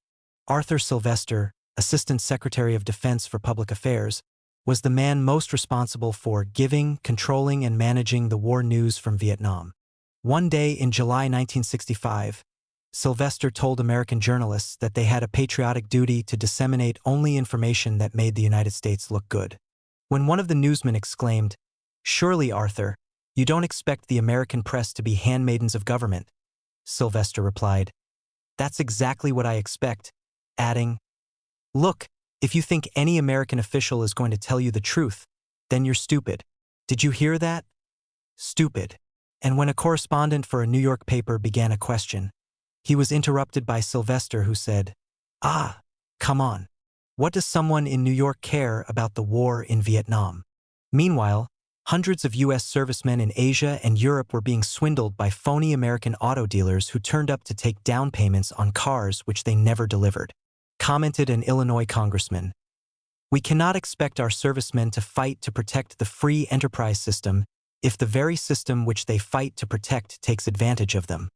Arthur Sylvester, Assistant Secretary of Defense for Public Affairs, was the man most responsible for giving, controlling, and managing the war news from Vietnam. One day in July 1965, Sylvester told American journalists that they had a patriotic duty to disseminate only information that made the United States look good. When one of the newsmen exclaimed, "Surely, Arthur, you don't expect the American press to be handmaidens of government," Sylvester replied, That's exactly what I expect, adding, "Look, if you think any American official is going to tell you the truth, then you're stupid. Did you hear that? Stupid." And when a correspondent for a New York paper began a question, he was interrupted by Sylvester, who said, "Ah, come on. What does someone in New York care about the war in Vietnam?" Meanwhile, hundreds of U.S. servicemen in Asia and Europe were being swindled by phony American auto dealers who turned up to take down payments on cars which they never delivered. Commented an Illinois congressman, "We cannot expect our servicemen to fight to protect the free enterprise system if the very system which they fight to protect takes advantage of them."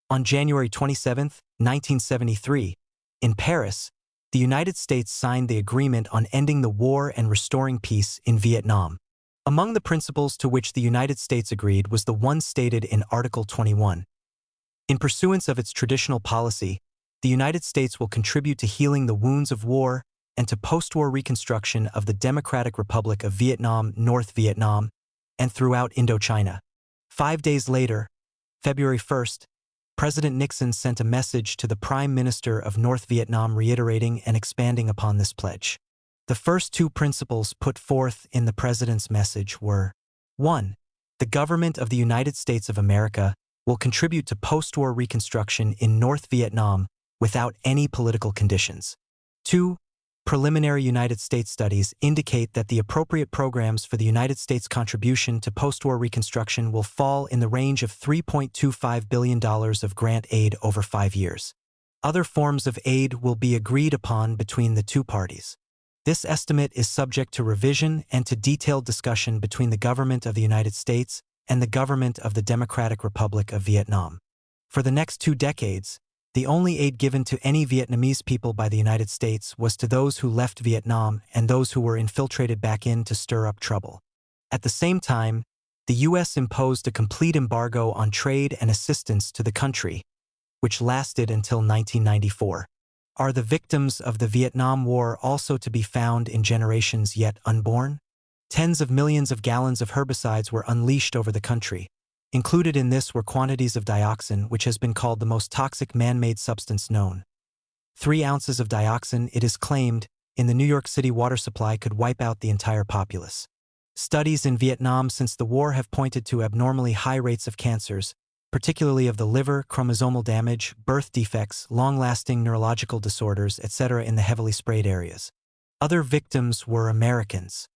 On January 27, 1973, in Paris, the United States signed the agreement on ending the war and restoring peace in Vietnam. Among the principles to which the United States agreed was the one stated in Article 21. In pursuance of its traditional policy, the United States will contribute to healing the wounds of war and to post-war reconstruction of the Democratic Republic of Vietnam, North Vietnam, and throughout Indochina. 5 days later, February 1st, President Nixon sent a message to the Prime Minister of North Vietnam reiterating and expanding upon this pledge. The first two principles put forth in the President's message were: 1. The government of the United States of America will contribute to post-war reconstruction in North Vietnam without any political conditions. 2. Preliminary United States studies indicate that the appropriate programs for the United States contribution to post-war reconstruction will fall in the range of $3.25 billion of grant aid over 5 years. Other forms of aid will be agreed upon between the two parties. This estimate is subject to revision and to detailed discussion between the government of the United States and the government of the Democratic Republic of Vietnam. For the next 2 decades, the only aid given to any Vietnamese people by the United States was to those who left Vietnam and those who were infiltrated back in to stir up trouble. At the same time, the U.S. imposed a complete embargo on trade and assistance to the country, which lasted until 1994. Are the victims of the Vietnam War also to be found in generations yet unborn? Tens of millions of gallons of herbicides were unleashed over the country. Included in this were quantities of dioxin, which has been called the most toxic man-made substance known. 3 ounces of dioxin, it is claimed, in the New York City water supply could wipe out the entire populace. Studies in Vietnam since the war have pointed to abnormally high rates of cancers, particularly of the liver, chromosomal damage, birth defects, long-lasting neurological disorders, etc. in the heavily sprayed areas. Other victims were Americans.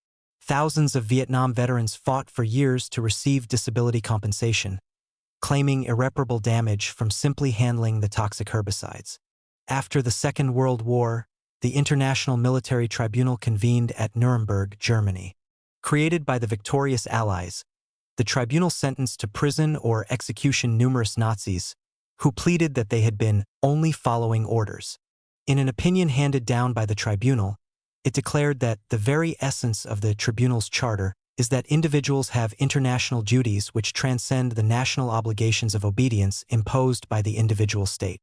Thousands of Vietnam veterans fought for years to receive disability compensation, claiming irreparable damage from simply handling the toxic herbicides. After the Second World War, the International Military Tribunal convened at Nuremberg, Germany. Created by the victorious Allies, the tribunal sentenced to prison or execution numerous Nazis who pleaded that they had been only following orders. In an opinion handed down by the tribunal, it declared that the very essence of the tribunal's charter is that individuals have international duties which transcend the national obligations of obedience imposed by the individual state.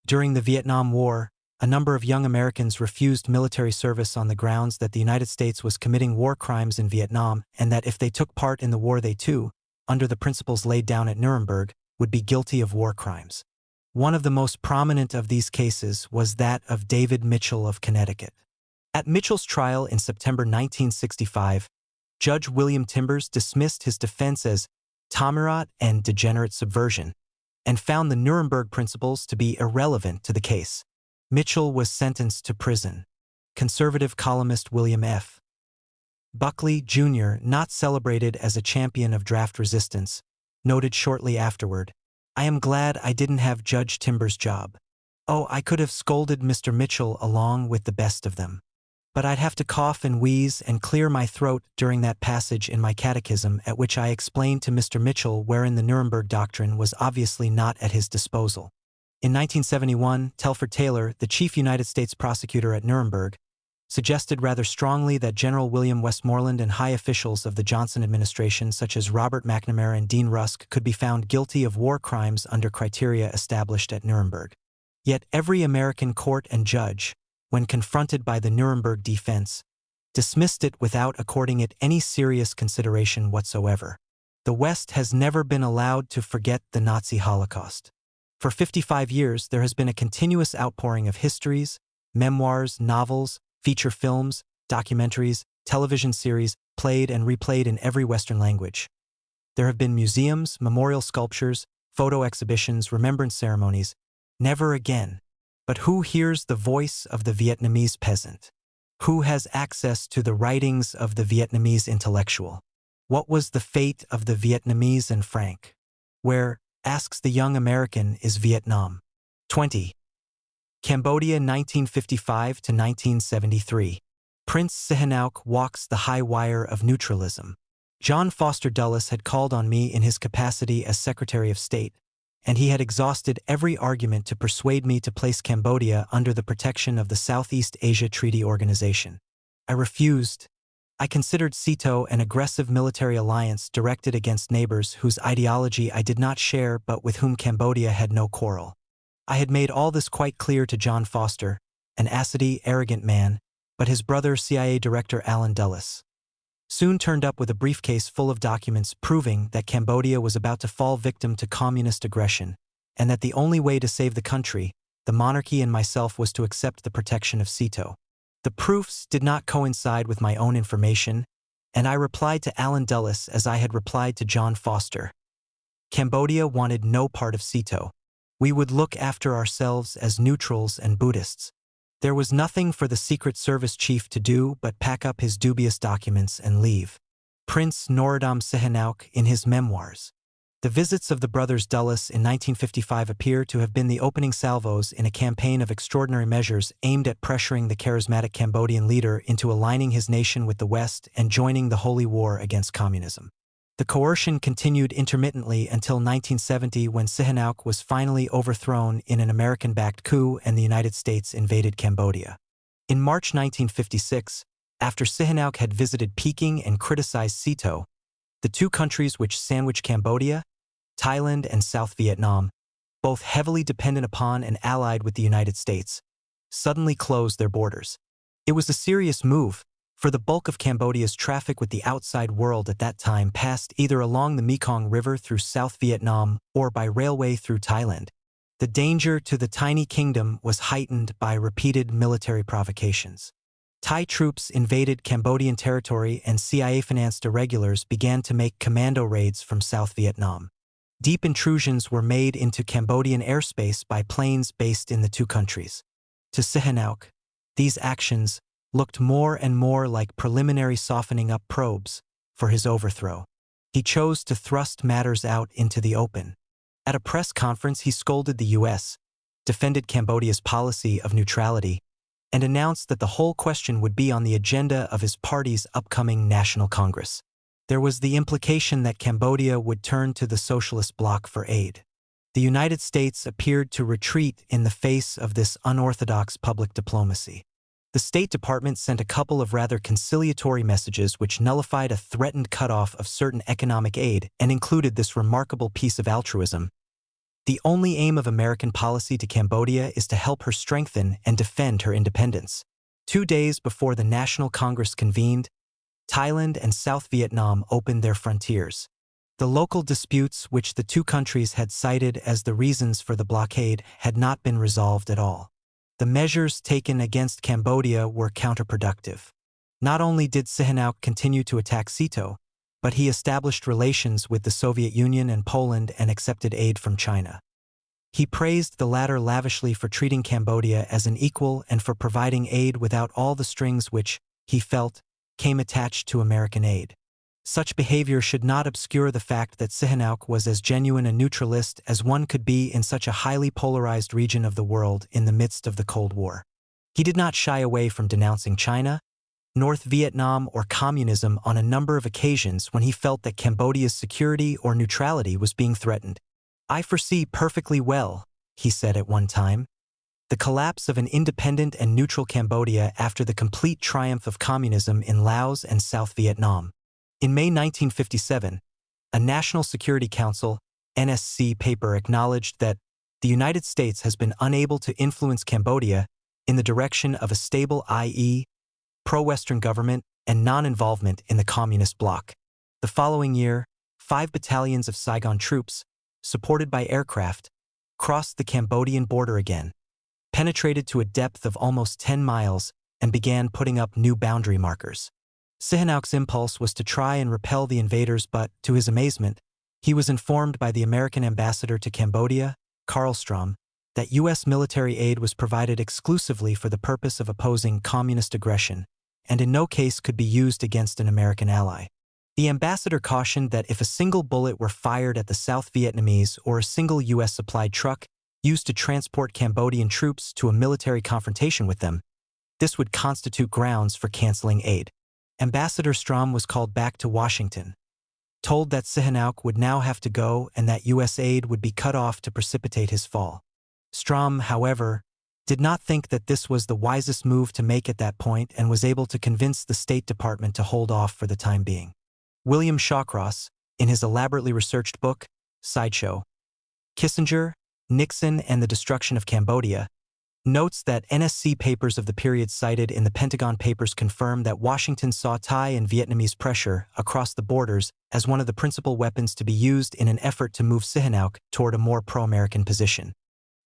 During the Vietnam War, a number of young Americans refused military service on the grounds that the United States was committing war crimes in Vietnam and that if they took part in the war they too, under the principles laid down at Nuremberg, would be guilty of war crimes. One of the most prominent of these cases was that of David Mitchell of Connecticut. At Mitchell's trial in September 1965, Judge William Timbers dismissed his defense as Tamurat and degenerate subversion and found the Nuremberg principles to be irrelevant to the case. Mitchell was sentenced to prison. Conservative columnist William F. Buckley, Jr., not celebrated as a champion of draft resistance, noted shortly afterward, "I am glad I didn't have Judge Timbers' job. Oh, I could have scolded Mr. Mitchell along with the best of them. But I'd have to cough and wheeze and clear my throat during that passage in my catechism at which I explained to Mr. Mitchell wherein the Nuremberg doctrine was obviously not at his disposal." In 1971, Telford Taylor, the chief United States prosecutor at Nuremberg, suggested rather strongly that General William Westmoreland and high officials of the Johnson administration such as Robert McNamara and Dean Rusk could be found guilty of war crimes under criteria established at Nuremberg. Yet every American court and judge, when confronted by the Nuremberg defense, dismissed it without according it any serious consideration whatsoever. The West has never been allowed to forget the Nazi Holocaust. For 55 years, there has been a continuous outpouring of histories, memoirs, novels, feature films, documentaries, television series, played and replayed in every Western language. There have been museums, memorial sculptures, photo exhibitions, remembrance ceremonies. Never again. But who hears the voice of the Vietnamese peasant? Who has access to the writings of the Vietnamese intellectual? What was the fate of the Vietnamese and Frank? Where, asks the young American, is Vietnam? 20. Cambodia 1955 to 1973. Prince Sihanouk walks the high wire of neutralism. John Foster Dulles had called on me in his capacity as Secretary of State, and he had exhausted every argument to persuade me to place Cambodia under the protection of the Southeast Asia Treaty Organization. I refused. I considered SEATO an aggressive military alliance directed against neighbors whose ideology I did not share but with whom Cambodia had no quarrel. I had made all this quite clear to John Foster, an acidy, arrogant man, but his brother CIA Director Alan Dulles soon turned up with a briefcase full of documents proving that Cambodia was about to fall victim to communist aggression, and that the only way to save the country, the monarchy and myself, was to accept the protection of SEATO. The proofs did not coincide with my own information, and I replied to Alan Dulles as I had replied to John Foster. Cambodia wanted no part of SEATO. We would look after ourselves as neutrals and Buddhists. There was nothing for the Secret Service chief to do but pack up his dubious documents and leave. Prince Norodom Sihanouk in his memoirs. The visits of the brothers Dulles in 1955 appear to have been the opening salvos in a campaign of extraordinary measures aimed at pressuring the charismatic Cambodian leader into aligning his nation with the West and joining the holy war against communism. The coercion continued intermittently until 1970, when Sihanouk was finally overthrown in an American-backed coup and the United States invaded Cambodia. In March 1956, after Sihanouk had visited Peking and criticized SEATO, the two countries which sandwich Cambodia, Thailand and South Vietnam, both heavily dependent upon and allied with the United States, suddenly closed their borders. It was a serious move, for the bulk of Cambodia's traffic with the outside world at that time passed either along the Mekong River through South Vietnam or by railway through Thailand. The danger to the tiny kingdom was heightened by repeated military provocations. Thai troops invaded Cambodian territory and CIA-financed irregulars began to make commando raids from South Vietnam. Deep intrusions were made into Cambodian airspace by planes based in the two countries. To Sihanouk, these actions looked more and more like preliminary softening up probes for his overthrow. He chose to thrust matters out into the open. At a press conference, he scolded the U.S., defended Cambodia's policy of neutrality, and announced that the whole question would be on the agenda of his party's upcoming National Congress. There was the implication that Cambodia would turn to the Socialist Bloc for aid. The United States appeared to retreat in the face of this unorthodox public diplomacy. The State Department sent a couple of rather conciliatory messages which nullified a threatened cutoff of certain economic aid and included this remarkable piece of altruism. The only aim of American policy to Cambodia is to help her strengthen and defend her independence. 2 days before the National Congress convened, Thailand and South Vietnam opened their frontiers. The local disputes which the two countries had cited as the reasons for the blockade had not been resolved at all. The measures taken against Cambodia were counterproductive. Not only did Sihanouk continue to attack SEATO, but he established relations with the Soviet Union and Poland and accepted aid from China. He praised the latter lavishly for treating Cambodia as an equal and for providing aid without all the strings which, he felt, came attached to American aid. Such behavior should not obscure the fact that Sihanouk was as genuine a neutralist as one could be in such a highly polarized region of the world in the midst of the Cold War. He did not shy away from denouncing China, North Vietnam, or communism on a number of occasions when he felt that Cambodia's security or neutrality was being threatened. "I foresee perfectly well," he said at one time, "the collapse of an independent and neutral Cambodia after the complete triumph of communism in Laos and South Vietnam." In May 1957, a National Security Council (NSC) paper acknowledged that the United States has been unable to influence Cambodia in the direction of a stable, i.e., pro-Western government and non-involvement in the communist bloc. The following year, 5 battalions of Saigon troops, supported by aircraft, crossed the Cambodian border again, penetrated to a depth of almost 10 miles, and began putting up new boundary markers. Sihanouk's impulse was to try and repel the invaders, but, to his amazement, he was informed by the American ambassador to Cambodia, Karlstrom, that U.S. military aid was provided exclusively for the purpose of opposing communist aggression, and in no case could be used against an American ally. The ambassador cautioned that if a single bullet were fired at the South Vietnamese or a single U.S.-supplied truck used to transport Cambodian troops to a military confrontation with them, this would constitute grounds for canceling aid. Ambassador Strom was called back to Washington, told that Sihanouk would now have to go and that U.S. aid would be cut off to precipitate his fall. Strom, however, did not think that this was the wisest move to make at that point and was able to convince the State Department to hold off for the time being. William Shawcross, in his elaborately researched book, Sideshow, Kissinger, Nixon and the Destruction of Cambodia, notes that NSC papers of the period cited in the Pentagon Papers confirm that Washington saw Thai and Vietnamese pressure across the borders as one of the principal weapons to be used in an effort to move Sihanouk toward a more pro-American position.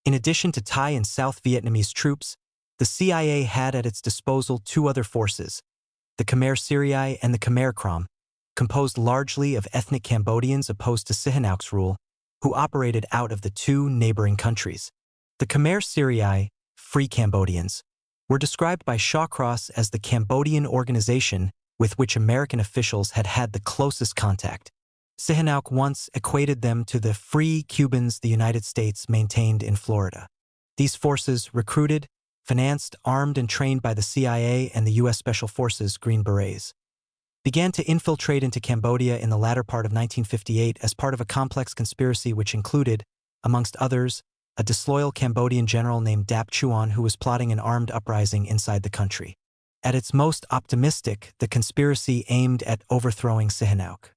In addition to Thai and South Vietnamese troops, the CIA had at its disposal two other forces, the Khmer Syrii and the Khmer Krom, composed largely of ethnic Cambodians opposed to Sihanouk's rule, who operated out of the two neighboring countries. The Khmer Syrii, Free Cambodians, were described by Shawcross as the Cambodian organization with which American officials had had the closest contact. Sihanouk once equated them to the Free Cubans the United States maintained in Florida. These forces, recruited, financed, armed, and trained by the CIA and the U.S. Special Forces Green Berets, began to infiltrate into Cambodia in the latter part of 1958 as part of a complex conspiracy which included, amongst others, a disloyal Cambodian general named Dap Chuan who was plotting an armed uprising inside the country. At its most optimistic, the conspiracy aimed at overthrowing Sihanouk.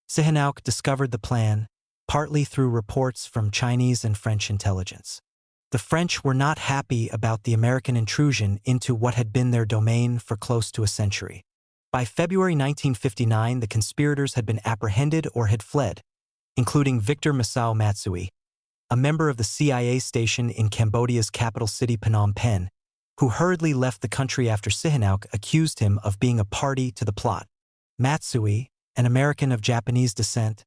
Sihanouk discovered the plan, partly through reports from Chinese and French intelligence. The French were not happy about the American intrusion into what had been their domain for close to a century. By February 1959, the conspirators had been apprehended or had fled, including Victor Masao Matsui, a member of the CIA station in Cambodia's capital city Phnom Penh, who hurriedly left the country after Sihanouk accused him of being a party to the plot. Matsui, an American of Japanese descent,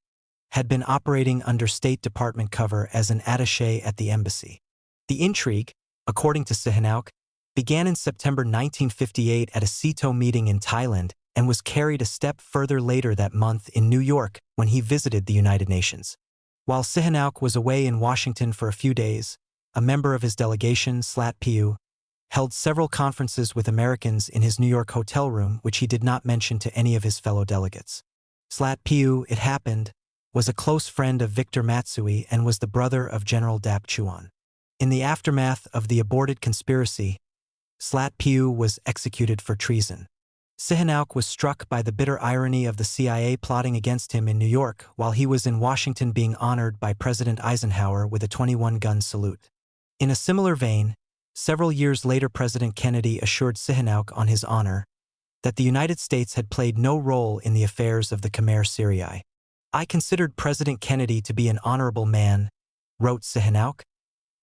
had been operating under State Department cover as an attaché at the embassy. The intrigue, according to Sihanouk, began in September 1958 at a SEATO meeting in Thailand and was carried a step further later that month in New York when he visited the United Nations. While Sihanouk was away in Washington for a few days, a member of his delegation, Slat Piu, held several conferences with Americans in his New York hotel room which he did not mention to any of his fellow delegates. Slat Piu, it happened, was a close friend of Victor Matsui and was the brother of General Dap Chuan. In the aftermath of the aborted conspiracy, Slat Piu was executed for treason. Sihanouk was struck by the bitter irony of the CIA plotting against him in New York while he was in Washington being honored by President Eisenhower with a 21-gun salute. In a similar vein, several years later President Kennedy assured Sihanouk on his honor that the United States had played no role in the affairs of the Khmer Syrii. "I considered President Kennedy to be an honorable man," wrote Sihanouk,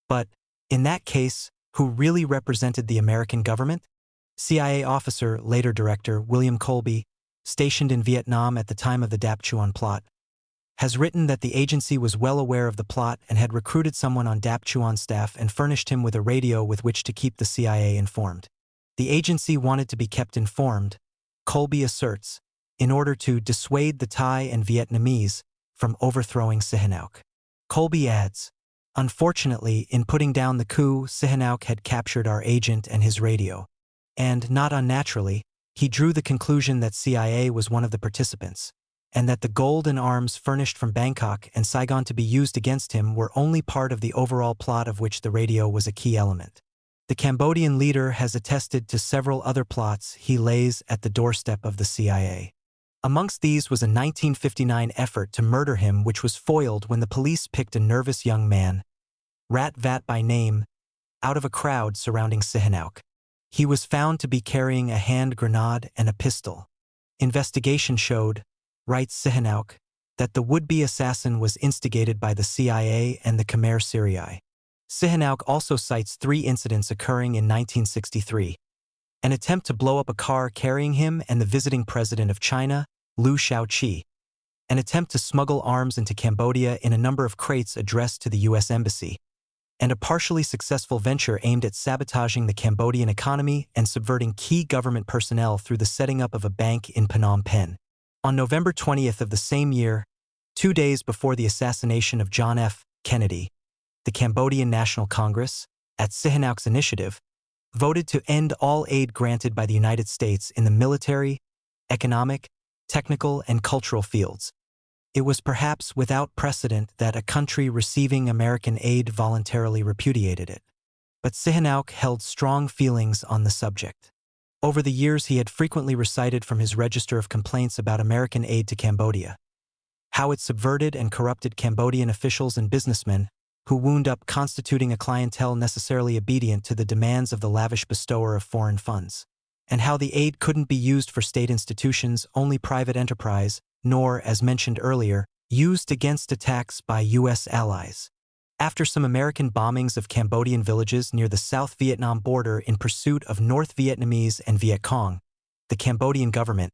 "but, in that case, who really represented the American government?" CIA officer, later director, William Colby, stationed in Vietnam at the time of the Dap Chuan plot, has written that the agency was well aware of the plot and had recruited someone on Dap Chuan's staff and furnished him with a radio with which to keep the CIA informed. The agency wanted to be kept informed, Colby asserts, in order to dissuade the Thai and Vietnamese from overthrowing Sihanouk. Colby adds, "Unfortunately, in putting down the coup, Sihanouk had captured our agent and his radio. And, not unnaturally, he drew the conclusion that CIA was one of the participants, and that the gold and arms furnished from Bangkok and Saigon to be used against him were only part of the overall plot of which the radio was a key element. The Cambodian leader has attested to several other plots he lays at the doorstep of the CIA. Amongst these was a 1959 effort to murder him which was foiled when the police picked a nervous young man, Rat Vat by name, out of a crowd surrounding Sihanouk. He was found to be carrying a hand grenade and a pistol. Investigation showed, writes Sihanouk, that the would-be assassin was instigated by the CIA and the Khmer Syrii. Sihanouk also cites 3 incidents occurring in 1963. An attempt to blow up a car carrying him and the visiting president of China, Liu Shaoqi. An attempt to smuggle arms into Cambodia in a number of crates addressed to the U.S. Embassy. And a partially successful venture aimed at sabotaging the Cambodian economy and subverting key government personnel through the setting up of a bank in Phnom Penh. On November 20th of the same year, 2 days before the assassination of John F. Kennedy, the Cambodian National Congress, at Sihanouk's initiative, voted to end all aid granted by the United States in the military, economic, technical, and cultural fields. It was perhaps without precedent that a country receiving American aid voluntarily repudiated it. But Sihanouk held strong feelings on the subject. Over the years he had frequently recited from his register of complaints about American aid to Cambodia, how it subverted and corrupted Cambodian officials and businessmen who wound up constituting a clientele necessarily obedient to the demands of the lavish bestower of foreign funds, and how the aid couldn't be used for state institutions, only private enterprise, nor, as mentioned earlier, used against attacks by U.S. allies. After some American bombings of Cambodian villages near the South Vietnam border in pursuit of North Vietnamese and Viet Cong, the Cambodian government,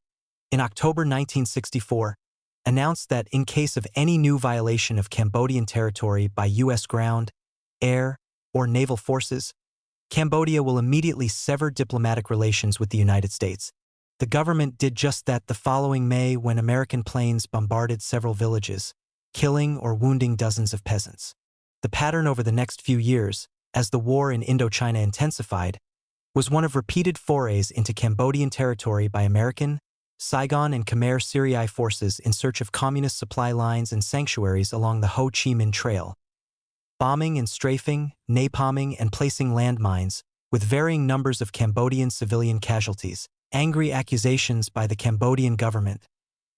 in October 1964, announced that in case of any new violation of Cambodian territory by U.S. ground, air, or naval forces, Cambodia will immediately sever diplomatic relations with the United States. The government did just that the following May when American planes bombarded several villages, killing or wounding dozens of peasants. The pattern over the next few years, as the war in Indochina intensified, was one of repeated forays into Cambodian territory by American, Saigon and Khmer Syrii forces in search of communist supply lines and sanctuaries along the Ho Chi Minh Trail. Bombing and strafing, napalming and placing landmines, with varying numbers of Cambodian civilian casualties, angry accusations by the Cambodian government,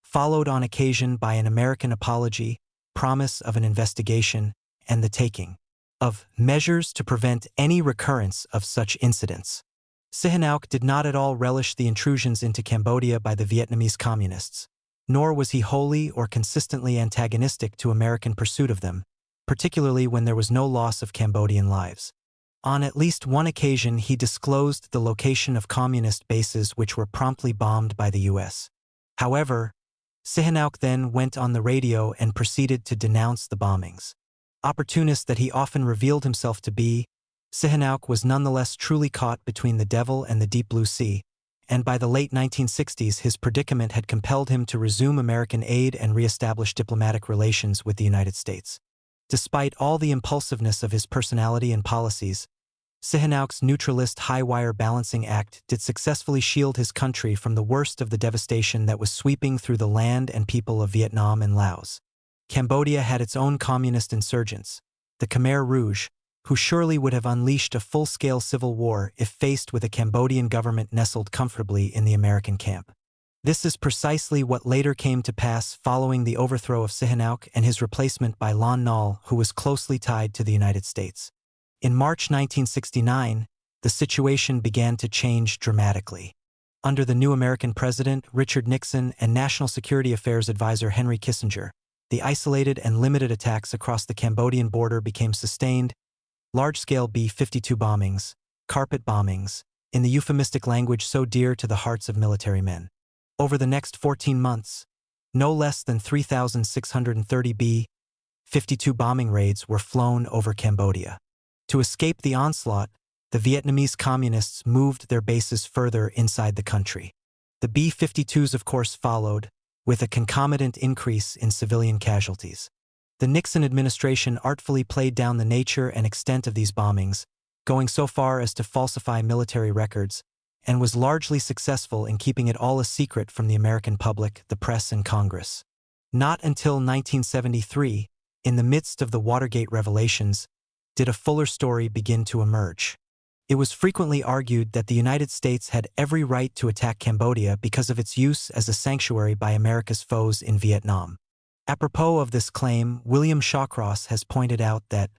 followed on occasion by an American apology, promise of an investigation, and the taking of measures to prevent any recurrence of such incidents. Sihanouk did not at all relish the intrusions into Cambodia by the Vietnamese communists, nor was he wholly or consistently antagonistic to American pursuit of them, particularly when there was no loss of Cambodian lives. On at least one occasion he disclosed the location of communist bases which were promptly bombed by the U.S. However, Sihanouk then went on the radio and proceeded to denounce the bombings. Opportunist that he often revealed himself to be, Sihanouk was nonetheless truly caught between the devil and the deep blue sea, and by the late 1960s his predicament had compelled him to resume American aid and re-establish diplomatic relations with the United States. Despite all the impulsiveness of his personality and policies, Sihanouk's neutralist high-wire balancing act did successfully shield his country from the worst of the devastation that was sweeping through the land and people of Vietnam and Laos. Cambodia had its own communist insurgents, the Khmer Rouge, who surely would have unleashed a full-scale civil war if faced with a Cambodian government nestled comfortably in the American camp. This is precisely what later came to pass following the overthrow of Sihanouk and his replacement by Lon Nol, who was closely tied to the United States. In March 1969, the situation began to change dramatically. Under the new American president, Richard Nixon, and National Security Affairs advisor Henry Kissinger, the isolated and limited attacks across the Cambodian border became sustained, large-scale B-52 bombings, carpet bombings, in the euphemistic language so dear to the hearts of military men. Over the next 14 months, no less than 3,630 B-52 bombing raids were flown over Cambodia. To escape the onslaught, the Vietnamese communists moved their bases further inside the country. The B-52s of course followed, with a concomitant increase in civilian casualties. The Nixon administration artfully played down the nature and extent of these bombings, going so far as to falsify military records, and was largely successful in keeping it all a secret from the American public, the press, and Congress. Not until 1973, in the midst of the Watergate revelations, did a fuller story begin to emerge. It was frequently argued that the United States had every right to attack Cambodia because of its use as a sanctuary by America's foes in Vietnam. Apropos of this claim, William Shawcross has pointed out that,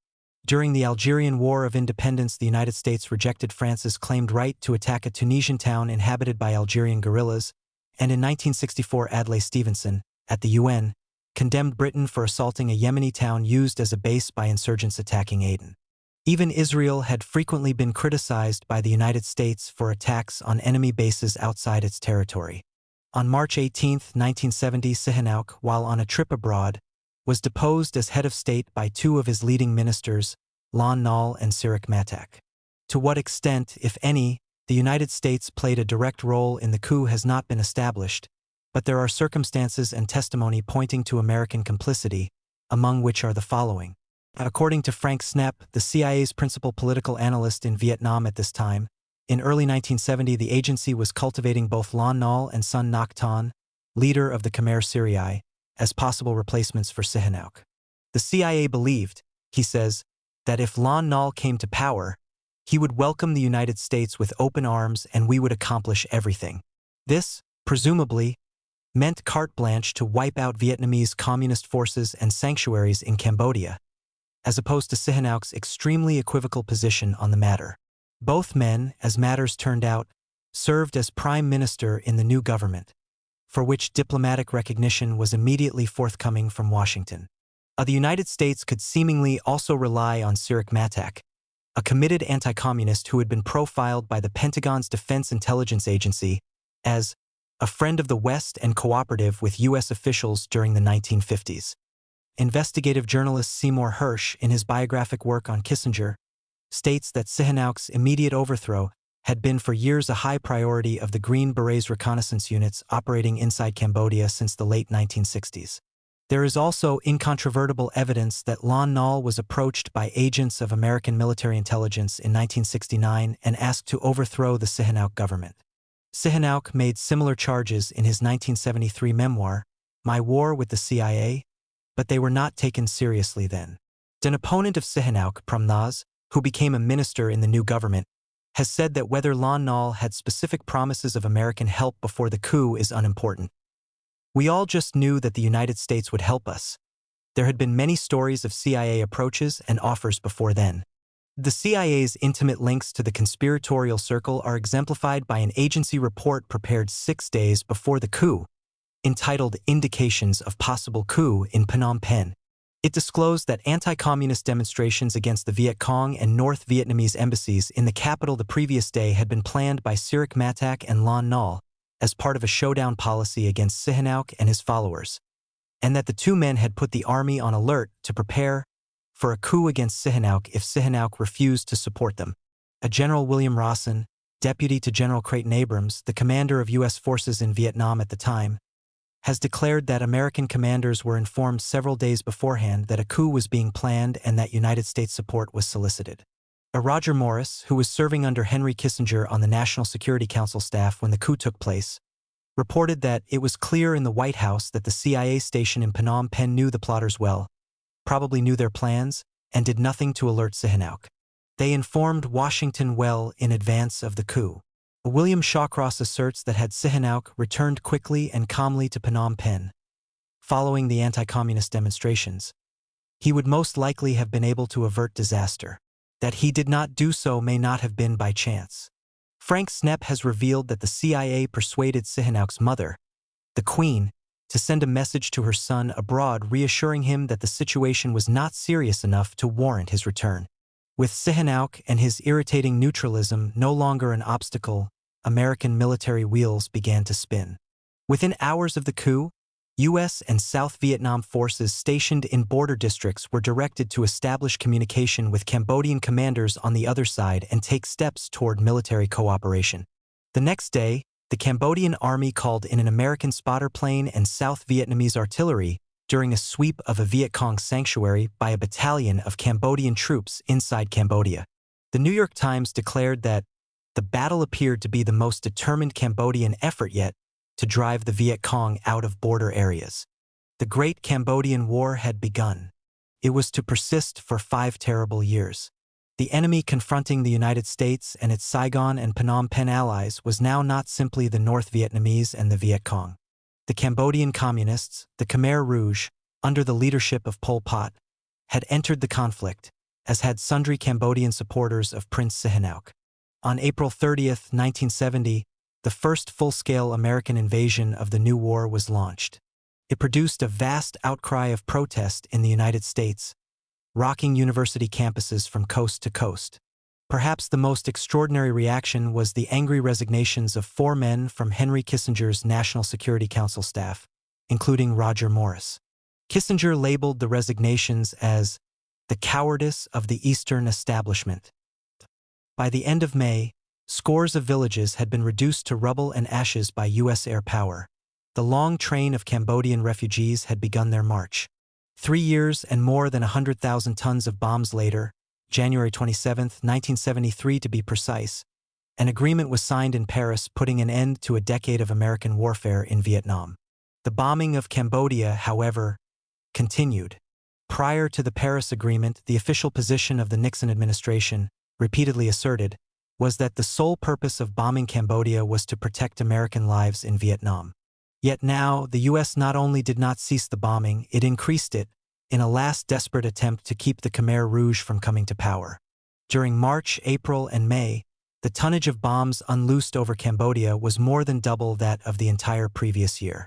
during the Algerian War of Independence, the United States rejected France's claimed right to attack a Tunisian town inhabited by Algerian guerrillas, and in 1964 Adlai Stevenson, at the UN, condemned Britain for assaulting a Yemeni town used as a base by insurgents attacking Aden. Even Israel had frequently been criticized by the United States for attacks on enemy bases outside its territory. On March 18, 1970, Sihanouk, while on a trip abroad, was deposed as head of state by two of his leading ministers, Lon Nol and Sirik Matak. To what extent, if any, the United States played a direct role in the coup has not been established, but there are circumstances and testimony pointing to American complicity, among which are the following. According to Frank Snepp, the CIA's principal political analyst in Vietnam at this time, in early 1970 the agency was cultivating both Lon Nol and Sun Ngoc Ton, leader of the Khmer Syrii, as possible replacements for Sihanouk. The CIA believed, he says, that if Lon Nol came to power, he would welcome the United States with open arms and we would accomplish everything. This, presumably, meant carte blanche to wipe out Vietnamese communist forces and sanctuaries in Cambodia, as opposed to Sihanouk's extremely equivocal position on the matter. Both men, as matters turned out, served as prime minister in the new government, for which diplomatic recognition was immediately forthcoming from Washington. The United States could seemingly also rely on Sirik Matak, a committed anti-communist who had been profiled by the Pentagon's Defense Intelligence Agency as a friend of the West and cooperative with U.S. officials during the 1950s. Investigative journalist Seymour Hersh, in his biographic work on Kissinger, states that Sihanouk's immediate overthrow had been for years a high priority of the Green Berets reconnaissance units operating inside Cambodia since the late 1960s. There is also incontrovertible evidence that Lon Nol was approached by agents of American military intelligence in 1969 and asked to overthrow the Sihanouk government. Sihanouk made similar charges in his 1973 memoir, My War with the CIA, but they were not taken seriously then. An opponent of Sihanouk, Prom Naz, who became a minister in the new government, has said that whether Lon Nol had specific promises of American help before the coup is unimportant. We all just knew that the United States would help us. There had been many stories of CIA approaches and offers before then. The CIA's intimate links to the conspiratorial circle are exemplified by an agency report prepared 6 days before the coup, entitled Indications of Possible Coup in Phnom Penh. It disclosed that anti-communist demonstrations against the Viet Cong and North Vietnamese embassies in the capital the previous day had been planned by Sirik Matak and Lon Nol as part of a showdown policy against Sihanouk and his followers, and that the two men had put the army on alert to prepare for a coup against Sihanouk if Sihanouk refused to support them. General William Rawson, deputy to General Creighton Abrams, the commander of U.S. forces in Vietnam at the time, has declared that American commanders were informed several days beforehand that a coup was being planned and that United States support was solicited. Roger Morris, who was serving under Henry Kissinger on the National Security Council staff when the coup took place, reported that it was clear in the White House that the CIA station in Phnom Penh knew the plotters well, probably knew their plans, and did nothing to alert Sihanouk. They informed Washington well in advance of the coup. William Shawcross asserts that had Sihanouk returned quickly and calmly to Phnom Penh, following the anti-communist demonstrations, he would most likely have been able to avert disaster. That he did not do so may not have been by chance. Frank Snepp has revealed that the CIA persuaded Sihanouk's mother, the Queen, to send a message to her son abroad reassuring him that the situation was not serious enough to warrant his return. With Sihanouk and his irritating neutralism no longer an obstacle, American military wheels began to spin. Within hours of the coup, U.S. and South Vietnam forces stationed in border districts were directed to establish communication with Cambodian commanders on the other side and take steps toward military cooperation. The next day, the Cambodian army called in an American spotter plane and South Vietnamese artillery during a sweep of a Viet Cong sanctuary by a battalion of Cambodian troops inside Cambodia. The New York Times declared that the battle appeared to be the most determined Cambodian effort yet to drive the Viet Cong out of border areas. The Great Cambodian War had begun. It was to persist for 5 terrible years. The enemy confronting the United States and its Saigon and Phnom Penh allies was now not simply the North Vietnamese and the Viet Cong. The Cambodian communists, the Khmer Rouge, under the leadership of Pol Pot, had entered the conflict, as had sundry Cambodian supporters of Prince Sihanouk. On April 30, 1970, the first full-scale American invasion of the new war was launched. It produced a vast outcry of protest in the United States, rocking university campuses from coast to coast. Perhaps the most extraordinary reaction was the angry resignations of 4 men from Henry Kissinger's National Security Council staff, including Roger Morris. Kissinger labeled the resignations as the cowardice of the Eastern establishment. By the end of May, scores of villages had been reduced to rubble and ashes by U.S. air power. The long train of Cambodian refugees had begun their march. 3 years and more than 100,000 tons of bombs later, January 27, 1973 to be precise, an agreement was signed in Paris putting an end to a decade of American warfare in Vietnam. The bombing of Cambodia, however, continued. Prior to the Paris Agreement, the official position of the Nixon administration, repeatedly asserted, was that the sole purpose of bombing Cambodia was to protect American lives in Vietnam. Yet now, the U.S. not only did not cease the bombing, it increased it, in a last desperate attempt to keep the Khmer Rouge from coming to power. During March, April, and May, the tonnage of bombs unloosed over Cambodia was more than double that of the entire previous year.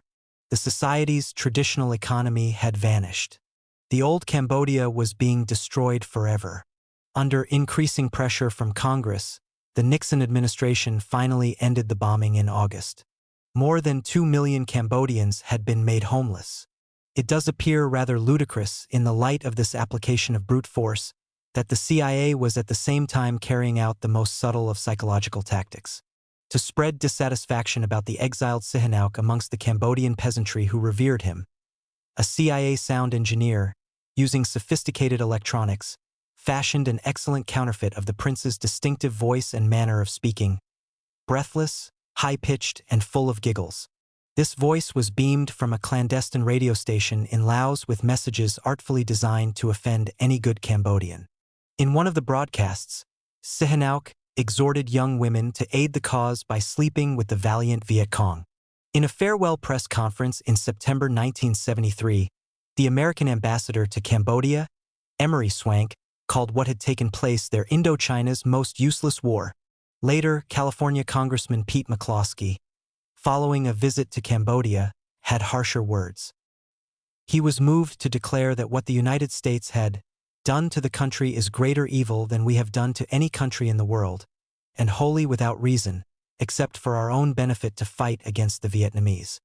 The society's traditional economy had vanished. The old Cambodia was being destroyed forever. Under increasing pressure from Congress, the Nixon administration finally ended the bombing in August. More than 2 million Cambodians had been made homeless. It does appear rather ludicrous in the light of this application of brute force that the CIA was at the same time carrying out the most subtle of psychological tactics. To spread dissatisfaction about the exiled Sihanouk amongst the Cambodian peasantry who revered him, a CIA sound engineer, using sophisticated electronics, fashioned an excellent counterfeit of the prince's distinctive voice and manner of speaking, breathless, high-pitched, and full of giggles. This voice was beamed from a clandestine radio station in Laos with messages artfully designed to offend any good Cambodian. In one of the broadcasts, Sihanouk exhorted young women to aid the cause by sleeping with the valiant Viet Cong. In a farewell press conference in September 1973, the American ambassador to Cambodia, Emery Swank, called what had taken place there Indochina's most useless war. Later, California Congressman Pete McCloskey, following a visit to Cambodia, had harsher words. He was moved to declare that what the United States had done to the country is greater evil than we have done to any country in the world, and wholly without reason, except for our own benefit to fight against the Vietnamese.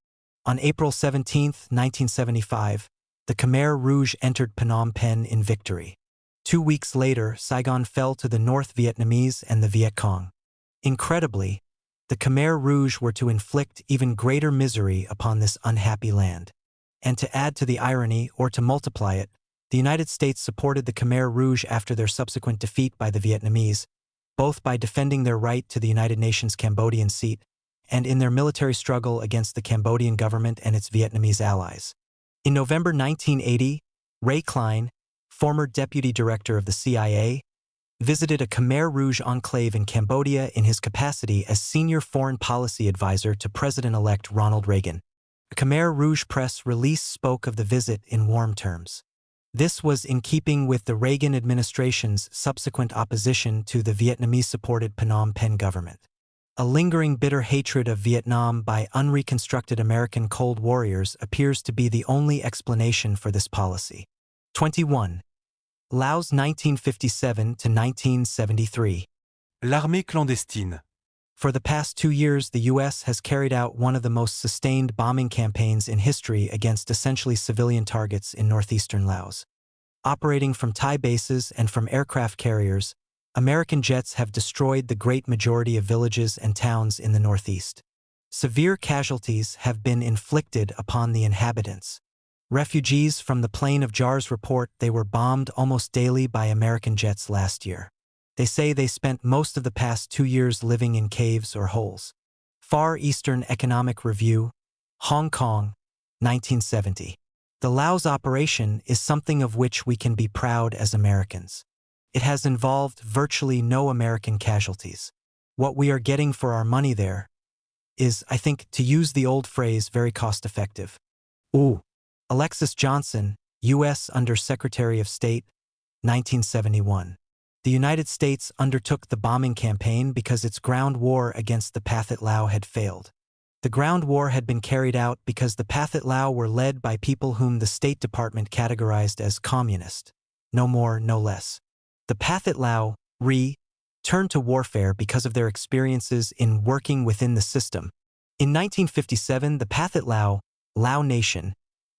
On April 17, 1975, the Khmer Rouge entered Phnom Penh in victory. 2 weeks later, Saigon fell to the North Vietnamese and the Viet Cong. Incredibly, the Khmer Rouge were to inflict even greater misery upon this unhappy land. And to add to the irony, or to multiply it, the United States supported the Khmer Rouge after their subsequent defeat by the Vietnamese, both by defending their right to the United Nations Cambodian seat and in their military struggle against the Cambodian government and its Vietnamese allies. In November 1980, Ray Klein, former deputy director of the CIA, visited a Khmer Rouge enclave in Cambodia in his capacity as senior foreign policy advisor to President-elect Ronald Reagan. A Khmer Rouge press release spoke of the visit in warm terms. This was in keeping with the Reagan administration's subsequent opposition to the Vietnamese-supported Phnom Penh government. A lingering bitter hatred of Vietnam by unreconstructed American Cold Warriors appears to be the only explanation for this policy. 21. Laos 1957 to 1973. L'armée clandestine. For the past 2 years, the U.S. has carried out one of the most sustained bombing campaigns in history against essentially civilian targets in northeastern Laos. Operating from Thai bases and from aircraft carriers, American jets have destroyed the great majority of villages and towns in the northeast. Severe casualties have been inflicted upon the inhabitants. Refugees from the Plain of Jars report they were bombed almost daily by American jets last year. They say they spent most of the past 2 years living in caves or holes. Far Eastern Economic Review, Hong Kong, 1970. The Laos operation is something of which we can be proud as Americans. It has involved virtually no American casualties. What we are getting for our money there is, I think, to use the old phrase, very cost-effective. Ooh. Alexis Johnson, U.S. Under-Secretary of State, 1971. The United States undertook the bombing campaign because its ground war against the Pathet Lao had failed. The ground war had been carried out because the Pathet Lao were led by people whom the State Department categorized as communist. no more, no less. The Pathet Lao turned to warfare because of their experiences in working within the system. In 1957, the Pathet Lao Nation,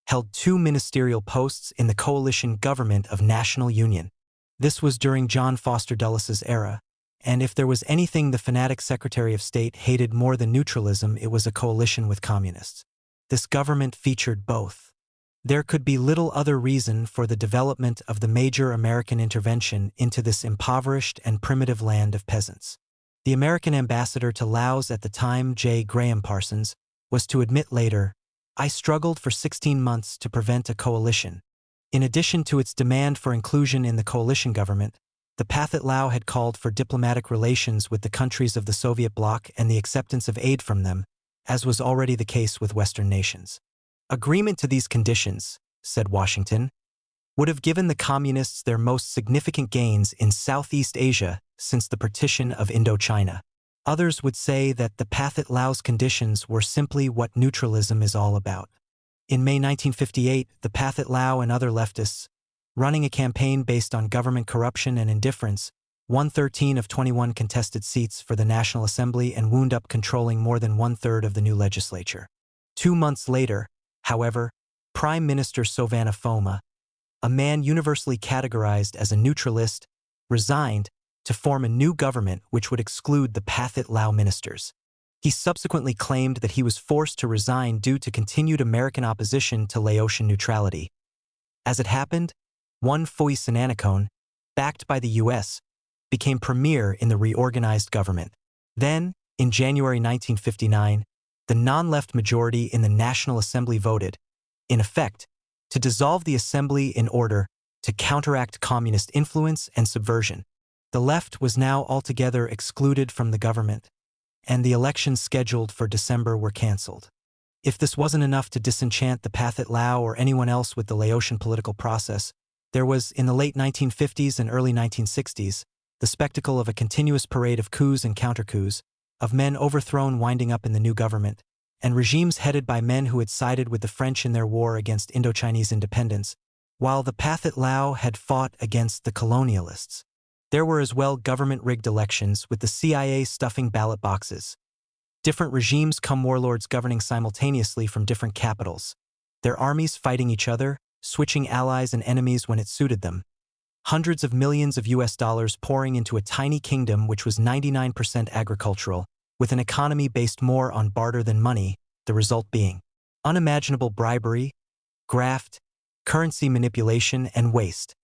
held 2 ministerial posts in the coalition government of national union. This was during John Foster Dulles' era, and if there was anything the fanatic Secretary of State hated more than neutralism, it was a coalition with communists. This government featured both. There could be little other reason for the development of the major American intervention into this impoverished and primitive land of peasants. The American ambassador to Laos at the time, J. Graham Parsons, was to admit later, "I struggled for 16 months to prevent a coalition." In addition to its demand for inclusion in the coalition government, the Pathet Lao had called for diplomatic relations with the countries of the Soviet bloc and the acceptance of aid from them, as was already the case with Western nations. Agreement to these conditions, said Washington, would have given the communists their most significant gains in Southeast Asia since the partition of Indochina. Others would say that the Pathet Lao's conditions were simply what neutralism is all about. In May 1958, the Pathet Lao and other leftists, running a campaign based on government corruption and indifference, won 13 of 21 contested seats for the National Assembly and wound up controlling more than 1/3 of the new legislature. 2 months later, however, Prime Minister Sovana Foma, a man universally categorized as a neutralist, resigned to form a new government which would exclude the Pathet Lao ministers. He subsequently claimed that he was forced to resign due to continued American opposition to Laotian neutrality. As it happened, one Foy Sinanakone, backed by the U.S., became premier in the reorganized government. Then, in January 1959, the non-left majority in the National Assembly voted, in effect, to dissolve the Assembly in order to counteract communist influence and subversion. The left was now altogether excluded from the government, and the elections scheduled for December were cancelled. If this wasn't enough to disenchant the Pathet Lao or anyone else with the Laotian political process, there was, in the late 1950s and early 1960s, the spectacle of a continuous parade of coups and counter-coups, of men overthrown winding up in the new government, and regimes headed by men who had sided with the French in their war against Indochinese independence, while the Pathet Lao had fought against the colonialists. There were as well government-rigged elections with the CIA stuffing ballot boxes. Different regimes come warlords governing simultaneously from different capitals, their armies fighting each other, switching allies and enemies when it suited them. Hundreds of millions of US dollars pouring into a tiny kingdom which was 99% agricultural, with an economy based more on barter than money, the result being unimaginable bribery, graft, currency manipulation, and waste.